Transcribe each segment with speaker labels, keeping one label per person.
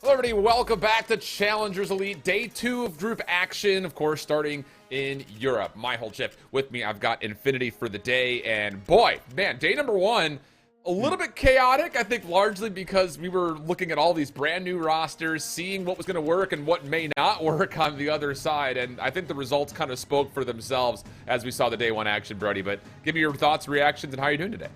Speaker 1: Hello everybody, welcome back to Challengers Elite, day 2 of group action, of course, starting in Europe. My whole chip with me, I've got Infinity for the day, and boy, man, day number 1, a little bit chaotic, I think largely because we were looking at all these brand new rosters, seeing what was going to work and what may not work on the other side, and I think the results kind of spoke for themselves as we saw the day 1 action, Brody, but give me your thoughts, reactions, and how you're doing today.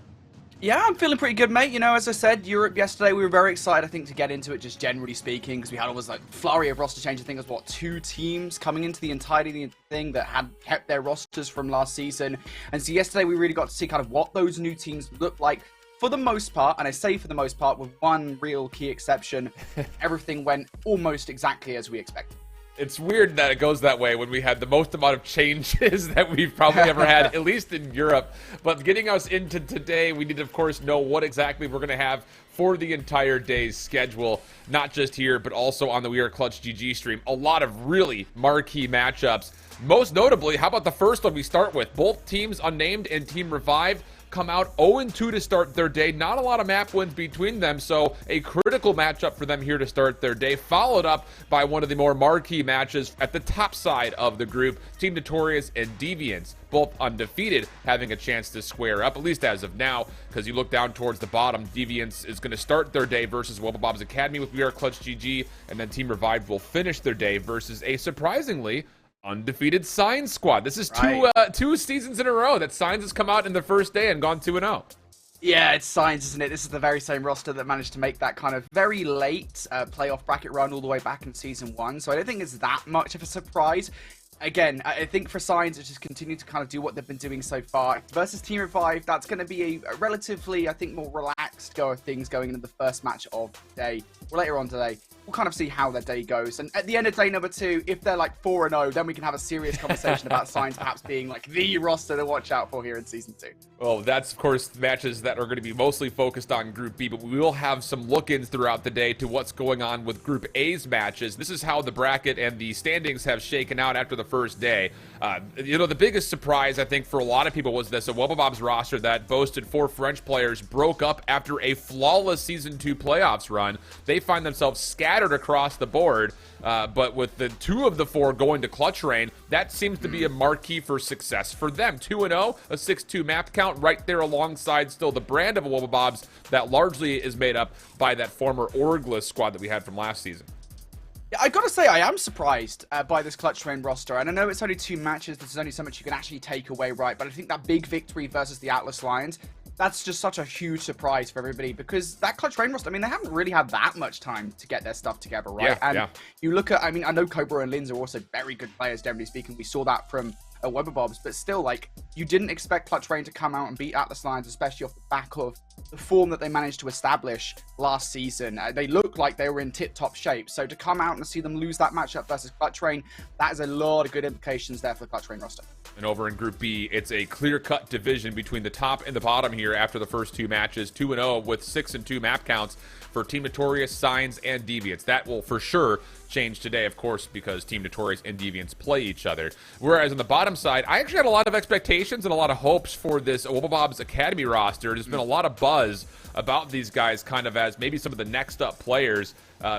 Speaker 2: Yeah, I'm feeling pretty good, mate. You know, as I said, Europe yesterday, we were very excited, I think, to get into it, just generally speaking, because we had almost like flurry of roster change. I think it was, what, 2 teams coming into the entirety of the thing that had kept their rosters from last season. And so yesterday, we really got to see kind of what those new teams look like. For the most part, and I say for the most part, with one real key exception, everything went almost exactly as we expected.
Speaker 1: It's weird that it goes that way when we had the most amount of changes that we've probably ever had, at least in Europe. But getting us into today, we need to, of course, know what exactly we're going to have for the entire day's schedule, not just here, but also on the We Are Clutch GG stream. A lot of really marquee matchups. Most notably, how about the first one we start with? Both teams, Unnamed and Team Revived, come out 0-2 to start their day. Not a lot of map wins between them, so a critical matchup for them here to start their day, followed up by one of the more marquee matches at the top side of the group, Team Notorious and Deviants, both undefeated, having a chance to square up, at least as of now, because you look down towards the bottom, Deviants is going to start their day versus Wubble Academy with We Are Clutch GG, and then Team Revived will finish their day versus a surprisingly undefeated Signs squad. This is two seasons in a row that Signs has come out in the first day and gone 2-0.
Speaker 2: Yeah, it's Signs, isn't it? This is the very same roster that managed to make that kind of very late playoff bracket run all the way back in Season 1, so I don't think it's that much of a surprise. Again, I think for Signs, it's just continue to kind of do what they've been doing so far. Versus Team Revive, that's going to be a relatively, I think, more relaxed go of things going into the first match of the day. Or later on today, we'll kind of see how their day goes. And at the end of day number 2, if they're like 4-0, then we can have a serious conversation about Signs perhaps being like the roster to watch out for here in Season 2.
Speaker 1: Well, that's, of course, matches that are going to be mostly focused on Group B, but we will have some look-ins throughout the day to what's going on with Group A's matches. This is how the bracket and the standings have shaken out after the first day. You know, the biggest surprise, I think, for a lot of people was this. A Wubble roster that boasted 4 French players broke up after a flawless Season 2 playoffs run. They find themselves scattered across the board, but with the 2 of the 4 going to Clutch Rain, that seems to be a marquee for success for them. 2-0, a 6-2 map count right there alongside still the brand of a Wubble that largely is made up by that former Orgless squad that we had from last season.
Speaker 2: Yeah, I gotta say, I am surprised by this Clutch Rain roster, and I know it's only 2 matches, there's only so much you can actually take away, right, but I think that big victory versus the Atlas Lions, that's just such a huge surprise for everybody, because that Clutch Rain roster, I mean, they haven't really had that much time to get their stuff together, right? You look at, I mean, I know Cobra and Linz are also very good players, generally speaking. We saw that from Wubble, but still, like, you didn't expect Clutch Rain to come out and beat Atlas Lions, especially off the back of the form that they managed to establish last season. They looked like they were in tip-top shape, so to come out and see them lose that matchup versus Clutch Rain, that is a lot of good implications there for the Clutch Rain roster.
Speaker 1: And over in Group B, it's a clear-cut division between the top and the bottom here after the first 2 matches, 2-0 with 6-2 map counts for Team Notorious, Signs, and Deviants. That will for sure change today, of course, because Team Notorious and Deviants play each other. Whereas on the bottom side, I actually had a lot of expectations and a lot of hopes for this Wubble Academy roster. There's been a lot of buzz about these guys kind of as maybe some of the next up players.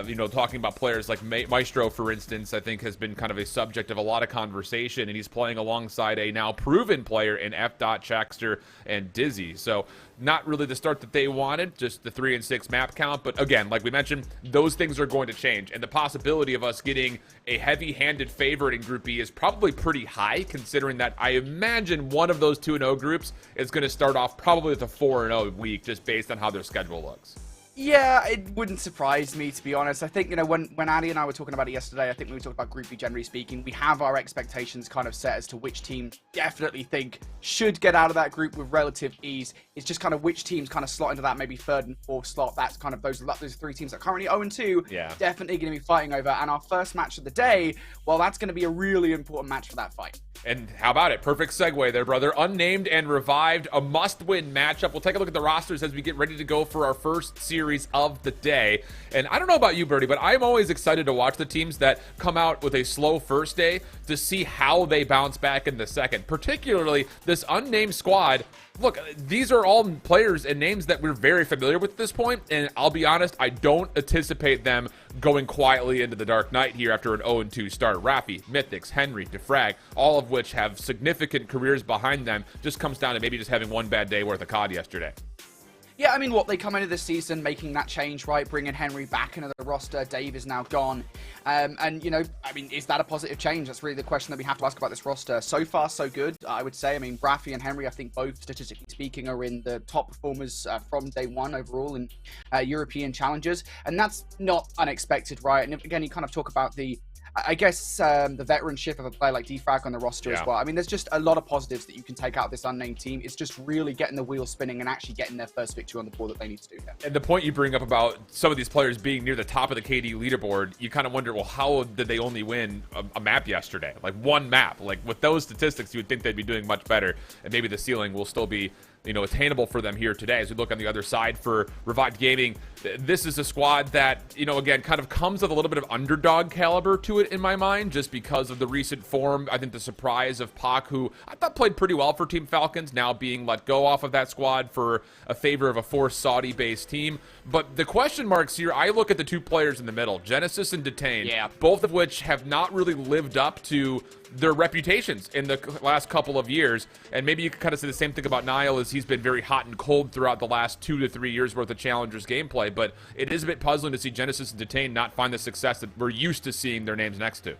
Speaker 1: You know, talking about players like Maestro, for instance, I think has been kind of a subject of a lot of conversation, and he's playing alongside a now proven player in F. Chaxter and Dizzy. So not really the start that they wanted, just the 3-6 map count. But again, like we mentioned, those things are going to change, and the possibility of us getting a heavy-handed favorite in Group B is probably pretty high, considering that I imagine one of those 2-0 groups is going to start off probably with a 4-0 week, just based on how their schedule looks.
Speaker 2: Yeah, it wouldn't surprise me, to be honest. I think, you know, when Addy and I were talking about it yesterday, I think we were talking about Group B generally speaking, we have our expectations kind of set as to which team definitely think should get out of that group with relative ease. It's just kind of which teams kind of slot into that maybe 3rd and 4th slot. That's kind of those 3 teams that are currently 0-2, definitely going to be fighting over. And our first match of the day, well, that's going to be a really important match for that fight.
Speaker 1: And how about it? Perfect segue there, brother. Unnamed and Revived, a must-win matchup. We'll take a look at the rosters as we get ready to go for our first series series of the day. And I don't know about you, Birdie, but I'm always excited to watch the teams that come out with a slow first day to see how they bounce back in the second. Particularly this unnamed squad. Look, these are all players and names that we're very familiar with at this point, and I'll be honest, I don't anticipate them going quietly into the Dark Knight here after an 0-2 start. Rafi, Mythics, Henry, Defrag, all of which have significant careers behind them. Just comes down to maybe just having one bad day worth of COD yesterday.
Speaker 2: Yeah, I mean, what, they come into this season making that change, right? Bringing Henry back into the roster. Dave is now gone. And, you know, I mean, is that a positive change? That's really the question that we have to ask about this roster. So far, so good, I would say. I mean, Rafi and Henry, I think both, statistically speaking, are in the top performers from day one overall in European challenges. And that's not unexpected, right? And again, you kind of talk about the I guess the veteranship of a player like Defrag on the roster as well. I mean, there's just a lot of positives that you can take out of this unnamed team. It's just really getting the wheel spinning and actually getting their first victory on the board that they need to do that.
Speaker 1: And the point you bring up about some of these players being near the top of the KD leaderboard, you kind of wonder, well, how did they only win a map yesterday? Like one map. Like with those statistics, you would think they'd be doing much better. And maybe the ceiling will still be, you know, attainable for them here today. As we look on the other side for Revived Gaming, this is a squad that, you know, again, kind of comes with a little bit of underdog caliber to it in my mind, just because of the recent form. I think the surprise of Pac, who I thought played pretty well for Team Falcons, now being let go off of that squad for a favor of a forced Saudi-based team. But the question marks here, I look at the two players in the middle, Genesis and Detain, both of which have not really lived up to their reputations in the last couple of years. And maybe you could kind of say the same thing about Niall, as he's been very hot and cold throughout the last 2 to 3 years worth of Challengers gameplay. But it is a bit puzzling to see Genesis and Detain not find the success that we're used to seeing their names next to.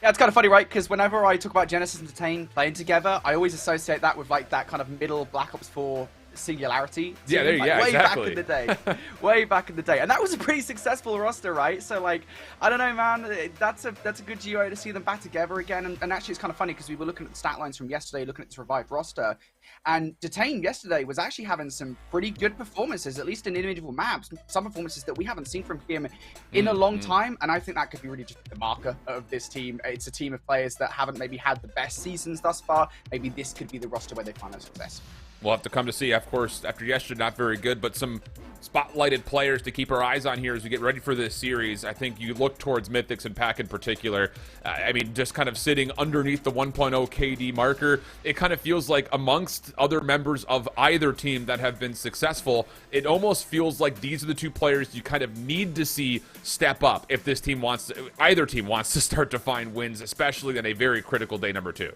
Speaker 2: Yeah, it's kind of funny, right? Because whenever I talk about Genesis and Detain playing together, I always associate that with like that kind of middle Black Ops 4 singularity.
Speaker 1: Yeah, there,
Speaker 2: like,
Speaker 1: yeah,
Speaker 2: way
Speaker 1: exactly.
Speaker 2: back in the day. Way back in the day. And that was a pretty successful roster, right? So, like, I don't know, man. That's a good GO to see them back together again. And actually, it's kind of funny because we were looking at the stat lines from yesterday, looking at this revived roster. And Detain yesterday was actually having some pretty good performances, at least in individual maps. Some performances that we haven't seen from him in a long time. And I think that could be really just the marker of this team. It's a team of players that haven't maybe had the best seasons thus far. Maybe this could be the roster where they find their success.
Speaker 1: We'll have to come to see, of course, after yesterday, not very good, but some spotlighted players to keep our eyes on here as we get ready for this series. I think you look towards Mythics and Pac in particular. I mean, just kind of sitting underneath the 1.0 KD marker, it kind of feels like amongst other members of either team that have been successful, it almost feels like these are the two players you kind of need to see step up if this team wants to, either team wants to start to find wins, especially on a very critical day number 2.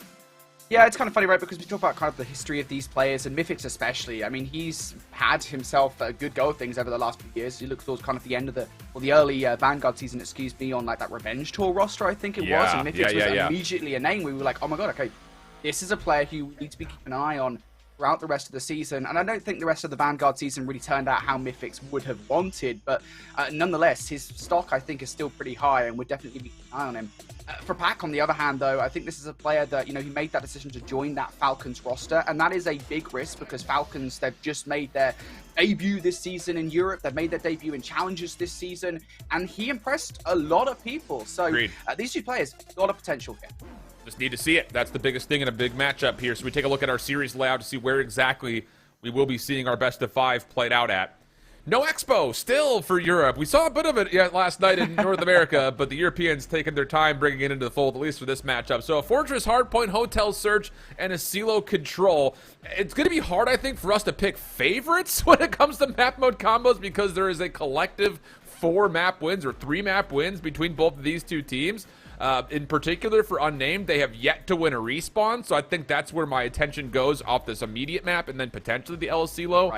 Speaker 2: Yeah, it's kind of funny, right? Because we talk about kind of the history of these players, and Mythics especially. I mean, he's had himself a good go of things over the last few years. You look towards kind of the end of the early Vanguard season, excuse me, on like that Revenge Tour roster, I think it was. And Mythics was immediately a name where we were like, oh my god, okay, this is a player who we need to be keeping an eye on throughout the rest of the season. And I don't think the rest of the Vanguard season really turned out how Mythics would have wanted, but nonetheless, his stock, I think, is still pretty high, and we're definitely keeping an eye on him. For Pac, on the other hand, though, I think this is a player that, you know, he made that decision to join that Falcons roster, and that is a big risk because Falcons, they've just made their debut this season in Europe. They've made their debut in Challengers this season, and he impressed a lot of people. So these two players, a lot of potential here.
Speaker 1: Just need to see it. That's the biggest thing in a big matchup here. So we take a look at our series layout to see where exactly we will be seeing our best of 5 played out at. No Expo still for Europe. We saw a bit of it last night in North America, but the Europeans taking their time bringing it into the fold, at least for this matchup. So a Fortress Hardpoint Hotel Search and a Silo Control. It's going to be hard, I think, for us to pick favorites when it comes to map mode combos because there is a collective 4 map wins or 3 map wins between both of these two teams. In particular for Unnamed, they have yet to win a respawn, so I think that's where my attention goes off this immediate map and then potentially the El Silo,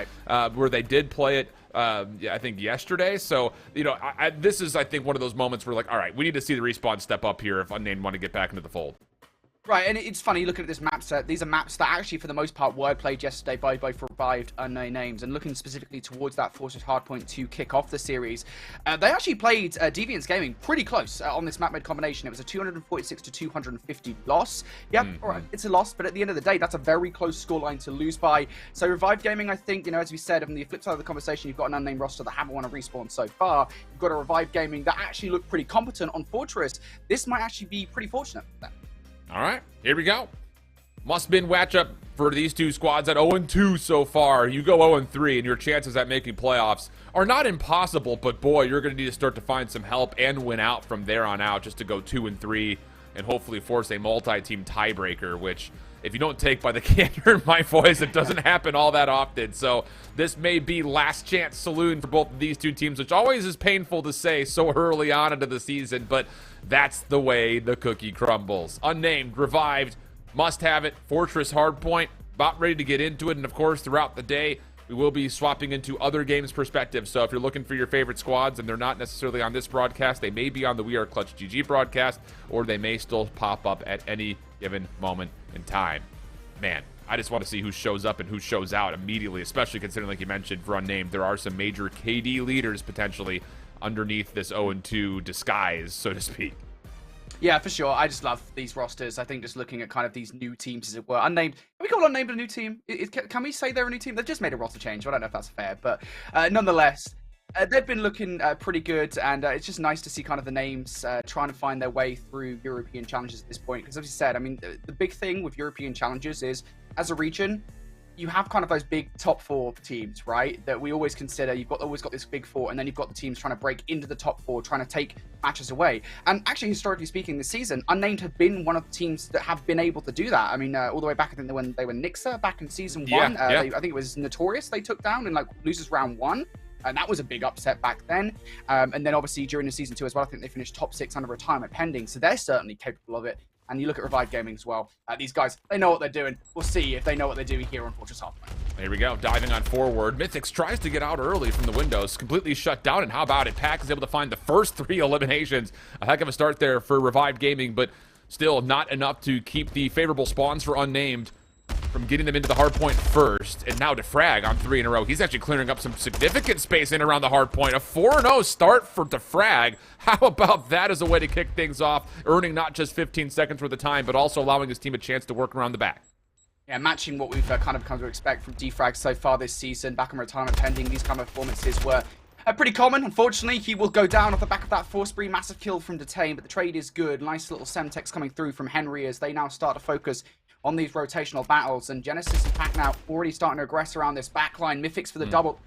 Speaker 1: where they did play it, I think yesterday. So, you know, this is, I think, one of those moments where, like, all right, we need to see the respawn step up here if Unnamed want to get back into the fold.
Speaker 2: Right, and it's funny looking at this map set. These are maps that actually, for the most part, were played yesterday by both Revived Unnamed names. And looking specifically towards that Fortress Hardpoint to kick off the series, they actually played Deviants Gaming pretty close on this map mode combination. It was a 246 to 250 loss. Yep, all right, it's a loss, but at the end of the day, that's a very close scoreline to lose by. So Revived Gaming, I think, you know, as we said, on the flip side of the conversation, you've got an Unnamed roster that haven't won a respawn so far. You've got a Revived Gaming that actually looked pretty competent on Fortress. This might actually be pretty fortunate for them.
Speaker 1: All right, here we go. Must-win matchup for these two squads at 0-2 so far. You go 0-3, and your chances at making playoffs are not impossible, but boy, you're going to need to start to find some help and win out from there on out just to go 2-3 and hopefully force a multi-team tiebreaker, which, if you don't take by the candor in my voice, it doesn't happen all that often. So this may be last chance saloon for both of these two teams, which always is painful to say so early on into the season, but that's the way the cookie crumbles. Unnamed, revived, must have it. Fortress Hardpoint, about ready to get into it. And of course, throughout the day, we will be swapping into other games' perspectives. So if you're looking for your favorite squads and they're not necessarily on this broadcast, they may be on the We Are Clutch GG broadcast, or they may still pop up at any given moment in time. Man, I just want to see who shows up and who shows out immediately, especially considering, like you mentioned, for Unnamed, there are some major KD leaders potentially underneath this 0-2 disguise, so to speak.
Speaker 2: Yeah, for sure. I just love these rosters. I think just looking at kind of these new teams, as it were. Unnamed. Can we call Unnamed a new team? Can we say they're a new team? They've just made a roster change. I don't know if that's fair, but nonetheless, they've been looking pretty good, and it's just nice to see kind of the names trying to find their way through European challenges at this point. Because as you said, I mean, the big thing with European challenges is, as a region, you have kind of those big top four teams, right? That we always consider. You've always got this big four, and then you've got the teams trying to break into the top four, trying to take matches away. And actually, historically speaking, this season, Unnamed have been one of the teams that have been able to do that. I mean, all the way back, I think when they were Nixa back in season one. I think it was Notorious they took down in like losers round 1. And that was a big upset back then. And then obviously during the season 2 as well, I think they finished top 6 under retirement pending. So they're certainly capable of it. And you look at Revive Gaming as well. These guys, they know what they're doing. We'll see if they know what they're doing here on Fortress Hardpoint.
Speaker 1: Here we go, diving on forward. Mythics tries to get out early from the windows, completely shut down. And how about it? Pack is able to find the first 3 eliminations. A heck of a start there for Revive Gaming, but still not enough to keep the favorable spawns for Unnamed from getting them into the hard point first. And now Defrag on 3 in a row. He's actually clearing up some significant space in around the hard point. A 4-0 start for Defrag. How about that as a way to kick things off, earning not just 15 seconds worth of time, but also allowing his team a chance to work around the back.
Speaker 2: Yeah, matching what we've kind of come to expect from Defrag so far this season. Back in retirement pending, these kind of performances were pretty common. Unfortunately, he will go down off the back of that 4-spree massive kill from Detain, but the trade is good. Nice little Semtex coming through from Henry as they now start to focus on these rotational battles. And Genesis and Pack now already starting to aggress around this backline. Mythics for the double.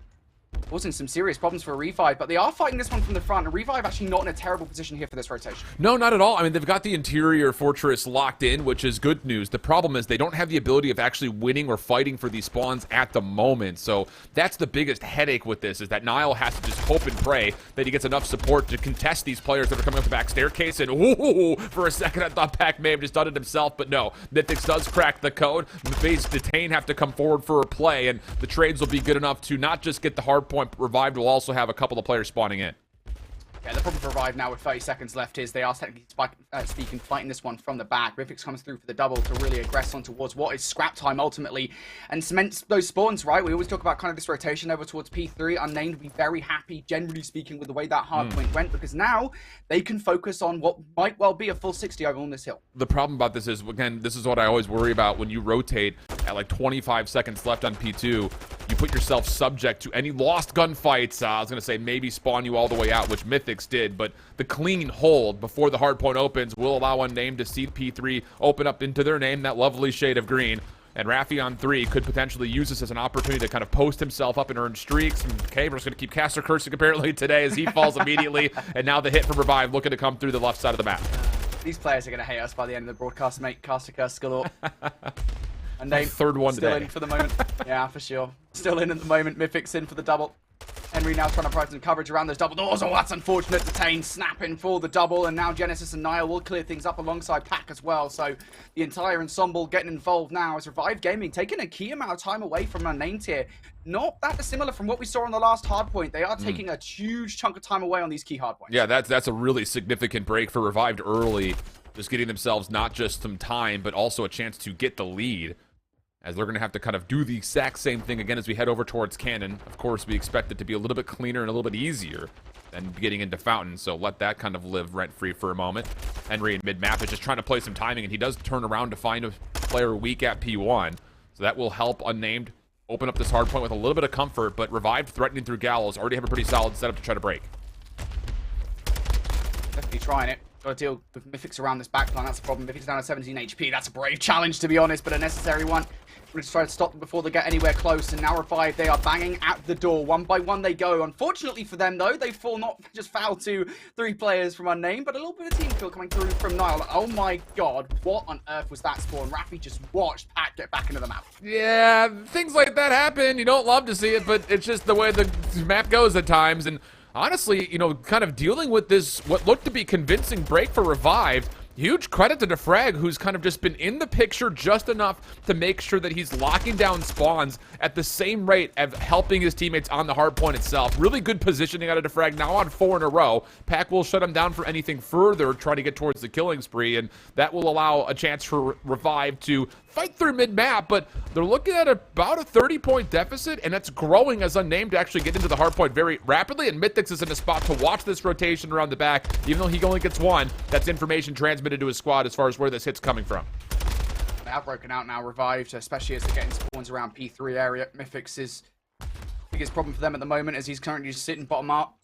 Speaker 2: Causing some serious problems for Revive, but they are fighting this one from the front, and Revive actually not in a terrible position here for this rotation.
Speaker 1: No, not at all. I mean, they've got the interior fortress locked in, which is good news. The problem is they don't have the ability of actually winning or fighting for these spawns at the moment, so that's the biggest headache with this, is that Nile has to just hope and pray that he gets enough support to contest these players that are coming up the back staircase, and ooh, for a second I thought Pac may have just done it himself, but no. Mythics does crack the code. Base Detain have to come forward for a play, and the trades will be good enough to not just get the hard point. Revived will also have a couple of players spawning in.
Speaker 2: Yeah, the problem for Revive now with 30 seconds left is they are technically speaking fighting this one from the back. Mythics comes through for the double to really aggress on towards what is scrap time ultimately and cements those spawns, right? We always talk about kind of this rotation over towards P3. Unnamed will be very happy, generally speaking, with the way that hard point went, because now they can focus on what might well be a full 60 over on this hill.
Speaker 1: The problem about this is, again, this is what I always worry about when you rotate at like 25 seconds left on P2. You put yourself subject to any lost gunfights. I was going to say maybe spawn you all the way out, which Mythics did, but the clean hold before the hard point opens will allow Unnamed to see P3 open up into their name, that lovely shade of green. And Rafi on 3 could potentially use this as an opportunity to kind of post himself up and earn streaks. And okay, we're just going to keep Caster cursing apparently today as he falls immediately. And now the hit from Revive looking to come through the left side of the map.
Speaker 2: These players are going to hate us by the end of the broadcast, mate. Caster curse galore. And they
Speaker 1: third one
Speaker 2: still
Speaker 1: today.
Speaker 2: In for the moment. Yeah, for sure. Still in at the moment. Mythics in for the double. Henry now trying to provide some coverage around those double doors. Oh, that's unfortunate. Detain snapping for the double, and now Genesis and Nile will clear things up alongside Pack as well. So the entire ensemble getting involved now as Revive Gaming taking a key amount of time away from Unnamed here. Not that dissimilar from what we saw on the last hardpoint. They are taking a huge chunk of time away on these key hardpoints.
Speaker 1: Yeah, that's a really significant break for Revived early. Just getting themselves not just some time, but also a chance to get the lead, as they're going to have to kind of do the exact same thing again as we head over towards Cannon. Of course, we expect it to be a little bit cleaner and a little bit easier than getting into Fountain, so let that kind of live rent-free for a moment. Henry in mid-map is just trying to play some timing, and he does turn around to find a player weak at P1, so that will help Unnamed open up this hard point with a little bit of comfort, but Revived threatening through Gallows already have a pretty solid setup to try to break.
Speaker 2: Definitely trying it. Got to deal with Mythics around this backline. That's a problem. Mythics down to 17 HP. That's a brave challenge, to be honest, but a necessary one. We're just trying to stop them before they get anywhere close. And now Revive, they are banging at the door. One by one they go. Unfortunately for them, though, they fall not just foul to 3 players from Unnamed, but a little bit of team kill coming through from Nile. Oh my god, what on earth was that spawn? Raffi just watched Pat get back into the map.
Speaker 1: Yeah, things like that happen. You don't love to see it, but it's just the way the map goes at times. And honestly, you know, kind of dealing with this, what looked to be convincing break for Revive, huge credit to Defrag, who's kind of just been in the picture just enough to make sure that he's locking down spawns at the same rate of helping his teammates on the hard point itself. Really good positioning out of Defrag, now on 4 in a row. Pack will shut him down for anything further, trying to get towards the killing spree, and that will allow a chance for Revive to fight through mid-map, but they're looking at about a 30-point deficit, and that's growing as Unnamed actually get into the hard point very rapidly, and Mythix is in a spot to watch this rotation around the back. Even though he only gets 1, that's information transmitted to his squad as far as where this hit's coming from.
Speaker 2: They have broken out now, Revived, especially as they're getting spawns around P3 area. Mythix is biggest problem for them at the moment as he's currently just sitting bottom up.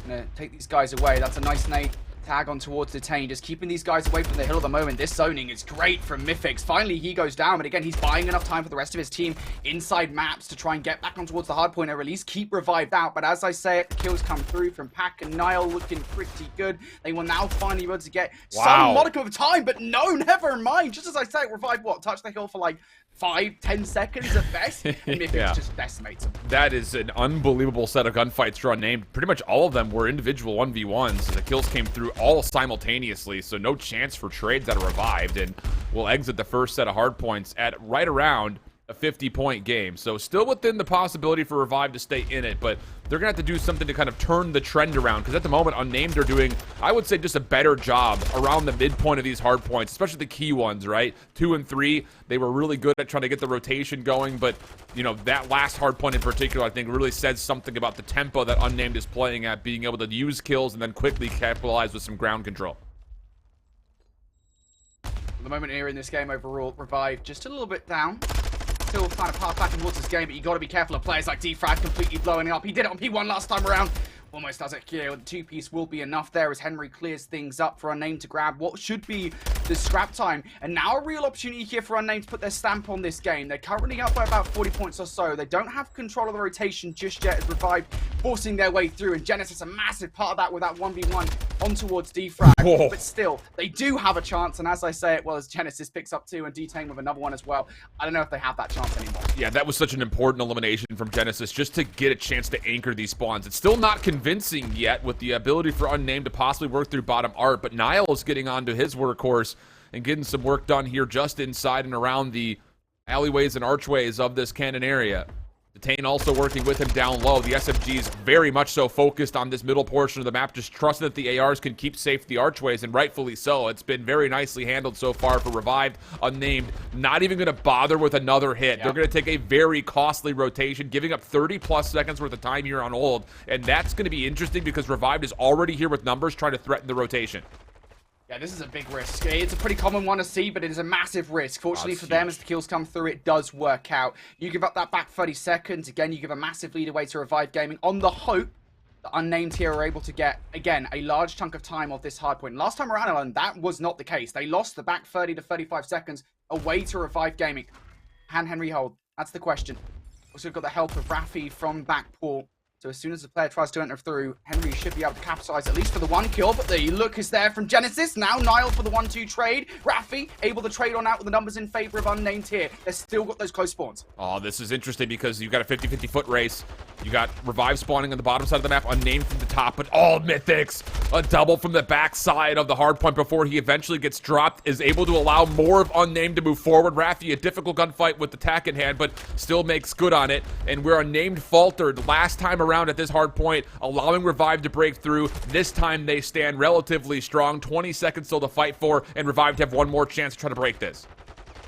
Speaker 2: Gonna take these guys away. That's a nice nade. Tag on towards Detain, just keeping these guys away from the hill at the moment. This zoning is great from Mythix. Finally, he goes down, but again, he's buying enough time for the rest of his team inside maps to try and get back on towards the hard point or at least keep Revived out. But as I say it, kills come through from Pack and Nile looking pretty good. They will now finally be able to get some modicum of time, but no, never mind. Just as I say, Revive, what, touch the hill for like 5-10 seconds at best, and Mythix just decimates him.
Speaker 1: That is an unbelievable set of gunfights for Unnamed. Pretty much all of them were individual 1v1s. The kills came through all simultaneously, so no chance for trades that are Revived, and we'll exit the first set of hard points at right around a 50-point game. So still within the possibility for Revive to stay in it, but they're going to have to do something to kind of turn the trend around, because at the moment, Unnamed are doing, I would say, just a better job around the midpoint of these hard points, especially the key ones, right? 2 and 3, they were really good at trying to get the rotation going, but, you know, that last hard point in particular, I think, really says something about the tempo that Unnamed is playing at, being able to use kills and then quickly capitalize with some ground control.
Speaker 2: At the moment here in this game overall, Revive just a little bit down. Still kind of path back towards this game, but you got to be careful of players like Defrag completely blowing up. He did it on P1 last time around. Almost does it here. The 2-piece will be enough there as Henry clears things up for Unnamed to grab what should be the scrap time. And now a real opportunity here for Unnamed to put their stamp on this game. They're currently up by about 40 points or so. They don't have control of the rotation just yet as Revive forcing their way through. And Genesis a massive part of that with that 1v1 on towards Defrag.
Speaker 1: Whoa.
Speaker 2: But still, they do have a chance. And as I say it, well, as Genesis picks up 2 and Detain with another one as well, I don't know if they have that chance anymore.
Speaker 1: Yeah, that was such an important elimination from Genesis just to get a chance to anchor these spawns. It's still not convincing yet with the ability for Unnamed to possibly work through bottom art, but Nile is getting onto his workhorse and getting some work done here just inside and around the alleyways and archways of this cannon area. Detain also working with him down low. The SMG's very much so focused on this middle portion of the map, just trusting that the ARs can keep safe the archways, and rightfully so. It's been very nicely handled so far for Revived. Unnamed, not even going to bother with another hit. Yep. They're going to take a very costly rotation, giving up 30-plus seconds worth of time here on hold, and that's going to be interesting because Revived is already here with numbers trying to threaten the rotation.
Speaker 2: Yeah, this is a big risk. It's a pretty common one to see, but it is a massive risk. Fortunately for them, as the kills come through, it does work out. You give up that back 30 seconds. Again, you give a massive lead away to Revive Gaming on the hope that Unnamed here are able to get, again, a large chunk of time off this hard point. Last time around, Alan, that was not the case. They lost the back 30 to 35 seconds away to Revive Gaming. Can Henry hold? That's the question. Also got the help of Raffi from backpool. So as soon as the player tries to enter through, Henry should be able to capitalize at least for the 1 kill, but the look is there from Genesis. Now Nile for the 1-2 trade. Raffi able to trade on out with the numbers in favor of Unnamed here. They've still got those close spawns.
Speaker 1: Oh, this is interesting because you've got a 50-50 foot race. You got Revive spawning on the bottom side of the map, Unnamed from the top, but all Mythics. A double from the back side of the hard point before he eventually gets dropped, is able to allow more of Unnamed to move forward. Raffi, a difficult gunfight with the tack in hand, but still makes good on it. And where Unnamed faltered last time around at this hard point, allowing Revive to break through. This time they stand relatively strong. 20 seconds still to fight for, and Revive to have one more chance to try to break this.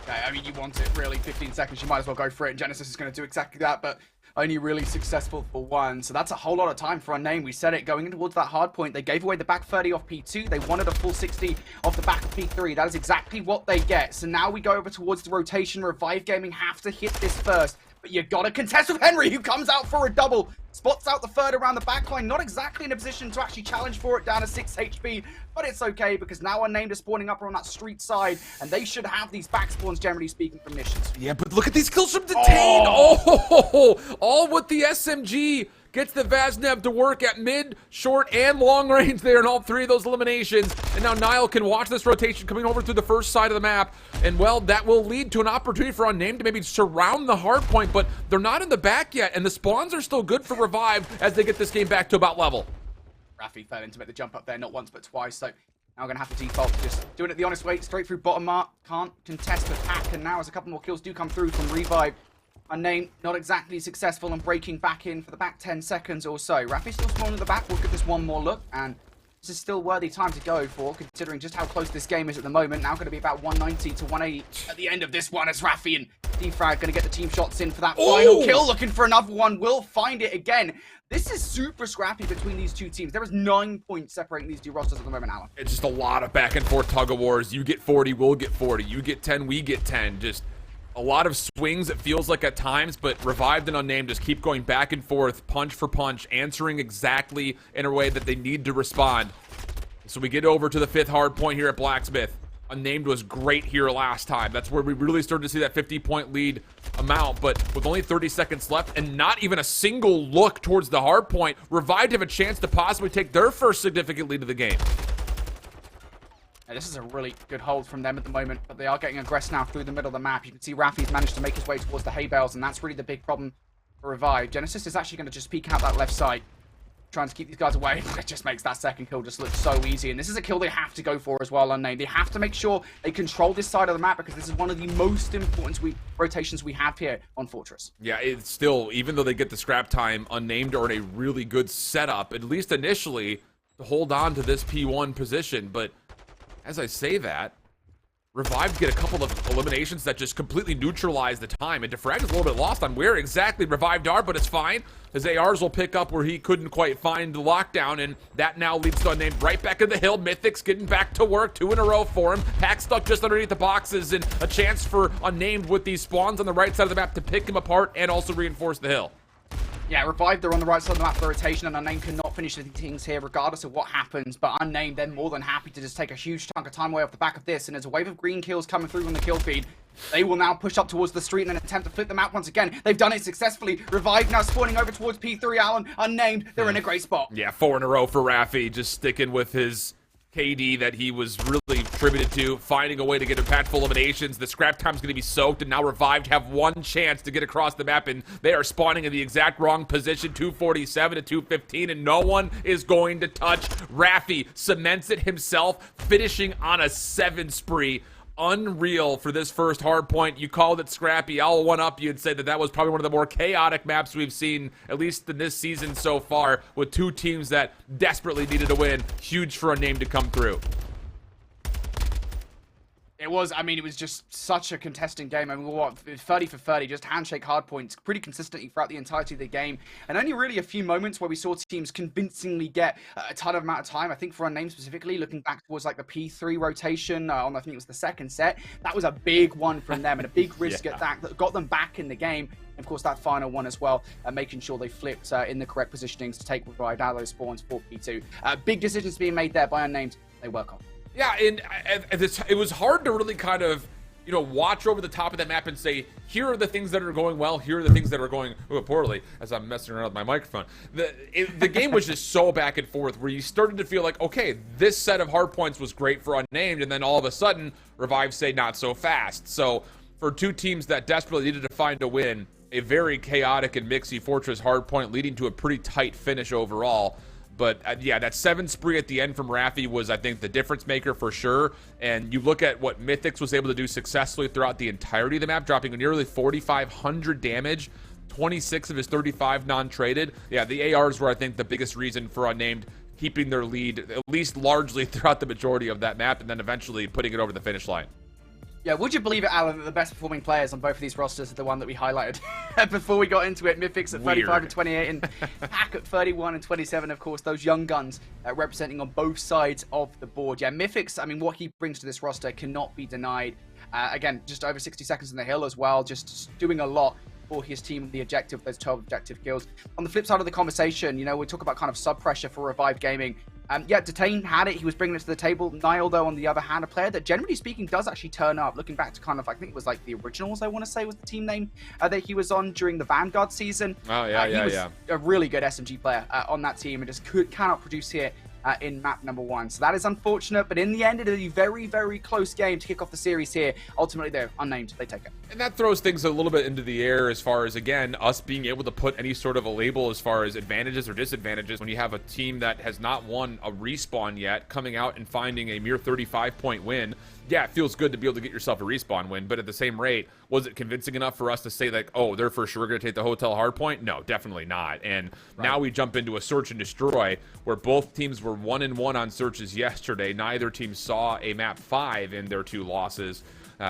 Speaker 2: Okay, I mean, you want it really. 15 seconds, you might as well go for it. And Genesis is going to do exactly that, but only really successful for 1. So that's a whole lot of time for Unnamed. We said it, going in towards that hard point. They gave away the back 30 off P2. They wanted a full 60 off the back of P3. That is exactly what they get. So now we go over towards the rotation. Revive Gaming have to hit this first. But you got to contest with Henry, who comes out for a double. spots out the third around the backline. Not exactly in a position to actually challenge for it, down to 6 HP, but it's okay because now Unnamed is spawning up on that street side, and they should have these back spawns, generally speaking, from missions.
Speaker 1: Yeah, but look at these kills from Detain. Oh, all with the SMG. Gets the Vaznev to work at mid, short, and long range there in all three of those eliminations. And now Nile can watch this rotation coming over through the first side of the map. And, well, that will lead to an opportunity for Unnamed to maybe surround the hard point, but they're not in the back yet. And the spawns are still good for Revive as they get this game back to about level.
Speaker 2: Rafi fell in to make the jump up there, not once but twice. So now going to have to default to just doing it the honest way, straight through bottom mark. Can't contest the pack. And now as a couple more kills do come through from Revive, Unnamed not exactly successful in breaking back in for the back 10 seconds or so. Rafi still spawning in the back. We'll give this one more look, and this is still worthy time to go for, considering just how close this game is at the moment. Now going to be about 190 to 180 at the end of this one, as Rafi and Defrag going to get the team shots in for that final kill. Looking for another one, will find it again. This is super scrappy between these two teams. There is 9 points separating these two rosters at the moment, Alan.
Speaker 1: It's just a lot of back and forth tug of wars. You get 40, we'll get 40. You get 10, we get 10. Just a lot of swings, it feels like at times, but Revived and Unnamed just keep going back and forth, punch for punch, answering exactly in a way that they need to respond. So we get over to the 5th hard point here at Blacksmith. Unnamed was great here last time. That's where we really started to see that 50-point lead amount, but with only 30 seconds left and not even a single look towards the hard point, Revived have a chance to possibly take their first significant lead of the game.
Speaker 2: Now, this is a really good hold from them at the moment, but they are getting aggressive now through the middle of the map. You can see Rafi's managed to make his way towards the hay bales, and that's really the big problem for Revive. Genesis is actually going to just peek out that left side, trying to keep these guys away. It just makes that second kill just look so easy, and this is a kill they have to go for as well, Unnamed. They have to make sure they control this side of the map, because this is one of the most important rotations we have here on Fortress.
Speaker 1: Yeah, it's still, even though they get the scrap time, Unnamed are in a really good setup, at least initially, to hold on to this P1 position, but as I say that, Revive get a couple of eliminations that just completely neutralize the time, and Defrag is a little bit lost on where exactly Revived are, but it's fine. His ARs will pick up where he couldn't quite find the lockdown, and that now leads to Unnamed right back in the hill. Mythic's getting back to work, 2 in a row for him. Pack stuck just underneath the boxes, and a chance for Unnamed with these spawns on the right side of the map to pick him apart and also reinforce the hill.
Speaker 2: Yeah, Revive, they're on the right side of the map for rotation, and Unnamed cannot finish the things here regardless of what happens, but Unnamed, they're more than happy to just take a huge chunk of time away off the back of this, and there's a wave of green kills coming through on the kill feed. They will now push up towards the street in an attempt to flip the map once again. They've done it successfully. Revive now spawning over towards P3, Alan. Unnamed, they're in a great spot.
Speaker 1: Yeah, 4 in a row for Rafi, just sticking with his KD that he was really attributed to, finding a way to get impactful eliminations. The scrap time's going to be soaked, and now Revived have one chance to get across the map, and they are spawning in the exact wrong position, 247 to 215, and no one is going to touch. Rafi cements it himself, finishing on a 7 spree. Unreal for this first hard point. You called it scrappy. I'll one-up you and say that that was probably one of the more chaotic maps we've seen, at least in this season so far, with two teams that desperately needed a win. Huge for Unnamed to come through.
Speaker 2: It was, I mean, it was just such a contesting game. I mean, what, 30 for 30, just handshake hard points pretty consistently throughout the entirety of the game. And only really a few moments where we saw teams convincingly get a ton of amount of time. I think for Unnamed specifically, looking back towards like the P3 rotation on, I think it was the second set, that was a big one from them and a big risk at that got them back in the game. And of course, that final one as well, making sure they flipped in the correct positionings to take Revive out of those spawns for P2. Big decisions being made there by Unnamed. They work on.
Speaker 1: Yeah, and it was hard to really kind of, you know, watch over the top of that map and say, here are the things that are going well, here are the things that are going poorly, as I'm messing around with my microphone. The game was just so back and forth, where you started to feel like, okay, this set of hard points was great for Unnamed, and then all of a sudden, Revive say not so fast. So for two teams that desperately needed to find a win, a very chaotic and mixy Fortress hard point leading to a pretty tight finish overall. But yeah, that 7 spree at the end from Rafi was, I think, the difference maker for sure. And you look at what Mythix was able to do successfully throughout the entirety of the map, dropping nearly 4,500 damage, 26 of his 35 non-traded. Yeah, the ARs were, I think, the biggest reason for Unnamed keeping their lead, at least largely throughout the majority of that map, and then eventually putting it over the finish line.
Speaker 2: Yeah, would you believe it, Alan, that the best performing players on both of these rosters are the one that we highlighted before we got into it? Mythix at 35 and 28, and Pack at 31 and 27, of course, those young guns representing on both sides of the board. Yeah, Mythix, I mean, what he brings to this roster cannot be denied. Again, just over 60 seconds in the hill as well, just doing a lot for his team the objective, those 12 objective kills. On the flip side of the conversation, you know, we talk about kind of sub pressure for Revive Gaming. Yeah, Detain had it. He was bringing it to the table. Niall, though, on the other hand, a player that, generally speaking, does actually turn up. Looking back to kind of, I think it was like the Originals, I want to say, was the team name that he was on during the Vanguard season.
Speaker 1: Oh, yeah,
Speaker 2: he was a really good SMG player on that team and just cannot produce here in map number 1. So that is unfortunate, but in the end, it is a very, very close game to kick off the series here. Ultimately, they're unnamed. They take it.
Speaker 1: And that throws things a little bit into the air as far as, again, us being able to put any sort of a label as far as advantages or disadvantages when you have a team that has not won a respawn yet, coming out and finding a mere 35-point win. Yeah, it feels good to be able to get yourself a respawn win, but at the same rate, was it convincing enough for us to say, like, oh, they're for sure going to take the hotel hardpoint? No, definitely not. And now we jump into a search and destroy where both teams were 1-1 on searches yesterday. Neither team saw a map 5 in their 2 losses.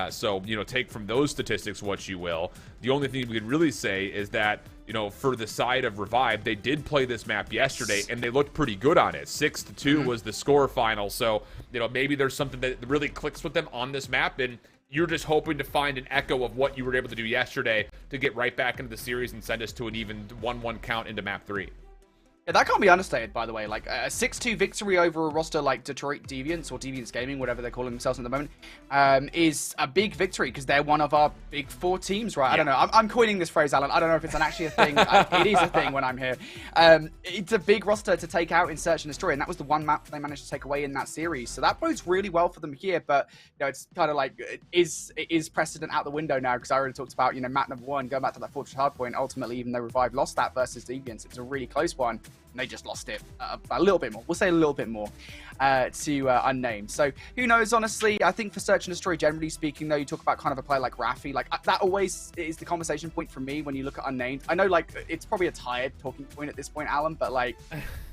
Speaker 1: So, you know, take from those statistics what you will. The only thing we could really say is that, you know, for the side of Revive, they did play this map yesterday, and they looked pretty good on it. 6-2 was the score final. So, you know, maybe there's something that really clicks with them on this map, and you're just hoping to find an echo of what you were able to do yesterday to get right back into the series and send us to an even 1-1 count into map 3.
Speaker 2: Yeah, that can't be understated, by the way. Like, a 6-2 victory over a roster like Detroit Deviants, or Deviants Gaming, whatever they're calling themselves at the moment, is a big victory, because they're one of our big 4 teams, right? Yeah. I don't know. I'm coining this phrase, Alan. I don't know if it's actually a thing. It is a thing when I'm here. It's a big roster to take out in Search and Destroy, and that was the one map they managed to take away in that series. So that bodes really well for them here, but, you know, it's kind of like, it is precedent out the window now, because I already talked about, you know, map number 1, going back to that Fortress Hardpoint. Ultimately, even though Revive lost that versus Deviants, it was a really close one. And they just lost it a little bit more. We'll say a little bit more to Unnamed. So who knows, honestly. I think for Search and Destroy, generally speaking, though, you talk about kind of a player like Raffi. Like, that always is the conversation point for me when you look at Unnamed. I know, like, it's probably a tired talking point at this point, Alan, but, like,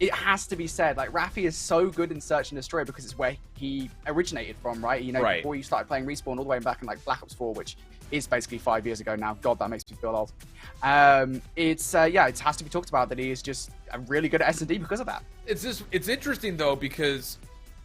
Speaker 2: it has to be said. Like, Raffi is so good in Search and Destroy because it's where he originated from, right? You know, before you started playing Respawn all the way back in, like, Black Ops 4, which is basically 5 years ago now. God, that makes me feel old. Yeah, it has to be talked about that he is just really good at S&D because of that.
Speaker 1: It's interesting, though, because,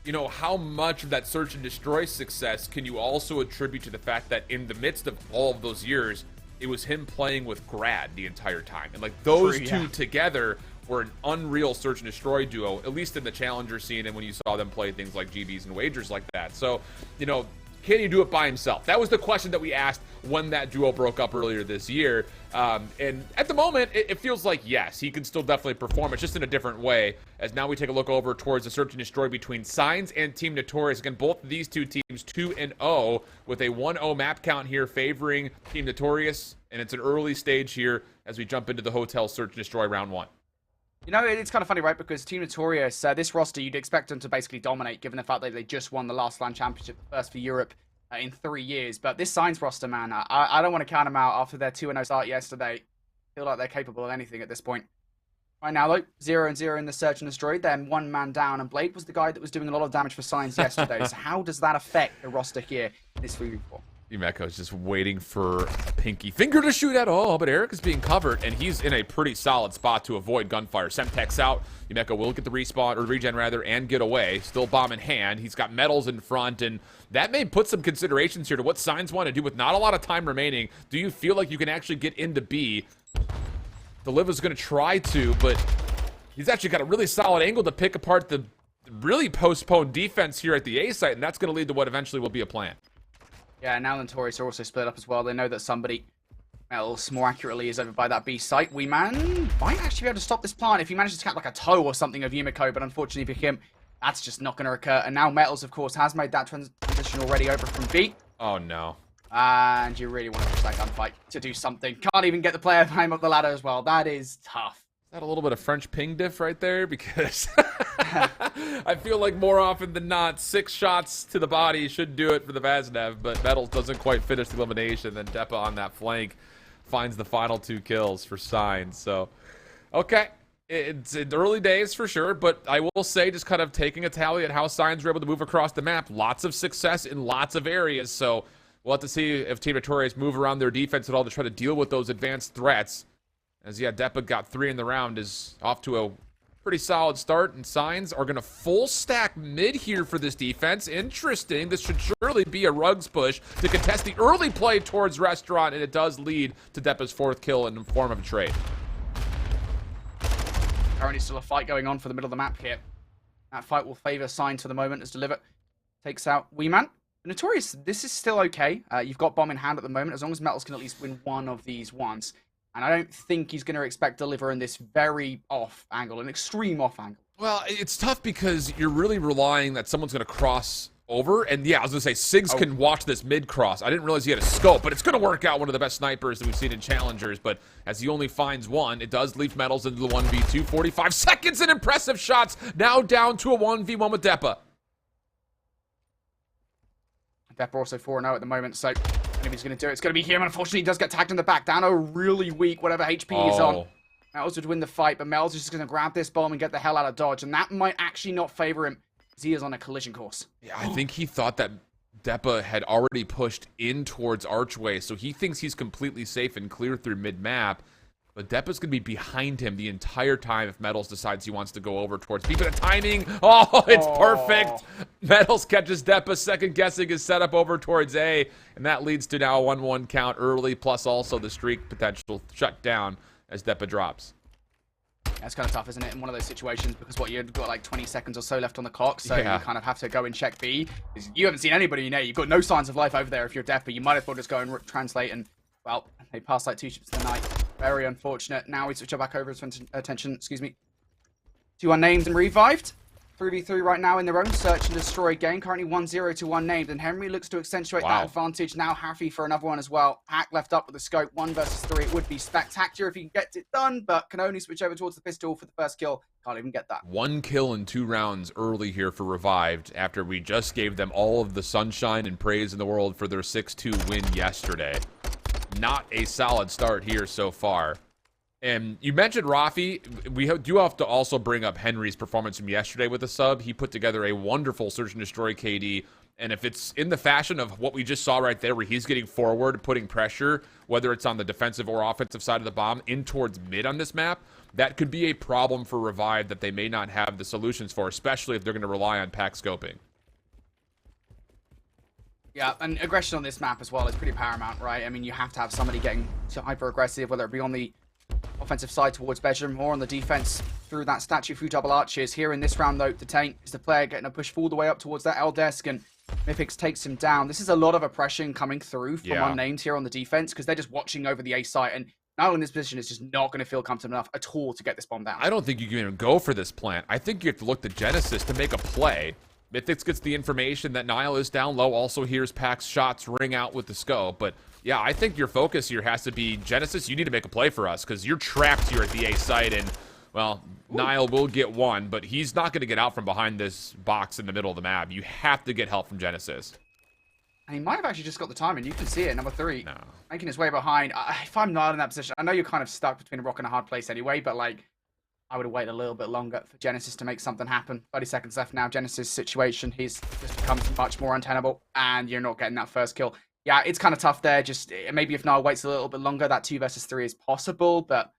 Speaker 1: you know, how much of that Search and Destroy success can you also attribute to the fact that in the midst of all of those years, it was him playing with Grad the entire time. And, like, those two together were an unreal Search and Destroy duo, at least in the Challenger scene and when you saw them play things like GBs and Wagers like that. So, you know, can he do it by himself? That was the question that we asked when that duo broke up earlier this year. And at the moment, it feels like, yes, he can still definitely perform. It's just in a different way. As now we take a look over towards the Search and Destroy between Signs and Team Notorious. Again, both of these two teams 2-0 with a 1-0 map count here favoring Team Notorious. And it's an early stage here as we jump into the Hotel Search and Destroy round 1.
Speaker 2: You know, it's kind of funny, right? Because Team Notorious, this roster, you'd expect them to basically dominate, given the fact that they just won the last LAN championship, the first for Europe in 3 years. But this Signs roster, man, I don't want to count them out after their 2-0 start yesterday. I feel like they're capable of anything at this point. Right now, though, 0-0 in the Search and Destroy, then 1 man down, and Blade was the guy that was doing a lot of damage for Signs yesterday. So how does that affect the roster here in this 3v4?
Speaker 1: Umeko is just waiting for a pinky finger to shoot at all, but Eric is being covered, and he's in a pretty solid spot to avoid gunfire. Semtex out. Umeko will get the respawn, or regen rather, and get away. Still bomb in hand. He's got metals in front, and that may put some considerations here to what Signs want to do with not a lot of time remaining. Do you feel like you can actually get into B? Deliva's going to try to, but he's actually got a really solid angle to pick apart the really postponed defense here at the A site, and that's going to lead to what eventually will be a plan.
Speaker 2: Yeah, now Notorious are also split up as well. They know that somebody else, more accurately, is over by that B site. We might actually be able to stop this plant if he manages to catch like a toe or something of Umeko, but unfortunately for him, that's just not going to occur. And now Metals, of course, has made that transition already over from B.
Speaker 1: Oh, no.
Speaker 2: And you really want to push that gunfight to do something. Can't even get the player climb up the ladder as well. That is tough.
Speaker 1: Is that a little bit of French ping diff right there? Because I feel like more often than not, 6 shots to the body should do it for the Vaznev, but Metals doesn't quite finish the elimination. Then Depa on that flank finds the final 2 kills for Signs. So, okay. It's in the early days for sure, but I will say, just kind of taking a tally at how Signs were able to move across the map, lots of success in lots of areas. So we'll have to see if Team Notorious move around their defense at all to try to deal with those advanced threats. As, yeah, Depa got 3 in the round, is off to a Pretty solid start, and Signs are going to full stack mid here for this defense. Interesting. This should surely be a Rugs push to contest the early play towards Restaurant, and it does lead to Depa's 4th kill in the form of a trade.
Speaker 2: Currently still a fight going on for the middle of the map here. That fight will favor Signs for the moment as Deliver takes out Weeman. Notorious, this is still okay. You've got Bomb in hand at the moment, as long as Metals can at least win one of these once. And I don't think he's going to expect Deliver in this very off angle, an extreme off angle.
Speaker 1: Well, it's tough because you're really relying that someone's going to cross over. And yeah, I was going to say, Sigs can watch this mid cross. I didn't realize he had a scope, but it's going to work out. One of the best snipers that we've seen in Challengers. But as he only finds one, it does leave Metals into the 1v2. 45 seconds and impressive shots. Now down to a 1v1 with Depa.
Speaker 2: Depa also 4-0 at the moment, so if he's going to do it, it's going to be him. Unfortunately, he does get tagged in the back. Dano really weak, whatever HP he's on. Metals would win the fight, but Metals is just going to grab this bomb and get the hell out of dodge, and that might actually not favor him, because he is on a collision course.
Speaker 1: Yeah, I think he thought that Depa had already pushed in towards Archway, so he thinks he's completely safe and clear through mid-map. But Depa's going to be behind him the entire time if Metals decides he wants to go over towards B. But the timing, it's perfect. Metals catches Depa, second guessing his setup over towards A. And that leads to now a 1-1 count early, plus also the streak potential shut down as Depa drops.
Speaker 2: That's kind of tough, isn't it, in one of those situations? Because you've got like 20 seconds or so left on the clock, so you kind of have to go and check B. You haven't seen anybody, you've got no signs of life over there if you're Depa. You might as well just go and translate and, well, they pass like 2 ships to the night. Very unfortunate. Now we switch back over his attention, to Unnamed and Revived. 3v3 right now in their own search and destroy game. Currently 1-0 to Unnamed, and Henry looks to accentuate that advantage. Now Happy for another one as well. Hack left up with the scope. 1 versus 3. It would be spectacular if he gets it done, but can only switch over towards the pistol for the first kill. Can't even get that.
Speaker 1: 1 kill in 2 rounds early here for Revived after we just gave them all of the sunshine and praise in the world for their 6-2 win yesterday. Not a solid start here so far. And you mentioned Rafi. We do have to also bring up Henry's performance from yesterday with the sub. He put together a wonderful search and destroy KD. And if it's in the fashion of what we just saw right there, where he's getting forward, putting pressure, whether it's on the defensive or offensive side of the bomb, in towards mid on this map, that could be a problem for Revive that they may not have the solutions for, especially if they're going to rely on pack scoping.
Speaker 2: Yeah, and aggression on this map as well is pretty paramount, right? I mean, you have to have somebody getting hyper-aggressive, whether it be on the offensive side towards Bedroom or on the defense through that statue through double arches. Here in this round, though, the Taint is the player getting a push all the way up towards that L desk, and Mythix takes him down. This is a lot of oppression coming through from Unnamed here on the defense, because they're just watching over the A site, and now in this position is just not going to feel comfortable enough at all to get this bomb down.
Speaker 1: I don't think you can even go for this plant. I think you have to look to Genesis to make a play. Mythix gets the information that Nile is down low, also hears Pack's shots ring out with the scope. But yeah, I think your focus here has to be, Genesis, you need to make a play for us, because you're trapped here at the A site, and, well, Nile will get one, but he's not going to get out from behind this box in the middle of the map. You have to get help from Genesis.
Speaker 2: And he might have actually just got the timing. You can see it, number 3. No. Making his way behind. If I'm not in that position, I know you're kind of stuck between a rock and a hard place anyway, but, like, I would have waited a little bit longer for Genesis to make something happen. 30 seconds left now. Genesis' situation, he's just becomes much more untenable, and you're not getting that first kill. Yeah, it's kind of tough there. Just maybe if Nile waits a little bit longer, that 2 versus 3 is possible, but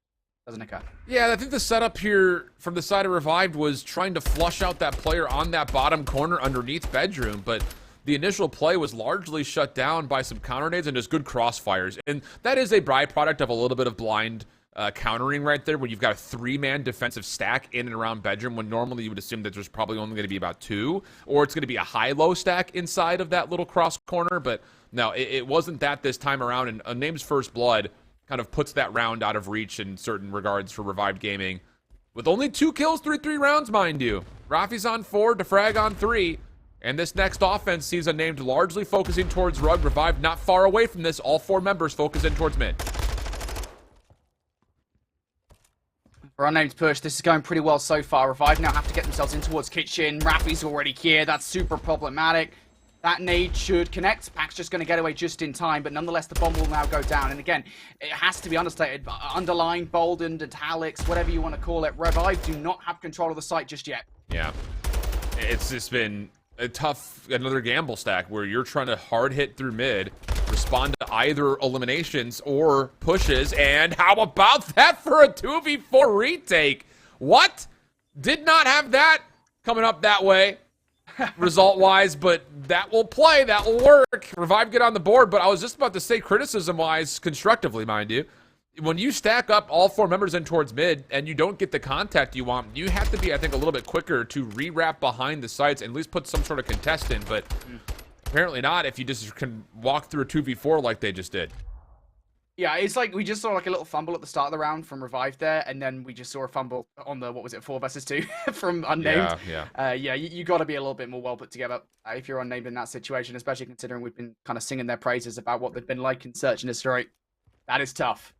Speaker 2: doesn't occur.
Speaker 1: Yeah, I think the setup here from the side of Revived was trying to flush out that player on that bottom corner underneath Bedroom, but the initial play was largely shut down by some counter nades and just good crossfires. And that is a byproduct of a little bit of blind countering right there, when you've got a 3-man defensive stack in and around Bedroom, when normally you would assume that there's probably only going to be about 2, or it's going to be a high-low stack inside of that little cross corner. But no, it wasn't that this time around, and Unname's first blood kind of puts that round out of reach in certain regards for Revived Gaming. With only 2 kills through 3 rounds, mind you. Rafi's on 4, Defrag on 3, and this next offense sees Unnamed largely focusing towards Rug. Revived not far away from this. All 4 members focus in towards mid.
Speaker 2: For Unnamed push, this is going pretty well so far. Revive now have to get themselves in towards kitchen. Rafi's already here. That's super problematic. That nade should connect. Pack's just going to get away just in time, but nonetheless, the bomb will now go down. And again, it has to be understated. Underlined, boldened, italics, whatever you want to call it. Revive do not have control of the site just yet.
Speaker 1: Yeah. It's just been a tough, another gamble stack where you're trying to hard hit through mid, respond to either eliminations or pushes, and how about that for a 2v4 retake? What? Did not have that coming up that way, result-wise, but that will play. That will work. Revive get on the board, but I was just about to say criticism-wise, constructively, mind you, when you stack up all 4 members in towards mid and you don't get the contact you want, you have to be, I think, a little bit quicker to re-wrap behind the sites and at least put some sort of contest in, but apparently not if you just can walk through a 2v4 like they just did.
Speaker 2: Yeah, it's like we just saw like a little fumble at the start of the round from Revive there, and then we just saw a fumble on the, what was it, 4 versus 2 from Unnamed.
Speaker 1: Yeah.
Speaker 2: You got to be a little bit more well put together if you're Unnamed in that situation, especially considering we've been kind of singing their praises about what they've been like in Search and Destroy. That is tough.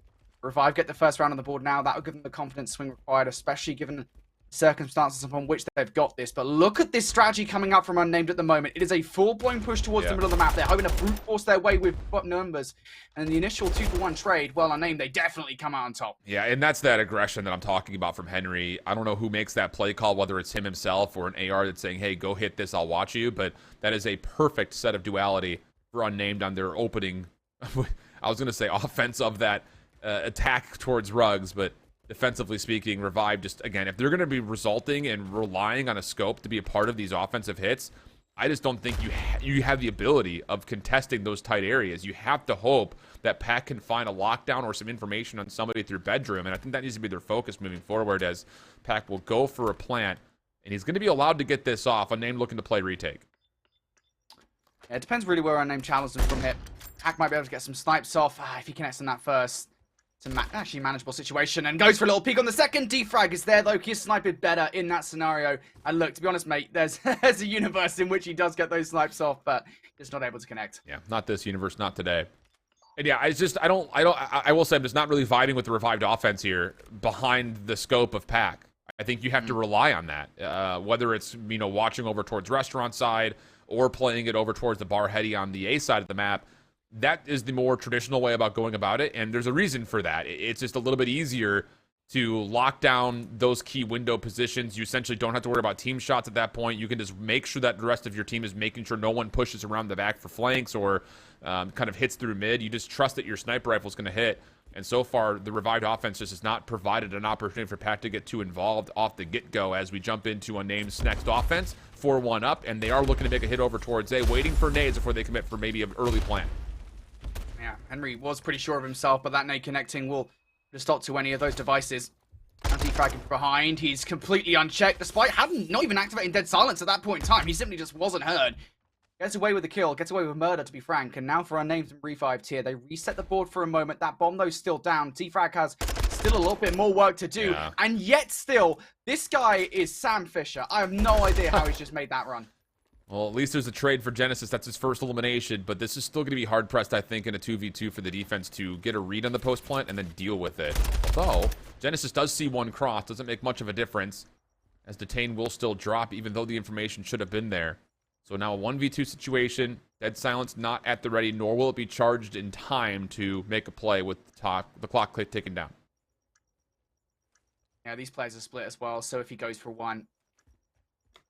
Speaker 2: Revive get the first round on the board now. That will give them the confidence swing required, especially given the circumstances upon which they've got this. But look at this strategy coming up from Unnamed at the moment. It is a full-blown push towards the middle of the map. They're hoping to brute force their way with numbers. And the initial 2-for-1 trade, well, Unnamed, they definitely come out on top.
Speaker 1: Yeah, and that's that aggression that I'm talking about from Henry. I don't know who makes that play call, whether it's him himself or an AR that's saying, hey, go hit this, I'll watch you. But that is a perfect set of duality for Unnamed on their opening. I was going to say offense of that attack towards Rugs, but defensively speaking, Revive just, again, if they're going to be resulting and relying on a scope to be a part of these offensive hits, I just don't think you have the ability of contesting those tight areas. You have to hope that Pack can find a lockdown or some information on somebody through bedroom, and I think that needs to be their focus moving forward as Pack will go for a plant, and he's going to be allowed to get this off. Unnamed looking to play retake.
Speaker 2: Yeah, it depends really where Unnamed channels them from here. Pack might be able to get some snipes off if he connects on that first. It's a actually manageable situation and goes for a little peek on the second. Defrag is there though. He's sniped better in that scenario. And look, to be honest, mate, there's a universe in which he does get those snipes off, but just not able to connect.
Speaker 1: Yeah, not this universe, not today. And yeah, I will say I'm just not really vibing with the revived offense here behind the scope of Pack. I think you have to rely on that, whether it's, watching over towards restaurant side or playing it over towards the bar heady on the A side of the map. That is the more traditional way about going about it, and there's a reason for that. It's just a little bit easier to lock down those key window positions. You essentially don't have to worry about team shots at that point. You can just make sure that the rest of your team is making sure no one pushes around the back for flanks or kind of hits through mid. You just trust that your sniper rifle is going to hit. And so far, the revived offense just has not provided an opportunity for Pack to get too involved off the get-go as we jump into Unnamed's next offense, 4-1 up, and they are looking to make a hit over towards A, waiting for nades before they commit for maybe an early plant.
Speaker 2: Yeah, Henry was pretty sure of himself, but that nade connecting will just stop to any of those devices. As he fragging behind, he's completely unchecked, despite not even activating dead silence at that point in time. He simply just wasn't heard. Gets away with the kill, gets away with murder, to be frank. And now for Unnamed and Revived here, they reset the board for a moment. That bomb, though, still down. T-Frag has still a little bit more work to do. Yeah. And yet still, this guy is Sam Fisher. I have no idea how he's just made that run.
Speaker 1: Well, at least there's a trade for Genesis. That's his first elimination, but this is still going to be hard-pressed, I think, in a 2v2 for the defense to get a read on the post plant and then deal with it. Although, Genesis does see one cross. Doesn't make much of a difference, as Detain will still drop, even though the information should have been there. So now a 1v2 situation. Dead silence not at the ready, nor will it be charged in time to make a play with the clock ticking down.
Speaker 2: Yeah, these players are split as well, so if he goes for one,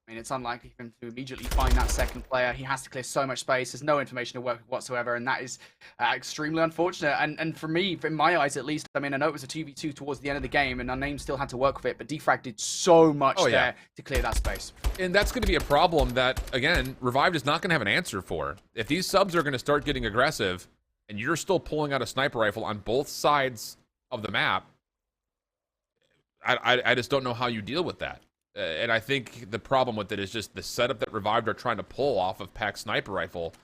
Speaker 2: I mean, it's unlikely for him to immediately find that second player. He has to clear so much space. There's no information to work with whatsoever, and that is extremely unfortunate. And for me, in my eyes at least, I mean, I know it was a 2v2 towards the end of the game, and Unnamed still had to work with it, but Defrag did so much there to clear that space.
Speaker 1: And that's going to be a problem that, again, Revived is not going to have an answer for. If these subs are going to start getting aggressive, and you're still pulling out a sniper rifle on both sides of the map, I just don't know how you deal with that. And I think the problem with it is just the setup that Revived are trying to pull off of Pack's sniper rifle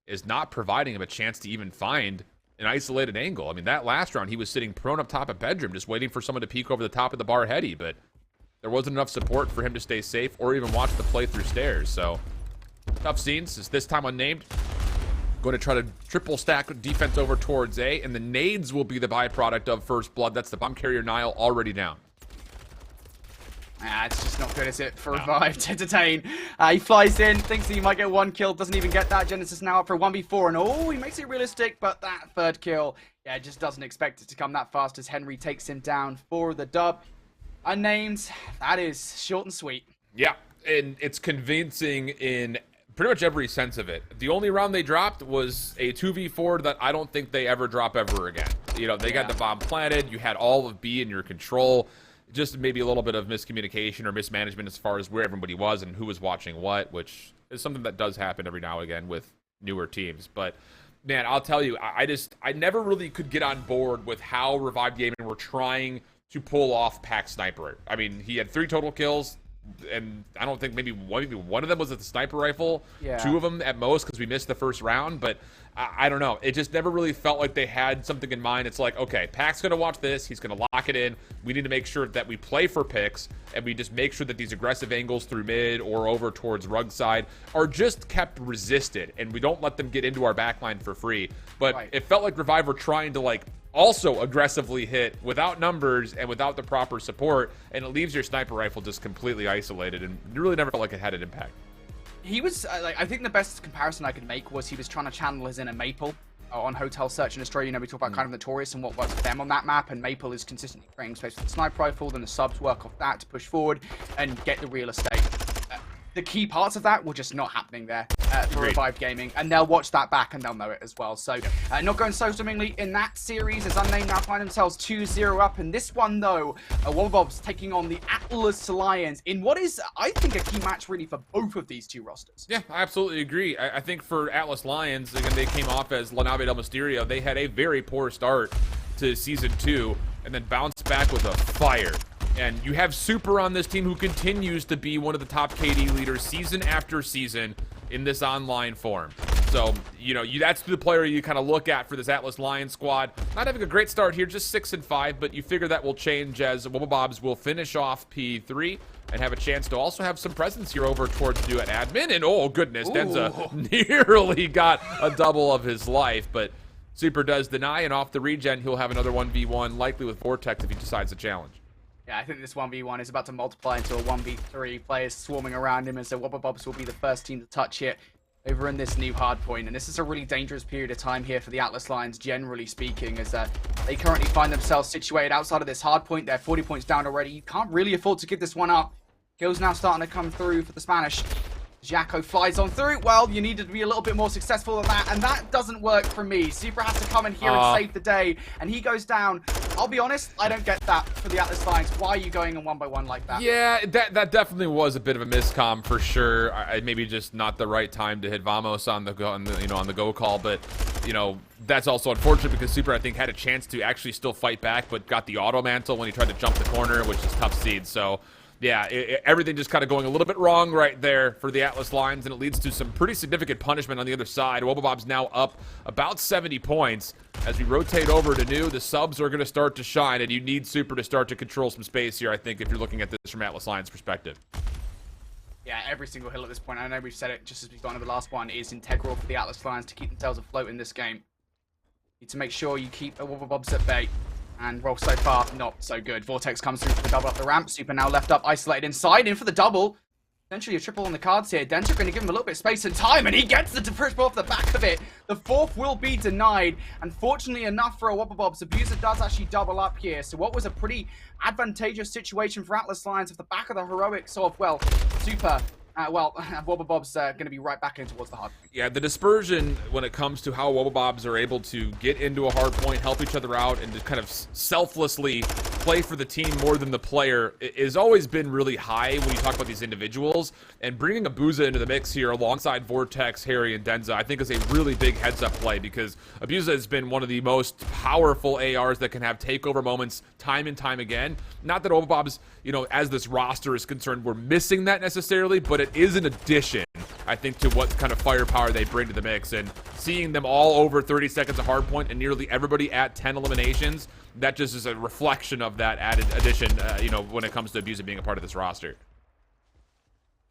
Speaker 1: is not providing him a chance to even find an isolated angle. I mean, that last round, he was sitting prone up top of bedroom, just waiting for someone to peek over the top of the bar heady, but there wasn't enough support for him to stay safe or even watch the play through stairs. So, tough scenes. Is this time Unnamed going to try to triple stack defense over towards A, and the nades will be the byproduct of first blood. That's the bomb carrier Nile already down.
Speaker 2: It's just not good, is it, for Revive to detain. He flies in, thinks he might get one kill, doesn't even get that. Genesis now up for a 1v4, and he makes it realistic, but that third kill, just doesn't expect it to come that fast as Henry takes him down for the dub. Unnamed, that is short and sweet. Yeah,
Speaker 1: and it's convincing in pretty much every sense of it. The only round they dropped was a 2v4 that I don't think they ever drop ever again. They got the bomb planted, you had all of B in your control. just maybe a little bit of miscommunication or mismanagement as far as where everybody was and who was watching what, which is something that does happen every now and again with newer teams. But man, I'll tell you, I never really could get on board with how Revive Gaming were trying to pull off Pack Sniper. I mean, he had 3 total kills, and I don't think maybe one of them was with the sniper rifle. Yeah. 2 of them at most because we missed the first round. But I don't know. It just never really felt like they had something in mind. It's like, okay, Pack's going to watch this. He's going to lock it in. We need to make sure that we play for picks, and we just make sure that these aggressive angles through mid or over towards rug side are just kept resisted, and we don't let them get into our backline for free. But It felt like Revive were trying to, like, also aggressively hit without numbers and without the proper support, and it leaves your sniper rifle just completely isolated, and you really never felt like it had an impact.
Speaker 2: He was, I think the best comparison I could make was he was trying to channel his inner Maple on Hotel Search in Australia. You know, we talk about kind of Notorious and what works for them on that map, and Maple is consistently creating space with the sniper rifle, then the subs work off that to push forward and get the real estate. The key parts of that were just not happening there for Revive Gaming, and they'll watch that back and they'll know it as well. So not going so swimmingly in that series as Unnamed now find themselves 2-0 up. In this one though, Wubble taking on the Atlas Lions in what is, I think, a key match really for both of these 2 rosters.
Speaker 1: Yeah, I absolutely agree. I think for Atlas Lions, again, they came off as La Nave del Misterio. They had a very poor start to Season 2 and then bounced back with a fire. And you have Super on this team who continues to be one of the top KD leaders season after season in this online form. So, you know, that's the player you kind of look at for this Atlas Lions squad. Not having a great start here, just 6-5, but you figure that will change as Wubble will finish off P3 and have a chance to also have some presence here over towards Duet Admin. And oh goodness, Denza nearly got a double of his life, but Super does deny, and off the regen, he'll have another 1v1, likely with Vortex if he decides to challenge.
Speaker 2: Yeah, I think this 1v1 is about to multiply into a 1v3. Players swarming around him, and so Wubble will be the first team to touch it over in this new hardpoint. And this is a really dangerous period of time here for the Atlas Lions, generally speaking, as they currently find themselves situated outside of this hardpoint. They're 40 points down already. You can't really afford to give this one up. Kills now starting to come through for the Spanish. Jacko flies on through. Well, you needed to be a little bit more successful than that, and that doesn't work for me. Super has to come in here and save the day, and he goes down. I'll be honest, I don't get that for the Atlas Lions. Why are you going in 1-by-1 like that?
Speaker 1: Yeah, that definitely was a bit of a miscomm for sure. Maybe just not the right time to hit Vamos on the go call, but you know, that's also unfortunate because Super, I think, had a chance to actually still fight back, but got the auto mantle when he tried to jump the corner, which is tough seed. So yeah, everything just kind of going a little bit wrong right there for the Atlas Lions, and it leads to some pretty significant punishment on the other side. Wubble now up about 70 points. As we rotate over to new, the subs are going to start to shine, and you need Super to start to control some space here, I think, if you're looking at this from Atlas Lions' perspective.
Speaker 2: Yeah, every single hill at this point, I know we've said it just as we've gone over the last one, is integral for the Atlas Lions to keep themselves afloat in this game. Need to make sure you keep Wubble at bay. And roll so far, not so good. Vortex comes through for the double up the ramp. Super now left up, isolated inside, in for the double. Essentially a triple on the cards here. Denter going to give him a little bit of space and time, and he gets the differential off the back of it. The 4th will be denied. Unfortunately enough for a Wubble, Abuser does actually double up here. So what was a pretty advantageous situation for Atlas Lions off the back of the heroics of, well, Super. Wubble going to be right back in towards the hard point.
Speaker 1: Yeah, the dispersion when it comes to how Wubble are able to get into a hard point, help each other out, and just kind of selflessly play for the team more than the player has always been really high when you talk about these individuals. And bringing Abuza into the mix here alongside Vortex, Harry, and Denza, I think is a really big heads-up play because Abuza has been one of the most powerful ARs that can have takeover moments time and time again. Not that Wubble, you know, as this roster is concerned, we're missing that necessarily, but it is an addition, I think, to what kind of firepower they bring to the mix. And seeing them all over 30 seconds of hardpoint and nearly everybody at 10 eliminations, that just is a reflection of that added addition, you know, when it comes to Abusive being a part of this roster.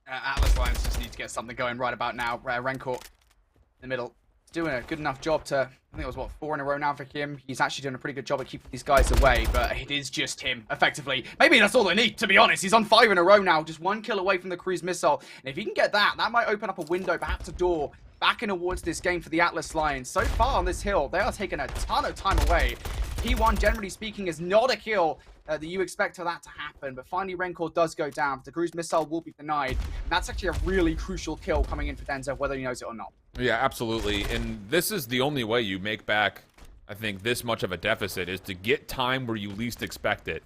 Speaker 2: Atlas Lions just need to get something going right about now. Rencourt in the middle. Doing a good enough job to, I think it was, what, 4 in a row now for him. He's actually doing a pretty good job at keeping these guys away, but it is just him, effectively. Maybe that's all they need, to be honest. He's on 5 in a row now, just 1 kill away from the cruise missile. And if he can get that, that might open up a window, perhaps a door, back in towards this game for the Atlas Lions. So far on this hill, they are taking a ton of time away. P1, generally speaking, is not a kill that you expect for that to happen, but finally Rencourt does go down. The cruise missile will be denied. And that's actually a really crucial kill coming in for Denza, whether he knows it or not.
Speaker 1: Yeah, absolutely. And this is the only way you make back, I think, this much of a deficit, is to get time where you least expect it.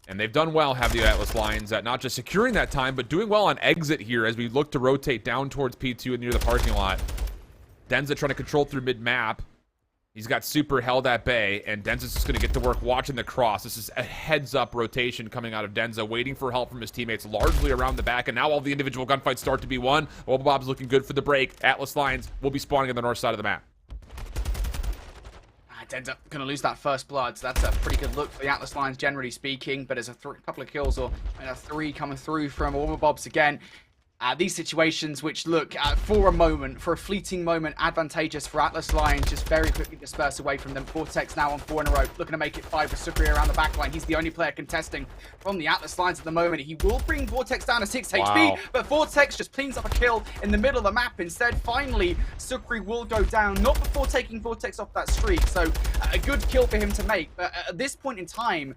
Speaker 1: And they've done well, have the Atlas Lions, at not just securing that time, but doing well on exit here as we look to rotate down towards P2 and near the parking lot. Denza trying to control through mid-map. He's got Super held at bay, and Denza's just going to get to work watching the cross. This is a heads-up rotation coming out of Denza, waiting for help from his teammates, largely around the back, and now all the individual gunfights start to be won. Wubble Bob's looking good for the break. Atlas Lions will be spawning on the north side of the map.
Speaker 2: Denza going to lose that first blood, so that's a pretty good look for the Atlas Lions, generally speaking, but there's a couple of kills, or a 3 coming through from Wubble Bobs again. These situations which look, for a moment, for a fleeting moment, advantageous for Atlas Lions, just very quickly disperse away from them. Vortex now on 4 in a row, looking to make it 5 with Sukri around the back line. He's the only player contesting from the Atlas Lions at the moment. He will bring Vortex down to 6 HP, but Vortex just cleans up a kill in the middle of the map instead. Finally, Sukri will go down, not before taking Vortex off that streak, so a good kill for him to make. But at this point in time,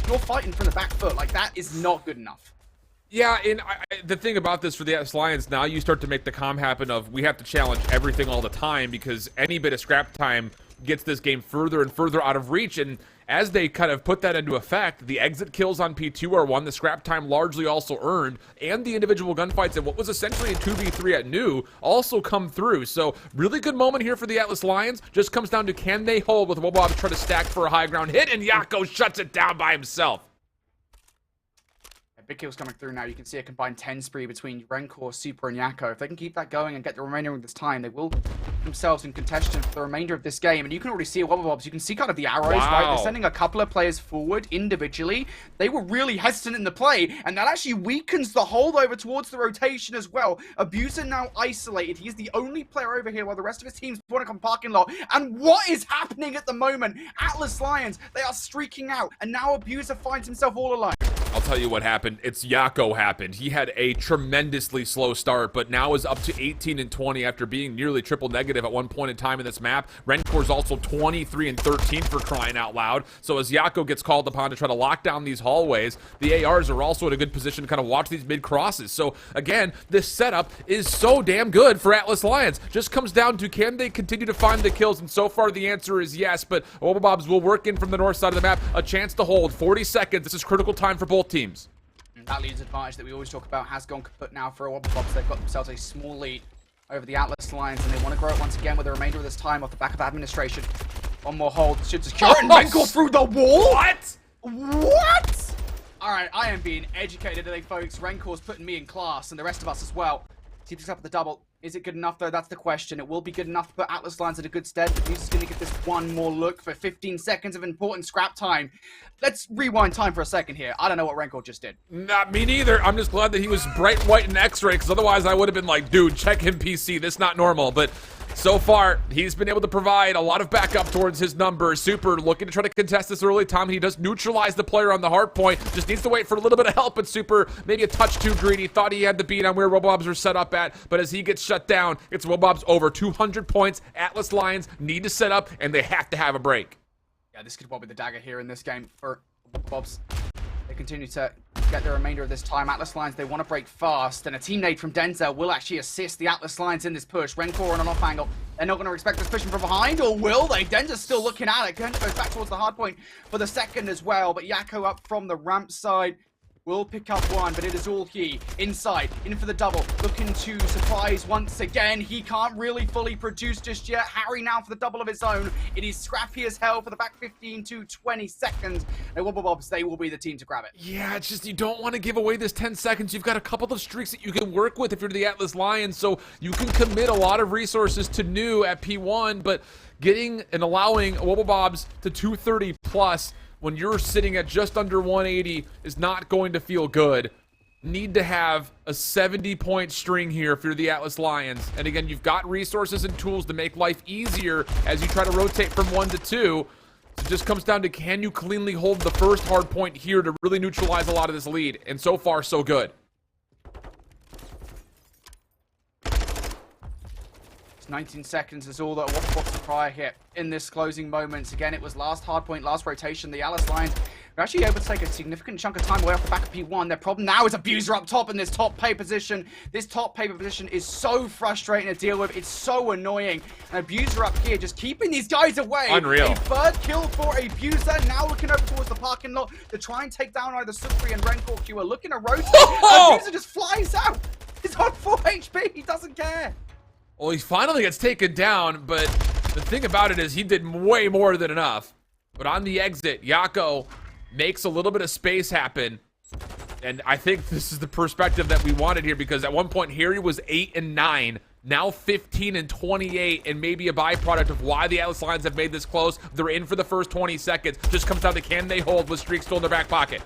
Speaker 2: you're fighting from the back foot. Like, that is not good enough.
Speaker 1: Yeah, and the thing about this for the Atlas Lions, now you start to make the comm happen of we have to challenge everything all the time, because any bit of scrap time gets this game further and further out of reach. And as they kind of put that into effect, the exit kills on P2 are won, the scrap time largely also earned, and the individual gunfights in what was essentially a 2v3 at New also come through. So really good moment here for the Atlas Lions. Just comes down to can they hold with Wubble Bob trying to stack for a high ground hit, and Yako shuts it down by himself.
Speaker 2: Big kills coming through now. You can see a combined 10 spree between Rencor, Super, and Yako. If they can keep that going and get the remainder of this time, they will put themselves in contention for the remainder of this game. And you can already see Wubble Bobs. You can see kind of the arrows, right? They're sending a couple of players forward individually. They were really hesitant in the play, and that actually weakens the holdover towards the rotation as well. Abuser now isolated. He's the only player over here while the rest of his team's spawning on parking lot. And what is happening at the moment? Atlas Lions, they are streaking out, and now Abuser finds himself all alone.
Speaker 1: I'll tell you what happened. It's Yako happened. He had a tremendously slow start, but now is up to 18 and 20 after being nearly triple negative at one point in time in this map. Renkor's also 23 and 13 for crying out loud. So as Yako gets called upon to try to lock down these hallways, the ARs are also in a good position to kind of watch these mid crosses. So again, this setup is so damn good for Atlas Lions. Just comes down to can they continue to find the kills, and so far the answer is yes, but Wubble Bobs will work in from the north side of the map. A chance to hold 40 seconds. This is critical time for both teams.
Speaker 2: And that leads advantage that we always talk about has gone kaput now for Wubble Bobs. They've got themselves a small lead over the Atlas Lions, and they want to grow it once again with the remainder of this time off the back of administration. One more hold, should secure it, and Rencor through the wall?
Speaker 1: What?
Speaker 2: What? Alright, I am being educated today, folks. Renkor's putting me in class, and the rest of us as well. He picks up the double. Is it good enough, though? That's the question. It will be good enough to put Atlas Lions in a good stead, but he's going to get this one more look for 15 seconds of important scrap time. Let's rewind time for a second here. I don't know what Rencor just did.
Speaker 1: Not me neither. I'm just glad that he was bright white and X-ray, because otherwise I would have been like, dude, check him PC. This is not normal. But so far, he's been able to provide a lot of backup towards his numbers. Super looking to try to contest this early time. He does neutralize the player on the hard point. Just needs to wait for a little bit of help, but Super maybe a touch too greedy. Thought he had the beat on where Wubble Bobs were set up at, but as he gets shut down, it's Wubble Bobs over 200 points. Atlas Lions need to set up, and they have to have a break.
Speaker 2: Yeah, this could well be the dagger here in this game for Wubble Bobs. They continue to get the remainder of this time. Atlas Lions, they want to break fast, and a team nade from Denzel will actually assist the Atlas Lions in this push. Rencor on an off angle. They're not going to expect this pushing from behind, or will they? Denzel's still looking at it. Denzel goes back towards the hard point for the second as well, but Yako up from the ramp side will pick up one, but it is all he. Inside, in for the double, looking to surprise once again. He can't really fully produce just yet. Harry now for the double of his own. It is scrappy as hell for the back 15 to 20 seconds. And Wubble Bobs, they will be the team to grab it.
Speaker 1: Yeah, it's just you don't want to give away this 10 seconds. You've got a couple of streaks that you can work with if you're the Atlas Lions, so you can commit a lot of resources to New at P1, but getting and allowing Wubble Bobs to 230 plus when you're sitting at just under 180 is not going to feel good. Need to have a 70-point string here if you're the Atlas Lions. And again, you've got resources and tools to make life easier as you try to rotate from 1 to 2. So it just comes down to can you cleanly hold the first hard point here to really neutralize a lot of this lead. And so far, so good.
Speaker 2: 19 seconds is all that Wubble Bobs prior hit in this closing moments. Again, it was last hard point, last rotation. The Atlas Lions They're actually able to take a significant chunk of time away off the back of P1. Their problem now is Abuser up top in this top pay position. This top pay position is so frustrating to deal with. It's so annoying. And Abuser up here just keeping these guys away.
Speaker 1: Unreal.
Speaker 2: A third kill for Abuser. Now looking over towards the parking lot to try and take down either Sukri and Renkor Q are looking to rotate. Abuser just flies out. He's on 4 HP. He doesn't care.
Speaker 1: Well, he finally gets taken down, but the thing about it is he did way more than enough. But on the exit, Yako makes a little bit of space happen. And I think this is the perspective that we wanted here, because at one point Harry was 8 and 9, now 15 and 28, and maybe a byproduct of why the Atlas Lions have made this close. They're in for the first 20 seconds. Just comes down to can they hold with Streak still in their back pocket.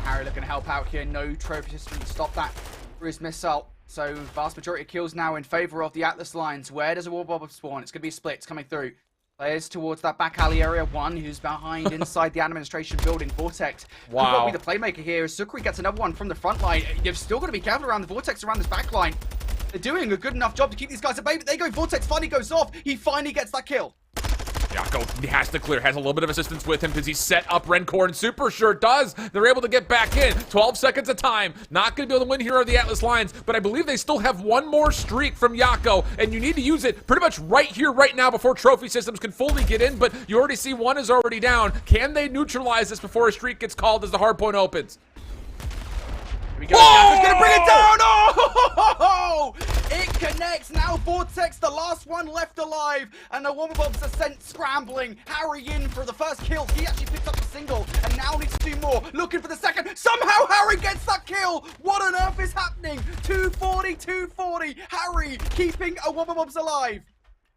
Speaker 2: Harry looking to help out here. No trophy system to stop that cruise missile. So vast majority of kills now in favor of the Atlas Lions. Where does a Wubble spawn? It's going to be a split. It's coming through. Players towards that back alley area. One who's behind inside the administration building. Vortex.
Speaker 1: Wow.
Speaker 2: Could be the playmaker here. As Sukri gets another one from the front line. You've still got to be careful around the Vortex around this back line. They're doing a good enough job to keep these guys at bay, but they go. Vortex finally goes off. He finally gets that kill.
Speaker 1: Yako has to clear, has a little bit of assistance with him because he set up Renkor, and Super sure does. They're able to get back in. 12 seconds of time. Not going to be able to win here are the Atlas Lions, but I believe they still have one more streak from Yako, and you need to use it pretty much right here, right now, before trophy systems can fully get in, but you already see one is already down. Can they neutralize this before a streak gets called as the hard point opens?
Speaker 2: Here we go. He's going to bring it down. Oh! It connects. Now Vortex, the last one left alive. And the Wombobs are sent scrambling. Harry in for the first kill. He actually picked up a single and now needs to do more. Looking for the second. Somehow Harry gets that kill. What on earth is happening? 240, 240. Harry keeping a Wombobs alive.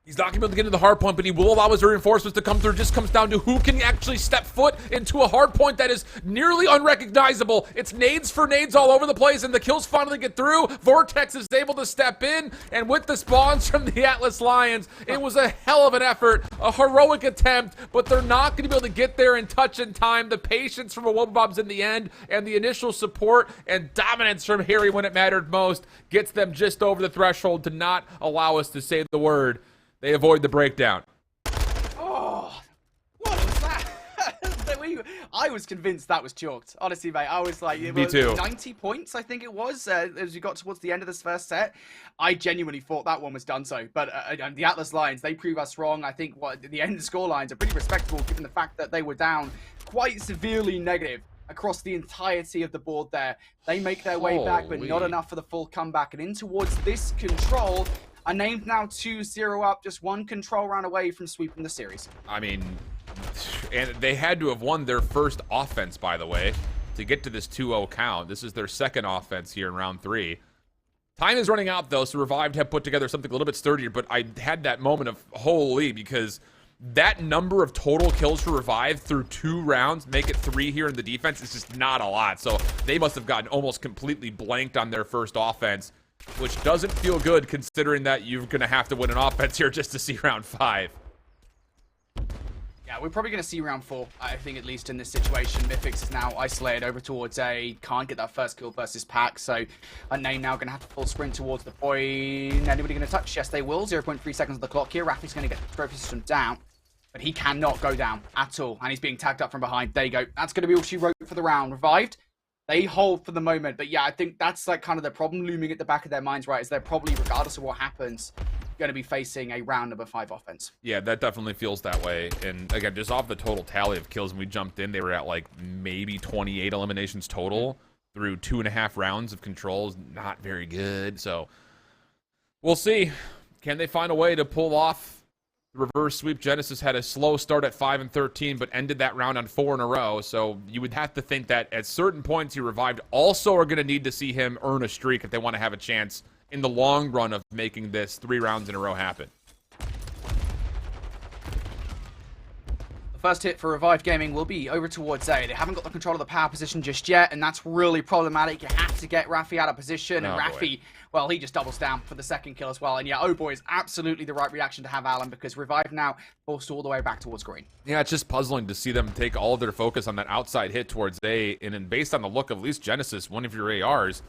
Speaker 1: He's not going to be able to get into the hard point, but he will allow his reinforcements to come through. It just comes down to who can actually step foot into a hard point that is nearly unrecognizable. It's nades for nades all over the place, and the kills finally get through. Vortex is able to step in, and with the spawns from the Atlas Lions, it was a hell of an effort, a heroic attempt, but they're not going to be able to get there in touch in time. The patience from a Wobobs in the end, and the initial support and dominance from Harry when it mattered most, gets them just over the threshold to not allow us to say the word. They avoid the breakdown.
Speaker 2: Oh, what was that? I was convinced that was chalked. Honestly, mate, I was like,
Speaker 1: Me too.
Speaker 2: 90 points, I think it was, as we got towards the end of this first set. I genuinely thought that one was done so. But the Atlas Lions, they prove us wrong. I think the end score lines are pretty respectable, given the fact that they were down quite severely negative across the entirety of the board there. They make their way back, but not enough for the full comeback. And in towards this control, Unnamed now 2-0 up, just one control round away from sweeping the series.
Speaker 1: I mean, and they had to have won their first offense, by the way, to get to this 2-0 count. This is their second offense here in round 3. Time is running out, though, so Revived have put together something a little bit sturdier, but I had that moment of, holy, because that number of total kills for Revived through 2 rounds, make it 3 here in the defense, is just not a lot. So they must have gotten almost completely blanked on their first offense, which doesn't feel good considering that you're going to have to win an offense here just to see round 5.
Speaker 2: Yeah, we're probably going to see round 4, I think, at least in this situation. Mythics is now isolated over towards A. Can't get that first kill versus Pack, so Unnamed now going to have to full sprint towards the point. Anybody going to touch? Yes, they will. 0.3 seconds on the clock here. Rafi's going to get the trophy system down, but he cannot go down at all, and he's being tagged up from behind. There you go. That's going to be all she wrote for the round. Revived. They hold for the moment, but yeah, I think that's like kind of the problem looming at the back of their minds, right? Is they're probably, regardless of what happens, going to be facing a round number 5 offense.
Speaker 1: Yeah, that definitely feels that way. And again, just off the total tally of kills when we jumped in, they were at like maybe 28 eliminations total through 2.5 rounds of controls. Not very good. So we'll see. Can they find a way to pull off the reverse sweep? Genesis had a slow start at 5 and 13, but ended that round on 4 in a row. So you would have to think that at certain points he Revived also are going to need to see him earn a streak if they want to have a chance in the long run of making this 3 rounds in a row happen.
Speaker 2: First hit for Revived Gaming will be over towards A. They haven't got the control of the power position just yet, and that's really problematic. You have to get Rafi out of position, and Rafi, well, he just doubles down for the second kill as well. And yeah, oh boy, is absolutely the right reaction to have Alan, because Revived now forced all the way back towards green.
Speaker 1: Yeah, it's just puzzling to see them take all of their focus on that outside hit towards A, and then based on the look of at least Genesis, one of your ARs,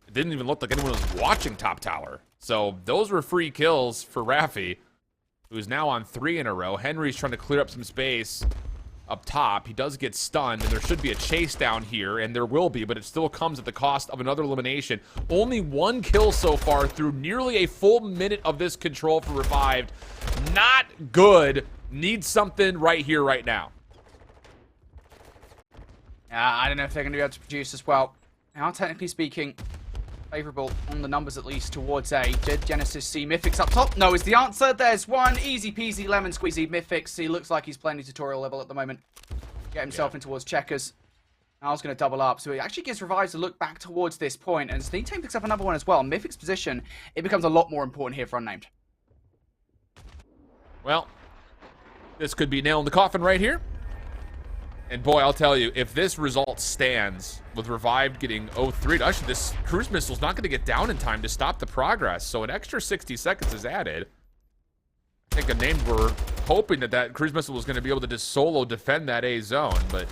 Speaker 1: it didn't even look like anyone was watching top tower. So those were free kills for Rafi, who's now on 3 in a row. Henry's trying to clear up some space. up top. He does get stunned, and there should be a chase down here, and there will be, but it still comes at the cost of another elimination. Only 1 kill so far through nearly a full minute of this control for Revived. Not good. Needs something right here, right now.
Speaker 2: Yeah, I don't know if they're going to be able to produce as well. Now, technically speaking, favorable on the numbers at least towards A. Did Genesis see Mythics up top? No is the answer. There's one. Easy peasy lemon squeezy Mythics. He looks like he's playing the tutorial level at the moment. Get himself in towards checkers. Al's going to double up. So it actually gives Revives a look back towards this point. And Steam Team picks up another one as well. Mythic's position, it becomes a lot more important here for Unnamed.
Speaker 1: Well, this could be nail in the coffin right here. And boy, I'll tell you, if this result stands with Revived getting 0-3, actually this cruise missile's not going to get down in time to stop the progress. So an extra 60 seconds is added. I think Unnamed were hoping that that cruise missile was going to be able to just solo defend that A zone, but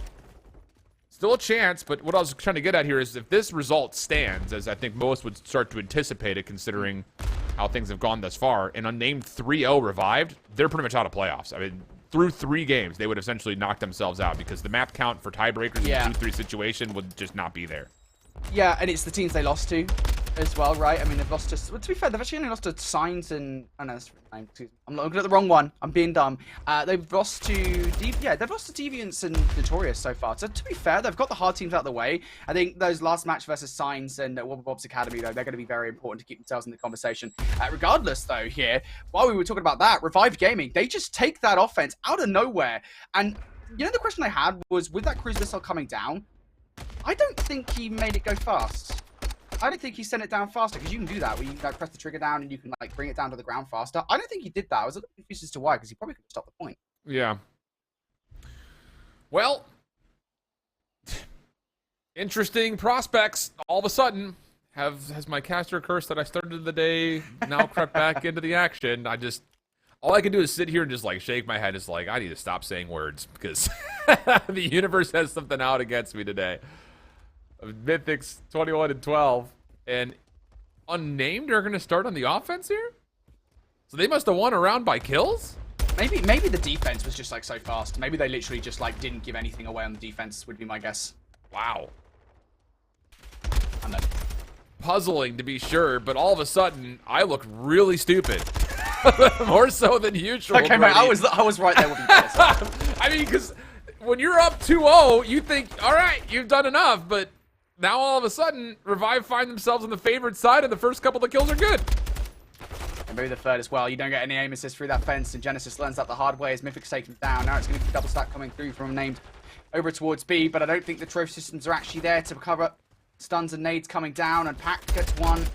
Speaker 1: still a chance. But what I was trying to get at here is if this result stands, as I think most would start to anticipate it considering how things have gone thus far, and Unnamed 3-0 Revived, they're pretty much out of playoffs. I mean, through 3 games, they would essentially knock themselves out because the map count for tiebreakers in a 2-3 situation would just not be there.
Speaker 2: Yeah, and it's the teams they lost to as well, right? I mean, they've lost to... Well, to be fair, they've actually only lost to Signs and... Oh, no, that's... Excuse me. I'm looking at the wrong one. I'm being dumb. They've lost to... they've lost to Deviants and Notorious so far. So, to be fair, they've got the hard teams out of the way. I think those last match versus Signs and Wubble Bob's Academy, though, they're going to be very important to keep themselves in the conversation. Regardless, though, here, while we were talking about that, Revived Gaming, they just take that offense out of nowhere. And, you know, the question I had was, with that cruise missile coming down, I don't think he made it go fast. I don't think he sent it down faster, because you can do that, where you can like, press the trigger down and you can like bring it down to the ground faster. I don't think he did that. I was a little confused as to why, because he probably could have stopped the point.
Speaker 1: Yeah. Well, interesting prospects. All of a sudden, has my caster curse that I started the day now crept back into the action. All I can do is sit here and just like shake my head. It's like, I need to stop saying words because the universe has something out against me today. Mythics 21-12, and Unnamed are going to start on the offense here? So they must have won a round by kills?
Speaker 2: Maybe the defense was just like so fast. Maybe they literally just like didn't give anything away on the defense would be my guess.
Speaker 1: Wow.
Speaker 2: I'm not...
Speaker 1: Puzzling to be sure, but all of a sudden I look really stupid. More so than usual.
Speaker 2: Okay, mate, I was right there with you.
Speaker 1: I mean, because when you're up 2-0, you think, all right, you've done enough, but now all of a sudden, Revive find themselves on the favored side, and the first couple of kills are good.
Speaker 2: And maybe the third as well. You don't get any aim assist through that fence, and Genesis learns that the hard way as Mythic's taken down. Now it's going to be double stack coming through from Unnamed over towards B, but I don't think the trophy systems are actually there to cover stuns and nades coming down, and Pac gets one.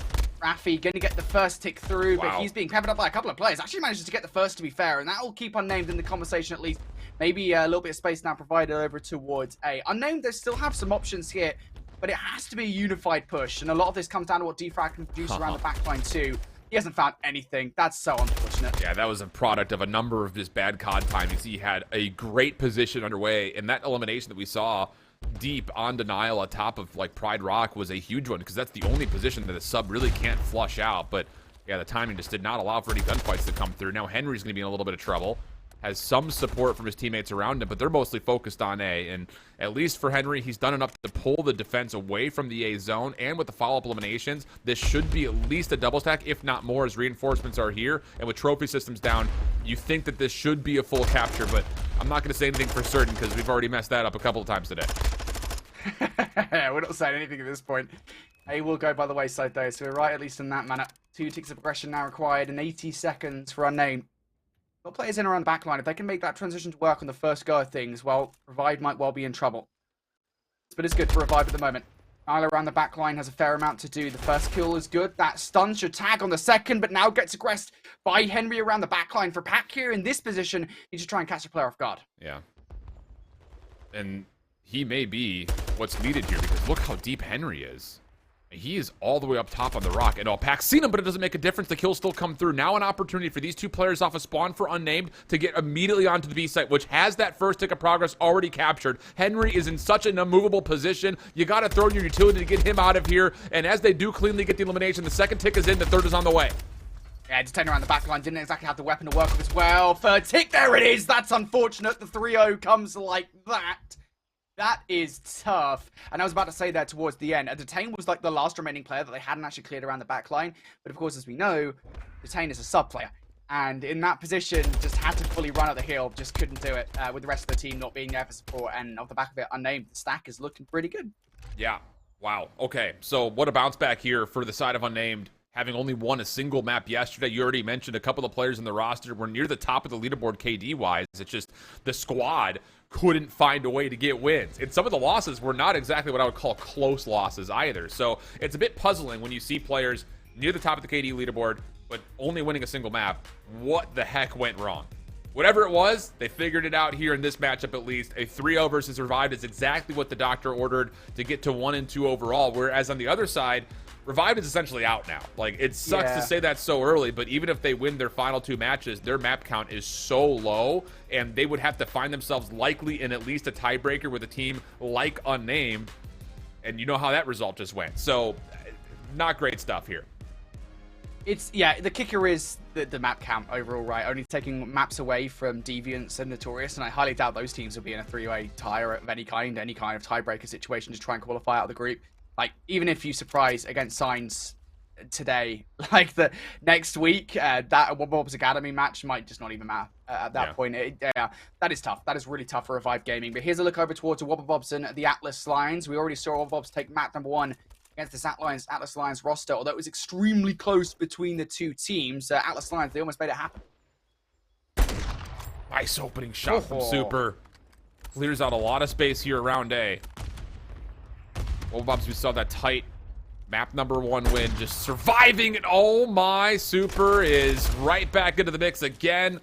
Speaker 2: Raffi going to get the first tick through, but he's being covered up by a couple of players. Actually manages to get the first, to be fair, and that will keep Unnamed in the conversation at least. Maybe a little bit of space now provided over towards A. Unnamed, they still have some options here, but it has to be a unified push, and a lot of this comes down to what Defrag can produce around the backline too. He hasn't found anything. That's so unfortunate. Yeah,
Speaker 1: that was a product of a number of just bad COD timings. He had a great position underway, and that elimination that we saw deep on denial atop of like Pride Rock was a huge one, because that's the only position that a sub really can't flush out. But yeah, the timing just did not allow for any gunfights to come through. Now Henry's going to be in a little bit of trouble. Has some support from his teammates around him, but they're mostly focused on A. And at least for Henry, he's done enough to pull the defense away from the A zone. And with the follow-up eliminations, this should be at least a double stack, if not more, as reinforcements are here. And with trophy systems down, you think that this should be a full capture, but I'm not going to say anything for certain because we've already messed that up a couple of times today.
Speaker 2: We're not saying anything at this point. A will go by the wayside though, so we're right at least in that manner. 2 ticks of progression now required and 80 seconds for Unnamed. Got players in around the backline. If they can make that transition to work on the first go of things, well, Revive might well be in trouble. But it's good for Revive at the moment. Nyla around the backline has a fair amount to do. The first kill is good. That stun should tag on the second, but now gets aggressed by Henry around the backline. For Pac here in this position, he should try and catch a player off guard.
Speaker 1: Yeah. And he may be what's needed here, because look how deep Henry is. He is all the way up top on the rock. And Pac's seen him, but it doesn't make a difference. The kills still come through. Now an opportunity for these 2 players off a spawn for Unnamed to get immediately onto the B site, which has that first tick of progress already captured. Henry is in such an immovable position. You got to throw in your utility to get him out of here. And as they do cleanly get the elimination, the second tick is in, the third is on the way.
Speaker 2: Yeah, just turning around the back line, didn't exactly have the weapon to work with as well. Third tick, there it is! That's unfortunate. The 3-0 comes like that. That is tough. And I was about to say that towards the end. Detain was like the last remaining player that they hadn't actually cleared around the back line. But of course, as we know, Detain is a sub player. And in that position, just had to fully run up the hill. Just couldn't do it with the rest of the team not being there for support. And off the back of it, Unnamed, the stack is looking pretty good.
Speaker 1: Yeah. Wow. Okay. So what a bounce back here for the side of Unnamed. Having only won a single map yesterday. You already mentioned a couple of players in the roster were near the top of the leaderboard KD-wise. It's just the squad couldn't find a way to get wins. And some of the losses were not exactly what I would call close losses either. So it's a bit puzzling when you see players near the top of the KD leaderboard, but only winning a single map. What the heck went wrong? Whatever it was, they figured it out here in this matchup at least. A 3-0 versus Revived is exactly what the doctor ordered to get to 1 and 2 overall. Whereas on the other side, Revived is essentially out now. Like, it sucks to say that so early, but even if they win their final 2 matches, their map count is so low, and they would have to find themselves likely in at least a tiebreaker with a team like Unnamed, and you know how that result just went. So, not great stuff here.
Speaker 2: Yeah, the kicker is the map count overall, right? Only taking maps away from Deviants and Notorious, and I highly doubt those teams will be in a 3-way tie of any kind of tiebreaker situation to try and qualify out of the group. Like, even if you surprise against Signs today, like the next week, that Wobble's Academy match might just not even matter at that point. Yeah, that is tough. That is really tough for Revive Gaming. But here's a look over towards Wubble and the Atlas Lions. We already saw Wubble take map number 1 against this Atlas Lions roster, although it was extremely close between the two teams. Atlas Lions, they almost made it happen.
Speaker 1: Nice opening shot from Super. Clears out a lot of space here around A. Wubble, we saw that tight map number 1 win, just surviving, and oh my, Super is right back into the mix again.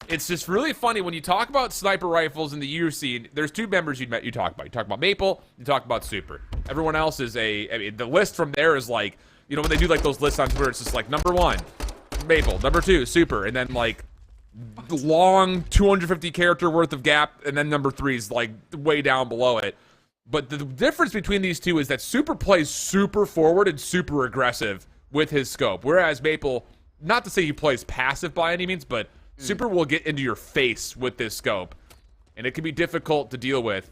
Speaker 1: It's just really funny when you talk about sniper rifles in the EU scene. There's 2 members you talk about. You talk about Maple, you talk about Super. Everyone else is I mean, the list from there is like, you know, when they do like those lists on Twitter, it's just like number 1, Maple, number 2, Super, and then like long 250 character worth of gap, and then number 3 is like way down below it. But the difference between these two is that Super plays super forward and super aggressive with his scope. Whereas Maple, not to say he plays passive by any means, but Super will get into your face with this scope. And it can be difficult to deal with.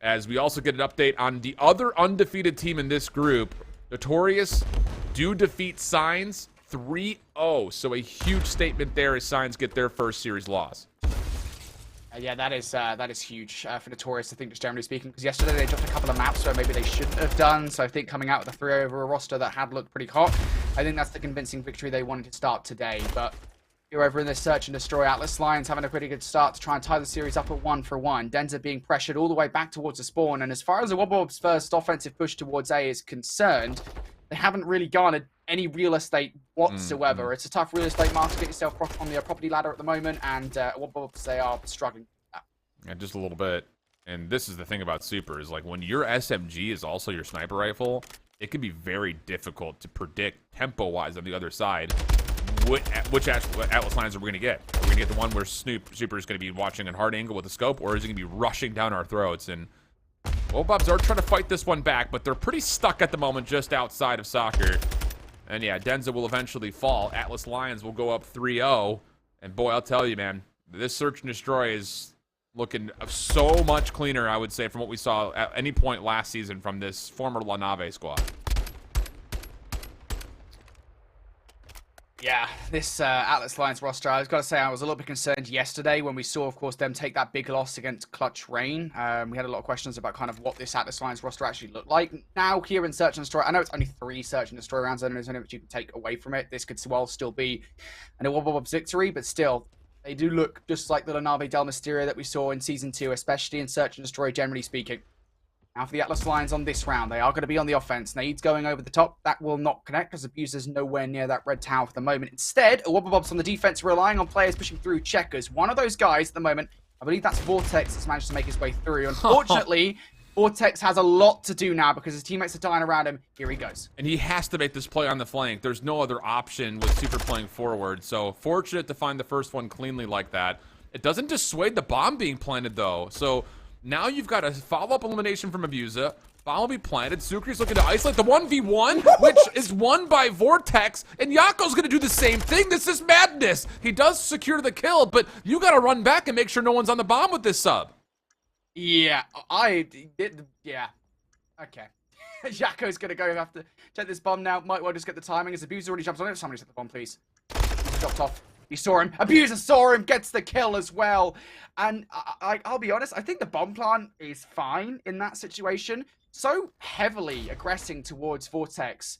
Speaker 1: As we also get an update on the other undefeated team in this group. Notorious do defeat Signs 3-0. So a huge statement there as Signs get their first series loss.
Speaker 2: Yeah, that is huge for Notorious, I think, just generally speaking, because yesterday they dropped a couple of maps where maybe they shouldn't have done, so I think coming out with a 3 over a roster that had looked pretty hot, I think that's the convincing victory they wanted to start today. But you're over in this search and destroy. Atlas Lions having a pretty good start to try and tie the series up at 1-1. Denza being pressured all the way back towards the spawn, and as far as the Wobble's first offensive push towards A is concerned, they haven't really garnered any real estate whatsoever. It's a tough real estate market to get yourself on the property ladder at the moment, and Wubble, they are struggling.
Speaker 1: Yeah, just a little bit. And this is the thing about Super, is like when your SMG is also your sniper rifle, it can be very difficult to predict tempo-wise on the other side which Atlas Lions are we going to get. Are we going to get the one where Super is going to be watching a hard angle with a scope, or is he going to be rushing down our throats? And Bobs are trying to fight this one back, but they're pretty stuck at the moment just outside of soccer. And yeah, Denza will eventually fall. Atlas Lions will go up 3-0. And boy, I'll tell you, man, this search and destroy is looking so much cleaner, I would say, from what we saw at any point last season from this former La Nave squad.
Speaker 2: Yeah, this Atlas Lions roster, I've got to say I was a little bit concerned yesterday when we saw, of course, them take that big loss against Clutch Rain. We had a lot of questions about kind of what this Atlas Lions roster actually looked like. Now, here in Search and Destroy, I know it's only 3 Search and Destroy rounds, I don't know if you can take away from it. This could well still be an Wubble victory, but still, they do look just like the La Nave Del Mysterio that we saw in Season 2, especially in Search and Destroy, generally speaking. Now for the Atlas Lions on this round, they are going to be on the offense. Nades going over the top. That will not connect as Abuser's nowhere near that red tower for the moment. Instead, Wubble on the defense, relying on players pushing through checkers. One of those guys at the moment, I believe that's Vortex, that's managed to make his way through. Unfortunately, Vortex has a lot to do now because his teammates are dying around him. Here he goes.
Speaker 1: And he has to make this play on the flank. There's no other option with Super playing forward. So fortunate to find the first one cleanly like that. It doesn't dissuade the bomb being planted, though. So now you've got a follow-up elimination from Abusa, Bomb will be planted. Sukri's looking to isolate the 1v1, which is won by Vortex, and Yako's gonna do the same thing. This is madness. He does secure the kill, but you gotta run back and make sure no one's on the bomb with this sub.
Speaker 2: Yeah, yeah. Okay. Yako's gonna go have to check this bomb now. Might well just get the timing as Abuser already jumps on it. Somebody set the bomb, please. He dropped off. He saw him. Abuser saw him, gets the kill as well. And I'll be honest, I think the bomb plant is fine in that situation. So heavily aggressing towards Vortex.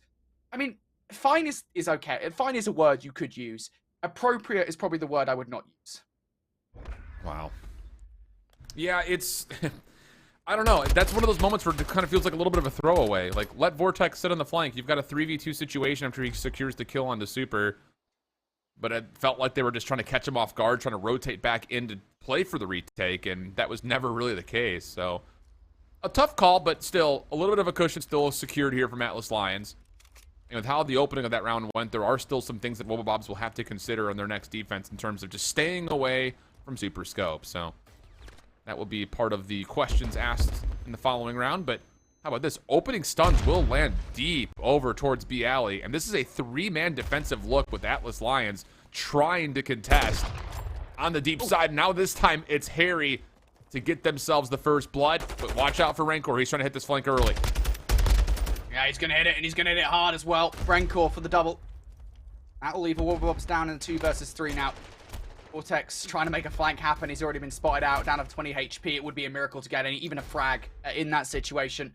Speaker 2: I mean, fine is okay. Fine is a word you could use. Appropriate is probably the word I would not use.
Speaker 1: Wow. Yeah, it's... I don't know. That's one of those moments where it kind of feels like a little bit of a throwaway. Like, let Vortex sit on the flank. You've got a 3v2 situation after he secures the kill on the Super. But it felt like they were just trying to catch him off guard, trying to rotate back in to play for the retake, and that was never really the case. So, a tough call, but still, a little bit of a cushion still secured here from Atlas Lions. And with how the opening of that round went, there are still some things that Wubble Bobs will have to consider on their next defense in terms of just staying away from Super Scope. So, that will be part of the questions asked in the following round, but how about this? Opening stuns will land deep over towards B Alley, and this is a 3-man defensive look with Atlas Lions trying to contest on the deep side. Now this time it's Harry to get themselves the first blood, but watch out for Rancor. He's trying to hit this flank early.
Speaker 2: Yeah, he's going to hit it, and he's going to hit it hard as well. Rancor for the double. That will leave a Wubble Bobs down in the 2 versus 3 now. Vortex trying to make a flank happen. He's already been spotted out, down to 20 HP. It would be a miracle to get even a frag in that situation.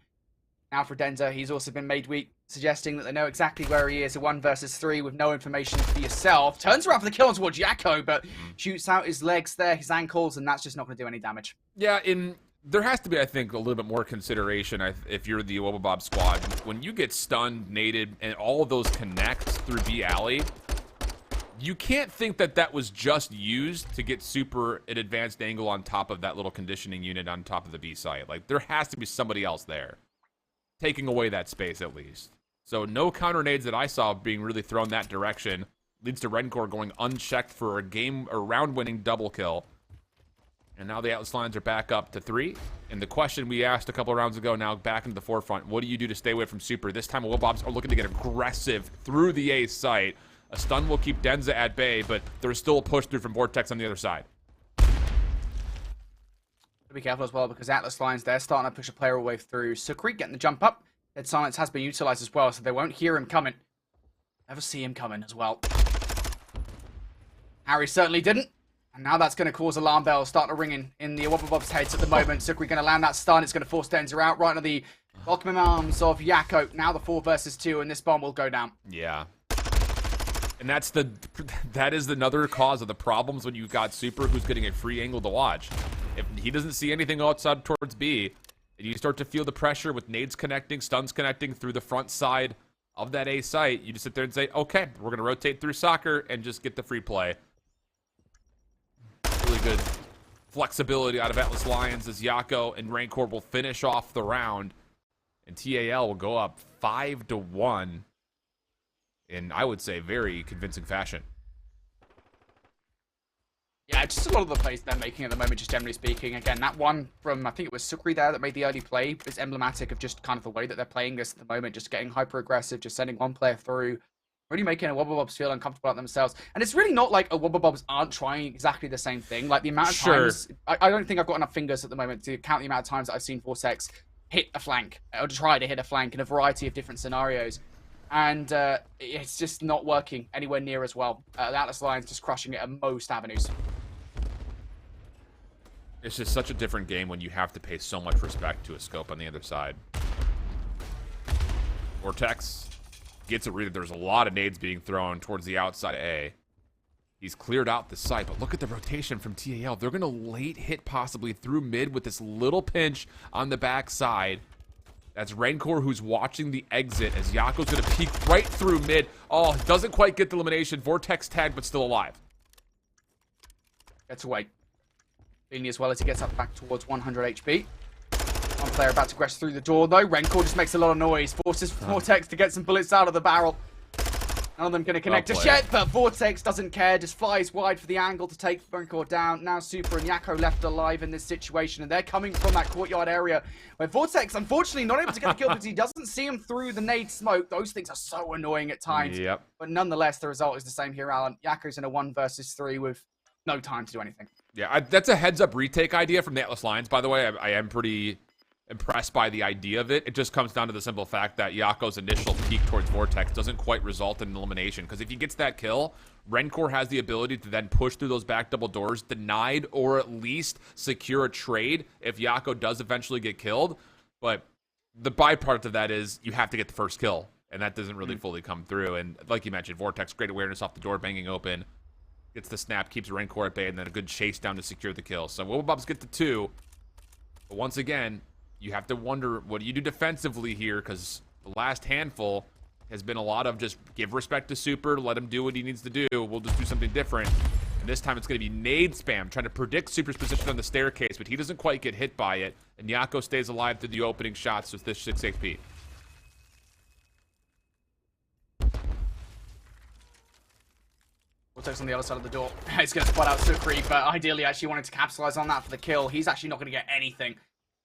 Speaker 2: Now for Denza, he's also been made weak, suggesting that they know exactly where he is. A 1 versus 3 with no information for yourself. Turns around for the kill towards Yako, but shoots out his legs there, his ankles, and that's just not going to do any damage.
Speaker 1: Yeah, there has to be, I think, a little bit more consideration if you're the Wubble Bob squad. When you get stunned, naded, and all of those connect through B Alley, you can't think that that was just used to get Super an advanced angle on top of that little conditioning unit on top of the B site. Like, there has to be somebody else there taking away that space at least. So no counter nades that I saw being really thrown that direction leads to Rancor going unchecked for a round-winning double kill. And now the Atlas Lions are back up to 3. And the question we asked a couple of rounds ago now back into the forefront, what do you do to stay away from Super? This time Wubble Bobs are looking to get aggressive through the A site. A stun will keep Denza at bay, but there's still a push through from Vortex on the other side.
Speaker 2: Be careful as well, because Atlas Lions, they're starting to push a player all the way through. Sukri getting the jump up. Dead Silence has been utilized as well, so they won't hear him coming. Never see him coming as well. Harry certainly didn't. And now that's going to cause alarm bells starting to ring in the Wubble Bob's heads at the moment. Sukri going to land that stun. It's going to force Denza out right into the welcoming arms of Yako. Now the 4 versus 2, and this bomb will go down.
Speaker 1: Yeah. And that is another cause of the problems when you've got Super who's getting a free angle to watch. If he doesn't see anything outside towards B, and you start to feel the pressure with nades connecting, stuns connecting through the front side of that A site, you just sit there and say, okay, we're going to rotate through soccer and just get the free play. Really good flexibility out of Atlas Lions as Yako and Rancor will finish off the round. And TAL will go up 5-1 in, I would say, very convincing fashion.
Speaker 2: Yeah, just a lot of the plays they're making at the moment, just generally speaking. Again, that one from, I think it was Sukri there that made the early play is emblematic of just kind of the way that they're playing this at the moment, just getting hyper-aggressive, just sending one player through, really making a Wubble Bobs feel uncomfortable about themselves. And it's really not like a Wubble Bobs aren't trying exactly the same thing. Like, the amount of times... I don't think I've got enough fingers at the moment to count the amount of times that I've seen Vortex hit a flank, or try to hit a flank in a variety of different scenarios. And it's just not working anywhere near as well. The Atlas Lions just crushing it at most avenues.
Speaker 1: It's just such a different game when you have to pay so much respect to a scope on the other side. Vortex gets it read. There's a lot of nades being thrown towards the outside A. He's cleared out the site, but look at the rotation from TAL. They're going to late hit possibly through mid with this little pinch on the back side. That's Rancor who's watching the exit as Yako's going to peek right through mid. Oh, doesn't quite get the elimination. Vortex tagged, but still alive.
Speaker 2: Gets away. Beanie as well as he gets up back towards 100 HP. One player about to crash through the door though. Rancor just makes a lot of noise. Forces Vortex to get some bullets out of the barrel. None of them going to connect
Speaker 1: Well
Speaker 2: just yet, but Vortex doesn't care, just flies wide for the angle to take Rancor down. Now Super and Yakko left alive in this situation, and they're coming from that courtyard area where Vortex, unfortunately, not able to get the kill because he doesn't see him through the nade smoke. Those things are so annoying at times.
Speaker 1: Yep.
Speaker 2: But nonetheless, the result is the same here, Alan. Yakko's in a 1 versus 3 with no time to do anything.
Speaker 1: Yeah, that's a heads-up retake idea from the Atlas Lions, by the way. I am pretty impressed by the idea of it. It just comes down to the simple fact that Yakko's initial peek towards Vortex doesn't quite result in an elimination, because if he gets that kill, Rencor has the ability to then push through those back double doors, denied or at least secure a trade if Yakko does eventually get killed. But the byproduct of that is you have to get the first kill, and that doesn't really fully come through. And like you mentioned, Vortex, great awareness off the door, banging open, gets the snap, keeps Rencor at bay, and then a good chase down to secure the kill. So Wubble get to 2, but once again, you have to wonder, what do you do defensively here? Because the last handful has been a lot of just give respect to Super, let him do what he needs to do. We'll just do something different. And this time it's going to be nade spam, trying to predict Super's position on the staircase, but he doesn't quite get hit by it. And Yakko stays alive through the opening shots with this 6 HP.
Speaker 2: Vortex on the other side of the door. He's going to spot out Sukri, but ideally actually wanted to capitalize on that for the kill. He's actually not going to get anything.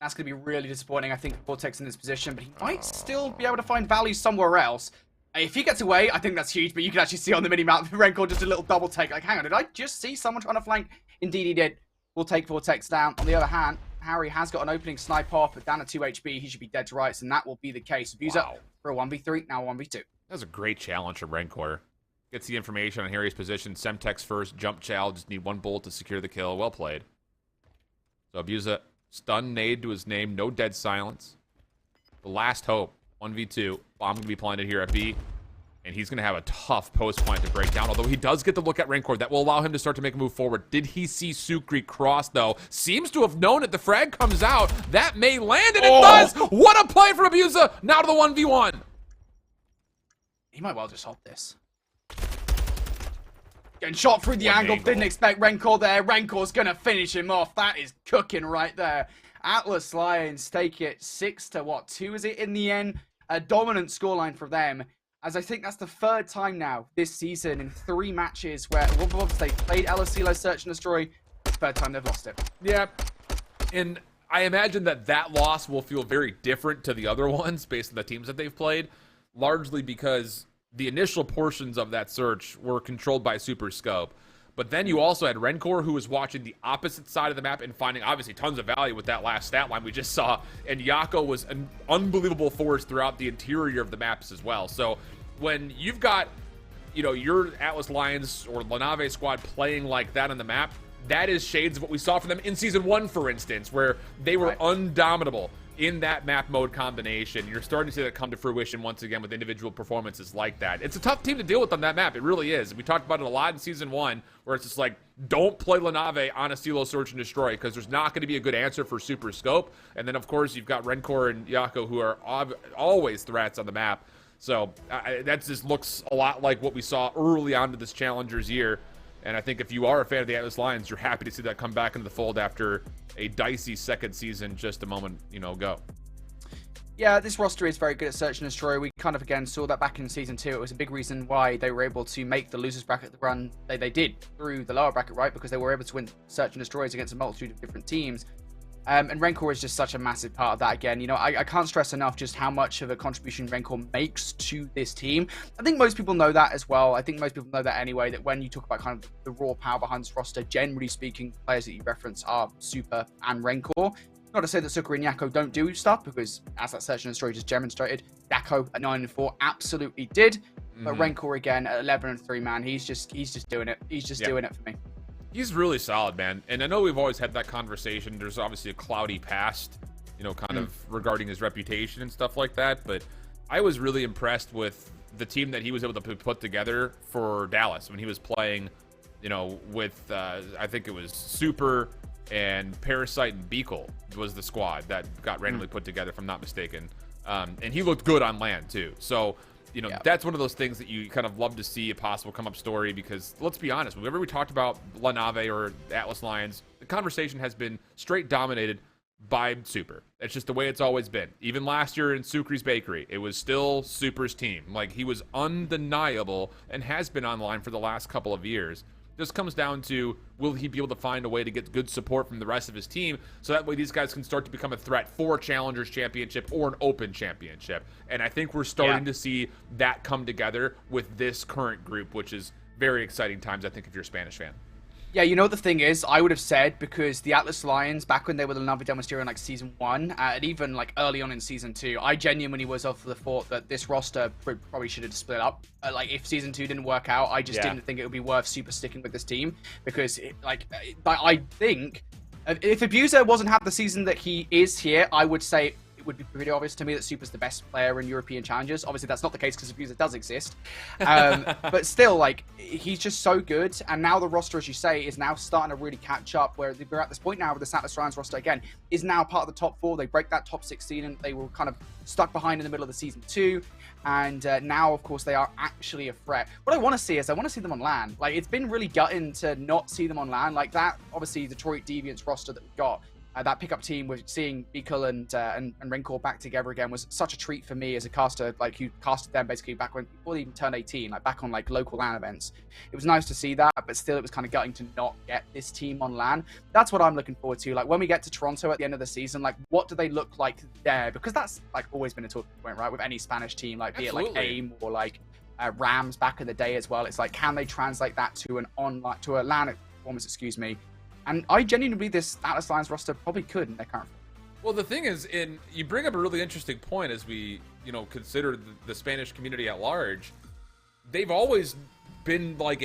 Speaker 2: That's going to be really disappointing, I think, for Vortex in this position, but he might still be able to find value somewhere else. If he gets away, I think that's huge, but you can actually see on the mini-map, Rencor just a little double take. Like, hang on, did I just see someone trying to flank? Indeed he did. We'll take Vortex down. On the other hand, Harry has got an opening snipe off, but down at 2 HP, he should be dead to rights, and that will be the case. Abuser for a 1v3, now 1v2. That
Speaker 1: was a great challenge from Rencor. Gets the information on Harry's position. Semtex first, jump chow, just need 1 bullet to secure the kill. Well played. So Abuser, stun nade to his name, no dead silence. The last hope, 1v2. Bomb going to be planted here at B. And he's going to have a tough post point to break down. Although he does get to look at Rencor. That will allow him to start to make a move forward. Did he see Sukri cross, though? Seems to have known it. The frag comes out. That may land, and it does! What a play from Abuser! Now to the 1v1.
Speaker 2: He might well just hold this. Getting shot through the angle. Didn't expect Rencor there. Renkor's going to finish him off. That is cooking right there. Atlas Lions take it 6-2 is it in the end? A dominant scoreline for them. As I think that's the 3rd time now this season in 3 matches where they played LSCLO Search and Destroy. 3rd time they've lost it.
Speaker 1: Yeah. And I imagine that loss will feel very different to the other ones based on the teams that they've played. Largely because the initial portions of that search were controlled by Super Scope. But then you also had Rencor, who was watching the opposite side of the map and finding, obviously, tons of value with that last stat line we just saw. And Yakko was an unbelievable force throughout the interior of the maps as well. So when you've got, your Atlas Lions or Lanave squad playing like that on the map, that is shades of what we saw from them in Season 1, for instance, where they were undominable in that map mode combination. You're starting to see that come to fruition once again with individual performances like that. It's a tough team to deal with on that map. It really is. We talked about it a lot in Season 1, where it's just like, don't play Lanave on a Silo Search and Destroy, because there's not going to be a good answer for Super Scope. And then, of course, you've got Rencor and Yakko, who are always threats on the map. So that just looks a lot like what we saw early on to this Challengers year. And I think if you are a fan of the Atlas Lions, you're happy to see that come back into the fold after a dicey 2nd season just a moment, ago.
Speaker 2: Yeah, this roster is very good at Search and Destroy. We kind of, again, saw that back in Season 2. It was a big reason why they were able to make the losers bracket the run they did through the lower bracket, right? Because they were able to win Search and Destroys against a multitude of different teams. And Rencor is just such a massive part of that again. I can't stress enough just how much of a contribution Rencor makes to this team. I think most people know that as well. I think most people know that anyway, that when you talk about kind of the raw power behind this roster, generally speaking, players that you reference are Super and Rencor. Not to say that Sukri and Yakko don't do stuff, because as that Search and Destroy just demonstrated, Yakko at 9-4 absolutely did. But Rencor again at 11-3, man, he's just doing it. He's just doing it for me.
Speaker 1: He's really solid, man. And I know we've always had that conversation. There's obviously a cloudy past, kind of regarding his reputation and stuff like that. But I was really impressed with the team that he was able to put together for Dallas when he was playing, with, I think it was Super and Parasite and Beakle was the squad that got randomly put together, if I'm not mistaken. And he looked good on land, too. So that's one of those things that you kind of love to see a possible come-up story, because let's be honest, whenever we talked about Lanave or Atlas Lions, the conversation has been straight dominated by Super. It's just the way it's always been. Even last year in Sucre's Bakery, it was still Super's team. Like, he was undeniable and has been online for the last couple of years. This comes down to, will he be able to find a way to get good support from the rest of his team so that way these guys can start to become a threat for a Challengers Championship or an Open Championship. And I think we're starting to see that come together with this current group, which is very exciting times, I think, if you're a Spanish fan.
Speaker 2: Yeah, you know what the thing is? I would have said, because the Atlas Lions, back when they were the Navi Del Mysterio in like Season 1, and even like early on in Season 2, I genuinely was of the thought that this roster probably should have split up. Like, if Season 2 didn't work out, I just didn't think it would be worth super sticking with this team, because I think if Abuser wasn't half the season that he is here, I would say it would be pretty obvious to me that Super's the best player in European Challenges. Obviously, that's not the case because Abuser does exist. But still, like, he's just so good. And now the roster, as you say, is now starting to really catch up, where we're at this point now with the Atlas Lions roster, again, is now part of the top 4. They break that top 16, and they were kind of stuck behind in the middle of the Season 2. And now, of course, they are actually a threat. What I want to see is I want to see them on LAN. Like, it's been really gutting to not see them on LAN. Like, that, obviously, Detroit Deviants roster that we've got, that pickup team with seeing Beagle and Rencor back together again was such a treat for me as a caster, like, who casted them basically back when before they even turned 18, like back on like local LAN events. It was nice to see that, but still it was kind of gutting to not get this team on LAN. That's what I'm looking forward to. Like, when we get to Toronto at the end of the season, like, what do they look like there? Because that's like always been a talking point, right? With any Spanish team, like, be it like AIM or like Rams back in the day as well. It's like, can they translate that to a LAN performance? Excuse me. And I genuinely believe this Atlas Lions roster probably could in their current form.
Speaker 1: Well, the thing is, you bring up a really interesting point as we, consider the Spanish community at large. They've always been like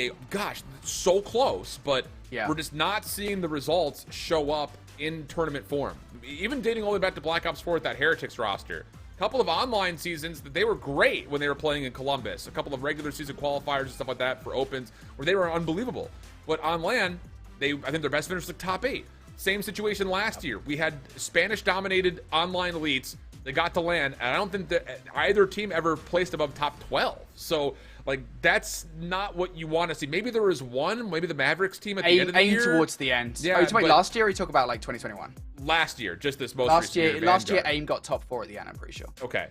Speaker 1: so close, but we're just not seeing the results show up in tournament form. Even dating all the way back to Black Ops 4 with that Heretics roster. A couple of online seasons that they were great when they were playing in Columbus. A couple of regular season qualifiers and stuff like that for Opens where they were unbelievable. But on LAN, I think their best finish was like top 8. Same situation last year. We had Spanish-dominated online elites that got to LAN, and I don't think that either team ever placed above top 12. So, like, that's not what you want to see. Maybe there was one, maybe the Mavericks team at the end of the year.
Speaker 2: Towards the end.
Speaker 1: Yeah,
Speaker 2: you talking about last year, or you talk about like 2021?
Speaker 1: Last year, just this most recent year.
Speaker 2: Last year, AIM got top 4 at the end, I'm pretty sure.
Speaker 1: Okay.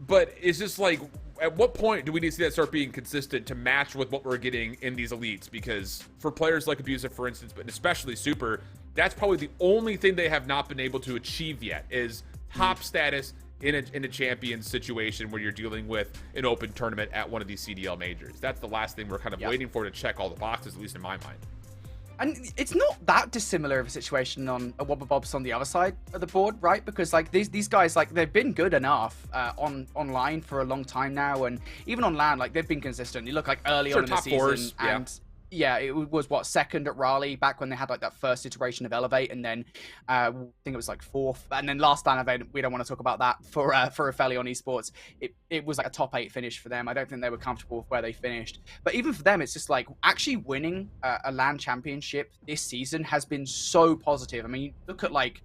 Speaker 1: But it's just like, at what point do we need to see that start being consistent to match with what we're getting in these elites? Because for players like Abusive, for instance, but especially Super, that's probably the only thing they have not been able to achieve yet is top status in a champion situation where you're dealing with an open tournament at one of these CDL majors. That's the last thing we're kind of waiting for to check all the boxes, at least in my mind.
Speaker 2: And it's not that dissimilar of a situation on a Wubble Bobs on the other side of the board, right? Because like these guys, like, they've been good enough online for a long time now, and even on LAN, like, they've been consistent. You look like early on in the season, and it was what, second at Raleigh back when they had like that first iteration of Elevate, and then I think it was like 4th, and then last LAN event, we don't want to talk about that for a fairly on esports. It was like a top 8 finish for them. I don't think they were comfortable with where they finished, but even for them, it's just like actually winning a LAN championship this season has been so positive. I mean, you look at like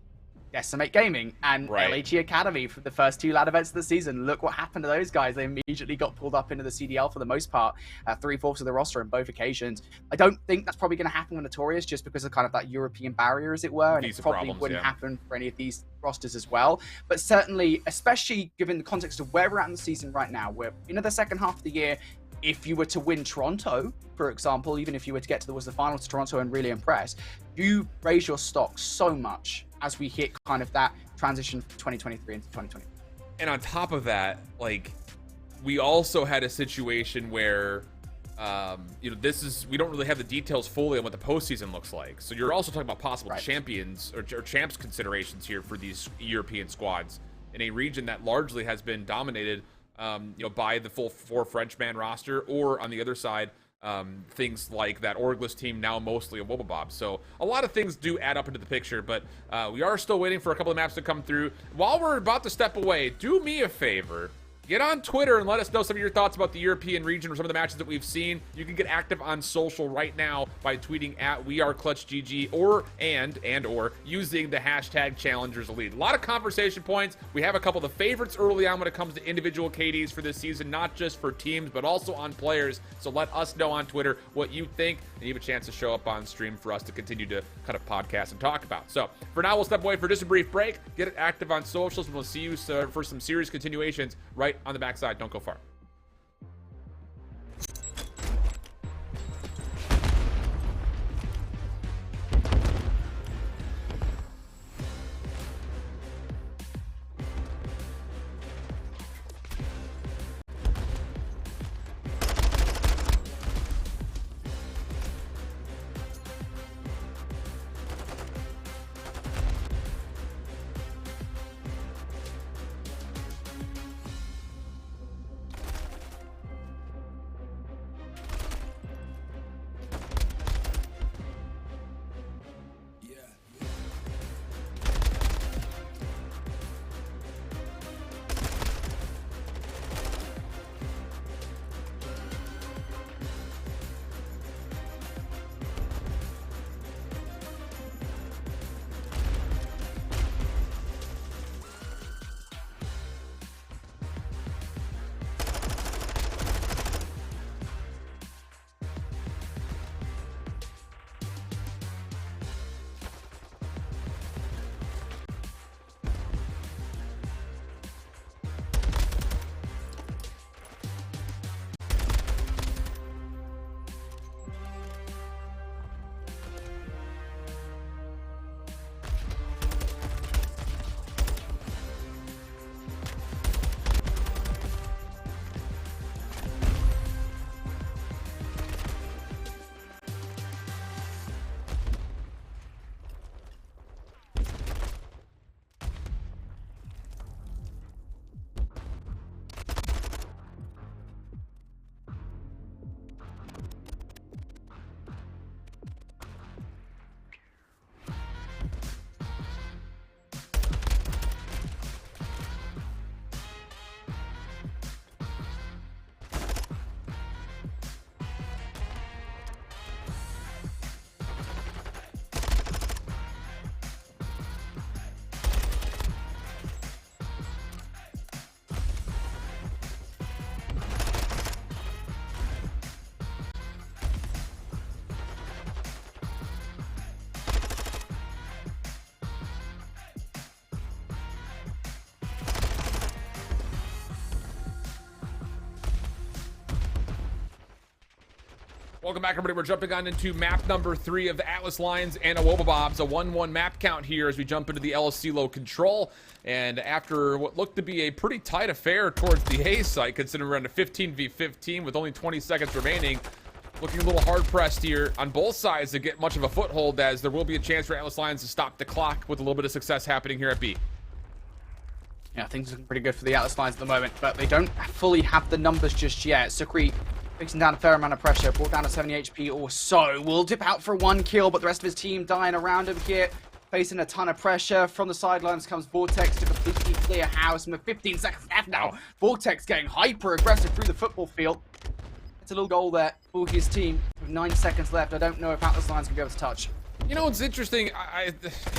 Speaker 2: Decimate Gaming and LHE Academy for the first 2 LAN events of the season. Look what happened to those guys. They immediately got pulled up into the CDL for the most part, 3/4 of the roster in both occasions. I don't think that's probably going to happen with Notorious just because of kind of that European barrier, as it were, and it probably wouldn't happen for any of these rosters as well. But certainly, especially given the context of where we're at in the season right now, we're into the second half of the year. If you were to win Toronto, for example, even if you were to get to the finals to Toronto and really impress, you raise your stock so much as we hit kind of that transition from 2023 into 2024.
Speaker 1: And on top of that, like, we also had a situation where, we don't really have the details fully on what the postseason looks like. So you're also talking about possible champions or champs considerations here for these European squads in a region that largely has been dominated by the full 4 Frenchman roster, or on the other side, things like that Orgless team, now mostly a Wubble Bob. So a lot of things do add up into the picture, but we are still waiting for a couple of maps to come through. While we're about to step away, do me a favor. get on Twitter and let us know some of your thoughts about the European region or some of the matches that we've seen. You can get active on social right now by tweeting at WeAreClutchGG or using the hashtag Challengers Elite. A lot of conversation points. We have a couple of the favorites early on when it comes to individual KDs for this season, not just for teams, but also on players. So let us know on Twitter what you think, and you have a chance to show up on stream for us to continue to kind of podcast and talk about. So for now, we'll step away for just a brief break, get it active on socials, and we'll see you for some series continuations right on the backside. Don't go far. Welcome back, everybody. We're jumping on into map number 3 of the Atlas Lions and a Wubble Bobs. A 1-1 map count here as we jump into the LSCLO control. And after what looked to be a pretty tight affair towards the A site, considering we're on a 15v15 with only 20 seconds remaining, looking a little hard-pressed here on both sides to get much of a foothold, as there will be a chance for Atlas Lions to stop the clock with a little bit of success happening here at B.
Speaker 2: Yeah, things are looking pretty good for the Atlas Lions at the moment, but they don't fully have the numbers just yet. Sukri fixing down a fair amount of pressure, brought down to 70 HP or so. Will dip out for 1 kill, but the rest of his team dying around him here. Facing a ton of pressure. From the sidelines comes Vortex to completely clear house. With 15 seconds left now, Vortex getting hyper-aggressive through the football field. It's a little goal there for his team. With 9 seconds left, I don't know if Atlas Lions can be able to touch.
Speaker 1: You know, it's interesting. I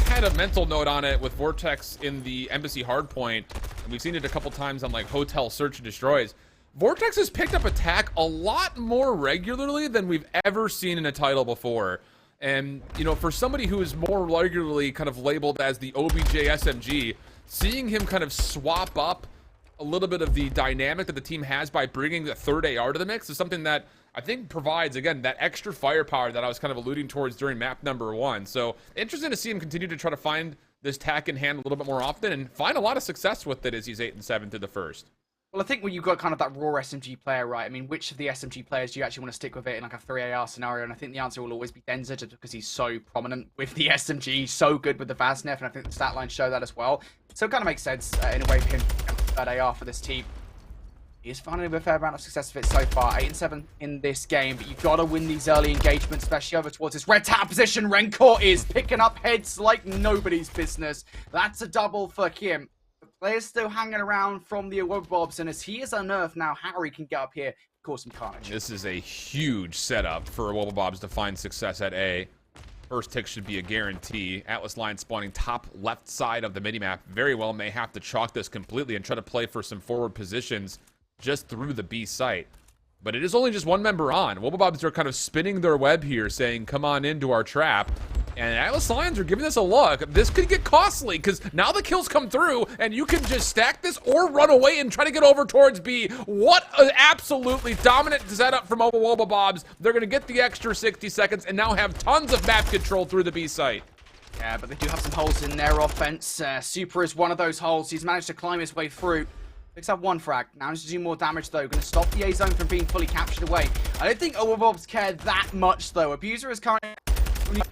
Speaker 1: had a mental note on it with Vortex in the Embassy Hardpoint, and we've seen it a couple times on like Hotel Search and Destroys. Vortex has picked up attack a lot more regularly than we've ever seen in a title before. And, you know, for somebody who is more regularly kind of labeled as the OBJ SMG, seeing him kind of swap up a little bit of the dynamic that the team has by bringing the third AR to the mix is something that I think provides, again, that extra firepower that I was kind of alluding towards during map number 1. So interesting to see him continue to try to find this tack in hand a little bit more often and find a lot of success with it as he's 8 and 7 through the first.
Speaker 2: Well, I think when you've got kind of that raw SMG player, right? I mean, which of the SMG players do you actually want to stick with it in like a 3AR scenario? And I think the answer will always be Denzer, just because he's so prominent with the SMG, he's so good with the Vaznev, and I think the stat lines show that as well. So it kind of makes sense in a way for him to become that AR for this team. He is finding a fair amount of success with it so far. 8 and 7 in this game, but you've got to win these early engagements, especially over towards this red tap position. Rencore is picking up heads like nobody's business. That's a double for him. Players still hanging around from the Wubble, and as he is unearthed now, Harry can get up here, cause some carnage.
Speaker 1: This is a huge setup for Wubble to find success at A. First tick should be a guarantee. Atlas Lions spawning top left side of the minimap. Very well may have to chalk this completely and try to play for some forward positions just through the B site. But it is only just one member on. Wubble are kind of spinning their web here, saying, come on into our trap. And Atlas Lions are giving this a look. This could get costly, because now the kills come through, and you can just stack this or run away and try to get over towards B. What an absolutely dominant setup from Wubble. They're going to get the extra 60 seconds and now have tons of map control through the B site.
Speaker 2: Yeah, but they do have some holes in their offense. Super is one of those holes. He's managed to climb his way through. Picks up one frag. Now needs to do more damage, though. Going to stop the A zone from being fully captured away. I don't think Wubble care that much, though. Abuser is currently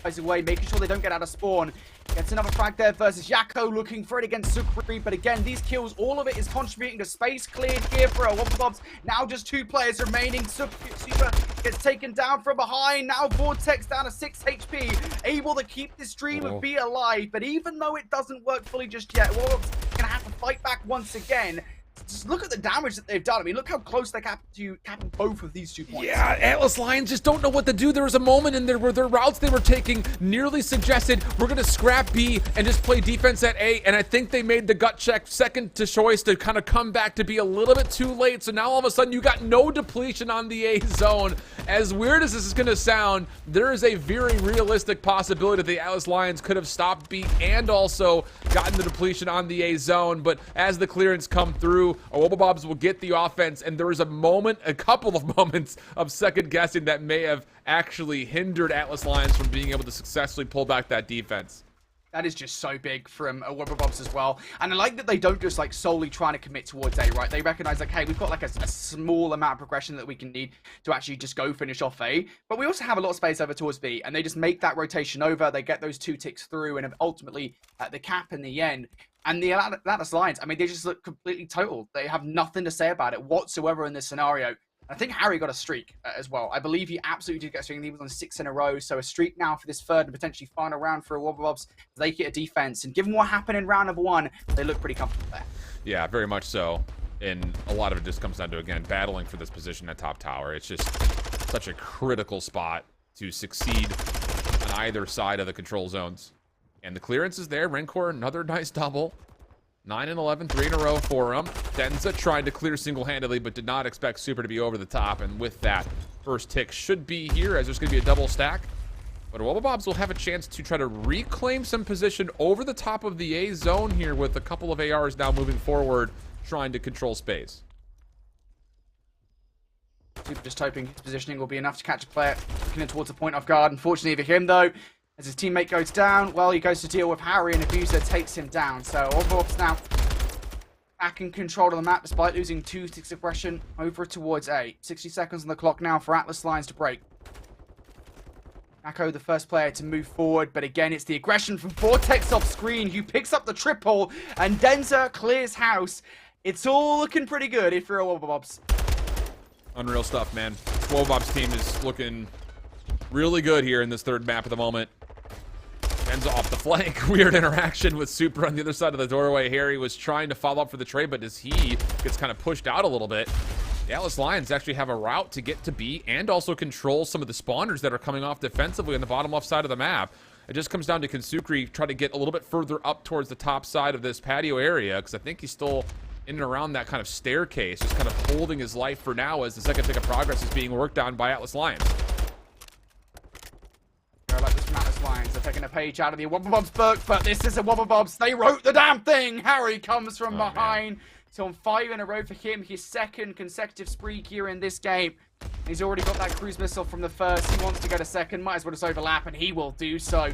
Speaker 2: guys away, making sure they don't get out of spawn. Gets another frag there versus Yakko, looking for it against Sukri. But again, these kills, all of it is contributing to space cleared here for Wubble. Now just 2 players remaining. Super gets taken down from behind. Now Vortex down to 6 HP, able to keep this dream of B alive. But even though it doesn't work fully just yet, Wubble's gonna have to fight back once again. Just look at the damage that they've done. I mean, look how close they capped to capping both of these 2 points.
Speaker 1: Yeah, Atlas Lions just don't know what to do. There was a moment in there where their routes they were taking nearly suggested we're going to scrap B and just play defense at A, and I think they made the gut check second to choice to kind of come back to be a little bit too late. So now all of a sudden you got no depletion on the A zone. As weird as this is going to sound, there is a very realistic possibility that the Atlas Lions could have stopped B and also gotten the depletion on the A zone. But as the clearance come through, Wubble will get the offense, and there was a couple of moments of second guessing that may have actually hindered Atlas Lions from being able to successfully pull back that defense.
Speaker 2: That is just so big from Wubble as well. And I like that they don't just like solely trying to commit towards A, right? They recognize like, hey, we've got like a small amount of progression that we can need to actually just go finish off A. But we also have a lot of space over towards B, and they just make that rotation over. They get those 2 ticks through, and ultimately the cap in the end. And the Atlas Lions, I mean, they just look completely total. They have nothing to say about it whatsoever in this scenario. I think Harry got a streak as well. I believe he absolutely did get a streak. He was on 6 in a row. So a streak now for this third and potentially final round for Wubble. They get a defense. And given what happened in round number 1, they look pretty comfortable there.
Speaker 1: Yeah, very much so. And a lot of it just comes down to, again, battling for this position at top tower. It's just such a critical spot to succeed on either side of the control zones. And the clearance is there. Rencor, another nice double. 9 and 11, 3 in a row for him. Denza tried to clear single-handedly, but did not expect Super to be over the top. And with that, first tick should be here, as there's going to be a double stack. But Wubble will have a chance to try to reclaim some position over the top of the A zone here, with a couple of ARs now moving forward, trying to control space.
Speaker 2: Super just hoping his positioning will be enough to catch a player looking in towards the point off guard. Unfortunately for him, though, as his teammate goes down, well, he goes to deal with Harry, and Abuser takes him down. So Wubble now back in control of the map, despite losing 2 ticks of aggression over towards A. 60 seconds on the clock now for Atlas Lions to break. Mako, the first player to move forward, but again, it's the aggression from Vortex off screen, who picks up the triple, and Denza clears house. It's all looking pretty good if you're a Wubble.
Speaker 1: Unreal stuff, man. Wubble team is looking really good here in this third map at the moment. Denza off the flank. Weird interaction with Super on the other side of the doorway. Harry was trying to follow up for the trade, but as he gets kind of pushed out a little bit, the Atlas Lions actually have a route to get to B and also control some of the spawners that are coming off defensively on the bottom left side of the map. It just comes down to Kensukri try to get a little bit further up towards the top side of this patio area, because I think he's still in and around that kind of staircase, just kind of holding his life for now as the second tick of progress is being worked on by Atlas Lions.
Speaker 2: I like this from Atlas Lions. They're taking a page out of the Wubble book, but this is a Wubble. They wrote the damn thing. Harry comes from behind. So on 5 in a row for him, his second consecutive spree here in this game. He's already got that cruise missile from the first. He wants to go to second. Might as well just overlap, and he will do so.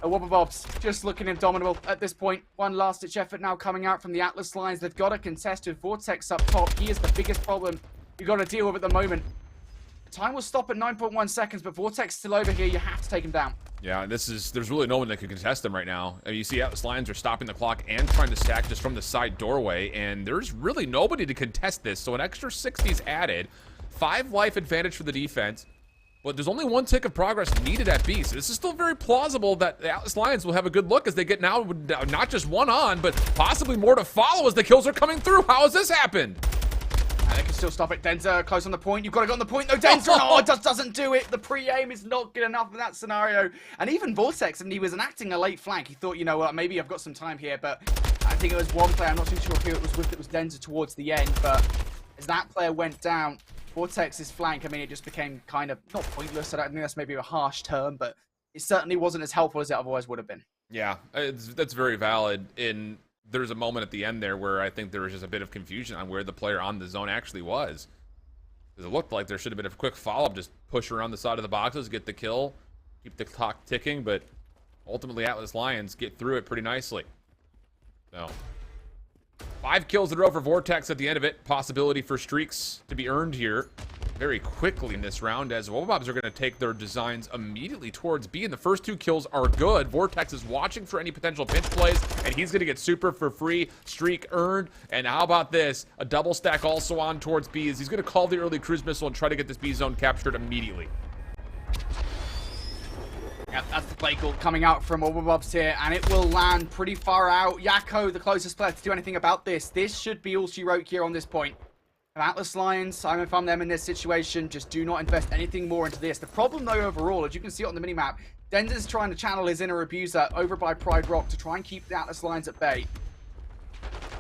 Speaker 2: Wubble just looking indomitable at this point. One last-ditch effort now coming out from the Atlas Lions. They've got a contest with Vortex up top. He is the biggest problem you've got to deal with at the moment. Time will stop at 9.1 seconds, but Vortex still over here. You have to take him down.
Speaker 1: Yeah, there's really no one that can contest them right now. I mean, you see Atlas Lions are stopping the clock and trying to stack just from the side doorway, and there's really nobody to contest this. So an extra 60 is added. 5 life advantage for the defense. but there's only one tick of progress needed at B. So this is still very plausible that the Atlas Lions will have a good look as they get now not just one on, but possibly more to follow as the kills are coming through. How has this happened?
Speaker 2: And they can still stop it. Denza close on the point. You've got to go on the point though. Denza, oh, it just doesn't do it. The pre-aim is not good enough in that scenario. And even Vortex, I mean, he was enacting a late flank. He thought, you know what, maybe I've got some time here, but I think it was one player. I'm not too sure who it was with. It was Denza towards the end, but as that player went down, Vortex's flank, I mean, it just became kind of, not pointless. I don't think that's maybe a harsh term, but it certainly wasn't as helpful as it otherwise would have been.
Speaker 1: Yeah, that's very valid. There's a moment at the end there where I think there was just a bit of confusion on where the player on the zone actually was. Because it looked like there should have been a quick follow-up, just push around the side of the boxes, get the kill, keep the clock ticking, but ultimately Atlas Lions get through it pretty nicely. So 5 kills in a row for Vortex at the end of it. Possibility for streaks to be earned here very quickly in this round, as Wobobs are going to take their designs immediately towards B, and the first 2 kills are good. Vortex is watching for any potential pinch plays, and he's going to get super for free. Streak earned, and how about this? A double stack also on towards B, as he's going to call the early cruise missile and try to get this B zone captured immediately.
Speaker 2: Yep, that's the play call coming out from Wubble here, and it will land pretty far out. Yako, the closest player to do anything about this. This should be all she wrote here on this point. Atlas Lions, if I'm them in this situation, just do not invest anything more into this. The problem, though, overall, as you can see on the minimap, Denza's trying to channel his inner abuser over by Pride Rock to try and keep the Atlas Lions at bay.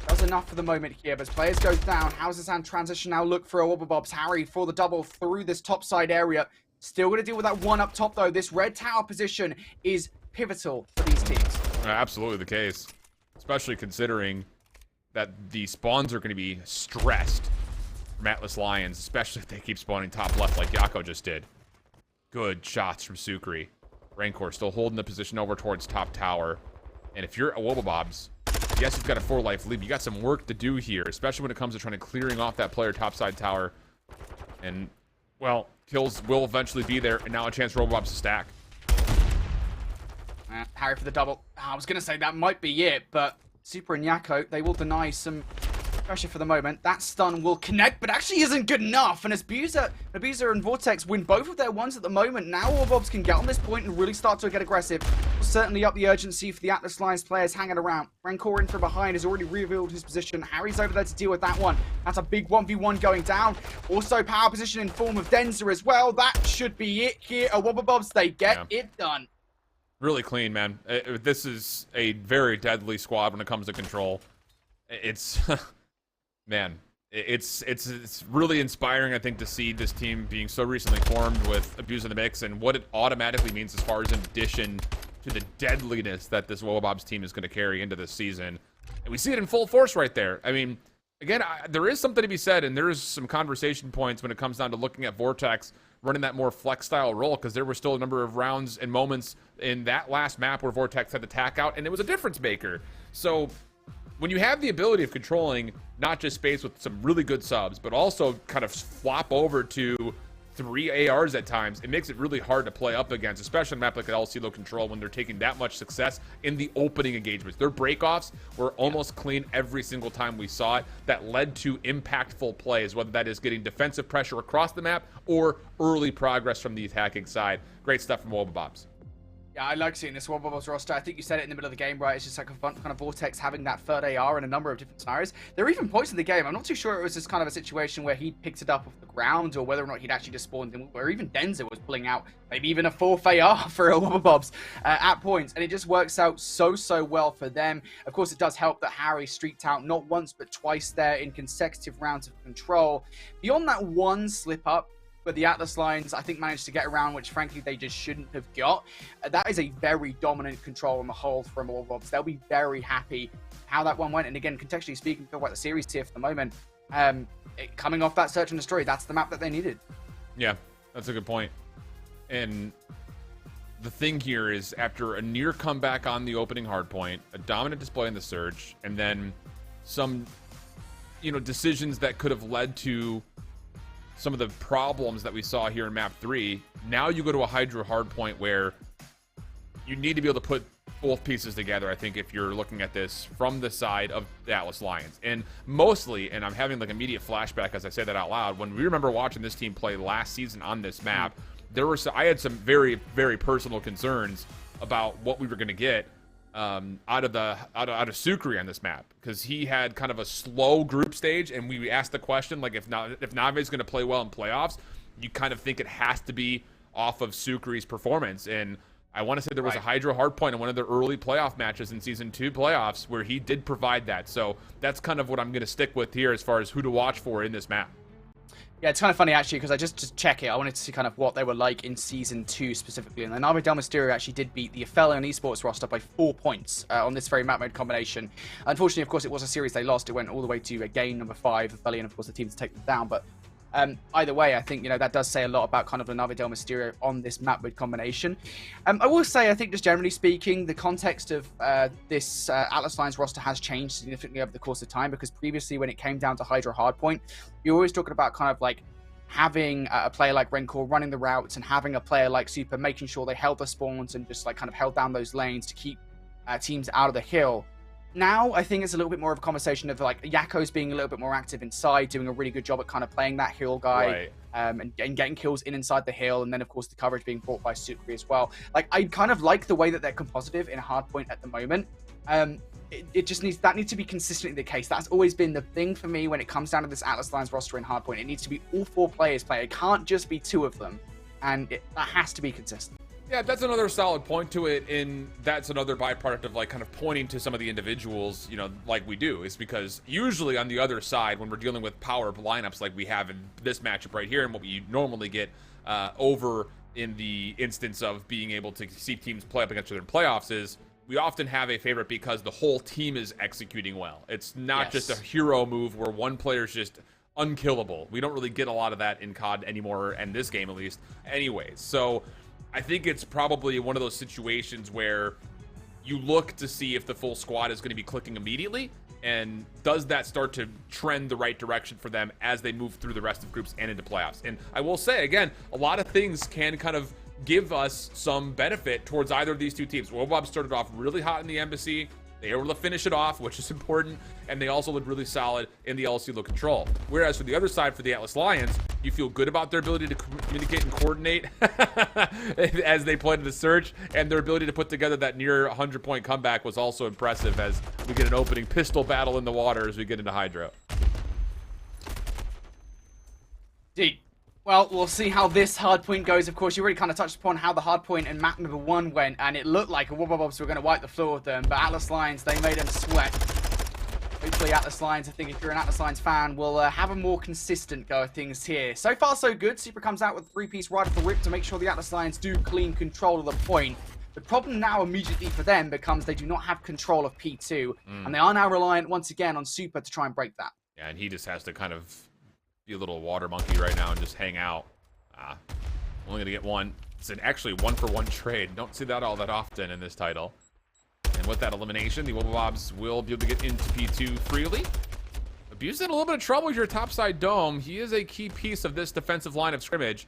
Speaker 2: Does enough for the moment here, but as players go down, how's this hand transition now look for a Wobblebobs? Harry for the double through this top side area. Still going to deal with that one up top, though. This red tower position is pivotal for these teams.
Speaker 1: Absolutely the case, especially considering that the spawns are going to be stressed from Atlas Lions, especially if they keep spawning top left like Yako just did. Good shots from Sukri. Rancor still holding the position over towards top tower. And if you're a Wobblebobs, yes, you've got a 4-life lead. You got some work to do here, especially when it comes to trying to clearing off that player topside tower. And, well, kills will eventually be there, and now a chance for Wobblebobs to stack.
Speaker 2: Harry for the double. I was going to say that might be it, but Super and Yako, they will deny some pressure for the moment. That stun will connect, but actually isn't good enough. And as Abuser and Vortex win both of their ones at the moment, now Wobblebobs can get on this point and really start to get aggressive. Will certainly up the urgency for the Atlas Lions players hanging around. Rancor in from behind has already revealed his position. Harry's over there to deal with that one. That's a big 1v1 going down. Also power position in form of Denza as well. That should be it here. Wobblebobs, they get it done.
Speaker 1: Really clean, man. This is a very deadly squad when it comes to control. It's... Man, it's really inspiring, I think, to see this team being so recently formed with Abuse in the mix and what it automatically means as far as in addition to the deadliness that this Wobblebobs team is going to carry into this season. And we see it in full force right there. I mean, again, there is something to be said, and there is some conversation points when it comes down to looking at Vortex running that more flex-style role, because there were still a number of rounds and moments in that last map where Vortex had the tack out, and it was a difference maker. So when you have the ability of controlling not just space with some really good subs, but also kind of flop over to 3 ARs at times, it makes it really hard to play up against, especially on a map like El Silo Control when they're taking that much success in the opening engagements. Their breakoffs were almost clean every single time we saw it. That led to impactful plays, whether that is getting defensive pressure across the map or early progress from the attacking side. Great stuff from Wobblebobs.
Speaker 2: Yeah, I like seeing this Wobblebobs roster. I think you said it in the middle of the game, right? It's just like a fun kind of Vortex having that third AR in a number of different scenarios. There are even points in the game, I'm not too sure it was just kind of a situation where he picked it up off the ground or whether or not he'd actually just spawned in, where even Denza was pulling out maybe even a 4th AR for a Wobblebobs at points. And it just works out so well for them. Of course, it does help that Harry streaked out not once but twice there in consecutive rounds of control. Beyond that one slip up, but the Atlas Lions, I think, managed to get around, which frankly they just shouldn't have got. That is a very dominant control on the whole from Wobblebobs. They'll be very happy how that one went. And again, contextually speaking, feel like the series tier for the moment, coming off that search and destroy, that's the map that they needed.
Speaker 1: Yeah, that's a good point. And the thing here is, after a near comeback on the opening hardpoint, a dominant display in the search, and then some, decisions that could have led to some of the problems that we saw here in map 3, now you go to a Hydra hardpoint where you need to be able to put both pieces together, I think, if you're looking at this from the side of the Atlas Lions. And mostly, and I'm having like immediate flashback as I say that out loud, when we remember watching this team play last season on this map, I had some very, very personal concerns about what we were going to get out of Sukri on this map, because he had kind of a slow group stage, and we asked the question, like, if Nave is going to play well in playoffs, you kind of think it has to be off of Sukri's performance. And I want to say there was a Hydra hardpoint in one of their early playoff matches in Season 2 playoffs where he did provide that. So that's kind of what I'm going to stick with here as far as who to watch for in this map.
Speaker 2: Yeah, it's kind of funny, actually, because I just check it. I wanted to see kind of what they were like in Season 2 specifically. And the Nave Del Mysterio actually did beat the Aphelion Esports roster by 4 points on this very map mode combination. Unfortunately, of course, it was a series they lost. It went all the way to game number 5. Aphelion, of course, the team to take them down. But either way, I think, that does say a lot about kind of the Nave Del Mysterio on this map mode combination. I will say, I think just generally speaking, the context of this Atlas Lions roster has changed significantly over the course of time, because previously when it came down to Hydra Hardpoint, you're always talking about kind of like having a player like Rencor running the routes and having a player like Super making sure they held the spawns and just like kind of held down those lanes to keep teams out of the hill. Now, I think it's a little bit more of a conversation of like Yakko's being a little bit more active inside, doing a really good job at kind of playing that hill guy, and getting kills inside the hill, and then of course the coverage being brought by Sukri as well. Like, I kind of like the way that they're compositive in Hardpoint at the moment. It just needs to be consistently the case. That's always been the thing for me when it comes down to this Atlas Lions roster in Hardpoint. It needs to be all 4 players play. It can't just be 2 of them, and that has to be consistent.
Speaker 1: Yeah, that's another solid point to it, and that's another byproduct of like kind of pointing to some of the individuals, like we do, is because usually on the other side, when we're dealing with power lineups like we have in this matchup right here, and what we normally get over in the instance of being able to see teams play up against each other in playoffs, is we often have a favorite because the whole team is executing well. It's not just a hero move where one player's just unkillable. We don't really get a lot of that in COD anymore, and this game at least. Anyways, so I think it's probably one of those situations where you look to see if the full squad is going to be clicking immediately, and does that start to trend the right direction for them as they move through the rest of groups and into playoffs. And I will say, again, a lot of things can kind of give us some benefit towards either of these two teams. Wubble started off really hot in the Embassy. They were able to finish it off, which is important, and they also looked really solid in the LC low control. Whereas for the other side, for the Atlas Lions, you feel good about their ability to communicate and coordinate as they played in the Surge, and their ability to put together that near 100-point comeback was also impressive as we get an opening pistol battle in the water as we get into Hydro.
Speaker 2: Deep. Well, we'll see how this hardpoint goes. Of course, you already kind of touched upon how the hardpoint in map number 1 went, and it looked like Wubble were going to wipe the floor with them, but Atlas Lions, they made them sweat. Hopefully Atlas Lions, I think if you're an Atlas Lions fan, will have a more consistent go of things here. So far, so good. Super comes out with a 3-piece right off the rip to make sure the Atlas Lions do clean control of the point. The problem now immediately for them becomes they do not have control of P2, and they are now reliant once again on Super to try and break that.
Speaker 1: Yeah, and he just has to kind of be a little water monkey right now and just hang out. Only gonna get one. It's actually 1-for-1 trade. Don't see that all that often in this title. And with that elimination, the Wubble will be able to get into P2 freely. Abuse in a little bit of trouble with your topside dome. He is a key piece of this defensive line of scrimmage,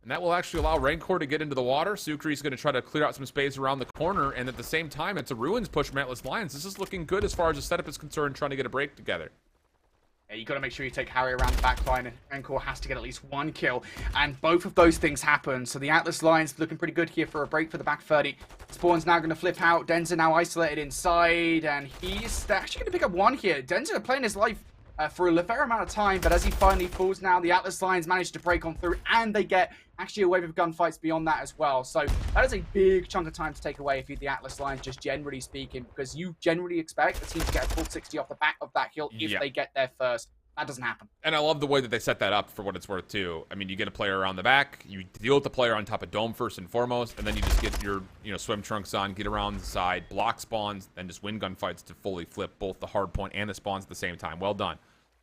Speaker 1: and that will actually allow Rancor to get into the water. Sukri's going to try to clear out some space around the corner, and at the same time, it's a Ruins push from Atlas Lions. This is looking good as far as the setup is concerned, trying to get a break together.
Speaker 2: Yeah, you got to make sure you take Harry around the back line, and Rancor has to get at least 1 kill, and both of those things happen. So the Atlas Lions looking pretty good here for a break for the back 30. Spawn's now going to flip out. Denzer now isolated inside, and he's actually going to pick up 1 here. Denzer playing his life for a fair amount of time, but as he finally falls now, the Atlas Lions manage to break on through, and they get actually a wave of gunfights beyond that as well. So that is a big chunk of time to take away if you're the Atlas Lions, just generally speaking, because you generally expect the team to get a full 60 off the back of that hill if they get there first. That doesn't happen. And
Speaker 1: I love the way that they set that up for what it's worth, too. I mean, you get a player around the back, you deal with the player on top of dome first and foremost, and then you just get your swim trunks on, get around the side, block spawns, then just win gunfights to fully flip both the hard point and the spawns at the same time. Well done.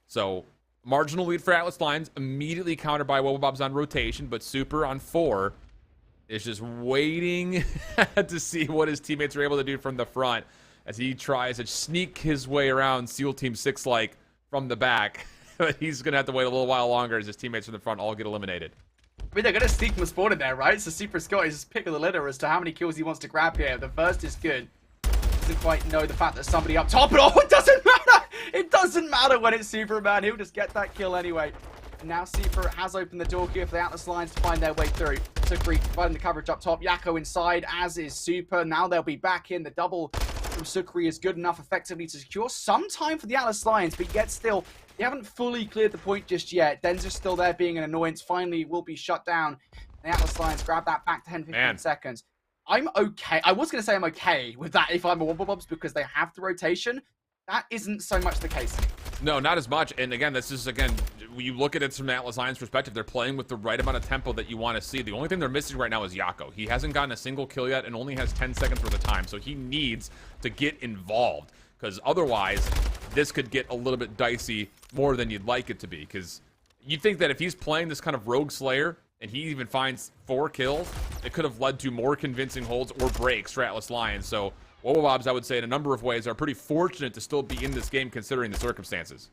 Speaker 1: So, marginal lead for Atlas Lions, immediately countered by Wubble on rotation, but Super on 4 is just waiting to see what his teammates are able to do from the front as he tries to sneak his way around SEAL Team 6-like from the back. But he's going to have to wait a little while longer as his teammates from the front all get eliminated.
Speaker 2: I mean, they're going to sneak from spawn in there, right? So Super Scott is pick of the litter as to how many kills he wants to grab here. The first is good. Doesn't quite know the fact that somebody up top, but oh, it doesn't matter! It doesn't matter when it's Superman. He'll just get that kill anyway. And now Super has opened the door here for the Atlas Lions to find their way through. Sukri providing the coverage up top. Yako inside, as is Super. Now they'll be back in. The double from Sukri is good enough effectively to secure some time for the Atlas Lions, but yet still, they haven't fully cleared the point just yet. Denzel's still there being an annoyance. Finally, will be shut down. The Atlas Lions grab that back to 10-15 seconds. I'm okay. I was going to say I'm okay with that if I'm a Wubble because they have the rotation. That isn't so much the case.
Speaker 1: No, not as much. And again, this is, again, when you look at it from the Atlas Lions perspective, they're playing with the right amount of tempo that you want to see. The only thing they're missing right now is Yako. He hasn't gotten a single kill yet and only has 10 seconds worth of time. So he needs to get involved because otherwise this could get a little bit dicey more than you'd like it to be. Because you'd think that if he's playing this kind of rogue slayer and he even finds 4 kills, it could have led to more convincing holds or breaks for Atlas Lions. So Wobobobs, I would say, in a number of ways, are pretty fortunate to still be in this game considering the circumstances.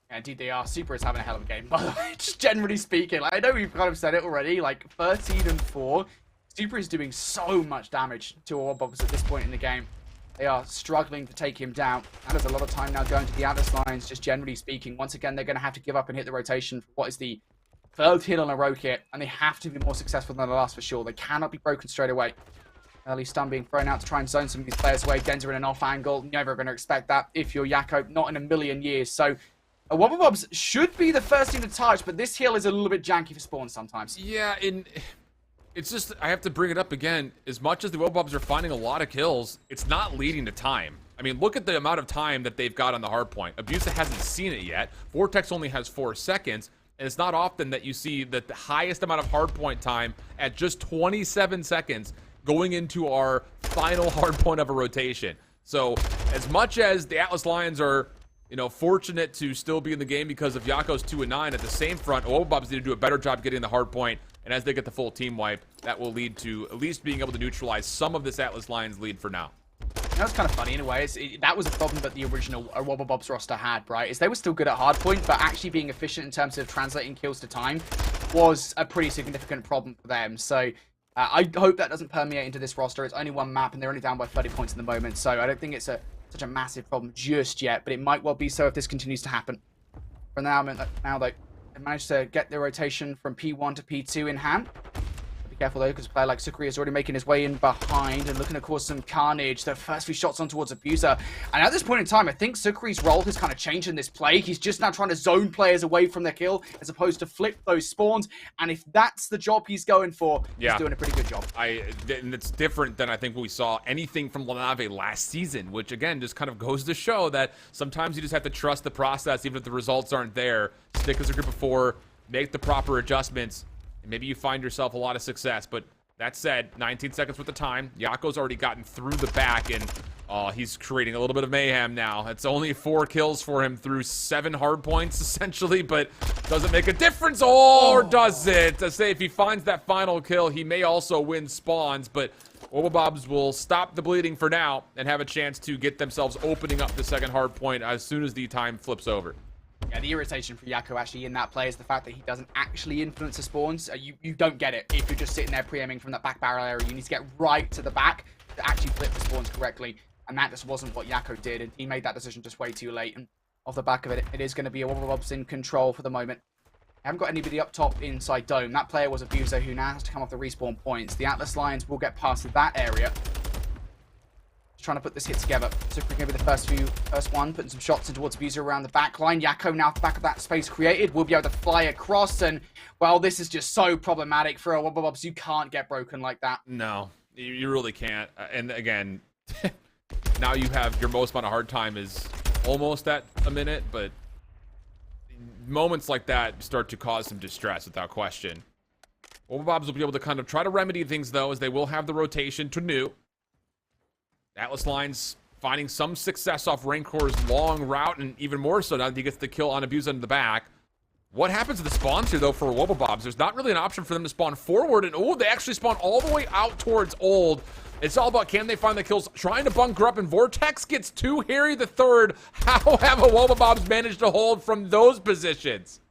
Speaker 2: Yeah, indeed they are. Super is having a hell of a game, by the way, just generally speaking. Like, I know we've kind of said it already, like 13-4. Super is doing so much damage to Wobobobs at this point in the game. They are struggling to take him down. And there's a lot of time now going to the Atlas Lions, just generally speaking. Once again, they're going to have to give up and hit the rotation for what is the 3rd hit on a rogue hit, and they have to be more successful than the last for sure. They cannot be broken straight away. Early stun being thrown out to try and zone some of these players away. Denzer in an off angle. Never going to expect that if you're Yako. Not in a million years. So, Wobobobs should be the first team to touch, but this heal is a little bit janky for spawns sometimes.
Speaker 1: Yeah, it's just, I have to bring it up again. As much as the Wobobobs are finding a lot of kills, it's not leading to time. I mean, look at the amount of time that they've got on the hard point. Abusa hasn't seen it yet. Vortex only has 4 seconds. And it's not often that you see that the highest amount of hard point time at just 27 seconds going into our final hard point of a rotation. So as much as the Atlas Lions are, you know, fortunate to still be in the game because of Yako's 2-9, at the same front, Wobobobs need to do a better job getting the hard point. And as they get the full team wipe, that will lead to at least being able to neutralize some of this Atlas Lions lead for now.
Speaker 2: That's kind of funny in a way. That was a problem that the original Wobobobs roster had, right? Is they were still good at hardpoint, but actually being efficient in terms of translating kills to time was a pretty significant problem for them. So I hope that doesn't permeate into this roster. It's only one map, and they're only down by 30 points at the moment. So I don't think it's such a massive problem just yet, but it might well be so if this continues to happen. For now, they managed to get the rotation from P1 to P2 in hand. Careful though, because a player like Sukri is already making his way in behind and looking to cause some carnage. The first few shots on towards Abuser. And at this point in time, I think Sukri's role has kind of changed in this play. He's just now trying to zone players away from their kill as opposed to flip those spawns. And if that's the job he's going for, he's doing a pretty good job.
Speaker 1: And it's different than I think we saw anything from Lanave last season, which again just kind of goes to show that sometimes you just have to trust the process even if the results aren't there. Stick as a group of 4, make the proper adjustments. And maybe you find yourself a lot of success. But that said, 19 seconds worth of time. Yako's already gotten through the back, and he's creating a little bit of mayhem now. It's only 4 kills for him through 7 hard points, essentially, but doesn't make a difference. Or does it? To say if he finds that final kill, he may also win spawns, but Wobobobs will stop the bleeding for now and have a chance to get themselves opening up the second hard point as soon as the time flips over.
Speaker 2: Yeah, the irritation for Yako actually in that play is the fact that he doesn't actually influence the spawns. You don't get it if you're just sitting there pre-aiming from that back barrel area. You need to get right to the back to actually flip the spawns correctly. And that just wasn't what Yako did. And he made that decision just way too late. And off the back of it, it is going to be a Wobobobs in control for the moment. I haven't got anybody up top inside Dome. That player was Abuser, who now has to come off the respawn points. The Atlas Lions will get past that area. Trying to put this hit together. So we're going to be the first one, putting some shots in towards Abuser around the back line. Yako now at the back of that space created will be able to fly across, and well, this is just so problematic for a Wobobobs. You can't get broken like that.
Speaker 1: No, you really can't. And again, now you have your most amount of hard time is almost at a minute, but moments like that start to cause some distress without question. Wobobobs will be able to kind of try to remedy things though, as they will have the rotation to new. Atlas Lions finding some success off Rancor's long route, and even more so now that he gets the kill on Abuse in the back. What happens to the spawns here, though, for Wobobobs? There's not really an option for them to spawn forward, and oh, they actually spawn all the way out towards Old. It's all about can they find the kills, trying to bunker up, and Vortex gets 2 Harry the Third. How have a Wobobobs managed to hold from those positions?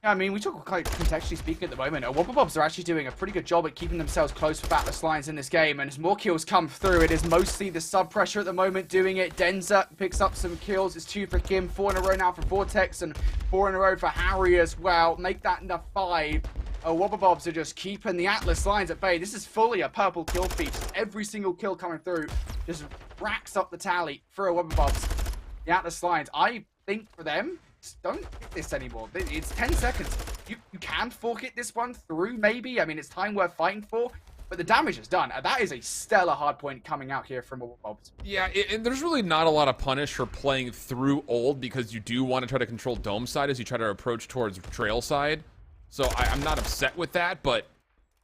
Speaker 2: Yeah, I mean, we talk quite contextually speaking at the moment. Wubble are actually doing a pretty good job at keeping themselves close with Atlas Lions in this game. And as more kills come through, it is mostly the sub pressure at the moment doing it. Denza picks up some kills. It's 2 for him, 4 in a row now for Vortex, and 4 in a row for Harry as well. Make that into 5. Wubble are just keeping the Atlas Lions at bay. This is fully a purple kill feed. Every single kill coming through just racks up the tally for Wubble. The Atlas Lions, I think for them, don't hit this anymore. It's 10 seconds. You can fork it this one through, maybe. I mean, it's time worth fighting for, but the damage is done. And that is a stellar hard point coming out here from Wubble.
Speaker 1: Yeah, and there's really not a lot of punish for playing through old because you do want to try to control dome side as you try to approach towards trail side. So I'm not upset with that, but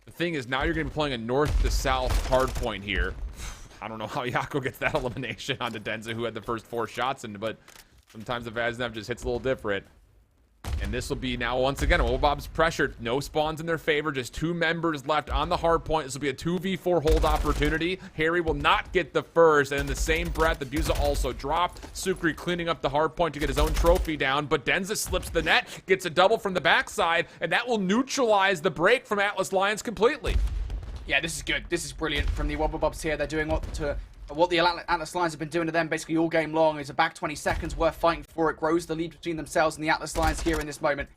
Speaker 1: the thing is now you're going to be playing a north to south hard point here. I don't know how Yako gets that elimination onto Denza, who had the first 4 shots in, but sometimes the Vaznev just hits a little different. And this will be now, once again, Wubble pressured. No spawns in their favor. Just 2 members left on the hard point. This will be a 2v4 hold opportunity. Harry will not get the first. And in the same breath, Abusa also dropped. Sukri cleaning up the hard point to get his own trophy down. But Denza slips the net, gets a double from the backside, and that will neutralize the break from Atlas Lions completely.
Speaker 2: Yeah, this is good. This is brilliant from the Wubble here. They're doing what the Atlas Lions have been doing to them basically all game long. Is a back 20 seconds worth fighting for. It grows the lead between themselves and the Atlas Lions here in this moment.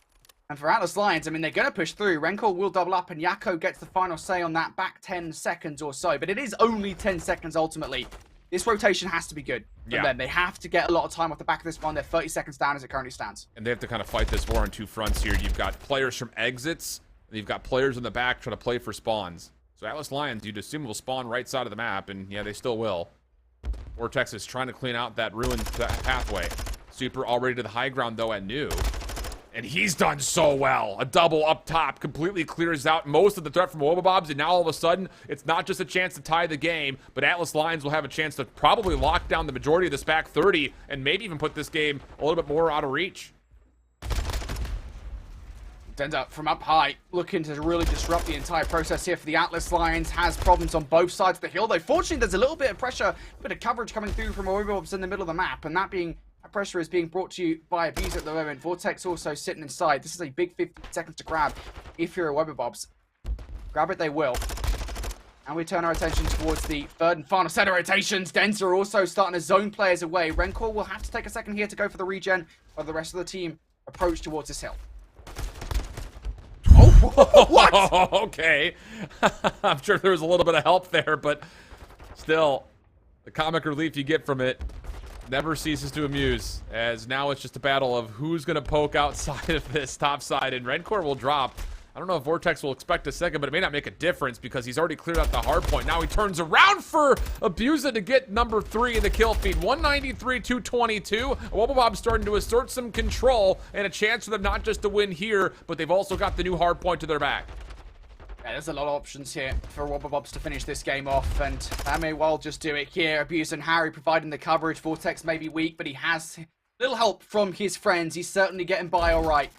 Speaker 2: And for Atlas Lions, I mean, they're going to push through. Renkor will double up, and Yako gets the final say on that back 10 seconds or so. But it is only 10 seconds ultimately. This rotation has to be good for them. They have to get a lot of time off the back of this one. They're 30 seconds down as it currently stands.
Speaker 1: And they have to kind of fight this war on 2 fronts here. You've got players from exits, and you've got players in the back trying to play for spawns. So Atlas Lions, you'd assume, will spawn right side of the map, and yeah, they still will. Vortex is trying to clean out that ruined pathway. Super already to the high ground, though, at New. And he's done so well. A double up top completely clears out most of the threat from Wubble, and now all of a sudden, it's not just a chance to tie the game, but Atlas Lions will have a chance to probably lock down the majority of this back 30, and maybe even put this game a little bit more out of reach.
Speaker 2: Denza from up high, looking to really disrupt the entire process here for the Atlas Lions. Has problems on both sides of the hill, though. Fortunately, there's a little bit of pressure, a bit of coverage coming through from Wubble in the middle of the map, and that pressure is being brought to you by Abuse at the moment. Vortex also sitting inside. This is a big 15 seconds to grab if you're a Wubble. Grab it they will. And we turn our attention towards the third and final set of rotations. Denza are also starting to zone players away. Renkor will have to take a second here to go for the regen, while the rest of the team approach towards this hill.
Speaker 1: What? Okay. I'm sure there was a little bit of help there, but still, the comic relief you get from it never ceases to amuse, as now it's just a battle of who's going to poke outside of this top side, and Renkor will drop. I don't know if Vortex will expect a second, but it may not make a difference because he's already cleared out the hard point. Now he turns around for Abusa to get number 3 in the kill feed. 193-222. Wubble starting to assert some control and a chance for them not just to win here, but they've also got the new hard point to their back.
Speaker 2: Yeah, there's a lot of options here for Wubble to finish this game off, and that may well just do it here. Abuse and Harry providing the coverage. Vortex may be weak, but he has little help from his friends. He's certainly getting by all right.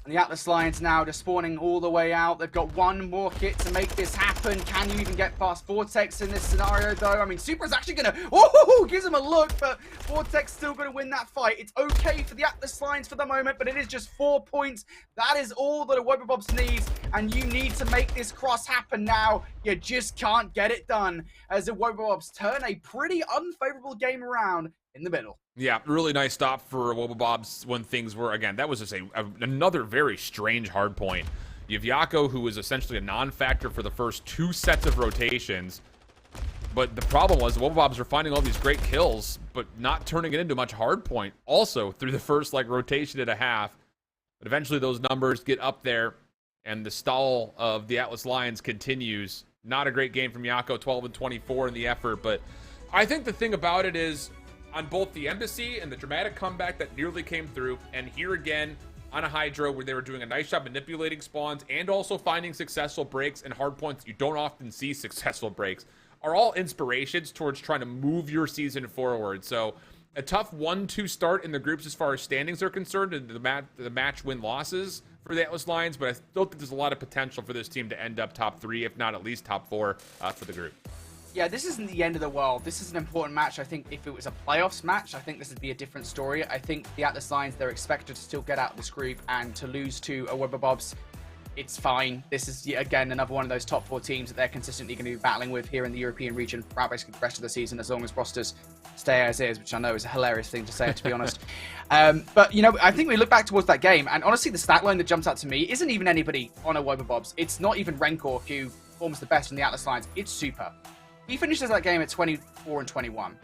Speaker 2: And the Atlas Lions now just spawning all the way out. They've got one more kit to make this happen. Can you even get past Vortex in this scenario, though? I mean, Super's actually going to... Oh, gives him a look, but Vortex still going to win that fight. It's okay for the Atlas Lions for the moment, but it is just 4 points. That is all that a Wubble needs, and you need to make this cross happen now. You just can't get it done, as the Wubble turn a pretty unfavorable game around in the middle.
Speaker 1: Yeah, really nice stop for Wubble when things were, again, that was just another very strange hard point. You have Yako, who was essentially a non-factor for the first 2 sets of rotations, but the problem was Wubble are finding all these great kills, but not turning it into much hard point also through the first, rotation and a half. But eventually those numbers get up there, and the stall of the Atlas Lions continues. Not a great game from Yako, 12 and 24 in the effort, but I think the thing about it is, on both the Embassy and the dramatic comeback that nearly came through, and here again on a Hydro where they were doing a nice job manipulating spawns and also finding successful breaks and hard points you don't often see successful breaks, are all inspirations towards trying to move your season forward. So a tough 1-2 start in the groups as far as standings are concerned, and the match win-losses for the Atlas Lions, but I still think there's a lot of potential for this team to end up top 3, if not at least top 4 for the group.
Speaker 2: Yeah, this isn't the end of the world. This is an important match. I think if it was a playoffs match, I think this would be a different story. I think the Atlas Lions, they're expected to still get out of this group, and to lose to a Wubble, it's fine. This is, again, another one of those top 4 teams that they're consistently going to be battling with here in the European region throughout basically the rest of the season, as long as rosters stay as is, which I know is a hilarious thing to say, to be honest. But, you know, I think we look back towards that game, and honestly, the stat line that jumps out to me isn't even anybody on a Wubble. It's not even Rencor, who performs the best in the Atlas Lions. It's Super. He finishes that game at 24 and 21.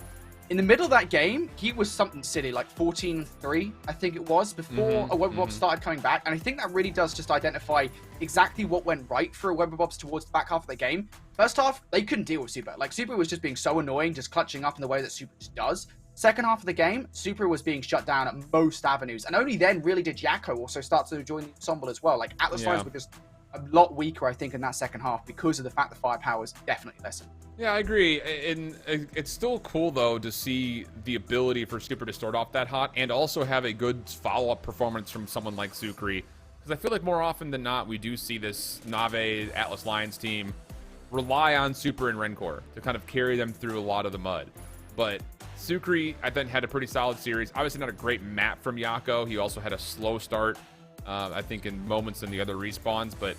Speaker 2: In the middle of that game, he was something silly, like 14-3, I think it was, before a Wubble started coming back. And I think that really does just identify exactly what went right for a Wubble towards the back half of the game. First half, they couldn't deal with Super. Like, Super was just being so annoying, just clutching up in the way that Super just does. Second half of the game, Super was being shut down at most avenues. And only then really did Yakko also start to join the ensemble as well. Like, Atlas Lions were just a lot weaker, I think, in that second half because of the fact the firepower was definitely lessened.
Speaker 1: Yeah, I agree. And it's still cool, though, to see the ability for Super to start off that hot and also have a good follow-up performance from someone like Sucre. Because I feel like more often than not, we do see this Nave Atlas Lions team rely on Super and Rencor to kind of carry them through a lot of the mud. But Sucre, I think, had a pretty solid series. Obviously not a great map from Yakko. He also had a slow start, I think, in moments in the other respawns, but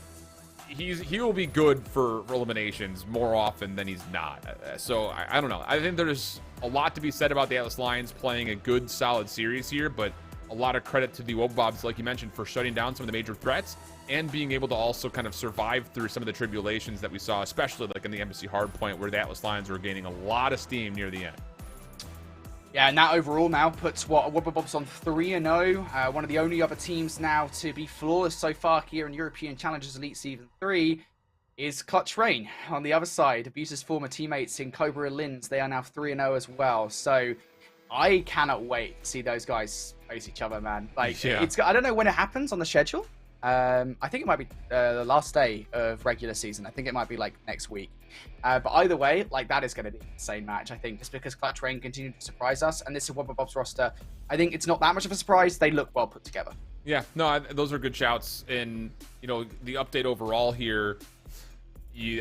Speaker 1: he will be good for eliminations more often than he's not. So I don't know. I think there's a lot to be said about the Atlas Lions playing a good, solid series here, but a lot of credit to the Wubble, like you mentioned, for shutting down some of the major threats and being able to also kind of survive through some of the tribulations that we saw, especially like in the Embassy Hardpoint, where the Atlas Lions were gaining a lot of steam near the end.
Speaker 2: Yeah, and that overall now puts Wubble on 3-0. One of the only other teams now to be flawless so far here in European Challengers Elite Season 3 is Clutch Rain. On the other side, Abuse's former teammates in Cobra and Linz, they are now 3-0 as well. So I cannot wait to see those guys face each other, man. Like, I don't know when it happens on the schedule. I think it might be the last day of regular season. I think it might be like next week. But either way, like, that is going to be an insane match, I think, just because Clutch Rain continue to surprise us. And this is Wubble's roster. I think it's not that much of a surprise. They look well put together.
Speaker 1: Yeah, no, those are good shouts. And, you know, the update overall here,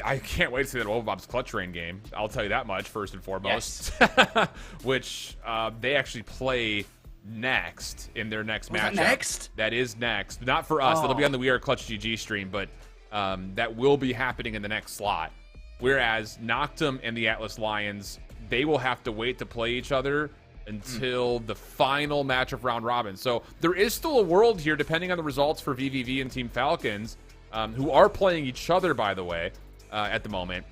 Speaker 1: I can't wait to see that Wubble's Clutch Rain game. I'll tell you that much, first and foremost. Yes. Which they actually play next in their next matchup. That is next. Not for us. That'll be on the We Are Clutch GG stream, but that will be happening in the next slot. Whereas Noctum and the Atlas Lions, they will have to wait to play each other until the final match of round robin. So there is still a world here, depending on the results for VVV and Team Falcons, who are playing each other, by the way, at the moment,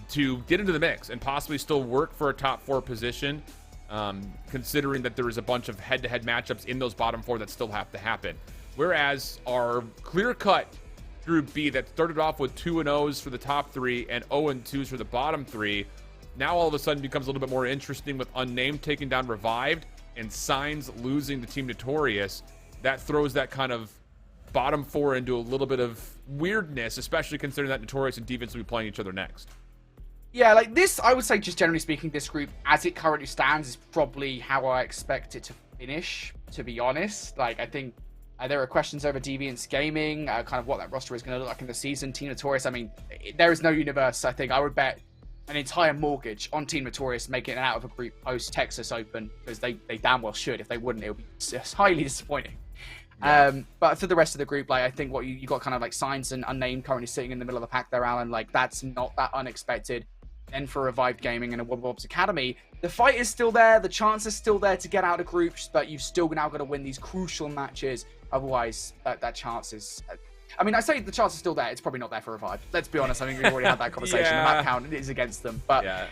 Speaker 1: to get into the mix and possibly still work for a top 4 position. Considering that there is a bunch of head-to-head matchups in those bottom 4 that still have to happen. Whereas our clear-cut Group B that started off with 2-0s for the top 3 and 0-2s for the bottom 3, now all of a sudden becomes a little bit more interesting with Unnamed taking down Revived and Signs losing to Team Notorious. That throws that kind of bottom 4 into a little bit of weirdness, especially considering that Notorious and Deviants will be playing each other next.
Speaker 2: Yeah, like this, I would say, just generally speaking, this group, as it currently stands, is probably how I expect it to finish, to be honest. Like, I think there are questions over Deviants Gaming, kind of what that roster is going to look like in the season. Team Notorious, I mean, there is no universe. I think I would bet an entire mortgage on Team Notorious making it out of a group post-Texas Open, because they damn well should. If they wouldn't, it would be just highly disappointing. Yeah. But for the rest of the group, like, I think what you got kind of like Signs and Unnamed currently sitting in the middle of the pack there, Alan. Like, that's not that unexpected. Then for Revived Gaming and a Wubble's Academy, the fight is still there, the chance is still there to get out of groups, but you've still now got to win these crucial matches. Otherwise, that chance is... I mean, I say the chance is still there. It's probably not there for Revive. Let's be honest. I think we've already had that conversation. The map count is against them. But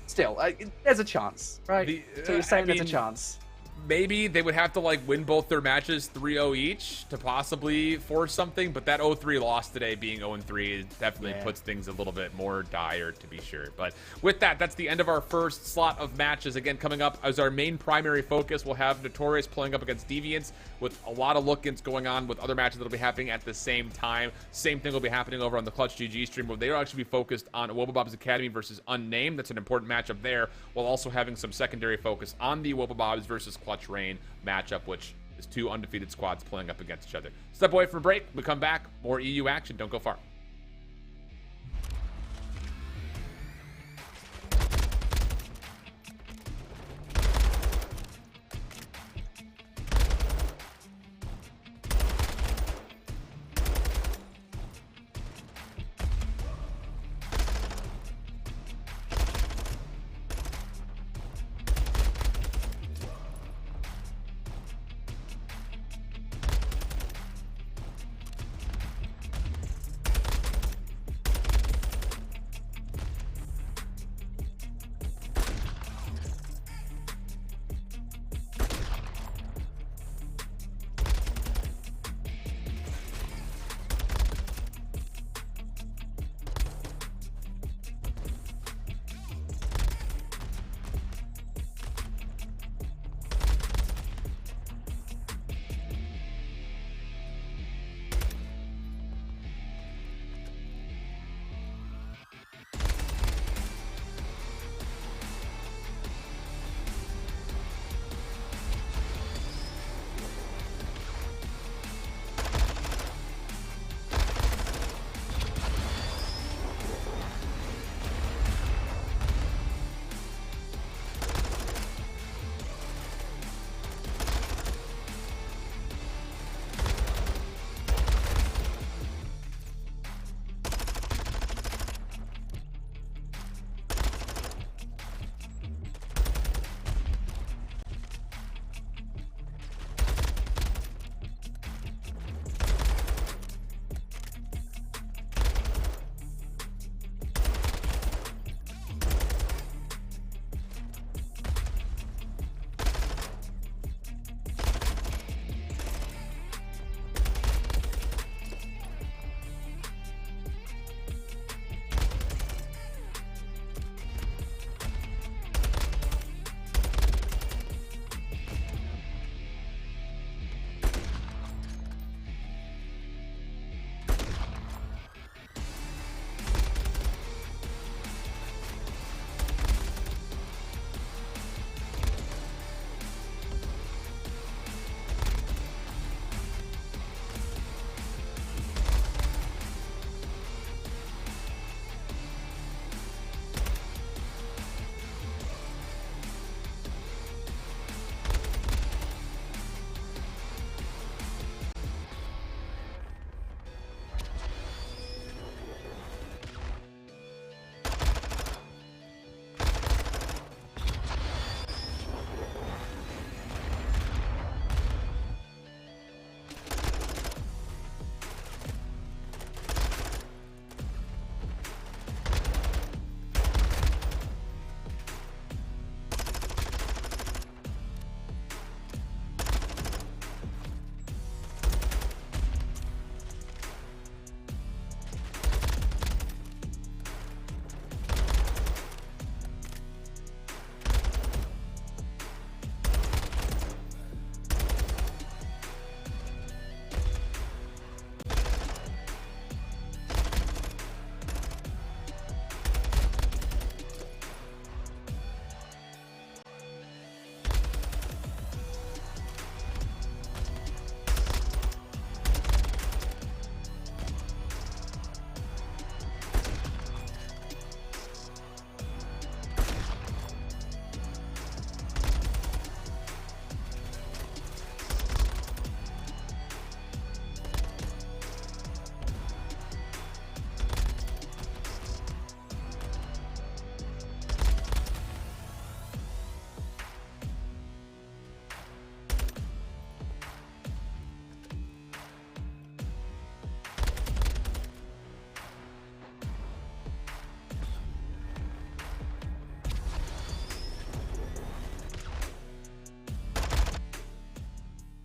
Speaker 2: still, there's a chance, right? So you're saying there's a chance.
Speaker 1: Maybe they would have to, like, win both their matches 3-0 each to possibly force something, but that 0-3 loss today being 0-3 definitely puts things a little bit more dire, to be sure. But with that, that's the end of our first slot of matches. Again, coming up as our main primary focus, we'll have Notorious playing up against Deviants with a lot of look-ins going on with other matches that'll be happening at the same time. Same thing will be happening over on the Clutch GG stream, where they'll actually be focused on Wubble's Academy versus Unnamed. That's an important matchup there, while also having some secondary focus on the Wubble's versus Clutch Rain matchup, which is 2 undefeated squads playing up against each other. Step away from a break. We come back. More EU action. Don't go far.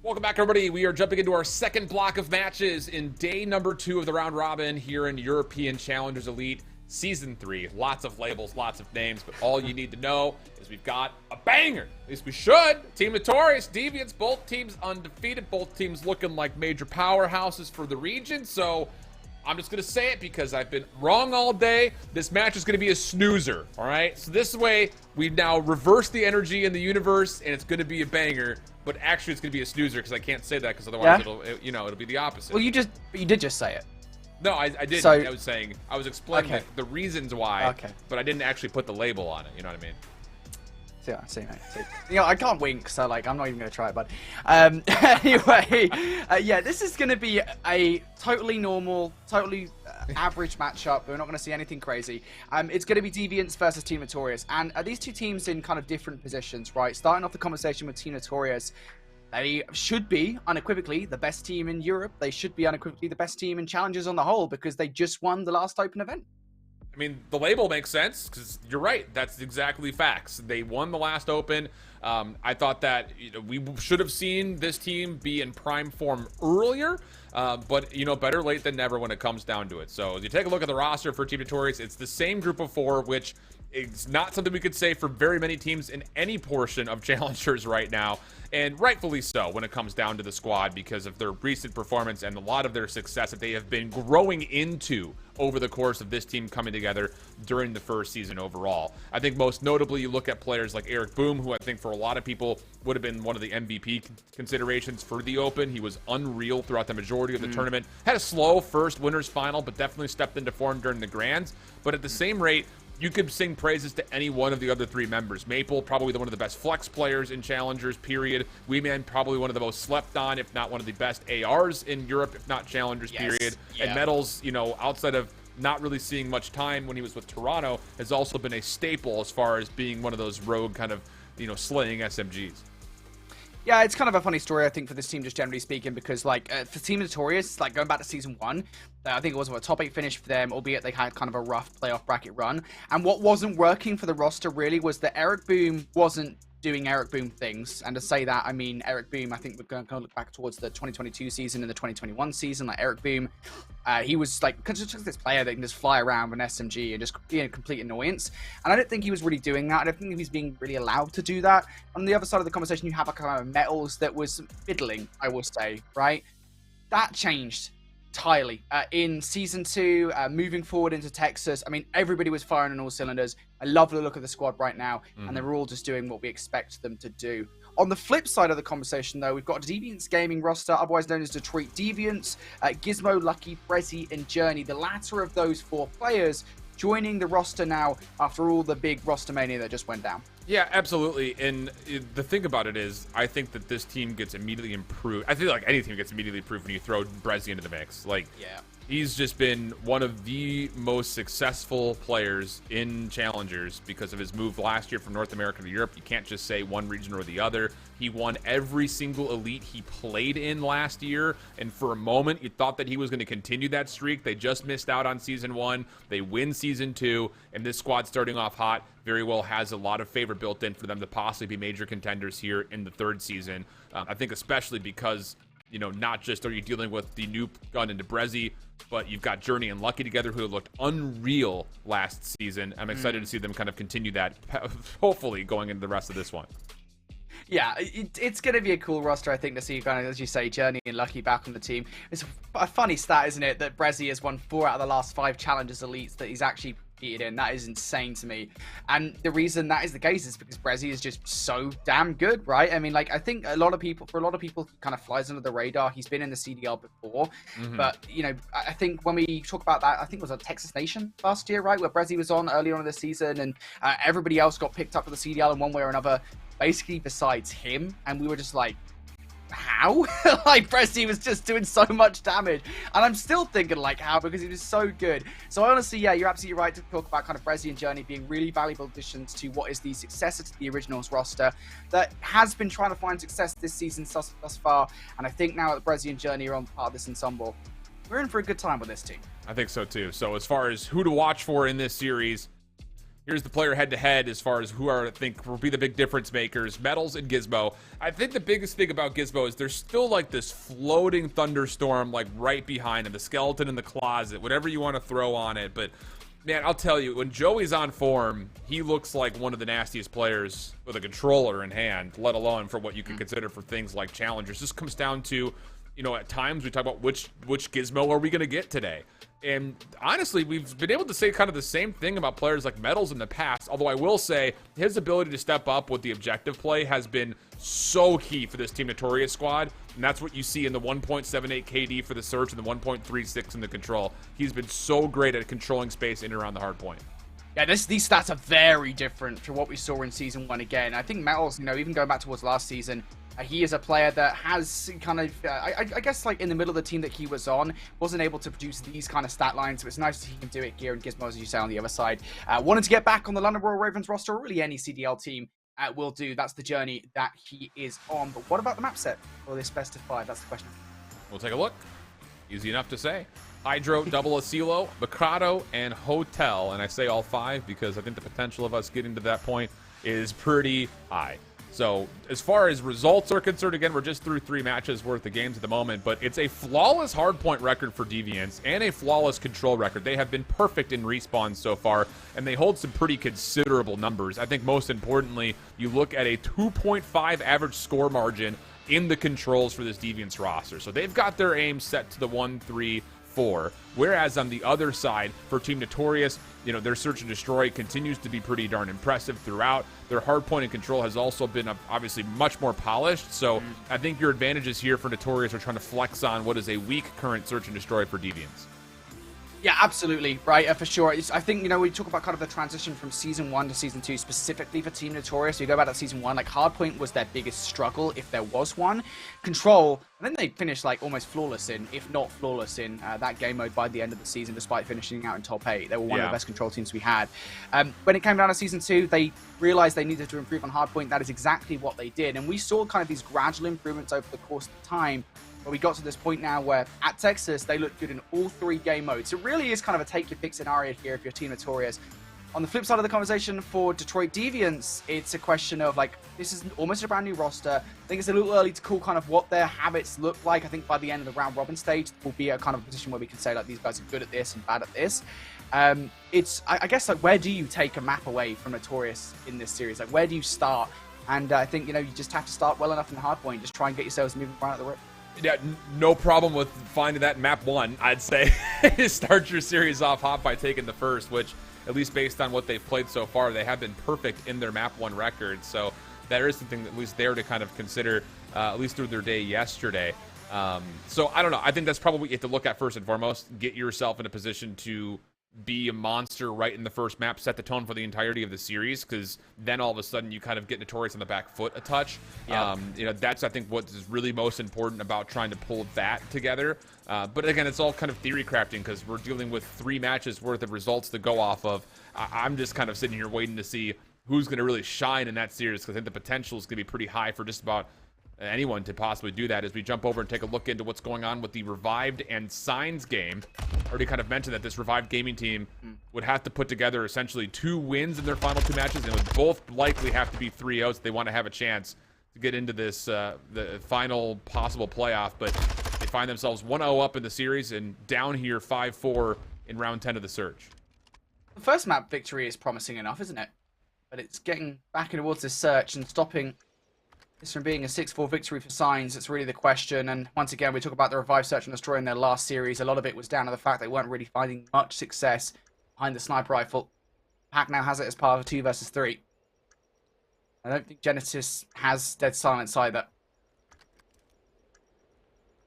Speaker 1: Welcome back, everybody. We are jumping into our second block of matches in day number 2 of the round robin here in European Challengers Elite Season 3. Lots of labels, lots of names, but all you need to know is we've got a banger. At least we should. Team Notorious, Deviants, both teams undefeated. Both teams looking like major powerhouses for the region. So I'm just going to say it because I've been wrong all day. This match is going to be a snoozer, all right? So this way, we've now reversed the energy in the universe, and it's going to be a banger. But actually, it's going to be a snoozer because I can't say that because otherwise it'll be the opposite.
Speaker 2: Well, you did just say it.
Speaker 1: No, I did.
Speaker 2: So,
Speaker 1: I was explaining the reasons why, but I didn't actually put the label on it. You know what I mean?
Speaker 2: See, mate. See. I can't wink, so like I'm not even gonna try it, bud. Anyway, yeah, this is gonna be a totally normal, totally average matchup. We're not gonna see anything crazy. It's gonna be Deviants versus Team Notorious, and these two teams in kind of different positions, right? Starting off the conversation with Team Notorious. They should be, unequivocally, the best team in Europe. They should be unequivocally the best team in Challengers on the whole because they just won the last Open event.
Speaker 1: I mean, the label makes sense because you're right. That's exactly facts. They won the last Open. I thought that we should have seen this team be in prime form earlier, but better late than never when it comes down to it. So as you take a look at the roster for Team Notorious, it's the same group of 4, which is not something we could say for very many teams in any portion of Challengers right now, and rightfully so when it comes down to the squad because of their recent performance and a lot of their success that they have been growing into over the course of this team coming together during the first season overall. I think most notably you look at players like Eric Boom, who I think for a lot of people would have been one of the MVP considerations for the Open. He was unreal throughout the majority of the tournament. Had a slow first winners final, but definitely stepped into form during the Grands. But at the same rate, you could sing praises to any one of the other 3 members. Maple, probably one of the best flex players in Challengers, period. Weeman, probably one of the most slept on, if not one of the best ARs in Europe, if not Challengers, period. Yeah. And Metals, outside of not really seeing much time when he was with Toronto, has also been a staple as far as being one of those rogue kind of, slaying SMGs.
Speaker 2: Yeah, it's kind of a funny story, I think, for this team, just generally speaking, because, for Team Notorious, going back to Season 1, I think it was a top 8 finish for them, albeit they had kind of a rough playoff bracket run. And what wasn't working for the roster, really, was that Eric Boom wasn't doing Eric Boom things. And to say that, I mean, Eric Boom, I think we're going to look back towards the 2022 season and the 2021 season. Eric Boom, he was, just this player that can just fly around with an SMG and just be a complete annoyance. And I don't think he was really doing that. I don't think he was being really allowed to do that. On the other side of the conversation, you have a kind of Metals that was middling, I will say, right? That changed entirely in Season 2, moving forward into Texas. I mean, everybody was firing on all cylinders. I love the look of the squad right now, and they're all just doing what we expect them to do. On the flip side of the conversation, though, we've got Deviants Gaming roster, otherwise known as Detroit Deviants, Gizmo, Lucky, Brezzy, and Journey. The latter of those 4 players joining the roster now after all the big roster mania that just went down.
Speaker 1: Yeah, absolutely. And the thing about it is, I think that this team gets immediately improved. I feel like any team gets immediately improved when you throw Brezzy into the mix. He's just been one of the most successful players in Challengers because of his move last year from North America to Europe. You can't just say one region or the other. He won every single elite he played in last year, and for a moment, you thought that he was going to continue that streak. They just missed out on Season 1. They win Season 2, and this squad starting off hot very well has a lot of favor built in for them to possibly be major contenders here in the 3rd season. I think especially because not just are you dealing with the new gun into Brezzy, but you've got Journey and Lucky together who looked unreal last season. I'm excited to see them kind of continue that, hopefully going into the rest of this one.
Speaker 2: Yeah, it's going to be a cool roster, I think, to see, kind of, as you say, Journey and Lucky back on the team. It's a funny stat, isn't it, that Brezzy has won 4 out of the last 5 Challengers Elites that he's actually competed in. That is insane to me. And the reason that is the case is because Brezzy is just so damn good, right? I mean, I think for a lot of people, he kind of flies under the radar. He's been in the CDL before. But, I think when we talk about that, I think it was on Texas Nation last year, right? Where Brezzy was on earlier on in the season, and everybody else got picked up for the CDL in one way or another, basically besides him. And we were just like, how? Brezzy was just doing so much damage. And I'm still thinking, how? Because he was so good. So honestly, yeah, you're absolutely right to talk about kind of Brezzy and Journey being really valuable additions to what is the successor to the Originals roster that has been trying to find success this season thus far. And I think now that Brezzy and Journey are on part of this ensemble, we're in for a good time with this team.
Speaker 1: I think so too. So as far as who to watch for in this series, here's the player head-to-head as far as who I think will be the big difference makers, Metals and Gizmo. I think the biggest thing about Gizmo is there's still like this floating thunderstorm like right behind him, the skeleton in the closet, whatever you want to throw on it. But man, I'll tell you, when Joey's on form, he looks like one of the nastiest players with a controller in hand, let alone for what you can consider for things like challengers. This comes down to, you know, at times we talk about which Gizmo are we going to get today. And honestly, we've been able to say kind of the same thing about players like Metals in the past, although I will say his ability to step up with the objective play has been so key for this Team Notorious squad, and that's what you see in the 1.78 KD for the search and the 1.36 in the control. He's been so great at controlling space in and around the hard point.
Speaker 2: Yeah, these stats are very different from what we saw in Season 1 again. I think Metals, you know, even going back towards last season, he is a player that has kind of, I guess, like in the middle of the team that he was on, wasn't able to produce these kind of stat lines. So it's nice that he can do it here in Gizmo, as you say, on the other side. Wanted to get back on the London Royal Ravens roster, or really any CDL team will do. That's the journey that he is on. But what about the map set for this best of 5? That's the question.
Speaker 1: We'll take a look. Easy enough to say. Hydro, Double Asilo, Mikado, and Hotel. And I say all 5 because I think the potential of us getting to that point is pretty high. So as far as results are concerned, again, we're just through 3 matches worth of games at the moment, but it's a flawless hardpoint record for Deviants and a flawless control record. They have been perfect in respawns so far, and they hold some pretty considerable numbers. I think most importantly, you look at a 2.5 average score margin in the controls for this Deviants roster. So they've got their aim set to the 1-3-4. Whereas on the other side, for Team Notorious, you know, their search and destroy continues to be pretty darn impressive throughout. Their hardpoint and control has also been obviously much more polished. So I think your advantages here for Notorious are trying to flex on what is a weak current search and destroy for Deviants.
Speaker 2: Yeah, absolutely, right, for sure. I think, you know, we talk about kind of the transition from Season 1 to Season 2, specifically for Team Notorious. You go back to Season 1, like, Hardpoint was their biggest struggle, if there was one. Control, and then they finished, like, almost flawless in, if not flawless in, that game mode by the end of the season, despite finishing out in top 8. They were one of the best control teams we had. When it came down to Season 2, they realized they needed to improve on Hardpoint. That is exactly what they did, and we saw kind of these gradual improvements over the course of time. But we got to this point now where, at Texas, they look good in all 3 game modes. It really is kind of a take-your-pick scenario here if you're Team Notorious. On the flip side of the conversation for Detroit Deviants, it's a question of, like, this is almost a brand new roster. I think it's a little early to call kind of what their habits look like. I think by the end of the round-robin stage, we'll be a kind of position where we can say, like, these guys are good at this and bad at this. I guess, like, where do you take a map away from Notorious in this series? Like, where do you start? And I think, you know, you just have to start well enough in the hard point. Just try and get yourselves moving right at the rip.
Speaker 1: Yeah, no problem with finding that map 1, I'd say. Start your series off hot by taking the first, which, at least based on what they've played so far, they have been perfect in their map 1 record. So that is something at least there to kind of consider, at least through their day yesterday. So I don't know. I think that's probably what you have to look at first and foremost. Get yourself in a position to be a monster right in the first map, set the tone for the entirety of the series, because then all of a sudden you kind of get Notorious on the back foot a touch. You know, that's, I think, what is really most important about trying to pull that together. But again, it's all kind of theory crafting, because we're dealing with 3 matches worth of results to go off of. I'm just kind of sitting here waiting to see who's going to really shine in that series, because I think the potential is going to be pretty high for just about anyone to possibly do that. As we jump over and take a look into what's going on with the Revived and Signs game. I already kind of mentioned that this Revived gaming team would have to put together essentially 2 wins in their final 2 matches, and it would both likely have to be 3-0s if they want to have a chance to get into this the final possible playoff. But they find themselves 1-0 up in the series and down here 5-4 in round 10 of the Surge.
Speaker 2: The first map victory is promising enough, isn't it? But it's getting back towards this search and stopping this from being a 6-4 victory for Signs. It's really the question. And once again, we talk about the Revive, Search and Destroy in their last series. A lot of it was down to the fact they weren't really finding much success behind the sniper rifle. Pack now has it as part of a 2 versus 3. I don't think Genesis has Dead Silence either.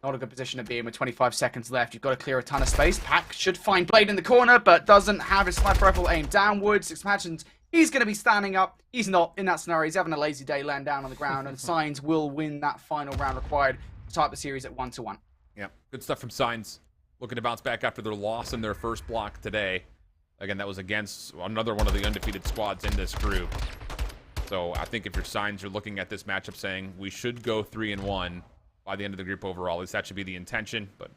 Speaker 2: Not a good position to be in with 25 seconds left. You've got to clear a ton of space. Pack should find Blade in the corner, but doesn't have his sniper rifle aimed downwards. Imagines he's going to be standing up. He's not in that scenario. He's having a lazy day laying down on the ground, and Signs will win that final round required to tie up the series at 1-1.
Speaker 1: Yeah, good stuff from Signs. Looking to bounce back after their loss in their first block today. Again, that was against another one of the undefeated squads in this group. So I think if you're Signs, you're looking at this matchup saying we should go 3-1 by the end of the group overall. At least that should be the intention, but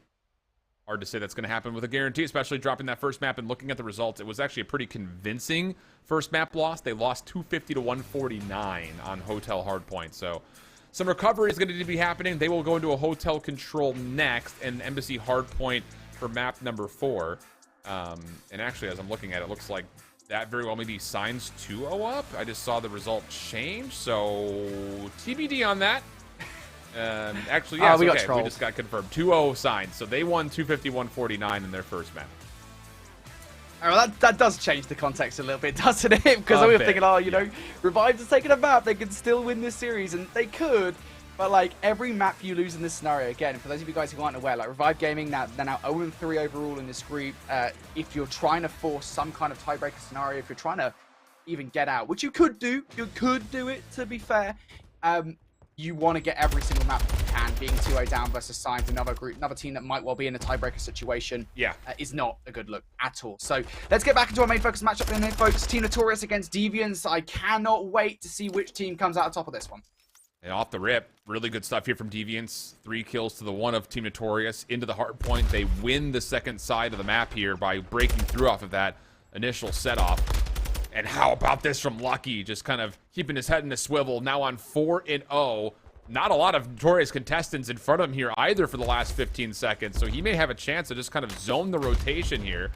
Speaker 1: hard to say that's going to happen with a guarantee, especially dropping that first map and looking at the results. It was actually a pretty convincing first map loss. They lost 250 to 149 on Hotel Hardpoint. So some recovery is going to be happening. They will go into a Hotel Control next and Embassy Hardpoint for map number 4. And actually, as I'm looking at it, it looks like that very well maybe signs 2-0 up. I just saw the result change, so TBD on that. Actually, yes,
Speaker 2: we
Speaker 1: okay, we just got confirmed. 2-0 signed, so they won 250-149 in their first map.
Speaker 2: Well, that does change the context a little bit, doesn't it? Because we were thinking, you know, Revive has taken a map, they could still win this series, and they could. But, like, every map you lose in this scenario, again, for those of you guys who aren't aware, like, Revive Gaming, they're now 0-3 overall in this group. If you're trying to force some kind of tiebreaker scenario, if you're trying to even get out, which you could do it, to be fair, you want to get every single map you can. Being 2-0 down versus Signs, another team that might well be in a tiebreaker situation, is not a good look at all. So let's get back into our main focus matchup in here, folks. Team Notorious against Deviants. I cannot wait to see which team comes out on top of this one.
Speaker 1: And off the rip, really good stuff here from Deviants. 3 kills to the 1 of Team Notorious. Into the hard point. They win the second side of the map here by breaking through off of that initial set-off. And how about this from Lucky? Just kind of keeping his head in a swivel. Now on 4-0. Not a lot of Notorious contestants in front of him here either for the last 15 seconds. So he may have a chance to just kind of zone the rotation here.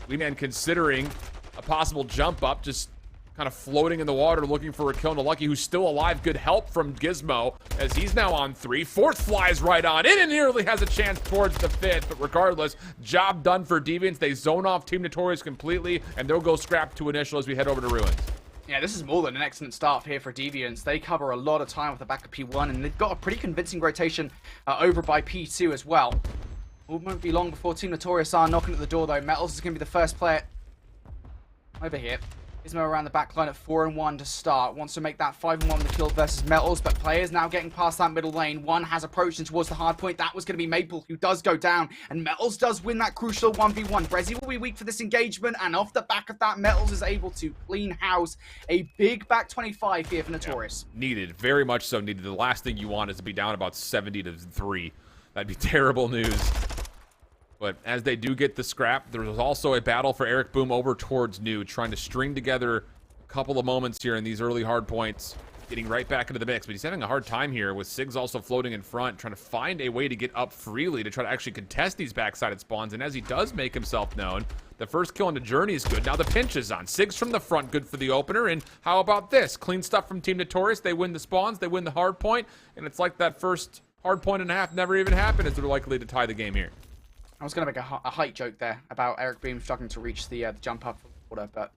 Speaker 1: Weeman considering a possible jump up. Just kind of floating in the water, looking for a kill to Lucky, who's still alive. Good help from Gizmo, as he's now on 3. 4th flies right on in and nearly has a chance towards the 5th, but regardless, job done for Deviants. They zone off Team Notorious completely, and they'll go scrap to initial as we head over to Ruins.
Speaker 2: Yeah, this is more than an excellent start here for Deviants. They cover a lot of time with the back of P1, and they've got a pretty convincing rotation over by P2 as well. It won't be long before Team Notorious are knocking at the door, though. Metals is going to be the first player over here. Gizmo around the back line at 4-1 to start. Wants to make that 5-1 with the kill versus Metals, but players now getting past that middle lane. One has approached in towards the hard point. That was going to be Maple, who does go down, and Metals does win that crucial 1v1. Brezzy will be weak for this engagement, and off the back of that, Metals is able to clean house a big back 25 here for Notorious.
Speaker 1: Yeah, needed, very much so needed. The last thing you want is to be down about 70-3. That'd be terrible news. But as they do get the scrap, there was also a battle for Eric Boom over towards New, trying to string together a couple of moments here in these early hard points, getting right back into the mix. But he's having a hard time here with Sigs also floating in front, trying to find a way to get up freely to try to actually contest these backsided spawns. And as he does make himself known, the first kill on the journey is good. Now the pinch is on. Sigs from the front, good for the opener. And how about this? Clean stuff from Team Notorious. They win the spawns, they win the hard point, and it's like that first hard point and a half never even happened, as they're likely to tie the game here.
Speaker 2: I was going to make a height joke there about Eric Boom struggling to reach the jump up from the water, but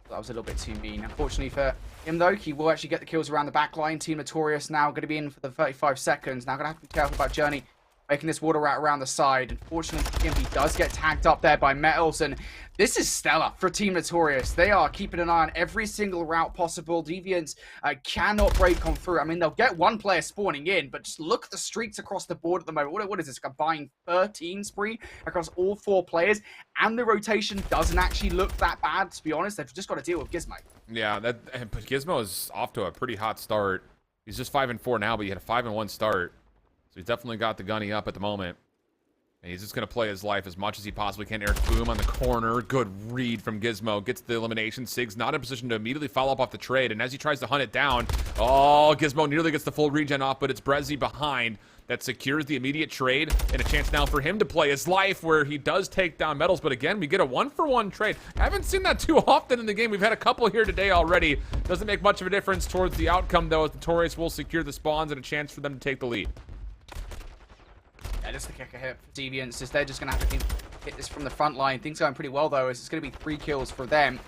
Speaker 2: that was a little bit too mean. Unfortunately for him, though, he will actually get the kills around the back line. Team Notorious now going to be in for the 35 seconds. Now going to have to be careful about Journey making this water route around the side. Unfortunately for him, he does get tagged up there by Metals, and this is stellar for Team Notorious. They are keeping an eye on every single route possible. Deviants cannot break on through. I mean, they'll get one player spawning in, but just look at the streaks across the board at the moment. What is this, a combined 13 spree across all 4 players? And the rotation doesn't actually look that bad, to be honest. They've just got to deal with Gizmo.
Speaker 1: Yeah, but Gizmo is off to a pretty hot start. He's just 5-4 now, but he had a 5-1 start. So he's definitely got the gunny up at the moment. And he's just going to play his life as much as he possibly can. Eric Boom on the corner. Good read from Gizmo. Gets the elimination. Sig's not in a position to immediately follow up off the trade. And as he tries to hunt it down, oh, Gizmo nearly gets the full regen off, but it's Brezzy behind that secures the immediate trade. And a chance now for him to play his life where he does take down Metals. But again, we get a 1-for-1 trade. Haven't seen that too often in the game. We've had a couple here today already. Doesn't make much of a difference towards the outcome, though, as Notorious will secure the spawns and a chance for them to take the lead.
Speaker 2: Yeah, just the kicker here for Deviants is they're just going to have to hit this from the front line. Things going pretty well, though, as it's going to be 3 kills for them.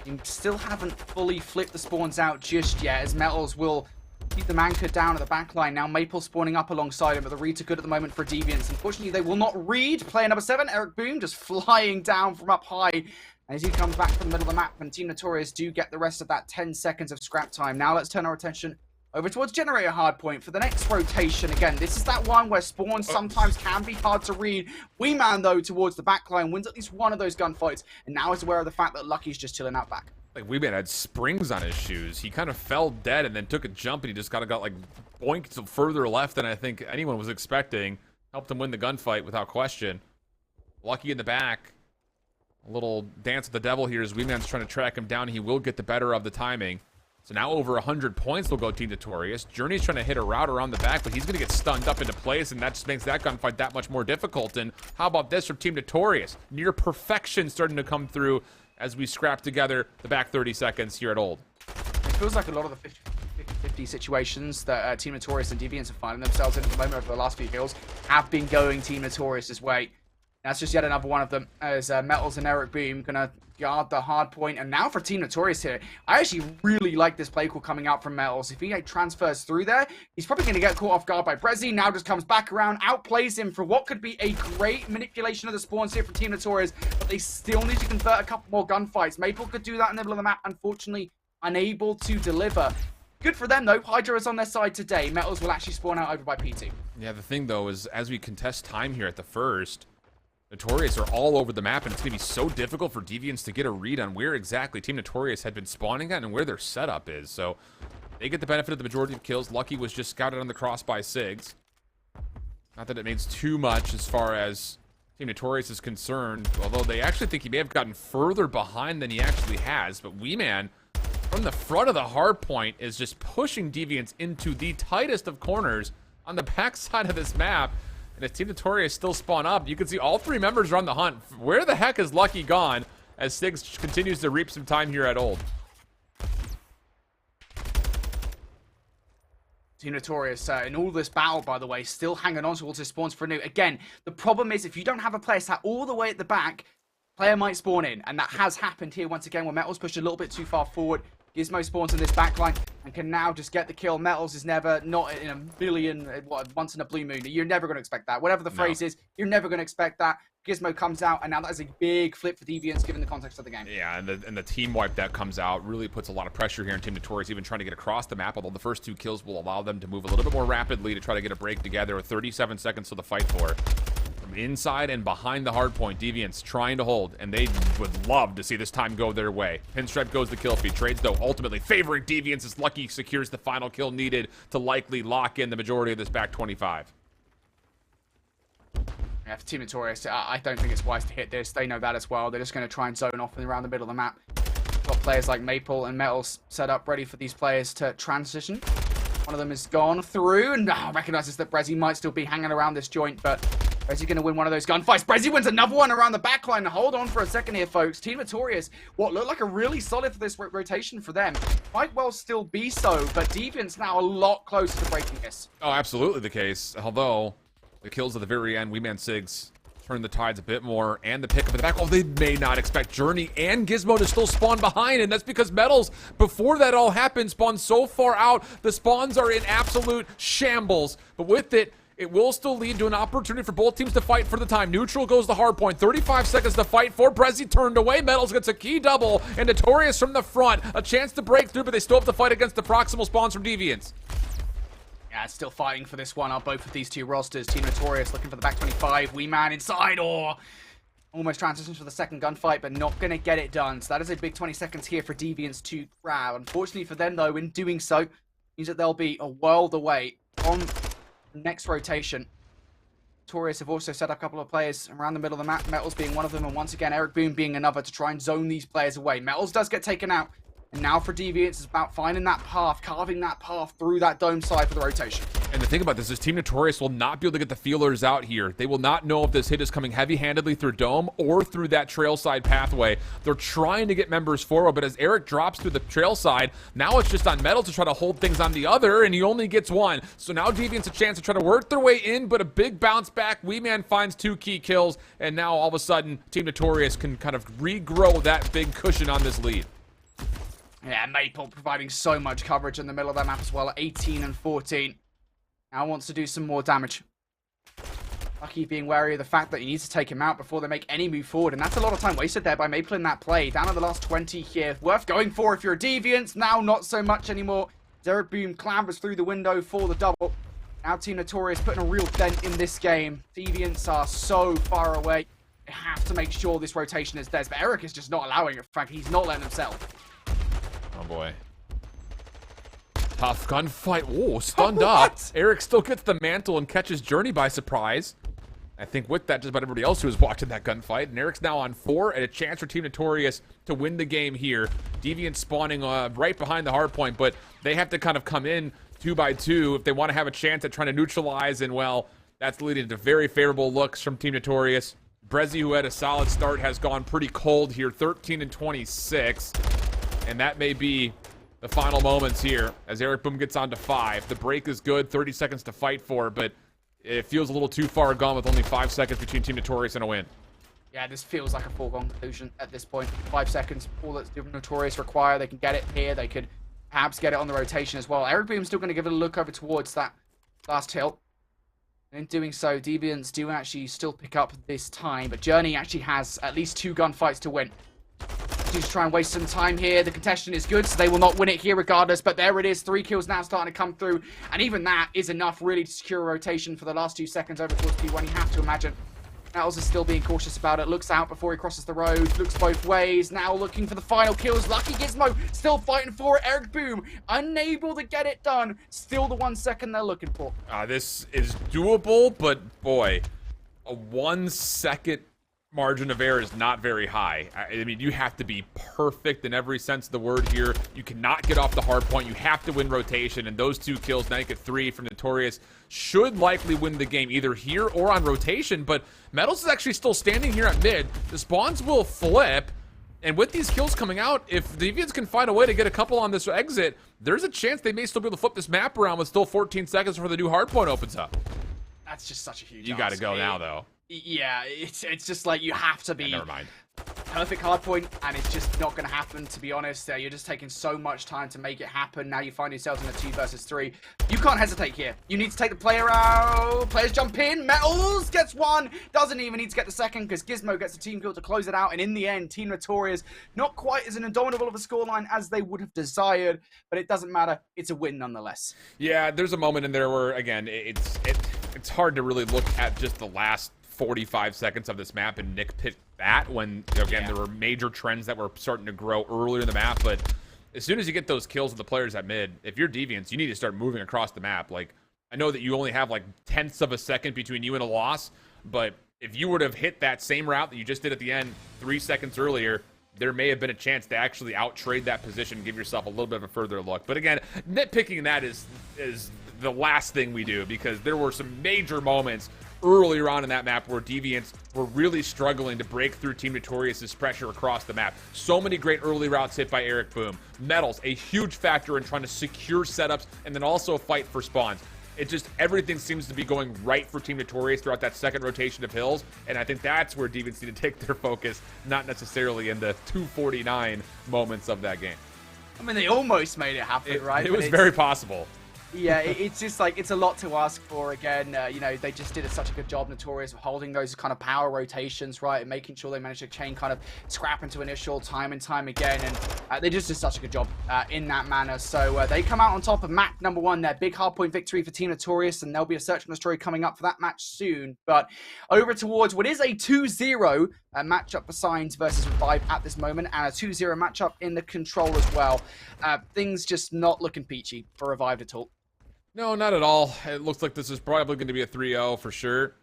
Speaker 2: You still haven't fully flipped the spawns out just yet, as Metals will keep them anchored down at the back line. Now Maple spawning up alongside him, but the reads are good at the moment for Deviants. Unfortunately, they will not read. Player number 7, Eric Boom, just flying down from up high as he comes back from the middle of the map, and Team Notorious do get the rest of that 10 seconds of scrap time. Now let's turn our attention over towards Generator Hardpoint for the next rotation. Again, this is that one where spawns sometimes can be hard to read. Weeman, though, towards the backline, wins at least one of those gunfights, and now is aware of the fact that Lucky's just chilling out back.
Speaker 1: Like, Weeman had springs on his shoes. He kind of fell dead and then took a jump, and he just kind of got, like, boinked further left than I think anyone was expecting. Helped him win the gunfight without question. Lucky in the back. A little dance with the devil here as Weeman's trying to track him down. He will get the better of the timing. So now over 100 points will go Team Notorious. Journey's trying to hit a route around the back, but he's going to get stunned up into place, and that just makes that gunfight that much more difficult. And how about this from Team Notorious? Near perfection starting to come through as we scrap together the back 30 seconds here at Old.
Speaker 2: It feels like a lot of the 50-50 situations that Team Notorious and Deviants are finding themselves in at the moment over the last few kills have been going Team Notorious's way. That's just yet another one of them, as Metals and Eric Boom gonna guard the hard point. And now for Team Notorious here, I actually really like this play call coming out from Metals. If he transfers through there, he's probably gonna get caught off guard by Brezzy. Now just comes back around, outplays him for what could be a great manipulation of the spawns here for Team Notorious, but they still need to convert a couple more gunfights. Maple could do that in the middle of the map, unfortunately unable to deliver. Good for them though, Hydra is on their side today. Metals will actually spawn out over by P2.
Speaker 1: Yeah, the thing though is as we contest time here at the first, Notorious are all over the map, and it's going to be so difficult for Deviants to get a read on where exactly Team Notorious had been spawning at and where their setup is. So they get the benefit of the majority of kills. Lucky was just scouted on the cross by Sigs. Not that it means too much as far as Team Notorious is concerned, although they actually think he may have gotten further behind than he actually has. But Weeman, from the front of the hard point, is just pushing Deviants into the tightest of corners on the backside of this map. And as Team Notorious still spawn up, you can see all three members are on the hunt. Where the heck is Lucky gone as Sigs continues to reap some time here at Old?
Speaker 2: Team Notorious, in all this battle, by the way, still hanging on towards his spawns for a new. Again, the problem is if you don't have a player sat all the way at the back, player might spawn in. And that has happened here once again, where Metals pushed a little bit too far forward. Gizmo spawns in this backline and can now just get the kill. Metals is never, not in a million, once in a blue moon. You're never going to expect that. Whatever the phrase is, you're never going to expect that. Gizmo comes out, and now that is a big flip for Deviants given the context of the game.
Speaker 1: Yeah, and the team wipe that comes out really puts a lot of pressure here on Team Notorious, even trying to get across the map, although the first two kills will allow them to move a little bit more rapidly to try to get a break together with 37 seconds to the fight for. From inside and behind the hard point, Deviants trying to hold, and they would love to see this time go their way. Pinstripe goes the kill feed. Trades, though, ultimately favoring Deviants as Lucky secures the final kill needed to likely lock in the majority of this back 25.
Speaker 2: Yeah, for Team Notorious, I don't think it's wise to hit this. They know that as well. They're just going to try and zone off and around the middle of the map. Got players like Maple and Metals set up ready for these players to transition. One of them is gone through and recognizes that Brezzy might still be hanging around this joint, but Brezzy going to win one of those gunfights. Brezzy wins another one around the backline. Hold on for a second here, folks. Team Notorious, what looked like a really solid for this rotation for them, might well still be so, but Deviants now a lot closer to breaking this.
Speaker 1: Oh, absolutely the case, although the kills at the very end, Weeman Sigs turn the tides a bit more, and the pickup in the back. Oh, they may not expect Journey and Gizmo to still spawn behind, and that's because Metals, before that all happened, spawned so far out. The spawns are in absolute shambles, but with it, it will still lead to an opportunity for both teams to fight for the time. Neutral goes the hard point. 35 seconds to fight for. Brezzy turned away. Metals gets a key double, and Notorious from the front. A chance to break through, but they still have to fight against the proximal spawns from Deviants.
Speaker 2: Yeah, still fighting for this one are both of these two rosters. Team Notorious looking for the back 25. Weeman inside, or almost transitions for the second gunfight, but not going to get it done. So that is a big 20 seconds here for Deviants to grab. Unfortunately for them, though, in doing so, means that they'll be a world away from the next rotation. Notorious have also set up a couple of players around the middle of the map, Metals being one of them, and once again, Eric Boom being another to try and zone these players away. Metals does get taken out. And now for Deviants, it's about finding that path, carving that path through that dome side for the rotation.
Speaker 1: And the thing about this is Team Notorious will not be able to get the feelers out here. They will not know if this hit is coming heavy-handedly through dome or through that trail side pathway. They're trying to get members forward, but as Eric drops through the trail side, now it's just on Metal to try to hold things on the other, and he only gets one. So now Deviants a chance to try to work their way in, but a big bounce back. Weeman finds 2 key kills, and now all of a sudden, Team Notorious can kind of regrow that big cushion on this lead.
Speaker 2: Yeah, Maple providing so much coverage in the middle of that map as well at 18 and 14. Now wants to do some more damage. Lucky being wary of the fact that he needs to take him out before they make any move forward. And that's a lot of time wasted there by Maple in that play. Down at the last 20 here. Worth going for if you're a Deviant. Now not so much anymore. Derek Boom clambers through the window for the double. Now Team Notorious putting a real dent in this game. Deviants are so far away. They have to make sure this rotation is theirs. But Eric is just not allowing it. Frankly, he's not letting himself.
Speaker 1: Oh boy. Tough gunfight. Whoa, stunned up. Eric still gets the mantle and catches Journey by surprise. I think with that, just about everybody else who was watching that gunfight. And Eric's now on 4 and a chance for Team Notorious to win the game here. Deviants spawning right behind the hard point, but they have to kind of come in 2 by 2 if they want to have a chance at trying to neutralize, and well, that's leading to very favorable looks from Team Notorious. Brezzy, who had a solid start, has gone pretty cold here, 13 and 26. And that may be the final moments here as Eric Boom gets on to 5. The break is good, 30 seconds to fight for, but it feels a little too far gone with only 5 seconds between Team Notorious and a win.
Speaker 2: Yeah, this feels like a foregone conclusion at this point. 5 seconds, all that Notorious require. They can get it here. They could perhaps get it on the rotation as well. Eric Boom's still going to give it a look over towards that last hill. And in doing so, Deviants do actually still pick up this time, but Journey actually has at least 2 gunfights to win. Just try and waste some time here. The contention is good, so they will not win it here regardless, but there it is. 3 kills now starting to come through, and even that is enough really to secure a rotation for the last 2 seconds over towards P1. You have to imagine Metals is still being cautious about it. Looks out before he crosses the road. Looks both ways. Now looking for the final kills. Lucky Gizmo still fighting for it. Eric Boom unable to get it done. Still the 1 second they're looking for.
Speaker 1: This is doable, but boy, a 1 second margin of error is not very high. I mean, you have to be perfect in every sense of the word here. You cannot get off the hard point. You have to win rotation, and those 2 kills, now you get 3 from Notorious, should likely win the game either here or on rotation, but Metals is actually still standing here at mid. The spawns will flip, and with these kills coming out, if Deviants can find a way to get a couple on this exit, there's a chance they may still be able to flip this map around with still 14 seconds before the new hard point opens up.
Speaker 2: That's just such a huge
Speaker 1: You got to go now, though.
Speaker 2: Yeah, it's just like you have to be
Speaker 1: never mind.
Speaker 2: Perfect hard point, and it's just not going to happen, to be honest. You're just taking so much time to make it happen. Now you find yourselves in a 2 versus 3. You can't hesitate here. You need to take the player out. Players jump in. Metals gets 1. Doesn't even need to get the second because Gizmo gets the team kill to close it out. And in the end, Team Notorious not quite as an indomitable of a scoreline as they would have desired, but it doesn't matter. It's a win nonetheless.
Speaker 1: Yeah, there's a moment in there where, again, it's hard to really look at just the last 45 seconds of this map and nitpick that when, again, there were major trends that were starting to grow earlier in the map. But as soon as you get those kills with the players at mid, if you're Deviants, you need to start moving across the map. Like, I know that you only have like tenths of a second between you and a loss, but if you would have hit that same route that you just did at the end 3 seconds earlier, there may have been a chance to actually out-trade that position and give yourself a little bit of a further look. But again, nitpicking that is the last thing we do, because there were some major moments earlier on in that map where Deviants were really struggling to break through Team Notorious's pressure across the map. So many great early routes hit by Eric Boom. Metals, a huge factor in trying to secure setups and then also fight for spawns. It just, everything seems to be going right for Team Notorious throughout that second rotation of hills, and I think that's where Deviants need to take their focus, not necessarily in the 249 moments of that game.
Speaker 2: I mean, they almost made it happen, right?
Speaker 1: It was very possible.
Speaker 2: Yeah, it's just like, it's a lot to ask for. Again, you know, they just did such a good job, Notorious, of holding those kind of power rotations, right, and making sure they managed to chain kind of scrap into initial time and time again, and they just did such a good job in that manner. So they come out on top of map number 1, their big hardpoint victory for Team Notorious, and there'll be a search and destroy coming up for that match soon. But over towards what is a 2-0 matchup for Signs versus Revive at this moment, and a 2-0 matchup in the control as well. Things just not looking peachy for Revive at all.
Speaker 1: No, not at all. It looks like this is probably going to be a 3-0 for sure.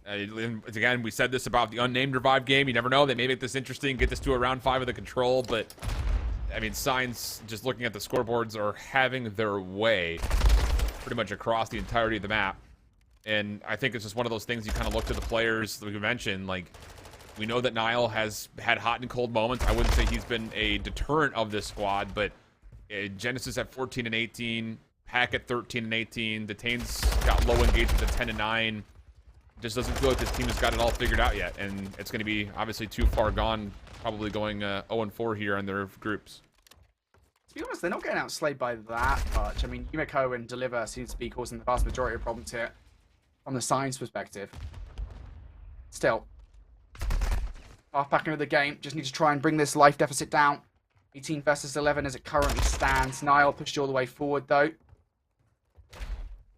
Speaker 1: Again, we said this about the Unnamed Revive game. You never know. They may make this interesting, get this to a round 5 of the control. But, I mean, Signs, just looking at the scoreboards, are having their way pretty much across the entirety of the map. And I think it's just one of those things you kind of look to the players that we mentioned. Like, we know that Niall has had hot and cold moments. I wouldn't say he's been a deterrent of this squad. But Genesis at 14 and 18. Pack at 13 and 18. Detain's got low engagement at 10 and 9. Just doesn't feel like this team has got it all figured out yet, and it's going to be obviously too far gone, probably going 0-4 here on their groups.
Speaker 2: To be honest, they're not getting outslayed by that much. I mean, Yumiko and Deliver seems to be causing the vast majority of problems here from the Signs perspective. Still, half back into the game. Just need to try and bring this life deficit down. 18 versus 11 as it currently stands. Niall pushed all the way forward, though.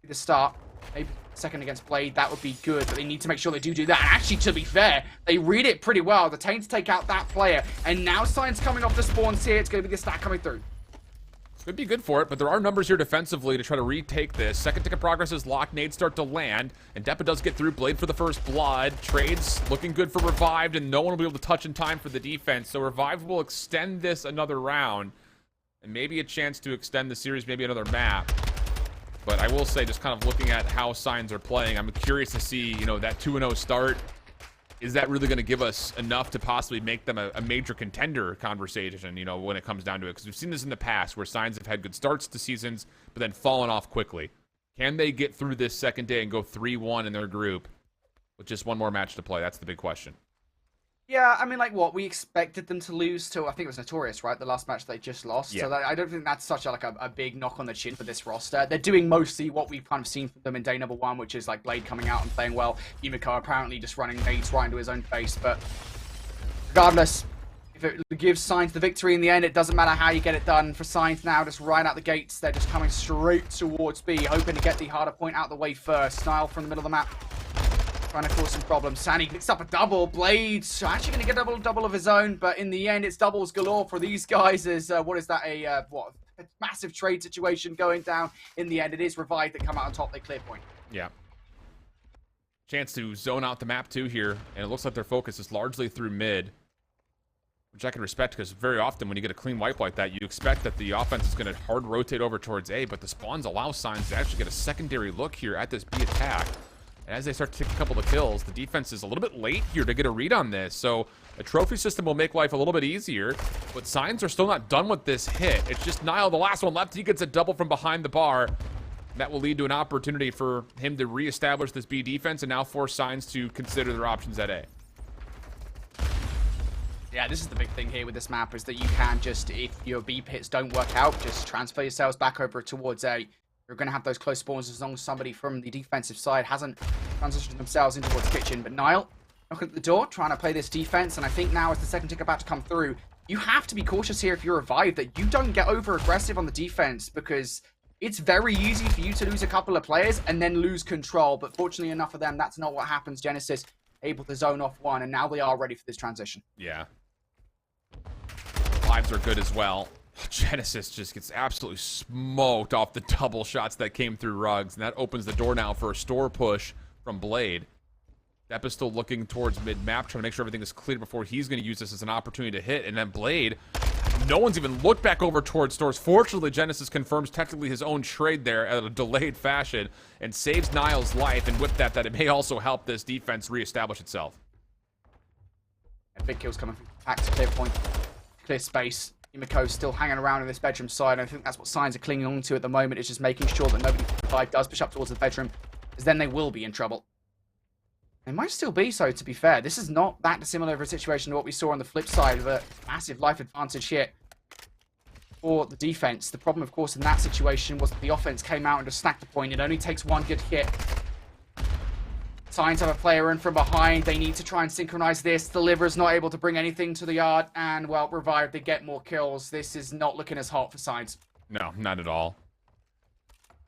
Speaker 2: The start, maybe second against Blade, that would be good, but they need to make sure they do that. And actually, to be fair, they read it pretty well. The Taint to take out that player, and now Signs coming off the spawns here. It's going to be the stack coming through.
Speaker 1: Could be good for it, but there are numbers here defensively to try to retake this. Second tick of progress is locked. Nades start to land, and Depa does get through. Blade for the first blood. Trades looking good for Revived, and no one will be able to touch in time for the defense. So Revived will extend this another round, and maybe a chance to extend the series, maybe another map. But I will say, just kind of looking at how Signs are playing, I'm curious to see, you know, that 2-0 start. Is that really going to give us enough to possibly make them a major contender conversation, you know, when it comes down to it? Because we've seen this in the past where Signs have had good starts to seasons, but then fallen off quickly. Can they get through this second day and go 3-1 in their group with just one more match to play? That's the big question.
Speaker 2: Yeah, I mean, like, what? We expected them to lose to, I think it was Notorious, right? The last match they just lost.
Speaker 1: Yeah.
Speaker 2: So I don't think that's such a big knock on the chin for this roster. They're doing mostly what we've kind of seen from them in day number 1, which is, like, Blade coming out and playing well. Yumiko apparently just running nades right into his own face. But regardless, if it gives Signs the victory in the end, it doesn't matter how you get it done. For Signs now, just right out the gates, they're just coming straight towards B, hoping to get the harder point out the way first. Nile from the middle of the map, trying to cause some problems. Sandy picks up a double. Blades actually going to get a double of his own, but in the end, it's doubles galore for these guys. As what is that? A massive trade situation going down. In the end, it is Revived that come out on top. They clear point.
Speaker 1: Yeah. Chance to zone out the map too here, and it looks like their focus is largely through mid, which I can respect because very often when you get a clean wipe like that, you expect that the offense is going to hard rotate over towards A, but the spawns allow Signs to actually get a secondary look here at this B attack. And as they start to take a couple of kills, the defense is a little bit late here to get a read on this. So a trophy system will make life a little bit easier, but Signs are still not done with this hit. It's just Nile, the last one left. He gets a double from behind the bar. That will lead to an opportunity for him to reestablish this B defense and now force Signs to consider their options at A.
Speaker 2: Yeah, this is the big thing here with this map, is that you can just, if your B pits don't work out, just transfer yourselves back over towards A. You're going to have those close spawns as long as somebody from the defensive side hasn't transitioned themselves into towards kitchen. But Nile, knocking at the door, trying to play this defense, and I think now as the second tick about to come through, you have to be cautious here if you're Revived that you don't get over aggressive on the defense, because it's very easy for you to lose a couple of players and then lose control. But fortunately enough for them, that's not what happens. Genesis able to zone off one, and now they are ready for this transition.
Speaker 1: Yeah. Lives are good as well. Genesis just gets absolutely smoked off the double shots that came through Ruggs, and that opens the door now for a store push from Blade. Depp is still looking towards mid-map, trying to make sure everything is clear before he's going to use this as an opportunity to hit, and then Blade, no one's even looked back over towards stores. Fortunately, Genesis confirms technically his own trade there at a delayed fashion and saves Nile's life, and with that it may also help this defense reestablish itself.
Speaker 2: And big kills coming from back to clear point, clear space. Yumiko still hanging around in this bedroom side. I think that's what Signs are clinging on to at the moment, is just making sure that nobody does push up towards the bedroom, because then they will be in trouble. They might still be so, to be fair. This is not that dissimilar of a situation to what we saw on the flip side of a massive life advantage hit for the defense. The problem, of course, in that situation was that the offense came out and just snacked the point. It only takes one good hit. Signs have a player in from behind. They need to try and synchronize this. Deliver's not able to bring anything to the yard. And, well, Revived, they get more kills. This is not looking as hot for Signs.
Speaker 1: No, not at all.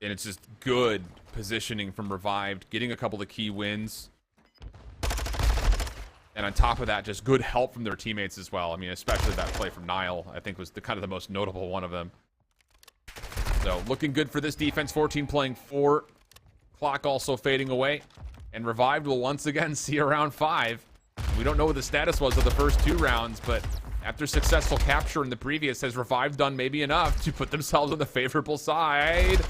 Speaker 1: And it's just good positioning from Revived, getting a couple of key wins. And on top of that, just good help from their teammates as well. I mean, especially that play from Nile, I think was the kind of the most notable one of them. So, looking good for this defense. 14 playing 4. Clock also fading away. And Revived will once again see a round 5. We don't know what the status was of the first 2 rounds, but after successful capture in the previous, has Revived done maybe enough to put themselves on the favorable side?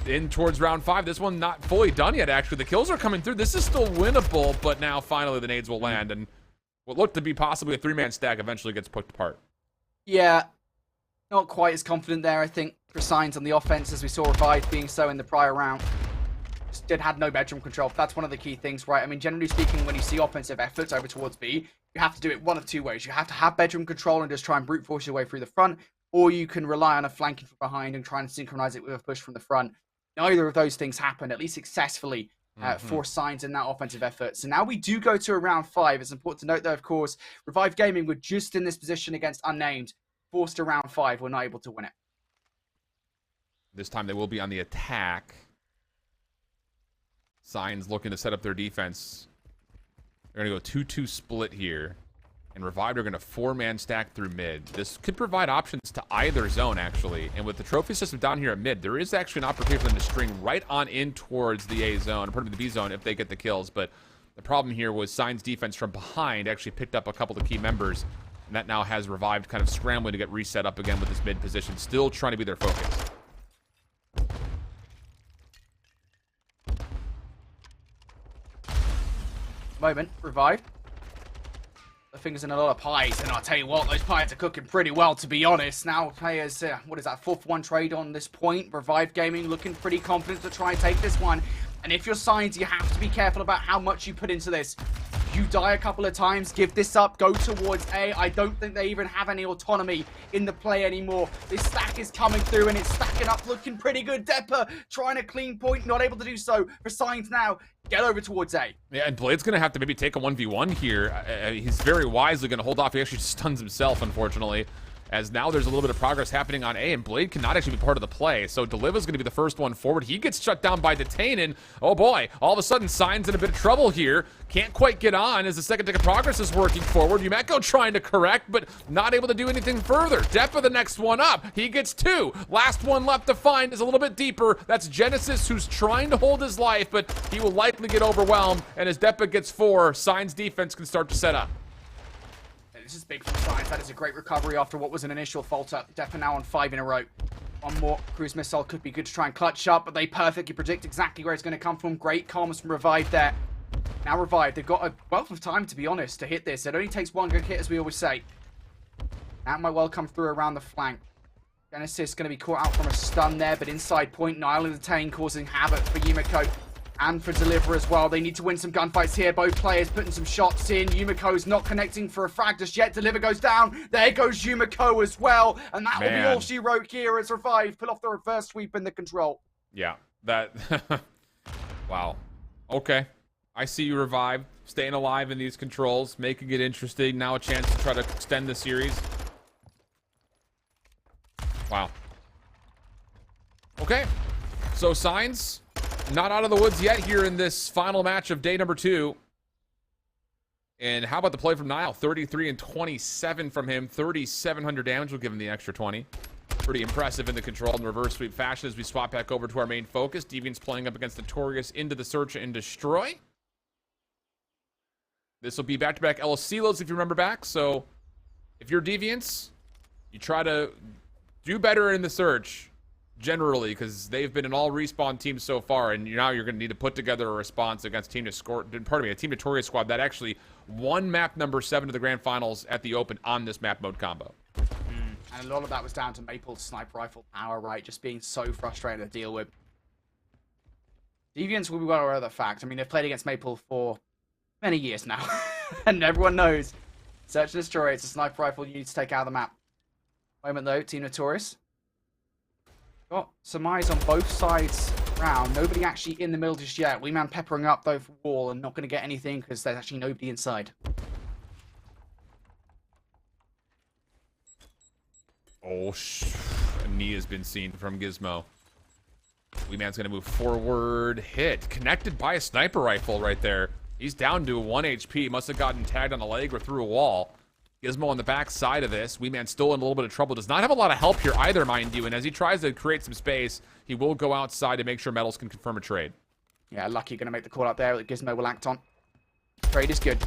Speaker 1: In towards round 5. This one not fully done yet, actually. The kills are coming through. This is still winnable, but now finally the nades will land, and what looked to be possibly a 3-man stack eventually gets put apart.
Speaker 2: Yeah, not quite as confident there, I think, for Signs on the offense, as we saw Revived being so in the prior round. Had no bedroom control. That's one of the key things, right? I mean, generally speaking, when you see offensive efforts over towards B, you have to do it one of 2 ways. You have to have bedroom control and just try and brute force your way through the front, or you can rely on a flanking from behind and try and synchronize it with a push from the front. Neither of those things happened, at least successfully, for Signs in that offensive effort. So now we do go to a round 5. It's important to note, though, of course, Revived Gaming were just in this position against Unnamed, forced to round 5. We're not able to win it.
Speaker 1: This time they will be on the attack. Signs looking to set up their defense. They're going to go 2-2 split here. And Revived are going to 4-man stack through mid. This could provide options to either zone, actually. And with the trophy system down here at mid, there is actually an opportunity for them to string right on in towards the A zone, or pardon me, the B zone, if they get the kills. But the problem here was Sign's defense from behind actually picked up a couple of key members. And that now has Revived kind of scrambling to get reset up again with this mid position. Still trying to be their focus.
Speaker 2: Moment, Revived. The fingers in a lot of pies, and I'll tell you what, those pies are cooking pretty well, to be honest. Now, players, what is that, 4-for-1 trade on this point. Revive Gaming looking pretty confident to try and take this one. And if you're Signs, you have to be careful about how much you put into this. You die a couple of times, give this up, go towards A. I don't think they even have any autonomy in the play anymore. This stack is coming through, and it's stacking up, looking pretty good. Depper trying a clean point, not able to do so for Signs now. Get over towards A.
Speaker 1: Yeah, and Blade's going to have to maybe take a 1v1 here. He's very wisely going to hold off. He actually stuns himself, unfortunately, as now there's a little bit of progress happening on A, and Blade cannot actually be part of the play. So Deliva's going to be the first one forward. He gets shut down by Detain, and oh boy, all of a sudden Sign's in a bit of trouble here. Can't quite get on as the second tick of progress is working forward. Yumeko trying to correct, but not able to do anything further. Depa the next one up. He gets 2. Last one left to find is a little bit deeper. That's Genesis, who's trying to hold his life, but he will likely get overwhelmed. And as Depa gets 4, Sign's defense can start to set up.
Speaker 2: This is big from Signs. That is a great recovery after what was an initial falter. Depa now on 5 in a row. One more cruise missile could be good to try and clutch up, but they perfectly predict exactly where it's going to come from. Great comms from Revive there. Now Revive, they've got a wealth of time, to be honest, to hit this. It only takes one good hit, as we always say. That might well come through around the flank. Genesis going to be caught out from a stun there, but inside point, Nile and Detain causing havoc for Yumeko. And for Deliver as well. They need to win some gunfights here. Both players putting some shots in. Yumiko's not connecting for a frag just yet. Deliver goes down. There goes Yumeko as well. And that will be all she wrote here as Revive pull off the reverse sweep in the control.
Speaker 1: Yeah, that... Wow. Okay. I see you, Revive. Staying alive in these controls. Making it interesting. Now a chance to try to extend the series. Wow. Okay. So Signs... not out of the woods yet here in this final match of day number 2. And how about the play from Nile? 33 and 27 from him. 3,700 damage. We'll give him the extra 20. Pretty impressive in the control and reverse sweep fashion as we swap back over to our main focus. Deviants playing up against Notorious into the search and destroy. This will be back-to-back El Silos if you remember back. So if you're Deviants, you try to do better in the search. Generally, because they've been an all respawn team so far, and now you're going to need to put together a response against a Team Notorious squad that actually won map number 7 to the grand finals at the Open on this map mode combo.
Speaker 2: And a lot of that was down to Maple's sniper rifle power, right? Just being so frustrating to deal with. Deviants will be well aware of the fact. I mean, they've played against Maple for many years now, and everyone knows. Search and destroy, it's a sniper rifle you need to take out of the map. Moment though, Team Notorious. Got some eyes on both sides round. Nobody actually in the middle just yet. Weeman peppering up though for wall and not going to get anything because there's actually nobody inside.
Speaker 1: Oh, a knee has been seen from Gizmo. Weeman's going to move forward. Hit. Connected by a sniper rifle right there. He's down to 1 HP. Must have gotten tagged on a leg or through a wall. Gizmo on the back side of this. Weeman still in a little bit of trouble. Does not have a lot of help here either, mind you. And as he tries to create some space, he will go outside to make sure Metals can confirm a trade.
Speaker 2: Yeah, Lucky going to make the call out there that Gizmo will act on. Trade is good.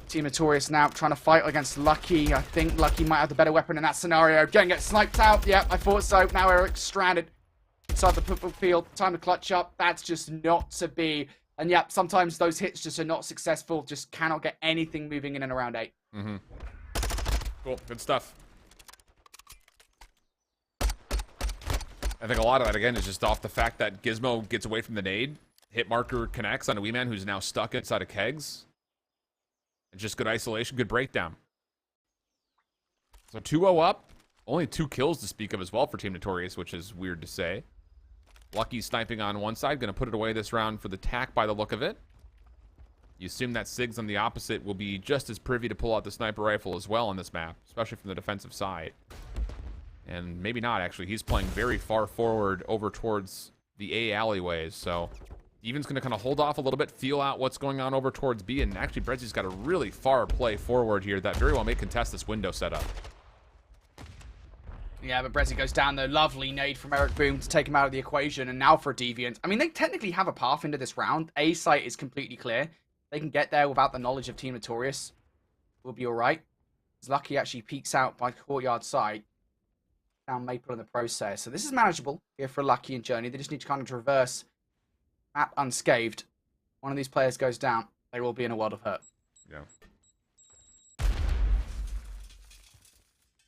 Speaker 2: Team Notorious now trying to fight against Lucky. I think Lucky might have the better weapon in that scenario. Going to get sniped out. Yep, I thought so. Now Eric's stranded inside the football field. Time to clutch up. That's just not to be. And yep, sometimes those hits just are not successful. Just cannot get anything moving in and around 8.
Speaker 1: Mm-hmm. Cool, good stuff. I think a lot of that, again, is just off the fact that Gizmo gets away from the nade. Hit marker connects on a Weeman who's now stuck inside of kegs. It's just good isolation, good breakdown. So 2-0 up. Only 2 kills to speak of as well for Team Notorious, which is weird to say. Lucky sniping on one side. Going to put it away this round for the tack by the look of it. You assume that Sigs on the opposite will be just as privy to pull out the sniper rifle as well on this map, especially from the defensive side. And maybe not, actually. He's playing very far forward over towards the A alleyways, so Deviant's going to kind of hold off a little bit, feel out what's going on over towards B, and actually Brezzy's got a really far play forward here that very well may contest this window setup.
Speaker 2: Yeah, but Brezzy goes down though. Lovely nade from Eric Boom to take him out of the equation, and now for Deviant. I mean, they technically have a path into this round. A site is completely clear. They can get there without the knowledge of Team Notorious. We'll be alright. Lucky actually peeks out by courtyard side. Down Maple in the process. So this is manageable here for Lucky and Journey. They just need to kind of traverse map unscathed. One of these players goes down, they will be in a world of hurt.
Speaker 1: Yeah.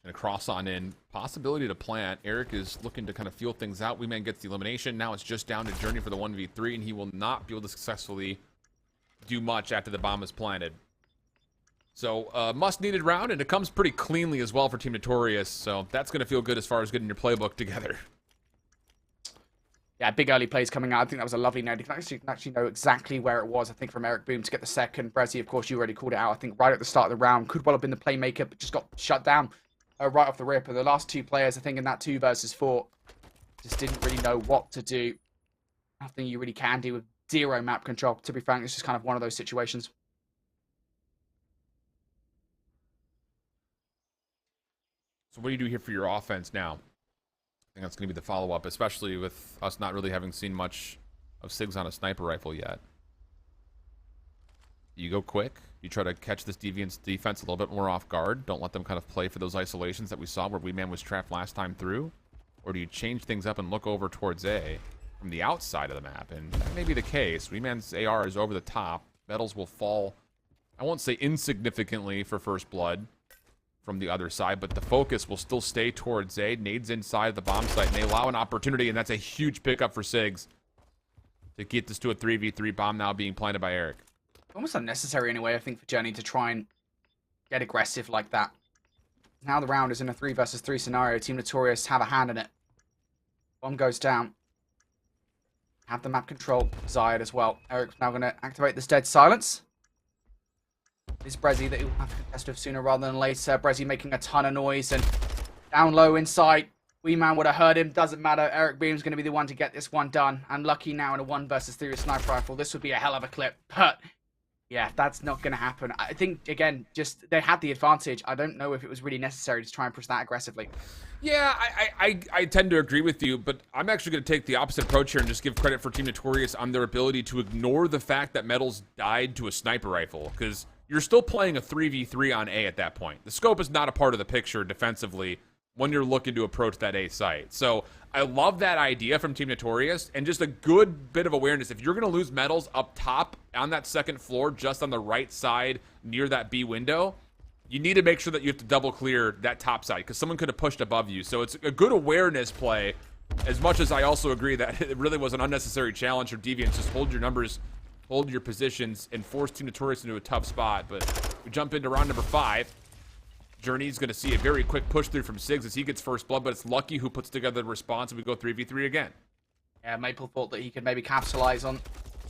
Speaker 1: And a cross on in. Possibility to plant. Eric is looking to kind of feel things out. Weeman gets the elimination. Now it's just down to Journey for the 1v3, and he will not be able to successfully do much after the bomb is planted. So, must-needed round, and it comes pretty cleanly as well for Team Notorious. So that's going to feel good as far as getting your playbook together.
Speaker 2: Yeah, big early plays coming out. I think that was a lovely node. You can actually know exactly where it was, I think, from Eric Boom to get the second. Brezzy, of course, you already called it out. I think right at the start of the round. Could well have been the playmaker, but just got shut down right off the rip. And the last two players, I think, in that 2 versus 4, just didn't really know what to do. Nothing you really can do with 0 map control. To be frank, it's just kind of one of those situations.
Speaker 1: So what do you do here for your offense now? I think that's going to be the follow-up, especially with us not really having seen much of Sigs on a sniper rifle yet. You go quick. You try to catch this Deviant's defense a little bit more off guard. Don't let them kind of play for those isolations that we saw where Weeman was trapped last time through. Or do you change things up and look over towards A from the outside of the map? And that may be the case. Weeman's AR is over the top. Metals will fall, I won't say insignificantly for first blood from the other side, but the focus will still stay towards A. Nades inside the bomb site, and they allow an opportunity, and that's a huge pickup for Sigs to get this to a 3v3 bomb now being planted by Eric.
Speaker 2: Almost unnecessary anyway, I think, for Journey to try and get aggressive like that. Now the round is in a 3 versus 3 scenario. Team Notorious have a hand in it. Bomb goes down. Have the map control desired as well. Eric's now going to activate this dead silence. It's Brezzy that he'll have to contest with sooner rather than later. Brezzy making a ton of noise and down low inside. Weeman would have heard him. Doesn't matter. Eric Boom's going to be the one to get this one done. And Lucky now in a 1 versus 3 with sniper rifle. This would be a hell of a clip. But yeah, that's not going to happen. I think, again, just they had the advantage. I don't know if it was really necessary to try and push that aggressively.
Speaker 1: Yeah, I tend to agree with you, but I'm actually going to take the opposite approach here and just give credit for Team Notorious on their ability to ignore the fact that Metals died to a sniper rifle, because you're still playing a 3v3 on A at that point. The scope is not a part of the picture defensively when you're looking to approach that A site. So I love that idea from Team Notorious, and just a good bit of awareness. If you're going to lose Metals up top on that second floor, just on the right side near that B window, you need to make sure that you have to double clear that top side, because someone could have pushed above you. So it's a good awareness play, as much as I also agree that it really was an unnecessary challenge for Deviants. Just hold your numbers, hold your positions, and force Team Notorious into a tough spot. But we jump into round number 5. Journey's going to see a very quick push through from Sigs as he gets first blood, but it's Lucky who puts together the response, and we go 3v3 again.
Speaker 2: Yeah, Maple thought that he could maybe capitalize on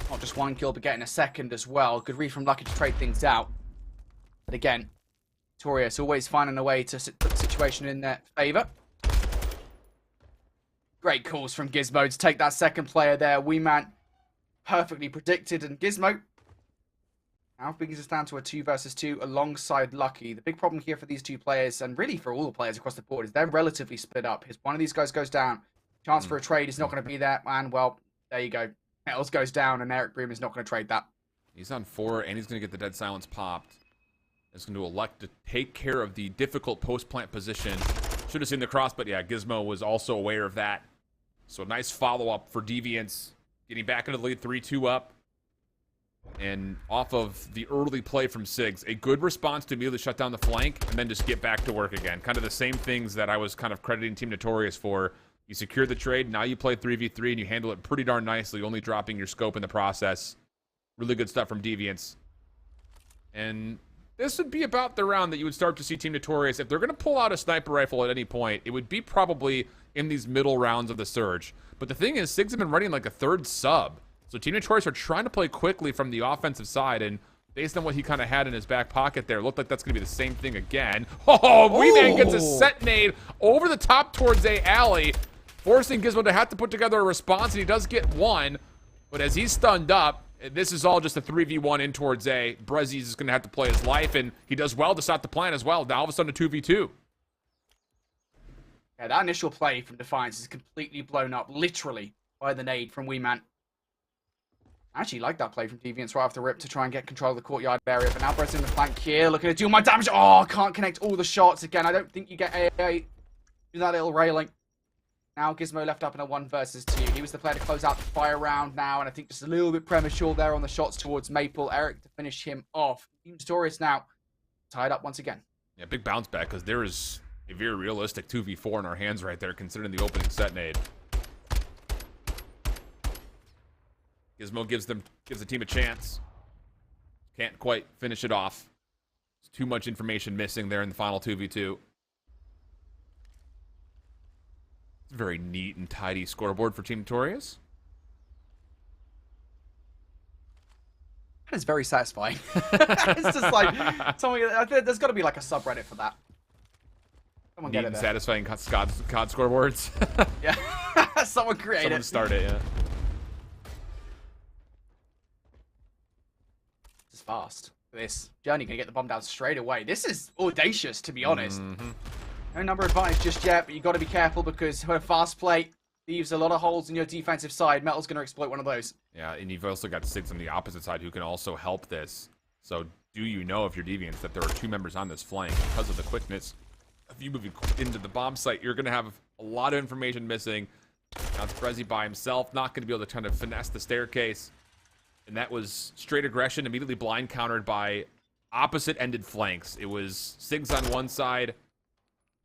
Speaker 2: not just 1 kill, but getting a second as well. Good read from Lucky to trade things out. But again, Notorious always finding a way to put the situation in their favor. Great calls from Gizmo to take that second player there. Weeman perfectly predicted, and Gizmo now brings us down to a 2 versus 2 alongside Lucky. The big problem here for these two players, and really for all the players across the board, is they're relatively split up. If one of these guys goes down, chance for a trade is not going to be there, and well, there you go. Metals goes down, and Eric Boom is not going to trade that.
Speaker 1: He's on 4, and he's going to get the dead silence popped. He's going to elect to take care of the difficult post-plant position. Should have seen the cross, but yeah, Gizmo was also aware of that. So nice follow-up for Deviants, getting back into the lead, 3-2 up. And off of the early play from Sigs, a good response to immediately shut down the flank and then just get back to work again. Kind of the same things that I was kind of crediting Team Notorious for. You secure the trade, now you play 3v3 and you handle it pretty darn nicely, only dropping your scope in the process. Really good stuff from Deviants. And this would be about the round that you would start to see Team Notorious. If they're going to pull out a sniper rifle at any point, it would be probably in these middle rounds of the Surge. But the thing is, Sigs have been running like a third sub. So Team Notorious are trying to play quickly from the offensive side, and based on what he kind of had in his back pocket there, looked like that's going to be the same thing again. Oh, Weeman gets a set nade over the top towards A alley, forcing Gizmo to have to put together a response, and he does get one. But as he's stunned up, this is all just a 3v1 in towards A. Brezzy's is going to have to play his life, and he does well to stop the plan as well. Now all of a sudden a 2v2.
Speaker 2: Yeah, that initial play from Defiance is completely blown up, literally, by the nade from Weeman. I actually like that play from Deviants right off the rip to try and get control of the courtyard area. But now Brett's in the flank here, looking to do my damage. Oh, can't connect all the shots again. I don't think you get AA. Do that little railing. Now Gizmo left up in a 1 versus 2. He was the player to close out the fire round now, and I think just a little bit premature there on the shots towards Maple. Eric to finish him off. Notorious now tied up once again.
Speaker 1: Yeah, big bounce back, because there is a very realistic 2v4 in our hands right there, considering the opening set nade. Gizmo gives the team a chance. Can't quite finish it off. There's too much information missing there in the final 2v2. It's a very neat and tidy scoreboard for Team Notorious.
Speaker 2: That is very satisfying. It's just like, there's got to be like a subreddit for that. Someone
Speaker 1: Neat
Speaker 2: get it
Speaker 1: and
Speaker 2: there.
Speaker 1: satisfying COD scoreboards.
Speaker 2: Yeah, someone create
Speaker 1: Someone
Speaker 2: it.
Speaker 1: start it, yeah.
Speaker 2: This is fast. This Journey gonna get the bomb down straight away. This is audacious, to be honest. No number advantage just yet, but you got to be careful because her fast play leaves a lot of holes in your defensive side. Metal's gonna exploit one of those.
Speaker 1: Yeah, and you've also got Sigs on the opposite side who can also help this. So do you know, if you're Deviants, that there are 2 members on this flank because of the quickness of you moving into the bomb site? You're going to have a lot of information missing. Now it's Brezzy by himself, not going to be able to kind of finesse the staircase. And that was straight aggression, immediately blind countered by opposite-ended flanks. It was Sigs on one side,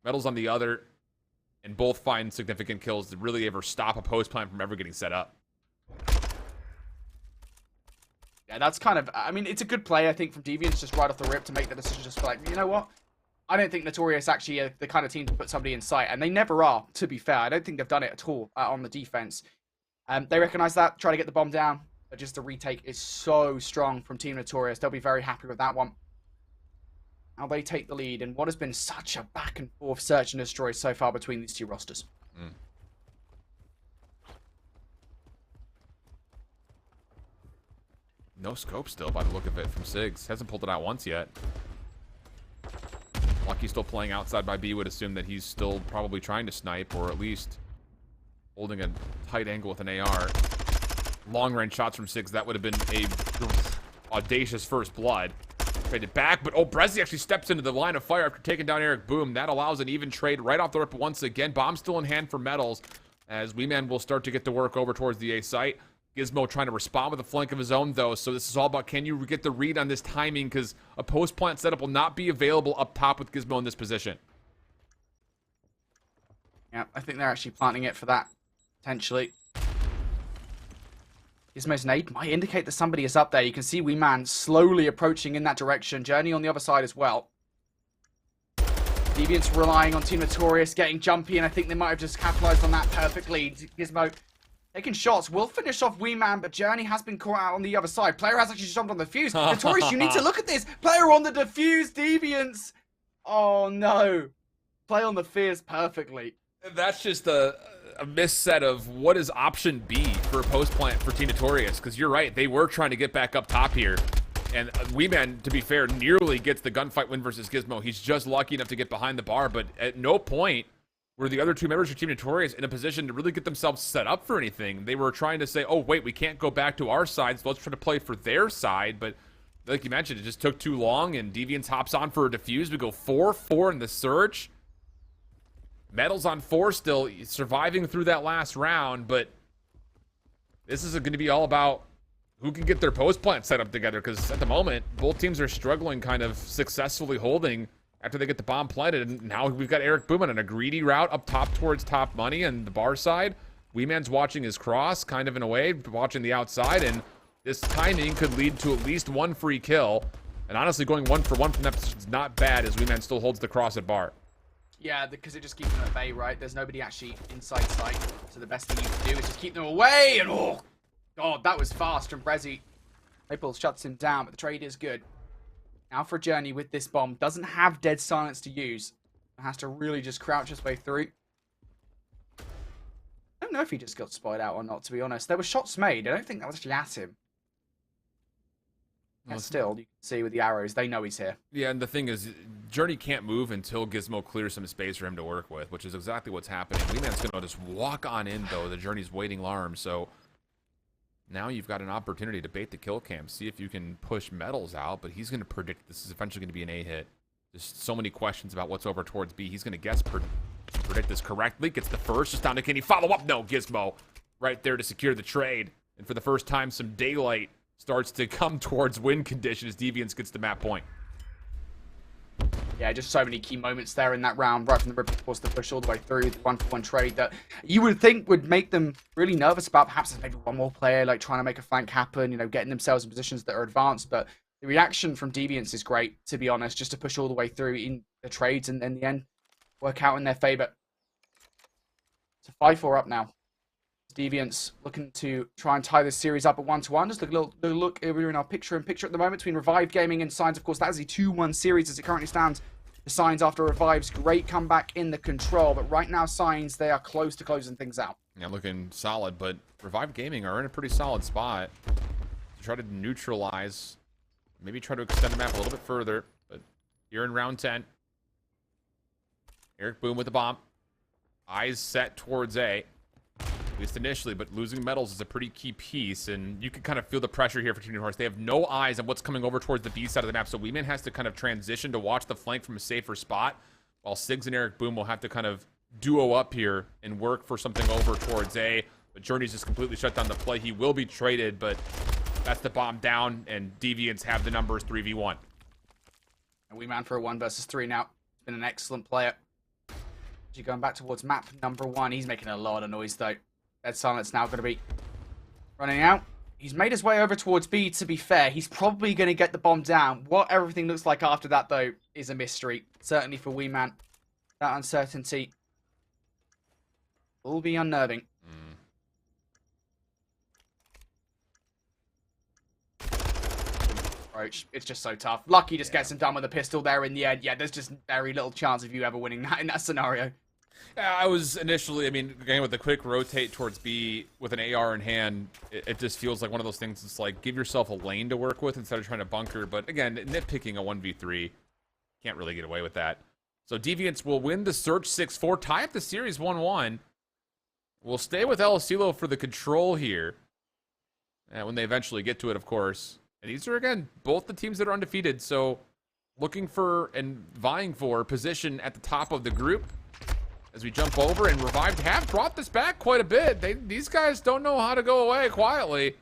Speaker 1: Metals on the other, and both find significant kills to really ever stop a post plan from ever getting set up.
Speaker 2: Yeah, that's kind of, I mean, it's a good play, I think, from Deviants just right off the rip to make the decision just like, you know what? I don't think Notorious actually are the kind of team to put somebody in sight, and they never are, to be fair. I don't think they've done it at all on the defense. They recognize that, try to get the bomb down, but just the retake is so strong from Team Notorious. They'll be very happy with that one. Now they take the lead in what has been such a back and forth search and destroy so far between these two rosters.
Speaker 1: No scope still by the look of it from Sigs. Hasn't pulled it out once yet. Lucky still playing outside by B would assume that he's still probably trying to snipe, or at least holding a tight angle with an AR. Long range shots from Sigs, that would have been a audacious first blood. Traded back, but Brezzy actually steps into the line of fire after taking down Eric Boom. That allows an even trade right off the rip once again. Bomb still in hand for Metals, as Weeman will start to get to work over towards the A site. Gizmo trying to respond with a flank of his own, though, so this is all about, can you get the read on this timing, because a post-plant setup will not be available up top with Gizmo in this position.
Speaker 2: Yeah, I think they're actually planting it for that, potentially. Gizmo's nade might indicate that somebody is up there. You can see Weeman slowly approaching in that direction. Journey on the other side as well. Deviants relying on Team Notorious, getting jumpy, and I think they might have just capitalized on that perfectly. Gizmo taking shots, will finish off Weeman, but Journey has been caught out on the other side. Player has actually jumped on the fuse. Notorious, you need to look at this. Player on the defuse, Deviants. Oh no. Play on the fierce perfectly.
Speaker 1: That's just a misset of what is option B for a post plant for Team Notorious, because you're right, they were trying to get back up top here. And Weeman, to be fair, nearly gets the gunfight win versus Gizmo. He's just lucky enough to get behind the bar, but at no point were the other 2 members of Team Notorious in a position to really get themselves set up for anything. They were trying to say, oh, wait, we can't go back to our side, so let's try to play for their side. But like you mentioned, it just took too long, and Deviants hops on for a defuse. We go 4-4 in the search. Metals on 4 still, surviving through that last round, but this is going to be all about who can get their post plant set up together, because at the moment, both teams are struggling kind of successfully holding after they get the bomb planted, and now we've got Eric Booman on a greedy route up top towards top money and the bar side. Weeman's watching his cross, kind of in a way, watching the outside, and this timing could lead to at least 1 free kill. And honestly, going 1 for 1 from that position is not bad, as Weeman still holds the cross at bar.
Speaker 2: Yeah, because it just keeps them at bay, right? There's nobody actually inside sight, so the best thing you can do is just keep them away, and oh, God, that was fast from Brezzy. Maple shuts him down, but the trade is good. Now for Journey with this bomb. Doesn't have dead silence to use. Has to really just crouch his way through. I don't know if he just got spotted out or not, to be honest. There were shots made. I don't think that was actually at him. And still, you can see with the arrows, they know he's here.
Speaker 1: Yeah, and the thing is, Journey can't move until Gizmo clears some space for him to work with, which is exactly what's happening. Weeman's going to just walk on in, though. The Journey's waiting larm, so now you've got an opportunity to bait the kill cam, see if you can push Metals out, but he's going to predict this is eventually going to be an A hit. There's so many questions about what's over towards B. He's going to guess, predict this correctly. Gets the first, just down to can he follow up? No, Gizmo right there to secure the trade. And for the first time, some daylight starts to come towards win condition as Deviants gets the map point.
Speaker 2: Yeah, just so many key moments there in that round, right from the rip, of course, the push all the way through, the 1-for-1 trade that you would think would make them really nervous about perhaps there's maybe one more player, like trying to make a flank happen, you know, getting themselves in positions that are advanced, but the reaction from Deviants is great, to be honest, just to push all the way through in the trades and in the end work out in their favor. So 5-4 up now. Deviants looking to try and tie this series up at 1-1. Just look we're in our picture-in-picture at the moment between Revive Gaming and Signs. Of course, that is a 2-1 series as it currently stands. The Signs after Revive's great comeback in the control, but right now Signs, they are close to closing things out.
Speaker 1: Yeah, looking solid, but Revive Gaming are in a pretty solid spot to try to neutralize, maybe try to extend the map a little bit further, but here in round 10, Eric Boom with the bomb. Eyes set towards A. At least initially, but losing Metals is a pretty key piece, and you can kind of feel the pressure here for Team Horse. They have no eyes on what's coming over towards the B side of the map, so Weeman has to kind of transition to watch the flank from a safer spot, while Siggs and Eric Boom will have to kind of duo up here and work for something over towards A. But Journey's just completely shut down the play. He will be traded, but that's the bomb down, and Deviants have the numbers 3v1.
Speaker 2: And Weeman for a 1 versus 3 now. Been an excellent player. Going back towards map number 1. He's making a lot of noise, though. Dead Silence now going to be running out. He's made his way over towards B, to be fair. He's probably going to get the bomb down. What everything looks like after that, though, is a mystery. Certainly for Weeman. That uncertainty will be unnerving. Approach. It's just so tough. Lucky just gets him done with a pistol there in the end. Yeah, there's just very little chance of you ever winning that in that scenario.
Speaker 1: I was initially, I mean, again, with the quick rotate towards B with an AR in hand, it just feels like one of those things. It's like, give yourself a lane to work with instead of trying to bunker. But again, nitpicking a 1v3, can't really get away with that. So Deviants will win the search 6-4, tie up the series 1-1. We'll stay with El Asilo for the control here. And when they eventually get to it, of course. And these are, again, both the teams that are undefeated. So looking for and vying for position at the top of the group. As we jump over, and Revived have brought this back quite a bit. These guys don't know how to go away quietly.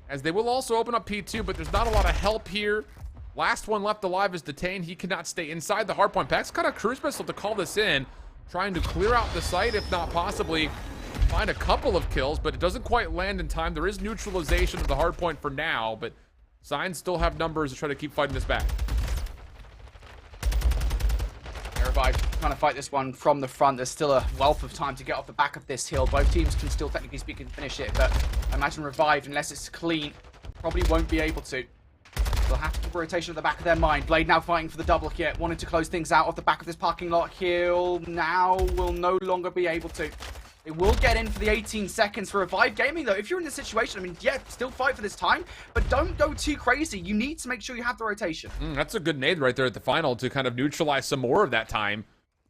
Speaker 1: As they will also open up P2, but there's not a lot of help here. Last one left alive is detained. He cannot stay inside the hardpoint. Pack's got a cruise missile to call this in. Trying to clear out the site, if not possibly find a couple of kills, but it doesn't quite land in time. There is neutralization of the hardpoint for now, but Signs still have numbers to try to keep fighting this back.
Speaker 2: Revive trying to fight this one from the front. There's still a wealth of time to get off the back of this hill. Both teams can still, technically speaking, finish it, but I imagine Revived, unless it's clean, probably won't be able to. They'll have to keep a rotation at the back of their mind. Blade now fighting for the double here, wanting to close things out off the back of this parking lot. Hill now will no longer be able to. They will get in for the 18 seconds for Revive Gaming, though. If you're in this situation, I mean, yeah, still fight for this time, but don't go too crazy. You need to make sure you have the rotation.
Speaker 1: That's a good nade right there at the final to kind of neutralize some more of that time.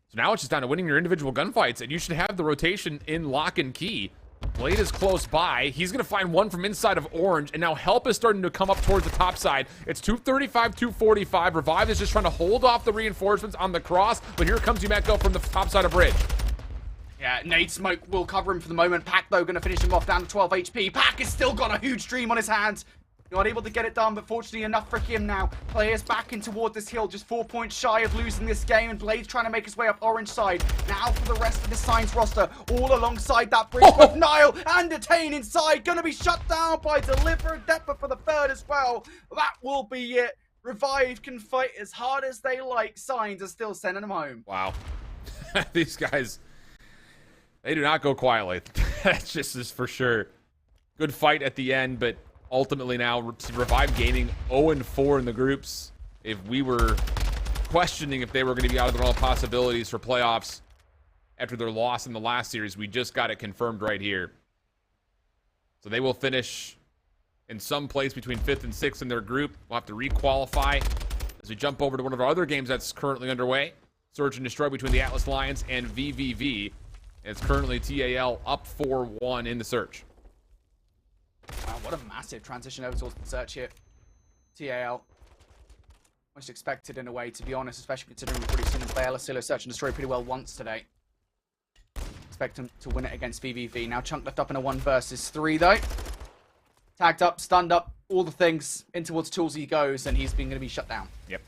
Speaker 1: So now it's just down to winning your individual gunfights, and you should have the rotation in lock and key. Blade is close by. He's going to find one from inside of Orange, and now help is starting to come up towards the top side. It's 235, 245. Revive is just trying to hold off the reinforcements on the cross, but here comes Umeko from the top side of Bridge.
Speaker 2: Yeah, Nade Smoke will cover him for the moment. Pack, though, going to finish him off down to 12 HP. Pack has still got a huge dream on his hands. Not able to get it done, but fortunately enough for him now. Players backing toward this hill, just 4 points shy of losing this game, and Blade's trying to make his way up Orange side. Now for the rest of the Signs roster, all alongside that bridge with Nile and Detain inside. Gonna be shut down by Deliver Depper for the third as well. That will be it. Revive can fight as hard as they like. Signs are still sending them home.
Speaker 1: Wow. These guys, they do not go quietly. That's just is for sure. Good fight at the end, but ultimately now Revive Gaming 0-4 in the groups. If we were questioning if they were going to be out of the realm of possibilities for playoffs, after their loss in the last series. We just got it confirmed right here. So they will finish in some place between 5th and 6th in their group. We'll have to requalify as we jump over to one of our other games that's currently underway. Search and Destroy between the Atlas Lions and VVV. It's currently TAL up 4-1 in the search.
Speaker 2: Wow, what a massive transition over towards the search here. TAL. Much expected in a way, to be honest, especially considering we've already seen them play Alasilo Search and Destroy pretty well once today. Expect him to win it against VVV. Now Chunk left up in a 1 versus 3 though. Tagged up, stunned up, all the things. In towards tools he goes, and he's going to be shut down.
Speaker 1: Yep.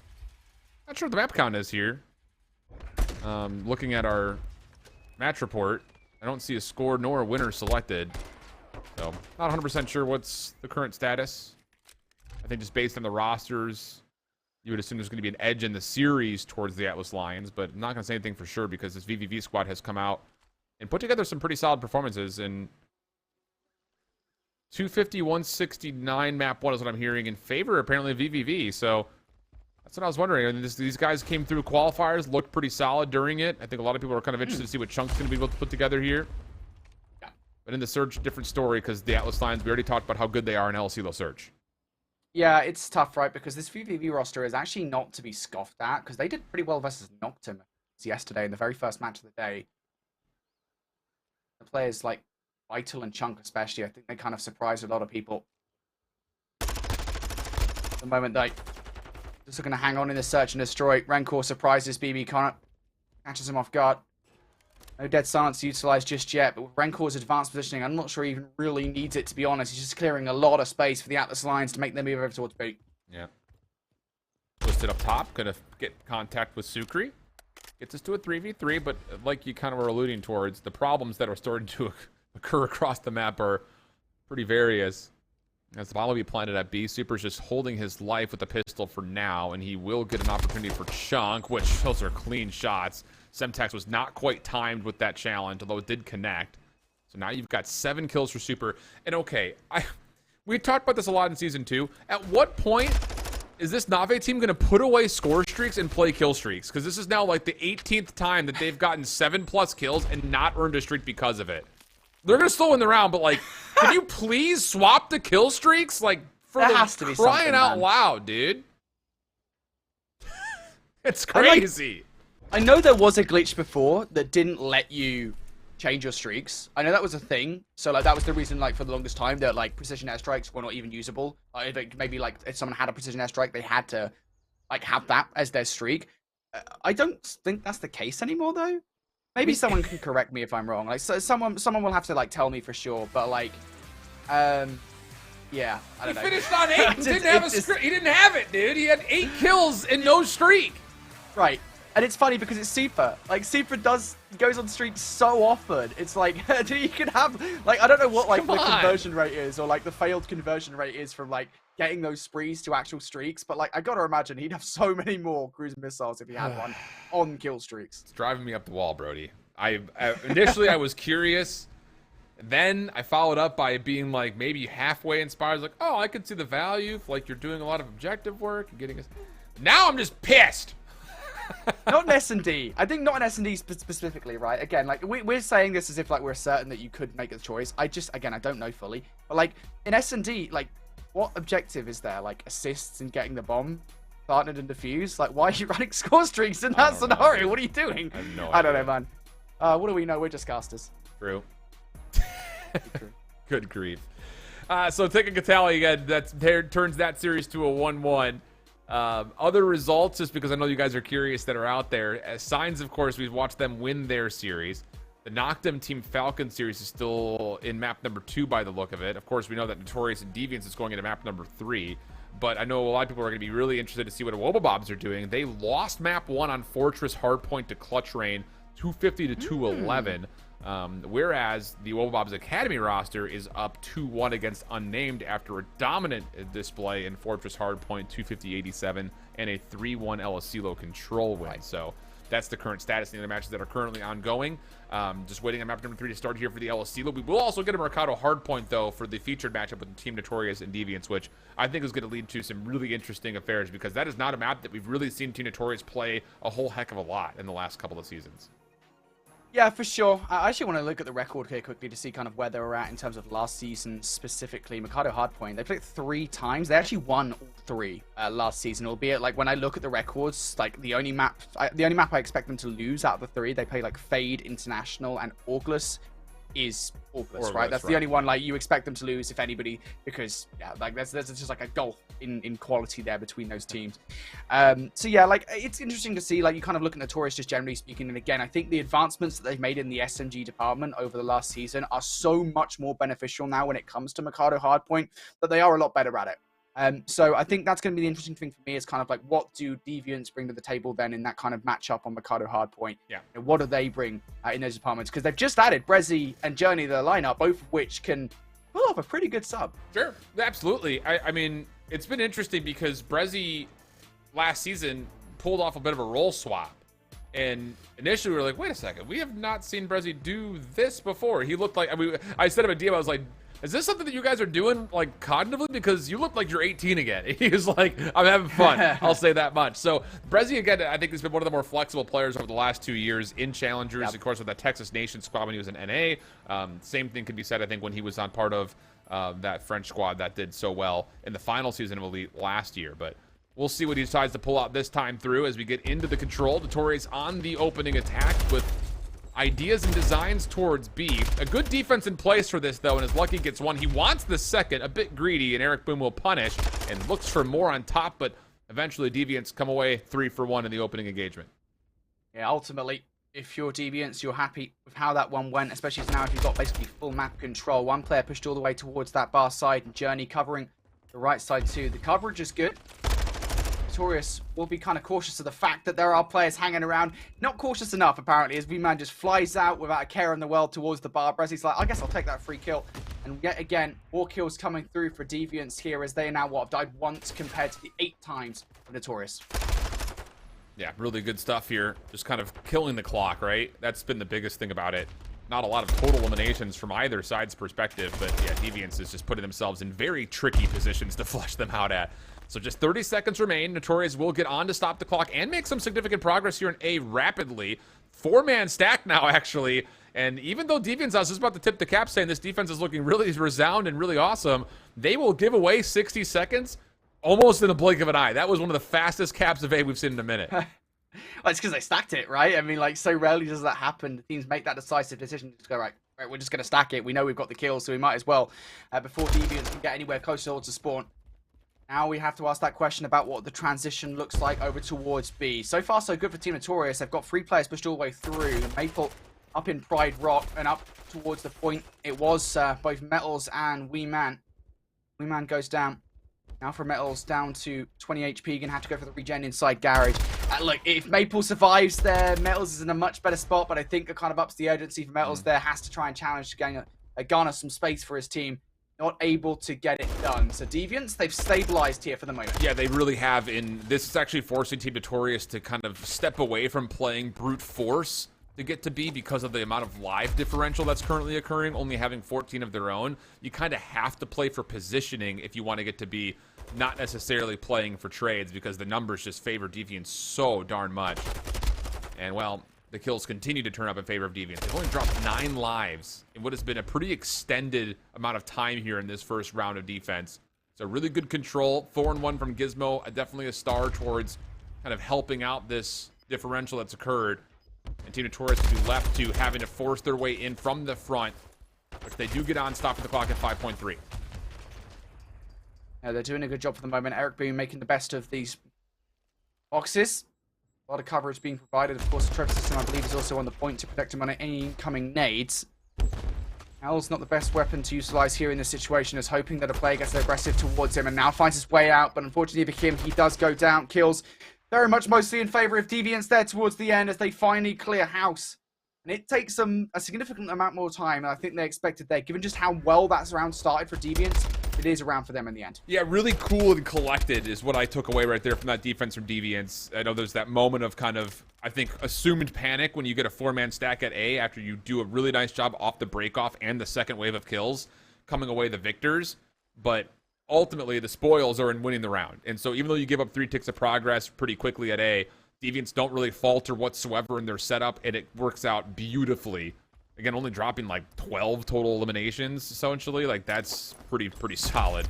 Speaker 1: Not sure what the map count is here. Looking at our match report, I don't see a score nor a winner selected. So, not 100% sure what's the current status. I think just based on the rosters, you would assume there's going to be an edge in the series towards the Atlas Lions, but I'm not going to say anything for sure because this VVV squad has come out and put together some pretty solid performances. And 250, 169 map 1 is what I'm hearing in favor, apparently, of VVV. So, that's what I was wondering. I mean, these guys came through qualifiers, looked pretty solid during it. I think a lot of people are kind of interested to see what Chunk's going to be able to put together here.
Speaker 2: Yeah.
Speaker 1: But in the search, different story because the Atlas Lions, we already talked about how good they are in LCLO search.
Speaker 2: Yeah, it's tough, right? Because this VVV roster is actually not to be scoffed at because they did pretty well versus Noctum yesterday in the very first match of the day. The players like Vital and Chunk especially, I think they kind of surprised a lot of people. The moment they just are going to hang on in the search and destroy. Rancor surprises BB Connor, catches him off guard. No dead silence utilized just yet, but with Rancor's advanced positioning, I'm not sure he even really needs it, to be honest. He's just clearing a lot of space for the Atlas Lions to make them move over towards B.
Speaker 1: Yeah. Twisted up top, gonna get contact with Sukri. Gets us to a 3v3, but like you kind of were alluding towards, the problems that are starting to occur across the map are pretty various. As the bomb will be planted at B, Super's just holding his life with the pistol for now, and he will get an opportunity for Chunk, which those are clean shots. Semtex was not quite timed with that challenge, although it did connect. So now you've got 7 kills for Super. And okay, we talked about this a lot in Season 2. At what point is this Nave team going to put away score streaks and play kill streaks? Because this is now like the 18th time that they've gotten 7+ kills and not earned a streak because of it. They're going to still win the round, but like, can you please swap the kill streaks? Like, for
Speaker 2: There has to be
Speaker 1: crying out
Speaker 2: man.
Speaker 1: loud, dude. It's crazy.
Speaker 2: I know there was a glitch before that didn't let you change your streaks. I know that was a thing. So like that was the reason like for the longest time that like precision airstrikes were not even usable. Maybe like if someone had a precision airstrike, they had to like have that as their streak. I don't think that's the case anymore though. Maybe someone can correct me if I'm wrong. Like someone will have to like tell me for sure. But like, yeah, I don't know.
Speaker 1: He finished on 8 and didn't have a streak. He didn't have it, dude. He had 8 kills and no streak.
Speaker 2: Right. And it's funny because it's Super. Like, Super goes on streaks so often. It's like, you can have, like, I don't know what, like, the conversion rate is or, like, the failed conversion rate is from, like, getting those sprees to actual streaks. But, like, I gotta imagine he'd have so many more cruise missiles if he had one on kill streaks.
Speaker 1: It's driving me up the wall, Brody. Initially, I was curious. Then I followed up by being, like, maybe halfway inspired. I was like, oh, I could see the value if, like, you're doing a lot of objective work and getting us. Now I'm just pissed.
Speaker 2: Not in S&D. I think not in S&D specifically, right? Again, like, we're saying this as if, like, we're certain that you could make a choice. I don't know fully. But, like, in S&D, like, what objective is there? Like, assists in getting the bomb planted and defused? Like, why are you running score streaks in that scenario? What are you doing?
Speaker 1: I have no idea.
Speaker 2: I don't know, man. What do we know? We're just casters.
Speaker 1: True.
Speaker 2: True.
Speaker 1: Good grief. So, taking Catali again, that turns that series to a 1-1. Other results, just because I know you guys are curious that are out there. As signs, of course, we've watched them win their series. The Noctum Team Falcon series is still in map number 2 by the look of it. Of course, we know that Notorious and Deviants is going into map number 3. But I know a lot of people are going to be really interested to see what the Wubble Bobs are doing. They lost map 1 on Fortress Hardpoint to Clutch Rain, 250 to 211. Whereas the Wubble Bobs Academy roster is up 2-1 against Unnamed after a dominant display in Fortress Hardpoint, 250-87, and a 3-1 Alasilo control win. Right. So that's the current status in the other matches that are currently ongoing. Just waiting on map number 3 to start here for the Alasilo. We will also get a Mercado Hardpoint, though, for the featured matchup with Team Notorious and Deviants, which I think is going to lead to some really interesting affairs because that is not a map that we've really seen Team Notorious play a whole heck of a lot in the last couple of seasons.
Speaker 2: Yeah, for sure. I actually want to look at the record here quickly to see kind of where they were at in terms of last season specifically. Mikado Hardpoint, they played 3 times. They actually won all 3 last season, albeit like when I look at the records, like the only map I expect them to lose out of the 3, they play like Fade, International, and August is August, right? That's the only one like you expect them to lose, if anybody, because yeah, like there's just like a gulf in quality there between those teams. So yeah, like it's interesting to see, like you kind of look at Notorious just generally speaking, and again, I think the advancements that they've made in the SMG department over the last season are so much more beneficial now when it comes to Mikado Hardpoint that they are a lot better at it. So I think that's going to be the interesting thing for me is kind of like, what do Deviants bring to the table then in that kind of matchup on Mikado Hardpoint?
Speaker 1: Yeah.
Speaker 2: And what do they bring in those departments? Because they've just added Brezzy and Journey to the lineup, both of which can pull off a pretty good sub.
Speaker 1: Sure, absolutely. I mean, it's been interesting because Brezzy last season pulled off a bit of a role swap. And initially we were like, wait a second, we have not seen Brezzy do this before. He looked like, I mean, I said him a DM, I was like, is this something that you guys are doing, like, cognitively? Because you look like you're 18 again. He was like, I'm having fun. I'll say that much. So, Brezzy, again, I think has been one of the more flexible players over the last 2 years in Challengers. Yep. Of course, with that Texas Nation squad when he was in NA. Same thing could be said, I think, when he was on part of that French squad that did so well in the final season of Elite last year. But we'll see what he decides to pull out this time through as we get into the control. Notorious on the opening attack with ideas and designs towards B. A good defense in place for this, though, and as Lucky gets one, he wants the second, a bit greedy, and Eric Boom will punish and looks for more on top, but eventually Deviants come away 3 for 1 in the opening engagement.
Speaker 2: Yeah, ultimately, if you're Deviants, you're happy with how that one went, especially now if you've got basically full map control. One player pushed all the way towards that bar side, and Journey covering the right side too. The coverage is good. Notorious will be kind of cautious of the fact that there are players hanging around. Not cautious enough, apparently, as V-Man just flies out without a care in the world towards the bar. Brezzy's like, I guess I'll take that free kill. And yet again, more kills coming through for Deviants here as they now, have died once compared to the 8 times for Notorious.
Speaker 1: Yeah, really good stuff here. Just kind of killing the clock, right? That's been the biggest thing about it. Not a lot of total eliminations from either side's perspective, but yeah, Deviants is just putting themselves in very tricky positions to flush them out at. So just 30 seconds remain. Notorious will get on to stop the clock and make some significant progress here in A rapidly. 4-man stack now, actually. And even though Deviants, I was just about to tip the cap saying this defense is looking really resound and really awesome, they will give away 60 seconds almost in the blink of an eye. That was one of the fastest caps of A we've seen in a minute.
Speaker 2: Well, it's because they stacked it, right? I mean, like, so rarely does that happen. Teams make that decisive decision to go, right, we're just going to stack it. We know we've got the kill, so we might as well, before Deviants can get anywhere close towards the spawn. Now we have to ask that question about what the transition looks like over towards B. So far, so good for Team Notorious. They've got 3 players pushed all the way through. Maple up in Pride Rock and up towards the point. It was both Metals and Wee Man. Wee Man goes down. Now for Metals down to 20 HP. Gonna have to go for the regen inside Garage. Look, if Maple survives there, Metals is in a much better spot, but I think it kind of ups the urgency for Metals there. Has to try and challenge to garner some space for his team. Not able to get it done. So Deviants, they've stabilized here for the moment.
Speaker 1: Yeah, they really have. And this is actually forcing Team Notorious to kind of step away from playing brute force to get to B because of the amount of live differential that's currently occurring, only having 14 of their own. You kind of have to play for positioning if you want to get to B, not necessarily playing for trades because the numbers just favor Deviants so darn much. And, well, the kills continue to turn up in favor of Deviants. They've only dropped 9 lives in what has been a pretty extended amount of time here in this first round of defense. So really good control. 4-1 from Gizmo. Definitely a star towards kind of helping out this differential that's occurred. And Team Notorious will be left to having to force their way in from the front, which they do get on, stopping the clock at 5.3.
Speaker 2: Yeah, they're doing a good job for the moment. Eric Boone making the best of these boxes. A lot of coverage being provided. Of course, the trap system, I believe, is also on the point to protect him on any incoming nades. Owl's not the best weapon to utilize here in this situation, as hoping that a player gets aggressive towards him and now finds his way out. But unfortunately for him, he does go down. Kills very much mostly in favor of Deviants there towards the end as they finally clear house. And it takes them a significant amount more time than I think they expected there. Given just how well that round started for Deviants, it is a round for them in the end.
Speaker 1: Yeah, really cool and collected is what I took away right there from that defense from Deviants. I know there's that moment of kind of, I think, assumed panic when you get a 4-man stack at A after you do a really nice job off the break-off and the second wave of kills, coming away the victors. But ultimately, the spoils are in winning the round. And so even though you give up 3 ticks of progress pretty quickly at A, Deviants don't really falter whatsoever in their setup, and it works out beautifully. Again, only dropping like 12 total eliminations, essentially. Like, that's pretty solid.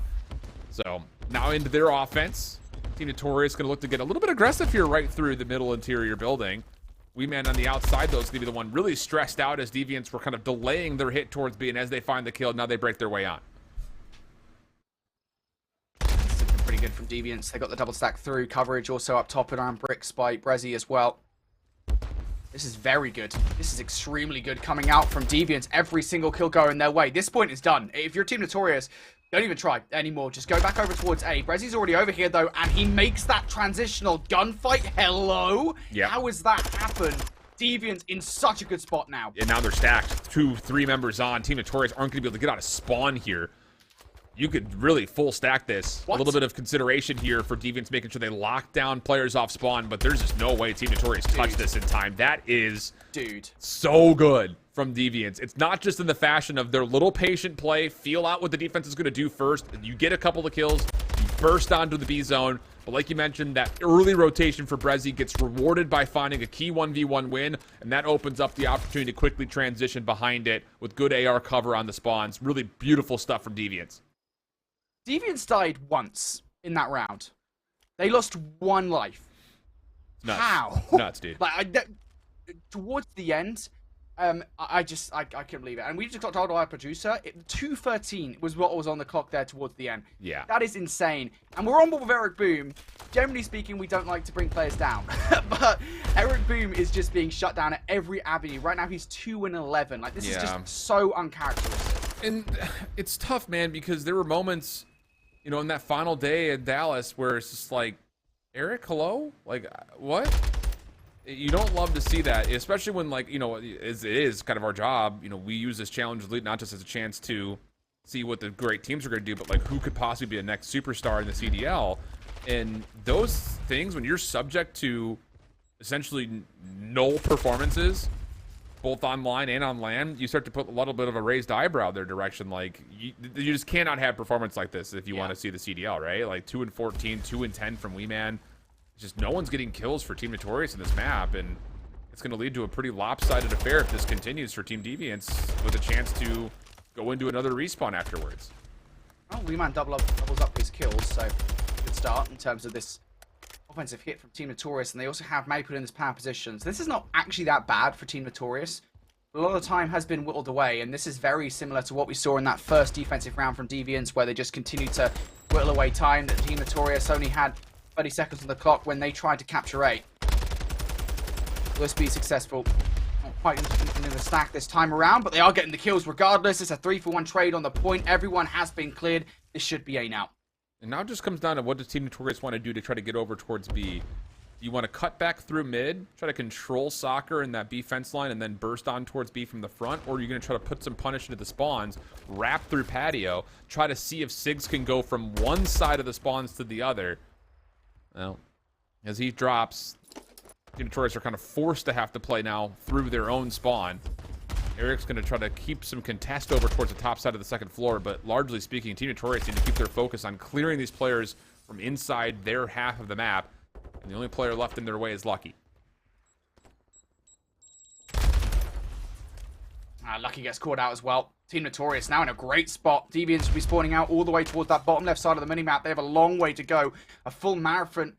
Speaker 1: So, now into their offense. Team Notorious going to look to get a little bit aggressive here right through the middle interior building. Weeman on the outside, though, is going to be the one really stressed out as Deviants were kind of delaying their hit towards B, and as they find the kill, now they break their way on.
Speaker 2: Pretty good from Deviants. They got the double stack through. Coverage also up top and around Bricks by Brezzy as well. This is very good. This is extremely good coming out from Deviants. Every single kill going their way. This point is done. If you're Team Notorious, don't even try anymore. Just go back over towards A. Brezzy's already over here, though, and he makes that transitional gunfight. Hello?
Speaker 1: Yeah.
Speaker 2: How has that happened? Deviants in such a good spot now.
Speaker 1: And now they're stacked. 2-3 members on. Team Notorious aren't going to be able to get out of spawn here. You could really full stack this.
Speaker 2: What?
Speaker 1: A little bit of consideration here for Deviants making sure they lock down players off spawn, but there's just no way Team Notorious touch this in time. That is so good from Deviants. It's not just in the fashion of their little patient play, feel out what the defense is going to do first. You get a couple of kills, you burst onto the B zone, but like you mentioned, that early rotation for Brezzy gets rewarded by finding a key 1v1 win, and that opens up the opportunity to quickly transition behind it with good AR cover on the spawns. Really beautiful stuff from Deviants.
Speaker 2: Deviants died once in that round. They lost one life.
Speaker 1: Nuts.
Speaker 2: How?
Speaker 1: Nuts, dude.
Speaker 2: Like, towards the end, I couldn't believe it. And we just got told by our producer, 2:13 was what was on the clock there towards the end.
Speaker 1: Yeah.
Speaker 2: That is insane. And we're on board with Eric Boom. Generally speaking, we don't like to bring players down. But Eric Boom is just being shut down at every avenue. Right now, he's 2-11. Like, this is just so uncharacteristic.
Speaker 1: And it's tough, man, because there were moments, you know, in that final day in Dallas where it's just like, Eric, hello? Like, what? You don't love to see that, especially when, like, you know, it is kind of our job. You know, we use this challenge not just as a chance to see what the great teams are going to do, but, like, who could possibly be a next superstar in the CDL. And those things, when you're subject to essentially null performances, both online and on land, you start to put a little bit of a raised eyebrow their direction. Like, you just cannot have performance like this if you want to see the CDL, right? Like 2-14, 2-10 from Weeman. Just no one's getting kills for Team Notorious in this map, and it's going to lead to a pretty lopsided affair if this continues for Team Deviants with a chance to go into another respawn afterwards.
Speaker 2: Well, Weeman doubles up his kills, so good start in terms of this offensive hit from Team Notorious, and they also have Maple in this power position. So this is not actually that bad for Team Notorious. A lot of the time has been whittled away, and this is very similar to what we saw in that first defensive round from Deviants, where they just continued to whittle away time. That Team Notorious only had 30 seconds on the clock when they tried to capture 8. Will this be successful? Not quite in the stack this time around, but they are getting the kills regardless. It's a 3-for-1 trade on the point. Everyone has been cleared. This should be A now.
Speaker 1: And now it just comes down to what does Team Notorious want to do to try to get over towards B. Do you want to cut back through mid, try to control soccer in that B fence line, and then burst on towards B from the front? Or are you going to try to put some punish into the spawns, wrap through patio, try to see if Sigs can go from one side of the spawns to the other? Well, as he drops, Team Notorious are kind of forced to have to play now through their own spawn. Eric's going to try to keep some contest over towards the top side of the second floor, but largely speaking, Team Notorious need to keep their focus on clearing these players from inside their half of the map, and the only player left in their way is Lucky.
Speaker 2: Lucky gets caught out as well. Team Notorious now in a great spot. Deviants will be spawning out all the way towards that bottom left side of the minimap. They have a long way to go. A full marathon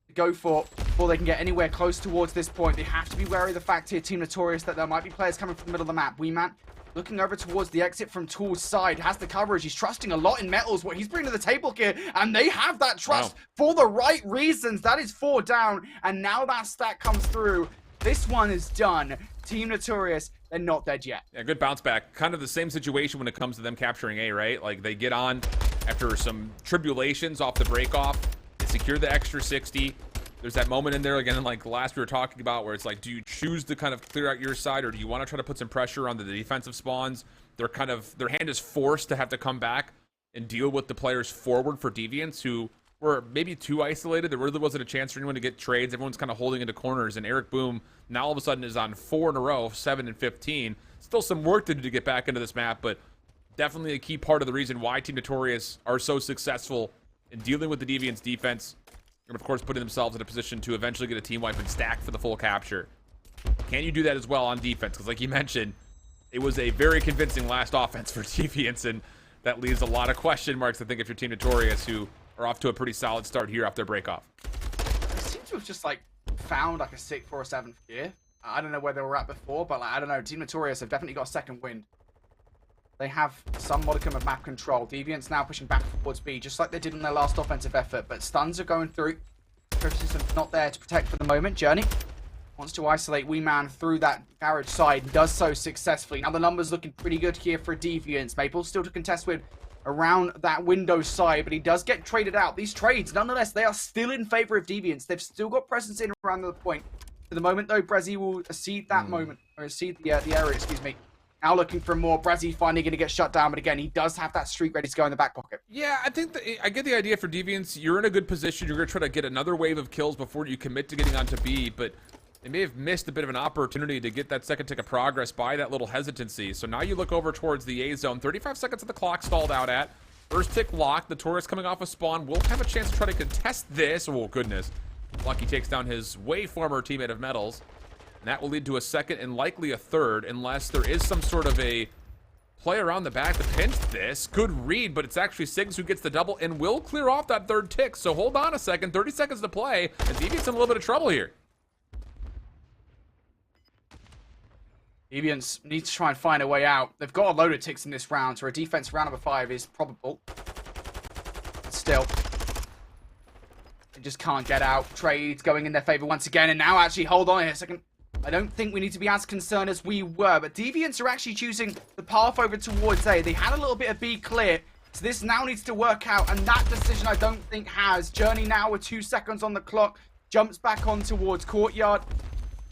Speaker 2: to go for before they can get anywhere close towards this point. They have to be wary of the fact here, Team Notorious, that there might be players coming from the middle of the map. Weeman looking over towards the exit from Tool's side. Has the coverage. He's trusting a lot in Metals. What he's bringing to the table here. And they have that trust for the right reasons. That is 4 down. And now that stack comes through. This one is done. Team Notorious, they're not dead yet.
Speaker 1: Yeah, good bounce back. Kind of the same situation when it comes to them capturing A, right? Like, they get on after some tribulations off the break-off. They secure the extra 60. There's that moment in there, again, like last we were talking about, where it's like, do you choose to kind of clear out your side, or do you want to try to put some pressure on the defensive spawns? Their hand is forced to have to come back and deal with the players forward for Deviants, who were maybe too isolated. There really wasn't a chance for anyone to get trades. Everyone's kind of holding into corners, and Eric Boom now all of a sudden is on 4 in a row, 7 and 15. Still some work to do to get back into this map, but definitely a key part of the reason why Team Notorious are so successful in dealing with the Deviants defense. and of course putting themselves in a position to eventually get a team wipe and stack for the full capture. Can you do that as well on defense? Because like you mentioned, it was a very convincing last offense for Deviants, and that leaves a lot of question marks, I think, if you're Team Notorious, who are off to a pretty solid start here off their break-off.
Speaker 2: They seem to have just, like, found, like, a 6th or a 7th gear. I don't know where they were at before, but, like, I don't know. Team Notorious have definitely got a second wind. They have some modicum of map control. Deviants now pushing back towards B, just like they did in their last offensive effort, but stuns are going through. Criticism not there to protect for the moment. Journey wants to isolate Wee-Man through that garage side, does so successfully. Now the numbers looking pretty good here for Deviants. Maple still to contest with around that window side, but he does get traded out. These trades, nonetheless, they are still in favor of Deviants. They've still got presence in around the point. For the moment, though, Brezzy will cede that moment, or cede the area, excuse me. Now looking for more. Brezzy finally going to get shut down, but again, he does have that streak ready to go in the back pocket.
Speaker 1: Yeah, I think I get the idea for Deviants. You're in a good position. You're going to try to get another wave of kills before you commit to getting onto B, but they may have missed a bit of an opportunity to get that second tick of progress by that little hesitancy. So now you look over towards the A zone. 35 seconds of the clock stalled out at. First tick locked. The Notorious coming off a spawn will have a chance to try to contest this. Oh, goodness. Lucky takes down his way former teammate of Metals. And that will lead to a second and likely a third, unless there is some sort of a play around the back to pinch this. Good read, but it's actually Siggs who gets the double and will clear off that third tick. So hold on a second. 30 seconds to play, and Deviants in a little bit of trouble here.
Speaker 2: Deviants need to try and find a way out. They've got a load of ticks in this round, so a defense round number 5 is probable. But still, they just can't get out. Trades going in their favor once again, and now actually, hold on here a second. I don't think we need to be as concerned as we were, but Deviants are actually choosing the path over towards A. They had a little bit of B clear, so this now needs to work out, and that decision I don't think has. Journey now with 2 seconds on the clock, jumps back on towards Courtyard.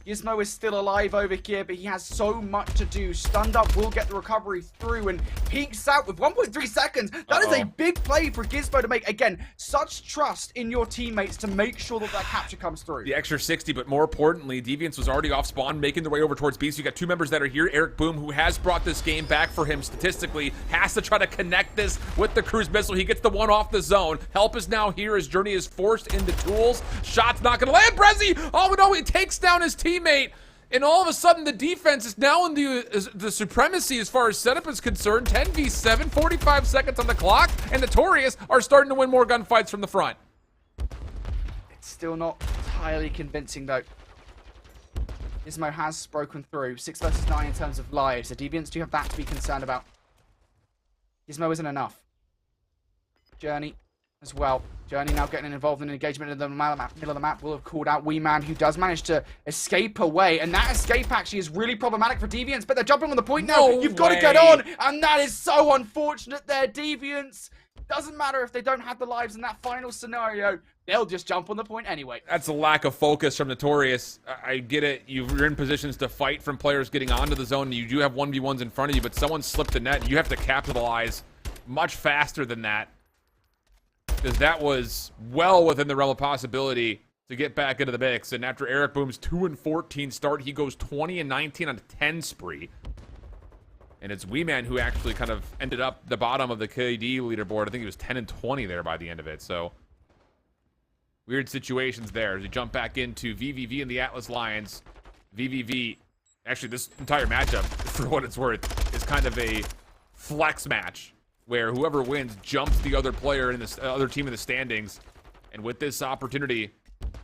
Speaker 2: Gizmo is still alive over here, but he has so much to do. Stunned Up will get the recovery through and peeks out with 1.3 seconds. That is a big play for Gizmo to make. Again, such trust in your teammates to make sure that that capture comes through.
Speaker 1: The extra 60, but more importantly, Deviants was already off spawn, making their way over towards B. So you got 2 members that are here. Eric Boom, who has brought this game back for him statistically, has to try to connect this with the cruise missile. He gets the one off the zone. Help is now here as Journey is forced into tools. Shot's not going to land. Brezzy! Oh, no, he takes down his teammate. And all of a sudden, the defense is now in the supremacy as far as setup is concerned. 10v7, 45 seconds on the clock, and the Notorious are starting to win more gunfights from the front.
Speaker 2: It's still not entirely convincing, though. Gizmo has broken through. 6 versus 9 in terms of lives. The Deviants do have that to be concerned about. Gizmo isn't enough. Journey as well. Journey now getting involved in an engagement in the middle of the map will have called out Wee-Man, who does manage to escape away. And that escape actually is really problematic for Deviants, but they're jumping on the point now. You've got to get on, and that is so unfortunate there, Deviants. Doesn't matter if they don't have the lives in that final scenario. They'll just jump on the point anyway.
Speaker 1: That's a lack of focus from Notorious. I get it. You're in positions to fight from players getting onto the zone. You do have 1v1s in front of you, but someone slipped the net. You have to capitalize much faster than that, because that was well within the realm of possibility to get back into the mix. And after Eric Boom's 2-14 start, he goes 20-19 on a 10 spree. And it's Wee-Man who actually kind of ended up the bottom of the KD leaderboard. I think he was 10-20 there by the end of it. So weird situations there as we jump back into VVV and the Atlas Lions. VVV, actually this entire matchup, for what it's worth, is kind of a flex match, where whoever wins jumps the other player in the other team in the standings. And with this opportunity,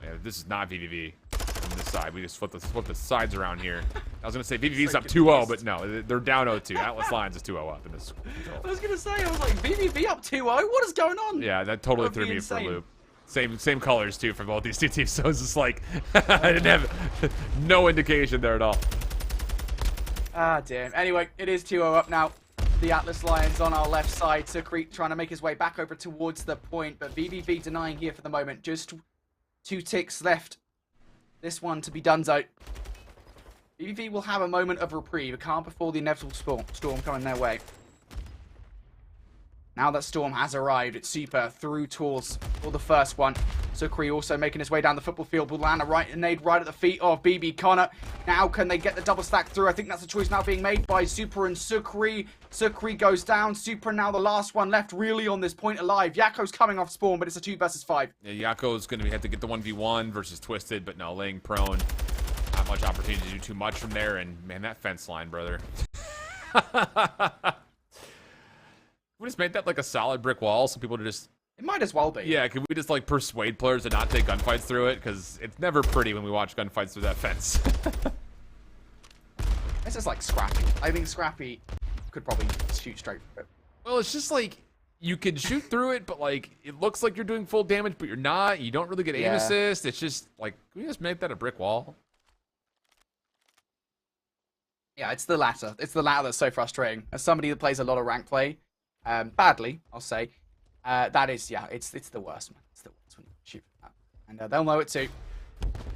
Speaker 1: man, this is not VVV on this side. We just flip the sides around here. I was gonna say VVV's up 2-0, but no, they're down 0-2. Atlas Lions is 2-0 up in this control.
Speaker 2: I was gonna say, I was like, VVV up 2-0? What is going on?
Speaker 1: Yeah, that totally threw me for a loop. Same colors too for both these two teams. So it's just like I didn't have no indication there at all.
Speaker 2: Ah, damn. Anyway, it is 2-0 up now. The Atlas Lions on our left side. Secret trying to make his way back over towards the point, but VVV denying here for the moment. Just 2 ticks left. This one to be donezo. VVV will have a moment of reprieve. It can't before the inevitable storm coming their way. Now that storm has arrived, it's super through tools for the first one. Sukri also making his way down the football field. Will land a nade right at the feet of BB Connor. Now, can they get the double stack through? I think that's a choice now being made by Super and Sukri. Sukri goes down. Super now the last one left really on this point alive. Yako's coming off spawn, but it's a 2 versus 5.
Speaker 1: Yeah, Yako's going to have to get the 1v1 versus Twisted, but no, laying prone. Not much opportunity to do too much from there, and man, that fence line, brother. We just made that like a solid brick wall so people to just...
Speaker 2: It might as well be.
Speaker 1: Yeah, could we just like persuade players to not take gunfights through it? Because it's never pretty when we watch gunfights through that fence.
Speaker 2: This is like Scrappy. I think Scrappy could probably shoot straight through it.
Speaker 1: Well, it's just like you can shoot through it, but like it looks like you're doing full damage, but you're not. You don't really get aim assist. It's just like, can we just make that a brick wall?
Speaker 2: Yeah, it's the latter. It's the latter that's so frustrating. As somebody that plays a lot of rank play, badly, I'll say, that is, yeah, it's the worst, man. It's the worst when you shoot that. And they'll know it too.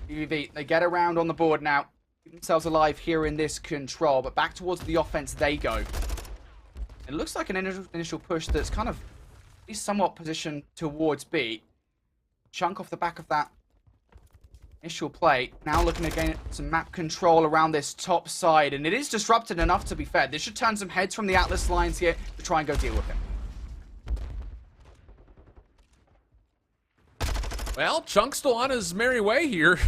Speaker 2: UV, they get around on the board now. Keep themselves alive here in this control, but back towards the offense they go. It looks like an initial push that's kind of at least somewhat positioned towards B. Chunk off the back of that initial play. Now looking to gain some map control around this top side, and it is disrupted enough to be fair. This should turn some heads from the Atlas lines here to try and go deal with him.
Speaker 1: Well, Chunk's still on his merry way here.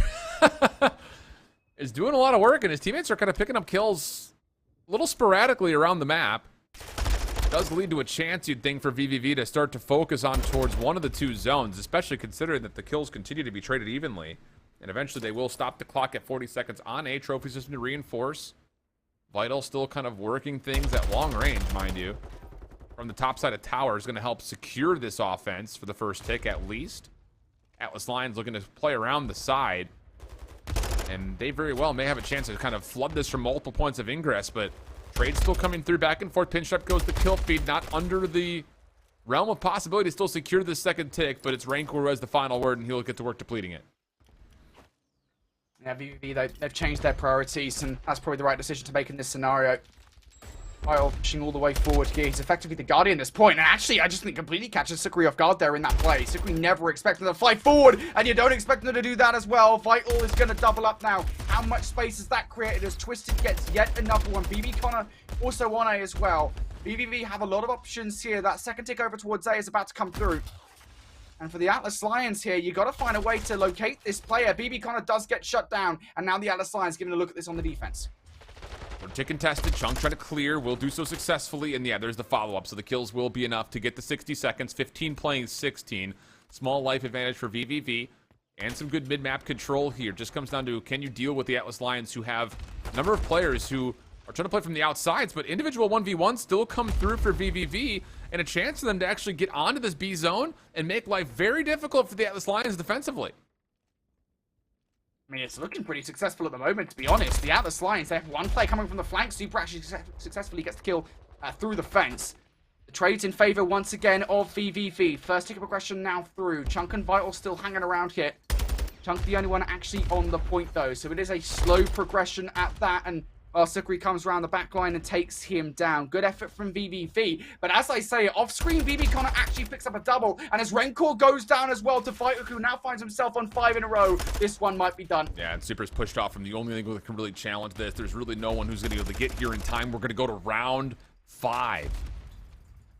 Speaker 1: Is doing a lot of work, and his teammates are kind of picking up kills a little sporadically around the map. Does lead to a chance, you'd think, for VVV to start to focus on towards one of the two zones, especially considering that the kills continue to be traded evenly. And eventually they will stop the clock at 40 seconds on A. Trophy system to reinforce. Vital still kind of working things at long range, mind you. From the top side of tower is going to help secure this offense for the first tick at least. Atlas Lions looking to play around the side. And they very well may have a chance to kind of flood this from multiple points of ingress, but trade still coming through back and forth. Pinstripe goes the kill feed, not under the realm of possibility to still secure the second tick, but it's Rancor who has the final word, and he'll get to work depleting it.
Speaker 2: Yeah, VVV, they've changed their priorities, and that's probably the right decision to make in this scenario. While pushing all the way forward here, he's effectively the Guardian at this point, and actually, I just think completely catches Sukri off guard there in that play. Sukri never expected to fight forward, and you don't expect him to do that as well. Vital is going to double up now. How much space has that created as Twisted gets yet another one? BB Connor also on A as well. VVV have a lot of options here. That second tick over towards A is about to come through. And for the Atlas Lions here, you got to find a way to locate this player. BB Connor does get shut down, and now the Atlas Lions giving a look at this on the defense.
Speaker 1: We're tick and tested. Chunk trying to clear. Will do so successfully. And yeah, there's the follow-up. So the kills will be enough to get the 60 seconds. 15 playing 16. Small life advantage for VVV. And some good mid-map control here. Just comes down to, can you deal with the Atlas Lions who have a number of players who are trying to play from the outsides, but individual 1v1 still come through for VVV, and a chance for them to actually get onto this B zone and make life very difficult for the Atlas Lions defensively.
Speaker 2: I mean, it's looking pretty successful at the moment, to be honest. The Atlas Lions, they have one player coming from the flank. Super actually successfully gets the kill through the fence. The trade's in favor once again of VVV. First tick of progression now through. Chunk and Vital still hanging around here. Chunk the only one actually on the point, though. So it is a slow progression at that, and Sukri comes around the back line and takes him down. Good effort from VVV. But as I say, off-screen, VV Connor actually picks up a double. And as Rencor goes down as well to fight, who now finds himself on 5 in a row, this one might be done.
Speaker 1: Yeah, and Super's pushed off from the only thing that can really challenge this. There's really no one who's going to be able to get here in time. We're going to go to round 5.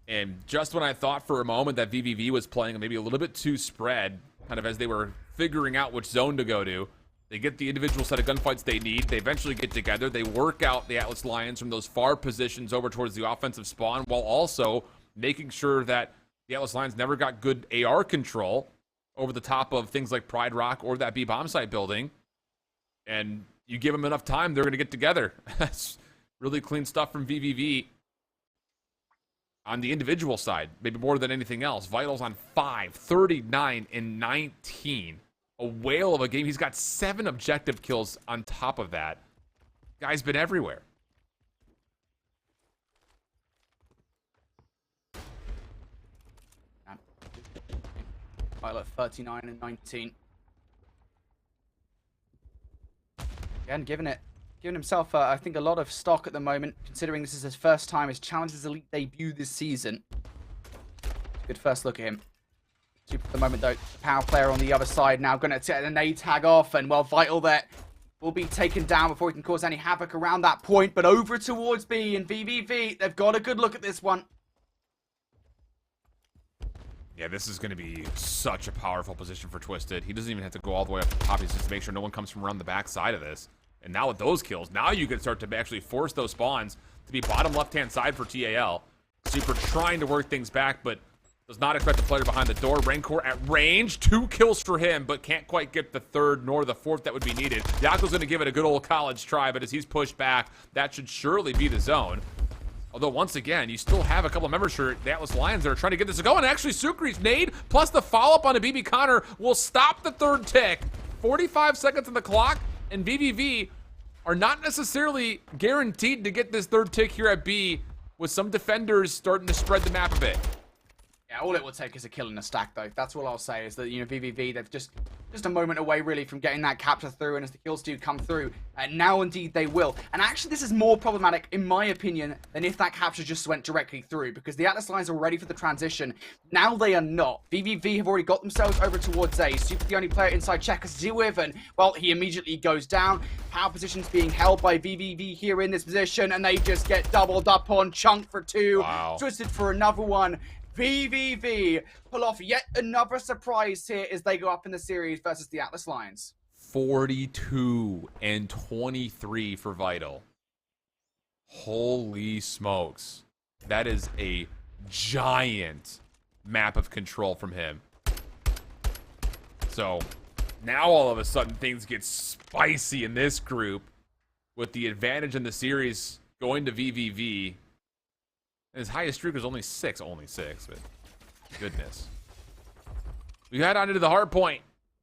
Speaker 1: And just when I thought for a moment that VVV was playing maybe a little bit too spread, kind of as they were figuring out which zone to go to, they get the individual set of gunfights they need. They eventually get together. They work out the Atlas Lions from those far positions over towards the offensive spawn, while also making sure that the Atlas Lions never got good AR control over the top of things like Pride Rock or that B bomb site building. And you give them enough time, they're going to get together. That's really clean stuff from VVV on the individual side, maybe more than anything else. Vital's on 5, 39, and 19. A whale of a game. He's got 7 objective kills on top of that. Guy's been everywhere.
Speaker 2: Pilot 39 and 19. Again, giving himself, I think, a lot of stock at the moment, considering this is his first time, his Challengers Elite debut this season. Good first look at him. Super at the moment, though. The power player on the other side now going to take the nade tag off. And, well, Vital there will be taken down before he can cause any havoc around that point. But over towards B and VVV, they've got a good look at this one.
Speaker 1: Yeah, this is going to be such a powerful position for Twisted. He doesn't even have to go all the way up the top. He's just to make sure no one comes from around the back side of this. And now with those kills, now you can start to actually force those spawns to be bottom left-hand side for TAL. Super trying to work things back, but does not expect the player behind the door. Rancor at range. 2 kills for him, but can't quite get the third nor the fourth that would be needed. Yako's going to give it a good old college try, but as he's pushed back, that should surely be the zone. Although, once again, you still have a couple of members for the Atlas Lions that are trying to get this to go. And actually, Sukri's nade plus the follow-up on a BB Connor will stop the third tick. 45 seconds on the clock, and VVV are not necessarily guaranteed to get this third tick here at B, with some defenders starting to spread the map a bit.
Speaker 2: Yeah, all it will take is a kill in a stack, though. That's all I'll say, is that, you know, VVV, they've just a moment away, really, from getting that capture through, and as the kills do come through, now indeed they will. And actually, this is more problematic, in my opinion, than if that capture just went directly through, because the Atlas Lions are ready for the transition. Now they are not. VVV have already got themselves over towards A. Super the only player inside checkers to deal with, and, well, he immediately goes down. Power positions being held by VVV here in this position, and they just get doubled up on. Chunk for 2.
Speaker 1: Wow.
Speaker 2: Twisted for another one. VVV pull off yet another surprise here as they go up in the series versus the Atlas Lions.
Speaker 1: 42 and 23 for Vital. Holy smokes. That is a giant map of control from him. So now all of a sudden things get spicy in this group with the advantage in the series going to VVV. And his highest streak was only 6, but goodness. We head on into the hard point.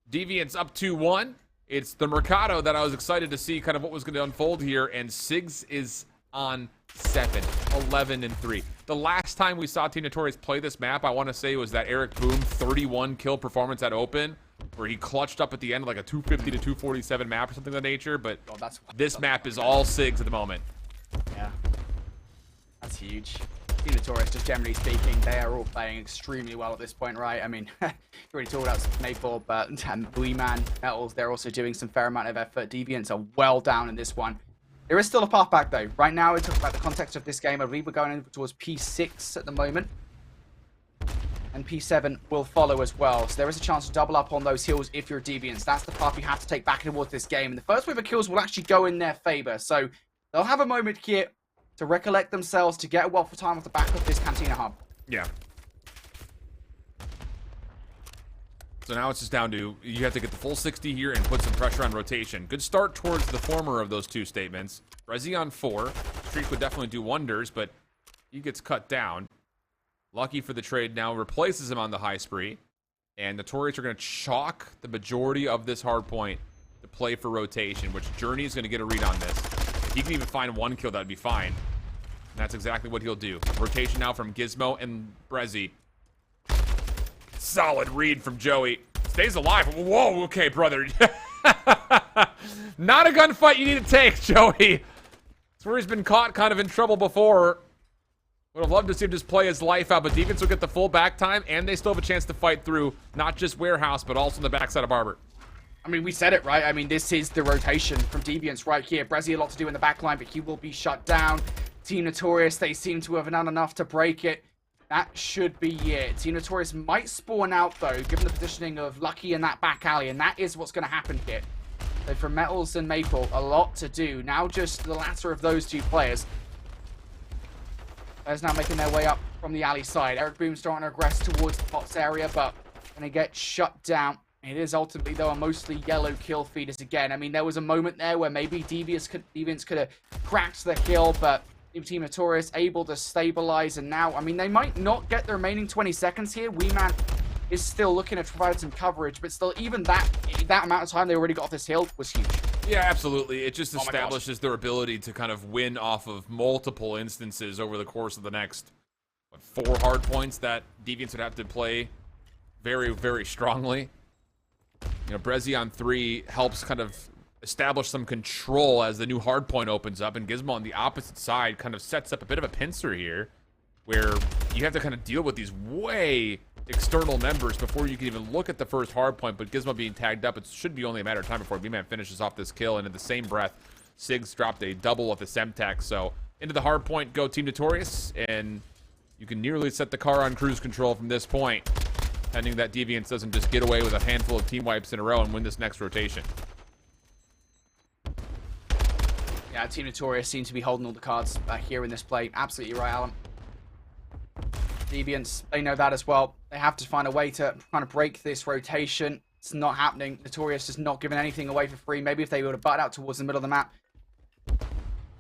Speaker 1: Deviants up 2-1. It's the Mercado that I was excited to see kind of what was going to unfold here, and Sigs is on 7, 11, and 3. The last time we saw Team Notorious play this map, I want to say, was that Eric Boom 31 kill performance at Open, where he clutched up at the end like a 250 to 247 map or something of that nature, but this map is all Sigs at the moment.
Speaker 2: Yeah. That's huge. Team Notorious, just generally speaking, they are all playing extremely well at this point, right? I mean, you already talked about Maple, but Weeman, Metals, they're also doing some fair amount of effort. Deviants are well down in this one. There is still a path back, though. Right now, we're talking about the context of this game. I believe we're going in towards P6 at the moment. And P7 will follow as well. So there is a chance to double up on those heals if you're Deviants. That's the path you have to take back towards this game. And the first wave of kills will actually go in their favor. So they'll have a moment here to recollect themselves, to get a wealth of time off the back of this Cantina hub.
Speaker 1: Yeah. So now it's just down to, you have to get the full 60 here and put some pressure on rotation. Good start towards the former of those two statements. Rezi on 4. Streak would definitely do wonders, but he gets cut down. Lucky for the trade now replaces him on the high spree. And Notorious are going to chalk the majority of this hard point to play for rotation, which Journey is going to get a read on this. If he can even find 1 kill, that would be fine. And that's exactly what he'll do. Rotation now from Gizmo and Brezzy. Solid read from Joey. Stays alive. Whoa, okay, brother. Not a gunfight you need to take, Joey. It's where he's been caught kind of in trouble before. Would have loved to see him just play his life out, but Deviants will get the full back time, and they still have a chance to fight through not just Warehouse, but also the backside of Barber.
Speaker 2: I mean, we said it, right? I mean, this is the rotation from Deviants right here. Brezzy a lot to do in the back line, but he will be shut down. Team Notorious, they seem to have done enough to break it. That should be it. Team Notorious might spawn out, though, given the positioning of Lucky in that back alley, and that is what's going to happen here. So for Metals and Maple, a lot to do. Now just the latter of those two players. Players now making their way up from the alley side. Eric Boom starting to aggress towards the box area, but going to get shut down. It is ultimately, though, a mostly yellow kill feed as again. I mean, there was a moment there where maybe Deviants could have cracked the kill, but Team Notorious able to stabilize, and now, I mean, they might not get the remaining 20 seconds here. Weeman is still looking to provide some coverage, but still, even that amount of time they already got off this hill was huge.
Speaker 1: Yeah, absolutely. It just establishes their ability to kind of win off of multiple instances over the course of the next, 4 hard points that Deviants would have to play very, very strongly. You know, Brezzy on 3 helps kind of establish some control as the new hard point opens up, and Gizmo on the opposite side kind of sets up a bit of a pincer here, where you have to kind of deal with these way external members before you can even look at the first hard point, but Gizmo being tagged up, it should be only a matter of time before B-Man finishes off this kill, and in the same breath, Sigs dropped a double with the Semtex, so into the hard point go Team Notorious, and you can nearly set the car on cruise control from this point, pending that Deviants doesn't just get away with a handful of team wipes in a row and win this next rotation.
Speaker 2: Yeah, Team Notorious seem to be holding all the cards here in this play. Absolutely right, Alan. Deviants, they know that as well. They have to find a way to kind of break this rotation. It's not happening. Notorious just not giving anything away for free. Maybe if they would have butted out towards the middle of the map,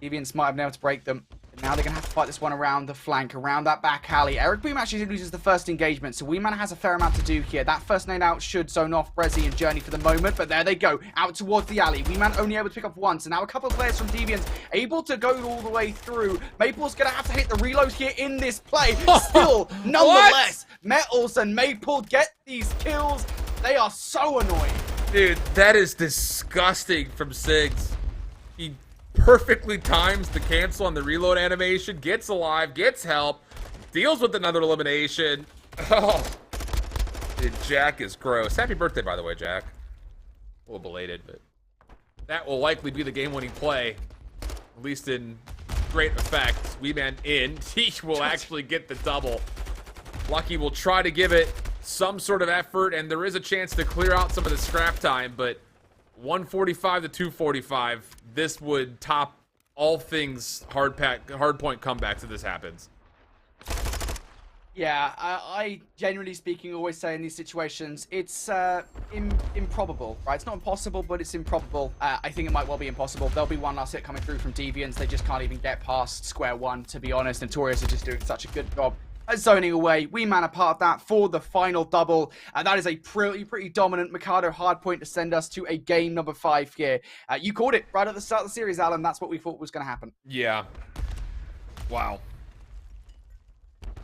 Speaker 2: Deviants might have been able to break them. But now they're going to have to fight this one around the flank, around that back alley. Eric Boom actually loses the first engagement, so Weeman has a fair amount to do here. That first nade out should zone off Brezzy and Journey for the moment, but there they go, out towards the alley. Weeman only able to pick up once, and now a couple of players from Deviants able to go all the way through. Maple's going to have to hit the reload here in this play. Still, nonetheless, Metals and Maple get these kills. They are so annoying.
Speaker 1: Dude, that is disgusting from Sigs. He perfectly times the cancel on the reload animation, gets alive, gets help, deals with another elimination. Oh, dude, Jack is gross. Happy birthday, by the way, Jack. A little belated, but that will likely be the game-winning play, at least in great effect. Weeman in. He will actually get the double. Lucky will try to give it some sort of effort, and there is a chance to clear out some of the scrap time, but 145 to 245, this would top all things hard point comebacks if this happens.
Speaker 2: Yeah, I generally speaking always say in these situations, it's improbable, right? It's not impossible, but it's improbable. I think it might well be impossible. There'll be one last hit coming through from Deviants. They just can't even get past square one, to be honest. Notorious are just doing such a good job zoning away. Weeman a part of that for the final double. And that is a pretty dominant Mikado hardpoint to send us to a game number 5 here. You called it right at the start of the series, Alan. That's what we thought was going to happen.
Speaker 1: Yeah. Wow.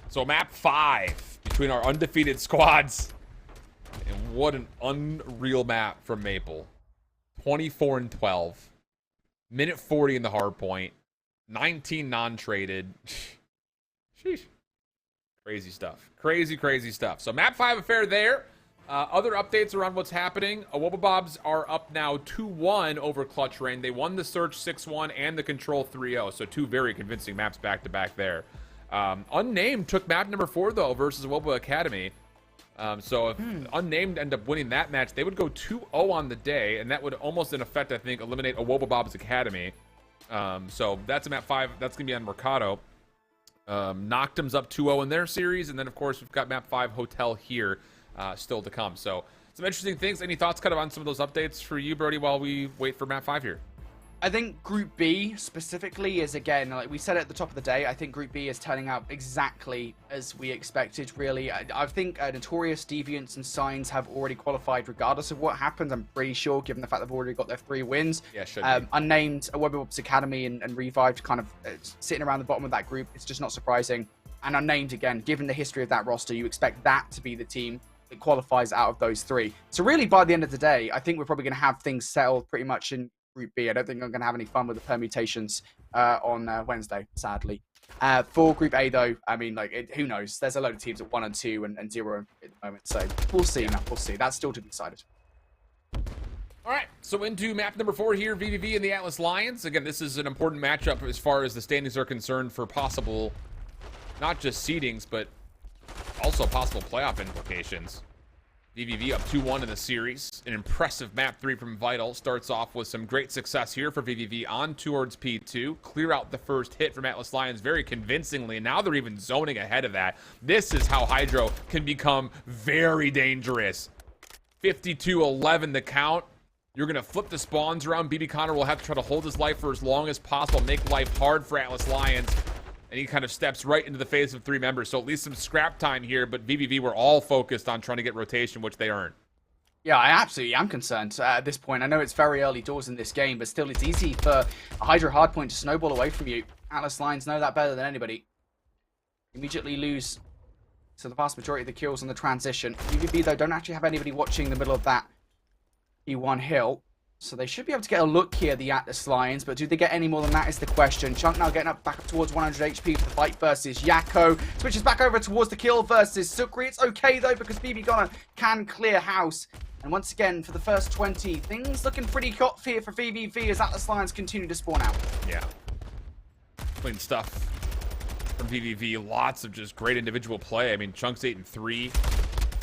Speaker 1: So map 5 between our undefeated squads. And what an unreal map from Maple. 24 and 12. Minute 40 in the hardpoint. 19 non-traded. Sheesh. Crazy stuff. Crazy stuff. So map 5 affair there. Other updates around what's happening. Wubble Bobs are up now 2-1 over Clutch Rain. They won the Search 6-1 and the Control 3-0. So 2 very convincing maps back-to-back there. Unnamed took map number 4, though, versus Wubble Academy. So if Unnamed end up winning that match, they would go 2-0 on the day. And that would almost, in effect, I think, eliminate a Wubble Bobs Academy. So that's a map 5. That's going to be on Mercado. Noctum's up 2-0 in their series, and then of course we've got map 5 Hotel here still to come. So some interesting things. Any thoughts kind of on some of those updates for you, Brody, while we wait for map 5 here?
Speaker 2: I think Group B specifically is, again, like we said at the top of the day, I think Group B is turning out exactly as we expected, really. I think Notorious, Deviants, and Signs have already qualified regardless of what happens, I'm pretty sure, given the fact they've already got their 3 wins.
Speaker 1: Yeah, should be.
Speaker 2: Unnamed, Wubble Academy, and Revived kind of sitting around the bottom of that group. It's just not surprising. And Unnamed, again, given the history of that roster, you expect that to be the team that qualifies out of those 3. So really, by the end of the day, I think we're probably going to have things settled pretty much in Group B. I don't think I'm going to have any fun with the permutations on Wednesday, sadly. For Group A, though, I mean, like, who knows? There's a load of teams at 1 and 2 and 0 at the moment, so we'll see. Yeah. We'll see. That's still to be decided.
Speaker 1: All right, so into map number 4 here, VVV and the Atlas Lions. Again, this is an important matchup as far as the standings are concerned for possible, not just seedings, but also possible playoff implications. VVV up 2-1 in the series. An impressive map 3 from Vital. Starts off with some great success here for VVV on towards P2. Clear out the first hit from Atlas Lions very convincingly. And now they're even zoning ahead of that. This is how Hydro can become very dangerous. 52-11 the count. You're going to flip the spawns around. BB Connor will have to try to hold his life for as long as possible. Make life hard for Atlas Lions. And he kind of steps right into the face of 3 members. So at least some scrap time here, but VVV were all focused on trying to get rotation, which they earned.
Speaker 2: Yeah, I absolutely am concerned at this point. I know it's very early doors in this game, but still it's easy for a Hydra hardpoint to snowball away from you. Atlas Lions know that better than anybody. Immediately lose so the vast majority of the kills on the transition. VVV, though, don't actually have anybody watching the middle of that E1 hill. So they should be able to get a look here, the Atlas Lions, but do they get any more than that is the question. Chunk now getting up back towards 100 HP for the fight versus Yakko. Switches back over towards the kill versus Sukri. It's okay though, because BB Gunner can clear house. And once again, for the first 20, things looking pretty hot here for VVV as Atlas Lions continue to spawn out.
Speaker 1: Yeah. Clean stuff from VVV. Lots of just great individual play. I mean, Chunk's 8-3.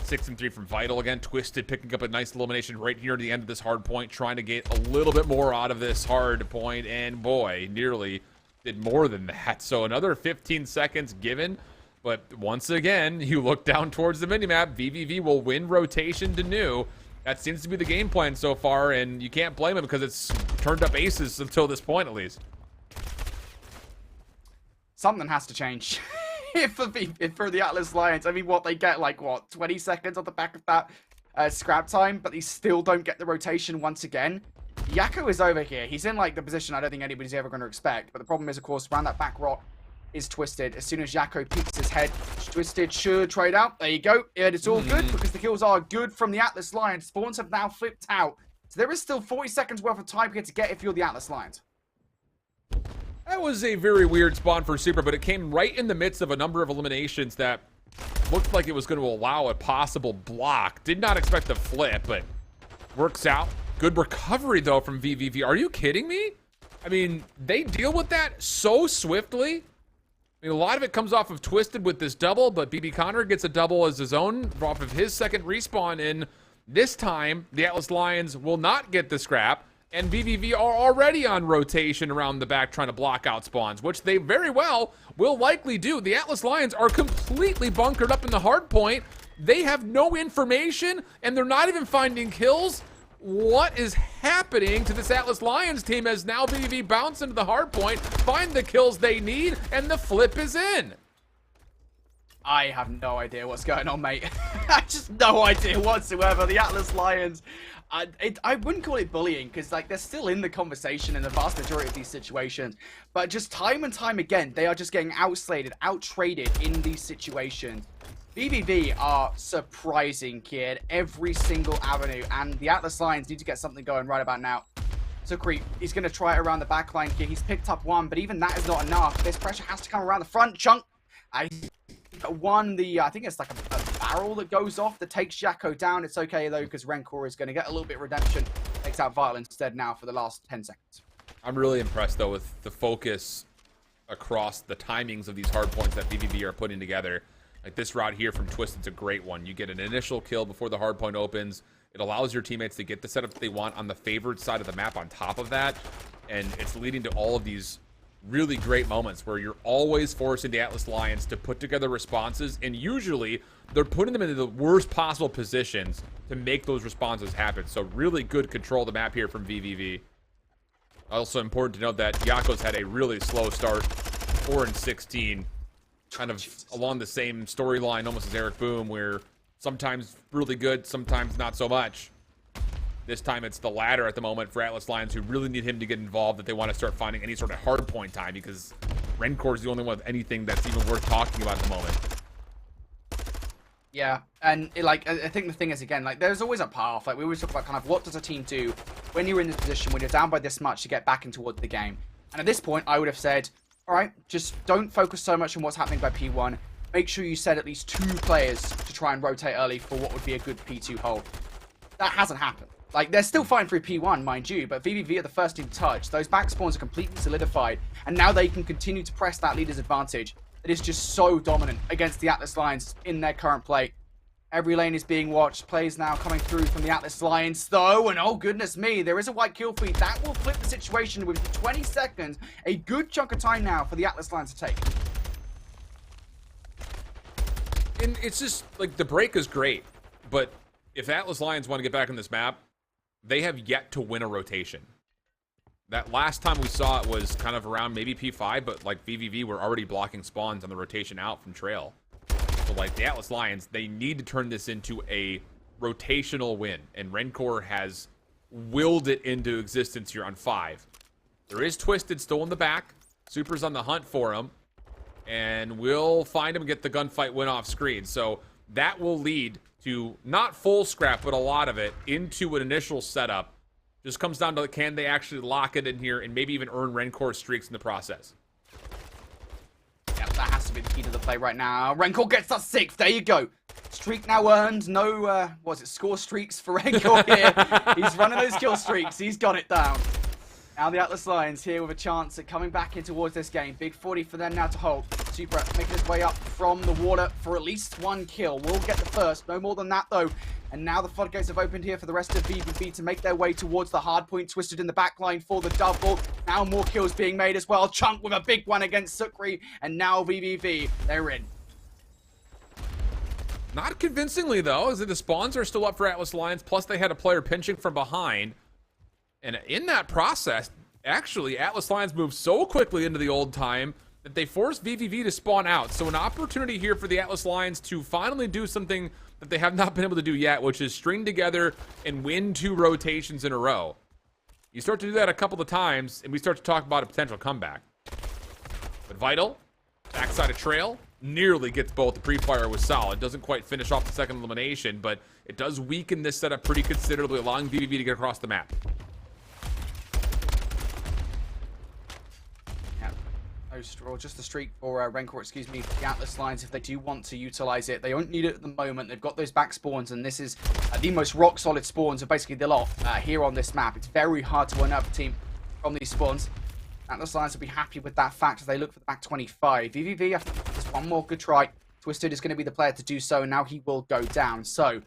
Speaker 1: 6-3 from Vital again. Twisted picking up a nice elimination right here at the end of this hard point, trying to get a little bit more out of this hard point, and boy, nearly did more than that. So another 15 seconds given, but once again, you look down towards the minimap, VVV will win rotation to new. That seems to be the game plan so far, and you can't blame him because it's turned up aces until this point at least.
Speaker 2: Something has to change. For the Atlas Lions, I mean, what they get, like, what, 20 seconds on the back of that scrap time, but they still don't get the rotation once again. Yakko is over here. He's in, like, the position I don't think anybody's ever going to expect, but the problem is, of course, around that back rock is Twisted. As soon as Yakko peeks his head, Twisted should trade out. There you go. And it's all good because the kills are good from the Atlas Lions. Spawns have now flipped out. So there is still 40 seconds worth of time here to get if you're the Atlas Lions.
Speaker 1: That was a very weird spawn for Super, but it came right in the midst of a number of eliminations that looked like it was going to allow a possible block. Did not expect the flip, but works out. Good recovery, though, from VVV. Are you kidding me? I mean, they deal with that so swiftly. I mean, a lot of it comes off of Twisted with this double, but BB Connor gets a double as his own off of his second respawn. And this time, the Atlas Lions will not get the scrap. And VVV are already on rotation around the back trying to block out spawns, which they very well will likely do. The Atlas Lions are completely bunkered up in the hard point. They have no information, and they're not even finding kills. What is happening to this Atlas Lions team as now VVV bounce into the hard point, find the kills they need, and the flip is in?
Speaker 2: I have no idea what's going on, mate. I just no idea whatsoever. The Atlas Lions, I wouldn't call it bullying because like they're still in the conversation in the vast majority of these situations. But just time and time again, they are just getting outslated, out-traded in these situations. BBV are surprising here at every single avenue, and the Atlas Lions need to get something going right about now. Sukri, he's going to try it around the back line here. He's picked up one, but even that is not enough. This pressure has to come around the front. Chunk, I think it's like a barrel that goes off that takes Yakko down. It's okay, though, because Rencor is going to get a little bit of redemption. Takes out Vital instead now for the last 10 seconds.
Speaker 1: I'm really impressed, though, with the focus across the timings of these hard points that BBV are putting together. Like this route here from Twisted's a great one. You get an initial kill before the hard point opens. It allows your teammates to get the setup that they want on the favored side of the map on top of that. And it's leading to all of these really great moments where you're always forcing the Atlas Lions to put together responses. And usually they're putting them into the worst possible positions to make those responses happen. So really good control of the map here from VVV. Also important to note that Yakko's had a really slow start, 4-16. Kind of along the same storyline almost as Eric Boom, where sometimes really good, sometimes not so much. This time it's the latter at the moment for Atlas Lions, who really need him to get involved if they want to start finding any sort of hard point time, because Rencor is the only one with anything that's even worth talking about at the moment.
Speaker 2: Yeah, and I think the thing is, again, like there's always a path. Like we always talk about kind of what does a team do when you're in this position, when you're down by this much to get back into the game. And at this point, I would have said, all right, just don't focus so much on what's happening by P1. Make sure you set at least 2 players to try and rotate early for what would be a good P2 hold. That hasn't happened. Like, they're still fine through P1, mind you, but VVV are the first team to touch. Those back spawns are completely solidified, and now they can continue to press that leader's advantage. It is just so dominant against the Atlas Lions in their current play. Every lane is being watched. Plays now coming through from the Atlas Lions, though, and oh goodness me, there is a white kill feed. That will flip the situation with 20 seconds. A good chunk of time now for the Atlas Lions to take.
Speaker 1: And it's just, like, the break is great, but if Atlas Lions want to get back on this map, they have yet to win a rotation. That last time we saw it was kind of around maybe P5, but, like, VVV were already blocking spawns on the rotation out from Trail. So, like, the Atlas Lions, they need to turn this into a rotational win, and Rencor has willed it into existence here on 5. There is Twisted still in the back. Super's on the hunt for him, and we'll find him, get the gunfight win off screen. So that will lead to not full scrap, but a lot of it into an initial setup Just comes down to can they actually lock it in here and maybe even earn Rencore streaks in the process.
Speaker 2: Yep, that has to be the key to the play right now. Rencore gets that 6th. There you go. Streak now earned. No, score streaks for Rencore here. He's running those kill streaks. He's got it down. Now the Atlas Lions here with a chance at coming back in towards this game. Big 40 for them now to hold. Super making his way up from the water for at least 1 kill. Will get the first. No more than that, though. And now the floodgates have opened here for the rest of VVV to make their way towards the hard point. Twisted in the backline for the double. Now more kills being made as well. Chunk with a big one against Sukri. And now VVV, they're in.
Speaker 1: Not convincingly, though, as the spawns are still up for Atlas Lions. Plus, they had a player pinching from behind. And in that process, actually, Atlas Lions moved so quickly into the old time that they forced VVV to spawn out. So an opportunity here for the Atlas Lions to finally do something that they have not been able to do yet, which is string together and win 2 rotations in a row. You start to do that a couple of times, and we start to talk about a potential comeback. But Vital, backside of Trail, nearly gets both. The pre-fire was solid. Doesn't quite finish off the second elimination, but it does weaken this setup pretty considerably, allowing VVV to get across the map.
Speaker 2: Just the streak for Rencore, excuse me, for the Atlas Lions if they do want to utilize it. They don't need it at the moment. They've got those back spawns, and this is the most rock-solid spawns of basically the lot here on this map. It's very hard to win up a team from these spawns. Atlas Lions will be happy with that fact as they look for the back 25. VVV, after just one more good try, Twisted is going to be the player to do so, and now he will go down. So,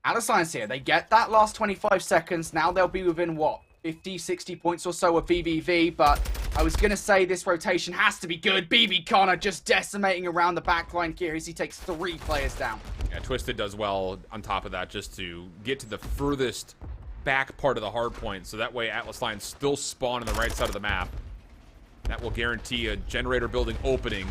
Speaker 2: Atlas Lions here, they get that last 25 seconds. Now they'll be within, what, 50, 60 points or so of VVV, but I was going to say this rotation has to be good. BB Connor just decimating around the backline here as he takes 3 players down.
Speaker 1: Yeah, Twisted does well on top of that just to get to the furthest back part of the hard point, so that way Atlas Lions still spawn on the right side of the map. That will guarantee a generator building opening.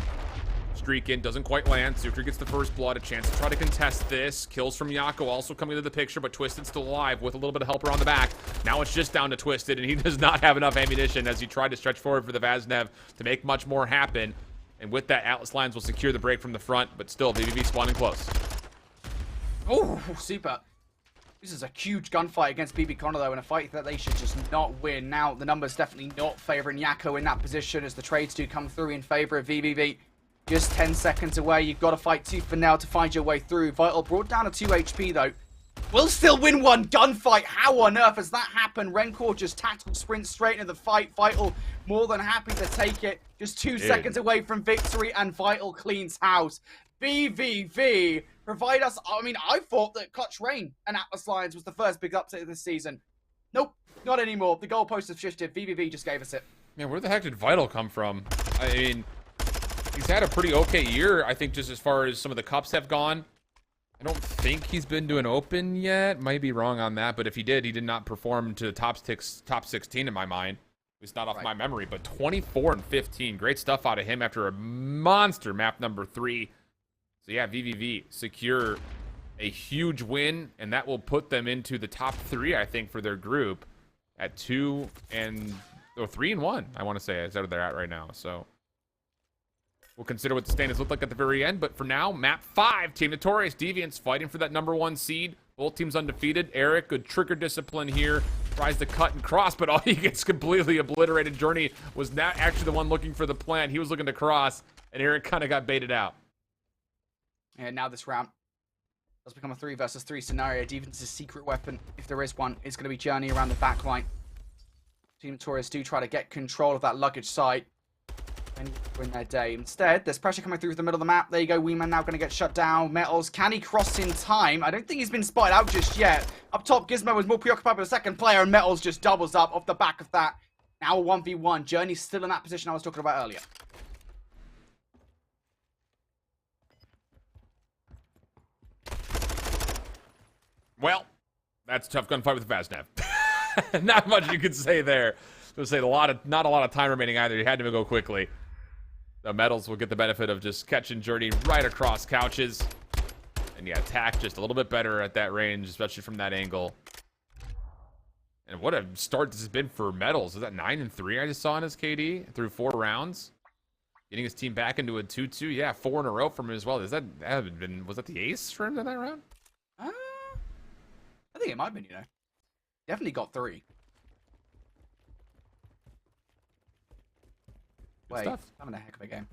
Speaker 1: Streak in, doesn't quite land. Zucker gets the first blood, a chance to try to contest this. Kills from Yako also coming into the picture, but Twisted still alive with a little bit of help around the back. Now it's just down to Twisted, and he does not have enough ammunition as he tried to stretch forward for the Vaznev to make much more happen. And with that, Atlas Lions will secure the break from the front, but still, VVV spawning close.
Speaker 2: Oh, super. This is a huge gunfight against BB Connor, though, in a fight that they should just not win. Now, the numbers definitely not favoring Yako in that position as the trades do come through in favor of VVV. Just 10 seconds away. You've got to fight tooth for nail to find your way through. Vital brought down to 2 HP, though. Will still win one gunfight. How on earth has that happened? Rencore just tactical sprint straight into the fight. Vital more than happy to take it. Just 2 seconds away from victory, and Vital cleans house. VVV provide us. I mean, I thought that Clutch Rain and Atlas Lions was the first big upset of this season. Nope, not anymore. The goalposts have shifted. VVV just gave us it.
Speaker 1: Man, where the heck did Vital come from? I mean, he's had a pretty okay year, I think, just as far as some of the cups have gone. I don't think he's been to an open yet. Might be wrong on that, but if he did not perform to top 16 in my mind. It's not off my memory, but 24 and 15. Great stuff out of him after a monster map number 3. So yeah, VVV secure a huge win, and that will put them into the top 3, I think, for their group at 3 and 1. I want to say is where they're at right now. So we'll consider what the standings look like at the very end. But for now, map 5, Team Notorious, Deviants fighting for that number 1 seed. Both teams undefeated. Eric, good trigger discipline here. Tries to cut and cross, but he gets completely obliterated. Journey was not actually the one looking for the plant. He was looking to cross, and Eric kind of got baited out.
Speaker 2: And now this round does become a 3 versus 3 scenario. Deviants' secret weapon, if there is one, is going to be Journey around the back line. Team Notorious do try to get control of that luggage site and win their day. Instead, there's pressure coming through the middle of the map. There you go, Weeman now going to get shut down. Metals, can he cross in time? I don't think he's been spotted out just yet. Up top, Gizmo was more preoccupied with the second player, and Metals just doubles up off the back of that. Now a 1v1. Journey's still in that position I was talking about earlier.
Speaker 1: Well, that's a tough gunfight with Vaznev. Not much you could say there. I was going to say not a lot of time remaining either. You had to go quickly. The Metals will get the benefit of just catching Journey right across couches. And yeah, attack just a little bit better at that range, especially from that angle. And what a start this has been for Metals. Is that 9 and 3 I just saw in his KD through 4 rounds? Getting his team back into a 2-2. Yeah, 4 in a row from him as well. Was that the ace for him in that round?
Speaker 2: I think it might have been, Definitely got 3. way.
Speaker 1: Stuff.
Speaker 2: Having a heck of a game.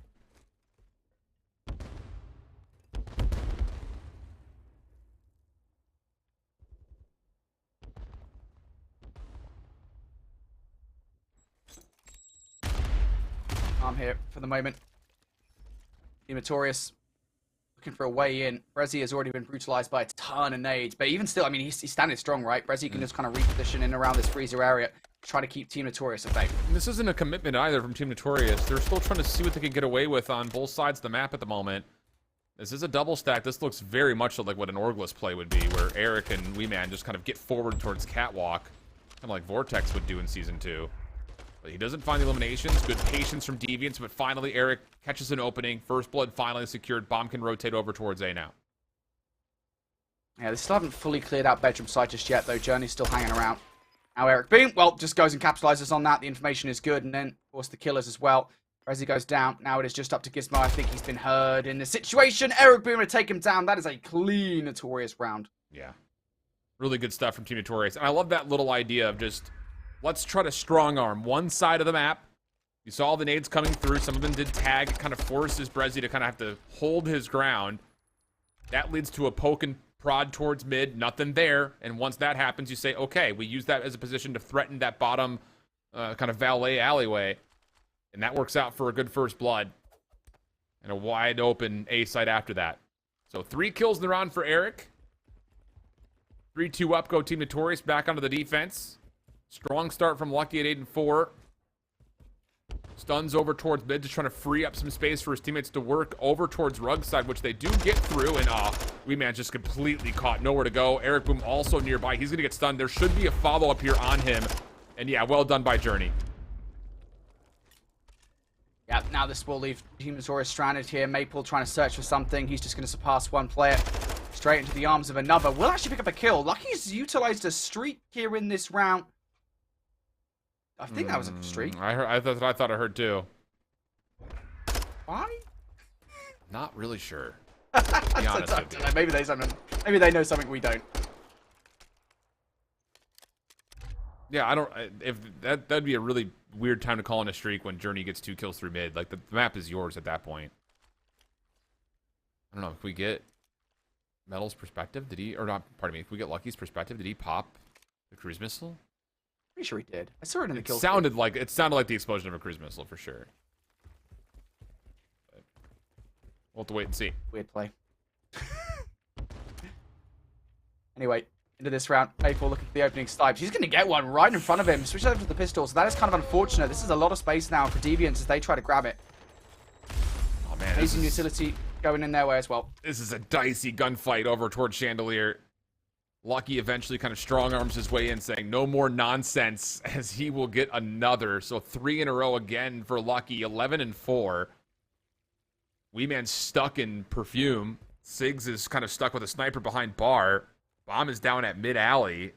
Speaker 2: I'm here for the moment. Notorious looking for a way in. Brezzy has already been brutalized by a ton of nades, but even still, I mean, he's standing strong, right? Brezzy can just kind of reposition in around this freezer area, try to keep Team Notorious at bay.
Speaker 1: This isn't a commitment either from Team Notorious. They're still trying to see what they can get away with on both sides of the map at the moment. This is a double stack. This looks very much like what an Orgless play would be, where Eric and Weeman just kind of get forward towards Catwalk, kind of like Vortex would do in Season 2. But he doesn't find the eliminations. Good patience from Deviants, but finally Eric catches an opening. First blood finally secured. Bomb can rotate over towards A now.
Speaker 2: Yeah, they still haven't fully cleared out bedroom side just yet, though. Journey's still hanging around. Now Eric Boom, well, just goes and capitalizes on that. The information is good, and then, of course, the killers as well. As he goes down, now it is just up to Gizmo. I think he's been heard in this situation. Eric Boom to take him down. That is a clean Notorious round.
Speaker 1: Yeah. Really good stuff from Team Notorious. And I love that little idea of just, let's try to strong arm one side of the map. You saw all the nades coming through. Some of them did tag. It kind of forces Brezzy to kind of have to hold his ground. That leads to a poke and prod towards mid. Nothing there. And once that happens, you say, okay, we use that as a position to threaten that bottom kind of valet alleyway. And that works out for a good first blood. And a wide open A site after that. So 3 kills in the round for Eric. 3-2 up, go Team Notorious back onto the defense. Strong start from Lucky at 8-4. Stuns over towards mid, just trying to free up some space for his teammates to work over towards Rug side, which they do get through. And Weeman just completely caught, nowhere to go. Eric Boom also nearby. He's going to get stunned. There should be a follow-up here on him. And yeah, well done by Journey.
Speaker 2: Yeah, now this will leave Team Notorious stranded here. Maple trying to search for something. He's just going to surpass one player straight into the arms of another. Will actually pick up a kill. Lucky's utilized a streak here in this round. I think that was a streak.
Speaker 1: I thought I heard too.
Speaker 2: Why?
Speaker 1: Not really sure. To be honest with you.
Speaker 2: Maybe they know something we don't.
Speaker 1: Yeah, I don't. If that'd be a really weird time to call in a streak when Journey gets 2 kills through mid. Like the map is yours at that point. I don't know if we get Metal's perspective. Did he or not? Pardon me. If we get Lucky's perspective, did he pop the cruise missile?
Speaker 2: Pretty sure he did. I saw it in the kill.
Speaker 1: It sounded like the explosion of a cruise missile for sure. But we'll have to wait and see.
Speaker 2: Weird play. Anyway, into this round, Maple looking for the opening snipes. He's going to get one right in front of him. Switch over to the pistol. So that is kind of unfortunate. This is a lot of space now for Deviants as they try to grab it.
Speaker 1: Oh man,
Speaker 2: Amazing utility going in their way as well.
Speaker 1: This is a dicey gunfight over towards Chandelier. Lucky eventually kind of strong arms his way in, saying no more nonsense, as he will get another. So 3 in a row again for Lucky, 11-4. Weeman's stuck in Perfume. Siggs is kind of stuck with a sniper behind Bar. Bomb is down at mid-alley,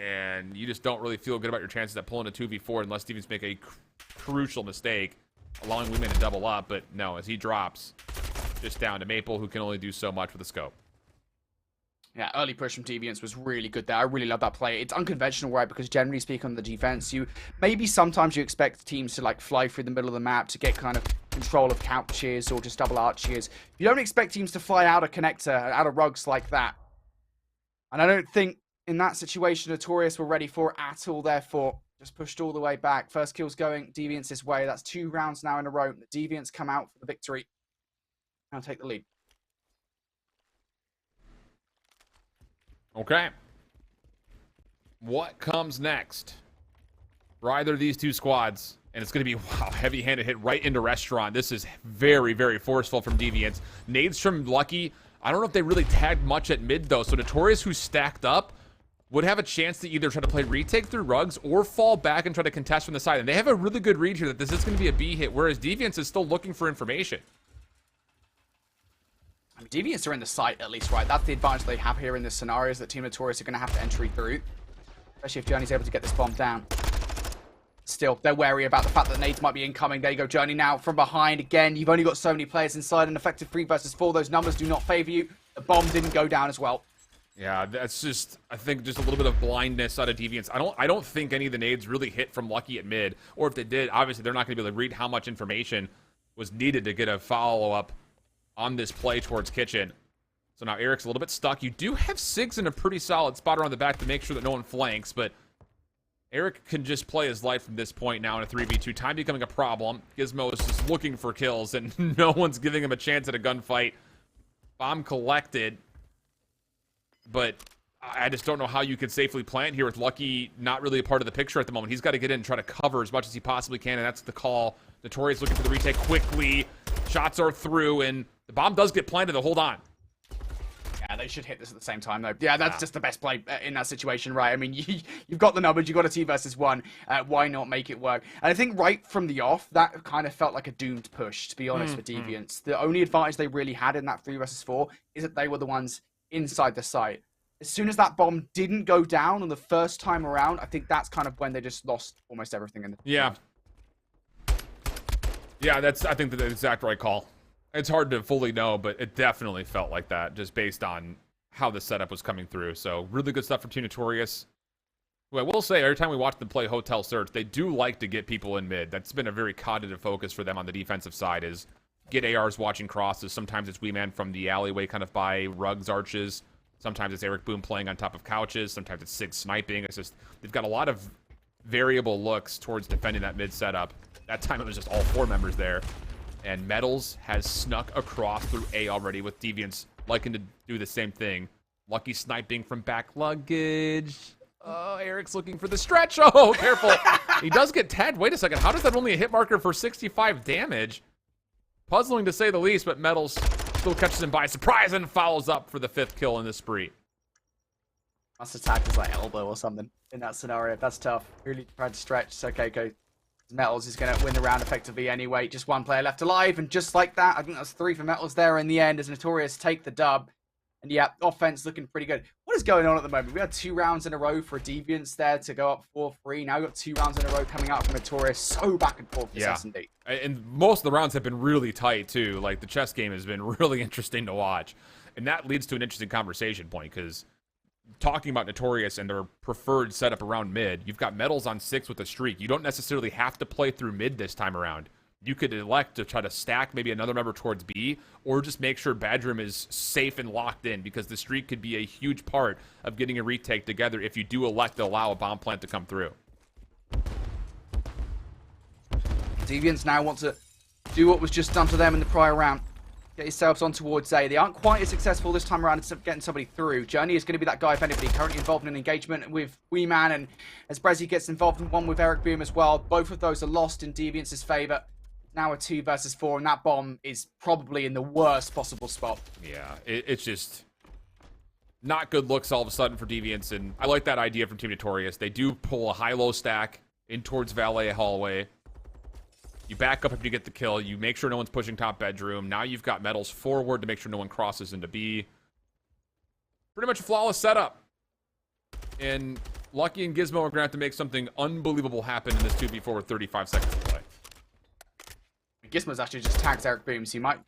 Speaker 1: and you just don't really feel good about your chances at pulling a 2v4 unless Stevens make a crucial mistake, allowing Weeman to double up. But no, as he drops, just down to Maple, who can only do so much with a scope.
Speaker 2: Yeah, early push from Deviants was really good there. I really love that play. It's unconventional, right? Because generally speaking on the defense, sometimes you expect teams to like fly through the middle of the map to get kind of control of couches or just double arches. You don't expect teams to fly out a connector, out of rugs like that. And I don't think in that situation Notorious were ready for it at all, therefore just pushed all the way back. First kill's going Deviants' way. That's 2 rounds now in a row. The Deviants come out for the victory and take the lead.
Speaker 1: Okay. What comes next for either of these two squads? And it's going to be, wow, heavy-handed hit right into Restaurant. This is very, very forceful from Deviants. Nades from Lucky. I don't know if they really tagged much at mid, though. So Notorious, who's stacked up, would have a chance to either try to play retake through rugs or fall back and try to contest from the side. And they have a really good read here that this is going to be a B hit, whereas Deviants is still looking for information.
Speaker 2: I mean, Deviants are in the site at least, right? That's the advantage they have here in this scenario, is that Team Notorious are going to have to entry through. Especially if Journey's able to get this bomb down. Still, they're wary about the fact that nades might be incoming. There you go, Journey now from behind. Again, you've only got so many players inside. An effective 3 versus 4. Those numbers do not favor you. The bomb didn't go down as well.
Speaker 1: Yeah, that's just, I think, just a little bit of blindness out of Deviants. I don't think any of the nades really hit from Lucky at mid, or if they did, obviously they're not going to be able to read how much information was needed to get a follow-up on this play towards Kitchen. So now Eric's a little bit stuck. You do have Sigs in a pretty solid spot around the back to make sure that no one flanks, but Eric can just play his life from this point now in a 3v2. Time becoming a problem. Gizmo is just looking for kills, and no one's giving him a chance at a gunfight. Bomb collected. But I just don't know how you could safely plant here with Lucky not really a part of the picture at the moment. He's got to get in and try to cover as much as he possibly can, and that's the call. Notorious looking for the retake quickly. Shots are through, and the bomb does get planted, though. Hold on.
Speaker 2: Yeah, they should hit this at the same time, though. Yeah, that's just the best play in that situation, right? I mean, you've got the numbers, you've got a 2 versus 1. Why not make it work? And I think right from the off, that kind of felt like a doomed push, to be honest, for Deviants. The only advantage they really had in that 3 versus 4 is that they were the ones inside the site. As soon as that bomb didn't go down on the first time around, I think that's kind of when they just lost almost everything in the
Speaker 1: Yeah, I think the exact right call. It's hard to fully know, but it definitely felt like that, just based on how the setup was coming through. So really good stuff from Team Notorious. Who I will say, every time we watch them play Hotel Search, they do like to get people in mid. That's been a very cognitive focus for them on the defensive side, is get ARs watching crosses. Sometimes it's Wee Man from the alleyway kind of by rugs, arches. Sometimes it's Eric Boom playing on top of couches. Sometimes it's Sig sniping. It's just, they've got a lot of variable looks towards defending that mid setup. That time it was just all 4 members there. And Metals has snuck across through A already, with Deviants liking to do the same thing. Lucky sniping from back luggage. Oh, Eric's looking for the stretch. Oh, careful. He does get tagged. Wait a second. How does that only a hit marker for 65 damage? Puzzling to say the least, but Metals still catches him by surprise and follows up for the 5th kill in this spree.
Speaker 2: Must have tagged his like elbow or something in that scenario. That's tough. Really tried to stretch. It's okay, go. Metals is going to win the round effectively anyway. Just 1 player left alive, and just like that, I think that's 3 for Metals there in the end as Notorious take the dub. And yeah, offense looking pretty good. What is going on at the moment? We had 2 rounds in a row for Deviants there to go up 4-3. Now we've got 2 rounds in a row coming out from Notorious. So back and forth for S&D.
Speaker 1: And most of the rounds have been really tight, too. Like, the chess game has been really interesting to watch. And that leads to an interesting conversation point, because talking about Notorious and their preferred setup around mid, you've got Metals on 6 with a streak. You don't necessarily have to play through mid this time around. You could elect to try to stack maybe another member towards B, or just make sure Badroom is safe and locked in, because the streak could be a huge part of getting a retake together if you do elect to allow a bomb plant to come through.
Speaker 2: Deviants now want to do what was just done to them in the prior round. Get yourselves on towards A. They aren't quite as successful this time around in getting somebody through. Journey is going to be that guy, if anybody, currently involved in an engagement with Wee Man, and as Brezzy gets involved in one with Eric Boom as well. Both of those are lost in Deviants' favour. Now a 2 versus 4, and that bomb is probably in the worst possible spot.
Speaker 1: Yeah, it's just not good looks all of a sudden for Deviants, and I like that idea from Team Notorious. They do pull a high-low stack in towards Valet hallway. You back up if you get the kill. You make sure no one's pushing top bedroom. Now you've got Metals forward to make sure no one crosses into B. Pretty much a flawless setup. And Lucky and Gizmo are going to have to make something unbelievable happen in this 2v4 with 35 seconds to play.
Speaker 2: Gizmo's actually just tagged Eric Boom, so you might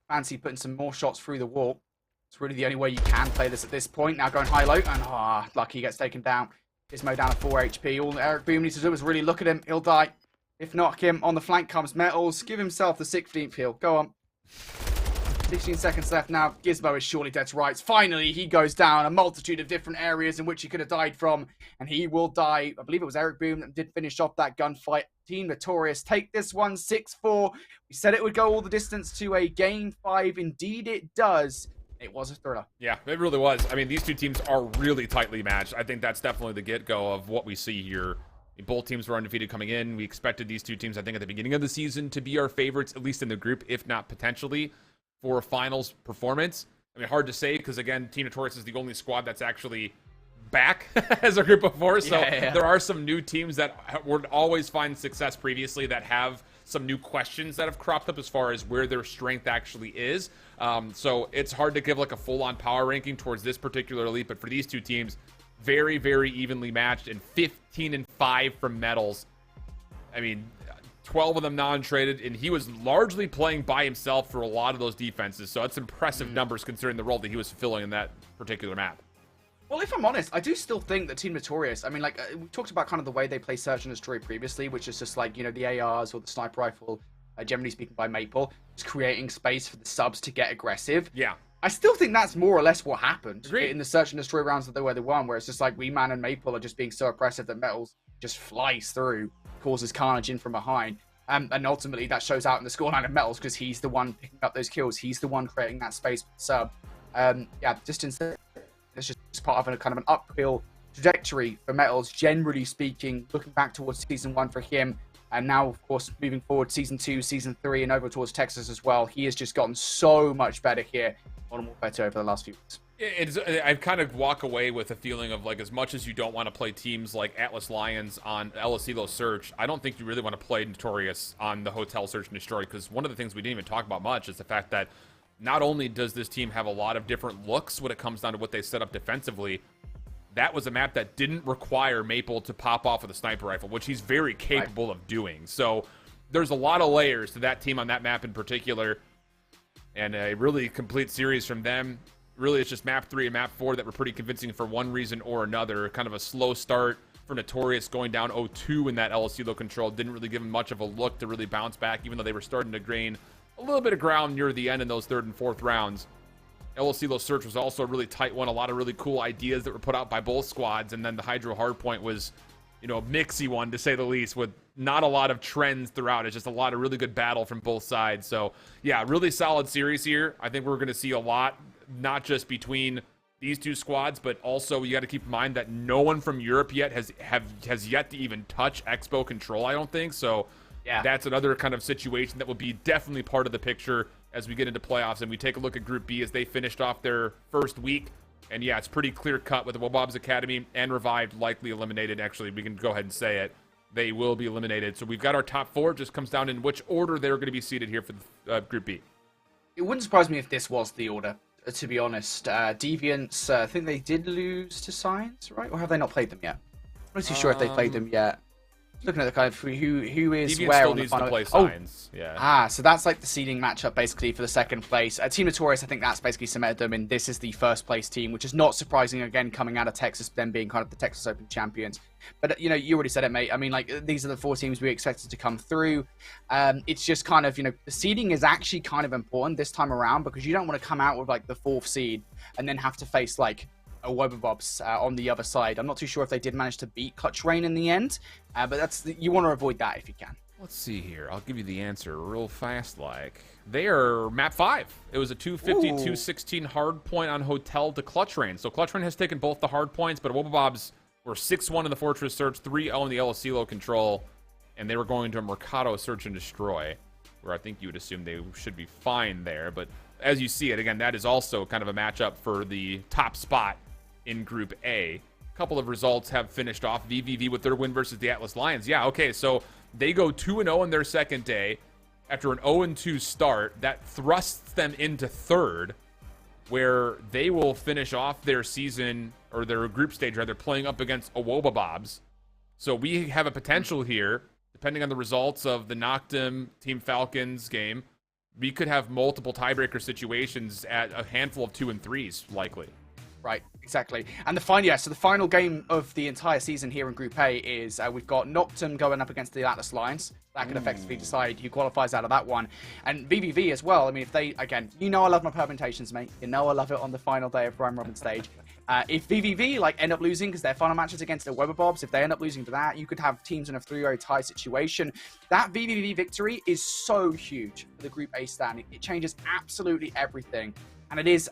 Speaker 2: fancy putting some more shots through the wall. It's really the only way you can play this at this point. Now going high-low, and Lucky gets taken down. Gizmo down to 4 HP. All Eric Boom needs to do is really look at him. He'll die. If not him, on the flank comes Metals. Give himself the 16th heal. Go on. 16 seconds left now. Gizmo is surely dead to rights. Finally, he goes down a multitude of different areas in which he could have died from, and he will die. I believe it was Eric Boom that did finish off that gunfight. Team Notorious take this one 6-4. We said it would go all the distance to a game 5. Indeed, it does. It was a thriller.
Speaker 1: Yeah, it really was. I mean, these 2 teams are really tightly matched. I think that's definitely the get-go of what we see here. Both teams were undefeated coming in. We expected these 2 teams, I think, at the beginning of the season to be our favorites, at least in the group, if not potentially for a finals performance. I mean, hard to say, because, again, Team Notorious is the only squad that's actually back as a group of 4. So there are some new teams that would always find success previously that have some new questions that have cropped up as far as where their strength actually is. So it's hard to give like a full-on power ranking towards this particular elite, but for these 2 teams, very, very evenly matched, and 15-5 from Metals. I mean, 12 of them non-traded, and he was largely playing by himself for a lot of those defenses. So that's impressive numbers considering the role that he was fulfilling in that particular map.
Speaker 2: Well, if I'm honest, I do still think that Team Notorious, I mean, like, we talked about kind of the way they play Search and Destroy previously, which is just like, the ARs or the sniper rifle, generally speaking by Maple, just creating space for the subs to get aggressive.
Speaker 1: Yeah.
Speaker 2: I still think that's more or less what happened
Speaker 1: Agreed.
Speaker 2: in the Search and Destroy rounds that they were the one, where it's just like Weeman and Maple are just being so oppressive that Metals just flies through, causes carnage in from behind. And ultimately that shows out in the scoreline of Metals because he's the one picking up those kills. He's the one creating that space for the sub. Yeah, just instead, it's just part of a kind of an uphill trajectory for Metals, generally speaking, looking back towards Season 1 for him. And now, of course, moving forward, Season 2, Season 3, and over towards Texas as well. He has just gotten so much better here on Warfare 2 over the last few weeks.
Speaker 1: I kind of walk away with a feeling of, like, as much as you don't want to play teams like Atlas Lions on LSELO Search, I don't think you really want to play Notorious on the Hotel Search and Destroy, because one of the things we didn't even talk about much is the fact that not only does this team have a lot of different looks when it comes down to what they set up defensively, that was a map that didn't require Maple to pop off with a sniper rifle, which he's very capable of doing. So there's a lot of layers to that team on that map in particular, and a really complete series from them. Really, it's just map 3 and map 4 that were pretty convincing for one reason or another. Kind of a slow start for Notorious, going down 0-2 in that LSELO control. Didn't really give them much of a look to really bounce back, even though they were starting to gain a little bit of ground near the end in those 3rd and 4th rounds. LSELO Search was also a really tight one. A lot of really cool ideas that were put out by both squads. And then the Hydro Hardpoint was, a mixy one, to say the least, with not a lot of trends throughout. It's just a lot of really good battle from both sides. So, yeah, really solid series here. I think we're going to see a lot, not just between these two squads, but also you got to keep in mind that no one from Europe yet has yet to even touch Expo control, I don't think. So, yeah, that's another kind of situation that will be definitely part of the picture as we get into playoffs and we take a look at Group B as they finished off their first week. And yeah, it's pretty clear cut with the Wobobs Academy and Revived likely eliminated. Actually, we can go ahead and say it. They will be eliminated. So we've got our top 4. It just comes down in which order they're going to be seated here for the Group B.
Speaker 2: It wouldn't surprise me if this was the order, to be honest. Deviants, I think they did lose to Science, right? Or have they not played them yet? I'm not too sure if they played them yet. Looking at the kind of who is
Speaker 1: Deviant
Speaker 2: where
Speaker 1: still
Speaker 2: on the
Speaker 1: needs
Speaker 2: final.
Speaker 1: to play Signs. Yeah.
Speaker 2: So that's like the seeding matchup basically for the second place. Team Notorious, I think that's basically cemented them, and this is the first place team, which is not surprising again coming out of Texas, them being kind of the Texas Open champions. But you already said it, mate. I mean, like, these are the 4 teams we expected to come through. It's just kind of, the seeding is actually kind of important this time around because you don't want to come out with like the 4th seed and then have to face like a Webberbobs on the other side. I'm not too sure if they did manage to beat Clutch Rain in the end, but you want to avoid that if you can.
Speaker 1: Let's see here. I'll give you the answer real fast. Like, they are map 5. It was a 250-216 hard point on Hotel to Clutch Rain. So Clutch Rain has taken both the hard points, but Webberbobs were 6-1 in the Fortress Search, 3-0 in the LSELO control, and they were going to a Mercado Search and Destroy, where I think you would assume they should be fine there. But as you see it, again, that is also kind of a matchup for the top spot in Group A. A couple of results have finished off. VVV with their win versus the Atlas Lions. Yeah, okay, so they go 2-0 in their second day after an 0-2 start. That thrusts them into 3rd, where they will finish off their season, or their group stage rather, playing up against Wobobobs. So we have a potential here, depending on the results of the Noctem Team Falcons game, we could have multiple tiebreaker situations at a handful of 2 and 3s, likely.
Speaker 2: Right, exactly. And so the final game of the entire season here in Group A is we've got Noctem going up against the Atlas Lions. That can effectively decide who qualifies out of that one. And VVV as well. I mean, if they, again, I love my permutations, mate. I love it on the final day of Prime Robin stage. If VVV end up losing because their final match is against the Webberbobs, if they end up losing to that, you could have teams in a 3-0 tie situation. That VVV victory is so huge for the Group A standing. It changes absolutely everything. And it is,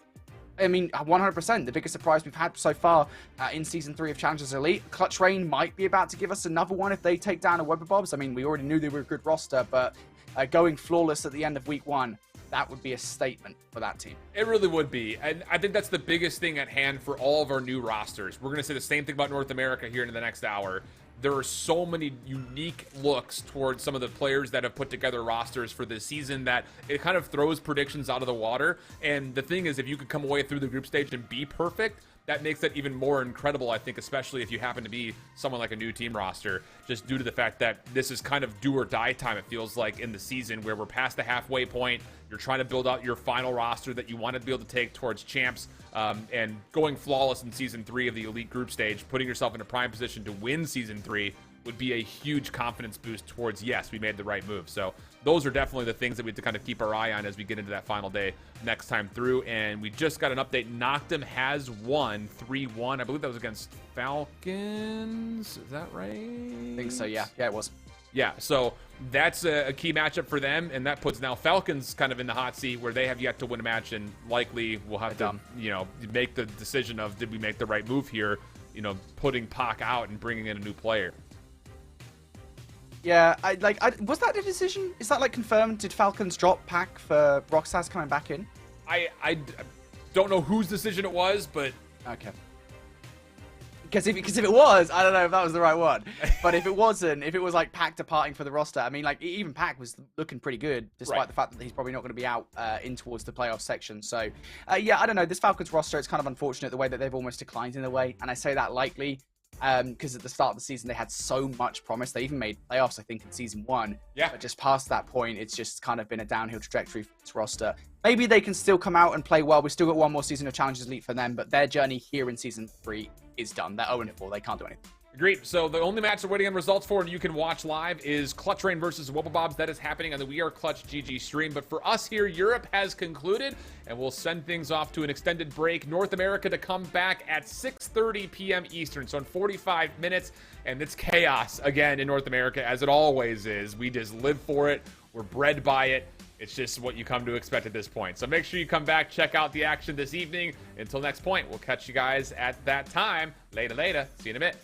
Speaker 2: 100% the biggest surprise we've had so far in Season 3 of Challengers Elite. Clutch Rain might be about to give us another one if they take down a Webberbobs. I mean, we already knew they were a good roster, but going flawless at the end of Week 1, that would be a statement for that team.
Speaker 1: It really would be. And I think that's the biggest thing at hand for all of our new rosters. We're going to say the same thing about North America here in the next hour. There are so many unique looks towards some of the players that have put together rosters for this season that it kind of throws predictions out of the water. And the thing is, if you could come away through the group stage and be perfect, that makes it even more incredible, I think, especially if you happen to be someone like a new team roster, just due to the fact that this is kind of do or die time, it feels like, in the season, where we're past the halfway point. You're trying to build out your final roster that you want to be able to take towards champs, and going flawless in Season 3 of the Elite Group Stage, putting yourself in a prime position to win Season 3 would be a huge confidence boost towards, yes, we made the right move. So those are definitely the things that we have to kind of keep our eye on as we get into that final day next time through. And we just got an update. Noctem has won 3-1. I believe that was against Falcons. Is that right?
Speaker 2: I think so, yeah. Yeah, it was.
Speaker 1: Yeah, so that's a key matchup for them, and that puts now Falcons kind of in the hot seat where they have yet to win a match, and likely will have to, you know, make the decision of, did we make the right move here, you know, putting Pac out and bringing in a new player.
Speaker 2: Yeah, was that the decision? Is that, like, confirmed? Did Falcons drop Pac for Rockstars coming back in?
Speaker 1: I don't know whose decision it was, but...
Speaker 2: Okay. Because if it was, I don't know if that was the right one. But if it wasn't, if it was, like, Pac departing for the roster, I mean, like, even Pac was looking pretty good, despite the fact that he's probably not going to be out in towards the playoff section. So, yeah, I don't know. This Falcons roster, it's kind of unfortunate the way that they've almost declined in a way. And I say that lightly. Because at the start of the season, they had so much promise. They even made playoffs, I think, in Season 1.
Speaker 1: Yeah.
Speaker 2: But just past that point, it's just kind of been a downhill trajectory for this roster. Maybe they can still come out and play well. We've still got one more season of Challengers Elite for them, but their journey here in Season 3 is done. They're 0-4. They can't do anything.
Speaker 1: Agreed. So the only match we're waiting on results for, and you can watch live, is Clutch Rain versus Wubble Bobs. That is happening on the We Are Clutch GG stream. But for us here, Europe has concluded, and we'll send things off to an extended break. North America to come back at 6:30 p.m. Eastern, so in 45 minutes. And it's chaos again in North America, as it always is. We just live for it. We're bred by it. It's just what you come to expect at this point. So make sure you come back, check out the action this evening. Until next point, we'll catch you guys at that time. Later. See you in a bit.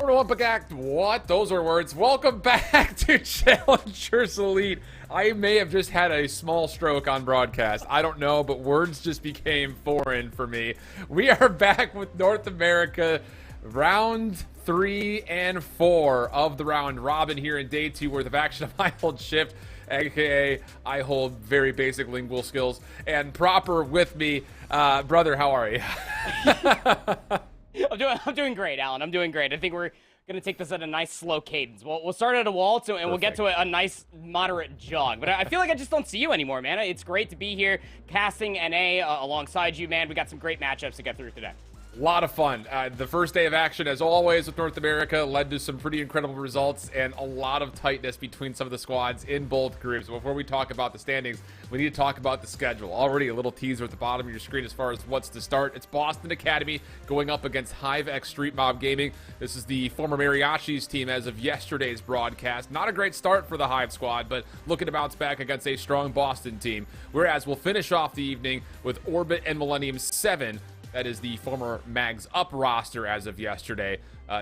Speaker 1: What? Those are words. Welcome back to Challengers Elite. I may have just had a small stroke on broadcast. I don't know, but words just became foreign for me. We are back with North America round 3 and 4 of the round robin here in day 2 worth of action. I hold shift, aka I hold very basic lingual skills, and proper with me. Brother, how are you?
Speaker 3: I'm doing great, Alan. I'm doing great. I think we're gonna take this at a nice slow cadence. We'll start at a waltz and we'll get to a nice moderate jog. But I feel like I just don't see you anymore, man. It's great to be here, casting NA alongside you, man. We got some great matchups to get through today.
Speaker 1: A lot of fun. The first day of action, as always, with North America, led to some pretty incredible results and a lot of tightness between some of the squads in both groups. Before we talk about the standings, we need to talk about the schedule. Already a little teaser at the bottom of your screen as far as what's to start. It's Boston Academy going up against HiveX Street Mob Gaming. This is the former Mariachis team as of yesterday's broadcast. Not a great start for the Hive squad, but looking to bounce back against a strong Boston team. Whereas we'll finish off the evening with Orbit and Millennium 7. That is the former Mags Up roster as of yesterday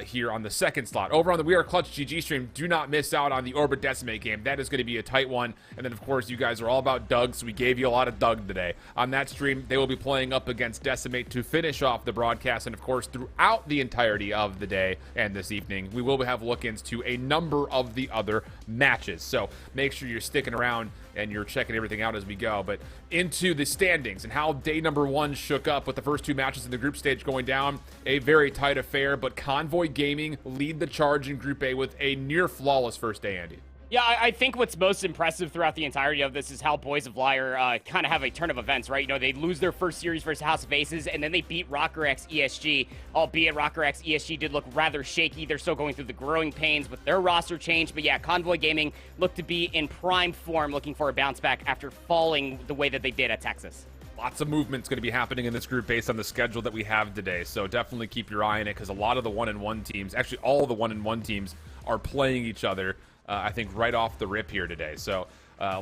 Speaker 1: here on the second slot. Over on the We Are Clutch GG stream, do not miss out on the Orbit Decimate game. That is going to be a tight one. And then, of course, you guys are all about Doug, so we gave you a lot of Doug today. On that stream, they will be playing up against Decimate to finish off the broadcast. And, of course, throughout the entirety of the day and this evening, we will have look-ins to a number of the other matches. So make sure you're sticking around and you're checking everything out as we go. But into the standings and how day number 1 shook up with the first 2 matches in the group stage going down. A very tight affair, but Convoy Gaming lead the charge in Group A with a near flawless first day, Andy.
Speaker 3: Yeah, I think what's most impressive throughout the entirety of this is how Boys of Liar kind of have a turn of events, right? You know, they lose their first series versus House of Aces, and then they beat Rocker X ESG, albeit Rocker X ESG did look rather shaky. They're still going through the growing pains with their roster change, but yeah, Convoy Gaming looked to be in prime form, looking for a bounce back after falling the way that they did at Texas.
Speaker 1: Lots of movement's going to be happening in this group based on the schedule that we have today, so definitely keep your eye on it because a lot of the 1-1 teams, actually all the 1-1 teams, are playing each other. I think right off the rip here today. So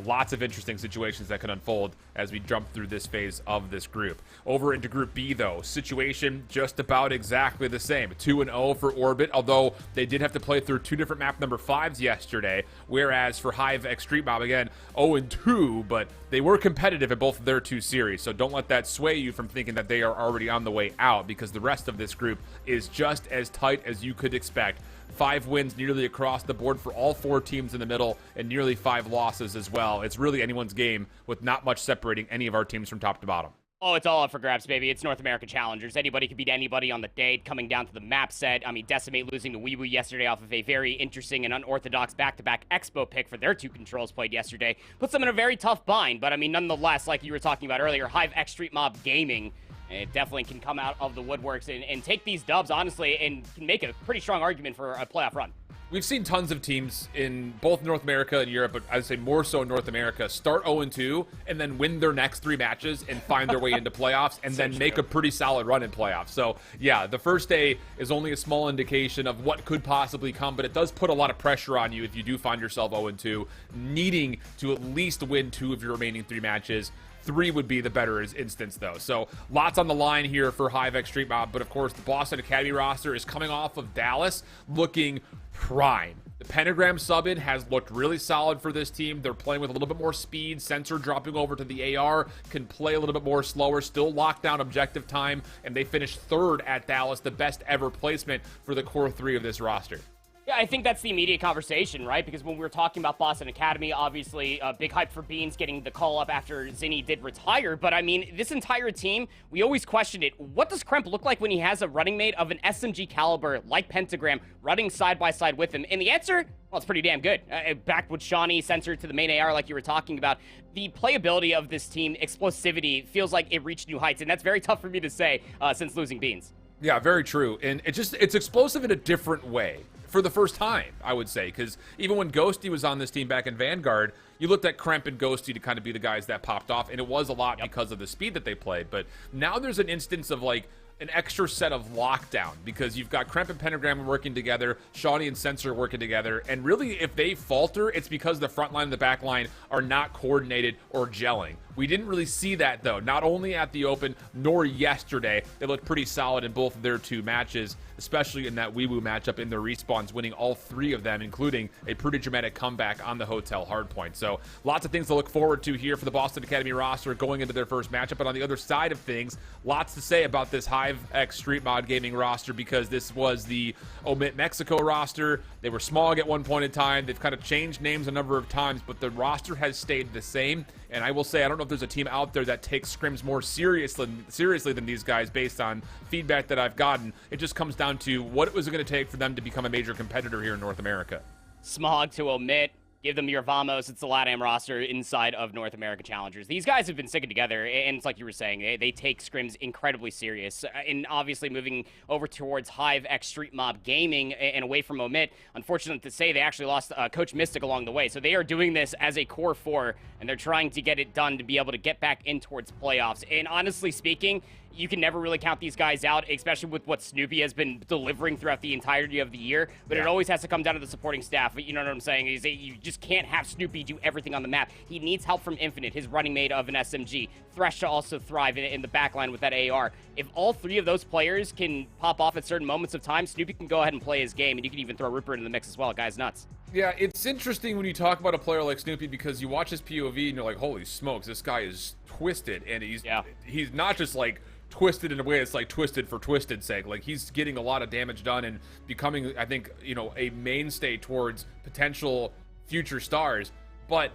Speaker 1: lots of interesting situations that can unfold as we jump through this phase of this group. Over into Group B, though, situation just about exactly the same. 2-0 for Orbit, although they did have to play through 2 different map number 5s yesterday, whereas for HiveX Street Mob, again, 0-2, but they were competitive in both of their 2 series, so don't let that sway you from thinking that they are already on the way out, because the rest of this group is just as tight as you could expect. 5 wins nearly across the board for all 4 teams in the middle, and nearly 5 losses as well. It's really anyone's game with not much separating any of our teams from top to bottom.
Speaker 3: Oh, it's all up for grabs, baby. It's North America Challengers. Anybody can beat anybody on the day. Coming down to the map set, I mean, Decimate losing to Wewoo yesterday off of a very interesting and unorthodox back-to-back Expo pick for their 2 controls played yesterday. Puts them in a very tough bind, but I mean, nonetheless, like you were talking about earlier, HiveX Street Mob Gaming, it definitely can come out of the woodworks and take these dubs, honestly, and can make a pretty strong argument for a playoff run.
Speaker 1: We've seen tons of teams in both North America and Europe, but I'd say more so in North America, start 0-2 and then win their next 3 matches and find their way into playoffs and then make a pretty solid run in playoffs. So, yeah, the first day is only a small indication of what could possibly come, but it does put a lot of pressure on you if you do find yourself 0-2, needing to at least win 2 of your remaining 3 matches. 3 would be the better instance, though. So lots on the line here for HiveX Street Mob, but of course the Boston Academy roster is coming off of Dallas looking prime. The Pentagram sub-in has looked really solid for this team. They're playing with a little bit more speed. Sensor dropping over to the AR can play a little bit more slower, still locked down objective time, and they finished 3rd at Dallas, the best ever placement for the core 3 of this roster.
Speaker 3: Yeah, I think that's the immediate conversation, right? Because when we were talking about Boston Academy, obviously, big hype for Beans getting the call up after Zinni did retire. But, I mean, this entire team, we always questioned it. What does Kremp look like when he has a running mate of an SMG caliber like Pentagram running side by side with him? And the answer, well, it's pretty damn good. Backed with Shawnee, sensor to the main AR like you were talking about. The playability of this team, explosivity, feels like it reached new heights. And that's very tough for me to say since losing Beans.
Speaker 1: Yeah, very true. And it's explosive in a different way. For the first time, I would say, because even when Ghosty was on this team back in Vanguard, you looked at Kremp and Ghosty to kind of be the guys that popped off, and it was a lot because of the speed that they played. But now there's an instance of, like, an extra set of lockdown, because you've got Kremp and Pentagram working together, Shawnee and Sensor working together, and really, if they falter, it's because the front line and the back line are not coordinated or gelling. We didn't really see that, though, not only at the Open, nor yesterday. They looked pretty solid in both of their 2 matches, especially in that Wewoo matchup in their respawns, winning all 3 of them, including a pretty dramatic comeback on the Hotel Hardpoint. So lots of things to look forward to here for the Boston Academy roster going into their first matchup. But on the other side of things, lots to say about this HiveX Street Mod Gaming roster, because this was the Omit Mexico roster. They were Smog at one point in time. They've kind of changed names a number of times, but the roster has stayed the same. And I will say, I don't know if there's a team out there that takes scrims more seriously than these guys based on feedback that I've gotten. It just comes down to what it was going to take for them to become a major competitor here in North America.
Speaker 3: Smog to Omit. Give them your Vamos. It's the LATAM roster inside of North America Challengers. These guys have been sticking together, and it's like you were saying, they take scrims incredibly serious. And obviously moving over towards HiveX Street Mob Gaming and away from Omit, unfortunate to say, they actually lost Coach Mystic along the way. So they are doing this as a core 4, and they're trying to get it done to be able to get back in towards playoffs. And honestly speaking, you can never really count these guys out, especially with what Snoopy has been delivering throughout the entirety of the year. But it always has to come down to the supporting staff. You know what I'm saying? Is that you just can't have Snoopy do everything on the map. He needs help from Infinite, his running mate of an SMG. Thresh to also thrive in the backline with that AR. If all 3 of those players can pop off at certain moments of time, Snoopy can go ahead and play his game, and you can even throw Ripper into the mix as well. Guy's nuts.
Speaker 1: Yeah, it's interesting when you talk about a player like Snoopy, because you watch his POV and you're like, holy smokes, this guy is twisted. And he's not just like twisted in a way that's like twisted for twisted's sake. Like, he's getting a lot of damage done and becoming, I think, you know, a mainstay towards potential future stars. But,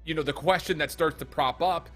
Speaker 1: you know, the question that starts to prop up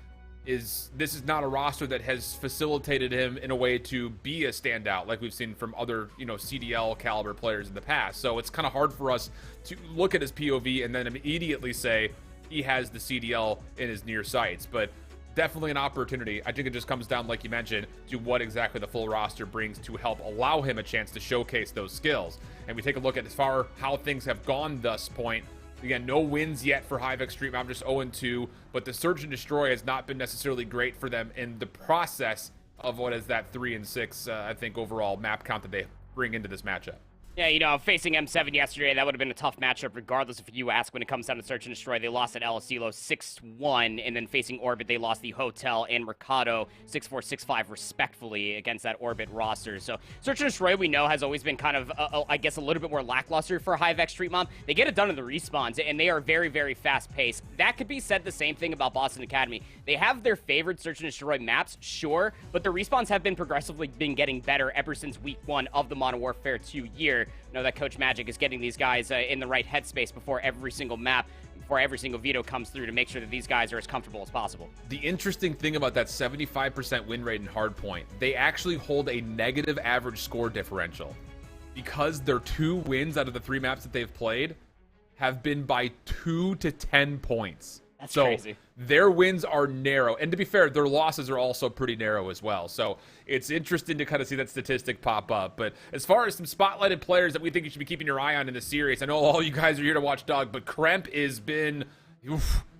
Speaker 1: is, this is not a roster that has facilitated him in a way to be a standout like we've seen from other, you know, CDL caliber players in the past. So it's kind of hard for us to look at his POV and then immediately say he has the CDL in his near sights. But definitely an opportunity. I think it just comes down, like you mentioned, to what exactly the full roster brings to help allow him a chance to showcase those skills. And we take a look at as far how things have gone thus point. Again, no wins yet for HiveX Street Mob, just 0-2, but the Search and Destroy has not been necessarily great for them in the process of what is that 3-6, I think, overall map count that they bring into this matchup.
Speaker 3: Yeah, you know, facing M7 yesterday, that would have been a tough matchup regardless if you ask when it comes down to Search and Destroy. They lost at El Asilo 6-1, and then facing Orbit, they lost the Hotel and Mercado 6-4, 6-5 respectfully against that Orbit roster. So Search and Destroy, we know, has always been kind of, I guess, a little bit more lackluster for HiveX Street Mob. They get it done in the respawns, and they are very, very fast-paced. That could be said the same thing about Boston Academy. They have their favorite Search and Destroy maps, sure, but the respawns have been progressively getting better ever since week 1 of the Modern Warfare 2 year. Know that Coach Magic is getting these guys in the right headspace before every single map, before every single veto comes through, to make sure that these guys are as comfortable as possible.
Speaker 1: The interesting thing about that 75% win rate in Hardpoint, they actually hold a negative average score differential, because their 2 wins out of the 3 maps that they've played have been by 2 to 10 points.
Speaker 3: That's crazy.
Speaker 1: Their wins are narrow. And to be fair, their losses are also pretty narrow as well. So it's interesting to kind of see that statistic pop up. But as far as some spotlighted players that we think you should be keeping your eye on in this series, I know all you guys are here to watch Doug, but Kremp has been,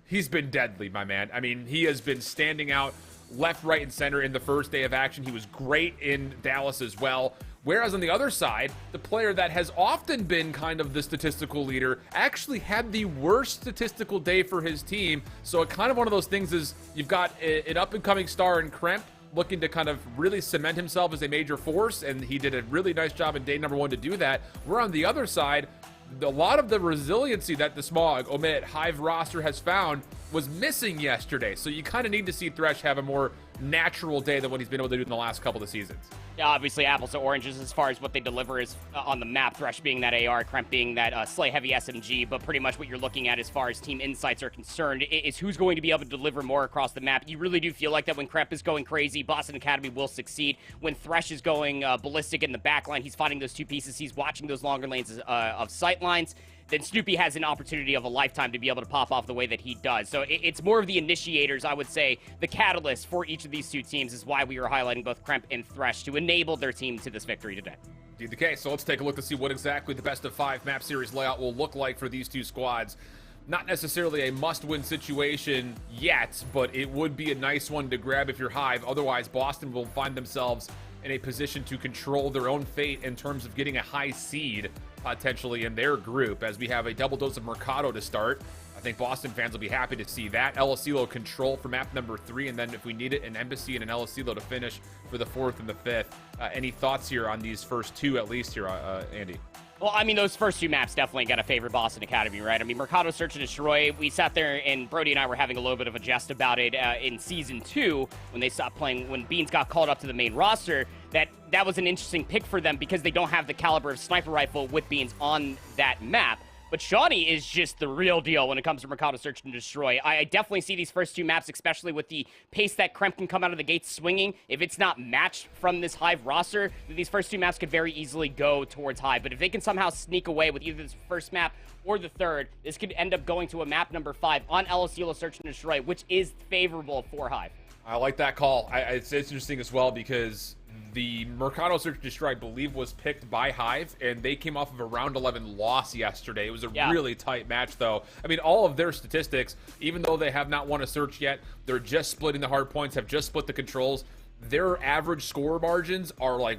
Speaker 1: he's been deadly, my man. I mean, he has been standing out left, right, and center in the first day of action. He was great in Dallas as well. Whereas on the other side, the player that has often been kind of the statistical leader actually had the worst statistical day for his team. So it kind of one of those things is, you've got an up-and-coming star in Kremp looking to kind of really cement himself as a major force, and he did a really nice job in day number 1 to do that. We're on the other side, a lot of the resiliency that the Smog, Omit, Hive roster has found was missing yesterday. So you kind of need to see Thresh have a more natural day than what he's been able to do in the last couple of seasons.
Speaker 3: Yeah, obviously apples to oranges as far as what they deliver is on the map. Thresh being that AR, Kremp being that Slay Heavy SMG, but pretty much what you're looking at as far as team insights are concerned is who's going to be able to deliver more across the map. You really do feel like that when Kremp is going crazy, Boston Academy will succeed. When Thresh is going ballistic in the backline, he's fighting those 2 pieces, he's watching those longer lanes of sight lines, then Snoopy has an opportunity of a lifetime to be able to pop off the way that he does. So it's more of the initiators, I would say. The catalyst for each of these 2 teams is why we are highlighting both Kremp and Thresh to enable their team to this victory today.
Speaker 1: Indeed the case. So let's take a look to see what exactly the best of 5 map series layout will look like for these 2 squads. Not necessarily a must-win situation yet, but it would be a nice one to grab if you're Hive. Otherwise, Boston will find themselves in a position to control their own fate in terms of getting a high seed potentially in their group, as we have a double dose of Mercado to start. I think Boston fans will be happy to see that. El Asilo control for map number 3, and then if we need it, an Embassy and an El Asilo to finish for the 4th and the 5th. Any thoughts here on these first two, at least here, Andy?
Speaker 3: Well, I mean, those first two maps definitely got to favor Boston Academy, right? I mean, Mercado Search and Destroy, we sat there and Brody and I were having a little bit of a jest about it in Season 2 when they stopped playing, when Beans got called up to the main roster, that was an interesting pick for them because they don't have the caliber of sniper rifle with Beans on that map. But Shawnee is just the real deal when it comes to Mercado Search and Destroy. I definitely see these first two maps, especially with the pace that Kremp can come out of the gate swinging. If it's not matched from this Hive roster, these first two maps could very easily go towards Hive. But if they can somehow sneak away with either this first map or the third, this could end up going to a map number 5 on El Asilo Search and Destroy, which is favorable for Hive.
Speaker 1: I like that call. It's interesting as well because the Mercado Search and Destroy, I believe, was picked by Hive, and they came off of a round 11 loss yesterday. It was a really tight match, though. I mean, all of their statistics, even though they have not won a search yet, they're just splitting the hard points, have just split the controls. Their average score margins are like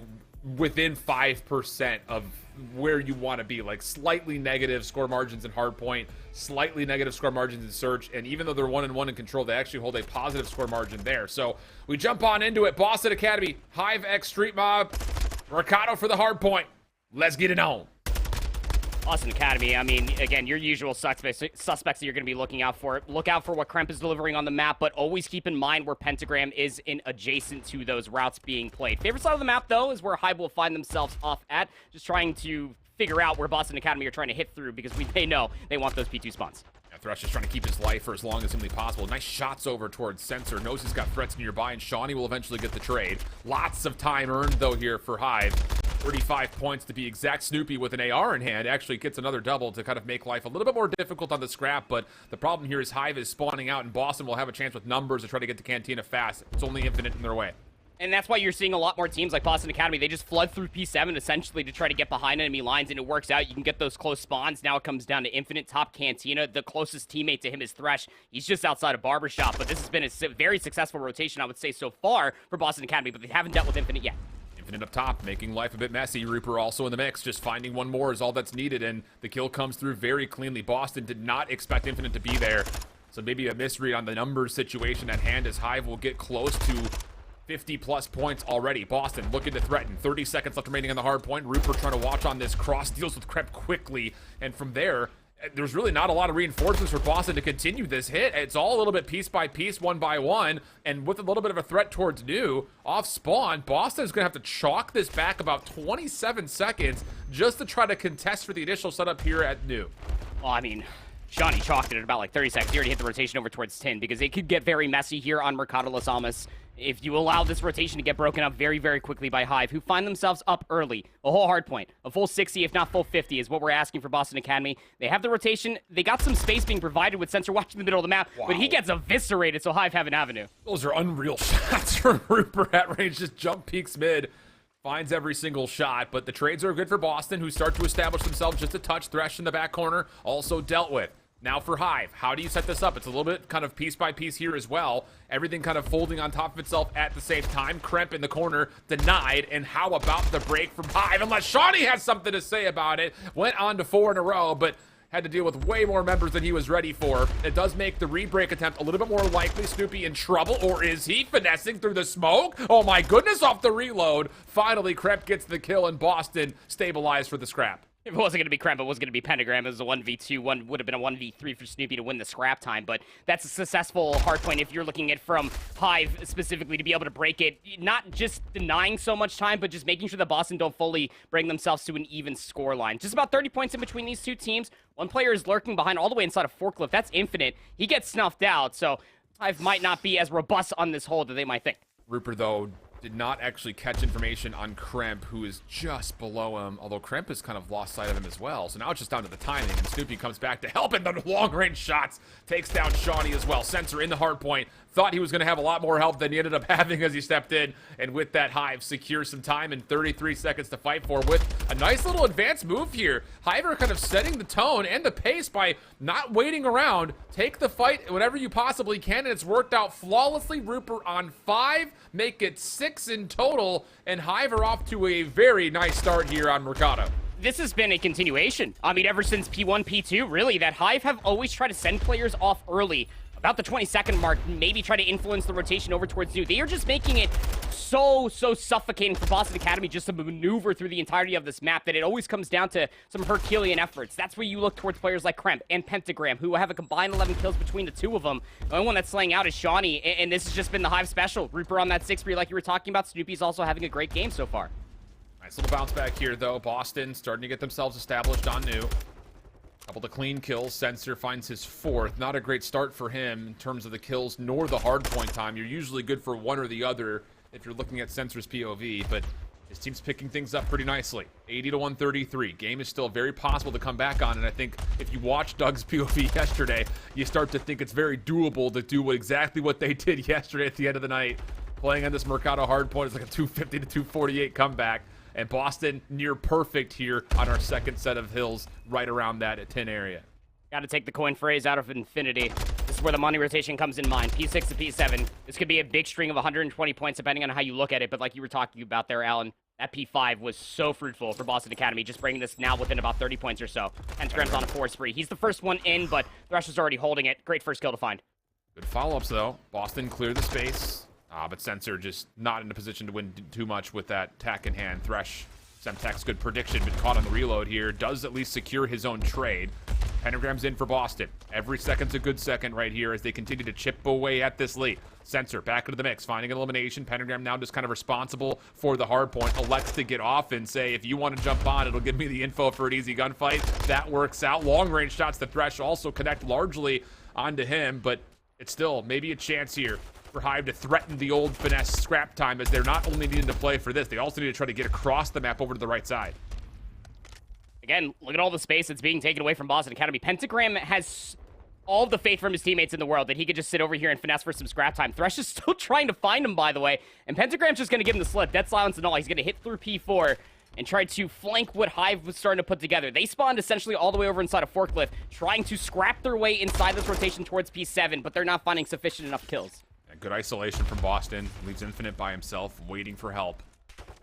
Speaker 1: within 5% of where you want to be, like slightly negative score margins in hardpoint, slightly negative score margins in search, and even though they're 1-1 in control, they actually hold a positive score margin there. So we jump on into it. Boston Academy, HiveX Street Mob, Mercado for the hardpoint. Let's get it on.
Speaker 3: Boston Academy, I mean, again, your usual suspects that you're going to be looking out for. Look out for what Kremp is delivering on the map, but always keep in mind where Pentagram is in adjacent to those routes being played. Favorite side of the map, though, is where Hive will find themselves off at, just trying to figure out where Boston Academy are trying to hit through, because they know they want those P2 spawns.
Speaker 1: Thresh is trying to keep his life for as long as humanly possible. Nice shots over towards Sensor. Knows he's got threats nearby, and Shawnee will eventually get the trade. Lots of time earned, though, here for Hive. 35 points to be exact. Snoopy with an AR in hand actually gets another double to kind of make life a little bit more difficult on the scrap, but the problem here is Hive is spawning out, and Boston will have a chance with numbers to try to get to Cantina fast. It's only infinite in their way.
Speaker 3: And that's why you're seeing a lot more teams like Boston Academy. They just flood through P7 essentially to try to get behind enemy lines, and it works out. You can get those close spawns. Now it comes down to Infinite, top Cantina. The closest teammate to him is Thresh. He's just outside of Barbershop, but this has been a very successful rotation, I would say, so far for Boston Academy, but they haven't dealt with Infinite yet.
Speaker 1: Infinite up top, making life a bit messy. Rooper also in the mix. Just finding one more is all that's needed, and the kill comes through very cleanly. Boston did not expect Infinite to be there, so maybe a misread on the numbers situation at hand as Hive will get close to 50-plus points already. Boston looking to threaten. 30 seconds left remaining on the hard point. Rupert trying to watch on this. Cross deals with Kremp quickly, and from there, there's really not a lot of reinforcements for Boston to continue this hit. It's all a little bit piece by piece, one by one, and with a little bit of a threat towards New, off spawn, Boston's going to have to chalk this back about 27 seconds just to try to contest for the initial setup here at New.
Speaker 3: Well, I mean, Shawnee chalked it at about like 30 seconds. He already hit the rotation over towards 10 because it could get very messy here on Mercado Las Almas if you allow this rotation to get broken up very, very quickly by Hive, who find themselves up early. A whole hard point. A full 60, if not full 50, is what we're asking for Boston Academy. They have the rotation. They got some space being provided with Sensor watching the middle of the map, but he gets eviscerated, so Hive have an avenue.
Speaker 1: Those are unreal shots from Rupert at range. Just jump peeks mid. Finds every single shot, but the trades are good for Boston, who start to establish themselves just a touch. Thresh in the back corner, also dealt with. Now for Hive, how do you set this up? It's a little bit kind of piece by piece here as well. Everything kind of folding on top of itself at the same time. Kremp in the corner, denied. And how about the break from Hive? Unless Shawnee has something to say about it. Went on to 4 in a row, but had to deal with way more members than he was ready for. It does make the re-break attempt a little bit more likely. Snoopy in trouble, or is he finessing through the smoke? Oh my goodness, off the reload. Finally, Kremp gets the kill, and Boston stabilized for the scrap.
Speaker 3: If it wasn't going to be Kremp, it was going to be Pentagram. It was a 1v2. One would have been a 1v3 for Snoopy to win the scrap time, but that's a successful hardpoint if you're looking at from Hive specifically to be able to break it. Not just denying so much time, but just making sure that Boston don't fully bring themselves to an even score line. Just about 30 points in between these two teams. One player is lurking behind all the way inside of Forklift. That's Infinite. He gets snuffed out, so Hive might not be as robust on this hold that they might think.
Speaker 1: Rupert, though, did not actually catch information on Kremp, who is just below him, although Kremp has kind of lost sight of him as well. So now it's just down to the timing, and Snoopy comes back to help, and the long-range shots takes down Shawnee as well. Sensor in the hard point. Thought he was going to have a lot more help than he ended up having as he stepped in, and with that, Hive secures some time and 33 seconds to fight for with a nice little advanced move here. Hive are kind of setting the tone and the pace by not waiting around. Take the fight whenever you possibly can, and it's worked out flawlessly. Rupert on 5, make it 6 in total, and Hive are off to a very nice start here on Mercado.
Speaker 3: this has been a continuation. I mean, ever since P1, P2, really, that Hive have always tried to send players off early, about the 20-second mark, maybe try to influence the rotation over towards Zoo. They are just making it so suffocating for Boston Academy just to maneuver through the entirety of this map that it always comes down to some Herculean efforts. That's where you look towards players like Kremp and Pentagram, who have a combined 11 kills between the two of them. The only one that's slaying out is Shawnee, and this has just been the Hive special. Reaper on that 6-3 like you were talking about. Snoopy's also having a great game so far.
Speaker 1: Nice little bounce back here, though. Boston starting to get themselves established on new. Couple of clean kills. Sensor finds his 4th. Not a great start for him in terms of the kills nor the hard point time. You're usually good for one or the other if you're looking at Sensor's POV, but his team's picking things up pretty nicely. 80 to 133. Game is still very possible to come back on, and I think if you watch Doug's POV yesterday, you start to think it's very doable to do exactly what they did yesterday at the end of the night. Playing on this Mercado hard point is like a 250 to 248 comeback. And Boston near perfect here on our second set of hills, right around that at 10 area.
Speaker 3: Got to take the coin phrase out of infinity. This is where the money rotation comes in mind. P6 to P7. This could be a big string of 120 points depending on how you look at it. But like you were talking about there, Alan, that P5 was so fruitful for Boston Academy, just bringing this now within about 30 points or so. Pentagram's on a 4 spree. He's the first one in, but Thresh is already holding it. Great first kill to find.
Speaker 1: Good follow-ups, though. Boston cleared the space. But Sensor just not in a position to win too much with that tack in hand. Thresh, Semtek's good prediction, but caught on the reload here. Does at least secure his own trade. Pentagram's in for Boston. Every second's a good second right here as they continue to chip away at this lead. Sensor back into the mix, finding an elimination. Pentagram now just kind of responsible for the hard point. Elects to get off and say, if you want to jump on, it'll give me the info for an easy gunfight. That works out. Long-range shots to Thresh also connect largely onto him, but it's still maybe a chance here for Hive to threaten the old finesse scrap time, as they're not only needing to play for this, they also need to try to get across the map over to the right side.
Speaker 3: Again, look at all the space that's being taken away from Boston Academy. Pentagram has all the faith from his teammates in the world that he could just sit over here and finesse for some scrap time. Thresh is still trying to find him, by the way, and Pentagram's just going to give him the slip. Dead silence and all. He's going to hit through P4 and try to flank what Hive was starting to put together. They spawned essentially all the way over inside a forklift, trying to scrap their way inside this rotation towards P7, but they're not finding sufficient enough kills.
Speaker 1: Good isolation from Boston. Leaves Infinite by himself, waiting for help.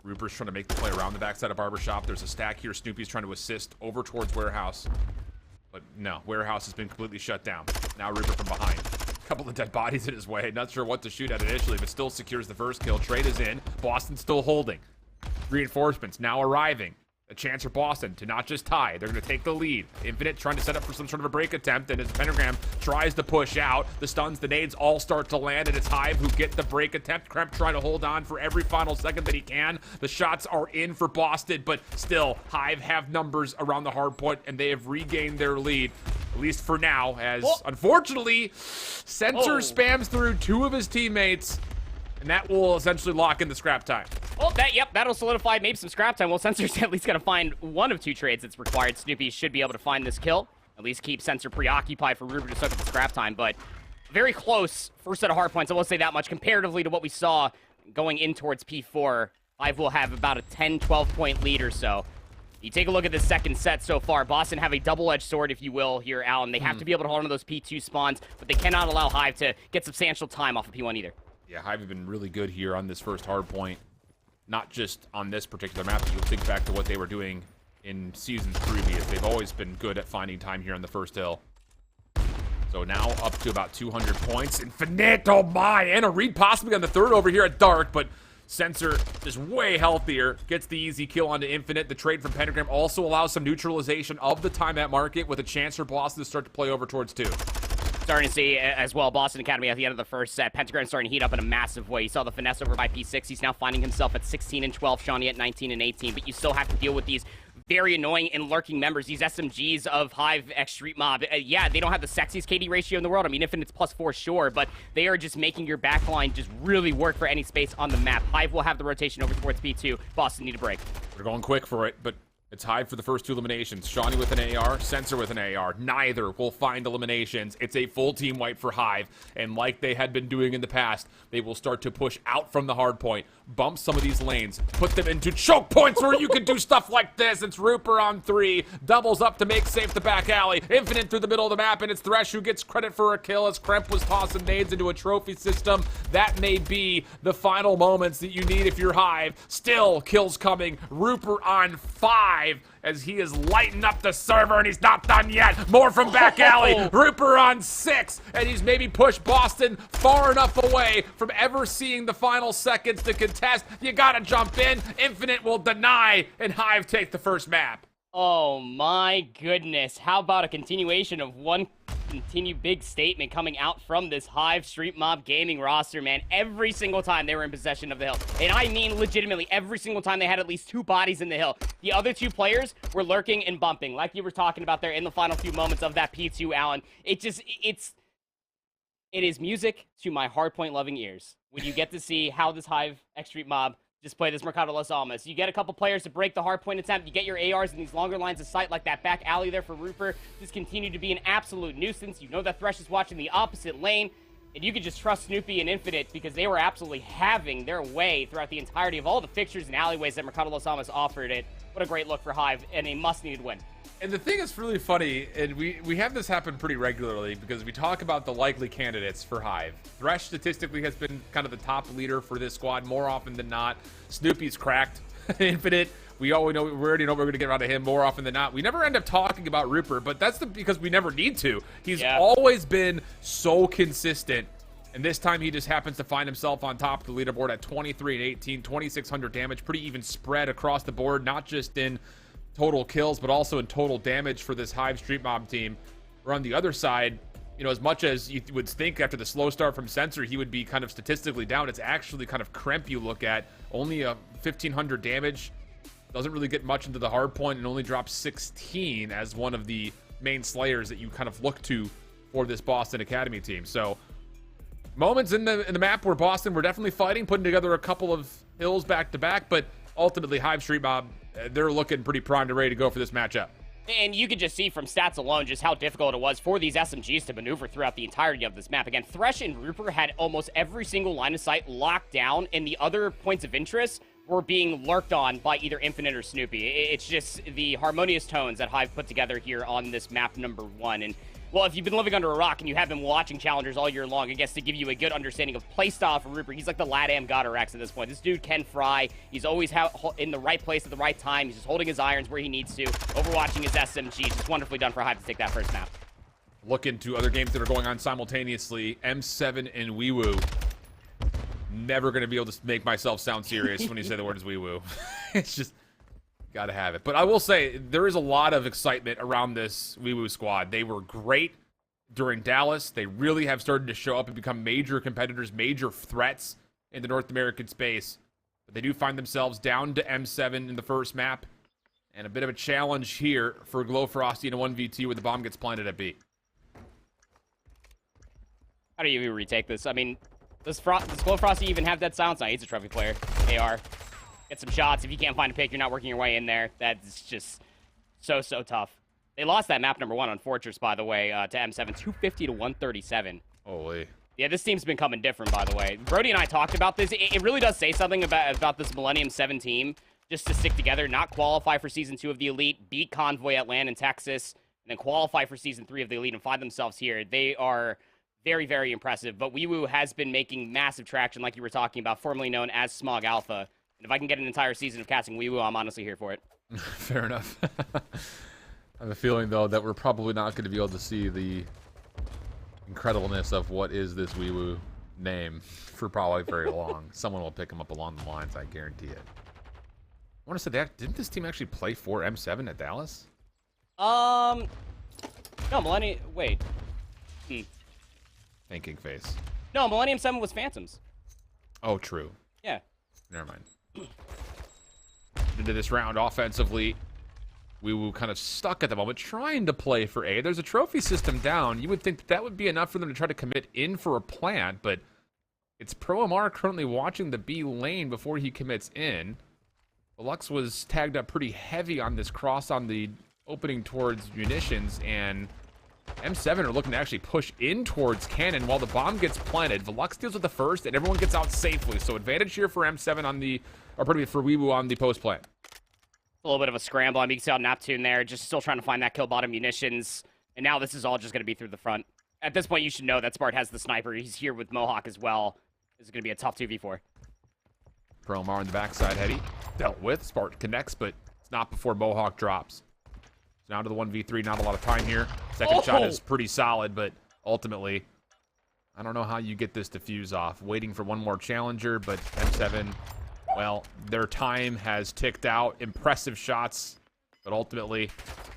Speaker 1: Rupert's trying to make the play around the backside of Barbershop. There's a stack here. Snoopy's trying to assist over towards Warehouse. But no, Warehouse has been completely shut down. Now Rupert from behind. A couple of dead bodies in his way. Not sure what to shoot at initially, but still secures the first kill. Trade is in. Boston's still holding. Reinforcements now arriving. A chance for Boston to not just tie. They're going to take the lead. Infinite trying to set up for some sort of a break attempt, and as Pentagram tries to push out, the stuns, the nades all start to land, and it's Hive who get the break attempt. Kremp trying to hold on for every final second that he can. The shots are in for Boston, but still, Hive have numbers around the hard point, and they have regained their lead, at least for now, as unfortunately, Sensor spams through 2 of his teammates, and that will essentially lock in the scrap time.
Speaker 3: Well, that'll solidify maybe some scrap time. Well, Sensor's at least going to find one of 2 trades that's required. Snoopy should be able to find this kill. At least keep Sensor preoccupied for Rupert to soak up the scrap time. But very close first set of hard points. I will say that much. Comparatively to what we saw going in towards P4, Hive will have about a 10, 12-point lead or so. You take a look at the second set so far. Boston have a double-edged sword, if you will, here, Alan. They have to be able to hold on to those P2 spawns, but they cannot allow Hive to get substantial time off of P1 either.
Speaker 1: Yeah, Hive have been really good here on this first hard point. Not just on this particular map, but you'll think back to what they were doing in seasons previous. They've always been good at finding time here on the first hill. So now up to about 200 points. Infinite, oh my! And a read possibly on the third over here at Dark, but Sensor is way healthier. Gets the easy kill onto Infinite. The trade from Pentagram also allows some neutralization of the time at market with a chance for Boston to start to play over towards 2.
Speaker 3: Starting to see as well Boston Academy at the end of the first set. Pentagram starting to heat up in a massive way. You saw the finesse over by P6. He's now finding himself at 16 and 12. Shawnee at 19 and 18. But you still have to deal with these very annoying and lurking members, these SMGs of HiveX Street Mob. Yeah, they don't have the sexiest KD ratio in the world. I mean, Infinite's +4, sure, but they are just making your backline just really work for any space on the map. Hive will have the rotation over towards P2. Boston need a break.
Speaker 1: They're going quick for it, but it's Hive for the first 2 eliminations. Shawnee with an AR, Sensor with an AR. Neither will find eliminations. It's a full team wipe for Hive. And like they had been doing in the past, they will start to push out from the hard point, bump some of these lanes, put them into choke points where you can do stuff like this. It's Rupert on 3, doubles up to make safe the back alley. Infinite through the middle of the map, and it's Thresh who gets credit for a kill as Kremp was tossing nades into a trophy system. That may be the final moments that you need if you're Hive. Still, kills coming. Rupert on 5. Hive as he is lighting up the server, and he's not done yet. More from back alley. Rupert on 6, and he's maybe pushed Boston far enough away from ever seeing the final seconds to contest. You gotta jump in. Infinite will deny, and Hive take the first map.
Speaker 3: Oh my goodness. How about a continuation of one continued big statement coming out from this Hive Street Mob Gaming roster, man. Every single time they were in possession of the hill. And I mean legitimately every single time they had at least 2 bodies in the hill. The other 2 players were lurking and bumping, like you were talking about there in the final few moments of that P2, Alan. It is music to my hardpoint loving ears when you get to see how this Hive X Street Mob just play this Mercado Las Almas. You get a couple players to break the hardpoint attempt. You get your ARs in these longer lines of sight like that back alley there for Rupert. Just continue to be an absolute nuisance. You know that Thresh is watching the opposite lane. And you can just trust Snoopy and Infinite because they were absolutely having their way throughout the entirety of all the fixtures and alleyways that Mercado Las Almas offered it. What a great look for Hive and a must-needed win.
Speaker 1: And the thing is really funny, and we have this happen pretty regularly because we talk about the likely candidates for Hive. Thresh statistically has been kind of the top leader for this squad more often than not. Snoopy's cracked. Infinite, we already know we're going to get around to him more often than not. We never end up talking about Rupert, but that's because we never need to. He's always been so consistent. And this time he just happens to find himself on top of the leaderboard at 23 and 18, 2,600 damage, pretty even spread across the board, not just in total kills, but also in total damage for this Hive Street Mob team. Or on the other side, you know, as much as you would think after the slow start from Sensor, he would be kind of statistically down. It's actually kind of Kremp you look at. Only a 1,500 damage. Doesn't really get much into the hard point and only drops 16 as one of the main slayers that you kind of look to for this Boston Academy team. So moments in the map where Boston were definitely fighting, putting together a couple of hills back to back, but ultimately Hive Street Mob, they're looking pretty primed and ready to go for this matchup.
Speaker 3: And you could just see from stats alone just how difficult it was for these SMGs to maneuver throughout the entirety of this map. Again, Thresh and Rupert had almost every single line of sight locked down, and the other points of interest were being lurked on by either Infinite or Snoopy. It's just the harmonious tones that Hive put together here on this map number 1. And well, if you've been living under a rock and you have been watching Challengers all year long, I guess to give you a good understanding of playstyle for Rupert, he's like the LATAM God of Rex at this point. This dude can fry. He's always in the right place at the right time. He's just holding his irons where he needs to, overwatching his SMG. Just wonderfully done for Hive to take that first map.
Speaker 1: Look into other games that are going on simultaneously. M7 and Wewoo. Never going to be able to make myself sound serious when you say the words Wewoo. It's just... gotta have it. But I will say, there is a lot of excitement around this Wewoo squad. They were great during Dallas. They really have started to show up and become major competitors, major threats in the North American space. But they do find themselves down to M7 in the first map. And a bit of a challenge here for Glowfrosty in a 1v2 where the bomb gets planted at B.
Speaker 3: How do you even retake this? I mean, does Glowfrosty even have that silence? No, he's a trophy player. AR. Get some shots. If you can't find a pick, you're not working your way in there. That's just so tough. They lost that map number 1 on Fortress, by the way, to M7, 250 to 137.
Speaker 1: Holy.
Speaker 3: Yeah, this team's been coming different, by the way. Brody and I talked about this. It really does say something about this Millennium 7 team, just to stick together, not qualify for Season 2 of the Elite, beat Convoy at LAN in Texas, and then qualify for Season 3 of the Elite and find themselves here. They are very, very impressive. But Wewoo has been making massive traction, like you were talking about, formerly known as Smog Alpha. And if I can get an entire season of casting Wewoo, I'm honestly here for it.
Speaker 1: Fair enough. I have a feeling, though, that we're probably not going to be able to see the incredibleness of what is this Wewoo name for probably very long. Someone will pick him up along the lines, I guarantee it. I want to say, didn't this team actually play for M7 at Dallas?
Speaker 3: No, Millennium... Wait.
Speaker 1: Thinking face.
Speaker 3: No, Millennium 7 was Phantoms.
Speaker 1: Oh, true.
Speaker 3: Yeah.
Speaker 1: Never mind. Into this round offensively, Wewoo kind of stuck at the moment, trying to play for A. There's a trophy system down. You would think that would be enough for them to try to commit in for a plant, but it's ProMR currently watching the B lane before he commits in. Lux was tagged up pretty heavy on this cross on the opening towards munitions, and M7 are looking to actually push in towards Cannon while the bomb gets planted. Velux deals with the first, and everyone gets out safely. So advantage here for M7 on the, or pardon me, for Wewoo on the post plant.
Speaker 3: A little bit of a scramble. I mean, you can see how Neptune there, just still trying to find that kill bottom munitions. And now this is all just going to be through the front. At this point, you should know that Spart has the sniper. He's here with Mohawk as well. This is going to be a tough 2v4.
Speaker 1: Promar on the backside, Hetty dealt with. Spart connects, but It's not before Mohawk drops. It's now to the 1v3. Not a lot of time here. Second shot is pretty solid, but ultimately, I don't know how you get this defuse off. Waiting for one more challenger, but M7, well, their time has ticked out. Impressive shots, but ultimately,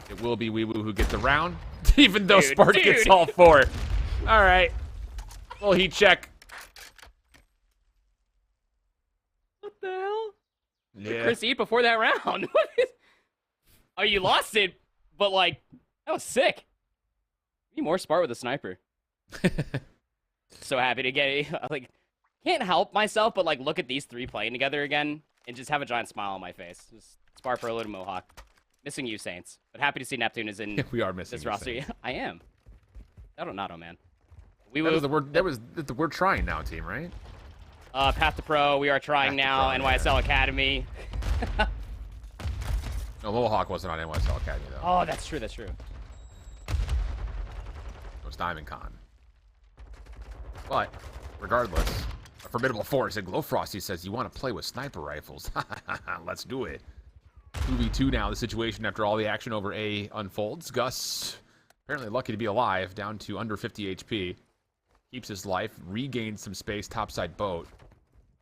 Speaker 1: it will be Wewoo who gets the round, even though Spark gets all 4. All right. Well, heat check.
Speaker 3: What the hell?
Speaker 1: Yeah.
Speaker 3: Chris eat before that round. What is... Oh, you lost it, but like, that was sick. Need more Spart with a sniper. So happy to get like, can't help myself but like look at these 3 playing together again and just have a giant smile on my face. Just Spart for a little Mohawk. Missing you, Saints, but happy to see Neptune is in.
Speaker 1: We are missing
Speaker 3: this roster.
Speaker 1: Saints.
Speaker 3: I am. I don't know, man.
Speaker 1: That was the word trying now, team, right?
Speaker 3: Path to Pro, we are trying now. NYSL Academy.
Speaker 1: No, Mohawk wasn't on NYSL Academy, though.
Speaker 3: Oh, that's true, that's true.
Speaker 1: It was Diamond Con. But, regardless, a formidable force. And Glowfrosty says, you want to play with sniper rifles? Let's do it. 2v2 now, the situation after all the action over A unfolds. Gus, apparently lucky to be alive, down to under 50 HP. Keeps his life, regains some space topside boat.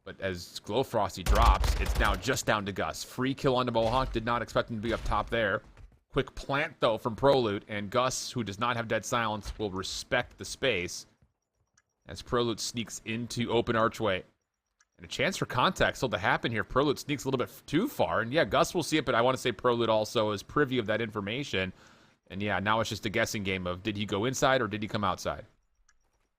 Speaker 1: But as Glowfrosty drops, it's now just down to Gus. Free kill onto Mohawk, did not expect him to be up top there. Quick plant, though, from Proloot, and Gus, who does not have Dead Silence, will respect the space as Proloot sneaks into open archway. And a chance for contact still to happen here. Proloot sneaks a little bit too far, and yeah, Gus will see it, but I want to say Proloot also is privy of that information. And yeah, now it's just a guessing game of did he go inside or did he come outside?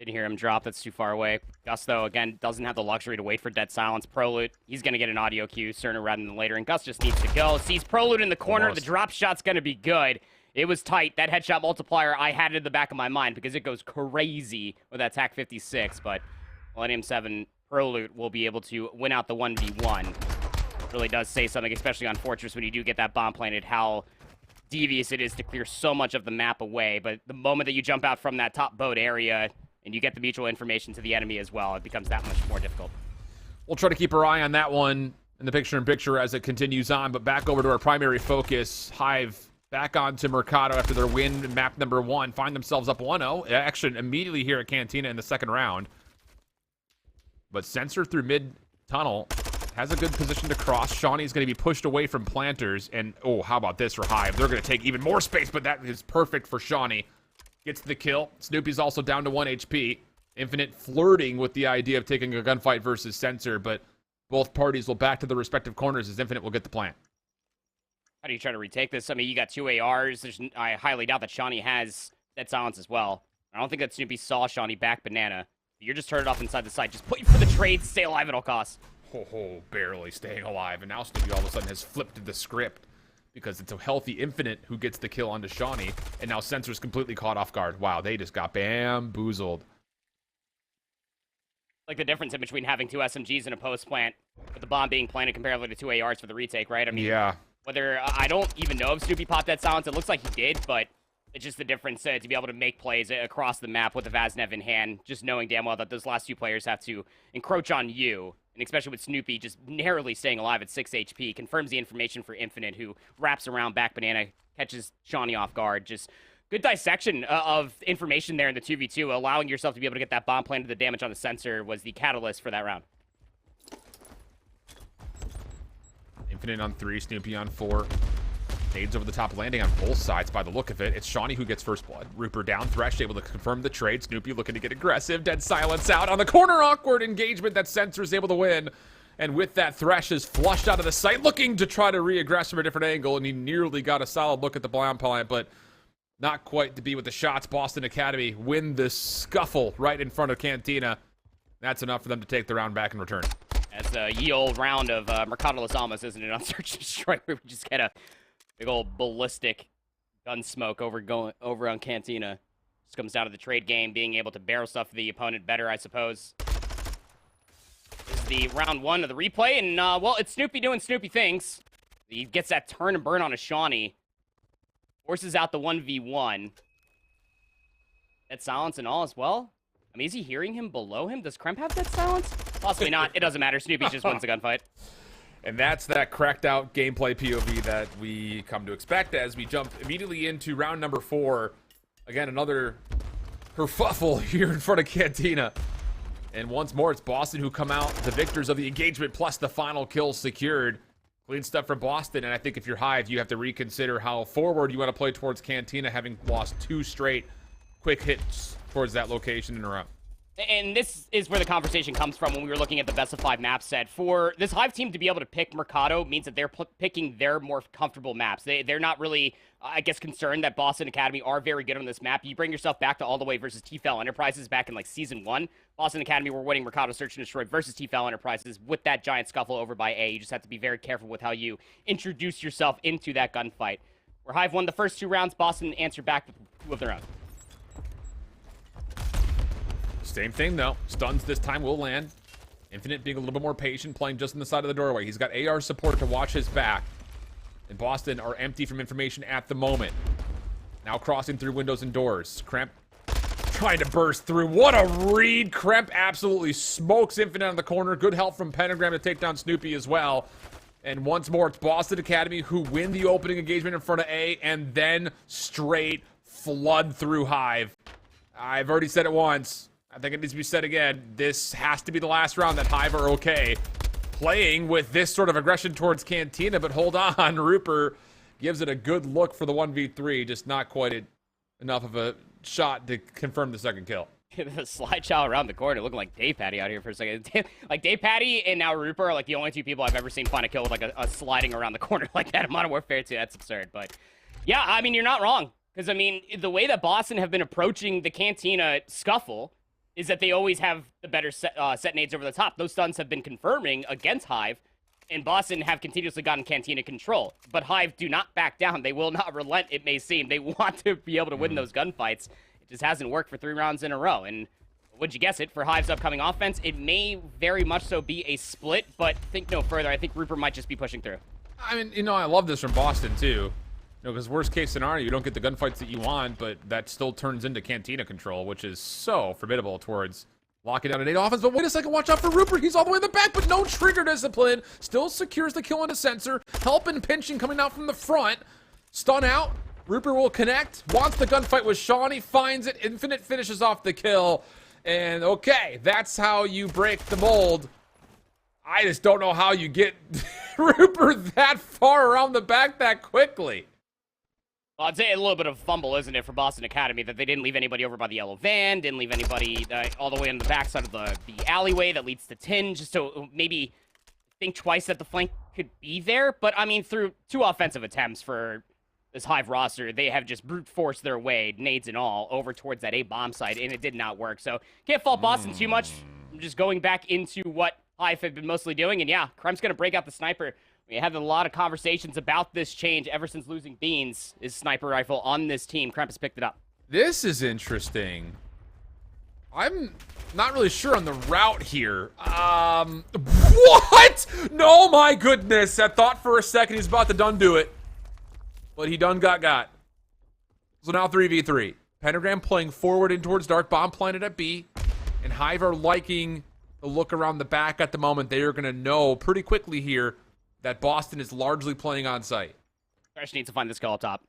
Speaker 3: Didn't hear him drop. That's too far away. Gus, though, again, doesn't have the luxury to wait for Dead Silence. Proloot, he's going to get an audio cue sooner rather than later, and Gus just needs to go. Sees Proloot in the corner.
Speaker 1: Almost.
Speaker 3: The drop shot's going to be good. It was tight. That headshot multiplier, I had it in the back of my mind because it goes crazy with that TAC 56, but Millennium 7 Proloot will be able to win out the 1v1. Really does say something, especially on Fortress, when you do get that bomb planted, how devious it is to clear so much of the map away. But the moment that you jump out from that top boat area, and you get the mutual information to the enemy as well, it becomes that much more difficult.
Speaker 1: We'll try to keep our eye on that one in the picture-in-picture as it continues on, but back over to our primary focus. Hive back onto Mercado after their win in map number 1. Find themselves up 1-0. Action immediately here at Cantina in the second round. But Sensor through mid-tunnel has a good position to cross. Shawnee's going to be pushed away from planters, and oh, how about this for Hive? They're going to take even more space, but that is perfect for Shawnee. Gets the kill. Snoopy's also down to 1 HP. Infinite flirting with the idea of taking a gunfight versus Sensor, but both parties will back to their respective corners as Infinite will get the plant.
Speaker 3: How do you try to retake this? I mean, you got 2 ARs. I highly doubt that Shawnee has Dead Silence as well. I don't think that Snoopy saw Shawnee back banana. You're just turning it off inside the site. Just put for the trade, stay alive at all costs.
Speaker 1: Ho, barely staying alive. And now Snoopy all of a sudden has flipped the script because it's a healthy Infinite who gets the kill onto Shawnee. And now Sensor's completely caught off guard. Wow, they just got bamboozled.
Speaker 3: Like the difference in between having 2 SMGs in a post plant with the bomb being planted comparatively to 2 ARs for the retake, right? I mean,
Speaker 1: yeah.
Speaker 3: Whether I don't even know if Snoopy popped that silence. It looks like he did, but it's just the difference to be able to make plays across the map with the Vaznev in hand, just knowing damn well that those last 2 players have to encroach on you. And especially with Snoopy just narrowly staying alive at 6 HP, confirms the information for Infinite, who wraps around back banana, catches Shawnee off guard. Just good dissection of information there in the 2v2, allowing yourself to be able to get that bomb planted. The damage on the sensor was the catalyst for that round.
Speaker 1: Infinite on 3, Snoopy on 4. Nades over the top, landing on both sides by the look of it. It's Shawnee who gets first blood. Rupert down, Thresh able to confirm the trade. Snoopy looking to get aggressive. Dead Silence out on the corner. Awkward engagement that Sensor's able to win. And with that, Thresh is flushed out of the site, looking to try to re-aggress from a different angle. And he nearly got a solid look at the blind plant, but not quite to be with the shots. Boston Academy win this scuffle right in front of Cantina. That's enough for them to take the round back and return.
Speaker 3: That's a ye old round of Mercado Las Almas, isn't it? On Search and Destroy, where we just get a big old ballistic gun smoke over on Cantina. Just comes down to the trade game, being able to barrel stuff the opponent better, I suppose. This is the round 1 of the replay, and well, it's Snoopy doing Snoopy things. He gets that turn and burn on a Shawnee. Forces out the 1v1. Dead Silence and all as well. I mean, is he hearing him below him? Does Kremp have Dead Silence? Possibly not. It doesn't matter. Snoopy just wins the gunfight.
Speaker 1: And that's that cracked out gameplay POV that we come to expect as we jump immediately into round number 4. Again, another kerfuffle here in front of Cantina. And once more, it's Boston who come out the victors of the engagement plus the final kill secured. Clean stuff from Boston, and I think if you're Hive, you have to reconsider how forward you want to play towards Cantina, having lost 2 straight quick hits towards that location in a row.
Speaker 3: And this is where the conversation comes from when we were looking at the best of 5 map set. For this Hive team to be able to pick Mercado means that they're picking their more comfortable maps. They're not really, I guess, concerned that Boston Academy are very good on this map. You bring yourself back to all the way versus TFL Enterprises back in like season 1. Boston Academy were winning Mercado Search and Destroy versus TFL Enterprises with that giant scuffle over by A. You just have to be very careful with how you introduce yourself into that gunfight. Where Hive won the first 2 rounds, Boston answered back with 2 of their own.
Speaker 1: Same thing, though. Stuns this time will land. Infinite being a little bit more patient, playing just on the side of the doorway. He's got AR support to watch his back. And Boston are empty from information at the moment. Now crossing through windows and doors. Kremp trying to burst through. What a read. Kremp absolutely smokes Infinite on the corner. Good help from Pentagram to take down Snoopy as well. And once more, it's Boston Academy who win the opening engagement in front of A and then straight flood through Hive. I've already said it once. I think it needs to be said again. This has to be the last round that Hive are okay playing with this sort of aggression towards Cantina, but hold on. Rupert gives it a good look for the 1v3, just not quite enough of a shot to confirm the second kill.
Speaker 3: The slide shot around the corner looking like Dave Patty out here for a second. Like Dave Patty and now Rupert are like the only 2 people I've ever seen find a kill with like a sliding around the corner like that in Modern Warfare 2. That's absurd. But yeah, I mean, you're not wrong. Because I mean, the way that Boston have been approaching the Cantina scuffle is that they always have the better set nades over the top. Those stuns have been confirming against Hive, and Boston have continuously gotten Cantina control. But Hive do not back down. They will not relent, it may seem. They want to be able to win those gunfights. It just hasn't worked for 3 rounds in a row. And would you guess it, for Hive's upcoming offense, it may very much so be a split, but think no further. I think Rupert might just be pushing through.
Speaker 1: I mean, you know, I love this from Boston, too. You know, because worst case scenario, you don't get the gunfights that you want, but that still turns into Cantina control, which is so formidable towards locking down an 8 offense. But wait a second, watch out for Rupert. He's all the way in the back, but no trigger discipline. Still secures the kill on a sensor. Help and pinching coming out from the front. Stun out. Rupert will connect. Wants the gunfight with Shawnee. Finds it. Infinite finishes off the kill. And okay, that's how you break the mold. I just don't know how you get Rupert that far around the back that quickly.
Speaker 3: Well, I'd say a little bit of a fumble, isn't it, for Boston Academy, that they didn't leave anybody over by the yellow van, didn't leave anybody all the way on the backside of the alleyway that leads to Tin, just to maybe think twice that the flank could be there. But, I mean, through 2 offensive attempts for this Hive roster, they have just brute forced their way, nades and all, over towards that A-bomb site, and it did not work. So, can't fault Boston too much. I'm just going back into what Hive have been mostly doing, and yeah, Krem's going to break out the sniper. We had a lot of conversations about this change ever since losing Beans, his sniper rifle on this team. Kremp has picked it up.
Speaker 1: This is interesting. I'm not really sure on the route here. What? No, my goodness. I thought for a second he's about to done do it. But he done got. So now 3v3. Pentagram playing forward in towards Dark Bomb planted at B. And Hive are liking the look around the back at the moment. They are going to know pretty quickly here that Boston is largely playing on site.
Speaker 3: Thresh needs to find this kill up top.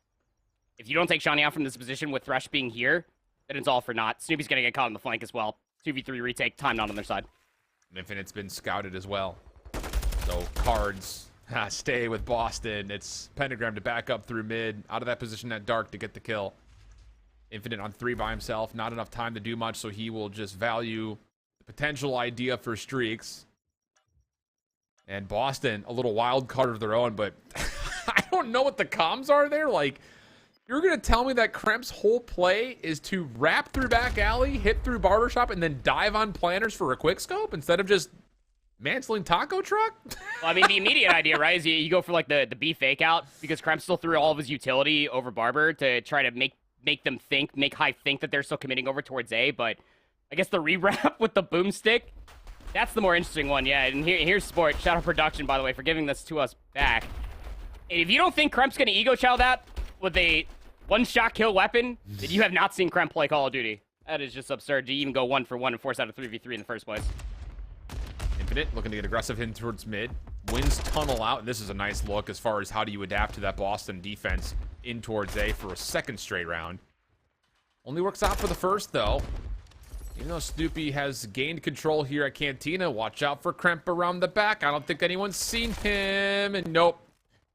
Speaker 3: If you don't take Shawnee out from this position with Thresh being here, then it's all for naught. Snoopy's going to get caught on the flank as well. 2v3 retake, time not on their side.
Speaker 1: Infinite's been scouted as well. So cards stay with Boston. It's Pentagram to back up through mid, out of that position at dark to get the kill. Infinite on 3 by himself, not enough time to do much, so he will just value the potential idea for streaks. And Boston, a little wild card of their own, but I don't know what the comms are there. Like, you're going to tell me that Kremp's whole play is to wrap through back alley, hit through barbershop, and then dive on planners for a quick scope instead of just mantling taco truck?
Speaker 3: Well, I mean, the immediate idea, right, is you go for, like, the B fake out because Kremp still threw all of his utility over Barber to try to make them think, make Hive think that they're still committing over towards A, but I guess the re-wrap with the boomstick, that's the more interesting one, yeah. And here's Sport. Shout out Production, by the way, for giving this to us back. And if you don't think Kremp's going to ego chow that with a one-shot kill weapon, then you have not seen Kremp play Call of Duty. That is just absurd to even go 1 for 1 and force out a 3v3 in the first place.
Speaker 1: Infinite looking to get aggressive in towards mid. wins tunnel out, and this is a nice look as far as how do you adapt to that Boston defense in towards A for a second straight round. Only works out for the first, though. Even though Snoopy has gained control here at Cantina, watch out for Kremp around the back. I don't think anyone's seen him, and nope.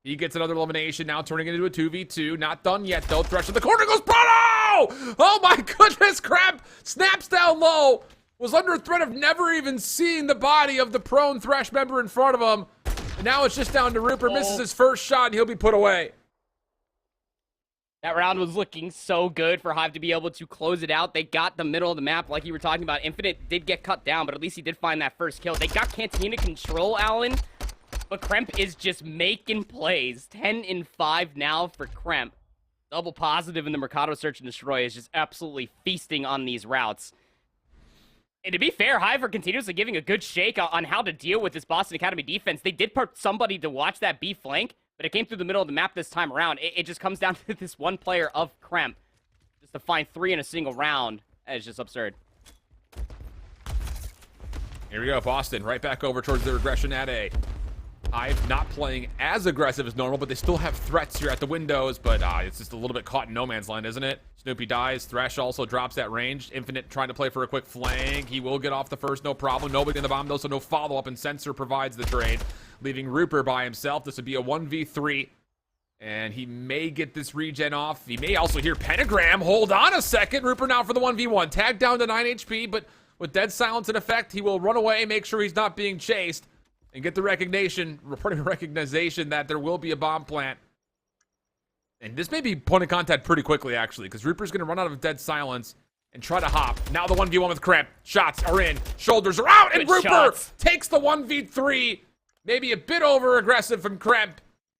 Speaker 1: He gets another elimination, now turning it into a 2v2. Not done yet, though. Thresh in the corner goes Prado! Oh my goodness, Kremp snaps down low. Was under threat of never even seeing the body of the prone Thresh member in front of him. And now it's just down to Rupert. Misses his first shot, and he'll be put away.
Speaker 3: That round was looking so good for Hive to be able to close it out. They got the middle of the map like you were talking about. Infinite did get cut down, but at least he did find that first kill. They got Cantina control, Alan, but Kremp is just making plays. 10-5 now for Kremp. Double positive in the Mercado Search and Destroy is just absolutely feasting on these routes. And to be fair, Hive are continuously giving a good shake on how to deal with this Boston Academy defense. They did put somebody to watch that B flank, but it came through the middle of the map this time around. It just comes down to this one player of Kremp. Just to find 3 in a single round. That is just absurd.
Speaker 1: Here we go, Boston right back over towards their aggression at A. Hive not playing as aggressive as normal, but they still have threats here at the windows, but it's just a little bit caught in no man's land, isn't it? Snoopy dies. Thresh also drops that range. Infinite trying to play for a quick flank. He will get off the first, no problem. Nobody in the bomb, though, so no follow-up, and Sensor provides the trade, leaving Rupert by himself. This would be a 1v3, and he may get this regen off. He may also hear Pentagram. Hold on a second. Rupert now for the 1v1. Tagged down to 9 HP, but with Dead Silence in effect, he will run away, make sure he's not being chased, and get the recognition that there will be a bomb plant. And this may be point of contact pretty quickly, actually, because Rupert's going to run out of Dead Silence and try to hop. Now the 1v1 with Kremp. Shots are in. Shoulders are out. And Rupert takes the 1v3. Maybe a bit over-aggressive from Kremp.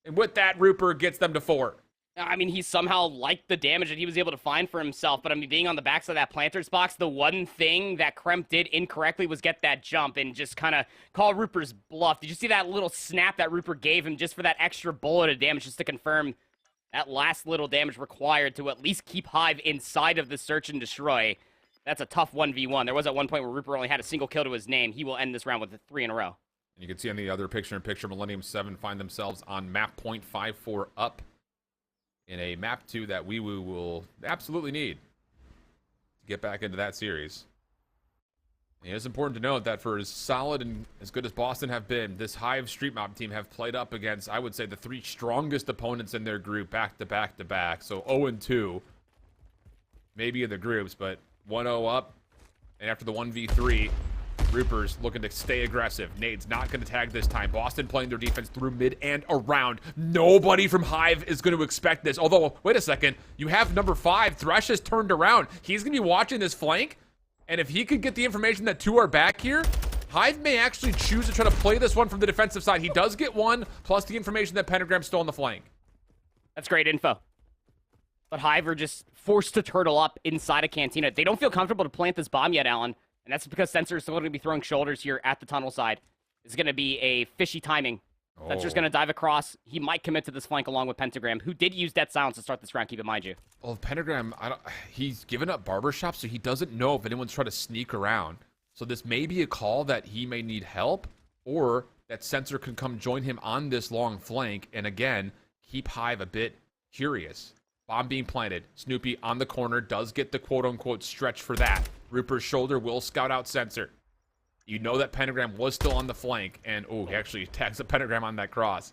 Speaker 1: And with that, Rupert gets them to 4.
Speaker 3: I mean, he somehow liked the damage that he was able to find for himself, but I mean, being on the backside of that Planter's box, the one thing that Kremp did incorrectly was get that jump and just kind of call Rupert's bluff. Did you see that little snap that Rupert gave him just for that extra bullet of damage, just to confirm that last little damage required to at least keep Hive inside of the Search and Destroy? That's a tough 1v1. There was at one point where Rupert only had a single kill to his name. He will end this round with 3 in a row.
Speaker 1: And you can see on the other picture-in-picture, Millennium 7 find themselves on map point 5-4 up, in a map 2 that Wewoo will absolutely need to get back into that series. And it's important to note that for as solid and as good as Boston have been, this Hive Street Mob team have played up against, I would say, the 3 strongest opponents in their group back to back to back. So 0-2, maybe in the groups, but 1-0 up. And after the 1v3, Rupert's looking to stay aggressive. Nade's not going to tag this time. Boston playing their defense through mid and around. Nobody from Hive is going to expect this. Although, wait a second. You have number 5. Thresh has turned around. He's going to be watching this flank. And if he could get the information that 2 are back here, Hive may actually choose to try to play this one from the defensive side. He does get 1, plus the information that Pentagram's still on the flank.
Speaker 3: That's great info. But Hive are just forced to turtle up inside of Cantina. They don't feel comfortable to plant this bomb yet, Alan. And that's because Sensor is still going to be throwing shoulders here at the tunnel side. It's going to be a fishy timing. Sensor's going to dive across. He might commit to this flank along with Pentagram, who did use Dead Silence to start this round, keep in mind you.
Speaker 1: Well, Pentagram, he's given up Barbershop, so he doesn't know if anyone's trying to sneak around. So this may be a call that he may need help, or that Sensor can come join him on this long flank, and again, keep Hive a bit curious. Bomb being planted. Snoopy on the corner does get the quote-unquote stretch for that. Rupert's shoulder will scout out Sensor. You know that Pentagram was still on the flank, and he actually tags the Pentagram on that cross.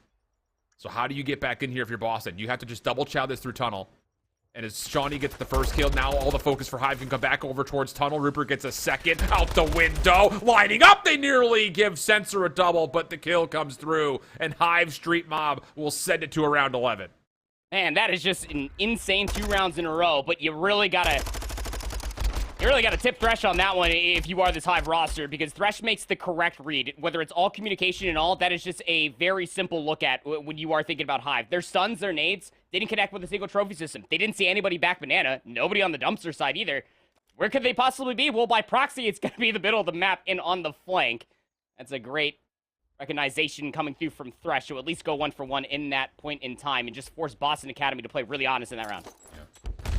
Speaker 1: So how do you get back in here if you're Boston? You have to just double chow this through tunnel. And as Shawnee gets the first kill, now all the focus for Hive can come back over towards tunnel. Rupert gets a second out the window. Lining up, they nearly give Sensor a double, but the kill comes through, and Hive Street Mob will send it to around 11.
Speaker 3: Man, that is just an insane 2 rounds in a row, but you really gotta tip Thresh on that one if you are this Hive roster, because Thresh makes the correct read. Whether it's all communication and all, that is just a very simple look at when you are thinking about Hive. Their stuns, their nades, didn't connect with a single trophy system. They didn't see anybody back banana, nobody on the dumpster side either. Where could they possibly be? Well, by proxy, it's gonna be the middle of the map and on the flank. That's a great recognition coming through from Thresh to at least go 1 for 1 in that point in time and just force Boston Academy to play really honest in that round.
Speaker 1: Yeah.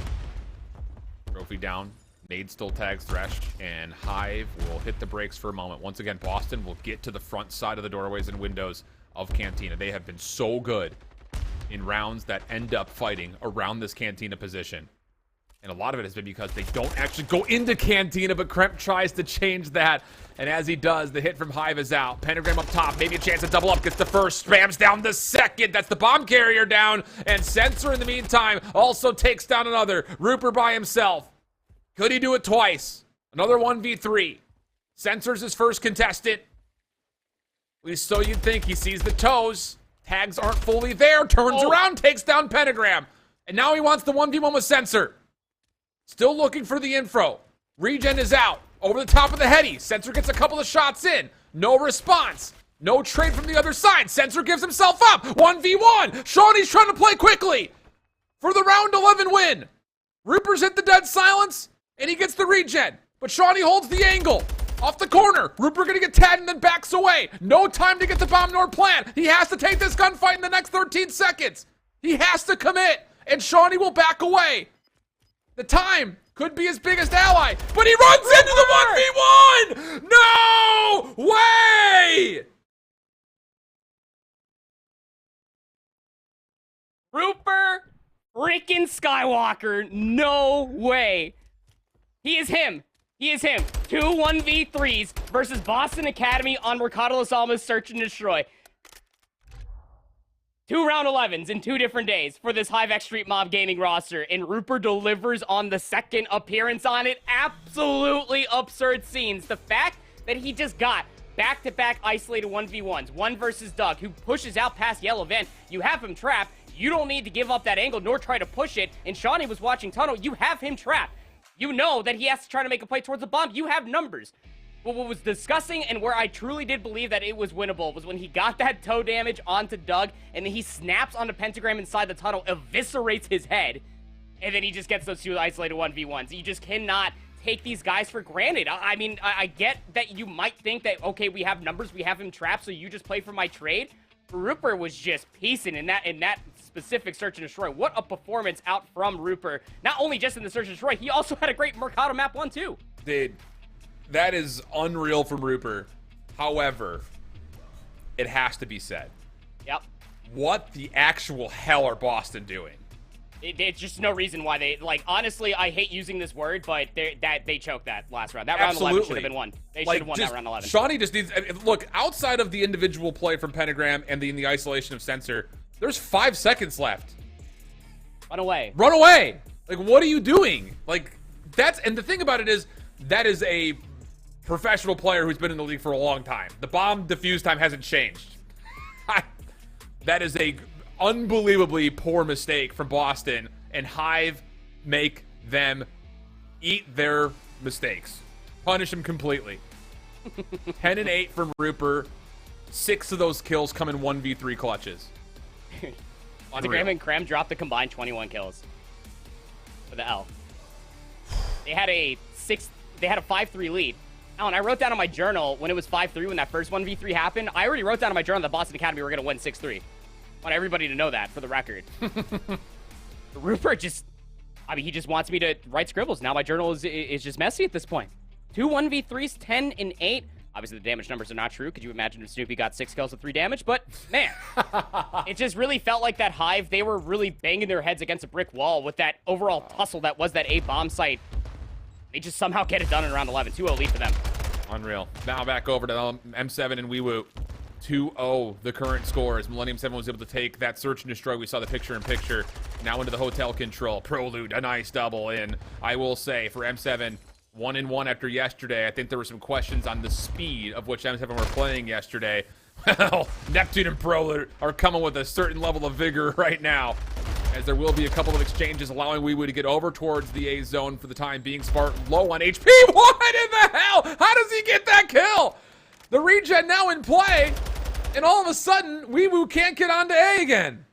Speaker 1: Trophy down. Nade still tags Thresh, and Hive will hit the brakes for a moment. Once again, Boston will get to the front side of the doorways and windows of Cantina. They have been so good in rounds that end up fighting around this Cantina position. And a lot of it has been because they don't actually go into Cantina, but Kremp tries to change that. And as he does, the hit from Hive is out. Pentagram up top, maybe a chance to double up. Gets the first, spams down the second. That's the bomb carrier down. And Sensor, in the meantime, also takes down another. Rupert by himself. Could he do it twice? Another 1v3. Sensor's his first contestant. At least so you'd think. He sees the toes. Tags aren't fully there. Turns around, takes down Pentagram. And now he wants the 1v1 with Sensor. Still looking for the info. Regen is out. Over the top of the heady. Sensor gets a couple of shots in. No response. No trade from the other side. Sensor gives himself up. 1v1. Shawnee's trying to play quickly for the round 11 win. Rupert's hit the dead silence, and he gets the regen. But Shawnee holds the angle. Off the corner. Rupert gonna get tagged and then backs away. No time to get the bomb nor plant. He has to take this gunfight in the next 13 seconds. He has to commit, and Shawnee will back away. The time could be his biggest ally, but he runs into the 1v1! No way!
Speaker 3: Rupert freaking Skywalker, no way. He is him. He is him. 2 1v3s versus Boston Academy on Mercado Los Alamos Search and Destroy. 2 round 11s in 2 different days for this HiveX Street Mob Gaming roster, and Rupert delivers on the second appearance on it. Absolutely absurd scenes. The fact that he just got back-to-back isolated 1v1s, one versus Doug, who pushes out past Yellow Vent. You have him trapped. You don't need to give up that angle nor try to push it. And Shawnee was watching Tunnel. You have him trapped. You know that he has to try to make a play towards the bomb. You have numbers. But what was disgusting and where I truly did believe that it was winnable was when he got that toe damage onto Doug, and then he snaps onto Pentagram inside the tunnel, eviscerates his head, and then he just gets those 2 isolated 1v1s. You just cannot take these guys for granted. I mean, I get that you might think that, okay, we have numbers, we have him trapped, so you just play for my trade. Rupert was just piecing in that specific Search and Destroy. What a performance out from Rupert. Not only just in the Search and Destroy, he also had a great Mercado map 1 too.
Speaker 1: Dude, that is unreal from Rupert. However, it has to be said.
Speaker 3: Yep.
Speaker 1: What the actual hell are Boston doing?
Speaker 3: It's just no reason why they, like, honestly, I hate using this word, but they choked that last round. That round 11 should have been won. They should have won that round 11.
Speaker 1: Shawnee just needs, look, outside of the individual play from Pentagram and the isolation of Sensor, there's 5 seconds left.
Speaker 3: Run away.
Speaker 1: Run away! Like, what are you doing? Like, and the thing about it is, that is a professional player who's been in the league for a long time. The bomb defuse time hasn't changed. That is a unbelievably poor mistake from Boston, and Hive make them eat their mistakes. Punish them completely. 10 and 8 from Rupert. 6 of those kills come in 1v3 clutches.
Speaker 3: Pentagram and Krem dropped the combined 21 kills for the L. They had a 5-3 lead. Oh, and I wrote down on my journal when it was 5-3 when that first 1v3 happened. I already wrote down on my journal that Boston Academy were going to win 6-3. I want everybody to know that for the record. Rupert just, I mean, he just wants me to write scribbles. Now my journal is just messy at this point. 2 1v3s, 10 and 8. Obviously, the damage numbers are not true. Could you imagine if Snoopy got 6 kills with 3 damage? But, man, it just really felt like that Hive, they were really banging their heads against a brick wall with that overall tussle that was that A bomb site. They just somehow get it done in round 11. 2-0 lead for them.
Speaker 1: Unreal. Now back over to M7 and Wewoo. 2-0 the current score as Millennium 7 was able to take that search and destroy. We saw the picture-in-picture. Now into the hotel control. Prelude, a nice double in. I will say, for M7, 1-1 after yesterday. I think there were some questions on the speed of which M7 were playing yesterday. Well, Neptune and Prelude are coming with a certain level of vigor right now, as there will be a couple of exchanges allowing Wewoo to get over towards the A zone for the time being. Spartan low on HP. What in the hell? How does he get that kill? The regen now in play, and all of a sudden, Wewoo can't get onto A again.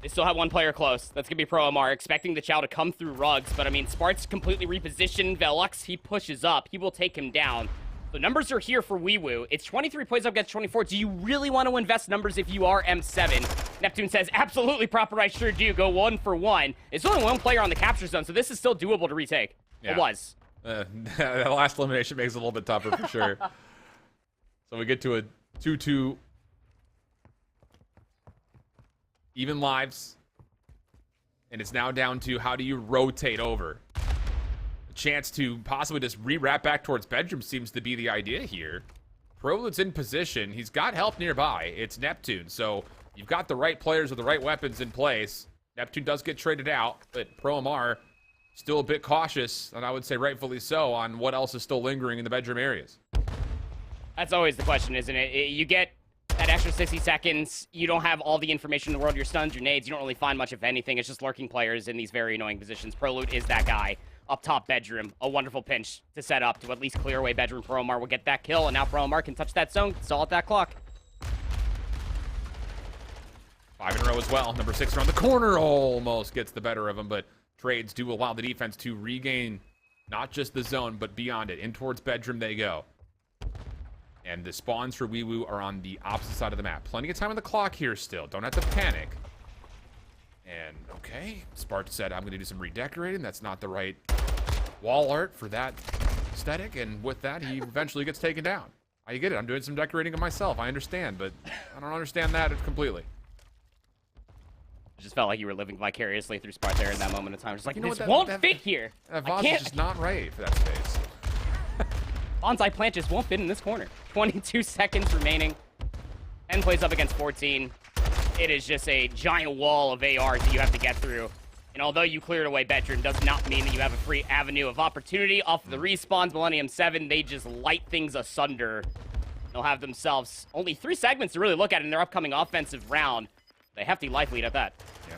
Speaker 3: They still have 1 player close. That's going to be Pro MR, expecting the Chow to come through rugs. But, I mean, Spart's completely repositioned. Velux, he pushes up. He will take him down. The numbers are here for Wewoo. It's 23 points up against 24. Do you really want to invest numbers if you are M7? Neptune says, absolutely, Proper, I sure do. Go 1 for 1. It's only 1 player on the capture zone, so this is still doable to retake. Yeah. It was.
Speaker 1: The last elimination makes it a little bit tougher for sure. So we get to a 2-2 even lives. And it's now down to how do you rotate over. A chance to possibly just re-wrap back towards bedroom seems to be the idea here. Prolude's in position. He's got help nearby. It's Neptune, so you've got the right players with the right weapons in place. Neptune does get traded out, but ProMR still a bit cautious, and I would say rightfully so, on what else is still lingering in the bedroom areas.
Speaker 3: That's always the question, isn't it? You get that extra 60 seconds. You don't have all the information in the world. Your stuns, your nades, you don't really find much of anything. It's just lurking players in these very annoying positions. Prolude is that guy. Up top bedroom, a wonderful pinch to set up to at least clear away bedroom. ProMar will get that kill, and now ProMar can touch that zone, stall at that clock.
Speaker 1: 5 in a row as well. Number 6 around the corner almost gets the better of him, but trades do allow the defense to regain not just the zone, but beyond it. In towards bedroom they go. And the spawns for Wewoo are on the opposite side of the map. Plenty of time on the clock here still. Don't have to panic. And, okay, Spark said, I'm going to do some redecorating. That's not the right wall art for that aesthetic. And with that, he eventually gets taken down. I get it. I'm doing some decorating of myself. I understand, but I don't understand that completely.
Speaker 3: It just felt like you were living vicariously through Spark there in that moment of time. Just like,
Speaker 1: You know
Speaker 3: this
Speaker 1: what,
Speaker 3: won't fit here.
Speaker 1: That
Speaker 3: I
Speaker 1: vase
Speaker 3: can't.
Speaker 1: is just not right for that space.
Speaker 3: Bonsai plant just won't fit in this corner. 22 seconds remaining. 10 plays up against 14. It is just a giant wall of ARs that you have to get through. And although you cleared away bedroom, does not mean that you have a free avenue of opportunity. Off of the respawns, Millennium 7, they just light things asunder. They'll have themselves only 3 segments to really look at in their upcoming offensive round. They hefty life lead at that.
Speaker 1: Yeah.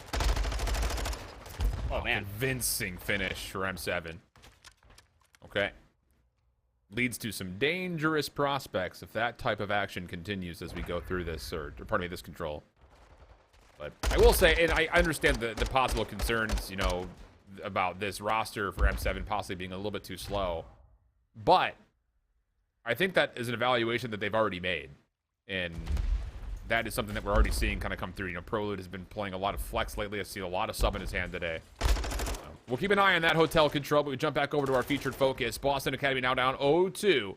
Speaker 3: Oh, man.
Speaker 1: Convincing finish for M7. Okay. Leads to some dangerous prospects if that type of action continues as we go through this surge, or pardon me, this control. But I will say, and I understand the possible concerns, you know, about this roster for M7 possibly being a little bit too slow. But I think that is an evaluation that they've already made. And that is something that we're already seeing kind of come through. You know, Prolude has been playing a lot of flex lately. I've seen a lot of sub in his hand today. We'll keep an eye on that hotel control, but we jump back over to our featured focus. Boston Academy now down 0-2.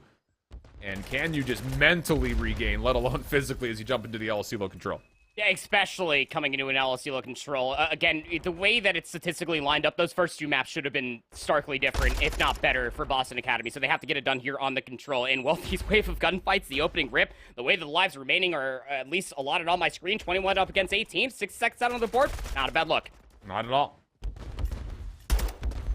Speaker 1: And can you just mentally regain, let alone physically, as you jump into the LSCLO control?
Speaker 3: Yeah, especially coming into an LSCLO control. Again, the way that it's statistically lined up, those first 2 maps should have been starkly different, if not better, for Boston Academy. So they have to get it done here on the control. And well, these wave of gunfights, the opening rip, the way that the lives remaining are at least allotted on my screen, 21 up against 18, 6 seconds out on the board, not a bad look.
Speaker 1: Not at all.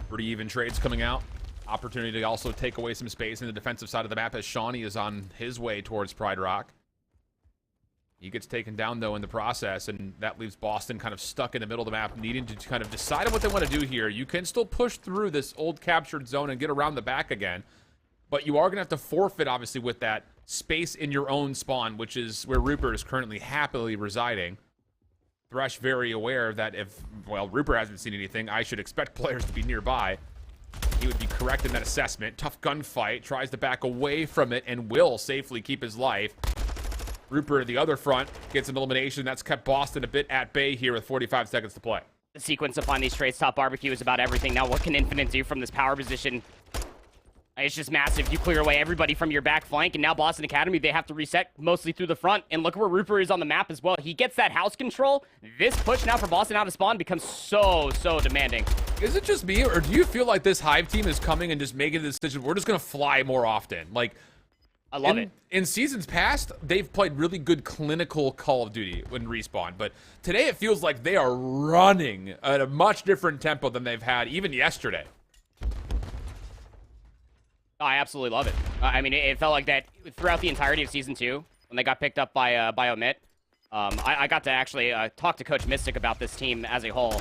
Speaker 1: Pretty even trades coming out. Opportunity to also take away some space in the defensive side of the map as Shawnee is on his way towards Pride Rock. He gets taken down, though, in the process, and that leaves Boston kind of stuck in the middle of the map, needing to kind of decide on what they want to do here. You can still push through this old captured zone and get around the back again, but you are going to have to forfeit, obviously, with that space in your own spawn, which is where Rupert is currently happily residing. Thresh very aware that if, well, Rupert hasn't seen anything, I should expect players to be nearby. He would be correct in that assessment. Tough gunfight, tries to back away from it, and will safely keep his life. Rupert at the other front gets an elimination. That's kept Boston a bit at bay here with 45 seconds to play.
Speaker 3: The sequence upon these trades, Top Barbecue, is about everything. Now, what can Infinite do from this power position? It's just massive. You clear away everybody from your back flank, and now Boston Academy, they have to reset mostly through the front. And look where Rupert is on the map as well. He gets that house control. This push now for Boston out of spawn becomes so demanding.
Speaker 1: Is it just me, or do you feel like this Hive team is coming and just making the decision, we're just going to fly more often? Like,
Speaker 3: I love it.
Speaker 1: In seasons past, they've played really good clinical Call of Duty when respawn, but today it feels like they are running at a much different tempo than they've had even yesterday.
Speaker 3: I absolutely love it. I mean, it felt like that throughout the entirety of Season 2, when they got picked up by Omit. I got to actually talk to Coach Mystic about this team as a whole.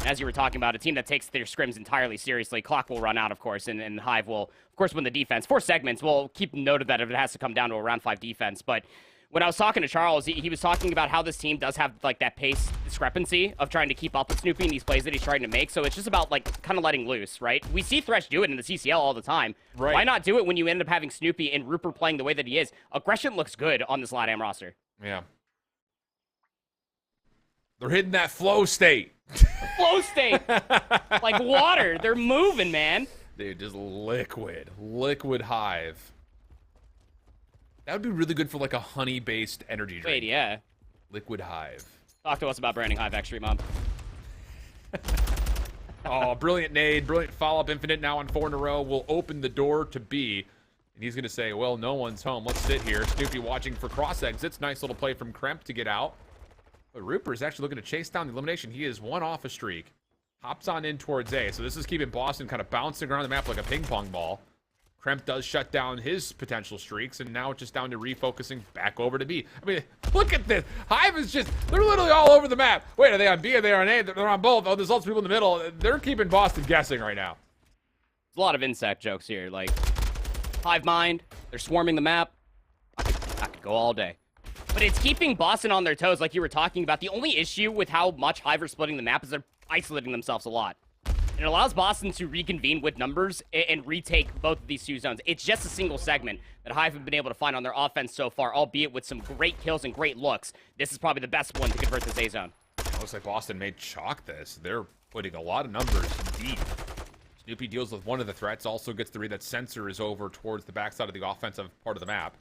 Speaker 3: And as you were talking about, a team that takes their scrims entirely seriously. Clock will run out, of course, and Hive will, of course, win the defense. 4 segments, we'll keep note of that if it has to come down to a round 5 defense. But when I was talking to Charles, he was talking about how this team does have, like, that pace discrepancy of trying to keep up with Snoopy and these plays that he's trying to make. So it's just about, like, kind of letting loose, right? We see Thresh do it in the CCL all the time.
Speaker 1: Right.
Speaker 3: Why not do it when you end up having Snoopy and Rupert playing the way that he is? Aggression looks good on this LATAM roster.
Speaker 1: Yeah. They're hitting that flow state.
Speaker 3: Flow state! Like water. They're moving, man.
Speaker 1: Dude, just liquid. Liquid Hive. That would be really good for like a honey-based energy drink.
Speaker 3: Wait, yeah.
Speaker 1: Liquid Hive.
Speaker 3: Talk to us about branding HiveX, Street Mom.
Speaker 1: Oh, brilliant nade, brilliant follow-up. Infinite now on 4 in a row will open the door to B. And he's going to say, well, no one's home. Let's sit here. Snoopy watching for cross exits. Nice little play from Kremp to get out. But Rupert is actually looking to chase down the elimination. He is 1 off a streak. Hops on in towards A. So this is keeping Boston kind of bouncing around the map like a ping pong ball. Kremp does shut down his potential streaks, and now it's just down to refocusing back over to B. I mean, look at this. Hive is just, they're literally all over the map. Wait, are they on B? Are they on A? They're on both. Oh, there's also people in the middle. They're keeping Boston guessing right now.
Speaker 3: There's a lot of insect jokes here. Like, Hive Mind, they're swarming the map. I could go all day. But it's keeping Boston on their toes, like you were talking about. The only issue with how much Hive are splitting the map is they're isolating themselves a lot. It allows Boston to reconvene with numbers and retake both of these 2 zones. It's just a single segment that Hive have been able to find on their offense so far, albeit with some great kills and great looks. This is probably the best one to convert this A zone.
Speaker 1: Looks like Boston may chalk this. They're putting a lot of numbers deep. Snoopy deals with one of the threats, also gets the read that Sensor is over towards the backside of the offensive part of the map,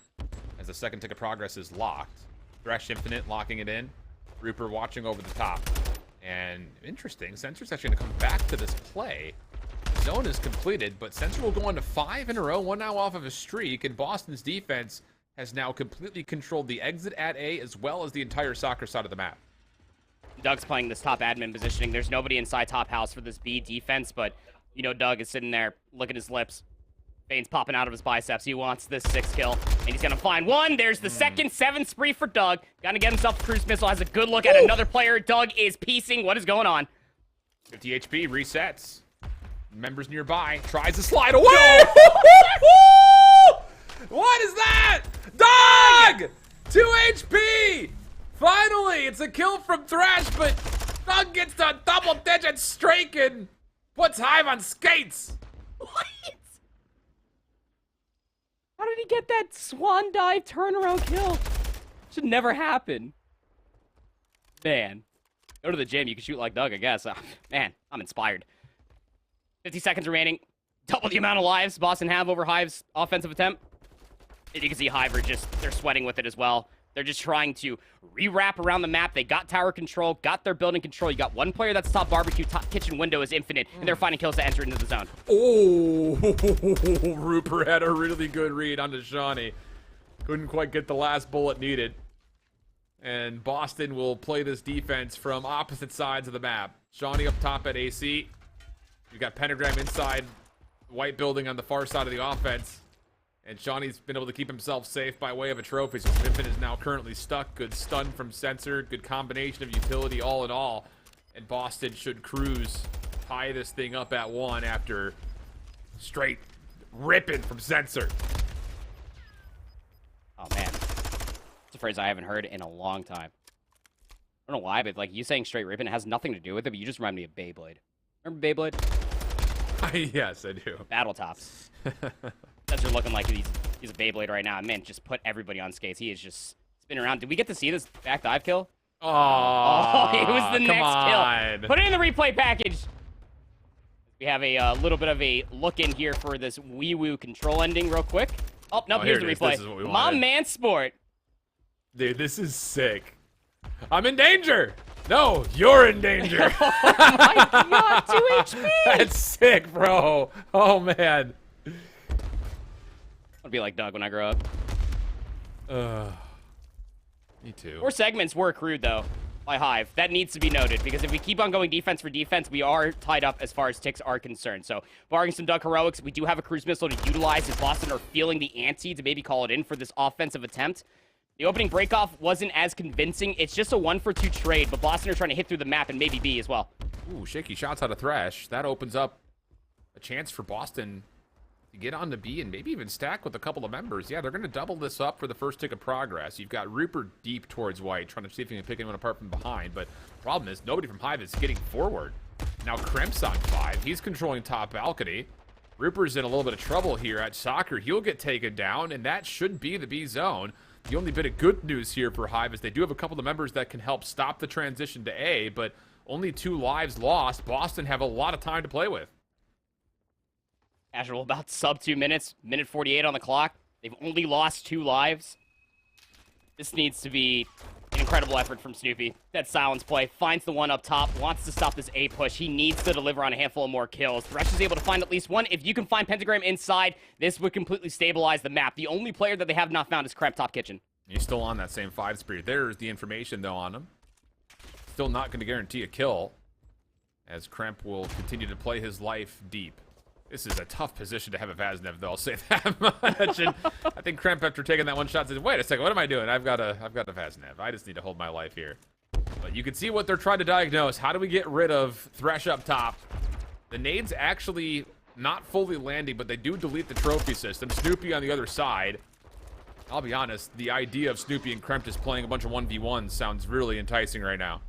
Speaker 1: as the second tick of progress is locked. Thresh Infinite locking it in. Rupert watching over the top. And interesting, Sensor's actually going to come back to this play. Zone is completed, but Sensor will go on to 5 in a row, 1 now off of a streak, and Boston's defense has now completely controlled the exit at A as well as the entire soccer side of the map.
Speaker 3: Doug's playing this top admin positioning. There's nobody inside top house for this B defense, but you know Doug is sitting there, look at his lips. Veins popping out of his biceps. He wants this 6th kill, and he's going to find one. There's the second 7 spree for Doug. Gonna get himself a cruise missile. Has a good look at another player. Doug is piecing. What is going on?
Speaker 1: 50 HP, resets. Members nearby. Tries to slide away. What is that? Doug! 2 HP! Finally, it's a kill from Thresh, but Doug gets the double-digit streak and puts Hive on skates.
Speaker 3: What? How did he get that swan dive turnaround kill? Should never happen. Man. Go to the gym. You can shoot like Doug, I guess. Man, I'm inspired. 50 seconds remaining. Double the amount of lives Boston have over Hive's offensive attempt. And you can see Hive are just, they're sweating with it as well. They're just trying to re-wrap around the map. They got tower control, got their building control. You got one player that's top barbecue, top kitchen window is infinite, and they're finding kills to enter into the zone.
Speaker 1: Oh, Rupert had a really good read on Shawnee. Couldn't quite get the last bullet needed. And Boston will play this defense from opposite sides of the map. Shawnee up top at AC. You've got Pentagram inside, white building on the far side of the offense. And Shawnee's been able to keep himself safe by way of a trophy, so Infinite is now currently stuck. Good stun from Sensor, good combination of utility all in all. And Boston should cruise, tie this thing up at 1 after straight ripping from Sensor.
Speaker 3: Oh, man. It's a phrase I haven't heard in a long time. I don't know why, but like you saying straight ripping, it has nothing to do with it, but you just remind me of Beyblade. Remember Beyblade?
Speaker 1: Yes, I do.
Speaker 3: Battle Tops. Sensor looking like he's a Beyblade right now. Man, just put everybody on skates. He is just spinning around. Did we get to see this back dive kill?
Speaker 1: Oh,
Speaker 3: it was the next
Speaker 1: on.
Speaker 3: kill. Put it in the replay package. We have a little bit of a look in here for this Wewoo control ending real quick. Oh, nope, here's the replay.
Speaker 1: This is what we
Speaker 3: My
Speaker 1: wanted.
Speaker 3: man sport.
Speaker 1: Dude, this is sick. I'm in danger. No, you're in danger.
Speaker 3: Oh my god, 2 HP.
Speaker 1: That's sick, bro. Oh, man.
Speaker 3: I'll be like Doug when I grow up.
Speaker 1: Me too.
Speaker 3: 4 segments were accrued, though, by Hive. That needs to be noted, because if we keep on going defense for defense, we are tied up as far as ticks are concerned. So, barring some Doug heroics, we do have a cruise missile to utilize if Boston are feeling the ante to maybe call it in for this offensive attempt. The opening breakoff wasn't as convincing. It's just a 1-for-2 trade, but Boston are trying to hit through the map and maybe B as well.
Speaker 1: Ooh, shaky shots out of Thresh. That opens up a chance for Boston to get on to B and maybe even stack with a couple of members. Yeah, they're going to double this up for the first tick of progress. You've got Rupert deep towards white, trying to see if he can pick anyone apart from behind. But the problem is nobody from Hive is getting forward. Now Kremp's on 5. He's controlling top balcony. Rupert's in a little bit of trouble here at soccer. He'll get taken down, and that should be the B zone. The only bit of good news here for Hive is they do have a couple of members that can help stop the transition to A, but only 2 lives lost. Boston have a lot of time to play with.
Speaker 3: Casual about sub 2 minutes, minute 48 on the clock. They've only lost 2 lives. This needs to be an incredible effort from Snoopy. That silence play, finds the one up top, wants to stop this A push. He needs to deliver on a handful of more kills. Thresh is able to find at least one. If you can find Pentagram inside, this would completely stabilize the map. The only player that they have not found is Kremp top kitchen.
Speaker 1: He's still on that same 5 spree. There's the information, though, on him. Still not going to guarantee a kill, as Kremp will continue to play his life deep. This is a tough position to have a Vaznev, though. I'll say that much. And I think Kremp, after taking that one shot, said, "Wait a second, what am I doing? I've got a Vaznev. I just need to hold my life here." But you can see what they're trying to diagnose. How do we get rid of Thresh up top? The nades actually not fully landing, but they do delete the trophy system. Snoopy on the other side. I'll be honest, the idea of Snoopy and Kremp just playing a bunch of 1v1s sounds really enticing right now.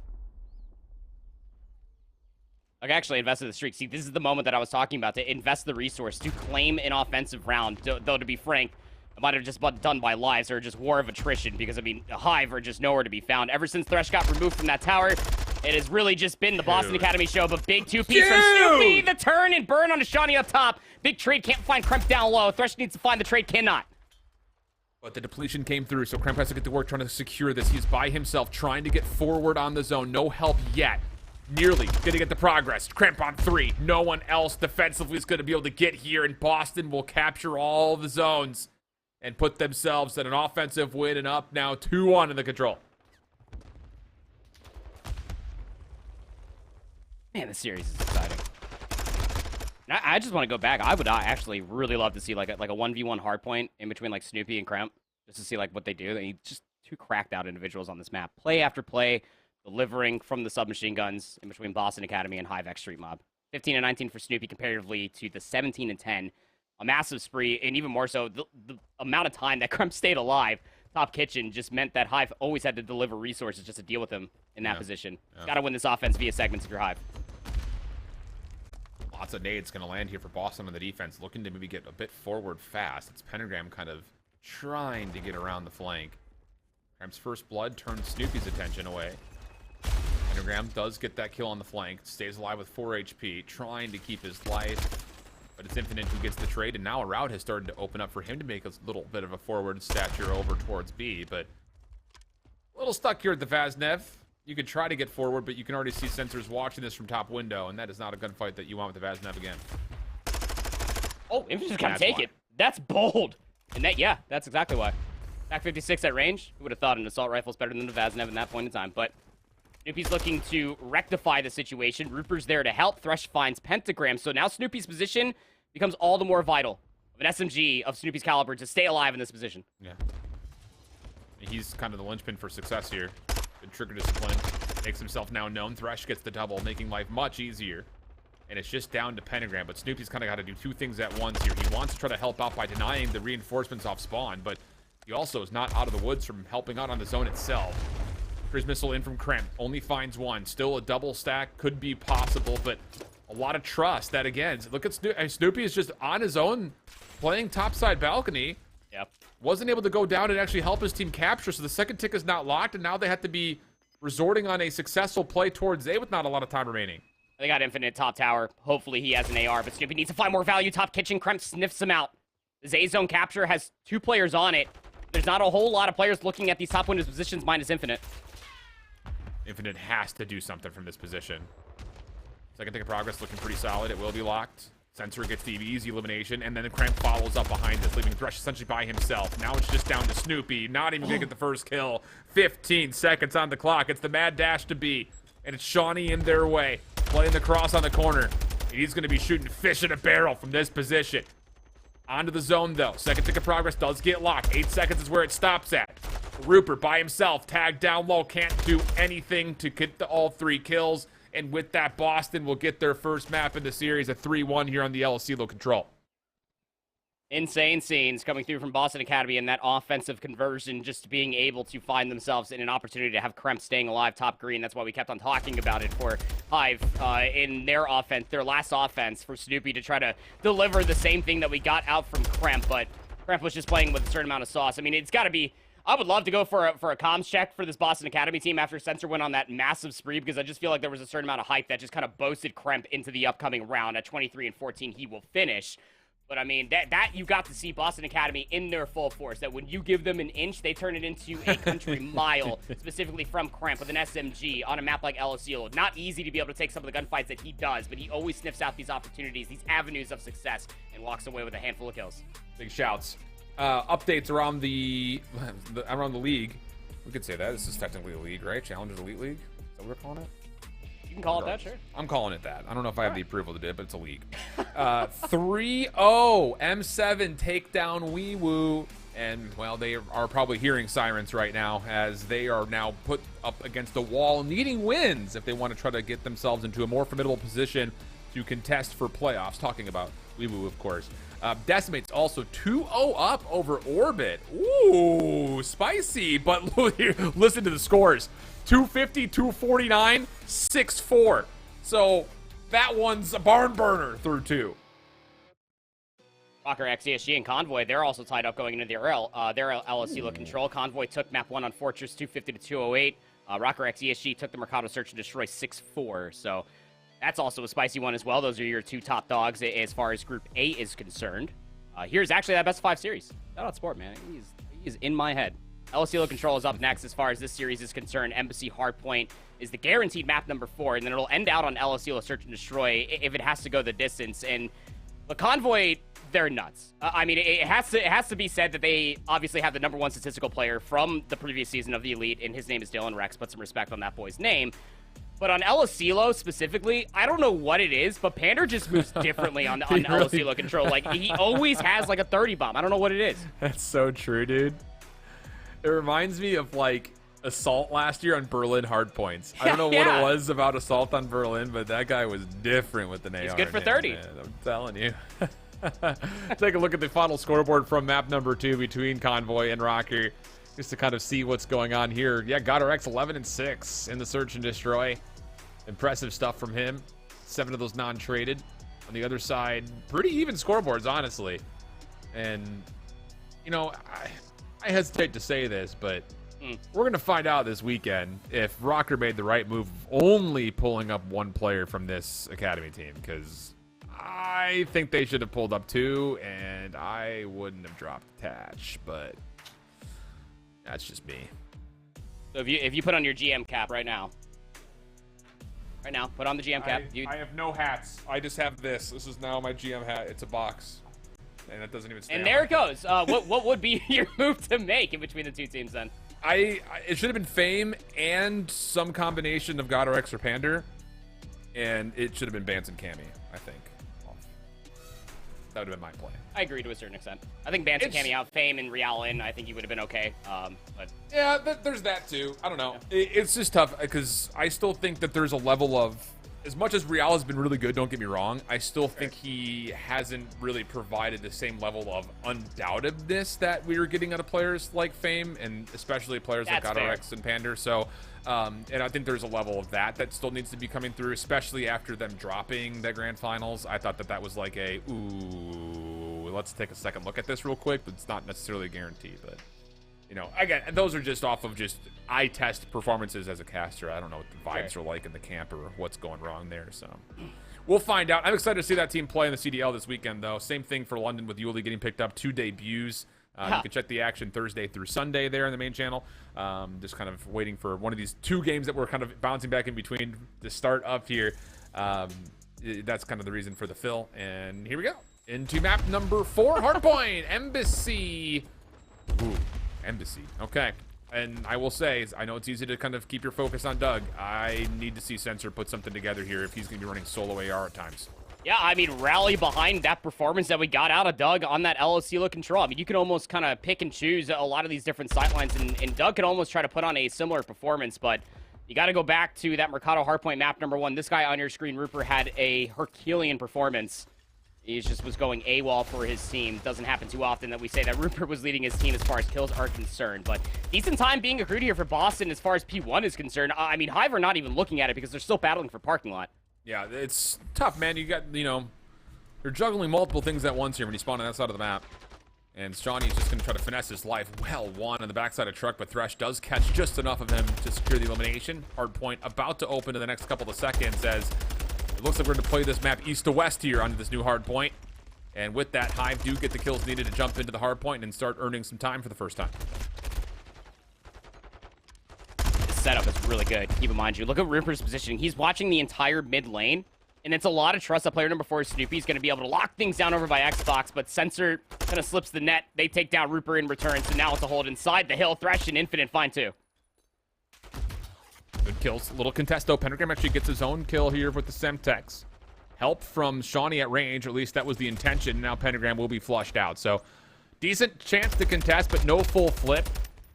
Speaker 3: Like, actually invested the streak. See, this is the moment that I was talking about, to invest the resource, to claim an offensive round. Though, to be frank, it might have just been done by lives or just war of attrition, because, I mean, Hive are just nowhere to be found. Ever since Thresh got removed from that tower, it has really just been the Boston Academy show, but big two-piece from Snoopy, the turn and burn on Shawnee up top. Big trade, can't find Kremp down low. Thresh needs to find the trade, cannot.
Speaker 1: But the depletion came through, so Kremp has to get to work trying to secure this. He's by himself, trying to get forward on the zone. No help yet. Nearly gonna get the progress. Kremp on 3. No one else defensively is gonna be able to get here, and Boston will capture all the zones and put themselves at an offensive win, and up now 2-1 in the control.
Speaker 3: Man, this series is exciting. I just want to go back. I would actually really love to see like a 1v1 hardpoint in between like Snoopy and Kremp, just to see like what they do. They just two cracked out individuals on this map. Play after play, delivering from the submachine guns in between Boston Academy and HiveX Street Mob. 15 and 19 for Snoopy comparatively to the 17 and 10. A massive spree, and even more so, the amount of time that Kremp stayed alive, top kitchen, just meant that Hive always had to deliver resources just to deal with him in that position. Got to win this offense via segments if you're Hive.
Speaker 1: Lots of nades going to land here for Boston on the defense, looking to maybe get a bit forward fast. It's Pentagram kind of trying to get around the flank. Kremp's first blood turns Snoopy's attention away. Pentagram does get that kill on the flank, stays alive with 4 HP, trying to keep his life, but it's Infinite who gets the trade, and now a route has started to open up for him to make a little bit of a forward stature over towards B, but a little stuck here at the Vaznev. You could try to get forward, but you can already see sensors watching this from top window, and that is not a gunfight that you want with the Vaznev again.
Speaker 3: Oh, Infinite's gonna take it. That's bold. And that, yeah, that's exactly why. Back 56 at range. Who would have thought an assault rifle is better than the Vaznev in that point in time? But Snoopy's looking to rectify the situation. Rooper's there to help. Thresh finds Pentagram. So now Snoopy's position becomes all the more vital. An SMG of Snoopy's caliber to stay alive in this position.
Speaker 1: Yeah. He's kind of the linchpin for success here. Good trigger discipline. Makes himself now known. Thresh gets the double, making life much easier. And it's just down to Pentagram. But Snoopy's kind of got to do two things at once here. He wants to try to help out by denying the reinforcements off spawn, but he also is not out of the woods from helping out on the zone itself. Cruise missile in from Kremp. Only finds one. Still a double stack. Could be possible, but a lot of trust. That again, look at Snoopy is just on his own playing topside balcony.
Speaker 3: Yep.
Speaker 1: Wasn't able to go down and actually help his team capture, so the second tick is not locked, and now they have to be resorting on a successful play towards A with not a lot of time remaining.
Speaker 3: They got Infinite top tower. Hopefully he has an AR, but Snoopy needs to find more value. Top kitchen, Kremp sniffs him out. This A zone capture has 2 players on it. There's not a whole lot of players looking at these top windows positions minus Infinite.
Speaker 1: Infinite has to do something from this position. Second tick of progress looking pretty solid. It will be locked. Sensor gets the easy elimination, and then the Kremp follows up behind this, leaving Thresh essentially by himself. Now it's just down to Snoopy, not even gonna get the first kill. 15 seconds on the clock. It's the mad dash to B, and it's Shawnee in their way, playing the cross on the corner. He's gonna be shooting fish in a barrel from this position. Onto the zone, though. Second tick of progress does get locked. 8 seconds is where it stops at. Rupert by himself, tagged down low, can't do anything to get all 3 kills. And with that, Boston will get their first map in the series, a 3-1 here on the LSC low control.
Speaker 3: Insane scenes coming through from Boston Academy, and that offensive conversion just being able to find themselves in an opportunity to have Kremp staying alive top green. That's why we kept on talking about it for Hive in their offense, their last offense, for Snoopy to try to deliver the same thing that we got out from Kremp, but Kremp was just playing with a certain amount of sauce. I mean, it's got to be... I would love to go for a comms check for this Boston Academy team after Sensor went on that massive spree, because I just feel like there was a certain amount of hype that just kind of boasted Kremp into the upcoming round. At 23 and 14, he will finish. But I mean, that you got to see Boston Academy in their full force. That when you give them an inch, they turn it into a country mile, specifically from Cramp with an SMG on a map like El Asilo. Not easy to be able to take some of the gunfights that he does, but he always sniffs out these opportunities, these avenues of success, and walks away with a handful of kills.
Speaker 1: Big shouts. Updates around the league. We could say that. This is technically a league, right? Challengers Elite League? Is that what we're calling it?
Speaker 3: You can call it that, sure.
Speaker 1: I'm calling it that. I don't know if I have the approval to do it, but it's a league. 3-0. M7 take down Wewoo. And, well, they are probably hearing sirens right now as they are now put up against a wall, needing wins if they want to try to get themselves into a more formidable position to contest for playoffs. Talking about Wewoo, of course. Decimate's also 2-0 up over Orbit. Ooh, spicy. But listen to the scores. 250, 249, 6-4. So that one's a barn burner through 2.
Speaker 3: Rocker XESG and Convoy, they're also tied up going into their LSC control. Convoy took map 1 on Fortress 250 to 208. Rocker XESG took the Mercado Search and Destroy 6-4. So that's also a spicy one as well. Those are your 2 top dogs as far as Group A is concerned. Here's actually that best of 5 series. Shout out Sport, man. He's in my head. El Asilo Control is up next as far as this series is concerned. Embassy Hardpoint is the guaranteed map number 4, and then it'll end out on El Asilo Search and Destroy if it has to go the distance. And the Convoy, they're nuts. I mean, it has to be said that they obviously have the number 1 statistical player from the previous season of the Elite, and his name is Dylan Rex. Put some respect on that boy's name. But on El Asilo specifically, I don't know what it is, but Pander just moves differently on El Asilo Control. Like, he always has like a 30 bomb. I don't know what it is.
Speaker 1: That's so true, dude. It reminds me of, like, Assault last year on Berlin hardpoints. I don't know what it was about Assault on Berlin, but that guy was different with an AR.
Speaker 3: He's good for 30.
Speaker 1: Man, I'm telling you. Take a look at the final scoreboard from map number 2 between Convoy and Rocker, just to kind of see what's going on here. Yeah, GodRX 11-6 in the Search and Destroy. Impressive stuff from him. 7 of those non-traded. On the other side, pretty even scoreboards, honestly. And, you know, I hesitate to say this, but we're going to find out this weekend if Rocker made the right move only pulling up 1 player from this Academy team, because I think they should have pulled up 2, and I wouldn't have dropped Tatch, but that's just me.
Speaker 3: So if you put on your GM cap right now, put on the GM cap.
Speaker 1: I have no hats. I just have this. This is now my GM hat. It's a box. And it doesn't even stay.
Speaker 3: And there it goes. What would be your move to make in between the 2 teams then?
Speaker 1: It should have been Fame and some combination of GodRX or Pander, and it should have been Bance and Cammy, I think. That would have been my play.
Speaker 3: I agree to a certain extent. I think Bance and Cammy out, Fame and Real in. I think you would have been okay. But
Speaker 1: yeah, there's that too. I don't know. It's just tough because I still think that there's a level of, as much as Real has been really good, don't get me wrong, I still think he hasn't really provided the same level of undoubtedness that we were getting out of players like Fame, and especially players like GodRX and Pander. So, and I think there's a level of that still needs to be coming through, especially after them dropping the grand finals. I thought that was like a, ooh, let's take a second look at this real quick, but it's not necessarily a guarantee, but... You know, again, those are just off of just eye test performances as a caster. I don't know what the vibes are like in the camp or what's going wrong there. So we'll find out. I'm excited to see that team play in the CDL this weekend, though. Same thing for London with Yuli getting picked up. 2 debuts. You can check the action Thursday through Sunday there in the main channel. Just kind of waiting for one of these 2 games that we're kind of bouncing back in between to start up here. That's kind of the reason for the fill. And here we go. Into map number 4, Hardpoint, Embassy. Ooh. Embassy. Okay. And I will say, I know it's easy to kind of keep your focus on Doug. I need to see Sensor put something together here if he's going to be running solo AR at times.
Speaker 3: Yeah, I mean, rally behind that performance that we got out of Doug on that LSC control. I mean, you can almost kind of pick and choose a lot of these different sightlines, and Doug could almost try to put on a similar performance, but you got to go back to that Mercado Hardpoint map number 1. This guy on your screen, Rupert, had a Herculean performance. He just was going AWOL for his team. Doesn't happen too often that we say that Rupert was leading his team as far as kills are concerned. But decent time being accrued here for Boston as far as P1 is concerned. I mean, Hive are not even looking at it because they're still battling for parking lot.
Speaker 1: Yeah, it's tough, man. You got, you know, they're juggling multiple things at once here when you spawn on that side of the map. And Johnny's just going to try to finesse his life. Well, 1 on the backside of truck, but Thresh does catch just enough of him to secure the elimination. Hardpoint about to open in the next couple of seconds as it looks like we're going to play this map east to west here onto this new hard point. And with that, Hive do get the kills needed to jump into the hard point and start earning some time for the first time.
Speaker 3: This setup is really good. Keep in mind, you look at Rupper's positioning. He's watching the entire mid lane, and it's a lot of trust that player number 4, Snoopy, is going to be able to lock things down over by Xbox, but Sensor kind of slips the net. They take down Rupert in return, so now it's a hold inside the hill. Thresh and Infinite fine too.
Speaker 1: Good kills. Little contesto. Pentagram actually gets his own kill here with the Semtex. Help from Shawnee at range, or at least that was the intention. Now Pentagram will be flushed out. So decent chance to contest, but no full flip.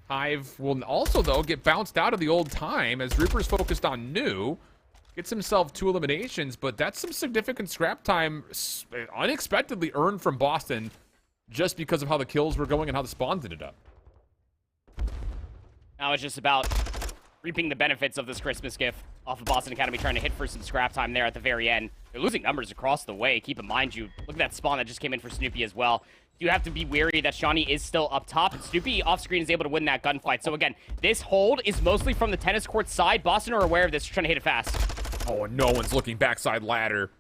Speaker 1: Hive will also, though, get bounced out of the old time as Reaper's focused on new. Gets himself 2 eliminations, but that's some significant scrap time unexpectedly earned from Boston just because of how the kills were going and how the spawns ended up.
Speaker 3: Now it's just about reaping the benefits of this Christmas gift off of Boston Academy, trying to hit for some scrap time there at the very end. They're losing numbers across the way. Keep in mind, you look at that spawn that just came in for Snoopy as well. You have to be wary that Shawnee is still up top, and Snoopy off screen is able to win that gunfight. So again, this hold is mostly from the tennis court side. Boston are aware of this, trying to hit it fast.
Speaker 1: Oh, and no one's looking backside ladder.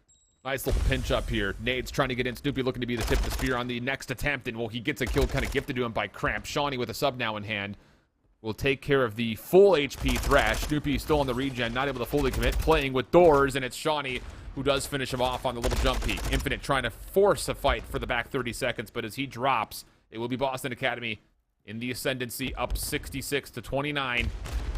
Speaker 1: Nice little pinch up here. Nade's trying to get in. Snoopy looking to be the tip of the spear on the next attempt, and well, he gets a kill kind of gifted to him by Cramp. Shawnee with a sub now in hand will take care of the full HP Thresh. Snoopy still on the regen, not able to fully commit, playing with doors, and it's Shawnee who does finish him off on the little jump peak. Infinite trying to force a fight for the back 30 seconds, but as he drops, it will be Boston Academy in the ascendancy, up 66 to 29.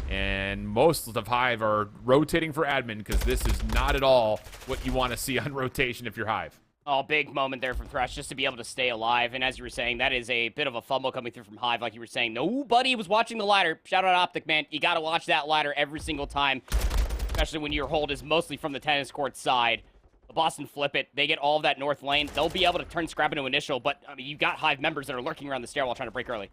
Speaker 1: And most of Hive are rotating for admin because this is not at all what you want to see on rotation if you're Hive.
Speaker 3: Oh, big moment there from Thresh just to be able to stay alive. And as you were saying, that is a bit of a fumble coming through from Hive. Like you were saying, nobody was watching the ladder. Shout out Optic, man. You got to watch that ladder every single time, especially when your hold is mostly from the tennis court side. The Boston flip it. They get all of that north lane. They'll be able to turn scrap into initial, but I mean, you've got Hive members that are lurking around the stairwell trying to break early.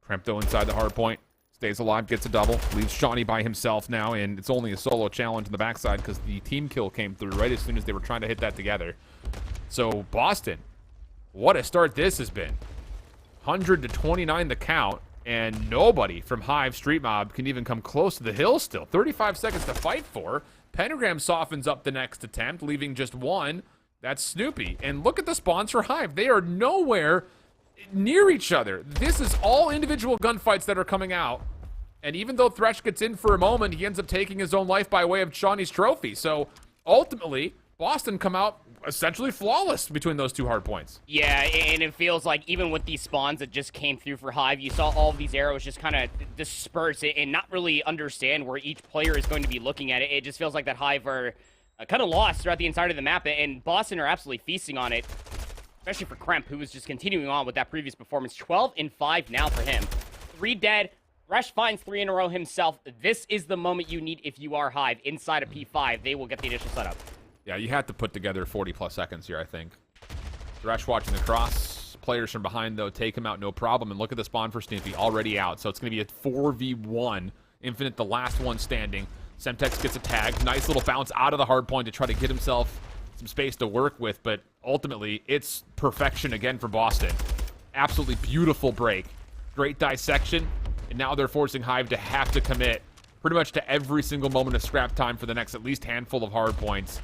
Speaker 1: Krempto inside the hard point. Stays alive, gets a double, leaves Shawnee by himself now, and it's only a solo challenge in the backside because the team kill came through right as soon as they were trying to hit that together. So, Boston, what a start this has been. 100 to 29 the count, and nobody from Hive Street Mob can even come close to the hill still. 35 seconds to fight for. Pentagram softens up the next attempt, leaving just one. That's Snoopy. And look at the spawns for Hive. They are nowhere near each other. This is all individual gunfights that are coming out. And even though Thresh gets in for a moment, he ends up taking his own life by way of Shawnee's trophy. So ultimately, Boston come out essentially flawless between those 2 hard points.
Speaker 3: Yeah, and it feels like even with these spawns that just came through for Hive, you saw all of these arrows just kind of disperse and not really understand where each player is going to be looking at it. It just feels like that Hive are kind of lost throughout the entirety of the map, and Boston are absolutely feasting on it. Especially for Kremp, who was just continuing on with that previous performance. 12-5 now for him. 3 dead. Thresh finds 3 in a row himself. This is the moment you need if you are Hive. Inside of P5, they will get the initial setup.
Speaker 1: Yeah, you have to put together 40-plus seconds here, I think. Thresh watching the cross. Players from behind, though, take him out no problem. And look at the spawn for Snoopy, already out. So it's going to be a 4v1. Infinite, the last one standing. Semtex gets a tag. Nice little bounce out of the hard point to try to get himself some space to work with, but ultimately, it's perfection again for Boston. Absolutely beautiful break. Great dissection, and now they're forcing Hive to have to commit pretty much to every single moment of scrap time for the next at least handful of hard points.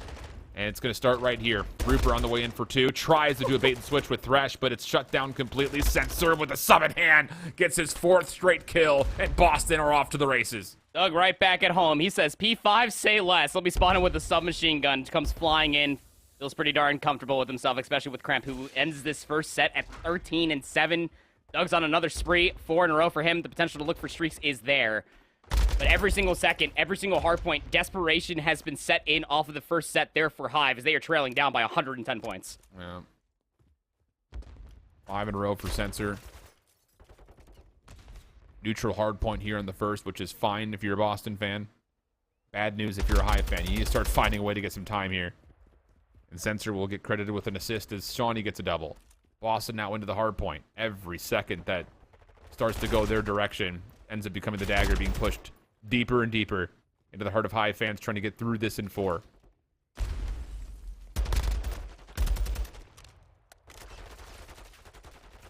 Speaker 1: And it's going to start right here. Rupert on the way in for 2. Tries to do a bait and switch with Thresh, but it's shut down completely. Censor with a sub in hand gets his 4th straight kill, and Boston are off to the races.
Speaker 3: Doug right back at home. He says, P5, say less. Let me spawn him with the submachine gun. Comes flying in. Feels pretty darn comfortable with himself, especially with Cramp, who ends this first set at 13-7. Doug's on another spree. 4 in a row for him. The potential to look for streaks is there. But every single second, every single hard point, desperation has been set in off of the first set there for Hive as they are trailing down by 110 points.
Speaker 1: Yeah. 5 in a row for Censor. Neutral hard point here in the first, which is fine if you're a Boston fan. Bad news if you're a Hive fan. You need to start finding a way to get some time here. And Censor will get credited with an assist as Shawnee gets a double. Boston now into the hard point. Every second that starts to go their direction ends up becoming the dagger, being pushed deeper and deeper into the heart of Hive fans trying to get through this in 4.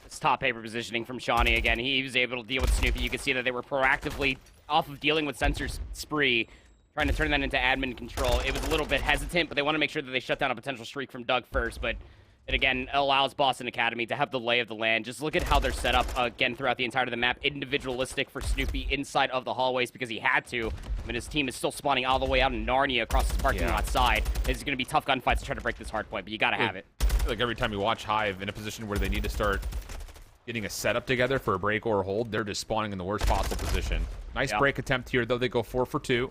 Speaker 3: It's top paper positioning from Shawnee again. He was able to deal with Snoopy. You can see that they were proactively off of dealing with Censor's spree, trying to turn that into admin control. It was a little bit hesitant, but they want to make sure that they shut down a potential streak from Doug first. But It again allows Boston Academy to have the lay of the land. Just look at how they're set up again throughout the entirety of the map. Individualistic for Snoopy inside of the hallways because he had to. I mean, his team is still spawning all the way out in Narnia across the parking lot side. It's going to be tough gunfights to try to break this hard point, but you got to have it.
Speaker 1: I feel like every time you watch Hive in a position where they need to start getting a setup together for a break or a hold, they're just spawning in the worst possible position. Nice break attempt here, though. They go 4 for 2.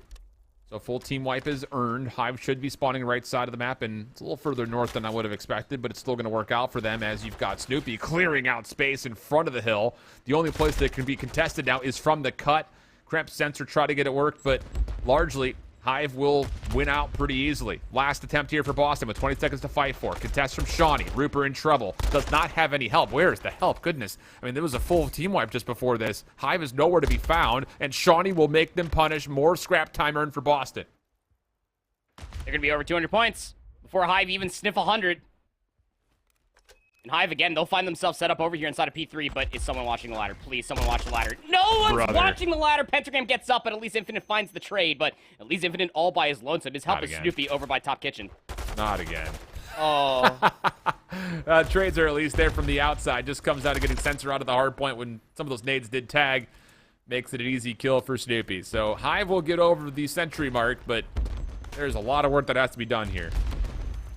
Speaker 1: So full team wipe is earned. Hive should be spawning right side of the map, and it's a little further north than I would have expected, but it's still going to work out for them as you've got Snoopy clearing out space in front of the hill. The only place that can be contested now is from the cut. Kremp Sensor try to get it worked, but largely Hive will win out pretty easily. Last attempt here for Boston with 20 seconds to fight for. Contest from Shawnee. Rupert in trouble. Does not have any help. Where is the help? Goodness. I mean, there was a full team wipe just before this. Hive is nowhere to be found, and Shawnee will make them punish. More scrap time earned for Boston.
Speaker 3: They're going to be over 200 points before Hive even sniff 100. And Hive, again, they'll find themselves set up over here inside of P3, but is someone watching the ladder? Please, someone watch the ladder. No one's watching the ladder. Pentagram gets up, but at least Infinite finds the trade, but at least Infinite all by his lonesome. His help is Snoopy over by Top Kitchen.
Speaker 1: Not again.
Speaker 3: Oh.
Speaker 1: Trades are at least there from the outside. Just comes out of getting Sensor out of the hard point when some of those nades did tag. Makes it an easy kill for Snoopy. So Hive will get over the century mark, but there's a lot of work that has to be done here.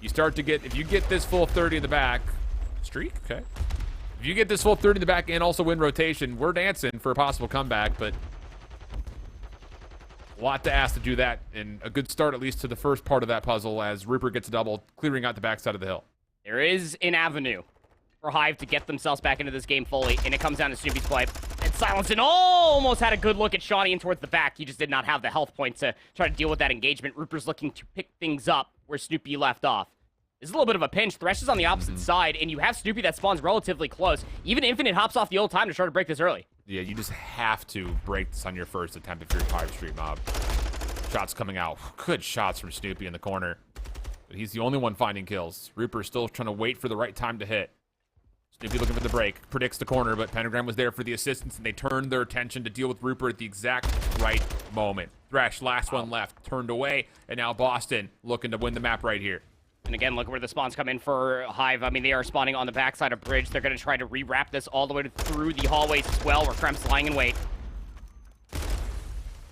Speaker 1: You start to get, if you get this full 30 in the back, streak, okay. If you get this full 30 in the back and also win rotation, we're dancing for a possible comeback, but a lot to ask to do that, and a good start at least to the first part of that puzzle as Rupert gets a double, clearing out the backside of the hill.
Speaker 3: There is an avenue for Hive to get themselves back into this game fully, and it comes down to Snoopy's play. And Silenson almost had a good look at Shawnee and towards the back. He just did not have the health points to try to deal with that engagement. Rupert's looking to pick things up where Snoopy left off. This is a little bit of a pinch. Thresh is on the opposite side, and you have Snoopy that spawns relatively close. Even Infinite hops off the old time to try to break this early.
Speaker 1: Yeah, you just have to break this on your first attempt if you're a Hive Street mob. Shots coming out. Good shots from Snoopy in the corner. But he's the only one finding kills. Rupert still trying to wait for the right time to hit. Snoopy looking for the break. Predicts the corner, but Pentagram was there for the assistance, and they turned their attention to deal with Rupert at the exact right moment. Thresh, last one left, turned away, and now Boston looking to win the map right here.
Speaker 3: And again, look where the spawns come in for Hive. I mean, they are spawning on the backside of Bridge. They're going to try to rewrap this all the way through the hallways as well, where Kremp's lying in wait.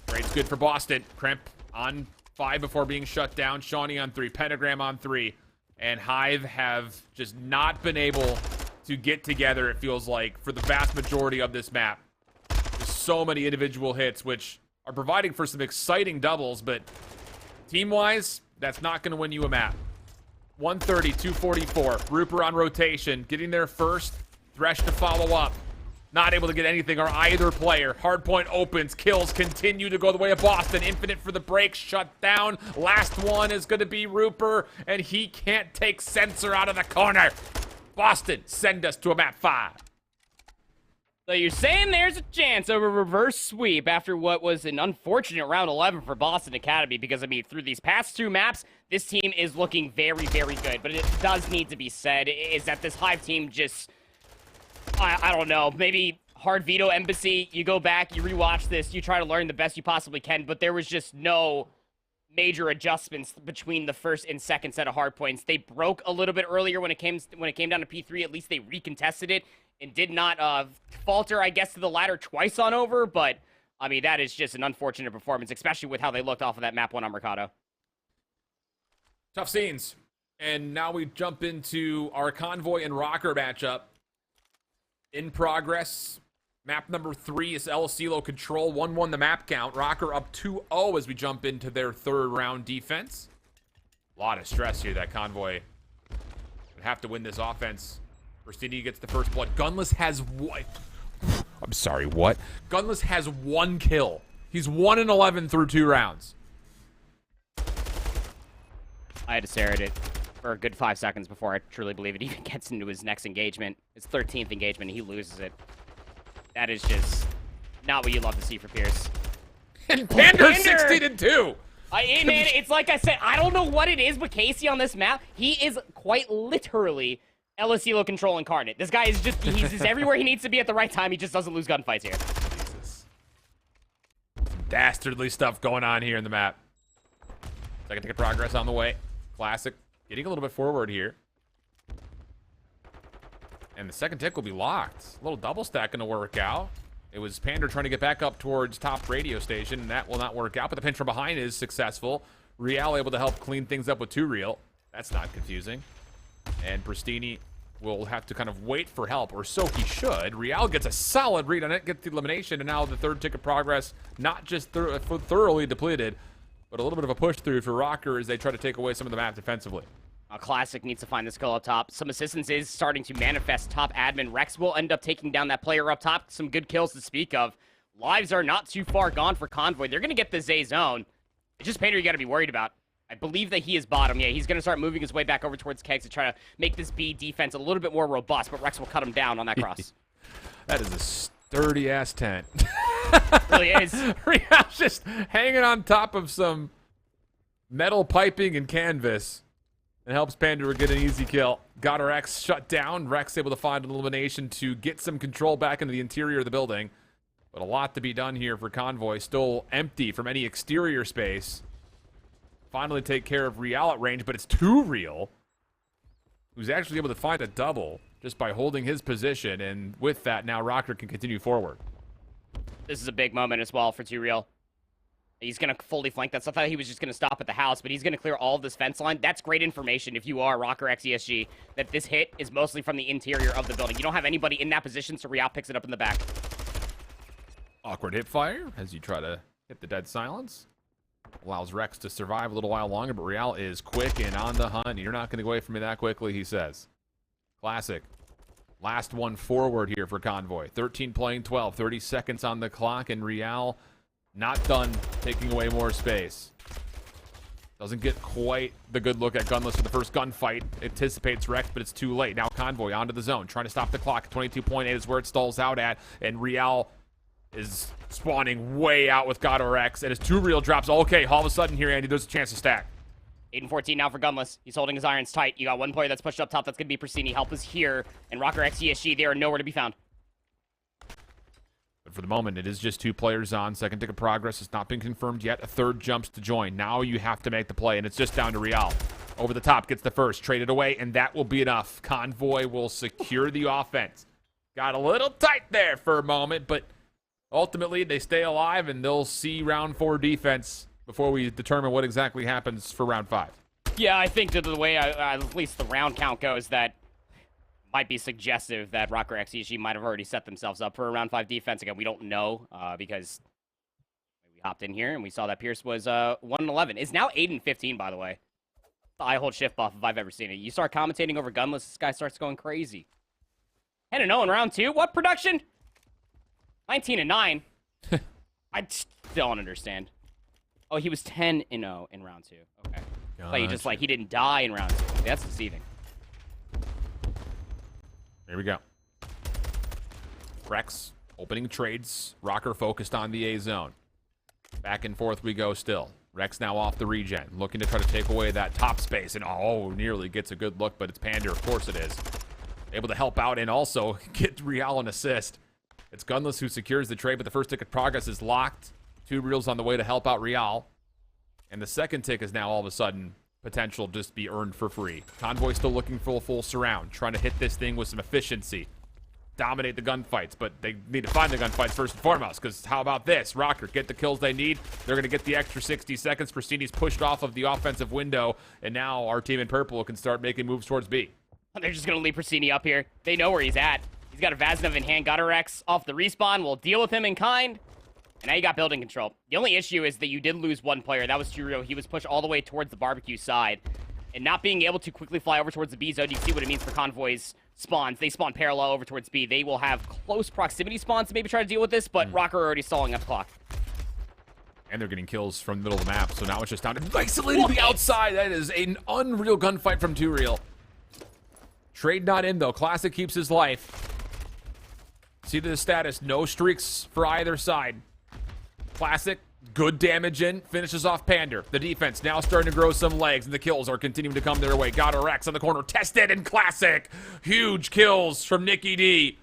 Speaker 1: Trade's good for Boston. Kremp on 5 before being shut down. Shawnee on 3. Pentagram on 3. And Hive have just not been able to get together, it feels like, for the vast majority of this map. There's so many individual hits, which are providing for some exciting doubles, but team-wise, that's not going to win you a map. 130, 244. Rupert on rotation, getting there first. Thresh to follow up. Not able to get anything on either player. Hardpoint opens. Kills continue to go the way of Boston. Infinite for the break. Shut down. Last one is going to be Rupert, and he can't take Sensor out of the corner. Boston, send us to a map 5.
Speaker 3: So you're saying there's a chance of a reverse sweep after what was an unfortunate round 11 for Boston Academy, because, I mean, through these past 2 maps, this team is looking very, very good. But it does need to be said is that this Hive team just, I don't know, maybe hard veto Embassy, you go back, you rewatch this, you try to learn the best you possibly can, but there was just no major adjustments between the first and second set of hard points. They broke a little bit earlier when it came down to P3. At least they recontested it and did not falter, I guess, to the ladder twice on over. But, I mean, that is just an unfortunate performance, especially with how they looked off of that map 1 on Mercado.
Speaker 1: Tough scenes. And now we jump into our Convoy and Rocker matchup. In progress. Map number 3 is El Silo Control. 1-1 the map count. Rocker up 2-0 as we jump into their 3rd round defense. A lot of stress here. That Convoy would have to win this offense. Rustini gets the first blood. Gunless has what? I'm sorry, what? Gunless has 1 kill. He's 1-11 through 2 rounds.
Speaker 3: I had to stare at it for a good 5 seconds before I truly believe it even gets into his next engagement. His 13th engagement, and he loses it. That is just not what you love to see for Pierce.
Speaker 1: And Pander 16-2.
Speaker 3: Man, it's like I said, I don't know what it is with Casey on this map. He is quite literally LSELO Control incarnate. This guy is he's just everywhere he needs to be at the right time. He just doesn't lose gunfights here.
Speaker 1: Jesus. Some dastardly stuff going on here in the map. Second ticket progress on the way. Classic. Getting a little bit forward here. And the second tick will be locked. A little double stack going to work out. It was Panda trying to get back up towards top radio station, and that will not work out. But the pinch from behind is successful. Real able to help clean things up with 2 Real. That's not confusing. And Pristini will have to kind of wait for help, or so he should. Real gets a solid read on it, gets the elimination, and now the third tick of progress, not just thoroughly depleted, but a little bit of a push through for Rocker as they try to take away some of the map defensively.
Speaker 3: Classic needs to find this kill up top. Some assistance is starting to manifest. Top admin Rex will end up taking down that player up top. Some good kills to speak of. Lives are not too far gone for Convoy. They're going to get the Zay zone. It's just Painter you got to be worried about. I believe that he is bottom. Yeah, he's going to start moving his way back over towards Kegs to try to make this B defense a little bit more robust, but Rex will cut him down on that cross.
Speaker 1: That is a sturdy-ass tent.
Speaker 3: Really is.
Speaker 1: Real's just hanging on top of some metal piping and canvas. And helps Panda get an easy kill. Got our X shut down. Rex able to find an elimination to get some control back into the interior of the building. But a lot to be done here for Convoy. Still empty from any exterior space. Finally take care of Real at range, but it's 2 Real, who's actually able to find a double just by holding his position. And with that, now Rocker can continue forward.
Speaker 3: This is a big moment as well for 2 Real. He's going to fully flank that. So I thought he was just going to stop at the house, but he's going to clear all of this fence line. That's great information if you are Rocker X ESG, that this hit is mostly from the interior of the building. You don't have anybody in that position, so Real picks it up in the back.
Speaker 1: Awkward hip fire as you try to hit the dead silence. Allows Rex to survive a little while longer, but Real is quick and on the hunt. You're not going to go away from me that quickly, he says. Classic. Last one forward here for Convoy. 13 playing 12, 30 seconds on the clock, and Real not done taking away more space. Doesn't get quite the good look at Gunless for the first gunfight. Anticipates Rex, but it's too late. Now Convoy onto the zone, trying to stop the clock. 22.8 is where it stalls out at, and Real is spawning way out with God or X, and his 2 Real drops. Okay, all of a sudden here, Andy, there's a chance to stack.
Speaker 3: 8 and 14 now for Gunless. He's holding his irons tight. You got one player that's pushed up top. That's going to be Pristini. Help is here, and Rocker X ESG, they are nowhere to be found.
Speaker 1: But for the moment, it is just 2 players on. Second tick of progress has not been confirmed yet. A third jumps to join. Now you have to make the play, and it's just down to Real. Over the top, gets the first, traded away, and that will be enough. Convoy will secure the offense. Got a little tight there for a moment, but ultimately they stay alive, and they'll see round 4 defense before we determine what exactly happens for round 5.
Speaker 3: Yeah, I think that the way at least the round count goes, that might be suggestive that Rocker X ESG might have already set themselves up for a round 5 defense. Again, we don't know because we hopped in here and we saw that Pierce was 1-11. Is now 8 and 15, by the way. The I hold shift buff if I've ever seen it. You start commentating over Gunless, this guy starts going crazy. 10-0 in round 2. What production? 19 and 9. I still don't understand. Oh, he was 10-0 in round 2. Okay. But he just he didn't die in round 2. That's deceiving.
Speaker 1: Here we go. Rex opening trades. Rocker focused on the A zone. Back and forth we go still. Rex now off the regen, looking to try to take away that top space, and nearly gets a good look, but it's Panda, of course it is. Able to help out and also get Real an assist. It's Gunless who secures the trade, but the first tick of progress is locked. 2 Reals on the way to help out Real. And the second tick is now all of a sudden potential just be earned for free. Convoy still looking for a full surround, trying to hit this thing with some efficiency. Dominate the gunfights, but they need to find the gunfights first and foremost, because how about this? Rocker, get the kills they need. They're going to get the extra 60 seconds. Pristini's pushed off of the offensive window, and now our team in purple can start making moves towards B.
Speaker 3: They're just going to leave Pristini up here. They know where he's at. He's got a Vaznov in hand. Got a Rex off the respawn. We'll deal with him in kind. And now you got building control. The only issue is that you did lose one player. That was Turio. He was pushed all the way towards the barbecue side. And not being able to quickly fly over towards the B zone, you see what it means for Convoy's spawns. They spawn parallel over towards B. They will have close proximity spawns to maybe try to deal with this, but Rocker already stalling up the clock.
Speaker 1: And they're getting kills from the middle of the map, so now it's just down to isolating the outside. That is an unreal gunfight from 2 Real. Trade not in, though. Classic keeps his life. See to the status. No streaks for either side. Classic, good damage in, finishes off Pander. The defense now starting to grow some legs, and the kills are continuing to come their way. Got a Rex on the corner, tested, and Classic. Huge kills from Nicky D.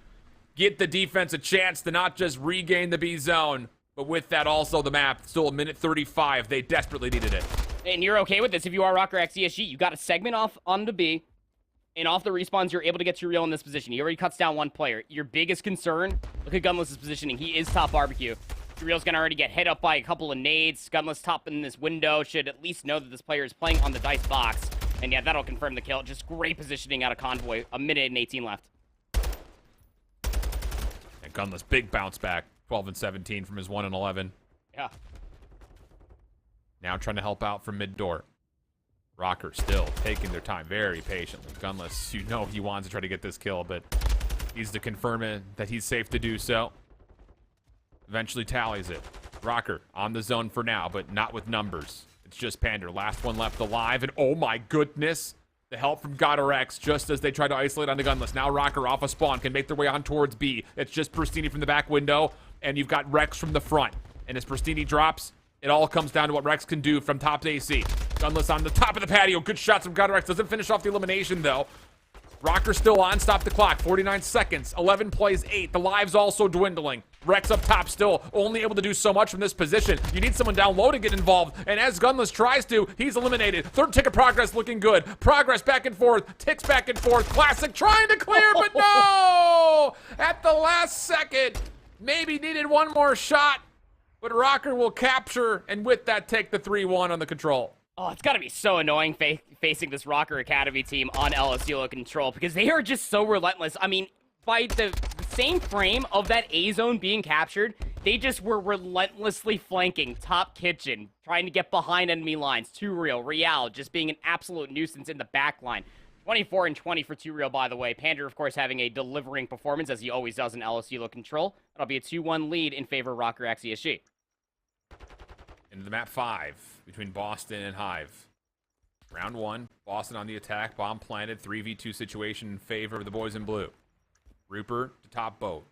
Speaker 1: Get the defense a chance to not just regain the B zone, but with that also the map. Still a minute 35. They desperately needed it.
Speaker 3: And you're okay with this if you are Rocker X ESG. You got a segment off on the B. and off the respawns, you're able to get Turiel in this position. He already cuts down one player. Your biggest concern, look at Gunless's positioning. He is top barbecue. Turiel's gonna already get hit up by a couple of nades. Gunless top in this window should at least know that this player is playing on the dice box. And yeah, that'll confirm the kill. Just great positioning out of Convoy. A minute and 18 left.
Speaker 1: And Gunless, big bounce back. 12 and 17 from his 1 and 11.
Speaker 3: Yeah.
Speaker 1: Now trying to help out from mid door. Rocker still taking their time very patiently. Gunless, you know he wants to try to get this kill, but he's to confirm it that he's safe to do so. Eventually tallies it. Rocker on the zone for now, but not with numbers. It's just Pander. Last one left alive, and oh my goodness. The help from GodRX just as they try to isolate on the Gunless. Now Rocker off a spawn can make their way on towards B. It's just Pristini from the back window, and you've got Rex from the front. And as Pristini drops, it all comes down to what Rex can do from top to AC. Gunless on the top of the patio. Good shots from GodRX. Doesn't finish off the elimination, though. Rocker still on. Stop the clock. 49 seconds. 11 plays 8. The lives also dwindling. Rex up top still only able to do so much from this position. You need someone down low to get involved. And as Gunless tries to, he's eliminated. Third tick of progress looking good. Progress back and forth. Ticks back and forth. Classic trying to clear, but no! At the last second. Maybe needed one more shot. But Rocker will capture, and with that, take the 3-1 on the control.
Speaker 3: Oh, it's got to be so annoying facing this Rocker Academy team on LSU control because they are just so relentless. I mean, by the same frame of that A zone being captured, they just were relentlessly flanking top kitchen, trying to get behind enemy lines. Real just being an absolute nuisance in the back line. 24 and 20 for Real, by the way. Pander, of course, having a delivering performance as he always does in LSU control. That'll be a 2-1 lead in favor of Rocker X ESG.
Speaker 1: Into the map 5 between Boston and Hive. Round 1, Boston on the attack, bomb planted, 3v2 situation in favor of the boys in blue. Rupert to top boat.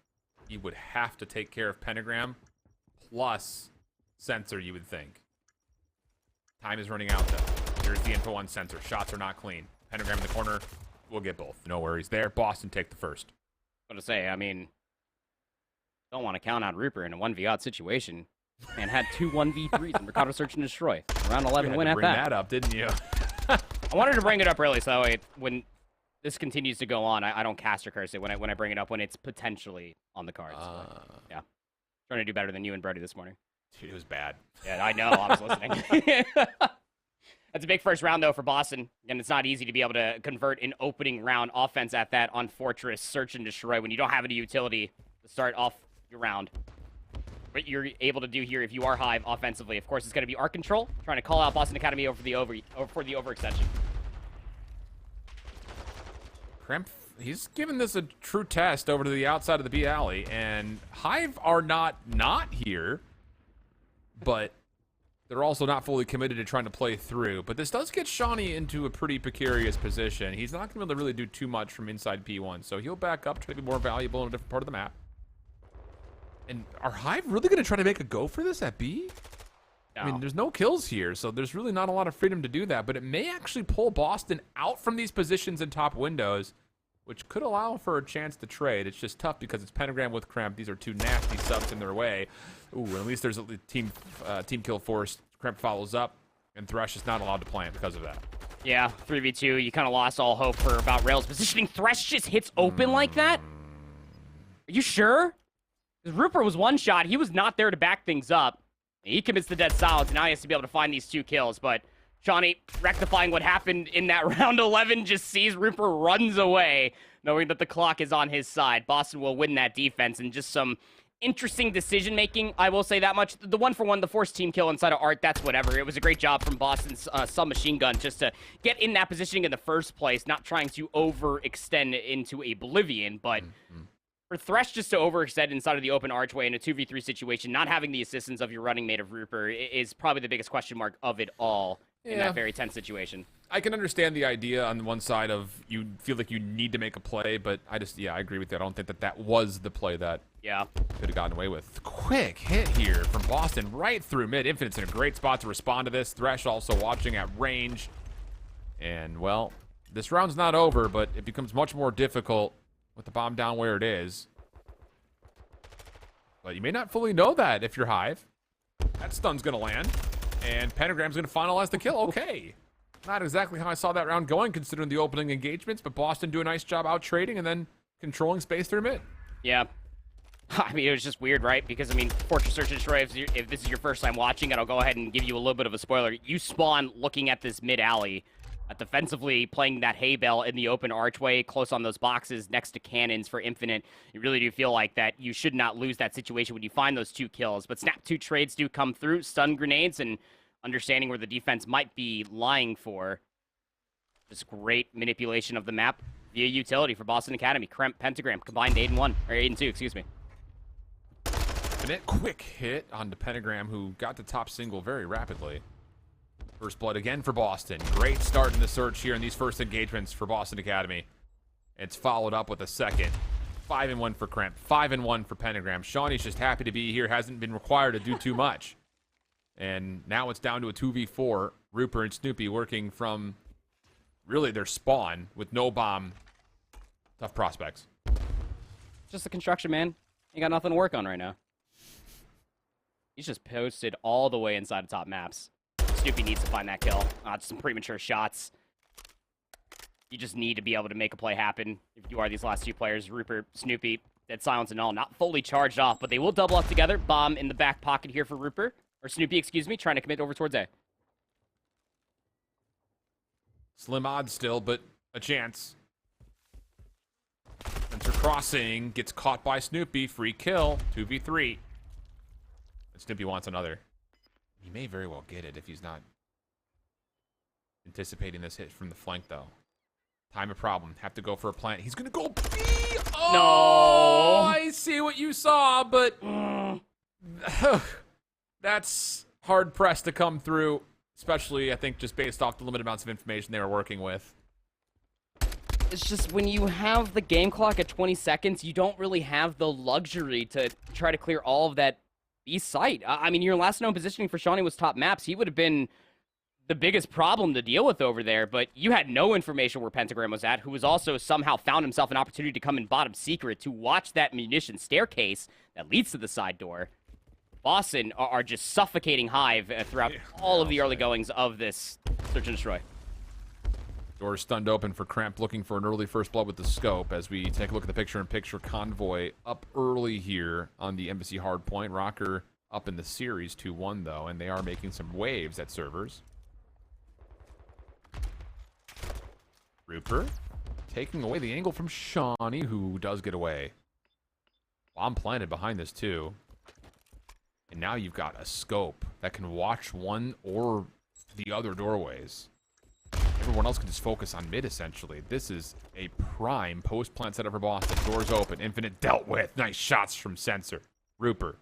Speaker 1: He would have to take care of Pentagram plus Sensor, you would think. Time is running out, though. Here's the info on Sensor. Shots are not clean. Pentagram in the corner. We'll get both. No worries there. Boston take the first.
Speaker 3: I'm going to say, I mean, don't want to count on Rupert in a 1v-odd situation. And had 2 1v3s in Mercado Search and Destroy. Round 11 win at that.
Speaker 1: Bring that up, didn't you?
Speaker 3: I wanted to bring it up early, so that way when this continues to go on, I don't cast or curse it when I bring it up when it's potentially on the cards. Yeah. Trying to do better than you and Brody this morning.
Speaker 1: Dude, it was bad.
Speaker 3: Yeah, I know. I was listening. That's a big first round, though, for Boston. And it's not easy to be able to convert an opening round offense at that on Fortress, Search and Destroy when you don't have any utility to start off your round. What you're able to do here if you are Hive offensively, of course, it's going to be Arc Control, trying to call out Boston Academy for the overextension.
Speaker 1: Kremp, he's given this a true test over to the outside of the B alley, and Hive are not here, but they're also not fully committed to trying to play through. But this does get Shawnee into a pretty precarious position. He's not going to be able to really do too much from inside P1, so he'll back up, try to be more valuable in a different part of the map. And are Hive really going to try to make a go for this at B? No. I mean, there's no kills here, so there's really not a lot of freedom to do that. But it may actually pull Boston out from these positions in top windows, which could allow for a chance to trade. It's just tough because it's Pentagram with Kremp. These are two nasty subs in their way. Ooh, at least there's a team kill force. Kremp follows up, and Thresh is not allowed to plant because of that.
Speaker 3: Yeah, 3v2. You kind of lost all hope for about Rail's positioning. Thresh just hits open like that? Are you sure? Rupert was one shot. He was not there to back things up. He commits the dead silence, and now he has to be able to find these 2 kills. But Shawnee, rectifying what happened in that round 11, just sees Rupert runs away, knowing that the clock is on his side. Boston will win that defense, and just some interesting decision-making, I will say that much. The 1-for-1, the forced team kill inside of Art, that's whatever. It was a great job from Boston's submachine gun just to get in that positioning in the first place, not trying to overextend into Oblivion, but... For Thresh just to overextend inside of the open archway in a 2v3 situation, not having the assistance of your running mate of Rupert is probably the biggest question mark of it all in that very tense situation.
Speaker 1: I can understand the idea on one side of you feel like you need to make a play, but I agree with you. I don't think that was the play that could have gotten away with. Quick hit here from Boston right through mid. Infinite's in a great spot to respond to this. Thresh also watching at range. And, well, this round's not over, but it becomes much more difficult with the bomb down where it is. But you may not fully know that if you're Hive. That stun's going to land. And Pentagram's going to finalize the kill. Okay. Not exactly how I saw that round going, considering the opening engagements, but Boston do a nice job out trading and then controlling space through mid.
Speaker 3: Yeah. I mean, it was just weird, right? Because, I mean, Fortress Search and Destroy, if this is your first time watching it, I'll go ahead and give you a little bit of a spoiler. You spawn looking at this mid-alley, defensively playing that hay bale in the open archway, close on those boxes, next to cannons for Infinite. You really do feel like that you should not lose that situation when you find those 2 kills. But Snap 2 trades do come through, stun grenades, and understanding where the defense might be lying for. Just great manipulation of the map via utility for Boston Academy. Kremp, Pentagram, combined 8 and 1, or 8 and 2, excuse me.
Speaker 1: Infinite, quick hit onto Pentagram, who got to top single very rapidly. First blood again for Boston. Great start in the search here in these first engagements for Boston Academy. It's followed up with a second. 5 and 1 for Kremp, 5 and 1 for Pentagram. Shawnee's just happy to be here, hasn't been required to do too much. And now it's down to a 2v4. Rupert and Snoopy working from really their spawn with no bomb. Tough prospects.
Speaker 3: Just the construction, man. You got nothing to work on right now. He's just posted all the way inside of top maps. Snoopy needs to find that kill. Just some premature shots. You just need to be able to make a play happen if you are these last 2 players. Rupert, Snoopy, dead silence and all. Not fully charged off, but they will double up together. Bomb in the back pocket here for Rupert. Or Snoopy, excuse me, trying to commit over towards A.
Speaker 1: Slim odds still, but a chance. Spencer crossing, gets caught by Snoopy. Free kill, 2v3. And Snoopy wants another. He may very well get it if he's not anticipating this hit from the flank, though. Time a problem. Have to go for a plant. He's going to go B! Oh! No! I see what you saw, but... That's hard-pressed to come through, especially, I think, just based off the limited amounts of information they were working with.
Speaker 3: It's just when you have the game clock at 20 seconds, you don't really have the luxury to try to clear all of that B site. I mean, your last known positioning for Shawnee was top maps. He would have been the biggest problem to deal with over there, but you had no information where Pentagram was at, who was also somehow found himself an opportunity to come in bottom secret to watch that munition staircase that leads to the side door. Boston are just suffocating Hive throughout all of the early goings of this Search and Destroy.
Speaker 1: Door stunned open for Kremp, looking for an early first blood with the scope. As we take a look at the picture-in-picture, Convoy up early here on the Embassy hardpoint. Rocker up in the series 2-1, though, and they are making some waves at servers. Rupert taking away the angle from Shawnee, who does get away. Bomb planted behind this, too. And now you've got a scope that can watch one or the other doorways. Everyone else can just focus on mid, essentially. This is a prime post-plant setup for Boston. Doors open. Infinite dealt with. Nice shots from Sensor. Rupert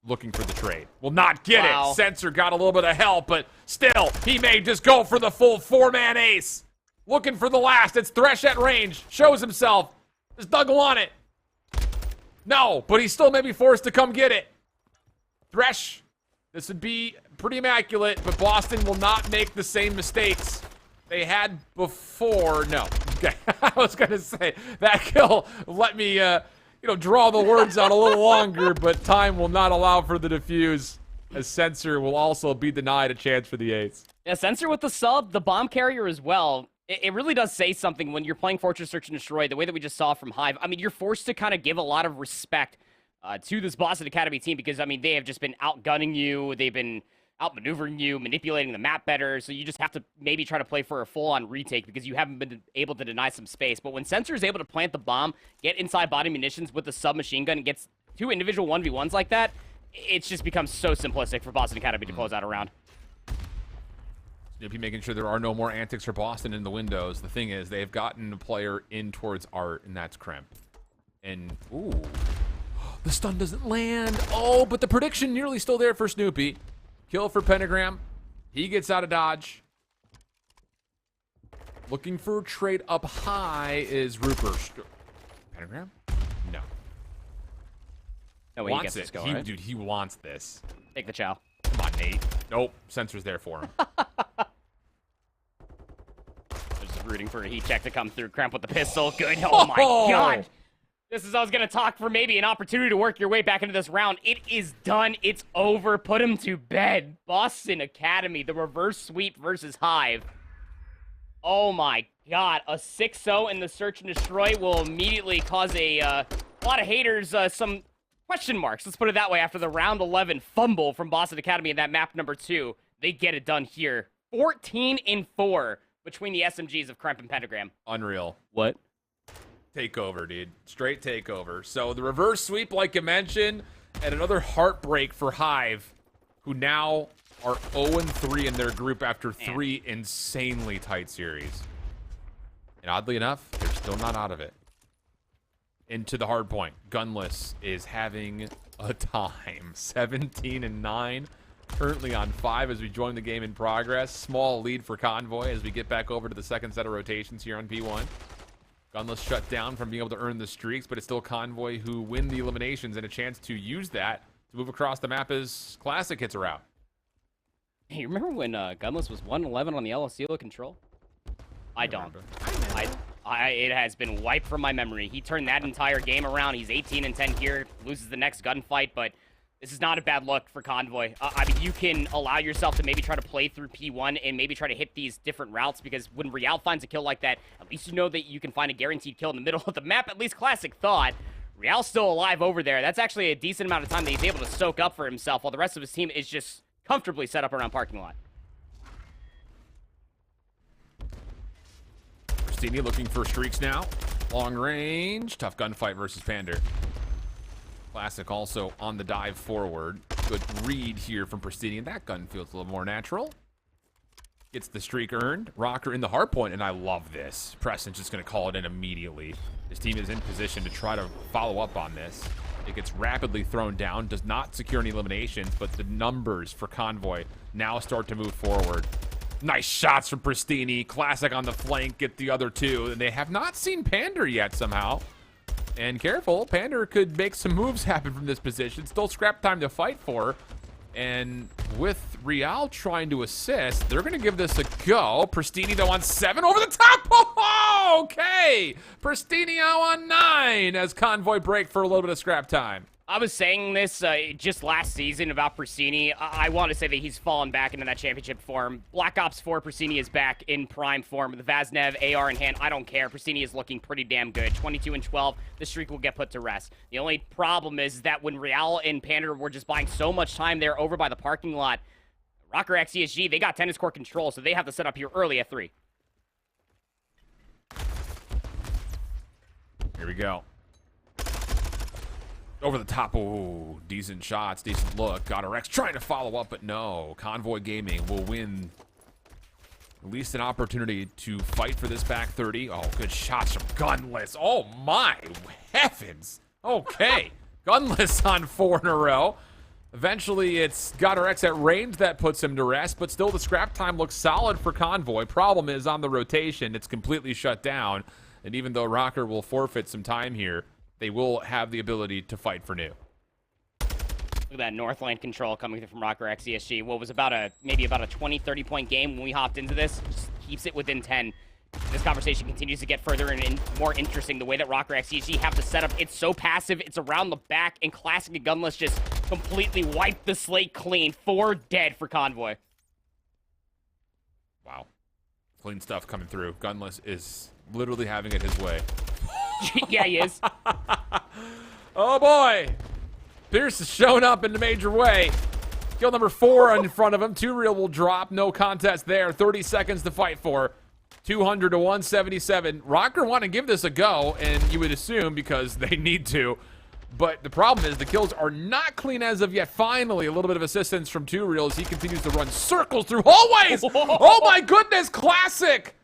Speaker 1: looking for the trade. Will not get it. Sensor got a little bit of help, but still, he may just go for the full 4-man ace. Looking for the last. It's Thresh at range. Shows himself. Just Dougal on it. No, but he still may be forced to come get it. Thresh, this would be pretty immaculate, but Boston will not make the same mistakes they had before. No. Okay. I was going to say, that kill let me, draw the words out a little longer, but time will not allow for the defuse, as Sensor will also be denied a chance for the ace.
Speaker 3: Yeah, Sensor with the sub, the bomb carrier as well. It really does say something when you're playing Fortress Search and Destroy, the way that we just saw from Hive. I mean, you're forced to kind of give a lot of respect to this Boston Academy team because, I mean, they have just been outgunning you. They've been outmaneuvering you, manipulating the map better. So you just have to maybe try to play for a full-on retake because you haven't been able to deny some space. But when Sensor is able to plant the bomb, get inside body munitions with the submachine gun, and gets 2 individual 1v1s like that, it's just becomes so simplistic for Boston Academy to close out a round.
Speaker 1: Snoopy making sure there are no more antics for Boston in the windows. The thing is, they've gotten a player in towards Art, and that's Kremp. And, ooh, the stun doesn't land. Oh, but the prediction nearly still there for Snoopy. Kill for Pentagram. He gets out of dodge. Looking for a trade up high is Rupert. Pentagram? No.
Speaker 3: No way he gets this going, right?
Speaker 1: Dude, he wants this.
Speaker 3: Take the chow.
Speaker 1: Come on, Nate. Nope. Sensor's there for him.
Speaker 3: Just rooting for a heat check to come through. Kremp with the pistol. Good. Oh, my God. This is, I was going to talk for maybe an opportunity to work your way back into this round. It is done. It's over. Put him to bed. Boston Academy, the reverse sweep versus Hive. Oh my god, a 6-0 in the search and destroy will immediately cause a lot of haters some question marks. Let's put it that way. After the round 11 fumble from Boston Academy in that map number 2, they get it done here. 14-4 between the SMGs of Kremp and Pentagram.
Speaker 1: Unreal.
Speaker 3: What?
Speaker 1: Takeover, dude. Straight takeover. So the reverse sweep, like you mentioned, and another heartbreak for Hive, who now are 0-3 in their group after 3 insanely tight series. And oddly enough, they're still not out of it. Into the hard point. Gunless is having a time. 17-9. Currently on 5 as we join the game in progress. Small lead for Convoy as we get back over to the second set of rotations here on P1. Gunless shut down from being able to earn the streaks, but it's still Convoy who win the eliminations and a chance to use that to move across the map as Classic hits her out.
Speaker 3: Hey, you remember when Gunless was 1-11 on the LSCO control? I don't. It has been wiped from my memory. He turned that entire game around. He's 18-10 here, loses the next gunfight, but this is not a bad look for Convoy. I mean, you can allow yourself to maybe try to play through P1 and maybe try to hit these different routes, because when Real finds a kill like that, at least you know that you can find a guaranteed kill in the middle of the map. At least Classic thought. Real's still alive over there. That's actually a decent amount of time that he's able to soak up for himself, while the rest of his team is just comfortably set up around parking lot.
Speaker 1: Pristini looking for streaks now. Long range. Tough gunfight versus Pander. Classic also on the dive forward. Good read here from Pristini, and that gun feels a little more natural. Gets the streak earned. Rocker in the hard point, and I love this. Preston's just going to call it in immediately. His team is in position to try to follow up on this. It gets rapidly thrown down, does not secure any eliminations, but the numbers for Convoy now start to move forward. Nice shots from Pristini. Classic on the flank, get the other 2. And they have not seen Pander yet somehow. And careful, Pander could make some moves happen from this position. Still scrap time to fight for. And with Real trying to assist, they're going to give this a go. Pristini, though, on 7 over the top. Oh, okay. Pristini on 9 as Convoy break for a little bit of scrap time.
Speaker 3: I was saying this just last season about Pristini. I want to say that he's fallen back into that championship form. Black Ops 4, Pristini is back in prime form. The Vaznev, AR in hand, I don't care. Pristini is looking pretty damn good. 22-12, the streak will get put to rest. The only problem is that when Real and Pander were just buying so much time there over by the parking lot, Rocker X ESG, they got tennis court control, so they have to set up here early at 3.
Speaker 1: Here we go. Over the top. Oh, decent shots, decent look. Got our X trying to follow up, but no. Convoy Gaming will win at least an opportunity to fight for this back 30. Oh, good shots from Gunless. Oh, my heavens. Okay. Gunless on 4 in a row. Eventually, it's got our X at range that puts him to rest, but still the scrap time looks solid for Convoy. Problem is on the rotation, it's completely shut down. And even though Rocker will forfeit some time here, they will have the ability to fight for new.
Speaker 3: Look at that north lane control coming from Rocker X ESG. What was maybe about a 20-30 point game when we hopped into this. Just keeps it within 10. This conversation continues to get further and more interesting. The way that Rocker X ESG have to set up, it's so passive. It's around the back, and Classic and Gunless just completely wiped the slate clean. 4 dead for Convoy.
Speaker 1: Wow. Clean stuff coming through. Gunless is literally having it his way.
Speaker 3: Yeah, he is.
Speaker 1: Oh, boy. Pierce is showing up in a major way. Kill number 4 in front of him. 2 real will drop. No contest there. 30 seconds to fight for. 200 to 177. Rocker want to give this a go, and you would assume because they need to. But the problem is the kills are not clean as of yet. Finally, a little bit of assistance from 2 real as he continues to run circles through hallways. Oh, my goodness. Classic.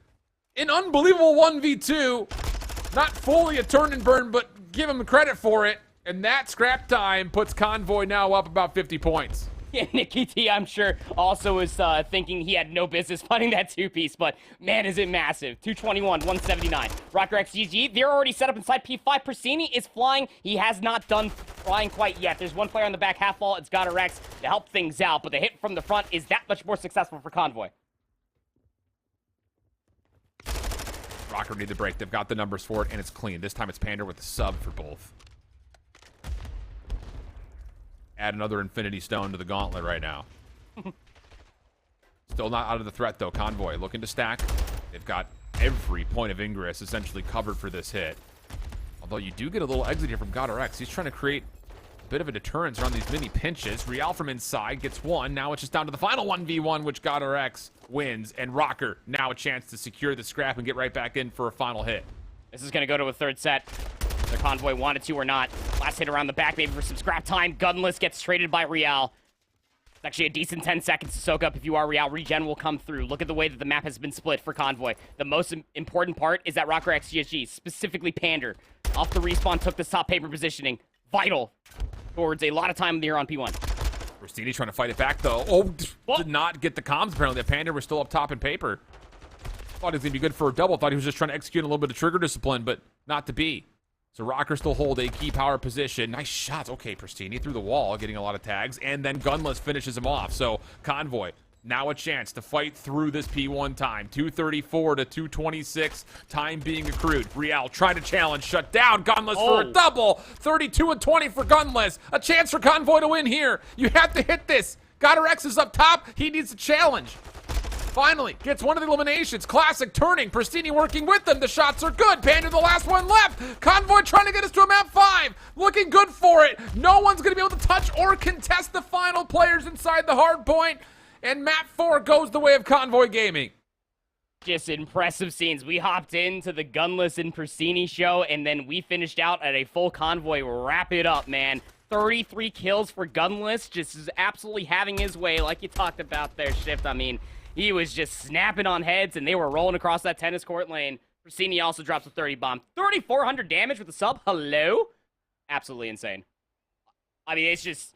Speaker 1: An unbelievable 1v2. Not fully a turn and burn, but give him credit for it. And that scrap time puts Convoy now up about 50 points.
Speaker 3: Yeah, Nicky T, I'm sure, also was thinking he had no business fighting that 2-piece, but man, is it massive. 221, 179. Rocker XGG, they're already set up inside P5. Pristini is flying. He has not done flying quite yet. There's one player on the back half wall. It's got a Rex to help things out, but the hit from the front is that much more successful for Convoy.
Speaker 1: Rocker need the break. They've got the numbers for it, and it's clean. This time it's Pander with the sub for both. Add another Infinity Stone to the gauntlet right now. Still not out of the threat, though. Convoy looking to stack. They've got every point of ingress essentially covered for this hit. Although you do get a little exit here from GodRX. He's trying to create a bit of a deterrence around these mini pinches. Real from inside gets one. Now it's just down to the final 1v1, which GodRX wins. And Rocker now a chance to secure the scrap and get right back in for a final hit.
Speaker 3: This is going to go to a third set. The Convoy wanted to or not. Last hit around the back, maybe for some scrap time. Gunless gets traded by Real. It's actually a decent 10 seconds to soak up if you are Real. Regen will come through. Look at the way that the map has been split for Convoy. The most important part is that Rocker X GSG, specifically Pander, off the respawn, took this top paper positioning. Vital towards a lot of time here on P1.
Speaker 1: Rustini trying to fight it back, though. Oh, did not get the comms, apparently. The Pander was still up top in paper. Thought he was going to be good for a double. Thought he was just trying to execute a little bit of trigger discipline, but not to be. So Rocker still hold a key power position. Nice shots. Okay, Pristini through the wall, getting a lot of tags. And then Gunless finishes him off. So Convoy, now a chance to fight through this P1 time. 2:34 to 2:26, time being accrued. Real trying to challenge, shut down. Gunless for a double. 32-20 for Gunless. A chance for Convoy to win here. You have to hit this. GodRX is up top. He needs a challenge. Finally, gets one of the eliminations. Classic turning. Pristini working with them. The shots are good. Panda the last one left. Convoy trying to get us to a map 5. Looking good for it. No one's going to be able to touch or contest the final players inside the hard point. And map 4 goes the way of Convoy Gaming.
Speaker 3: Just impressive scenes. We hopped into the Gunless and Pristini show, and then we finished out at a full Convoy. Wrap it up, man. 33 kills for Gunless. Just is absolutely having his way like you talked about there, Shift. I mean, he was just snapping on heads, and they were rolling across that tennis court lane. Pristini also drops a 30 bomb. 3,400 damage with the sub. Hello? Absolutely insane. I mean, it's just,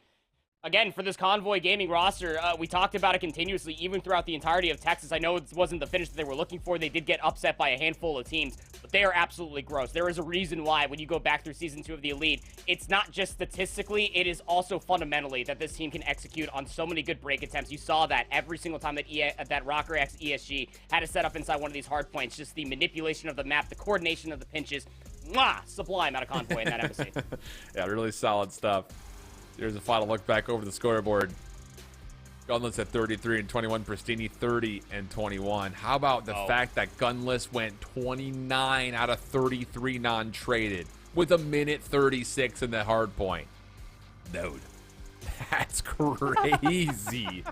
Speaker 3: again, for this Convoy Gaming roster, we talked about it continuously, even throughout the entirety of Texas. I know it wasn't the finish that they were looking for. They did get upset by a handful of teams, but they are absolutely gross. There is a reason why, when you go back through Season 2 of the Elite, it's not just statistically, it is also fundamentally that this team can execute on so many good break attempts. You saw that every single time that Rocker X ESG had to set up inside one of these hard points. Just the manipulation of the map, the coordination of the pinches. Mwah! Sublime out of Convoy in that embassy.
Speaker 1: Yeah, really solid stuff. Here's a final look back over the scoreboard. Gunless at 33 and 21, Pristini 30 and 21. How about the fact that Gunless went 29 out of 33 non-traded with a minute 36 in the hard point? Dude, that's crazy.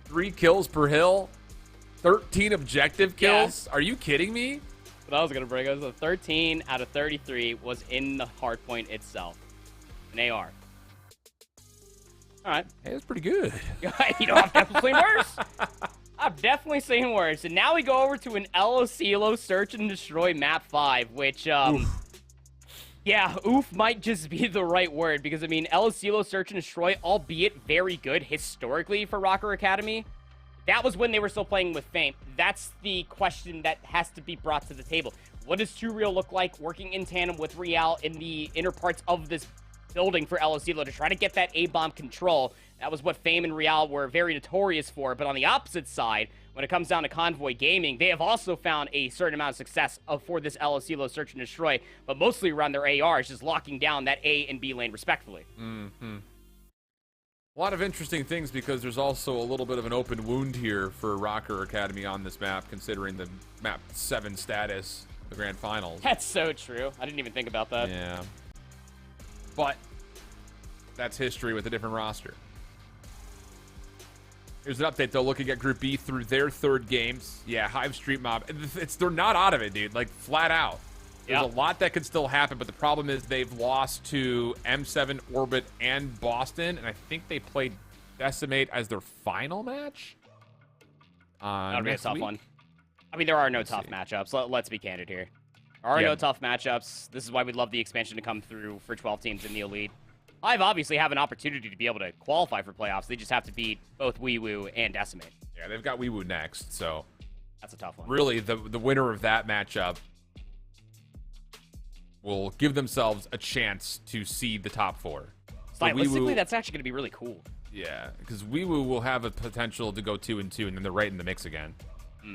Speaker 1: 3 kills per hill, 13 objective kills. Yeah. Are you kidding me?
Speaker 3: What I was going to bring up was 13 out of 33 was in the hard point itself. An AR. All right.
Speaker 1: Hey, that's pretty good.
Speaker 3: You know, I've definitely seen worse. I've definitely seen worse. And now we go over to an El Asilo Search and Destroy Map 5, which, yeah, oof might just be the right word. Because, I mean, El Asilo Search and Destroy, albeit very good historically for Rocker Academy, that was when they were still playing with Fame. That's the question that has to be brought to the table. What does 2Real look like working in tandem with Real in the inner parts of this building for El Asilo to try to get that A-bomb control? That was what Fame and Real were very notorious for. But on the opposite side, when it comes down to Convoy Gaming, they have also found a certain amount of success for this El Asilo Search and Destroy, but mostly around their ARs, just locking down that A and B lane respectfully.
Speaker 1: Mm-hmm. A lot of interesting things because there's also a little bit of an open wound here for Rocker Academy on this map, considering the map 7 status, the grand finals.
Speaker 3: That's so true. I didn't even think about that.
Speaker 1: Yeah. But that's history with a different roster. Here's an update, though, looking at Group B through their 3rd games. Yeah, Hive Street Mob. They're not out of it, dude. Like, flat out. There's a lot that could still happen, but the problem is they've lost to M7, Orbit, and Boston, and I think they played Decimate as their final match.
Speaker 3: That'll be a tough one. I mean, there are no tough matchups. Let's be candid here. There are no tough matchups. This is why we'd love the expansion to come through for 12 teams in the Elite. Hive obviously have an opportunity to be able to qualify for playoffs. They just have to beat both Wewoo and Decimate.
Speaker 1: Yeah, they've got Wewoo next, so
Speaker 3: that's a tough one.
Speaker 1: Really, the winner of that matchup will give themselves a chance to seed the top 4.
Speaker 3: Stylistically, that's actually going to be really cool.
Speaker 1: Yeah, because Wewoo will have a potential to go 2-2, and then they're right in the mix again.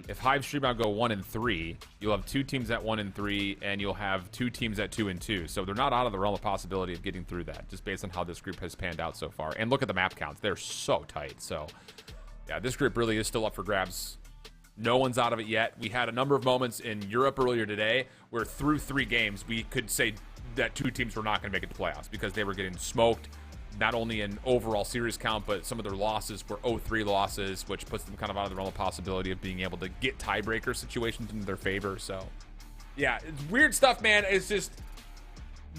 Speaker 1: If Hive Stream Out go 1-3, you'll have 2 teams at 1-3, and you'll have 2 teams at 2-2. So they're not out of the realm of possibility of getting through that, just based on how this group has panned out so far. And look at the map counts; they're so tight. So, yeah, this group really is still up for grabs No one's out of it yet. We had a number of moments in Europe earlier today where through 3 games, we could say that 2 teams were not going to make it to playoffs because they were getting smoked, not only in overall series count, but some of their losses were 0-3 losses, which puts them kind of out of the realm of possibility of being able to get tiebreaker situations in their favor. So, yeah, it's weird stuff, man. It's just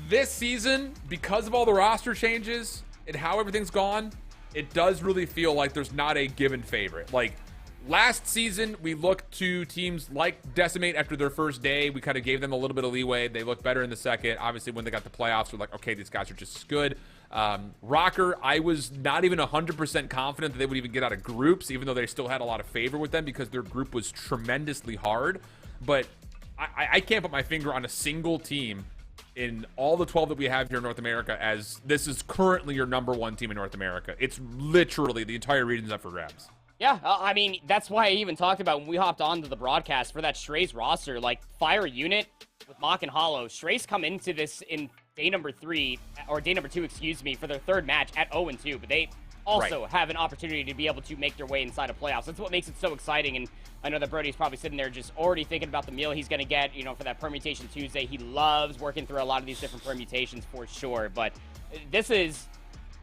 Speaker 1: this season, because of all the roster changes and how everything's gone, it does really feel like there's not a given favorite. Like, last season, we looked to teams like Decimate after their first day. We kind of gave them a little bit of leeway. They looked better in the second. Obviously, when they got the playoffs, we're like, okay, these guys are just as good. Rocker, I was not even 100% confident that they would even get out of groups, even though they still had a lot of favor with them because their group was tremendously hard. But I can't put my finger on a single team in all the 12 that we have here in North America as this is currently your #1 team in North America. It's literally the entire region's up for grabs.
Speaker 3: Yeah, I mean, that's why I even talked about when we hopped onto the broadcast for that Strays roster, like, Fire Unit with Mach and Hollow. Strays come into this in day number 3, or day number 2, excuse me, for their 3rd match at 0-2, but they also have an opportunity to be able to make their way inside of playoffs. That's what makes it so exciting, and I know that Brody's probably sitting there just already thinking about the meal he's going to get, you know, for that Permutation Tuesday. He loves working through a lot of these different permutations for sure, but this is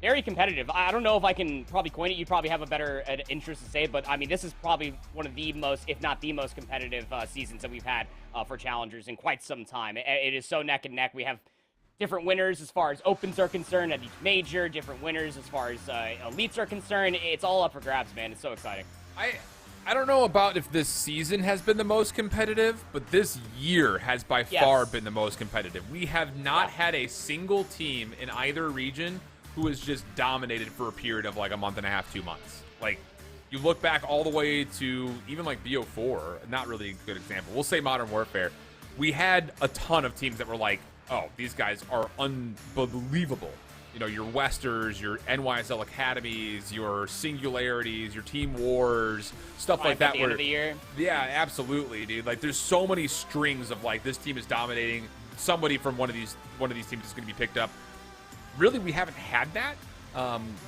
Speaker 3: very competitive. I don't know if I can probably coin it. You probably have a better interest to say, but I mean, this is probably one of the most, if not the most competitive seasons that we've had for challengers in quite some time. It is so neck and neck. We have different winners as far as opens are concerned at each major, different winners as far as elites are concerned. It's all up for grabs, man. It's so exciting.
Speaker 1: I don't know about if this season has been the most competitive, but this year has by far been the most competitive. We have not had a single team in either region who has just dominated for a period of like a month and a half, 2 months. Like, you look back all the way to even like BO4, not really a good example. We'll say Modern Warfare. We had a ton of teams that were like, oh, these guys are unbelievable. You know, your Westers, your NYSL Academies, your Singularities, your Team Wars, stuff like that.
Speaker 3: At the end of the year.
Speaker 1: Yeah, absolutely, dude. Like, there's so many strings of like, this team is dominating. Somebody from one of these teams is going to be picked up. Really, we haven't had that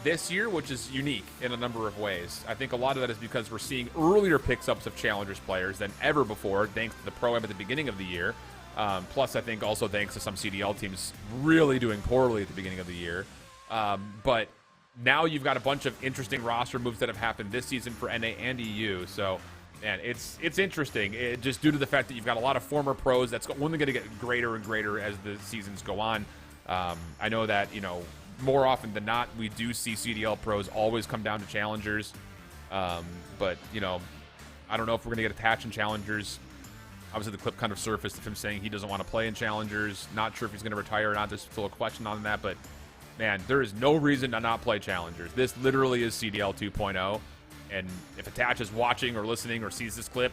Speaker 1: this year, which is unique in a number of ways. I think a lot of that is because we're seeing earlier picks-ups of Challengers players than ever before, thanks to the Pro-Am at the beginning of the year. Plus, I think also thanks to some CDL teams really doing poorly at the beginning of the year. But now you've got a bunch of interesting roster moves that have happened this season for NA and EU. So, man, it's interesting. Just due to the fact that you've got a lot of former pros, that's only going to get greater and greater as the seasons go on. I know that, you know, more often than not, we do see CDL pros always come down to challengers. But, you know, I don't know if we're going to get attached in challengers. Obviously, the clip kind of surfaced of him saying he doesn't want to play in challengers. Not sure if he's going to retire or not. There's still a question on that. But, man, there is no reason to not play challengers. This literally is CDL 2.0. And if Attach is watching or listening or sees this clip,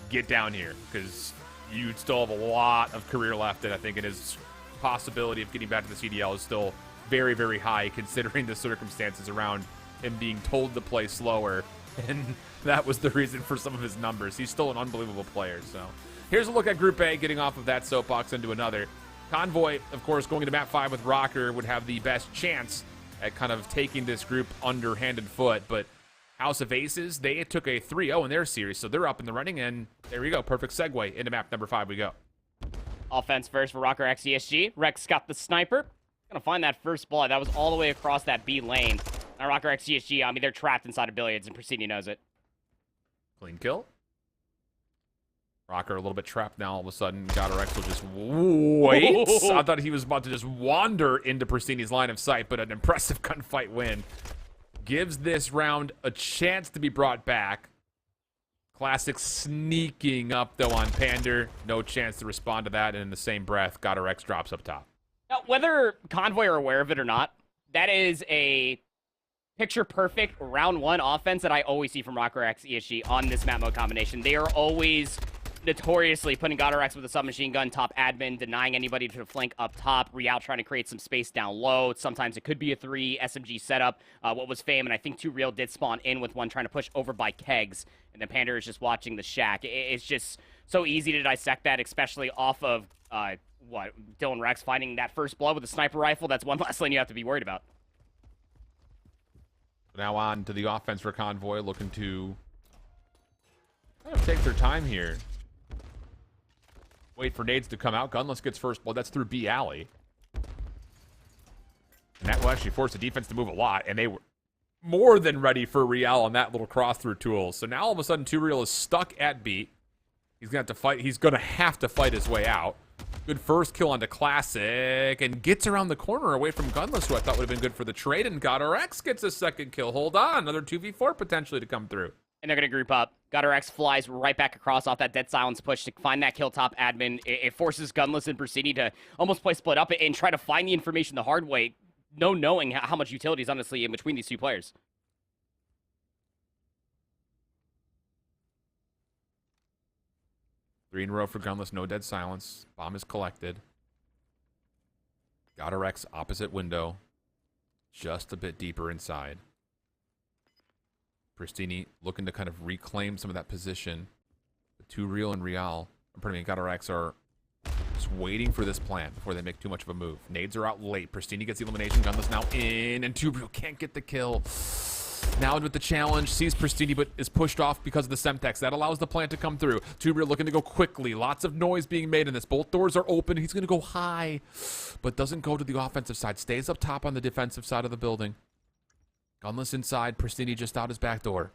Speaker 1: get down here. Because you still have a lot of career left. And I think it is possibility of getting back to the CDL is still very, very high considering the circumstances around him being told to play slower, and that was the reason for some of his numbers. He's still an unbelievable player. So here's a look at Group A, getting off of that soapbox into another. Convoy, of course, going into map 5 with Rocker would have the best chance at kind of taking this group underhanded foot, but House of Aces, they took a 3-0 in their series, so they're up in the running, and there we go, perfect segue into map number 5 we go.
Speaker 3: Offense first for Rocker X ESG. Rex got the sniper. Gonna find that first blood. That was all the way across that B lane. Now Rocker X ESG, I mean, they're trapped inside of Billiards, and Presidio knows it.
Speaker 1: Clean kill. Rocker a little bit trapped now all of a sudden. Rex will just wait. I thought he was about to just wander into Pristini's line of sight, but an impressive gunfight win. Gives this round a chance to be brought back. Classic sneaking up, though, on Pander. No chance to respond to that, and in the same breath, Rex drops up top.
Speaker 3: Now, whether Convoy are aware of it or not, that is a picture-perfect round 1 offense that I always see from Rocker X ESG on this map mode combination. They are always notoriously putting Rex with a submachine gun, top admin, denying anybody to flank up top, Real trying to create some space down low. Sometimes it could be a 3 SMG setup. What was Fame, and I think 2 Real did spawn in with one trying to push over by Kegs, and then Pander is just watching the shack. It's just so easy to dissect that, especially off of, Dylan Rex finding that first blood with a sniper rifle. That's one less lane you have to be worried about.
Speaker 1: Now on to the offense for Convoy, looking to Gonna take their time here. Wait for nades to come out. Gunless gets first blood. That's through B alley. And that will actually force the defense to move a lot. And they were more than ready for Real on that little cross-through tool. So now all of a sudden, 2Real is stuck at B. He's gonna have to fight. He's gonna have to fight his way out. Good first kill onto Classic, and gets around the corner away from Gunless, who I thought would have been good for the trade, and GodRx gets a second kill. Hold on, another 2v4 potentially to come through.
Speaker 3: And they're going to group up. GodRx flies right back across off that dead silence push to find that kill top admin. It forces Gunless and Brasini to almost play split up and try to find the information the hard way, no knowing how much utility is honestly in between these two players.
Speaker 1: Three in a row for Gunless, no dead silence. Bomb is collected. GodRx opposite window. Just a bit deeper inside. Pristini looking to kind of reclaim some of that position. The 2Real and Real, GodRx are just waiting for this plan before they make too much of a move. Nades are out late. Pristini gets the elimination. Gunless now in, and 2Real can't get the kill. Now with the challenge, sees Pristini, but is pushed off because of the Semtex. That allows the plant to come through. 2Real looking to go quickly. Lots of noise being made in this. Both doors are open. He's going to go high, but doesn't go to the offensive side. Stays up top on the defensive side of the building. Gunless inside. Pristini just out his back door.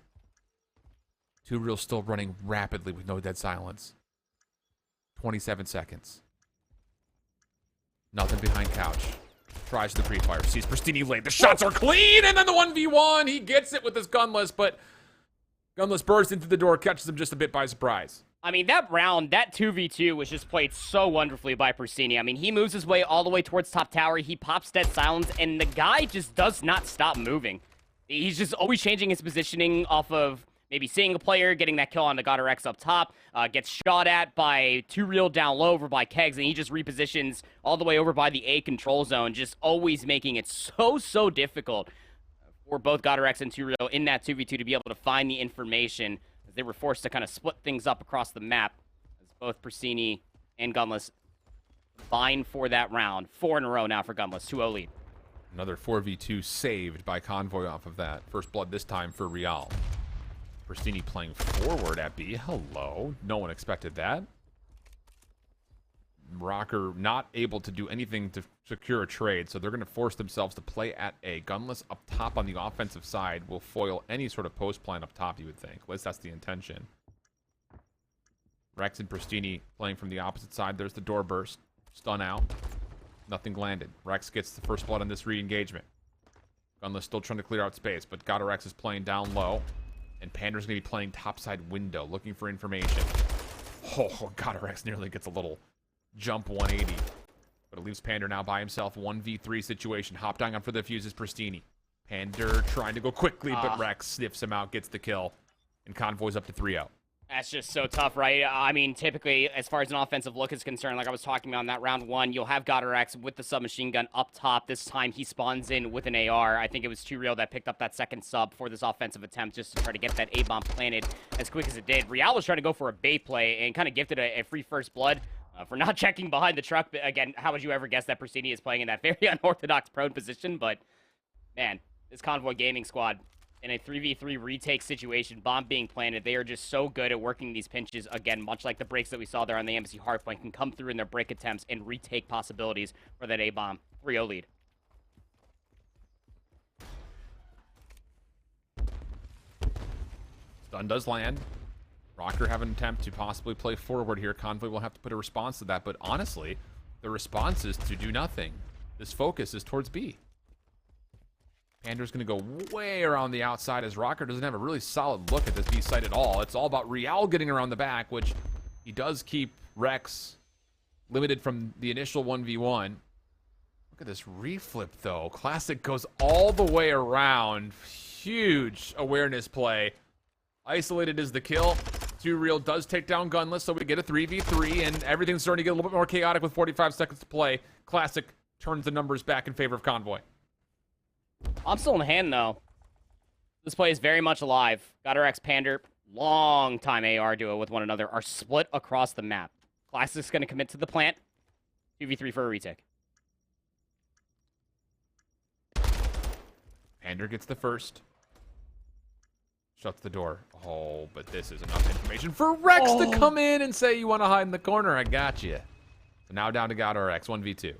Speaker 1: 2Real still running rapidly with no dead silence. 27 seconds. Nothing behind couch. Tries the pre-fire, sees Pristini late. The shots are clean, and then the 1v1. He gets it with his Gunless, but Gunless bursts into the door, catches him just a bit by surprise.
Speaker 3: I mean, that round, that 2v2 was just played so wonderfully by Pristini. I mean, he moves his way all the way towards top tower. He pops dead silence, and the guy just does not stop moving. He's just always changing his positioning off of maybe seeing a player, getting that kill on the GodRx up top, gets shot at by 2Real down low over by Kegs, and he just repositions all the way over by the A control zone, just always making it so difficult for both GodRx and 2Real in that 2v2 to be able to find the information, as they were forced to kind of split things up across the map, as both Pristini and Gunless vying for that round. 4 in a row now for Gunless, 2-0 lead.
Speaker 1: Another 4v2 saved by Convoy off of that. First blood this time for Real. Pristini playing forward at B. Hello. No one expected that. Rocker not able to do anything to secure a trade, so they're going to force themselves to play at A. Gunless up top on the offensive side will foil any sort of post plan up top, you would think. At least that's the intention. Rex and Pristini playing from the opposite side. There's the door burst. Stun out. Nothing landed. Rex gets the first blood on this re-engagement. Gunless still trying to clear out space, but GodRx is playing down low. And Pander's going to be playing topside window, looking for information. Oh, GodRx nearly gets a little jump 180. But it leaves Pander now by himself. 1v3 situation. Hop down on for the fuse is Pristini. Pander trying to go quickly, but Rex sniffs him out, gets the kill. And Convoy's up to 3-0.
Speaker 3: That's just so tough, right? I mean, typically, as far as an offensive look is concerned, like I was talking about in that round one, you'll have GodRx with the submachine gun up top. This time, he spawns in with an AR. I think it was 2Real that picked up that second sub for this offensive attempt just to try to get that A-bomb planted as quick as it did. Real was trying to go for a bait play and kind of gifted a free first blood for not checking behind the truck. But again, how would you ever guess that Pristini is playing in that very unorthodox prone position? But, man, this Convoy Gaming squad, in a 3v3 retake situation, bomb being planted, they are just so good at working these pinches. Again, much like the breaks that we saw there on the Embassy Hardpoint, can come through in their break attempts and retake possibilities for that A-bomb. 3-0 lead.
Speaker 1: Stun does land. Rocker have an attempt to possibly play forward here. Convoy will have to put a response to that, but honestly, the response is to do nothing. This focus is towards B. Pander's going to go way around the outside as Rocker doesn't have a really solid look at this B site at all. It's all about Real getting around the back, which he does keep Rex limited from the initial 1v1. Look at this reflip, though. Classic goes all the way around. Huge awareness play. Isolated is the kill. 2Real does take down Gunless, so we get a 3v3, and everything's starting to get a little bit more chaotic with 45 seconds to play. Classic turns the numbers back in favor of Convoy.
Speaker 3: I'm still in hand, though. This play is very much alive. GodRx, Pander, long time AR duo with one another, are split across the map. Classic's going to commit to the plant. 2v3 for a retake.
Speaker 1: Pander gets the first. Shuts the door. Oh, but this is enough information for Rex to come in and say, you want to hide in the corner? I got you. So now down to GodRx, 1v2.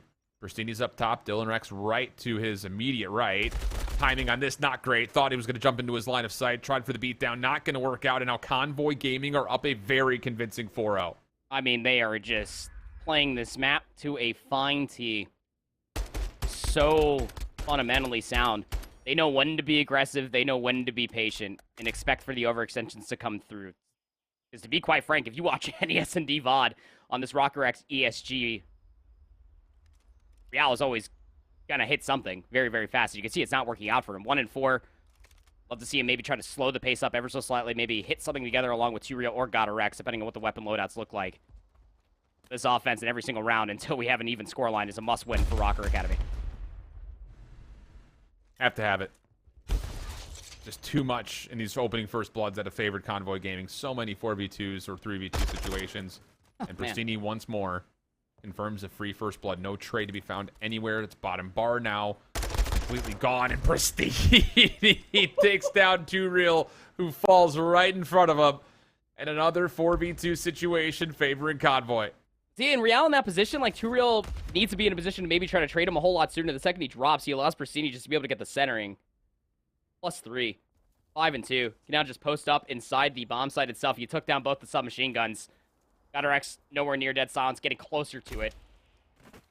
Speaker 1: Pristini's up top. Dylan Rex right to his immediate right. Timing on this, not great. Thought he was going to jump into his line of sight. Tried for the beatdown. Not going to work out. And now Convoy Gaming are up a very convincing 4-0.
Speaker 3: I mean, they are just playing this map to a fine tee. So fundamentally sound. They know when to be aggressive, they know when to be patient, and expect for the overextensions to come through. Because to be quite frank, if you watch any S&D VOD on this RockerX ESG, Real is always gonna hit something very, very fast. As you can see, it's not working out for him. 1 and 4. Love to see him maybe try to slow the pace up ever so slightly, maybe hit something together along with Real or GodRx, depending on what the weapon loadouts look like. This offense in every single round until we have an even scoreline is a must-win for Rocker Academy.
Speaker 1: Have to have it. Just too much in these opening first bloods that have favored Convoy Gaming. So many 4v2s or 3v2 situations. And Pristini once more confirms a free first blood. No trade to be found anywhere. It's bottom bar now. Completely gone. And Pristini takes down Real, who falls right in front of him. And another 4v2 situation favoring Convoy.
Speaker 3: See, in Real in that position, like, Real needs to be in a position to maybe try to trade him a whole lot sooner. The second he drops, he allows Pristini just to be able to get the centering. +3. 5 and 2. You can now just post up inside the bomb site itself. You took down both the submachine guns. GodRx nowhere near dead silence, getting closer to it.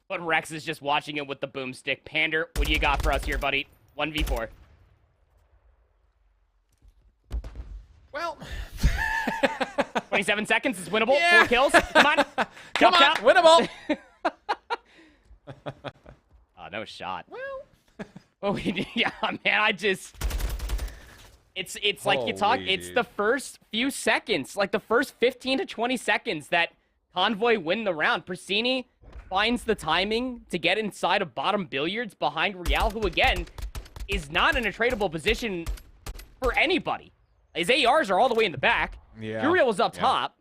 Speaker 3: But Rex is just watching it with the boomstick. Pander, what do you got for us here, buddy? 1v4.
Speaker 1: Well...
Speaker 3: 27 seconds is winnable.
Speaker 1: Yeah.
Speaker 3: 4 kills. Come on.
Speaker 1: Come on, winnable.
Speaker 3: Oh, no shot. Well, yeah, man, I just... It's like you talk, it's the first few seconds, like the first 15 to 20 seconds that Convoy win the round. Pristini finds the timing to get inside of bottom billiards behind Real, who, again, is not in a tradable position for anybody. His ARs are all the way in the back.
Speaker 1: Yeah.
Speaker 3: Real was up top.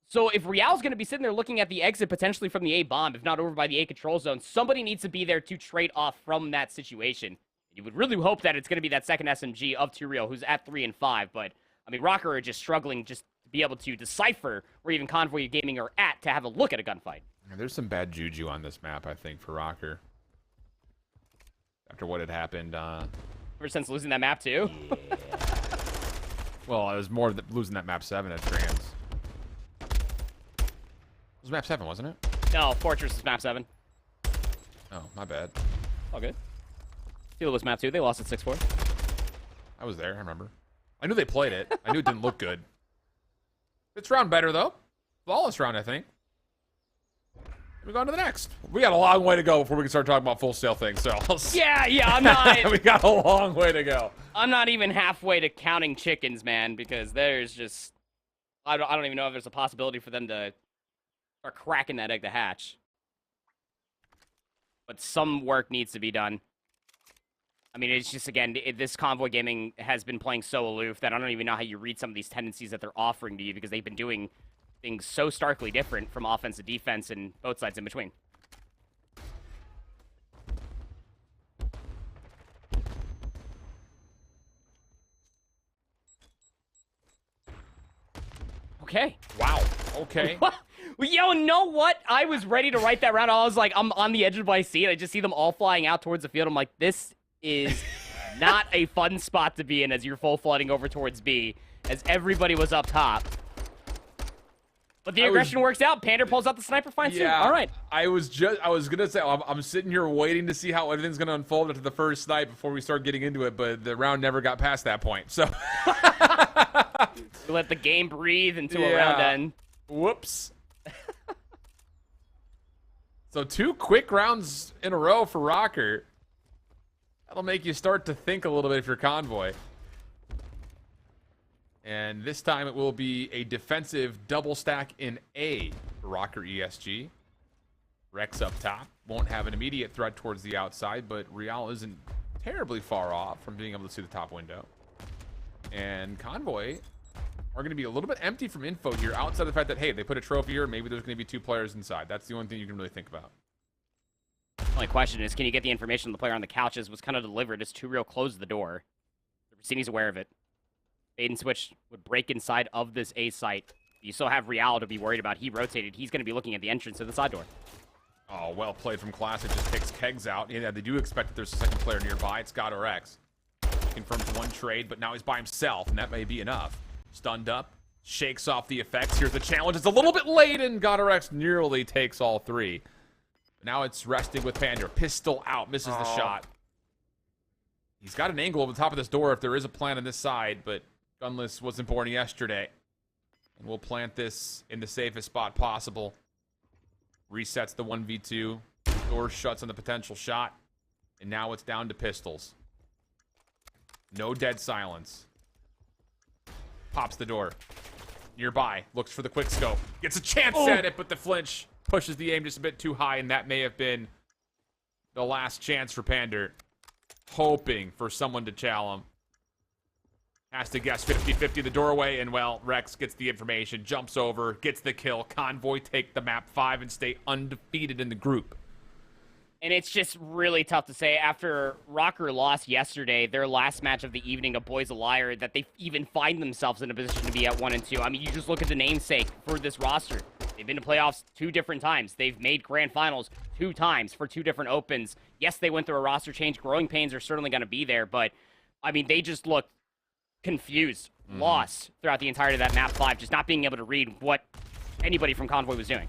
Speaker 3: So if Real's going to be sitting there looking at the exit potentially from the A bomb, if not over by the A control zone, somebody needs to be there to trade off from that situation. You would really hope that it's going to be that second SMG of Real, who's at 3 and 5. But, I mean, Rocker are just struggling just to be able to decipher where even Convoy Gaming are at to have a look at a gunfight.
Speaker 1: There's some bad juju on this map, I think, for Rocker. After what had happened.
Speaker 3: Ever since losing that map, too?
Speaker 1: Yeah. Well, it was more losing that map 7 at Trans. It was map 7, wasn't it?
Speaker 3: No, Fortress is map 7.
Speaker 1: Oh, my bad.
Speaker 3: All good. Steel was map 2. They lost at 6-4.
Speaker 1: I was there, I remember. I knew they played it. I knew it didn't look good. This round better, though. Flawless round, I think. We go on to the next. We got a long way to go before we can start talking about full sale things, so
Speaker 3: Yeah, I'm not...
Speaker 1: we got a long way to go.
Speaker 3: I'm not even halfway to counting chickens, man, because there's just... I don't even know if there's a possibility for them to start cracking that egg to hatch. But some work needs to be done. I mean, it's just, again, this Convoy Gaming has been playing so aloof that I don't even know how you read some of these tendencies that they're offering to you, because they've been doing things so starkly different from offense to defense and both sides in between. Okay.
Speaker 1: Wow. Okay.
Speaker 3: Yo, know what? I was ready to write that round. I was like, I'm on the edge of my seat. I just see them all flying out towards the field. I'm like, this is not a fun spot to be in as you're full flooding over towards B, as everybody was up top. But the aggression works out. Pander pulls out the sniper, finds two. All right.
Speaker 1: I was gonna say, I'm sitting here waiting to see how everything's gonna unfold after the first snipe before we start getting into it, but the round never got past that point. So
Speaker 3: we let the game breathe until a round end.
Speaker 1: Whoops. So 2 quick rounds in a row for Rocker. That'll make you start to think a little bit if you're Convoy. And this time it will be a defensive double stack in A for Rocker ESG. Rex up top. Won't have an immediate threat towards the outside, but Real isn't terribly far off from being able to see the top window. And Convoy are going to be a little bit empty from info here, outside of the fact that, hey, they put a trophy here, maybe there's going to be 2 players inside. That's the only thing you can really think about.
Speaker 3: The only question is, can you get the information on the player on the couches was kind of delivered as Real closed the door. Pristini's aware of it. Bait and switch would break inside of this A site. You still have Real to be worried about. He rotated. He's going to be looking at the entrance to the side door.
Speaker 1: Oh, well played from Classic. Just picks Kegs out. Yeah, they do expect that there's a second player nearby. It's God or X. Confirms one trade, but now he's by himself, and that may be enough. Stunned up. Shakes off the effects. Here's the challenge. It's a little bit late, and God or X nearly takes all three. Now it's resting with Pander. Pistol out. Misses the shot. He's got an angle over the top of this door if there is a plant on this side, but Gunless wasn't born yesterday. And we'll plant this in the safest spot possible. Resets the 1v2. Door shuts on the potential shot. And now it's down to pistols. No dead silence. Pops the door. Nearby. Looks for the quick scope. Gets a chance at it, but the flinch pushes the aim just a bit too high, and that may have been the last chance for Pander. Hoping for someone to chow him. Has to guess 50-50 the doorway, and well, Rex gets the information, jumps over, gets the kill. Convoy take the map 5 and stay undefeated in the group.
Speaker 3: And it's just really tough to say. After Rocker lost yesterday, their last match of the evening, a Boys a Liar, that they even find themselves in a position to be at 1-2. I mean, you just look at the namesake for this roster. They've been to playoffs 2 different times. They've made grand finals 2 times for 2 different opens. Yes, they went through a roster change. Growing pains are certainly going to be there, but, I mean, they just looked confused, lost throughout the entirety of that map 5, just not being able to read what anybody from Convoy was doing.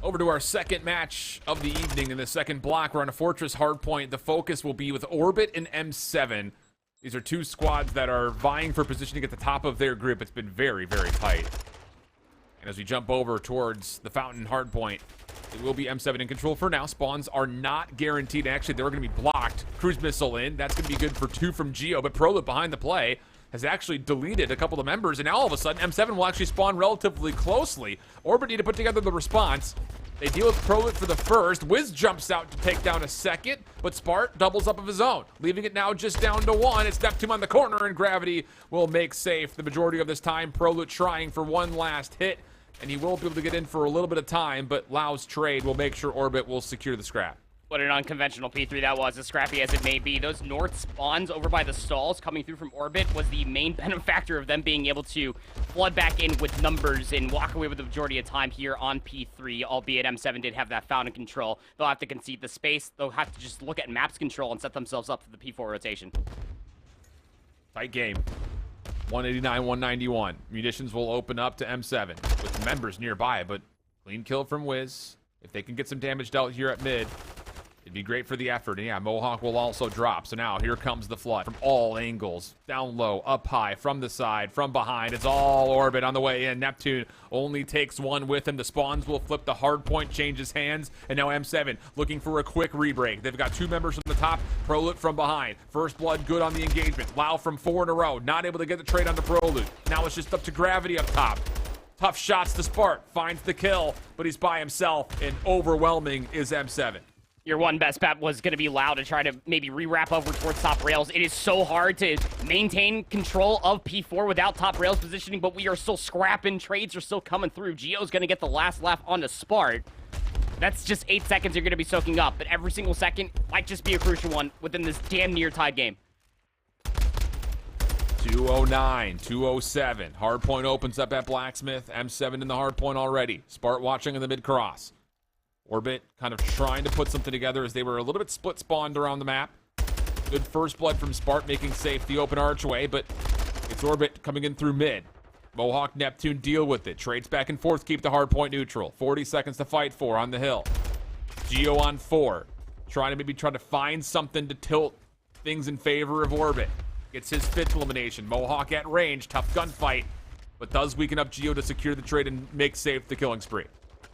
Speaker 1: Over to our second match of the evening in the second block. We're on a Fortress hardpoint. The focus will be with Orbit and M7. These are 2 squads that are vying for positioning at the top of their group. It's been very, very tight. And as we jump over towards the Fountain hardpoint, it will be M7 in control for now. Spawns are not guaranteed. Actually, they're going to be blocked. Cruise missile in. That's going to be good for 2 from Geo, but Prolip behind the play has actually deleted a couple of members, and now all of a sudden, M7 will actually spawn relatively closely. Orbit need to put together the response. They deal with Prolip for the first. Wiz jumps out to take down a second, but Spart doubles up of his own, leaving it now just down to 1. It's Neptune on the corner, and Gravity will make safe the majority of this time. Prolip trying for one last hit, and he will be able to get in for a little bit of time, but Lau's trade will make sure Orbit will secure the scrap.
Speaker 3: What an unconventional P3 that was, as scrappy as it may be. Those north spawns over by the stalls coming through from Orbit was the main benefactor of them being able to flood back in with numbers and walk away with the majority of time here on P3, albeit M7 did have that fountain control. They'll have to concede the space. They'll have to just look at maps control and set themselves up for the P4 rotation.
Speaker 1: Tight game. 189, 191. Munitions will open up to M7 with members nearby, but clean kill from Wiz. If they can get some damage dealt here at mid, it'd be great for the effort. And yeah, Mohawk will also drop. So now here comes the flood from all angles. Down low, up high, from the side, from behind. It's all Orbit on the way in. Neptune only takes 1 with him. The spawns will flip. The hard point changes hands. And now M7 looking for a quick rebreak. They've got 2 members from the top. Prolute from behind. First blood good on the engagement. Lau from 4 in a row. Not able to get the trade on the Prolute. Now it's just up to Gravity up top. Tough shots to Spart. Finds the kill, but he's by himself. And overwhelming is M7.
Speaker 3: Your one best bet was going to be Lau to try to maybe re-wrap over towards top rails. It is so hard to maintain control of P4 without top rails positioning, but we are still scrapping. Trades are still coming through. Geo's going to get the last laugh onto Spart. That's just 8 seconds you're going to be soaking up, but every single second might just be a crucial one within this damn near tied game.
Speaker 1: 209, 207. Hardpoint opens up at Blacksmith. M7 in the hardpoint already. Spart watching in the mid-cross. Orbit kind of trying to put something together as they were a little bit split spawned around the map. Good first blood from Spart making safe the open archway, but it's Orbit coming in through mid. Mohawk, Neptune deal with it. Trades back and forth, keep the hard point neutral. 40 seconds to fight for on the hill. Geo on 4. Trying to find something to tilt things in favor of Orbit. Gets his 5th elimination. Mohawk at range, tough gunfight, but does weaken up Geo to secure the trade and make safe the killing spree.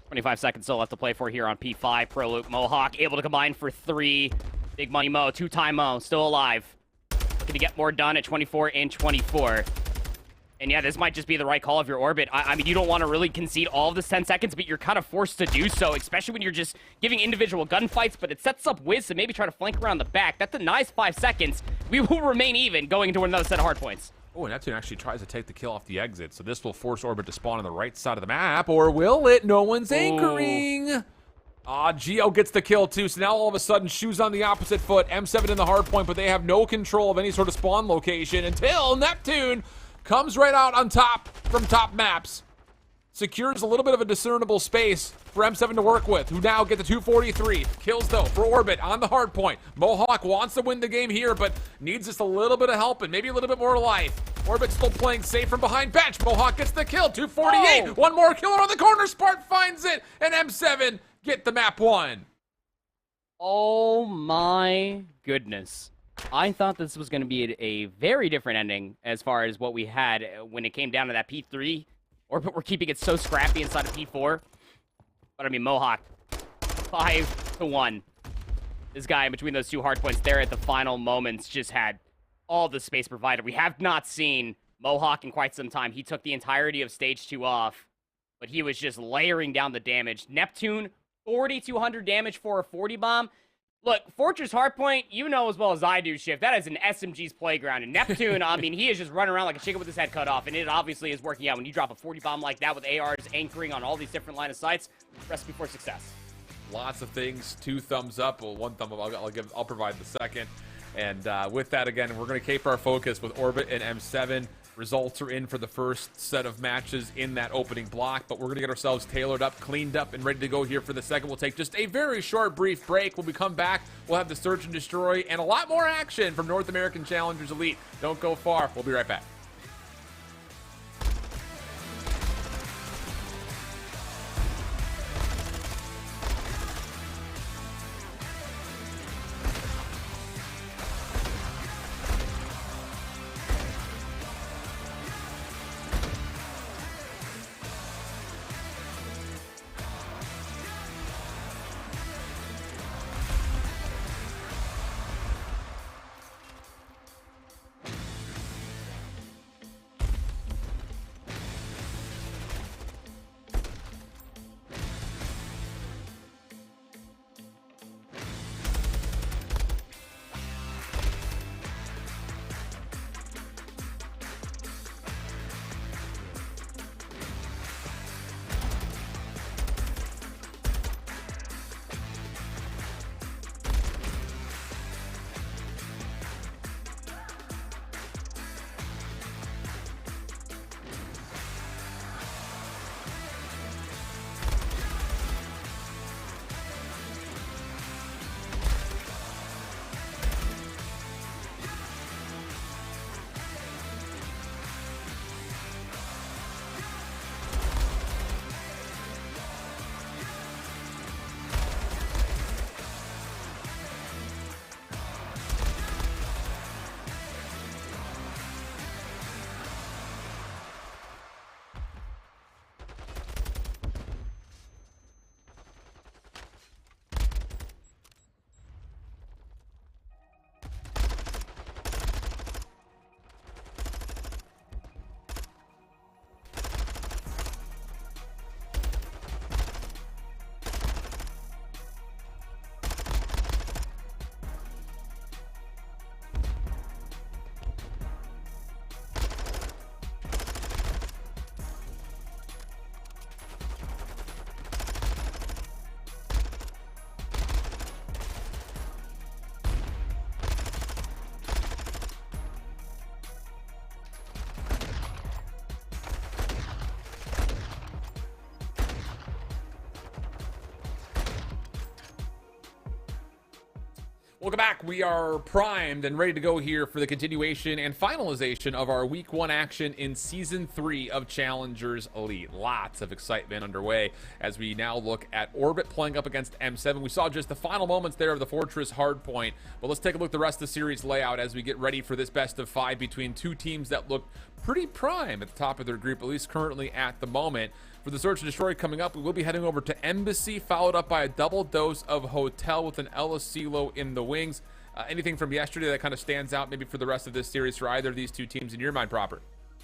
Speaker 3: 25 seconds still left to play for here on P5. Prolute, Mohawk able to combine for 3. Big money Mo, 2-time Mo, still alive. Looking to get more done at 24 and 24. And yeah, this might just be the right call of your Orbit. I mean, you don't want to really concede all of this 10 seconds, but you're kind of forced to do so, especially when you're just giving individual gunfights, but it sets up Wiz to maybe try to flank around the back. That denies 5 seconds. We will remain even going into another set of hardpoints.
Speaker 1: Oh, and Neptune actually tries to take the kill off the exit, so this will force Orbit to spawn on the right side of the map, or will it? No one's anchoring. Geo gets the kill too, so now all of a sudden, Shoes on the opposite foot, M7 in the hard point, but they have no control of any sort of spawn location until Neptune comes right out on top from top maps. Secures a little bit of a discernible space for M7 to work with, who now get the 243. Kills, though, for Orbit on the hard point. Mohawk wants to win the game here, but needs just a little bit of help and maybe a little bit more life. Orbit still playing safe from behind bench. Mohawk gets the kill, 248.
Speaker 2: Oh.
Speaker 1: One more killer on the corner. Spark finds it, and M7 get the map one.
Speaker 3: Oh my goodness. I thought this was going to be a very different ending as far as what we had when it came down to that P3. But we're keeping it so scrappy inside of P4. But I mean, Mohawk, 5-1. This guy in between those two hard points there at the final moments just had all the space provided. We have not seen Mohawk in quite some time. He took the entirety of stage 2 off, but he was just layering down the damage. Neptune, 4,200 damage for a 40 bomb. Look, Fortress Hardpoint, you know as well as I do, Shift, that is an SMG's playground. And Neptune, I mean, he is just running around like a chicken with his head cut off, and it obviously is working out. When you drop a 40 bomb like that with ARs anchoring on all these different line of sights, recipe for success.
Speaker 1: Lots of things. 2 thumbs up. Well, 1 thumb up. I'll provide the second. And with that, again, we're going to keep our focus with Orbit and M7. Results are in for the first set of matches in that opening block, but we're going to get ourselves tailored up, cleaned up, and ready to go here for the second. We'll take just a very short, brief break. When we come back, we'll have the Search and Destroy and a lot more action from North American Challengers Elite. Don't go far. We'll be right back. Welcome back. We are primed and ready to go here for the continuation and finalization of our Week 1 action in Season 3 of Challengers Elite. Lots of excitement underway as we now look at Orbit playing up against M7. We saw just the final moments there of the Fortress Hardpoint, but let's take a look at the rest of the series layout as we get ready for this best of 5 between two teams that look pretty prime at the top of their group, at least currently at the moment. For the Search and Destroy coming up, we will be heading over to Embassy, followed up by a double dose of Hotel with an El Asilo in the wings. Anything from yesterday that kind of stands out maybe for the rest of this series for either of these two teams in your mind proper?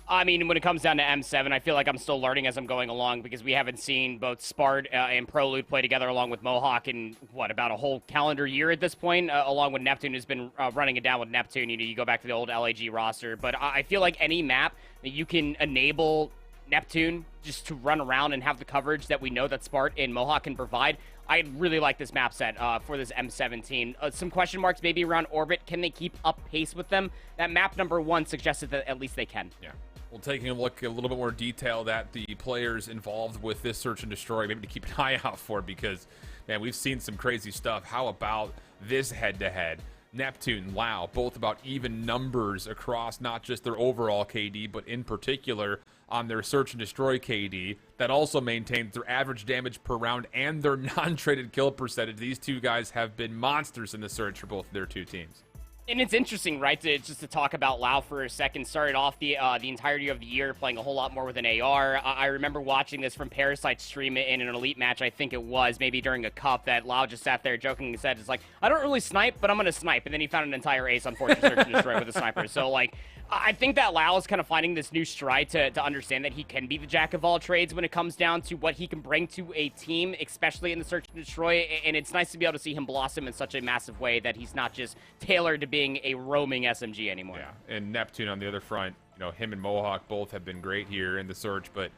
Speaker 3: I mean, when it comes down to M7, I feel like I'm still learning as I'm going along because we haven't seen both Spart and Prelude play together along with Mohawk in, what, about a whole calendar year at this point, along with Neptune, who's been running it down with Neptune. You know, you go back to the old LAG roster. But I feel like any map that you can enable Neptune just to run around and have the coverage that we know that Spart and Mohawk can provide. I really like this map set for this M17. Some question marks maybe around Orbit. Can they keep up pace with them? That map number 1 suggested that at least they can.
Speaker 1: Yeah. Well, taking a look a little bit more detail at the players involved with this search and destroy, maybe to keep an eye out for, because, man, we've seen some crazy stuff. How about this head-to-head? Neptune, Lao, both about even numbers across not just their overall KD, but in particular on their search and destroy KD that also maintains their average damage per round and their non-traded kill percentage. These two guys have been monsters in the search for both of their two teams.
Speaker 3: And it's interesting, right, to talk about Lao for a second. Started off the entirety of the year playing a whole lot more with an AR. I remember watching this from Parasite's stream in an Elite match, I think it was, maybe during a cup, that Lao just sat there joking and said, it's like, I don't really snipe, but I'm going to snipe. And then he found an entire ace on Fortune Search and Destroy with a sniper. So, like, I think that Lao is kind of finding this new stride to understand that he can be the jack of all trades when it comes down to what he can bring to a team, especially in the Search and Destroy. And it's nice to be able to see him blossom in such a massive way that he's not just tailored to being a roaming SMG anymore.
Speaker 1: Yeah, and Neptune on the other front, you know, him and Mohawk both have been great here in the search, but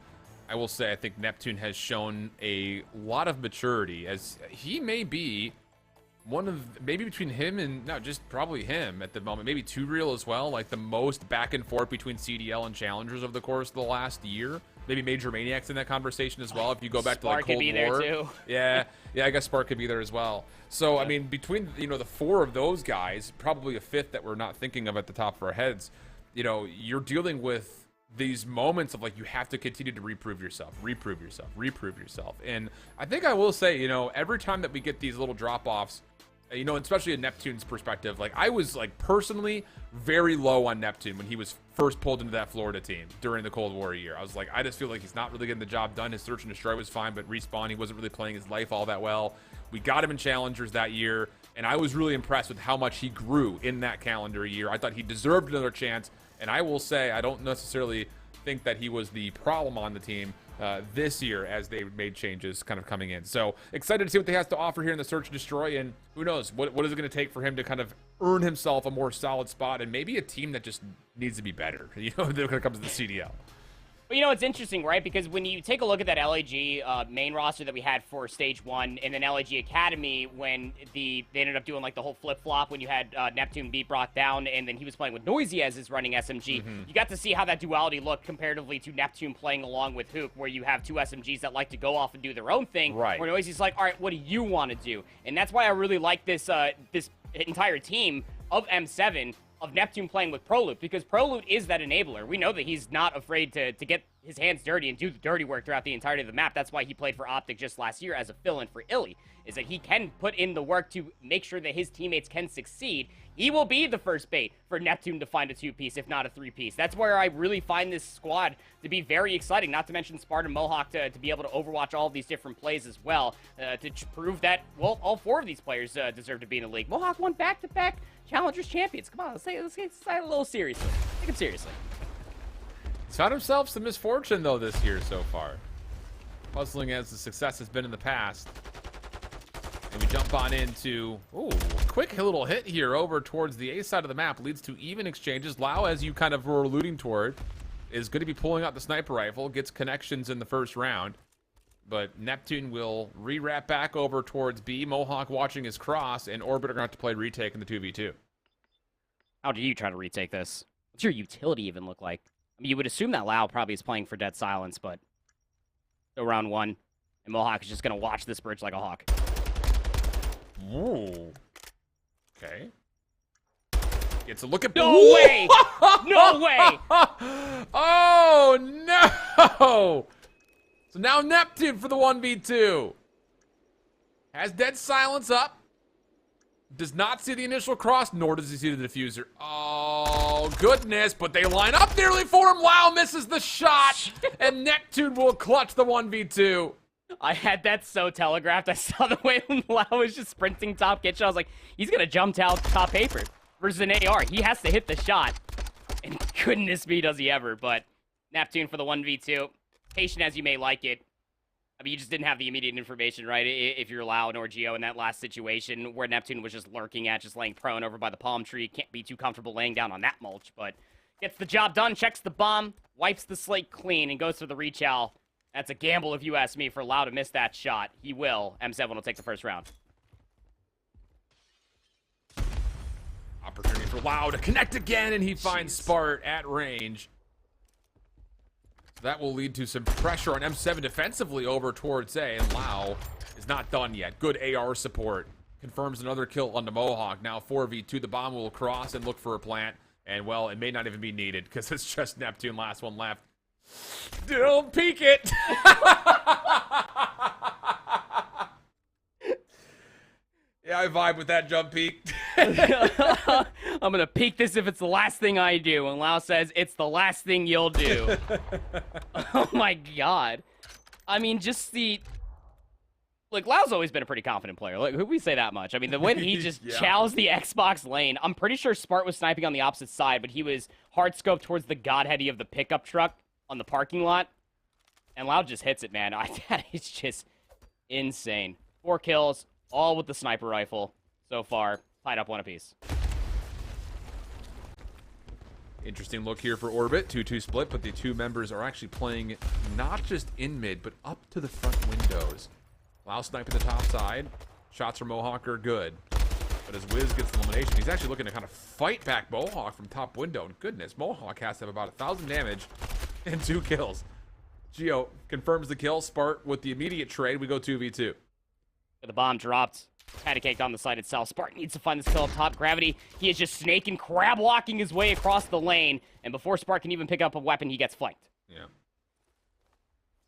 Speaker 1: I will say I think Neptune has shown a lot of maturity, as he may be one of, maybe between him and, no, just probably him at the moment, maybe Too Real as well, like the most back and forth between CDL and challengers over the course of the last year. Maybe Major Maniac's in that conversation as well, if you go back
Speaker 3: Spark
Speaker 1: to like Cold
Speaker 3: could be
Speaker 1: War.
Speaker 3: there too.
Speaker 1: Yeah, I guess Spark could be there as well. So, I mean, between, you know, the 4 of those guys, probably a 5th that we're not thinking of at the top of our heads, you know, you're dealing with these moments of, like, you have to continue to reprove yourself. And I think I will say, you know, every time that we get these little drop-offs, you know, especially in Neptune's perspective, like, I was, like, personally very low on Neptune when he was first pulled into that Florida team during the Cold War year. I was like, I just feel like he's not really getting the job done. His search and destroy was fine, but respawn, he wasn't really playing his life all that well. We got him in challengers that year, and I was really impressed with how much he grew in that calendar year. I thought he deserved another chance, and I will say I don't necessarily think that he was the problem on the team this year as they made changes kind of coming in. So excited to see what he has to offer here in the search and destroy, and who knows, what is it going to take for him to kind of earn himself a more solid spot and maybe a team that just needs to be better, you know, when it comes to the CDL.
Speaker 3: But, you know, it's interesting, right? Because when you take a look at that LAG main roster that we had for Stage 1 and then LAG Academy, when they ended up doing, like, the whole flip-flop when you had Neptune beat Brock down and then he was playing with Noisy as his running SMG, you got to see how that duality looked comparatively to Neptune playing along with Hook, where you have 2 SMGs that like to go off and do their own thing,
Speaker 1: right,
Speaker 3: where Noisy's like, all right, what do you want to do? And that's why I really like this this entire team of M7, of Neptune playing with Proloot, because Proloot is that enabler. We know that he's not afraid to get his hands dirty and do the dirty work throughout the entirety of the map. That's why he played for Optic just last year as a fill-in for Illy, is that he can put in the work to make sure that his teammates can succeed. He will be the first bait for Neptune to find a 2-piece, if not a 3-piece. That's where I really find this squad to be very exciting, not to mention Spartan Mohawk to be able to overwatch all of these different plays as well, to prove that, well, all 4 of these players deserve to be in the league. Mohawk won back-to-back Challengers champions. Come on, let's take it a little seriously. Take it seriously.
Speaker 1: He's found himself some misfortune, though, this year so far. Puzzling as the success has been in the past. And we jump on into, ooh, quick little hit here over towards the A side of the map. Leads to even exchanges. Lao, as you kind of were alluding toward, is going to be pulling out the sniper rifle. Gets connections in the first round. But Neptune will re-wrap back over towards B. Mohawk watching his cross, and Orbit are going to have to play retake in the 2v2.
Speaker 3: How do you try to retake this? What's your utility even look like? I mean, you would assume that Lao probably is playing for Dead Silence, but go round 1, and Mohawk is just going to watch this bridge like a hawk.
Speaker 1: Ooh. Okay. Gets a look at...
Speaker 3: No way! No way!
Speaker 1: Oh, no! So now Neptune for the 1v2. Has Dead Silence up. Does not see the initial cross, nor does he see the diffuser. Oh, goodness, but they line up nearly for him. Wow, misses the shot, and Neptune will clutch the 1v2.
Speaker 3: I had that so telegraphed. I saw the way Lau was just sprinting top kitchen. I was like, he's going to jump top paper versus an AR. He has to hit the shot. And goodness me, does he ever. But Neptune for the 1v2. Patient as you may like it. I mean, you just didn't have the immediate information, right? If you're Lau or Geo in that last situation where Neptune was just lurking at, just laying prone over by the palm tree. Can't be too comfortable laying down on that mulch, but Gets the job done, checks the bomb, wipes the slate clean, and goes for the rechow. That's a gamble if you ask me for Lau to miss that shot. He will. M7 will take the first round.
Speaker 1: Opportunity for Lau to connect again, and he finds Spart at range. That will lead to some pressure on M7 defensively over towards A, and Lau is not done yet. Good AR support. Confirms another kill on the Mohawk. Now 4v2. The bomb will cross and look for a plant. And, well, it may not even be needed because it's just Neptune. Last one left. Don't peek it! Yeah, I vibe with that jump peek.
Speaker 3: I'm gonna peek this if it's the last thing I do. And Lau says, it's the last thing you'll do. Oh my god. I mean, just the... Look, Lau's always been a pretty confident player. Like, who we say that much? I mean, the way that he just chows the Xbox lane. I'm pretty sure Spart was sniping on the opposite side, but he was hard scoped towards the godheady of the pickup truck on the parking lot. And Lau just hits it, man. That is just insane. 4 kills, all with the sniper rifle so far. Tied up 1 apiece.
Speaker 1: Interesting look here for Orbit. 2-2 split, but the two members are actually playing not just in mid, but up to the front windows. Lau sniping the top side. Shots from Mohawk are good. But as Wiz gets the elimination, he's actually looking to kind of fight back Mohawk from top window. And goodness, Mohawk has to have about 1,000 damage and 2 kills. Geo confirms the kill. Spart with the immediate trade. We go 2v2.
Speaker 3: The bomb dropped. Patty caked on the site itself. Spart needs to find this kill up top. Gravity, he is just snake and crab walking his way across the lane. And before Spart can even pick up a weapon, he gets flanked.
Speaker 1: Yeah.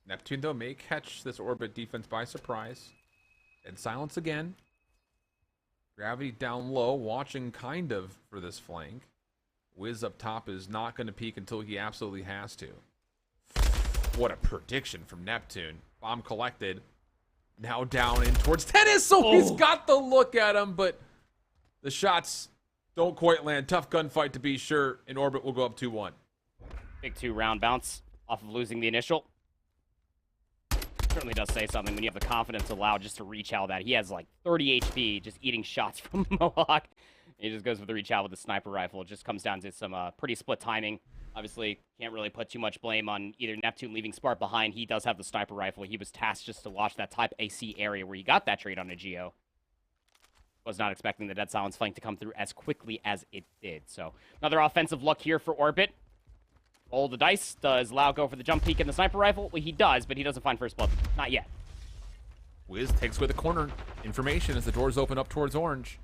Speaker 1: Neptune, though, may catch this Orbit defense by surprise. And silence again. Gravity down low, watching kind of for this flank. Wiz up top is not going to peek until he absolutely has to. What a prediction from Neptune. Bomb collected. Now down in towards Tennis, so he's got the look at him, but the shots don't quite land. Tough gunfight to be sure, and Orbit will go up 2-1.
Speaker 3: Big 2-round bounce off of losing the initial. Certainly does say something when you have the confidence allowed just to reach out that. He has like 30 HP just eating shots from Mohawk. He just goes for the reach out with the sniper rifle. It just comes down to some pretty split timing. Obviously, can't really put too much blame on either Neptune leaving Spart behind. He does have the sniper rifle. He was tasked just to watch that type AC area where he got that trade on a Geo. Was not expecting the Dead Silence flank to come through as quickly as it did. So, another offensive look here for Orbit. Roll the dice. Does Lau go for the jump peek and the sniper rifle? Well, he does, but he doesn't find first blood. Not yet.
Speaker 1: Wiz takes away the corner information as the doors open up towards Orange.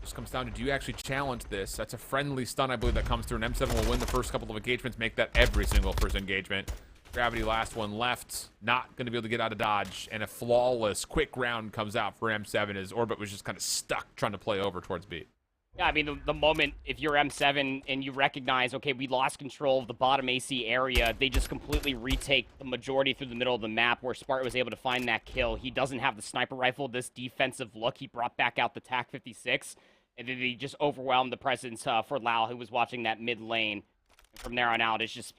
Speaker 1: Just comes down to, do you actually challenge this? That's a friendly stun, I believe, that comes through, and M7 will win the first couple of engagements, make that every single first engagement. Gravity last one left, not going to be able to get out of dodge, and a flawless quick round comes out for M7 as Orbit was just kind of stuck trying to play over towards B.
Speaker 3: Yeah, I mean, the moment, if you're M7 and you recognize, okay, we lost control of the bottom AC area, they just completely retake the majority through the middle of the map where Spart was able to find that kill. He doesn't have the sniper rifle, this defensive look. He brought back out the TAC-56, and then he just overwhelmed the presence for Lau, who was watching that mid lane. And from there on out, it's just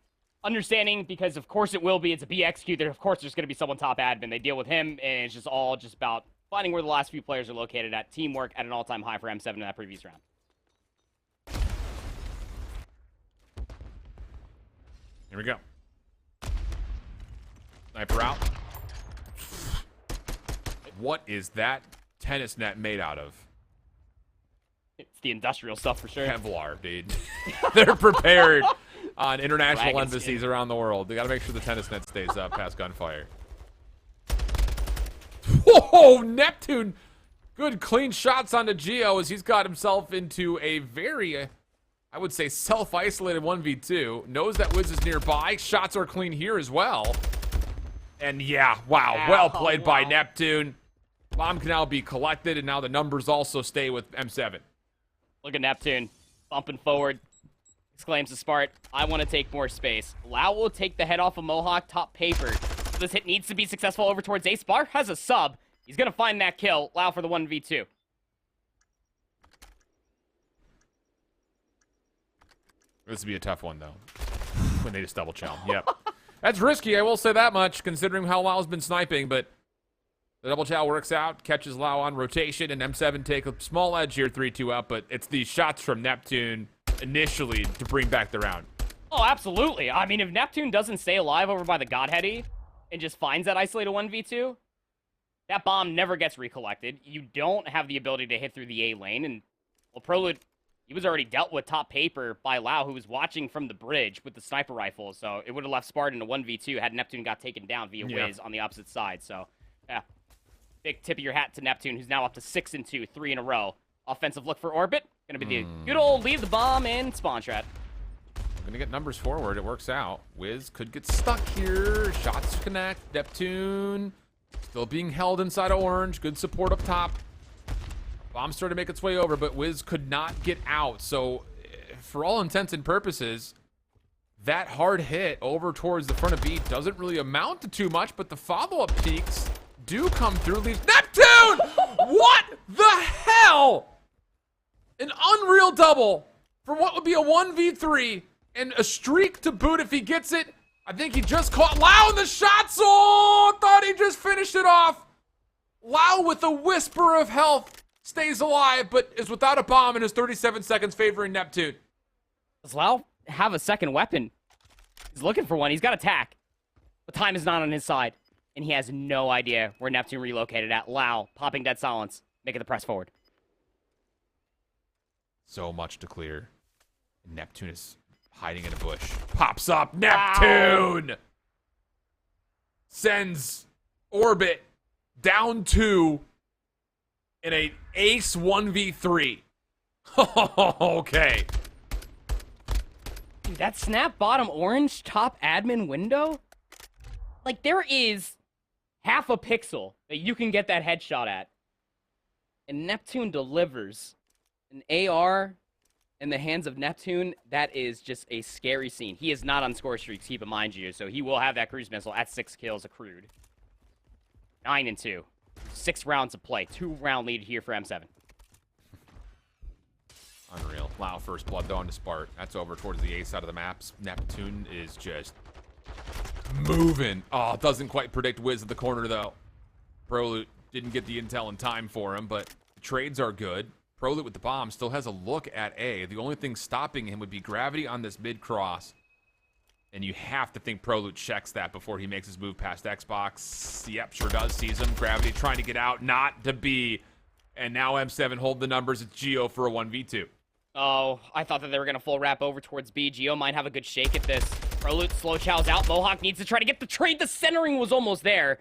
Speaker 3: understanding, because of course it will be. It's a BXQ. Of course there's going to be someone top admin. They deal with him, and it's just all just about finding where the last few players are located at. Teamwork at an all-time high for M7 in that previous round.
Speaker 1: Here we go. Sniper out. What is that tennis net made out of?
Speaker 3: It's the industrial stuff for sure.
Speaker 1: Kevlar, dude. They're prepared on international
Speaker 3: Dragon
Speaker 1: embassies
Speaker 3: skin.
Speaker 1: around the world. They got to make sure the tennis net stays up past gunfire. Whoa, Neptune. Good clean shots onto Geo as he's got himself into a very, I would say, self-isolated 1v2. Knows that Wiz is nearby. Shots are clean here as well. And yeah, wow, well played by Neptune. Bomb can now be collected, and now the numbers also stay with M7.
Speaker 3: Look at Neptune, bumping forward. Exclaims to Spart, I want to take more space. Lau will take the head off of Mohawk, top paper. So this hit needs to be successful over towards Ace. Spart has a sub. He's going to find that kill. Lau for the 1v2.
Speaker 1: This would be a tough one, though, when they just double chow. Yep. That's risky, I will say that much, considering how Lau's been sniping, but the double chow works out, catches Lau on rotation, and M7 take a small edge here, 3-2 up, but it's these shots from Neptune initially to bring back the round.
Speaker 3: Oh, absolutely. I mean, if Neptune doesn't stay alive over by the Godheady and just finds that isolated 1v2, that bomb never gets recollected. You don't have the ability to hit through the A lane. And, well, Prelude, he was already dealt with top paper by Lau, who was watching from the bridge with the sniper rifle. So it would have left Spartan a 1v2 had Neptune got taken down via Wiz on the opposite side. So, yeah. Big tip of your hat to Neptune, who's now up to 6-2, 3 in a row. Offensive look for Orbit. Gonna be the good old leave the bomb in spawn strat.
Speaker 1: Gonna get numbers forward. It works out. Wiz could get stuck here. Shots connect. Neptune still being held inside of orange. Good support up top. Bomb started to make its way over, but Wiz could not get out. So, for all intents and purposes, that hard hit over towards the front of B doesn't really amount to too much, but the follow-up peaks do come through. Leaves Neptune! What the hell? An unreal double for what would be a 1v3 and a streak to boot if he gets it. I think he just caught Lau in the shot zone. Thought he just finished it off. Lau with a whisper of health stays alive, but is without a bomb in his 37 seconds favoring Neptune.
Speaker 3: Does Lau have a second weapon? He's looking for one. He's got attack. But time is not on his side. And he has no idea where Neptune relocated at. Lau popping dead silence, making the press forward.
Speaker 1: So much to clear. Neptune is hiding in a bush. Pops up. Neptune! Wow. Sends Orbit down 2 in a ace 1v3. Okay.
Speaker 3: Dude, that snap bottom orange top admin window? Like, there is half a pixel that you can get that headshot at. And Neptune delivers. An AR in the hands of Neptune, that is just a scary scene. He is not on score streaks, keep in mind you, so he will have that cruise missile at 6 kills accrued. 9-2. 6 rounds of play. 2-round lead here for M7.
Speaker 1: Unreal. Lau first blood though onto Spart. That's over towards the A side of the maps. Neptune is just moving. Oh, doesn't quite predict Wiz at the corner though. Prolute didn't get the intel in time for him, but the trades are good. Prolute with the bomb still has a look at A. The only thing stopping him would be gravity on this mid cross. And you have to think Prolute checks that before he makes his move past Xbox. Yep, sure does. Sees him. Gravity trying to get out. Not to be. And now M7 hold the numbers. It's Geo for a 1v2.
Speaker 3: Oh, I thought that they were going to full wrap over towards B. Geo might have a good shake at this. Prolute slow chows out. Mohawk needs to try to get the trade. The centering was almost there.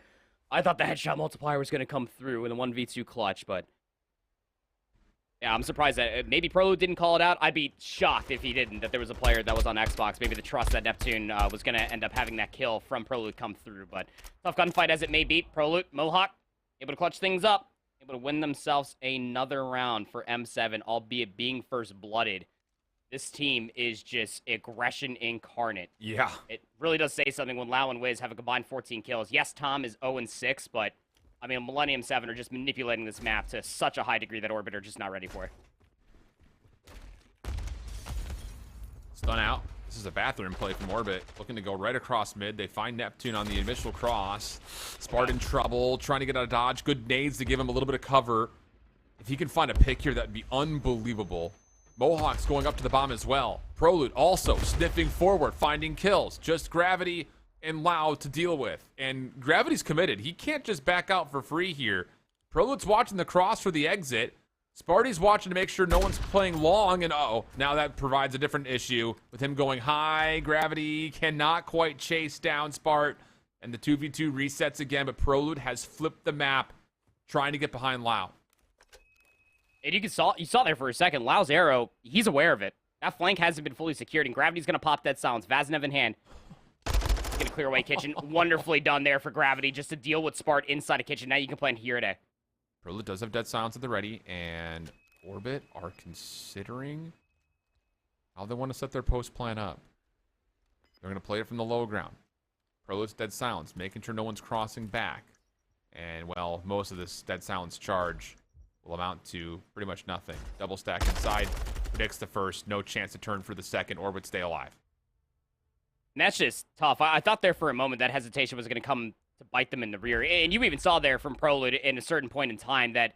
Speaker 3: I thought the headshot multiplier was going to come through in the 1v2 clutch, but yeah, I'm surprised that maybe Prolute didn't call it out. I'd be shocked if he didn't, that there was a player that was on Xbox. Maybe the trust that Neptune was going to end up having that kill from Prolute come through. But tough gunfight as it may be. Prolute, Mohawk, able to clutch things up. Able to win themselves another round for M7, albeit being first blooded. This team is just aggression incarnate.
Speaker 1: Yeah.
Speaker 3: It really does say something when Lau and Wiz have a combined 14 kills. Yes, Tom is 0-6, but I mean, Millennium 7 are just manipulating this map to such a high degree that Orbit are just not ready for it.
Speaker 1: Stun out. This is a bathroom play from Orbit. Looking to go right across mid. They find Neptune on the initial cross. Spart in trouble, trying to get out of dodge. Good nades to give him a little bit of cover. If he can find a pick here, that would be unbelievable. Mohawk's going up to the bomb as well. Prolute also sniffing forward, finding kills. Just Gravity and Lau to deal with. And Gravity's committed. He can't just back out for free here. Prolute's watching the cross for the exit. Sparty's watching to make sure no one's playing long, and uh-oh, now that provides a different issue with him going high. Gravity cannot quite chase down Spart, and the 2v2 resets again, but Prolute has flipped the map, trying to get behind Lau.
Speaker 3: And you saw there for a second, Lau's arrow, he's aware of it. That flank hasn't been fully secured, and Gravity's going to pop that silence. Vaznev in hand. He's going to clear away Kitchen. Wonderfully done there for Gravity, just to deal with Spart inside of Kitchen. Now you can plan here today.
Speaker 1: Prolute does have dead silence at the ready, and Orbit are considering how they want to set their post plan up. They're going to play it from the low ground. Prolute's dead silence, making sure no one's crossing back. And, well, most of this dead silence charge will amount to pretty much nothing. Double stack inside, predicts the first, no chance to turn for the second. Orbit stay alive.
Speaker 3: And that's just tough. I thought there for a moment that hesitation was going to come to bite them in the rear. And you even saw there from Prolute in a certain point in time that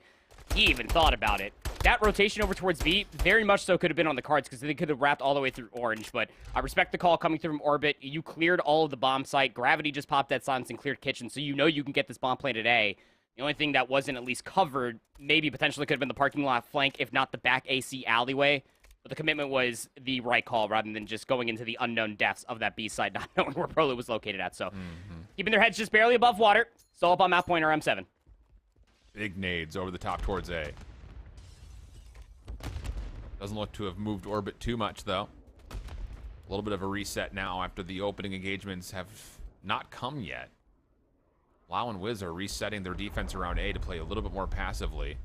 Speaker 3: he even thought about it. that rotation over towards B very much so could have been on the cards because they could have wrapped all the way through orange. But I respect the call coming through from orbit. You cleared all of the bomb site. Gravity just popped that silence and cleared kitchen, so you know you can get this bomb planted A. The only thing that wasn't at least covered, maybe potentially could have been the parking lot flank, if not the back AC alleyway. But the commitment was the right call rather than just going into the unknown depths of that B side, not knowing where Prolu was located at. So keeping their heads just barely above water. Still up on map point or M7.
Speaker 1: Big nades over the top towards A. Doesn't look to have moved orbit too much, though. A little bit of a reset now after the opening engagements have not come yet. Lau and Wiz are resetting their defense around A to play a little bit more passively.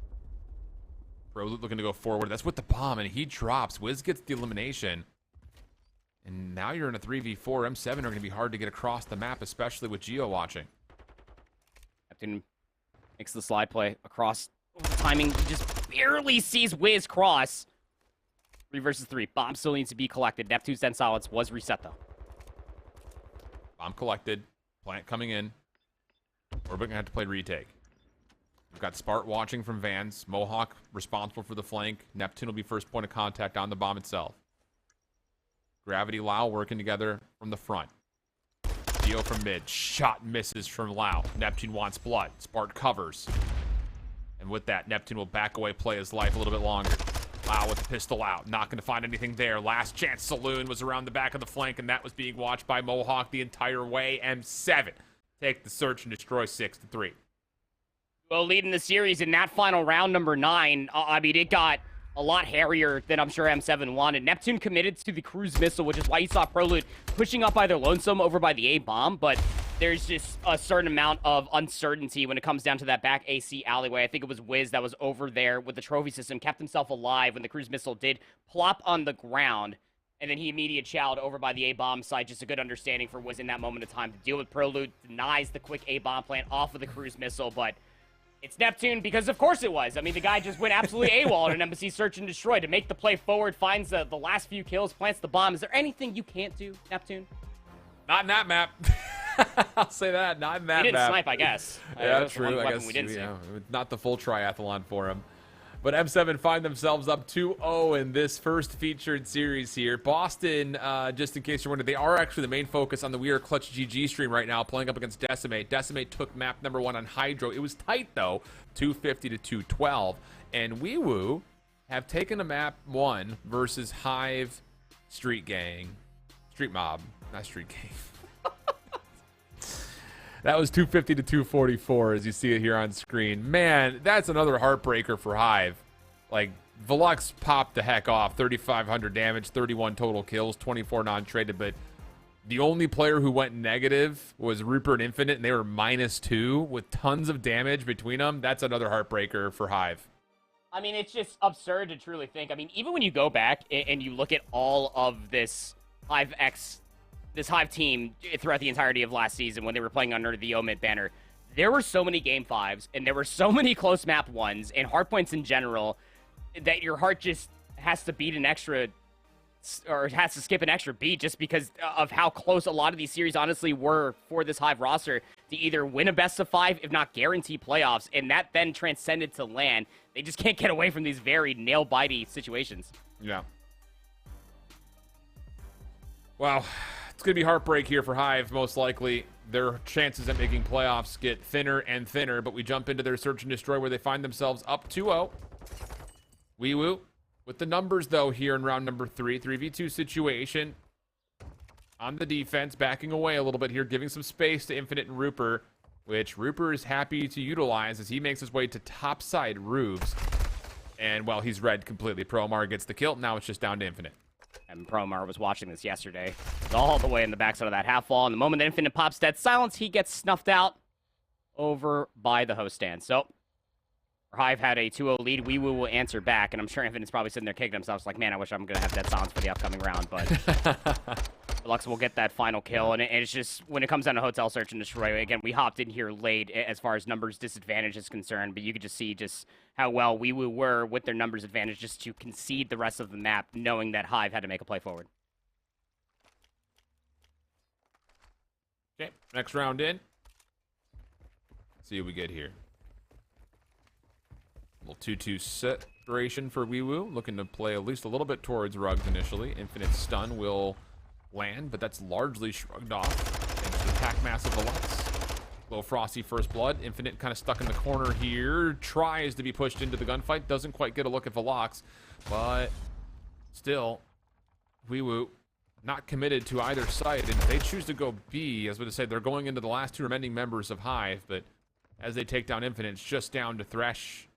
Speaker 1: Prolu looking to go forward. That's with the bomb, and he drops. Wiz gets the elimination. And now you're in a 3v4. M7 are going to be hard to get across the map, especially with Geo watching.
Speaker 3: Captain makes the slide play across. Timing, he just barely sees Wiz cross. 3 versus 3. Bomb still needs to be collected. Neptune's Zen Silence was reset, though.
Speaker 1: Bomb collected. Plant coming in. We're going to have to play retake. We've got Spart watching from Vans. Mohawk responsible for the flank. Neptune will be first point of contact on the bomb itself. Gravity, Lau working together from the front. Geo from mid. Shot misses from Lau. Neptune wants blood. Spart covers. And with that, Neptune will back away, play his life a little bit longer. Lau with the pistol out. Not going to find anything there. Last chance saloon was around the back of the flank, and that was being watched by Mohawk the entire way. M7 take the search and destroy 6-3.
Speaker 3: Well, leading the series in that final round, number 9, I mean, it got a lot hairier than I'm sure M7 wanted. Neptune committed to the cruise missile, which is why you saw Prolute pushing up either Lonesome over by the A-bomb, but there's just a certain amount of uncertainty when it comes down to that back AC alleyway. I think it was Wiz that was over there with the trophy system, kept himself alive when the cruise missile did plop on the ground, and then he immediate chowed over by the A-bomb side. Just a good understanding for Wiz in that moment of time to deal with Prolute, denies the quick A-bomb plant off of the cruise missile, but it's Neptune because of course it was. I mean, the guy just went absolutely AWOL in an embassy search and destroy to make the play forward, finds the last few kills, plants the bomb. Is there anything you can't do, Neptune?
Speaker 1: Not in that map. I'll say that. Not in that map.
Speaker 3: He didn't snipe, I guess.
Speaker 1: Yeah, true. I guess
Speaker 3: we didn't see.
Speaker 1: not the full triathlon for him. But M7 find themselves up 2-0 in this first featured series here. Boston, just in case you're wondering, they are actually the main focus on the We Are Clutch GG stream right now, playing up against Decimate. Decimate took map number 1 on Hydro. It was tight, though, 250-212. And Wewoo have taken a map 1 versus Hive Street Mob, not Street Gang. That was 250-244, as you see it here on screen. Man, that's another heartbreaker for Hive. Like, Velux popped the heck off. 3,500 damage, 31 total kills, 24 non-traded. But the only player who went negative was Rupert Infinite, and they were -2 with tons of damage between them. That's another heartbreaker for Hive.
Speaker 3: I mean, it's just absurd to truly think. I mean, even when you go back and you look at all of this HiveX, this Hive team throughout the entirety of last season when they were playing under the Omid banner, there were so many game 5s and there were so many close map 1s and hard points in general that your heart just has to beat an extra, or has to skip an extra beat just because of how close a lot of these series honestly were for this Hive roster to either win a best of 5, if not guarantee playoffs, and that then transcended to LAN. They just can't get away from these very nail-bitey situations.
Speaker 1: Yeah. Wow. It's going to be heartbreak here for Hive, most likely. Their chances at making playoffs get thinner and thinner, but we jump into their search and destroy where they find themselves up 2-0. Wewoo with the numbers, though, here in round number 3. 3v2 situation. On the defense, backing away a little bit here, giving some space to Infinite and Rupert, which Rupert is happy to utilize as he makes his way to topside roofs. And, well, he's red completely. Promar gets the kill. Now it's just down to Infinite.
Speaker 3: And Promar was watching this yesterday. It's all the way in the backside of that half wall. And the moment that Infinite pops dead silence, he gets snuffed out over by the host stand. So, Hive had a 2-0 lead. Wewoo will answer back. And I'm sure Infinite's probably sitting there kicking himself like, man, I wish I'm going to have dead silence for the upcoming round. But Lux will get that final kill. And it's just, when it comes down to hotel search and destroy, again, we hopped in here late as far as numbers disadvantage is concerned. But you could just see just how well Wewoo were with their numbers advantage just to concede the rest of the map, knowing that Hive had to make a play forward.
Speaker 1: Okay, next round in. Let's see what we get here. Little 2-2 set duration for Wewoo, looking to play at least a little bit towards Rugs initially. Infinite stun will land, but that's largely shrugged off thanks to the attack mass of Velux. Low Frosty first blood. Infinite kind of stuck in the corner here. Tries to be pushed into the gunfight. Doesn't quite get a look at Velux, but still, Wewoo not committed to either side, and if they choose to go B, as we say, they're going into the last two remaining members of Hive, but as they take down Infinite, it's just down to Thresh.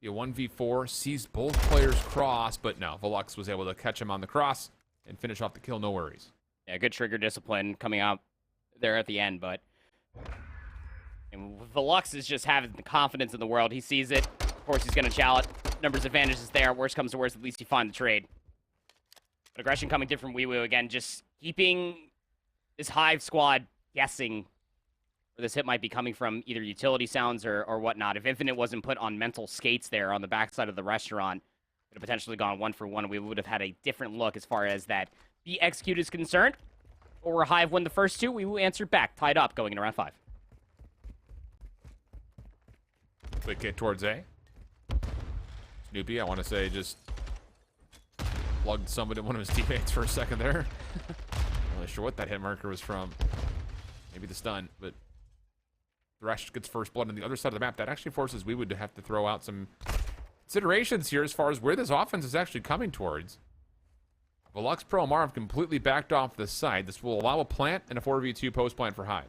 Speaker 1: A 1v4, sees both players cross, but no, Velux was able to catch him on the cross and finish off the kill, no worries.
Speaker 3: Yeah, good trigger discipline coming out there at the end, but and Velux is just having the confidence in the world. He sees it. Of course, he's going to chow it. Numbers advantage is there. Worst comes to worst, at least you find the trade. But aggression coming through from Wewoo again, just keeping this Hive squad guessing where this hit might be coming from, either utility sounds or whatnot. If Infinite wasn't put on mental skates there on the backside of the restaurant, it would have potentially gone 1-for-1. We would have had a different look as far as that B execute is concerned. Or Hive won the first two, Wewoo answered back, tied up going into round 5.
Speaker 1: Quick hit towards A. Snoopy, I want to say, just plugged somebody, one of his teammates for a second there. Not really sure what that hit marker was from. Maybe the stun, but Thresh gets first blood on the other side of the map. That actually forces Wewoo to have to throw out some considerations here as far as where this offense is actually coming towards. Velux Pro Amar have completely backed off the side. This will allow a plant and a 4v2 post plant for Hive.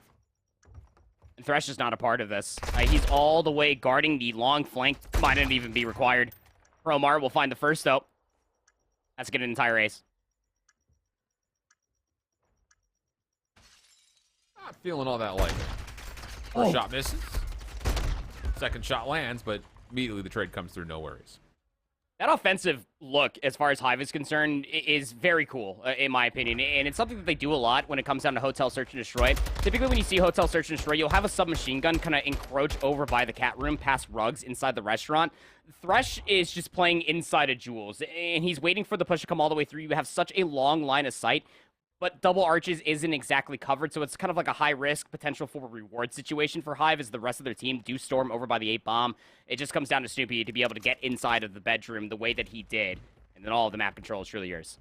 Speaker 3: And Thresh is not a part of this. He's all the way guarding the long flank. Might not even be required. Promar will find the first, though. That's get an entire ace.
Speaker 1: Not feeling all that like. First shot misses. Second shot lands, but immediately the trade comes through, no worries.
Speaker 3: That offensive look, as far as Hive is concerned, is very cool, in my opinion. And it's something that they do a lot when it comes down to Hotel Search and Destroy. Typically, when you see Hotel Search and Destroy, you'll have a submachine gun kind of encroach over by the cat room, past Rugs inside the restaurant. Thresh is just playing inside of Jules, and he's waiting for the push to come all the way through. You have such a long line of sight, but double arches isn't exactly covered, so it's kind of like a high-risk potential for a reward situation for Hive as the rest of their team do storm over by the 8 bomb. It just comes down to Snoopy to be able to get inside of the bedroom the way that he did, and then all of the map control is truly yours.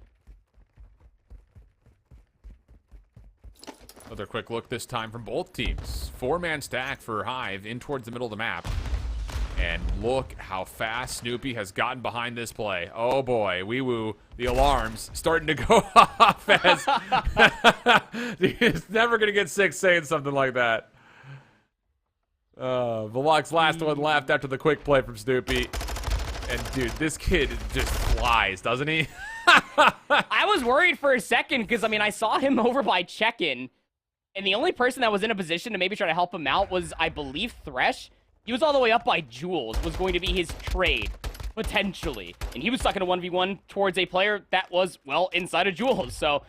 Speaker 1: Another quick look this time from both teams. 4-man stack for Hive in towards the middle of the map. And look how fast Snoopy has gotten behind this play. Oh boy, Wewoo, the alarms starting to go off as he's never gonna get sick saying something like that. Velux last one left after the quick play from Snoopy. And dude, this kid just flies, doesn't he?
Speaker 3: I was worried for a second because, I mean, I saw him over by check-in, and the only person that was in a position to maybe try to help him out was, I believe, Thresh. He was all the way up by Jules, was going to be his trade, potentially. And he was stuck in a 1v1 towards a player that was, well, inside of Jules. So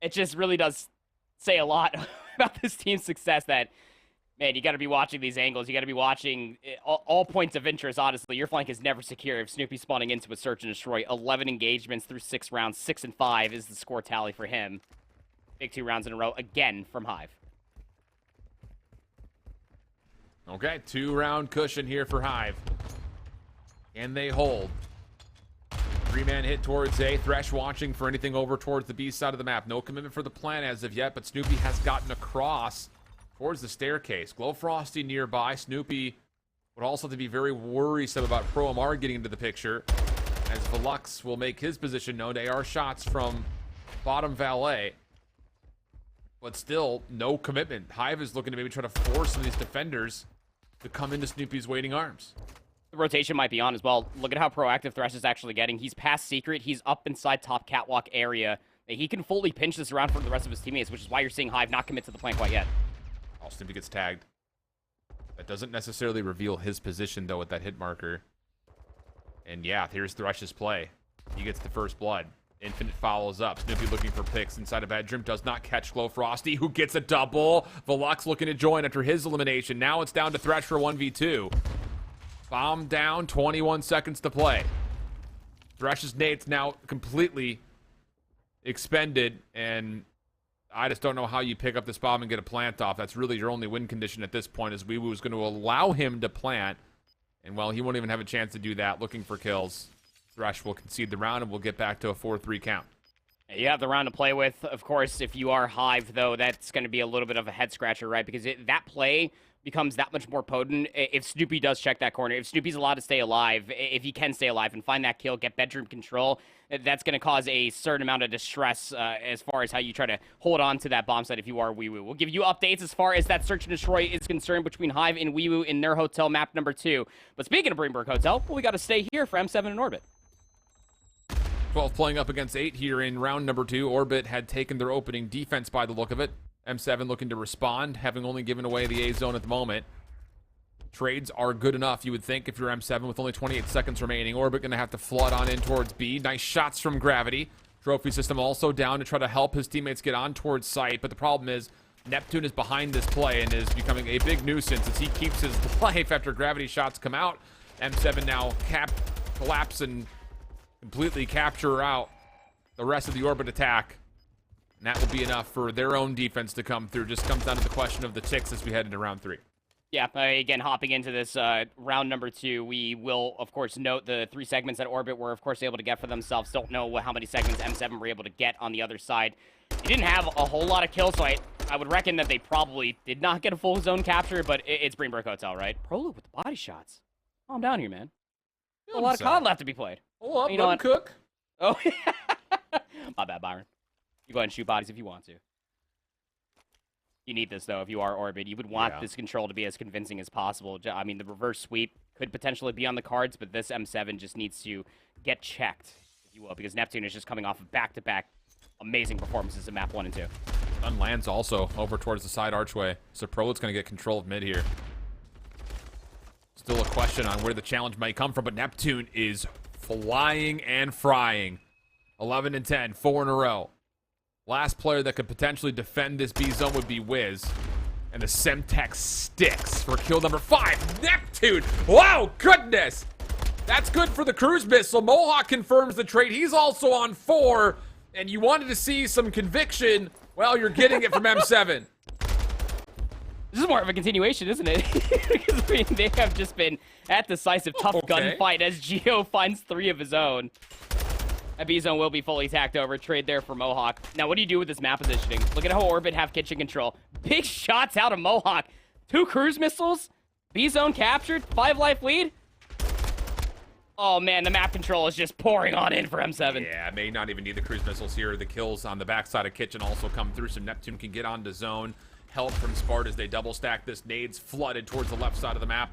Speaker 3: it just really does say a lot about this team's success that, man, you got to be watching these angles. You got to be watching all points of interest, honestly. Your flank is never secure if Snoopy's spawning into a search and destroy. 11 engagements through 6 rounds. 6 and 5 is the score tally for him. Big 2 rounds in a row, again, from Hive.
Speaker 1: Okay, 2-round cushion here for Hive. And they hold. 3-man hit towards A. Thresh watching for anything over towards the B side of the map. No commitment for the plan as of yet, but Snoopy has gotten across towards the staircase. Glow Frosty nearby. Snoopy would also have to be very worrisome about Pro Amar getting into the picture, as Velux will make his position known. AR shots from bottom valet. But still, no commitment. Hive is looking to maybe try to force some of these defenders to come into Snoopy's waiting arms.
Speaker 3: The rotation might be on as well. Look at how proactive Thresh is actually getting. He's past Secret. He's up inside top catwalk area. He can fully pinch this around for the rest of his teammates, which is why you're seeing Hive not commit to the plan quite yet.
Speaker 1: Oh, Snoopy gets tagged. That doesn't necessarily reveal his position, though, with that hit marker. And yeah, here's Thresh's play. He gets the first blood. Infinite follows up. Snoopy looking for picks inside a bedroom. Does not catch Glow Frosty, who gets a double. Velux looking to join after his elimination. Now it's down to Thresh for 1v2. Bomb down, 21 seconds to play. Thresh's nade's now completely expended, and I just don't know how you pick up this bomb and get a plant off. That's really your only win condition at this point, as Wewoo is going to allow him to plant. And well, he won't even have a chance to do that. Looking for kills. Thresh will concede the round, and we'll get back to a 4-3 count.
Speaker 3: You have the round to play with. Of course, if you are Hive, though, that's going to be a little bit of a head-scratcher, right? Because that play becomes that much more potent if Snoopy does check that corner. If Snoopy's allowed to stay alive, if he can stay alive and find that kill, get bedroom control, that's going to cause a certain amount of distress as far as how you try to hold on to that bomb site if you are Wewoo. We'll give you updates as far as that search and destroy is concerned between Hive and Wewoo in their hotel map number 2. But speaking of Greenberg Hotel, well, we got to stay here for M7 in orbit.
Speaker 1: 12 playing up against 8 here in round number 2. Orbit had taken their opening defense by the look of it. M7 looking to respond, having only given away the A zone at the moment. Trades are good enough, you would think, if you're M7 with only 28 seconds remaining. Orbit going to have to flood on in towards B. Nice shots from Gravity. Trophy system also down to try to help his teammates get on towards site. But the problem is, Neptune is behind this play and is becoming a big nuisance as he keeps his life after Gravity shots come out. M7 now collapse and completely capture out the rest of the Orbit attack. And that will be enough for their own defense to come through. Just comes down to the question of the ticks as we head into round 3.
Speaker 3: Yeah, again, hopping into this round number 2, we will, of course, note the 3 segments that Orbit were, of course, able to get for themselves. Don't know how many segments M7 were able to get on the other side. He didn't have a whole lot of kills, so I would reckon that they probably did not get a full zone capture, but it's Greenberg Hotel, right? Prologue with the body shots. Calm down here, man. A lot of COD left to be played.
Speaker 1: Hold up,
Speaker 3: you know
Speaker 1: let him cook.
Speaker 3: Oh, my bad, Byron. You go ahead and shoot bodies if you want to. You need this, though, if you are Orbit. You would want this control to be as convincing as possible. I mean, the reverse sweep could potentially be on the cards, but this M7 just needs to get checked, if you will, because Neptune is just coming off of back-to-back amazing performances in map 1 and 2.
Speaker 1: Stun lands also over towards the side archway, so Prologue's going to get control of mid here. Still a question on where the challenge might come from, but Neptune is flying and frying. 11 and 10, 4 in a row. Last player that could potentially defend this B zone would be Wiz. And the Semtex sticks for kill number 5. Neptune! Wow, goodness! That's good for the cruise missile. Mohawk confirms the trade. He's also on 4. And you wanted to see some conviction. Well, you're getting it from M7.
Speaker 3: This is more of a continuation, isn't it? Because I mean, they have just been at decisive tough gunfight as Geo finds 3 of his own. A B zone will be fully tacked over. Trade there for Mohawk. Now, what do you do with this map positioning? Look at how Orbit have kitchen control. Big shots out of Mohawk. 2 cruise missiles. B zone captured. 5 life lead. Oh, man, the map control is just pouring on in for M7.
Speaker 1: Yeah, may not even need the cruise missiles here. The kills on the backside of kitchen also come through, so Neptune can get onto zone. Help from Spart as they double stack this. Nades flooded towards the left side of the map.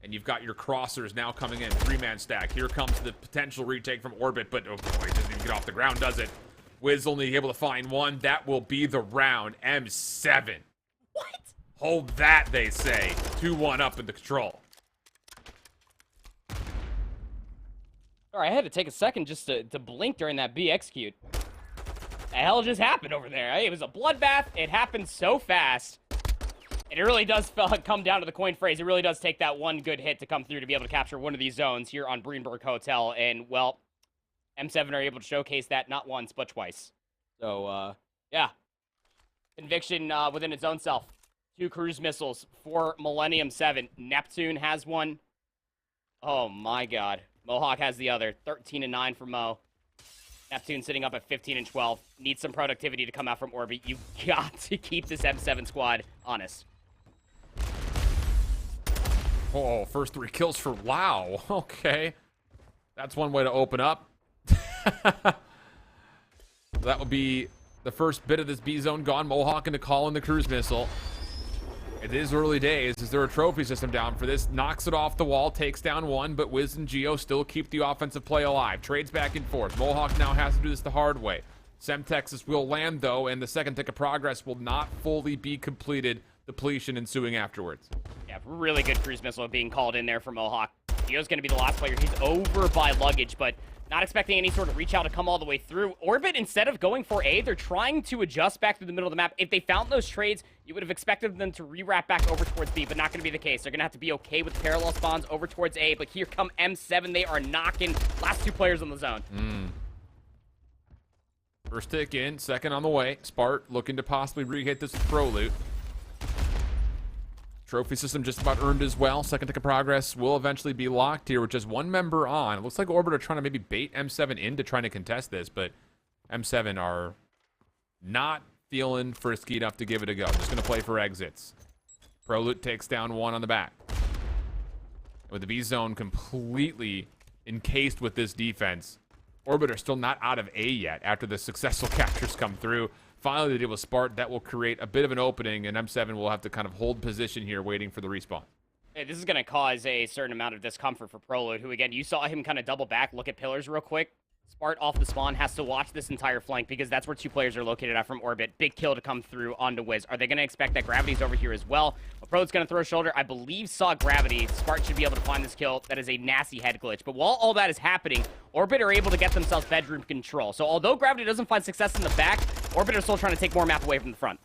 Speaker 1: And you've got your crossers now coming in. 3-man stack. Here comes the potential retake from Orbit, but oh boy, it doesn't even get off the ground, does it? Wiz only able to find 1. That will be the round. M7.
Speaker 3: What?
Speaker 1: Hold that, they say. 2-1 up in the control.
Speaker 3: All right, I had to take a second just to blink during that B execute. The hell just happened over there? It was a bloodbath. It happened so fast. And it really does come down to the coin phrase. It really does take that one good hit to come through to be able to capture one of these zones here on Greenberg Hotel. And, well, M7 are able to showcase that not once, but twice. So, yeah. Conviction within its own self. 2 cruise missiles for Millennium 7. Neptune has 1. Oh, my God. Mohawk has the other. 13 and 9 for Mo. Neptune sitting up at 15 and 12. Needs some productivity to come out from Orbit. You've got to keep this M7 squad honest.
Speaker 1: Oh, first 3 kills for Wow. Okay. That's one way to open up. That would be the first bit of this B zone gone. Mohawk into call in the cruise missile. It is early days. Is there a trophy system down for this? Knocks it off the wall, takes down 1, but Wiz and Geo still keep the offensive play alive. Trades back and forth. Mohawk now has to do this the hard way. Semtex's will land, though, and the second tick of progress will not fully be completed. Depletion ensuing afterwards.
Speaker 3: Yeah, really good cruise missile being called in there for Mohawk. Geo's going to be the last player. He's over by luggage, but not expecting any sort of reach out to come all the way through. Orbit, instead of going for A, they're trying to adjust back through the middle of the map. If they found those trades, you would have expected them to re-wrap back over towards B, but not going to be the case. They're going to have to be okay with parallel spawns over towards A, but here come M7. They are knocking last 2 players on the zone.
Speaker 1: First tick in, second on the way. Spart looking to possibly re-hit this with Pro Loot. Trophy system just about earned as well. Second tick of progress will eventually be locked here with just one member on. It looks like Orbit are trying to maybe bait M7 into trying to contest this, but M7 are not feeling frisky enough to give it a go. Just going to play for exits. Prolute takes down one on the back. With the B zone completely encased with this defense, Orbit are still not out of A yet after the successful captures come through. Finally, they deal with Spart. That will create a bit of an opening, and M7 will have to kind of hold position here, waiting for the respawn.
Speaker 3: Hey, this is going to cause a certain amount of discomfort for Prolute, who, again, you saw him kind of double back, look at pillars real quick. Spart off the spawn has to watch this entire flank because that's where two players are located at from Orbit. Big kill to come through onto Wiz. Are they going to expect that Gravity's over here as well? Well, Prolute's going to throw a shoulder. I believe saw Gravity. Spart should be able to find this kill. That is a nasty head glitch. But while all that is happening, Orbit are able to get themselves bedroom control. So although Gravity doesn't find success in the back, Orbit are still trying to take more map away from the front.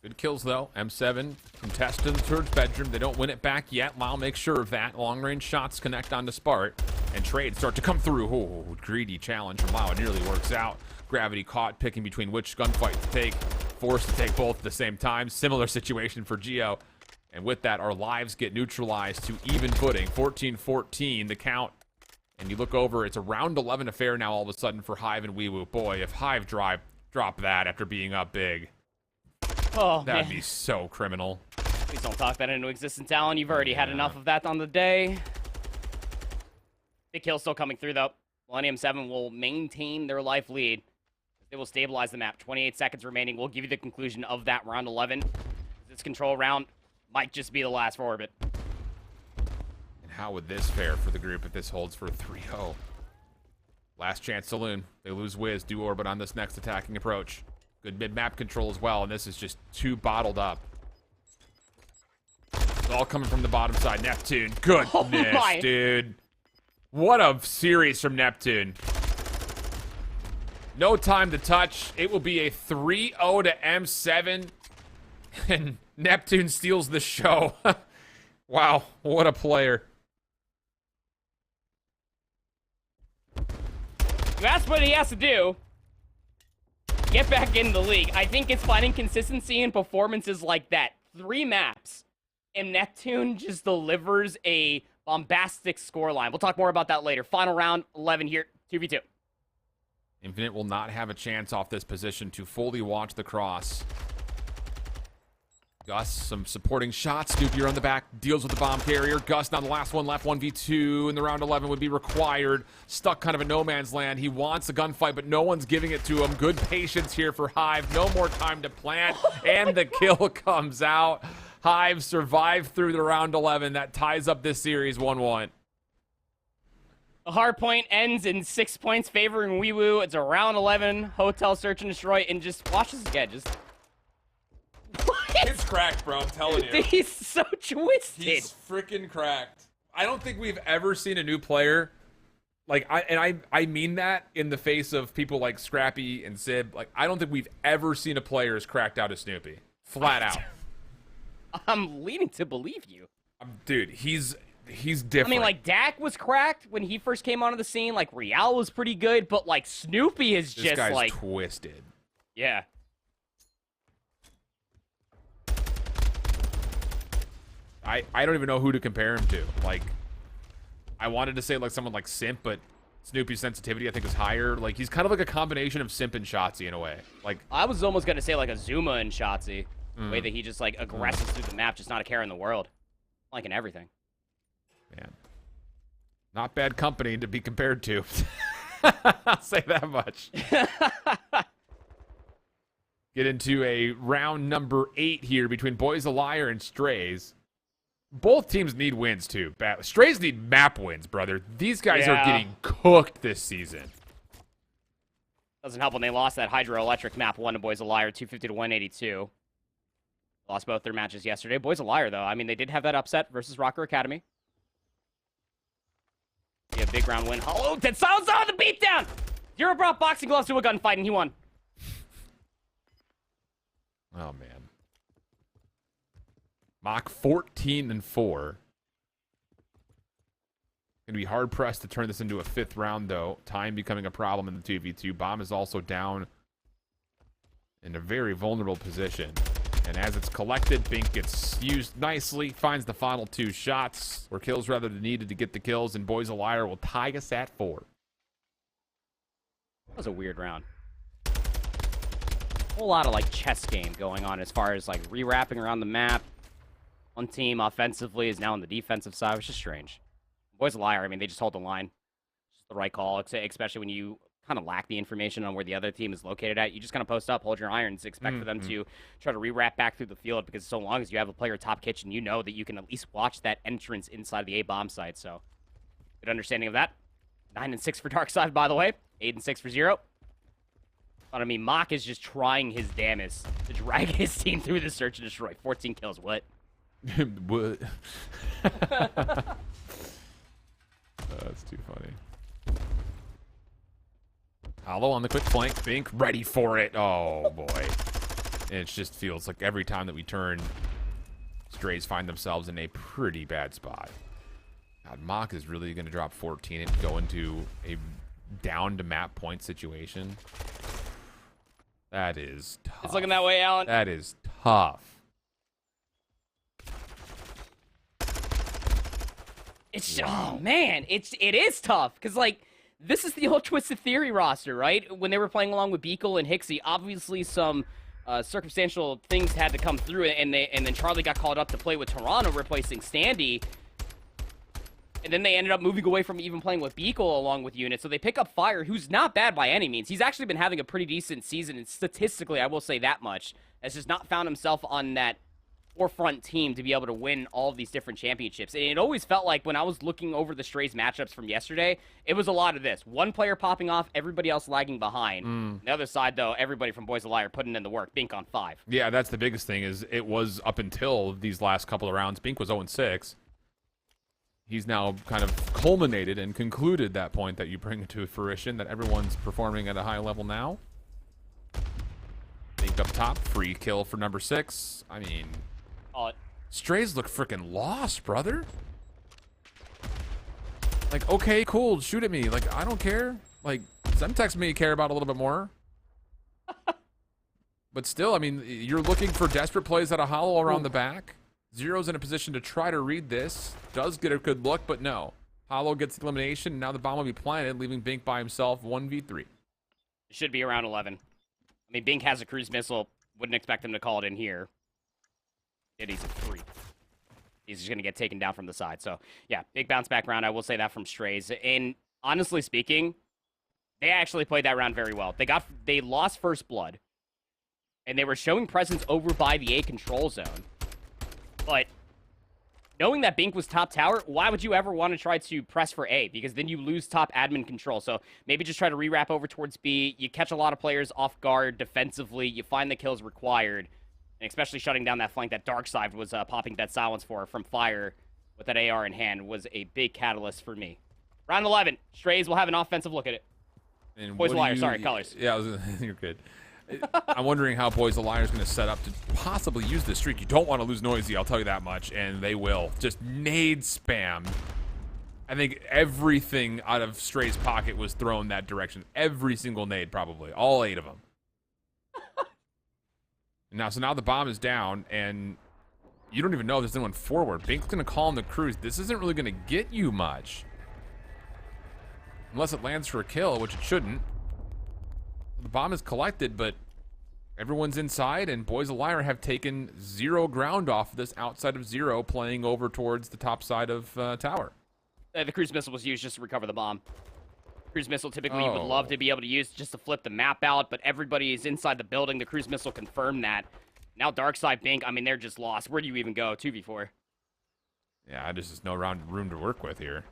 Speaker 1: Good kills, though. M7 contesting towards bedroom. They don't win it back yet. Lyle makes sure of that. Long-range shots connect onto Spart. And trades start to come through. Oh, greedy challenge from Lyle. It nearly works out. Gravity caught, picking between which gunfight to take. Forced to take both at the same time. Similar situation for Geo. And with that, our lives get neutralized to even footing. 14-14, the count. And you look over, it's a round 11 affair now all of a sudden for Hive and Wewoo. Boy, if Hive drop that after being up big.
Speaker 3: Oh,
Speaker 1: That'd be so criminal.
Speaker 3: Please don't talk that into existence, Alan. You've already had enough of that on the day. Big kill still coming through, though. Millennium 7 will maintain their life lead. They will stabilize the map. 28 seconds remaining. We'll give you the conclusion of that round 11. This control round might just be the last for Orbit.
Speaker 1: And how would this fare for the group if this holds for 3-0? Last chance Saloon. They lose Wiz. Do Orbit on this next attacking approach. Good mid-map control as well, and this is just too bottled up. It's all coming from the bottom side. Neptune. Goodness, dude. What a series from Neptune. No time to touch. It will be a 3-0 to M7. And Neptune steals the show. Wow, what a player.
Speaker 3: That's what he has to do. Get back in the league. I think it's finding consistency in performances like that. 3 maps, and Neptune just delivers a bombastic scoreline. We'll talk more about that later. Final round, 11 here, 2v2.
Speaker 1: Infinite will not have a chance off this position to fully watch the cross. Gus, some supporting shots. Snoopy on the back, deals with the bomb carrier. Gus, now the last one left, 1v2 in the round 11 would be required. Stuck kind of in no man's land. He wants a gunfight, but no one's giving it to him. Good patience here for Hive. No more time to plant, and the kill comes out. Hive survived through the round 11. That ties up this series 1-1.
Speaker 3: The hard point ends in 6 points favoring Wewoo. It's a round 11 hotel search and destroy, and just watch this again. Just
Speaker 1: It's cracked, bro. I'm telling you.
Speaker 3: He's so twisted.
Speaker 1: He's freaking cracked. I don't think we've ever seen a new player like I mean that in the face of people like Scrappy and Sib. Like, I don't think we've ever seen a player as cracked out as Snoopy. Flat out.
Speaker 3: I'm leaning to believe you.
Speaker 1: Dude, he's different.
Speaker 3: I mean, like, Dak was cracked when he first came onto the scene. Like, Real was pretty good, but, like, Snoopy is
Speaker 1: this
Speaker 3: just,
Speaker 1: guy's
Speaker 3: like...
Speaker 1: twisted.
Speaker 3: Yeah.
Speaker 1: I don't even know who to compare him to. Like, I wanted to say, like, someone like Simp, but Snoopy's sensitivity, I think, is higher. Like, he's kind of like a combination of Simp and Shotzi in a way. Like,
Speaker 3: I was almost going to say, like, a Zuma and Shotzi. The way that he just, like, aggresses through the map, just not a care in the world. Like, in everything.
Speaker 1: Man. Not bad company to be compared to. I'll say that much. Get into a round number 8 here between Boys a Liar and Strays. Both teams need wins, too. Strays need map wins, brother. These guys are getting cooked this season.
Speaker 3: Doesn't help when they lost that Hydroelectric map 1 to Boys a Liar, 250 to 182. Lost both their matches yesterday. Boys a Liar, though. I mean, they did have that upset versus Rocker Academy. Yeah, big round win. Hollow, that sounds on the beatdown! Zero brought boxing gloves to a gunfight, and he won.
Speaker 1: Oh, man. Mach 14-4. Gonna be hard pressed to turn this into a 5th round, though. Time becoming a problem in the 2v2. Bomb is also down in a very vulnerable position. And as it's collected, Bink gets used nicely, finds the final 2 shots, or kills rather than needed to get the kills, and Boys a Liar will tie us at 4.
Speaker 3: That was a weird round. A whole lot of like chess game going on as far as like rewrapping around the map. One team offensively is now on the defensive side, which is strange. Boys a Liar, I mean, they just hold the line. It's the right call, especially when you kind of lack the information on where the other team is located at. You just kind of post up, hold your irons, expect for them to try to rewrap back through the field, because so long as you have a player top kitchen, you know that you can at least watch that entrance inside the A-bomb site. So, good understanding of that. 9-6 for Darkside, by the way. 8-6 for Zero. But I mean, Mock is just trying his damnest to drag his team through the search and destroy. 14 kills, what?
Speaker 1: What? That's too funny. Hollow on the quick flank. Bink ready for it. Oh, boy. And it just feels like every time that we turn, Strays find themselves in a pretty bad spot. God, Mock is really going to drop 14 and go into a down-to-map point situation. That is tough.
Speaker 3: It's looking that way, Alan.
Speaker 1: That is tough.
Speaker 3: It's oh man, it is tough because like this is the old Twisted Theory roster, right? When they were playing along with Beakle and Hixie, obviously some circumstantial things had to come through, and then Charlie got called up to play with Toronto, replacing Standy. And then they ended up moving away from even playing with Beakle along with Unit. So they pick up Fire, who's not bad by any means. He's actually been having a pretty decent season, and statistically, I will say that much. Has just not found himself on that forefront team to be able to win all of these different championships. And it always felt like when I was looking over the Strays matchups from yesterday, it was a lot of this. One player popping off, everybody else lagging behind. The other side, though, everybody from Boys a Liar putting in the work. Bink on 5.
Speaker 1: Yeah, that's the biggest thing is it was up until these last couple of rounds. Bink was 0-6. He's now kind of culminated and concluded that point that you bring to fruition, that everyone's performing at a high level now. Bink up top, free kill for number 6. I mean, Strays look freaking lost, brother. Like, okay, cool, shoot at me. Like, I don't care. Like, Semtex may care about a little bit more. But still, I mean, you're looking for desperate plays at a hollow around the back. Zero's in a position to try to read this. Does get a good look, but no. Hollow gets the elimination, and now the bomb will be planted, leaving Bink by himself 1v3.
Speaker 3: It should be around 11. I mean, Bink has a cruise missile. Wouldn't expect him to call it in here. He's a 3. He's just going to get taken down from the side. So, yeah, big bounce back round. I will say that from Strays. And honestly speaking, they actually played that round very well. They lost first blood, and they were showing presence over by the A control zone. But knowing that Bink was top tower, why would you ever want to try to press for A? Because then you lose top admin control. So maybe just try to rewrap over towards B. You catch a lot of players off guard defensively. You find the kills required. And especially shutting down that flank that Darkside was popping that silence for from Fire with that AR in hand was a big catalyst for me. Round 11. Strays will have an offensive look at it.
Speaker 1: And
Speaker 3: Boys Liar, sorry, colors.
Speaker 1: Yeah, you're good. I'm wondering how Boys the Liar is going to set up to possibly use this streak. You don't want to lose Noisy, I'll tell you that much, and they will. Just nade spam. I think everything out of Stray's pocket was thrown that direction. Every single nade, probably. All 8 of them. So now the bomb is down, and you don't even know if there's anyone forward. Bink's going to call in the cruise. This isn't really going to get you much. Unless it lands for a kill, which it shouldn't. The bomb is collected, but everyone's inside, and Boys a Liar have taken 0 ground off of this outside of Zero, playing over towards the top side of tower.
Speaker 3: The cruise missile was used just to recover the bomb. Cruise missile typically you would love to be able to use just to flip the map out, but everybody is inside the building. The cruise missile confirmed that. Now Darkside Bink, I mean, they're just lost. Where do you even go? 2v4.
Speaker 1: Yeah, there's just no room to work with here.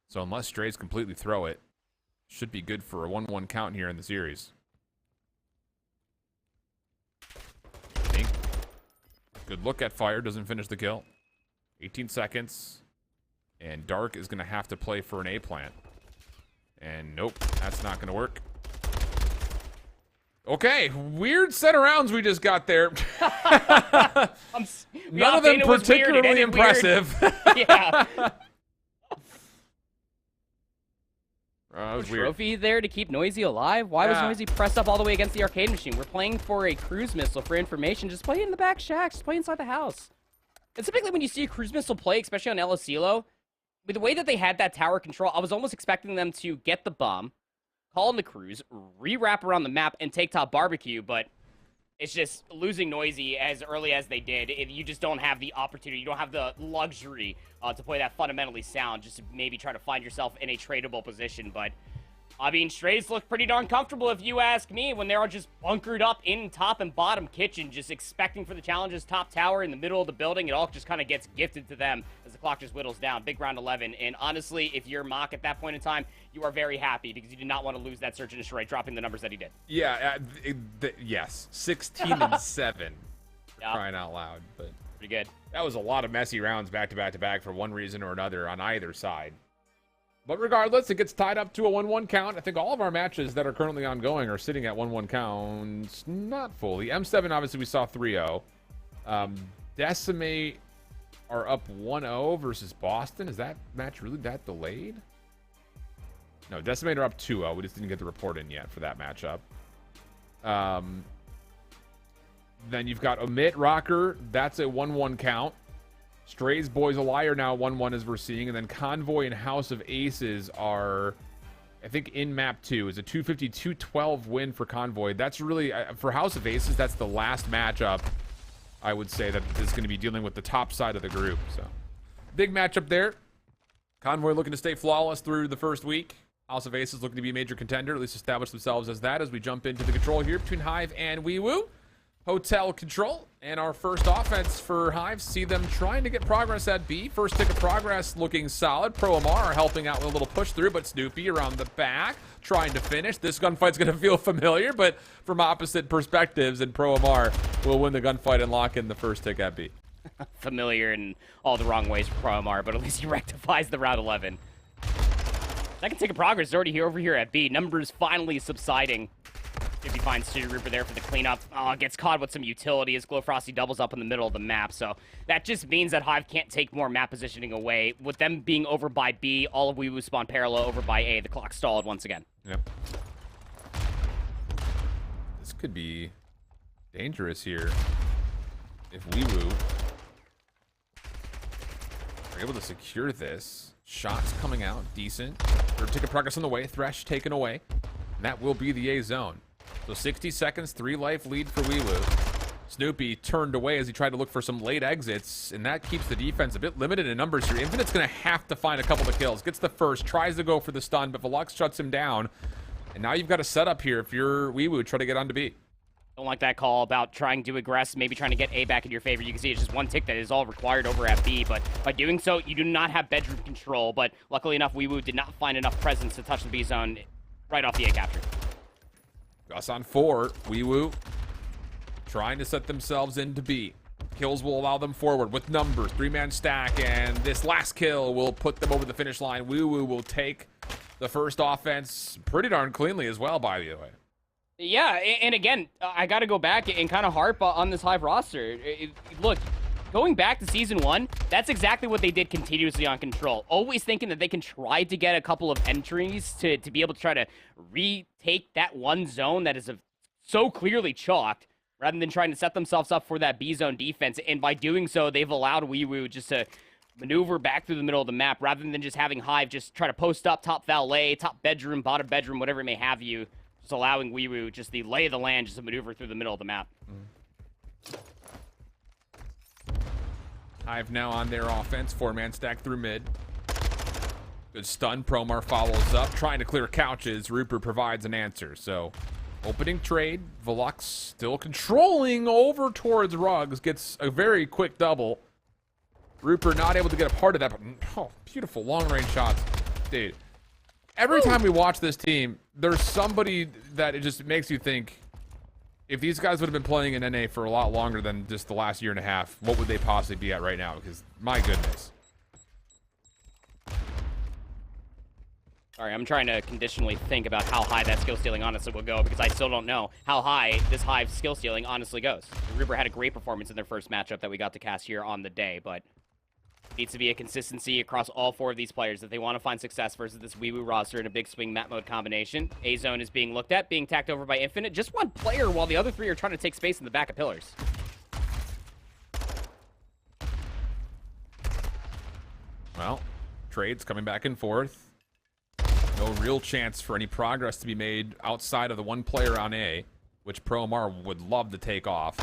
Speaker 1: So unless Strays completely throw it, should be good for a 1-1 count here in the series. Bink. Good look at Fire, doesn't finish the kill. 18 seconds. And Dark is going to have to play for an A plant. And nope, that's not going to work. Okay, weird set of rounds we just got there. None of them particularly impressive.
Speaker 3: Yeah.
Speaker 1: That was weird.
Speaker 3: Trophy there to keep Noisy alive? Why was Noisy pressed up all the way against the arcade machine? We're playing for a cruise missile for information. Just play it in the back shack. Just play inside the house. And typically when you see a cruise missile play, especially on El Asilo, with the way that they had that tower control, I was almost expecting them to get the bomb, call in the cruise, re-wrap around the map, and take top barbecue, but it's just losing Noisy as early as they did. You just don't have the opportunity. You don't have the luxury to play that fundamentally sound, just to maybe try to find yourself in a tradable position. But, I mean, Strays look pretty darn comfortable, if you ask me, when they're all just bunkered up in top and bottom kitchen, just expecting for the challenges, top tower in the middle of the building. It all just kind of gets gifted to them as the clock just whittles down. Big round 11. And honestly, if you're Mock at that point in time, you are very happy because you did not want to lose that Search and Destroy, dropping the numbers that he did.
Speaker 1: Yeah, yes. 16 and 7.
Speaker 3: Yep.
Speaker 1: Crying out loud. But
Speaker 3: Pretty good.
Speaker 1: that was a lot of messy rounds back to back to back for one reason or another on either side. But regardless, it gets tied up to a 1-1 count. I think all of our matches that are currently ongoing are sitting at 1-1 counts. Not fully. M7, obviously, we saw 3-0. Decimate are up 1-0 versus Boston. Is that match really that delayed? No, Decimate are up 2-0. We just didn't get the report in yet for that matchup. Then you've got Omit Rocker. That's a 1-1 count. Strays Boys a Liar now 1-1 as we're seeing. And then Convoy and House of Aces are, I think, in map 2. It's a 250-212 win for Convoy. That's really, for House of Aces, that's the last matchup, I would say, that is going to be dealing with the top side of the group. So, big matchup there. Convoy looking to stay flawless through the first week. House of Aces looking to be a major contender, at least establish themselves as that as we jump into the control here between Hive and Wewoo. Hotel control, and our first offense for Hive, see them trying to get progress at B. First tick of progress looking solid. Pro Amar helping out with a little push through, but Snoopy around the back trying to finish. This gunfight's going to feel familiar, but from opposite perspectives, and Pro Amar will win the gunfight and lock in the first tick at B.
Speaker 3: Familiar in all the wrong ways for Pro Amar, but at least he rectifies the round 11. Second tick of progress is already here over here at B. Numbers finally subsiding. If he finds City Reaper there for the cleanup. Gets caught with some utility as Glow Frosty doubles up in the middle of the map. So that just means that Hive can't take more map positioning away. With them being over by B, all of Wewoo spawn parallel over by A. The clock stalled once again.
Speaker 1: Yep. This could be dangerous here if Wewoo are able to secure this. Shots coming out, decent. Third tick of progress on the way. Thresh taken away. And that will be the A zone. So 60 seconds, 3 life lead for Wewoo. Snoopy turned away as he tried to look for some late exits, and that keeps the defense a bit limited in numbers here. Infinite's going to have to find a couple of kills. Gets the first, tries to go for the stun, but Velux shuts him down. And now you've got a setup here if you're Wewoo, try to get onto B.
Speaker 3: Don't like that call about trying to aggress, maybe trying to get A back in your favor. You can see it's just one tick that is all required over at B, but by doing so, you do not have bedroom control. But luckily enough, Wewoo did not find enough presence to touch the B zone right off the A capture.
Speaker 1: Gus on 4. Wewoo trying to set themselves into B. Kills will allow them forward with numbers. 3-man stack, and this last kill will put them over the finish line. Wewoo will take the first offense pretty darn cleanly as well, by the way.
Speaker 3: Yeah, and again, I got to go back and kind of harp on this Hive roster. Look, going back to Season 1, that's exactly what they did continuously on Control. Always thinking that they can try to get a couple of entries to be able to try to retake that one zone that is so clearly chalked, rather than trying to set themselves up for that B zone defense. And by doing so, they've allowed Wewoo just to maneuver back through the middle of the map, rather than just having Hive just try to post up top valet, top bedroom, bottom bedroom, whatever it may have you. Just allowing Wewoo just the lay of the land just to maneuver through the middle of the map.
Speaker 1: Hive now on their offense. 4-man stack through mid. Good stun. Promar follows up, trying to clear couches. Rupert provides an answer. So, opening trade. Velux still controlling over towards Ruggs. Gets a very quick double. Rupert not able to get a part of that, but oh, beautiful long-range shots. Dude, every time we watch this team, there's somebody that it just makes you think, if these guys would have been playing in NA for a lot longer than just the last year and a half, what would they possibly be at right now? Because, my goodness.
Speaker 3: Sorry, I'm trying to conditionally think about how high that skill stealing honestly will go, because I still don't know how high this Hive skill stealing honestly goes. Reaper had a great performance in their first matchup that we got to cast here on the day, but Needs to be a consistency across all 4 of these players if they want to find success versus this Wewoo roster in a big swing map mode combination. A-Zone is being looked at, being tacked over by Infinite. Just one player while the other 3 are trying to take space in the back of pillars.
Speaker 1: Well, trades coming back and forth. No real chance for any progress to be made outside of the one player on A, which Promar would love to take off.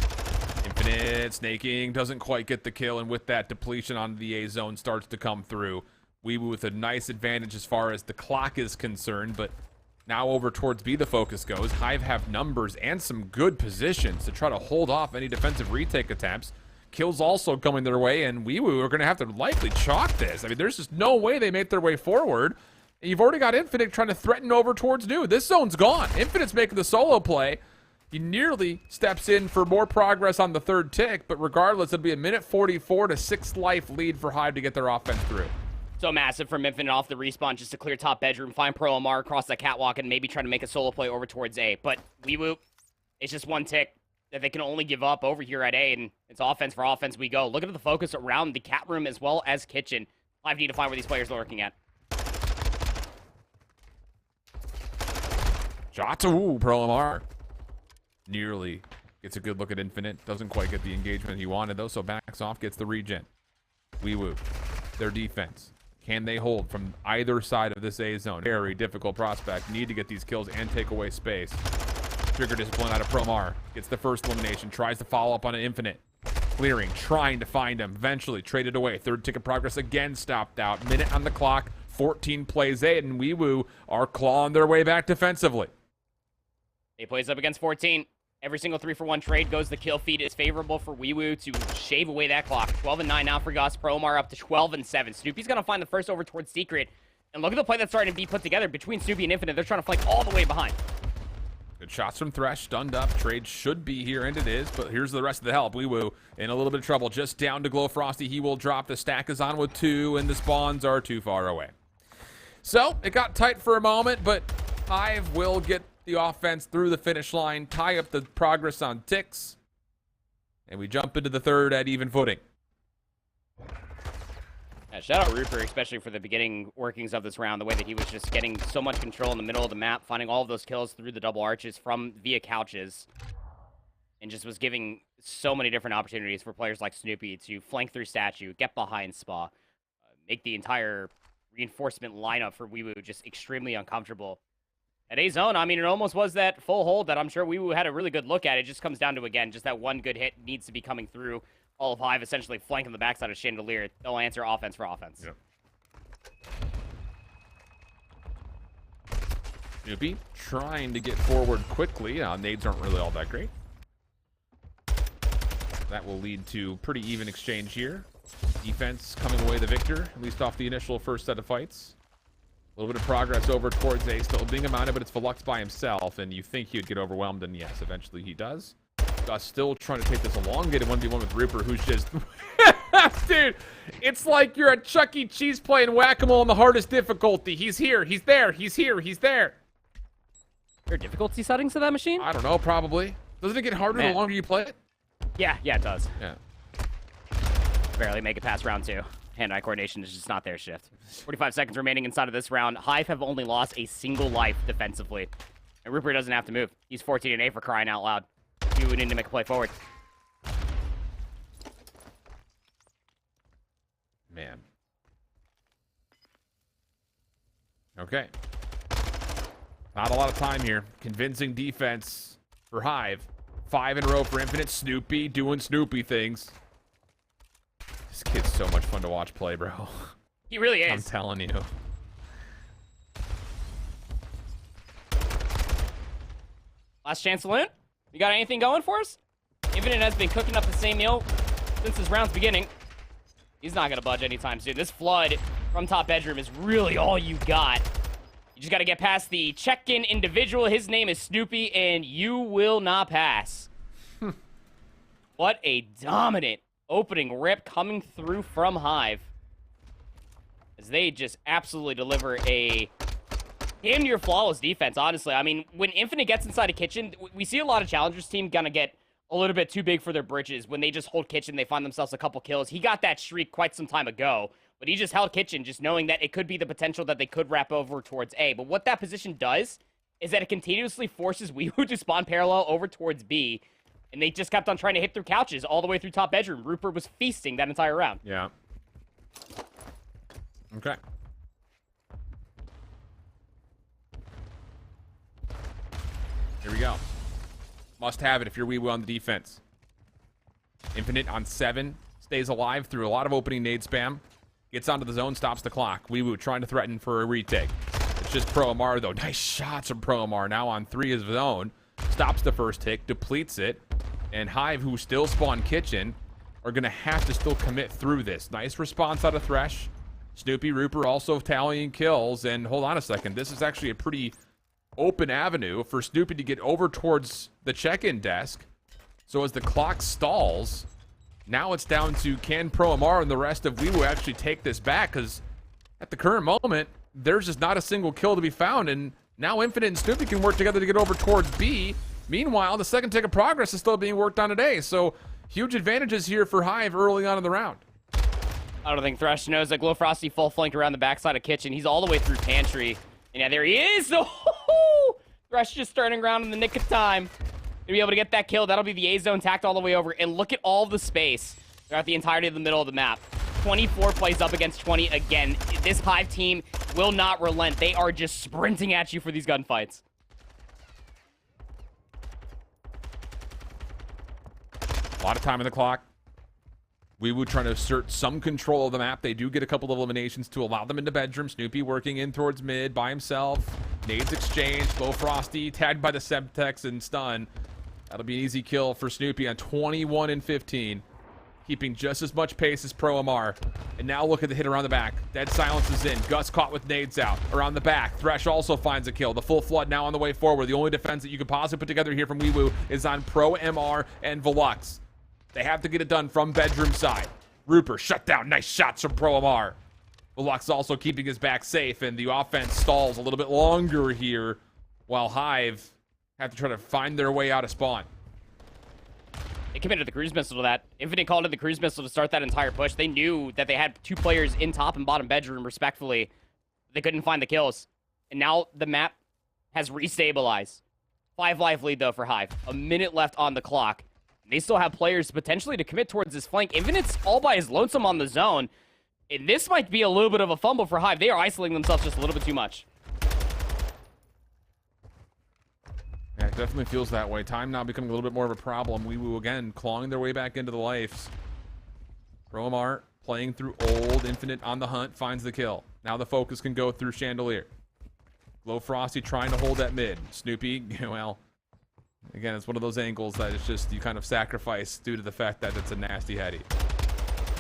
Speaker 1: Infinite snaking, doesn't quite get the kill, and with that, depletion on the A zone starts to come through. Wewoo with a nice advantage as far as the clock is concerned, but now over towards B the focus goes. Hive have numbers and some good positions to try to hold off any defensive retake attempts. Kills also coming their way, and Wewoo are going to have to likely chalk this. I mean, there's just no way they make their way forward. And you've already got Infinite trying to threaten over towards New. This zone's gone. Infinite's making the solo play. He nearly steps in for more progress on the 3rd tick, but regardless, it'll be a minute 44 to 6 life lead for Hive to get their offense through.
Speaker 3: So massive from Infinite off the respawn just to clear top bedroom, find Pro Omar across the catwalk, and maybe try to make a solo play over towards A. But Wewoo, it's just one tick that they can only give up over here at A, and it's offense for offense we go. Look at the focus around the cat room as well as kitchen. Hive need to find where these players are lurking at.
Speaker 1: Shots, ooh, Pro Omar. Nearly gets a good look at Infinite. Doesn't quite get the engagement he wanted, though, so backs off, gets the regen. Wewoo, their defense. Can they hold from either side of this A zone? Very difficult prospect. Need to get these kills and take away space. Trigger discipline out of Promar. Gets the first elimination. Tries to follow up on an Infinite. Clearing, trying to find him. Eventually traded away. 3rd tick of progress again stopped out. Minute on the clock. 14 plays 8, and Wewoo are clawing their way back defensively.
Speaker 3: 8 plays up against 14. Every single 3-for-1 trade goes. The kill feed is favorable for Wewoo to shave away that clock. 12-9 now for Gus. Promar up to 12-7. Snoopy's going to find the first over towards Secret. And look at the play that's starting to be put together between Snoopy and Infinite. They're trying to flank all the way behind.
Speaker 1: Good shots from Thresh. Stunned up. Trade should be here, and it is. But here's the rest of the help. Wewoo in a little bit of trouble. Just down to Glow Frosty. He will drop. The stack is on with 2, and the spawns are too far away. So, it got tight for a moment, but Hive will get the offense through the finish line, tie up the progress on ticks, and we jump into the 3rd at even footing.
Speaker 3: Yeah, shout out Rupert, especially for the beginning workings of this round, the way that he was just getting so much control in the middle of the map, finding all of those kills through the double arches from via couches, and just was giving so many different opportunities for players like Snoopy to flank through statue, get behind Spa, make the entire reinforcement lineup for Wewoo just extremely uncomfortable. At A-Zone, I mean, it almost was that full hold that I'm sure Wewoo had a really good look at. It just comes down to, again, just that one good hit needs to be coming through. All of Hive essentially flanking the backside of Chandelier. They'll answer offense for offense.
Speaker 1: Yep. Snoopy trying to get forward quickly. Nades aren't really all that great. That will lead to pretty even exchange here. Defense coming away the victor, at least off the initial first set of fights. A little bit of progress over towards A, still being mounted, but it's Velux by himself, and you think he would get overwhelmed, and yes, eventually he does. Gus still trying to take this elongated 1v1 with Rupert, who's just... Dude, it's like you're at Chuck E. Cheese playing whack-a-mole on the hardest difficulty. He's here, he's there, he's here, he's there.
Speaker 3: Are there difficulty settings to that machine?
Speaker 1: I don't know, probably. Doesn't it get harder the longer you play it?
Speaker 3: Yeah, it does.
Speaker 1: Yeah.
Speaker 3: Barely make it past round 2. Hand-eye coordination is just not their shift. 45 seconds remaining inside of this round. Hive have only lost a single life defensively. And Rupert doesn't have to move. He's 14-8 for crying out loud. You would need to make a play forward.
Speaker 1: Man. Okay. Not a lot of time here. Convincing defense for Hive. 5 in a row for Infinite. Snoopy doing Snoopy things. This kid's so much fun to watch play, bro.
Speaker 3: He really is.
Speaker 1: I'm telling you.
Speaker 3: Last chance saloon? You got anything going for us? Infinite has been cooking up the same meal since this round's beginning. He's not going to budge anytime soon. This flood from top bedroom is really all you got. You just got to get past the check-in individual. His name is Snoopy, and you will not pass. What a dominant opening rip coming through from Hive. As they just absolutely deliver a damn near flawless defense, honestly. I mean, when Infinite gets inside a kitchen, we see a lot of challengers team gonna get a little bit too big for their britches. When they just hold kitchen, they find themselves a couple kills. He got that streak quite some time ago, but he just held kitchen, just knowing that it could be the potential that they could wrap over towards A. But what that position does is that it continuously forces Wewoo to spawn parallel over towards B, and they just kept on trying to hit through couches all the way through top bedroom. Rupert was feasting that entire round.
Speaker 1: Yeah. Okay. Here we go. Must have it if you're Wewoo on the defense. Infinite on 7. Stays alive through a lot of opening nade spam. Gets onto the zone, stops the clock. Wewoo trying to threaten for a retake. It's just Pro Amar, though. Nice shots from Pro Amar. Now on 3 of his own. Stops the first tick, depletes it. And Hive, who still spawn kitchen, are going to have to still commit through this. Nice response out of Thresh. Snoopy, Rupert also tallying kills. And hold on a second. This is actually a pretty open avenue for Snoopy to get over towards the check-in desk. So as the clock stalls, now it's down to can Pro Amar and the rest of Wewoo actually take this back, because at the current moment, there's just not a single kill to be found, and now Infinite and Snoopy can work together to get over towards B. Meanwhile, the second tick of progress is still being worked on today, so huge advantages here for Hive early on in the round.
Speaker 3: I don't think Thresh knows that Glowfrosty full flanked around the backside of kitchen. He's all the way through pantry. And yeah, there he is! Oh, Thresh just turning around in the nick of time to be able to get that kill. That'll be the A zone tacked all the way over. And look at all the space throughout the entirety of the middle of the map. 24 plays up against 20 again. This Hive team will not relent. They are just sprinting at you for these gunfights.
Speaker 1: A lot of time on the clock. Wewoo trying to assert some control of the map. They do get a couple of eliminations to allow them into bedroom. Snoopy working in towards mid by himself. Nades exchange. Glowfrosty tagged by the Semtex and stun. That'll be an easy kill for Snoopy on 21 and 15. Keeping just as much pace as Pro Amar. And now look at the hit around the back. Dead silence is in. Gus caught with nades out. Around the back. Thresh also finds a kill. The full flood now on the way forward. The only defense that you could possibly put together here from Wewoo is on Pro MR and Velux. They have to get it done from bedroom side. Rupert shut down. Nice shots from Pro Amar. Velux also keeping his back safe, and the offense stalls a little bit longer here while Hive have to try to find their way out of spawn.
Speaker 3: They committed the cruise missile to that. Infinite called in the cruise missile to start that entire push. They knew that they had 2 players in top and bottom bedroom, respectfully. They couldn't find the kills. And now the map has restabilized. 5 life lead, though, for Hive. A minute left on the clock. They still have players potentially to commit towards this flank. Infinite's all by his lonesome on the zone. And this might be a little bit of a fumble for Hive. They are isolating themselves just a little bit too much.
Speaker 1: Yeah, it definitely feels that way. Time now becoming a little bit more of a problem. Wewoo again clawing their way back into the lives. Pro Amar playing through old. Infinite on the hunt, finds the kill. Now the focus can go through Chandelier. Glowfrosty trying to hold that mid. Snoopy, well, again, it's one of those angles that it's just you kind of sacrifice due to the fact that it's a nasty heady.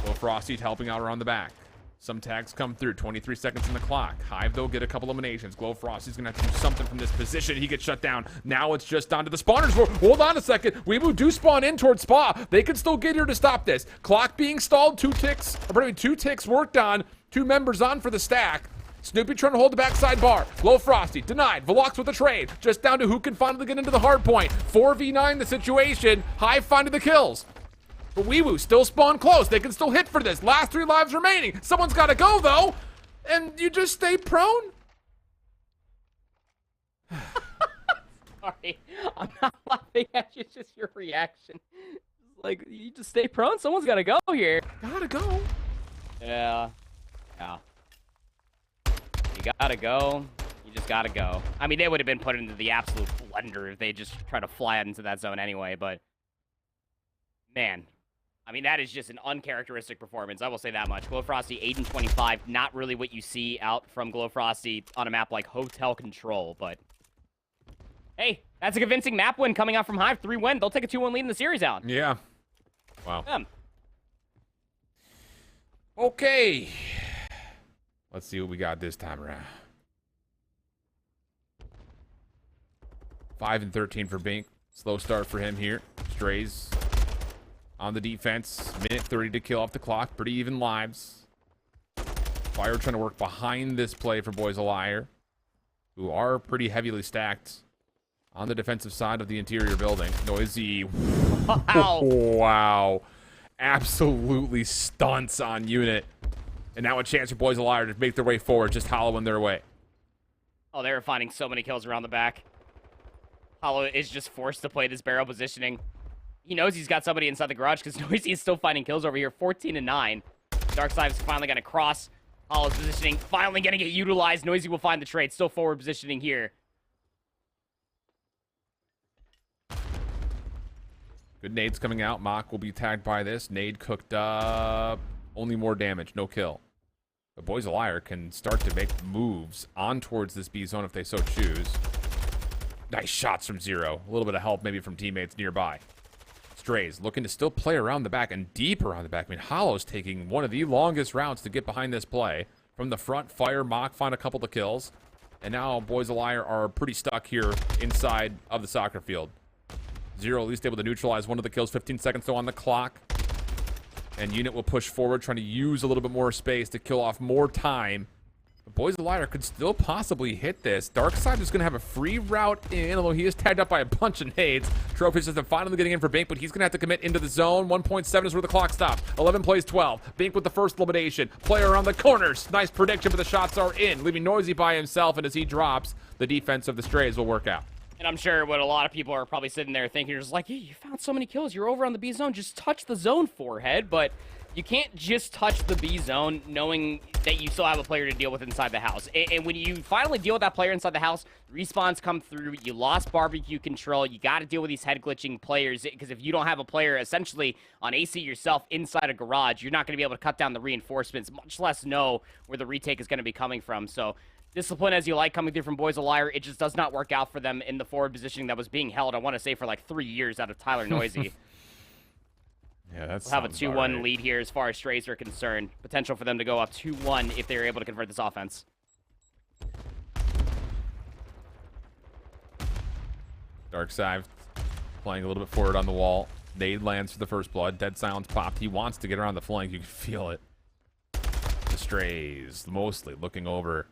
Speaker 1: Glowfrosty helping out around the back. Some tags come through. 23 seconds on the clock. Hive, though, get a couple eliminations. Glowfrosty's going to have to do something from this position. He gets shut down. Now it's just onto the spawners. Hold on a second. Wewoo do spawn in towards Spa. They can still get here to stop this. Clock being stalled. 2 ticks worked on. 2 members on for the stack. Snoopy trying to hold the backside bar. Glowfrosty denied. Velux with a trade. Just down to who can finally get into the hard point. 4v9 the situation. Hive finding the kills. But Wewoo still spawn close. They can still hit for this. Last 3 lives remaining. Someone's got to go, though. And you just stay prone?
Speaker 3: Sorry. I'm not laughing at you. It's just your reaction. Like, you just stay prone? Someone's got to go here.
Speaker 1: Gotta go.
Speaker 3: Yeah. Yeah. You gotta go. You just gotta go. I mean, they would have been put into the absolute blender if they just tried to fly out into that zone anyway, but... Man. I mean, that is just an uncharacteristic performance. I will say that much. Glowfrosty, 8 and 25. Not really what you see out from Glowfrosty on a map like Hotel Control, but... Hey, that's a convincing map win coming out from Hive. 3-win. They'll take a 2-1 lead in the series out.
Speaker 1: Yeah. Wow.
Speaker 3: Them.
Speaker 1: Okay. Let's see what we got this time around. 5 and 13 for Bink. Slow start for him here. Strays on the defense. Minute 30 to kill off the clock. Pretty even lives. Fire trying to work behind this play for Boys a Liar, who are pretty heavily stacked On the defensive side of the interior building. Noisy.
Speaker 3: Wow.
Speaker 1: Wow. Absolutely stunts on unit. And now a chance for Boys of Liar to make their way forward, just hollowing their way.
Speaker 3: Oh, they were finding so many kills around the back. Hollow is just forced to play this barrel positioning. He knows he's got somebody inside the garage because Noisy is still finding kills over here. 14-9. Darkside's finally going to cross. Hollow's positioning finally going to get utilized. Noisy will find the trade. Still forward positioning here.
Speaker 1: Good nades coming out. Mock will be tagged by this. Nade cooked up. Only more damage. No kill. But Boys of Liar can start to make moves on towards this B zone if they so choose. Nice shots from Zero. A little bit of help maybe from teammates nearby. Strays looking to still play around the back and deep around the back. I mean, Hollow's taking one of the longest routes to get behind this play. From the front, Fire, Mock find a couple of kills. And now Boys of Liar are pretty stuck here inside of the soccer field. Zero at least able to neutralize one of the kills. 15 seconds though on the clock. And Unit will push forward, trying to use a little bit more space to kill off more time. But Boys of Liar could still possibly hit this. Darkside is going to have a free route in, although he is tagged up by a bunch of nades. Trophy System finally getting in for Bink, but he's going to have to commit into the zone. 1.7 is where the clock stops. 11 plays 12. Bink with the first elimination. Player around the corners. Nice prediction, but the shots are in, leaving Noisy by himself, and as he drops, the defense of the Strays will work out.
Speaker 3: And I'm sure what a lot of people are probably sitting there thinking is like, hey, you found so many kills. You're over on the B zone. Just touch the zone, forehead. But you can't just touch the B zone knowing that you still have a player to deal with inside the house. And when you finally deal with that player inside the house, respawns come through. You lost barbecue control. You got to deal with these head glitching players because if you don't have a player essentially on AC yourself inside a garage, you're not going to be able to cut down the reinforcements, much less know where the retake is going to be coming from. So discipline as you like coming through from Boys of Liar, it just does not work out for them in the forward positioning that was being held, I want to say, for like 3 years out of Tyler Noisy.
Speaker 1: Yeah, that's
Speaker 3: We'll have a 2-1 lead here as far as Strays are concerned. Potential for them to go up 2-1 if they're able to convert this offense.
Speaker 1: Darkside playing a little bit forward on the wall. Nade lands for the first blood. Dead Silence popped. He wants to get around the flank. You can feel it. The Strays mostly looking over.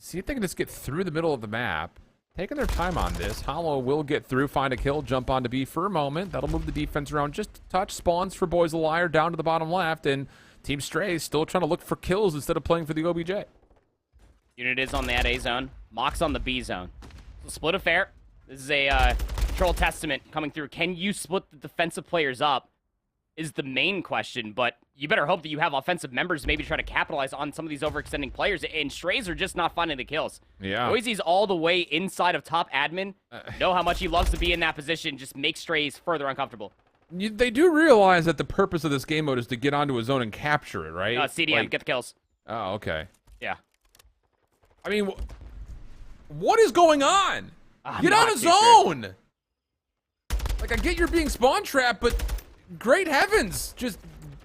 Speaker 1: See if they can just get through the middle of the map. Taking their time on this. Hollow will get through, find a kill, jump onto B for a moment. That'll move the defense around just a touch. Spawns for Boys of Liar down to the bottom left. And Team Strays still trying to look for kills instead of playing for the OBJ.
Speaker 3: Unit is on that A zone. Mock's on the B zone. So split affair. This is a control testament coming through. Can you split the defensive players up is the main question, but you better hope that you have offensive members maybe try to capitalize on some of these overextending players, and Strays are just not finding the kills.
Speaker 1: Yeah.
Speaker 3: Noisy's all the way inside of top admin. Know how much he loves to be in that position, just make Strays further uncomfortable.
Speaker 1: They do realize that the purpose of this game mode is to get onto a zone and capture it, right?
Speaker 3: CDM, get the kills.
Speaker 1: Oh, okay.
Speaker 3: Yeah.
Speaker 1: I mean, what is going on? Get out of zone!
Speaker 3: Sure.
Speaker 1: Like, I get you're being spawn trapped, but great heavens, just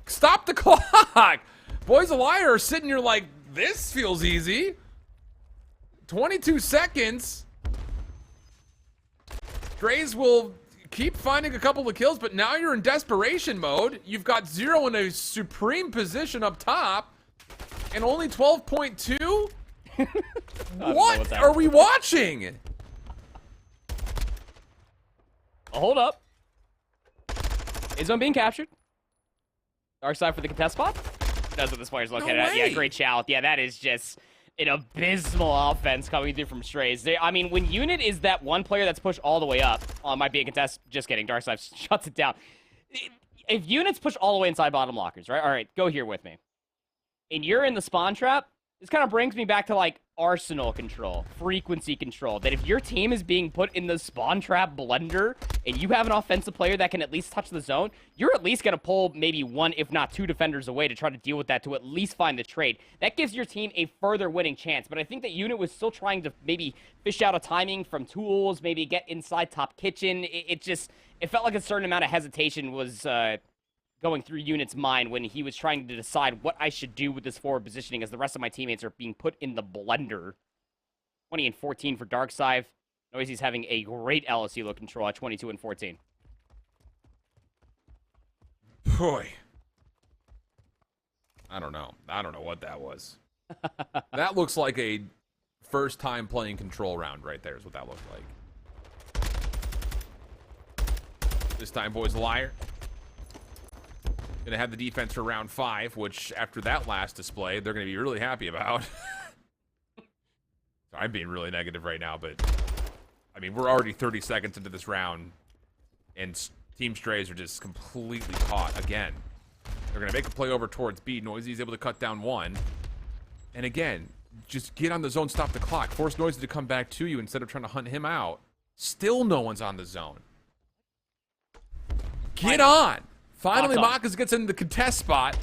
Speaker 1: stop the clock. Boys of Liar are sitting here like, this feels easy. 22 seconds. Strays will keep finding a couple of kills, but now you're in desperation mode. You've got Zero in a supreme position up top, and only 12.2? What are we watching?
Speaker 3: Hold up. A-zone being captured. Dark side for the contest spot. That's what this player's located at. Yeah, great shout. Yeah, that is just an abysmal offense coming through from Strays. I mean, when Unit is that one player that's pushed all the way up, might be a contest. Just kidding. Dark side shuts it down. If Unit's pushed all the way inside bottom lockers, right? All right, go here with me. And you're in the spawn trap, this kind of brings me back to, like, arsenal control, frequency control, that if your team is being put in the spawn trap blender and you have an offensive player that can at least touch the zone, you're at least going to pull maybe one, if not two defenders away to try to deal with that to at least find the trade. That gives your team a further winning chance, but I think that Unit was still trying to maybe fish out a timing from tools, maybe get inside top kitchen. It felt like a certain amount of hesitation was going through Unit's mind when he was trying to decide what I should do with this forward positioning as the rest of my teammates are being put in the blender. 20-14 for Darkside. Noisy's having a great LSU control at 22-14.
Speaker 1: Boy. I don't know. I don't know what that was. That looks like a first time playing control round right there is what that looked like. This time, boys, a liar. Gonna have the defense for round 5, which after that last display, they're gonna be really happy about. I'm being really negative right now, but I mean, we're already 30 seconds into this round, and Team Strays are just completely caught again. They're gonna make a play over towards B. Noisy's able to cut down 1. And again, just get on the zone, stop the clock. Force Noisy to come back to you instead of trying to hunt him out. Still no one's on the zone. Get on! Finally, Makas gets in the contest spot,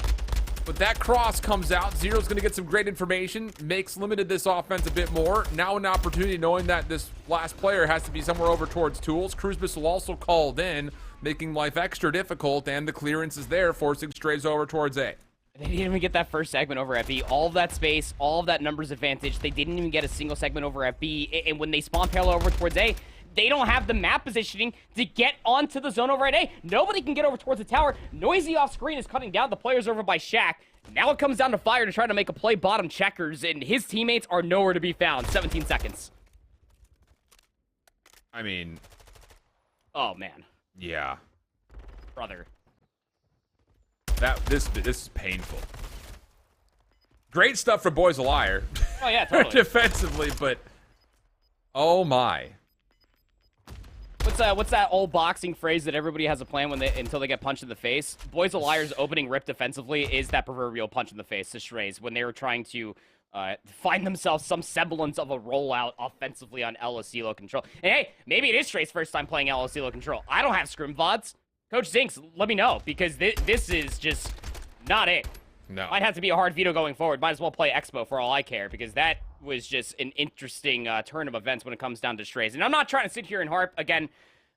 Speaker 1: but that cross comes out. Zero's going to get some great information, makes limited this offense a bit more. Now an opportunity knowing that this last player has to be somewhere over towards Tools. Cruise Missile also called in, making life extra difficult, and the clearance is there, forcing Strays over towards A.
Speaker 3: They didn't even get that first segment over at B. All of that space, all of that numbers advantage. They didn't even get a single segment over at B. And when they spawn parallel over towards A, they don't have the map positioning to get onto the zone over at A. Nobody can get over towards the tower. Noisy off screen is cutting down the players over by Shaq. Now it comes down to Fire to try to make a play bottom checkers, and his teammates are nowhere to be found. 17 seconds.
Speaker 1: I mean...
Speaker 3: Oh, man.
Speaker 1: Yeah.
Speaker 3: Brother.
Speaker 1: This is painful. Great stuff for Boys a Liar.
Speaker 3: Oh, yeah, totally.
Speaker 1: Defensively, but... Oh, my.
Speaker 3: What's that old boxing phrase that everybody has a plan until they get punched in the face? Boys a Liar's opening rip defensively is that proverbial punch in the face to Strays when they were trying to find themselves some semblance of a rollout offensively on El Asilo control. And hey, maybe it is Strays' first time playing El Asilo control. I don't have scrim VODs. Coach Zinks, let me know, because this is just not it.
Speaker 1: No.
Speaker 3: Might have to be a hard veto going forward. Might as well play Expo for all I care, because that was just an interesting turn of events when it comes down to Strays. And I'm not trying to sit here and harp, again,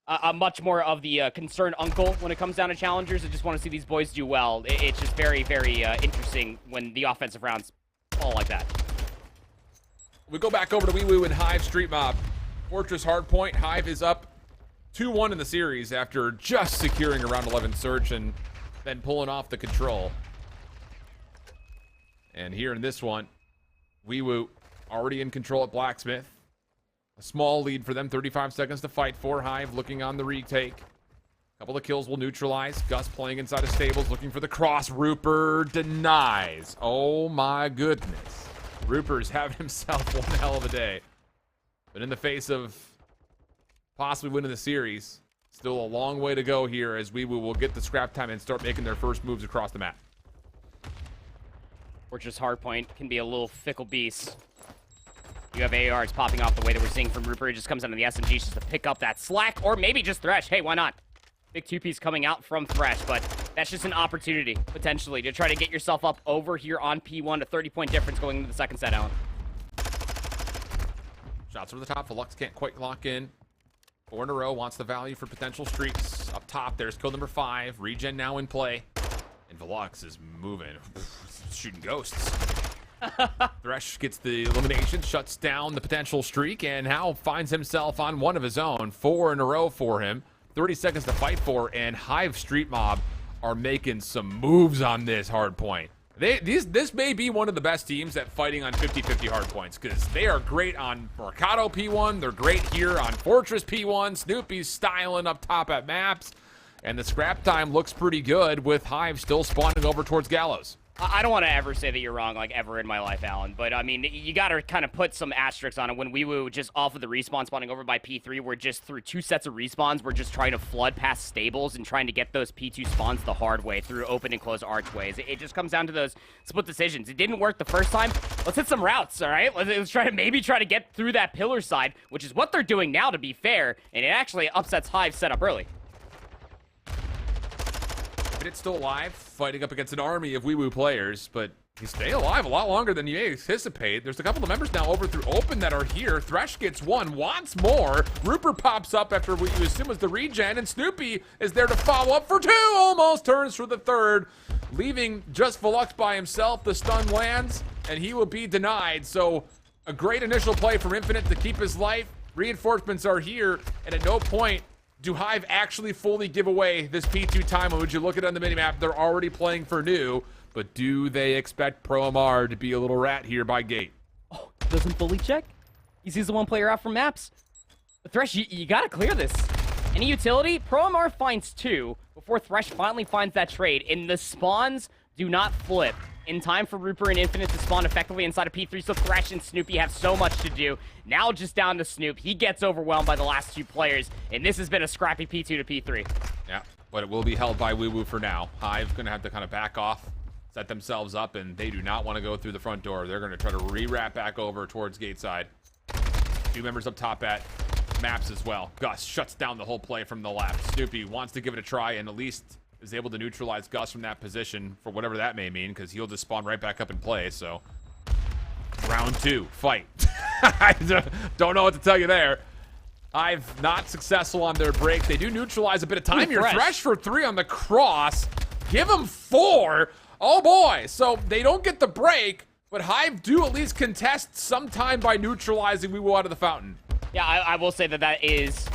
Speaker 3: I'm much more of the concerned uncle when it comes down to challengers. I just want to see these boys do well. It's just very, very interesting when the offensive rounds fall like that.
Speaker 1: We go back over to Wewoo and Hive Street Mob. Fortress Hardpoint. Hive is up 2-1 in the series after just securing a round 11 search and then pulling off the control. And here in this one, Wewoo already in control at Blacksmith. A small lead for them, 35 seconds to fight for. Hive looking on the retake. A couple of kills will neutralize. Gus playing inside of stables, looking for the cross. Rupert denies. Oh my goodness. Rupert's having himself one hell of a day. But in the face of possibly winning the series, still a long way to go here as Wewoo will get the scrap time and start making their first moves across the map.
Speaker 3: Fortress Hardpoint can be a little fickle beast. You have ARs popping off the way that we're seeing from Rupert. It just comes out of the SMG just to pick up that slack, or maybe just Thresh. Hey, why not? Big two-piece coming out from Thresh, but that's just an opportunity, potentially, to try to get yourself up over here on P1. A 30-point difference going into the second set, Alan.
Speaker 1: Shots over the top. Velux can't quite lock in. 4 in a row. Wants the value for potential streaks. Up top, there's kill number 5. Regen now in play. And Velux is moving. Shooting ghosts. Thresh gets the elimination, shuts down the potential streak, and now finds himself on one of his own. 4 in a row for him. 30 seconds to fight for, and Hive Street Mob are making some moves on this hard point. This may be one of the best teams at fighting on 50-50 hard points, because they are great on Mercado P1. They're great here on Fortress P1. Snoopy's styling up top at maps, and the scrap time looks pretty good with Hive still spawning over towards Gallows.
Speaker 3: I don't want to ever say that you're wrong, like, ever in my life, Alan. But, I mean, you got to kind of put some asterisks on it. When Wewoo just off of the respawn spawning over by P3, we're just through 2 sets of respawns. We're just trying to flood past stables and trying to get those P2 spawns the hard way through open and closed archways. It just comes down to those split decisions. It didn't work the first time. Let's hit some routes, all right? Let's try to get through that pillar side, which is what they're doing now, to be fair. And it actually upsets Hive's setup early.
Speaker 1: It's still alive, fighting up against an army of Wewoo players, but he's staying alive a lot longer than you may anticipate. There's a couple of members now over through open that are here. Thresh gets one, wants more. Rupert pops up after what you assume was the regen, and Snoopy is there to follow up for 2. Almost turns for the 3rd, leaving just Velux by himself. The stun lands, and he will be denied. So a great initial play from Infinite to keep his life. Reinforcements are here, and at no point do Hive actually fully give away this P2 time? Would you look at it on the minimap? They're already playing for new, but do they expect Pro Amar to be a little rat here by gate?
Speaker 3: Oh, doesn't fully check. He sees the one player out from maps. Thresh, you gotta clear this. Any utility? ProMR finds 2 before Thresh finally finds that trade, and the spawns do not flip in time for Rooper and Infinite to spawn effectively inside of P3, so Thresh and Snoopy have so much to do. Now just down to Snoop. He gets overwhelmed by the last 2 players, and this has been a scrappy P2 to P3.
Speaker 1: Yeah, but it will be held by Wewoo for now. Hive's going to have to kind of back off, set themselves up, and they do not want to go through the front door. They're going to try to re-wrap back over towards gate side. 2 members up top at maps as well. Gus shuts down the whole play from the left. Snoopy wants to give it a try and at least is able to neutralize Gus from that position for whatever that may mean, because he'll just spawn right back up and play. So round 2, fight. I don't know what to tell you there. Hive not successful on their break. They do neutralize a bit of time here. Thresh for 3 on the cross. Give him 4. Oh boy. So they don't get the break, but Hive do at least contest sometime by neutralizing Wewoo out of the fountain.
Speaker 3: Yeah, I will say that that is,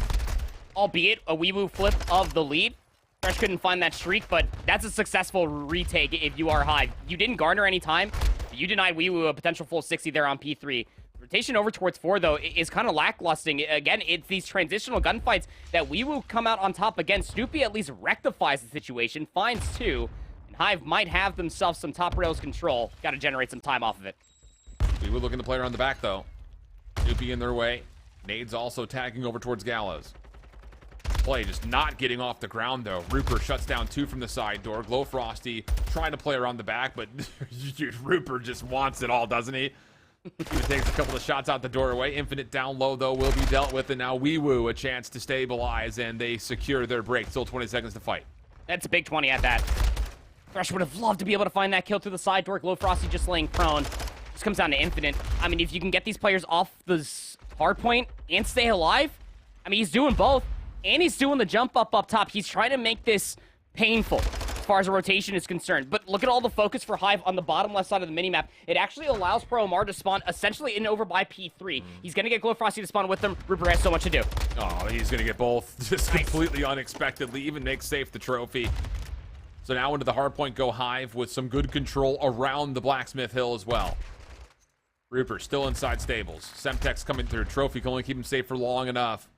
Speaker 3: albeit a Wewoo flip of the lead. Thresh couldn't find that streak, but that's a successful retake if you are Hive. You didn't garner any time. You denied Wewoo a potential full 60 there on P3. Rotation over towards 4, though, is kind of lacklusting. Again, it's these transitional gunfights that Wewoo come out on top against. Snoopy at least rectifies the situation, finds 2, and Hive might have themselves some top rails control. Got to generate some time off of it.
Speaker 1: Wewoo looking to play around the back, though. Snoopy in their way. Nades also tagging over towards Gallows. Play just not getting off the ground, though. Rooper shuts down 2 from the side door. Glow Frosty trying to play around the back, but Rooper just wants it all, doesn't he? He takes a couple of shots out the doorway. Infinite down low, though, will be dealt with, and now Wewoo a chance to stabilize, and they secure their break. Still 20 seconds to fight.
Speaker 3: That's a big 20 at that. Thresh would have loved to be able to find that kill through the side door. Glow Frosty just laying prone. This comes down to Infinite. I mean, if you can get these players off the hard point and stay alive, I mean, he's doing both. And he's doing the jump up top. He's trying to make this painful as far as a rotation is concerned. But look at all the focus for Hive on the bottom left side of the minimap. It actually allows ProMR to spawn essentially in over by P3. He's going to get Glow Frosty to spawn with them. Rupert has so much to do.
Speaker 1: Oh, he's going to get both just completely unexpectedly. Even makes safe the trophy. So now into the hard point go Hive with some good control around the Blacksmith Hill as well. Rupert still inside stables. Semtex coming through. Trophy can only keep him safe for long enough.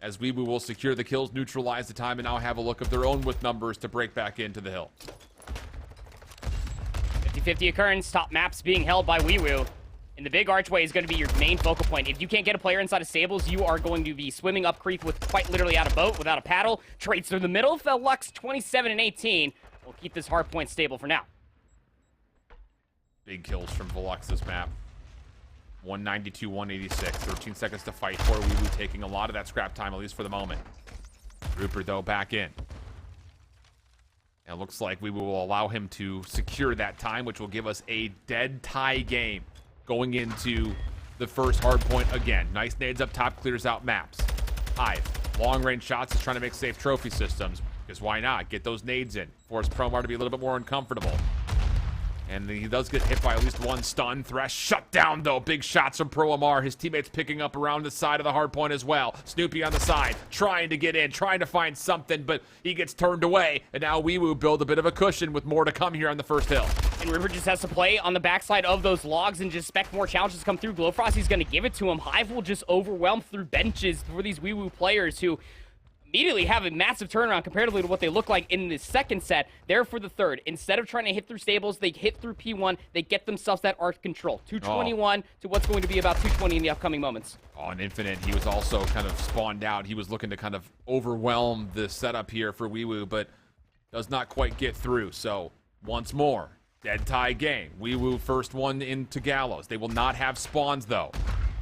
Speaker 1: As Wewoo will secure the kills, neutralize the time, and now have a look of their own with numbers to break back into the hill.
Speaker 3: 50-50 occurrence, top maps being held by Wewoo. And the big archway is going to be your main focal point. If you can't get a player inside of stables, you are going to be swimming up creek with quite literally out of boat, without a paddle. Trades through the middle. Felux 27 and 18. We'll keep this hard point stable for now.
Speaker 1: Big kills from Velux this map. 192, 186. 13 seconds to fight for Wewoo, taking a lot of that scrap time, at least for the moment. Rupert, though, back in. And it looks like Wewoo will allow him to secure that time, which will give us a dead tie game going into the first hard point again. Nice nades up top, clears out maps. Hive, long-range shots is trying to make safe trophy systems, because why not? Get those nades in. Force ProMar to be a little bit more uncomfortable. And he does get hit by at least 1 stun. Thresh shut down, though. Big shots from ProMR. His teammates picking up around the side of the hard point as well. Snoopy on the side, trying to get in, trying to find something, but he gets turned away. And now Wewoo build a bit of a cushion with more to come here on the first hill.
Speaker 3: And Rupert just has to play on the backside of those logs and just expect more challenges to come through. Glow Frosty's going to give it to him. Hive will just overwhelm through benches for these Wewoo players who immediately have a massive turnaround comparatively to what they look like in the second set. There for the third. Instead of trying to hit through stables, they hit through P1. They get themselves that arc control. 221 to what's going to be about 220 in the upcoming moments.
Speaker 1: Oh, and Infinite, he was also kind of spawned out. He was looking to kind of overwhelm the setup here for Wewoo, but does not quite get through. So, once more, dead tie game. Wewoo first one into Gallows. They will not have spawns, though.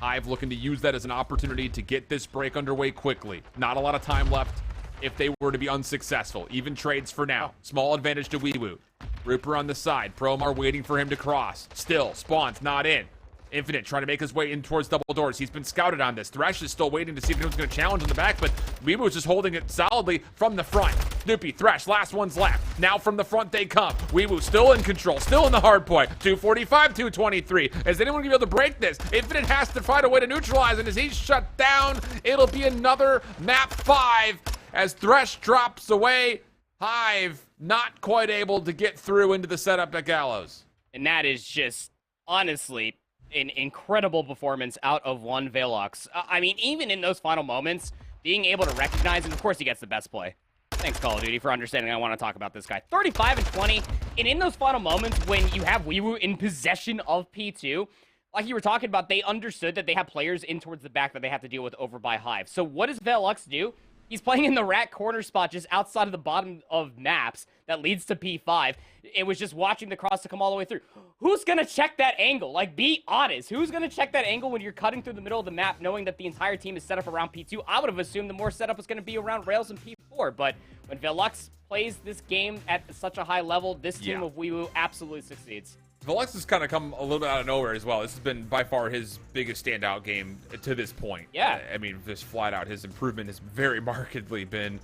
Speaker 1: Hive looking to use that as an opportunity to get this break underway quickly. Not a lot of time left if they were to be unsuccessful. Even trades for now. Small advantage to Wewoo. Rooper on the side. ProMar waiting for him to cross. Still, spawns not in. Infinite trying to make his way in towards double doors. He's been scouted on this. Thresh is still waiting to see if anyone's going to challenge in the back, but Wewoo's just holding it solidly from the front. Snoopy, Thresh, last one's left. Now from the front they come. Wewoo still in control, still in the hard point. 245, 223. Is anyone going to be able to break this? Infinite has to find a way to neutralize, and as he's shut down, it'll be another map 5 as Thresh drops away. Hive not quite able to get through into the setup at Gallows.
Speaker 3: And that is just, honestly, an incredible performance out of one Velox. I mean, even in those final moments, being able to recognize, and of course he gets the best play. Thanks, Call of Duty, for understanding I want to talk about this guy. 35 and 20, and in those final moments when you have Wewoo in possession of P2, like you were talking about, they understood that they have players in towards the back that they have to deal with over by Hive. So what does Velux do? He's playing in the rat corner spot just outside of the bottom of maps that leads to P5. It was just watching the cross to come all the way through. Who's going to check that angle? Like, be honest. Who's going to check that angle when you're cutting through the middle of the map knowing that the entire team is set up around P2? I would have assumed the more setup was going to be around Rails and P4. But when Velux plays this game at such a high level, this team of Wewoo absolutely succeeds.
Speaker 1: Velux has kind of come a little bit out of nowhere as well. This has been by far his biggest standout game to this point.
Speaker 3: Yeah.
Speaker 1: I mean, just flat out, his improvement has very markedly been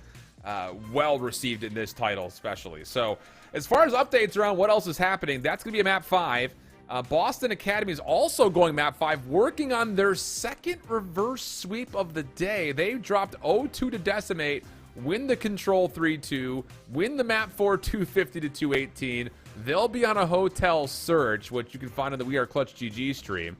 Speaker 1: well received in this title, especially. So, as far as updates around what else is happening, that's going to be a map 5. Boston Academy is also going map 5, working on their second reverse sweep of the day. They dropped 0-2 to Decimate, win the control 3-2, win the map 4 250 to 218. They'll be on a hotel search, which you can find on the We Are Clutch GG stream.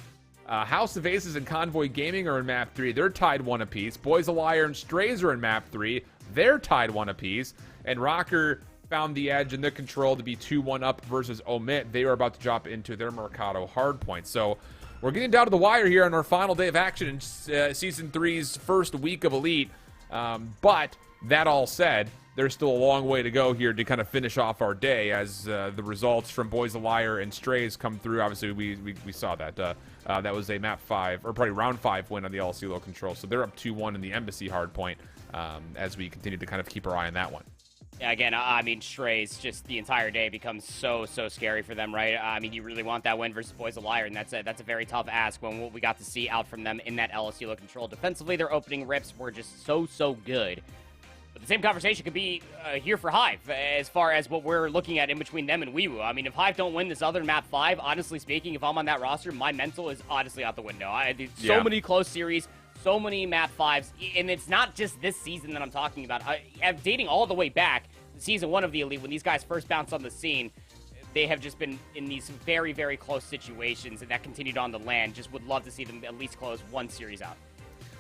Speaker 1: House of Aces and Convoy Gaming are in map 3. They're tied 1 apiece. Boys of Liar and Strays are in map 3. They're tied 1 apiece. And Rocker found the edge in their control to be 2-1 up versus Omit. They are about to drop into their Mercado hardpoint. So we're getting down to the wire here on our final day of action in Season 3's first week of Elite. But that all said, there's still a long way to go here to kind of finish off our day as the results from Boys of Liar and Strays come through. Obviously, we saw that. That was a map 5, or probably round 5 win on the LC low control. So they're up 2-1 in the Embassy hardpoint as we continue to kind of keep our eye on that one.
Speaker 3: Yeah, again, I mean, Strays, just the entire day becomes so scary for them, right? I mean, you really want that win versus Boys of Liar, and that's a very tough ask when what we got to see out from them in that LSU low control. Defensively, their opening rips were just so good. But the same conversation could be here for Hive as far as what we're looking at in between them and Wewoo. I mean, if Hive don't win this other map 5, honestly speaking, if I'm on that roster, my mental is honestly out the window. I did so many close series, so many map 5s, and it's not just this season that I'm talking about. I'm dating all the way back to Season 1 of the Elite when these guys first bounced on the scene. They have just been in these very close situations, and that continued on the land. Just would love to see them at least close one series out.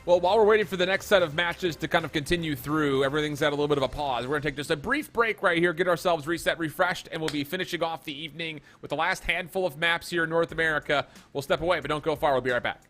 Speaker 1: Well, while we're waiting for the next set of matches to kind of continue through, everything's at a little bit of a pause. We're going to take just a brief break right here, get ourselves reset, refreshed, and we'll be finishing off the evening with the last handful of maps here in North America. We'll step away, but don't go far. We'll be right back.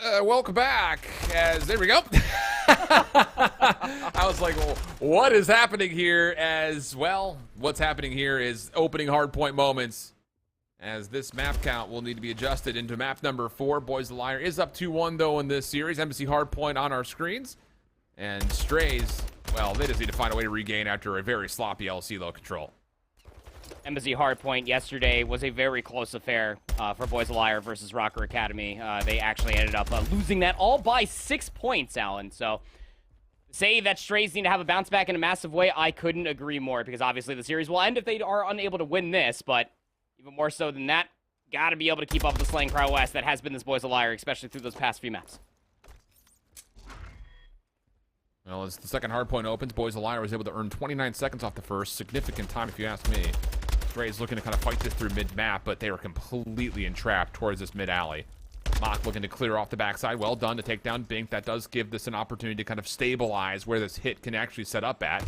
Speaker 1: Welcome back. There we go. I was like, well, what is happening here? What's happening here is opening hardpoint moments. As this map count will need to be adjusted into map number 4. Boys the Liar is up 2-1 though in this series. Embassy hardpoint on our screens. And Strays, well, they just need to find a way to regain after a very sloppy LC low control.
Speaker 3: Embassy hardpoint yesterday was a very close affair for Boys the Liar versus Rocker Academy. They actually ended up losing that all by 6 points, Alan. So say that Strays need to have a bounce back in a massive way, I couldn't agree more, because obviously the series will end if they are unable to win this, but even more so than that, gotta be able to keep up with the slaying prowess that has been this Boys the Liar, especially through those past few maps.
Speaker 1: Well, as the second hardpoint opens, Boys the Liar was able to earn 29 seconds off the first. Significant time, if you ask me. Strays looking to kind of fight this through mid-map, but they were completely entrapped towards this mid-alley. Mock looking to clear off the backside. Well done to take down Bink. That does give this an opportunity to kind of stabilize where this hit can actually set up at.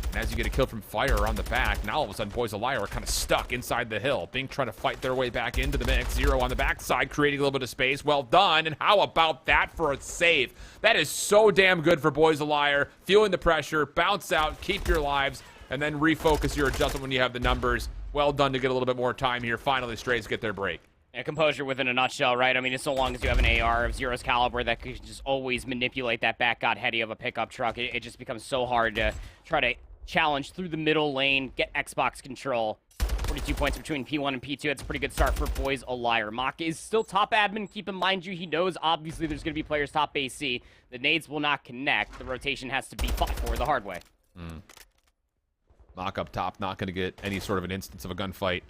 Speaker 1: And as you get a kill from Fire on the back, now all of a sudden Boys the Liar are kind of stuck inside the hill. Bink trying to fight their way back into the mix. Zero on the backside, creating a little bit of space. Well done. And how about that for a save? That is so damn good for Boys the Liar. Feeling the pressure, bounce out, keep your lives, and then refocus your adjustment when you have the numbers. Well done to get a little bit more time here. Finally, Strays get their break.
Speaker 3: Yeah, composure within a nutshell, right? I mean, as so long as you have an AR of Zero's caliber that could just always manipulate that back god heady of a pickup truck, it just becomes so hard to try to challenge through the middle lane, get Xbox control. 42 points between P1 and P2. That's a pretty good start for Boys a Liar. Mock is still top admin. Keep in mind, he knows obviously there's going to be players top AC. The nades will not connect. The rotation has to be fought for the hard way.
Speaker 1: Mock up top, not going to get any sort of an instance of a gunfight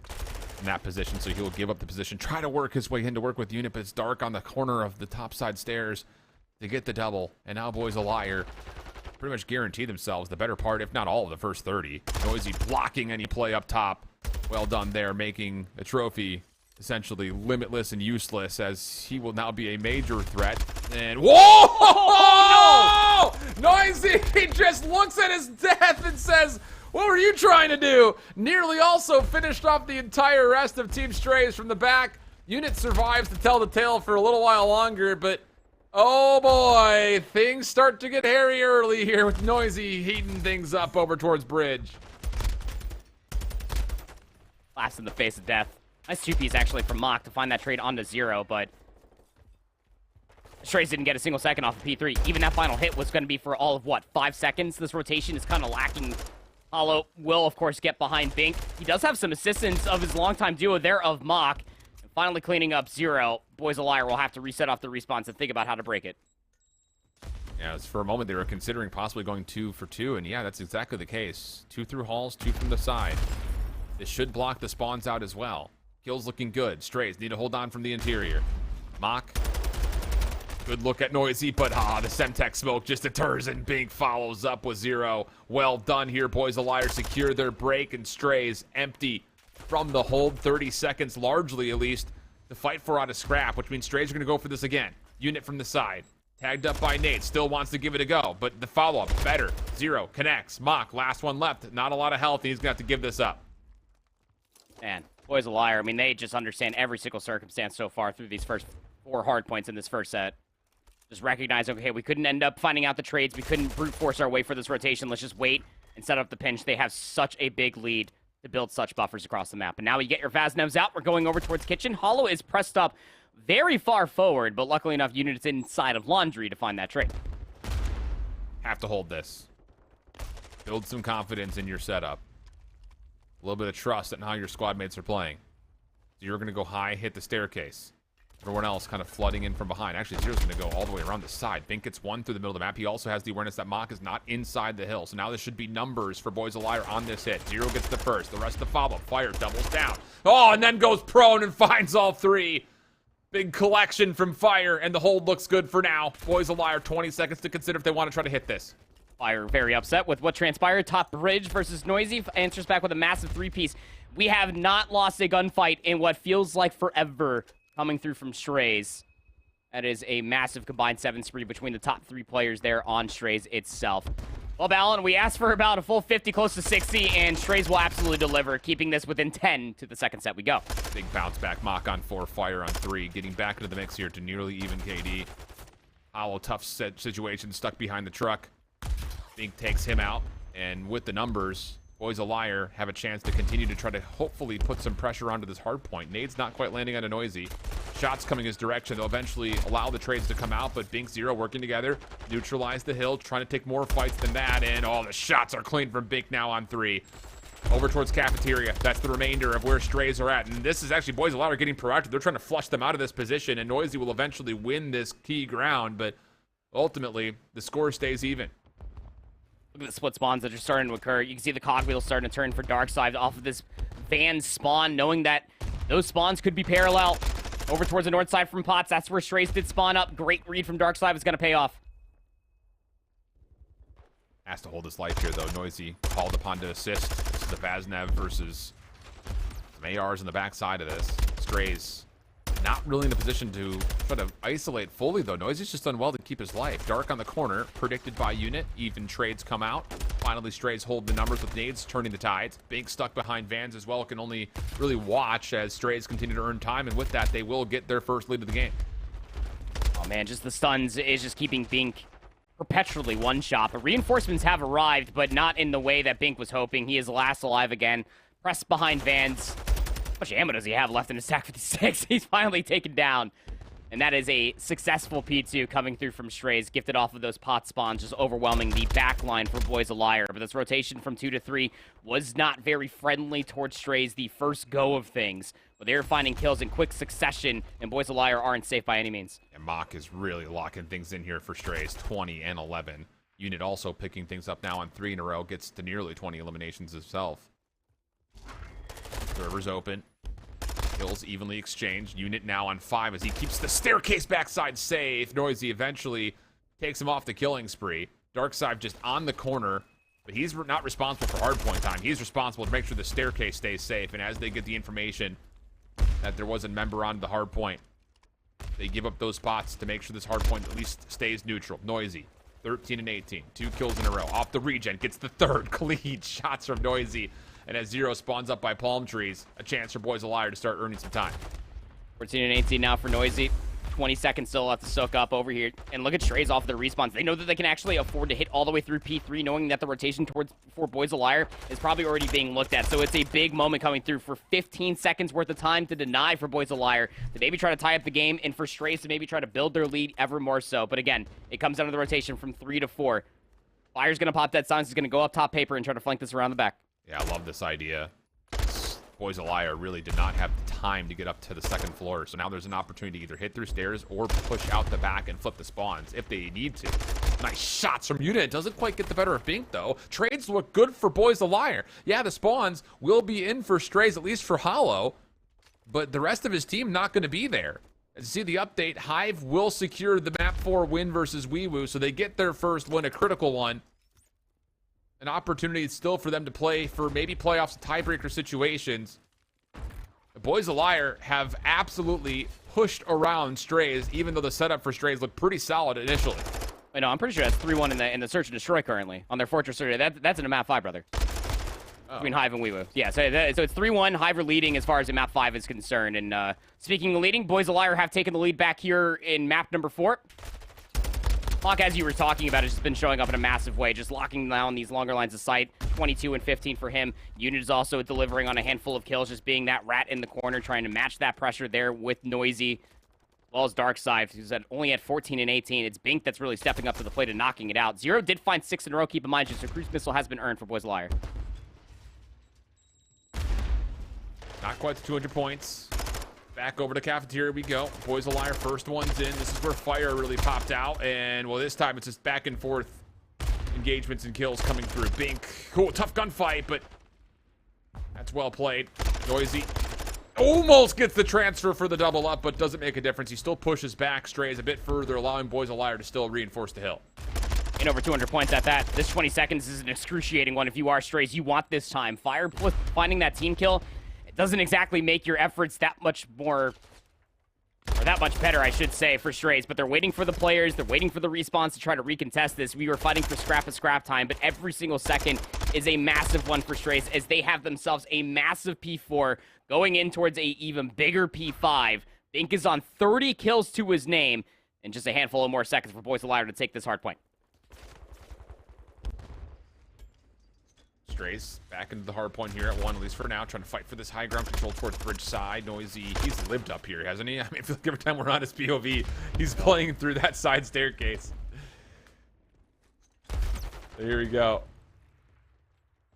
Speaker 1: in that position, so he'll give up the position. Try to work his way in to work with Unit, but it's dark on the corner of the top side stairs to get the double. And now Boys a Liar pretty much guarantee themselves the better part, if not all, of the first 30. Noisy blocking any play up top. Well done there, making a trophy essentially limitless and useless, as he will now be a major threat. And whoa! Oh, no! Noisy just looks at his death and says, what were you trying to do? Nearly also finished off the entire rest of Team Strays from the back. Unit survives to tell the tale for a little while longer, but oh boy, things start to get hairy early here with Noisy heating things up over towards Bridge.
Speaker 3: Last in the face of death. Nice 2-piece actually from Mock to find that trade onto Zero, but Strays didn't get a single second off of P3. Even that final hit was going to be for all of, what, 5 seconds? This rotation is kind of lacking. Hollow will, of course, get behind Bink. He does have some assistance of his longtime duo there of Mock. And finally cleaning up Zero. Boys a Liar will have to reset off the response and think about how to break it.
Speaker 1: Yeah, for a moment they were considering possibly going 2 for 2, and yeah, that's exactly the case. 2 through halls, 2 from the side. This should block the spawns out as well. Kills looking good. Strays need to hold on from the interior. Mock. Good look at Noisy, but the Semtex smoke just deters, and Bink follows up with Zero. Well done here, Boys a Liar secure their break, and Strays empty from the hold. 30 seconds, largely at least, to fight for out of scrap, which means Strays are going to go for this again. Unit from the side. Tagged up by Nate, still wants to give it a go, but the follow-up, better. Zero connects. Mock, last one left. Not a lot of health, and he's going to have to give this up.
Speaker 3: Man, Boys a Liar. I mean, they just understand every single circumstance so far through these first 4 hard points in this first set. Just recognize, okay, we couldn't end up finding out the trades. We couldn't brute force our way for this rotation. Let's just wait and set up the pinch. They have such a big lead to build such buffers across the map. And now you get your Vaznovs out. We're going over towards Kitchen. Hollow is pressed up very far forward, but luckily enough, Unit's inside of Laundry to find that trade.
Speaker 1: Have to hold this. Build some confidence in your setup. A little bit of trust in how your squad mates are playing. So you're going to go high, hit the staircase. Everyone else kind of flooding in from behind. Actually, Zero's going to go all the way around the side. Bink gets 1 through the middle of the map. He also has the awareness that Mock is not inside the hill. So now this should be numbers for Boys a Liar on this hit. Zero gets the first. The rest of the follow-up. Fire doubles down. Oh, and then goes prone and finds all 3. Big collection from Fire, and the hold looks good for now. Boys a Liar, 20 seconds to consider if they want to try to hit this.
Speaker 3: Fire very upset with what transpired. Top Bridge versus Noisy answers back with a massive 3-piece. We have not lost a gunfight in what feels like forever coming through from Strays. That is a massive combined 7 spree between the top 3 players there on Strays itself. Well, Balin, we asked for about a full 50, close to 60, and Strays will absolutely deliver, keeping this within 10 to the second set we go.
Speaker 1: Big bounce back, Mock on 4, Fire on 3, getting back into the mix here to nearly even KD. Hollow, tough situation, stuck behind the truck. Bink takes him out, and with the numbers, Boys a Liar have a chance to continue to try to hopefully put some pressure onto this hard point. Nade's not quite landing on a Noisy. Shots coming his direction. They'll eventually allow the trades to come out, but Bink, Zero working together, neutralize the hill, trying to take more fights than that, and all the shots are clean from Bink now on 3. Over towards Cafeteria. That's the remainder of where Strays are at, and this is actually Boys a Liar getting proactive. They're trying to flush them out of this position, and Noisy will eventually win this key ground, but ultimately, the score stays even.
Speaker 3: Look at the split spawns that are starting to occur. You can see the cogwheel starting to turn for Darkside off of this van spawn, knowing that those spawns could be parallel. Over towards the north side from Pots. That's where Strays did spawn up. Great read from Darkside was going to pay off.
Speaker 1: Has to hold his life here, though. Noisy called upon to assist. This is the Vaznev versus some ARs on the backside of this. Strays not really in the position to try to isolate fully, though. Noisy's just done well to keep his life. Dark on the corner, predicted by unit. Even trades come out. Finally, Strays hold the numbers with nades, turning the tides. Bink stuck behind Vans as well. Can only really watch as Strays continue to earn time, and with that, they will get their first lead of the game.
Speaker 3: Oh, man, just the stuns is just keeping Bink perpetually one-shot. The reinforcements have arrived, but not in the way that Bink was hoping. He is last alive again. Pressed behind Vans. How much ammo does he have left in his stack 56? He's finally taken down. And that is a successful P2 coming through from Strays, gifted off of those pot spawns, just overwhelming the back line for Boys a Liar. But this rotation from 2 to 3 was not very friendly towards Strays the first go of things. But they're finding kills in quick succession, and Boys a Liar aren't safe by any means.
Speaker 1: And Mock is really locking things in here for Strays, 20 and 11. Unit also picking things up now on 3 in a row, gets to nearly 20 eliminations himself. Server's open. Kills evenly exchanged. Unit now on 5 as he keeps the staircase backside safe. Noisy eventually takes him off the killing spree. Darkside just on the corner, but he's not responsible for hardpoint time. He's responsible to make sure the staircase stays safe, and as they get the information that there was a member on the hardpoint, they give up those spots to make sure this hardpoint at least stays neutral. Noisy, 13 and 18. 2 kills in a row. Off the regen, gets the third. Clean shots from Noisy. And as Zero spawns up by palm trees, a chance for Boys a Liar to start earning some time.
Speaker 3: 14 and 18 now for Noisy. 20 seconds still left to soak up over here. And look at Strays off their respawns. They know that they can actually afford to hit all the way through P3, knowing that the rotation for Boys a Liar is probably already being looked at. So it's a big moment coming through for 15 seconds worth of time to deny for Boys a Liar, to maybe try to tie up the game, and for Strays to maybe try to build their lead ever more so. But again, it comes down to the rotation from 3 to 4. Fire's going to pop that silence. He's going to go up top paper and try to flank this around the back.
Speaker 1: Yeah, I love this idea. Boys a Liar really did not have the time to get up to the second floor, so now there's an opportunity to either hit through stairs or push out the back and flip the spawns if they need to. Nice shots from Unit. It doesn't quite get the better of Bink, though. Trades look good for Boys a Liar. Yeah, the spawns will be in for Strays, at least for Hollow, but the rest of his team not going to be there. As you see the update, Hive will secure the map 4 win versus Wewoo, so they get their first win, a critical one. An opportunity still for them to play for maybe playoffs, tiebreaker situations. The Boys a Liar have absolutely pushed around Strays, even though the setup for Strays looked pretty solid initially.
Speaker 3: I know, I'm pretty sure that's 3-1 in the Search and Destroy currently on their Fortress area. That's in a map 5, brother. Between Hive and Wewoo. Yeah, so it's 3-1. Hive are leading as far as the map 5 is concerned. And speaking of leading, Boys a Liar have taken the lead back here in map number 4. Clock, as you were talking about, has just been showing up in a massive way, just locking down these longer lines of sight. 22 and 15 for him. Unit is also delivering on a handful of kills, just being that rat in the corner, trying to match that pressure there with Noisy, as well as Darkside, who's only at 14 and 18. It's Bink that's really stepping up to the plate and knocking it out. Zero did find 6 in a row. Keep in mind, just a cruise missile has been earned for Boys a Liar.
Speaker 1: Not quite to 200 points. Back over to Cafeteria we go. Boys a Liar, first one's in. This is where Fire really popped out. And, well, this time it's just back and forth engagements and kills coming through. Bink, cool, tough gunfight, but that's well played. Noisy almost gets the transfer for the double up, but doesn't make a difference. He still pushes back, Strays a bit further, allowing Boys a Liar to still reinforce the hill.
Speaker 3: And over 200 points at that. This 20 seconds is an excruciating one if you are Strays. You want this time. Fire finding that team kill, doesn't exactly make your efforts that much more, or that much better, I should say, for Strays. But they're waiting for the players. They're waiting for the respawns to try to recontest this. We were fighting for scrap time, but every single second is a massive one for Strays as they have themselves a massive P4 going in towards a even bigger P5. Bink is on 30 kills to his name, and just a handful of more seconds for Boys of Liar to take this hard point.
Speaker 1: Strays back into the hard point here at 1, at least for now, trying to fight for this high ground control towards bridge side. Noisy, he's lived up here, hasn't he? I mean, I feel like every time we're on his POV, he's playing through that side staircase. Here we go.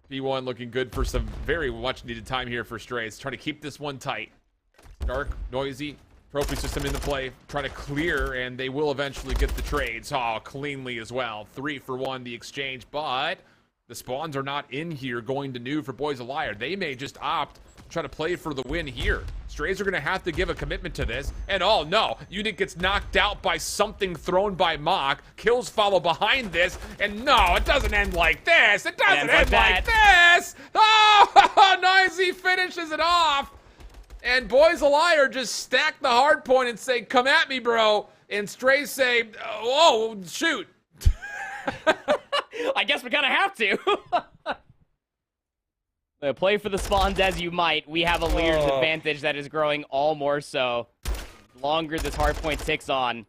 Speaker 1: P1 looking good for some very much needed time here for Strays. Trying to keep this one tight. Dark, Noisy, trophy system into play, trying to clear, and they will eventually get the trades. Oh, cleanly as well. 3 for 1, the exchange, but the spawns are not in here going to New for Boys of Liar. They may just opt to try to play for the win here. Strays are going to have to give a commitment to this. And oh no, Unit gets knocked out by something thrown by Mock. Kills follow behind this. And no, it doesn't end like this. It doesn't end like this. Oh, Noisy finishes it off. And Boys of Liar just stack the hard point and say, come at me, bro. And Strays say, oh, shoot.
Speaker 3: I guess we kind of have to. Play for the spawns as you might. We have a leader's advantage that is growing all more so. The longer this hard point ticks on.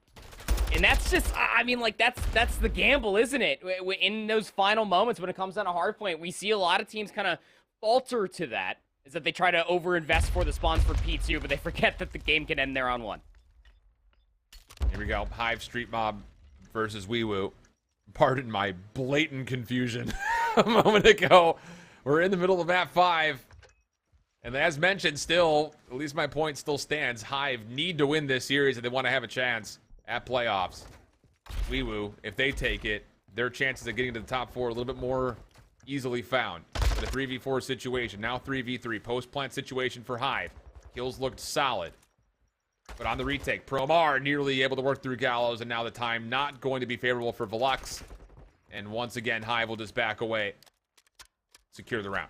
Speaker 3: And that's just, I mean, like, that's the gamble, isn't it? In those final moments when it comes down to hard point, we see a lot of teams kind of falter to that. Is that they try to overinvest for the spawns for P2, but they forget that the game can end there on 1.
Speaker 1: Here we go. Hive Street Mob versus Wewoo. Pardon my blatant confusion a moment ago. We're in the middle of map 5. And as mentioned, still, at least my point still stands. Hive need to win this series if they want to have a chance at playoffs. Wewoo, if they take it, their chances of getting to the top 4 are a little bit more easily found. In a 3v4 situation, now 3v3. Post-plant situation for Hive. Kills looked solid. But on the retake, Promar nearly able to work through Gallows, and now the time not going to be favorable for Velux. And once again, Hive will just back away. Secure the round.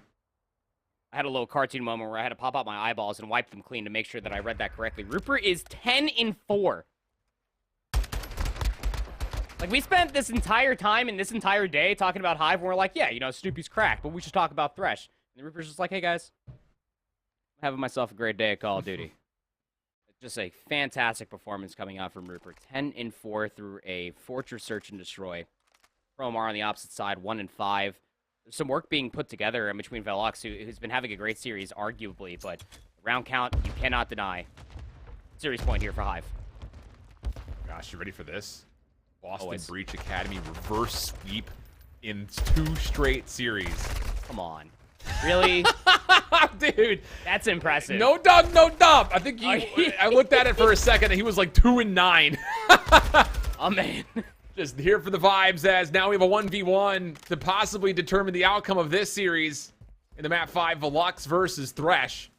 Speaker 3: I had a little cartoon moment where I had to pop out my eyeballs and wipe them clean to make sure that I read that correctly. Rupert is 10-4. Like, we spent this entire time and this entire day talking about Hive, and we're like, yeah, you know, Snoopy's cracked, but we should talk about Thresh. And Rupert's just like, hey, guys, I'm having myself a great day at Call of Duty. Just a fantastic performance coming out from Rupert. 10-4 through a Fortress Search and Destroy. Promar on the opposite side, 1-5. There's some work being put together in between Velux, who's been having a great series, arguably, but the round count, you cannot deny. Series point here for Hive.
Speaker 1: Gosh, you ready for this? Boston
Speaker 3: Always.
Speaker 1: Breach Academy reverse sweep in 2 straight series.
Speaker 3: Come on. Really?
Speaker 1: Dude.
Speaker 3: That's impressive.
Speaker 1: No dub, no dub. I think I looked at it for a second and he was like 2-9.
Speaker 3: Oh, man.
Speaker 1: Just here for the vibes as now we have a 1v1 to possibly determine the outcome of this series in the map 5, Velux versus Thresh.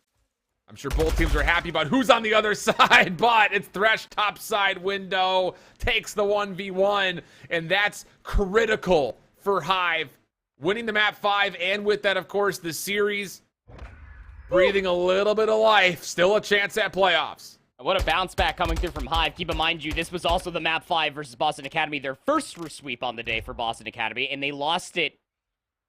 Speaker 1: I'm sure both teams are happy about who's on the other side, but it's Thresh top side window, takes the 1v1, and that's critical for Hive. Winning the map 5, and with that, of course, the series breathing a little bit of life. Still a chance at playoffs.
Speaker 3: What a bounce back coming through from Hive. Keep in mind, this was also the map 5 versus Boston Academy, their first sweep on the day for Boston Academy, and they lost it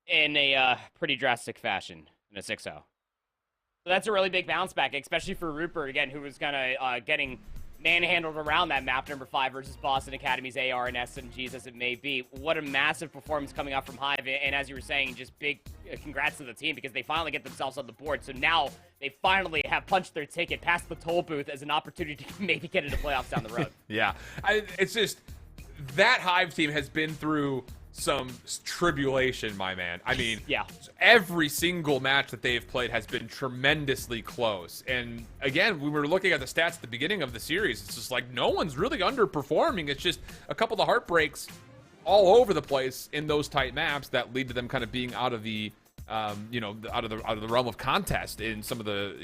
Speaker 3: in a pretty drastic fashion in a 6-0. So that's a really big bounce back, especially for Rupert, again, who was kind of getting manhandled around that map number 5 versus Boston Academy's AR and SMGs as it may be. What a massive performance coming out from Hive, and as you were saying, just big congrats to the team because they finally get themselves on the board. So now they finally have punched their ticket past the toll booth as an opportunity to maybe get into playoffs down the road.
Speaker 1: Yeah, it's just that Hive team has been through some tribulation, my man. I mean,
Speaker 3: yeah.
Speaker 1: Every single match that they've played has been tremendously close. And again, we were looking at the stats at the beginning of the series. It's just like no one's really underperforming. It's just a couple of heartbreaks all over the place in those tight maps that lead to them kind of being out of the out of the realm of contest in some of the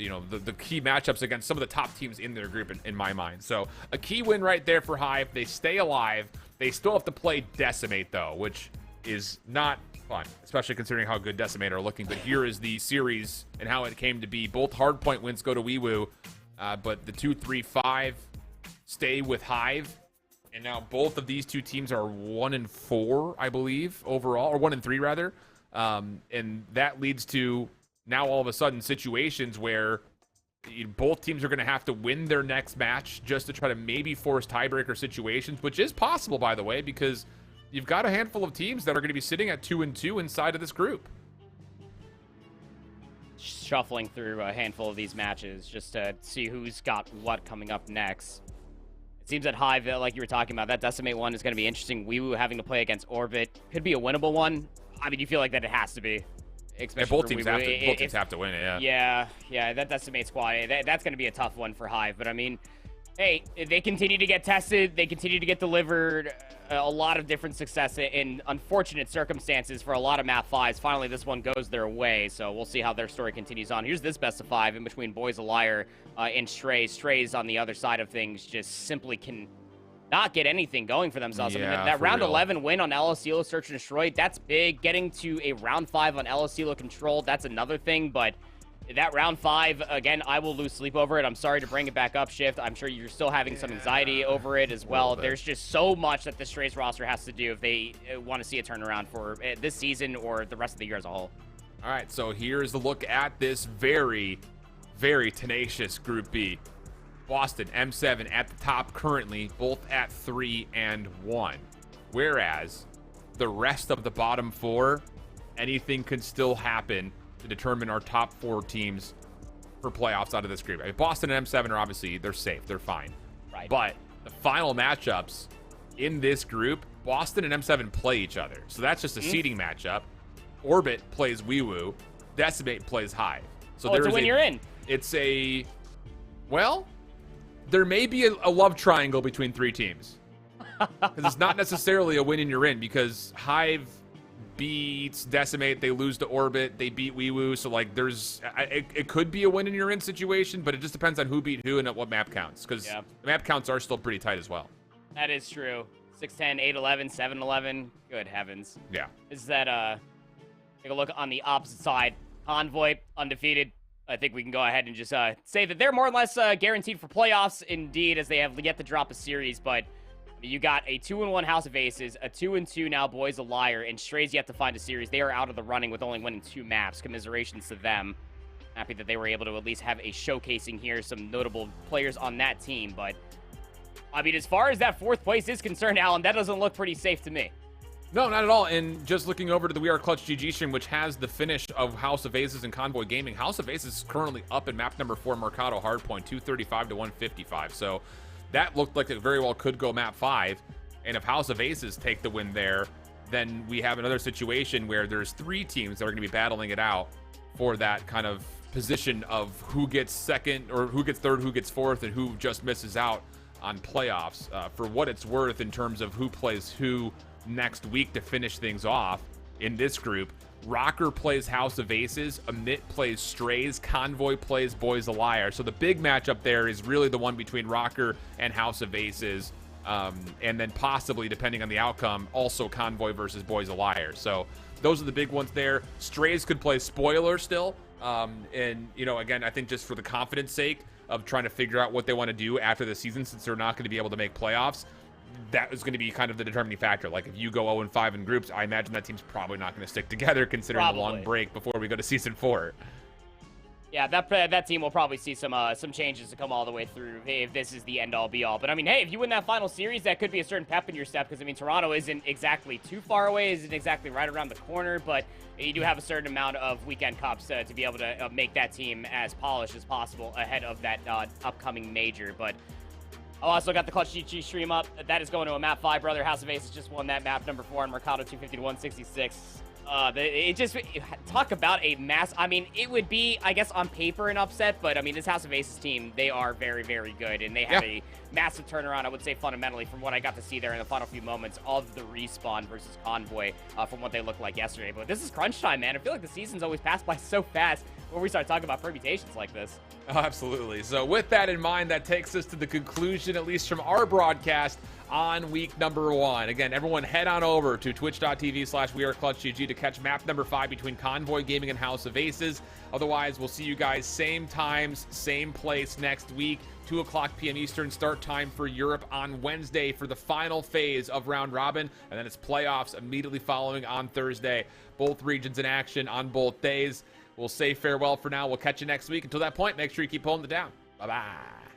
Speaker 1: the key matchups against some of the top teams in their group in my mind. So a key win right there for Hive. They stay alive. They still have to play Decimate though, which is not fun, especially considering how good Decimate are looking. But here is the series and how it came to be. Both hardpoint wins go to Wewoo, but the 2-3-5 stay with Hive. And now both of these two teams are 1-4, I believe, overall, or 1-3 rather. And that leads to now all of a sudden situations where both teams are going to have to win their next match just to try to maybe force tiebreaker situations, which is possible, by the way, because you've got a handful of teams that are going to be sitting at 2-2 inside of this group.
Speaker 3: Shuffling through a handful of these matches just to see who's got what coming up next. It seems that Hive, like you were talking about, that Decimate one is going to be interesting. Wewoo having to play against Orbit could be a winnable one. I mean, you feel like that it has to be.
Speaker 1: Yeah, both teams have to win it,
Speaker 3: yeah. That Decimate squad, that's going to be a tough one for Hive. But I mean, hey, they continue to get tested. They continue to get delivered a lot of different success in unfortunate circumstances for a lot of map 5s. Finally, this one goes their way, so we'll see how their story continues on. Here's this best of 5 in between Boys a Liar and Strays. Strays on the other side of things just simply can not get anything going for themselves.
Speaker 1: Yeah,
Speaker 3: I mean, that round
Speaker 1: real.
Speaker 3: 11 win on El Asilo Search and Destroy, that's big. Getting to a round 5 on El Asilo Control, that's another thing, but that round 5, again, I will lose sleep over it. I'm sorry to bring it back up, Shift. I'm sure you're still having some anxiety over it as well. There's just so much that the Strays roster has to do if they want to see a turnaround for this season or the rest of the year as a whole.
Speaker 1: All right, so here's a look at this very, very tenacious Group B. Boston, M7 at the top currently, both at 3-1. Whereas the rest of the bottom 4, anything can still happen to determine our top 4 teams for playoffs out of this group. I mean, Boston and M7 are obviously, they're safe, they're fine.
Speaker 3: Right.
Speaker 1: But the final matchups in this group, Boston and M7 play each other. So that's just a seeding matchup. Orbit plays Wewoo, Decimate plays Hive. So
Speaker 3: it's a win, you're in.
Speaker 1: It's a, well, there may be a love triangle between 3 teams. Because it's not necessarily a win and you're in, because Hive beats Decimate, they lose to Orbit, they beat Wewoo, so like it could be a win and you're in situation, but it just depends on who beat who and at what map counts, because the map counts are still pretty tight as well.
Speaker 3: That is true. 6-10, 8-11, 7-11. Good heavens.
Speaker 1: Yeah.
Speaker 3: Is that, take a look on the opposite side. Convoy, undefeated. I think we can go ahead and just say that they're more or less guaranteed for playoffs, indeed, as they have yet to drop a series. But you got a 2-1 House of Aces, a 2-2 now Boys a Liar, and Strays yet to find a series. They are out of the running with only winning 2 maps. Commiserations to them. Happy that they were able to at least have a showcasing here, some notable players on that team. But, I mean, as far as that 4th place is concerned, Alan, that doesn't look pretty safe to me.
Speaker 1: No, not at all. And just looking over to the We Are Clutch GG stream, which has the finish of House of Aces and Convoy Gaming, House of Aces is currently up in map number 4, Mercado Hardpoint, 235 to 155. So that looked like it very well could go map 5. And if House of Aces take the win there, then we have another situation where there's 3 teams that are going to be battling it out for that kind of position of who gets second or who gets third, who gets 4th, and who just misses out on playoffs. For what it's worth in terms of who plays who next week to finish things off in this group, Rocker plays House of Aces, Amit plays Strays, Convoy plays Boys a Liar. So the big matchup there is really the one between Rocker and House of Aces, and then possibly, depending on the outcome, also Convoy versus Boys a Liar. So those are the big ones there. Strays could play Spoiler still, and you know, again, I think just for the confidence sake of trying to figure out what they want to do after the season, since they're not going to be able to make playoffs, that is going to be kind of the determining factor. Like, if you go 0-5 in groups, I imagine that team's probably not going to stick together, considering the long break before we go to season 4.
Speaker 3: Yeah, that team will probably see some changes to come all the way through if this is the end-all, be-all. But, I mean, hey, if you win that final series, that could be a certain pep in your step, because, I mean, Toronto isn't exactly too far away, isn't exactly right around the corner, but you do have a certain amount of weekend cups to be able to make that team as polished as possible ahead of that upcoming major. But I also got the Clutch GG stream up. That is going to a map 5, brother. House of Aces just won that map number 4 on Mercado, 250 to 166. Talk about a mass. I mean, it would be, I guess, on paper an upset, but I mean, this House of Aces team, they are very, very good, and they have a massive turnaround, I would say, fundamentally, from what I got to see there in the final few moments of the Respawn versus Convoy, from what they looked like yesterday. But this is crunch time, man. I feel like the season's always passed by so fast when we start talking about permutations like this.
Speaker 1: Oh, absolutely. So with that in mind, that takes us to the conclusion, at least from our broadcast, on week number 1. Again, everyone head on over to twitch.tv/weareclutchgg to catch map number 5 between Convoy Gaming and House of Aces. Otherwise, we'll see you guys same times, same place next week. 2:00 p.m. Eastern start time for Europe on Wednesday for the final phase of round robin, and then it's playoffs immediately following on Thursday. Both regions in action on both days. We'll say farewell for now. We'll catch you next week. Until that point, make sure you keep holding it down. Bye-bye.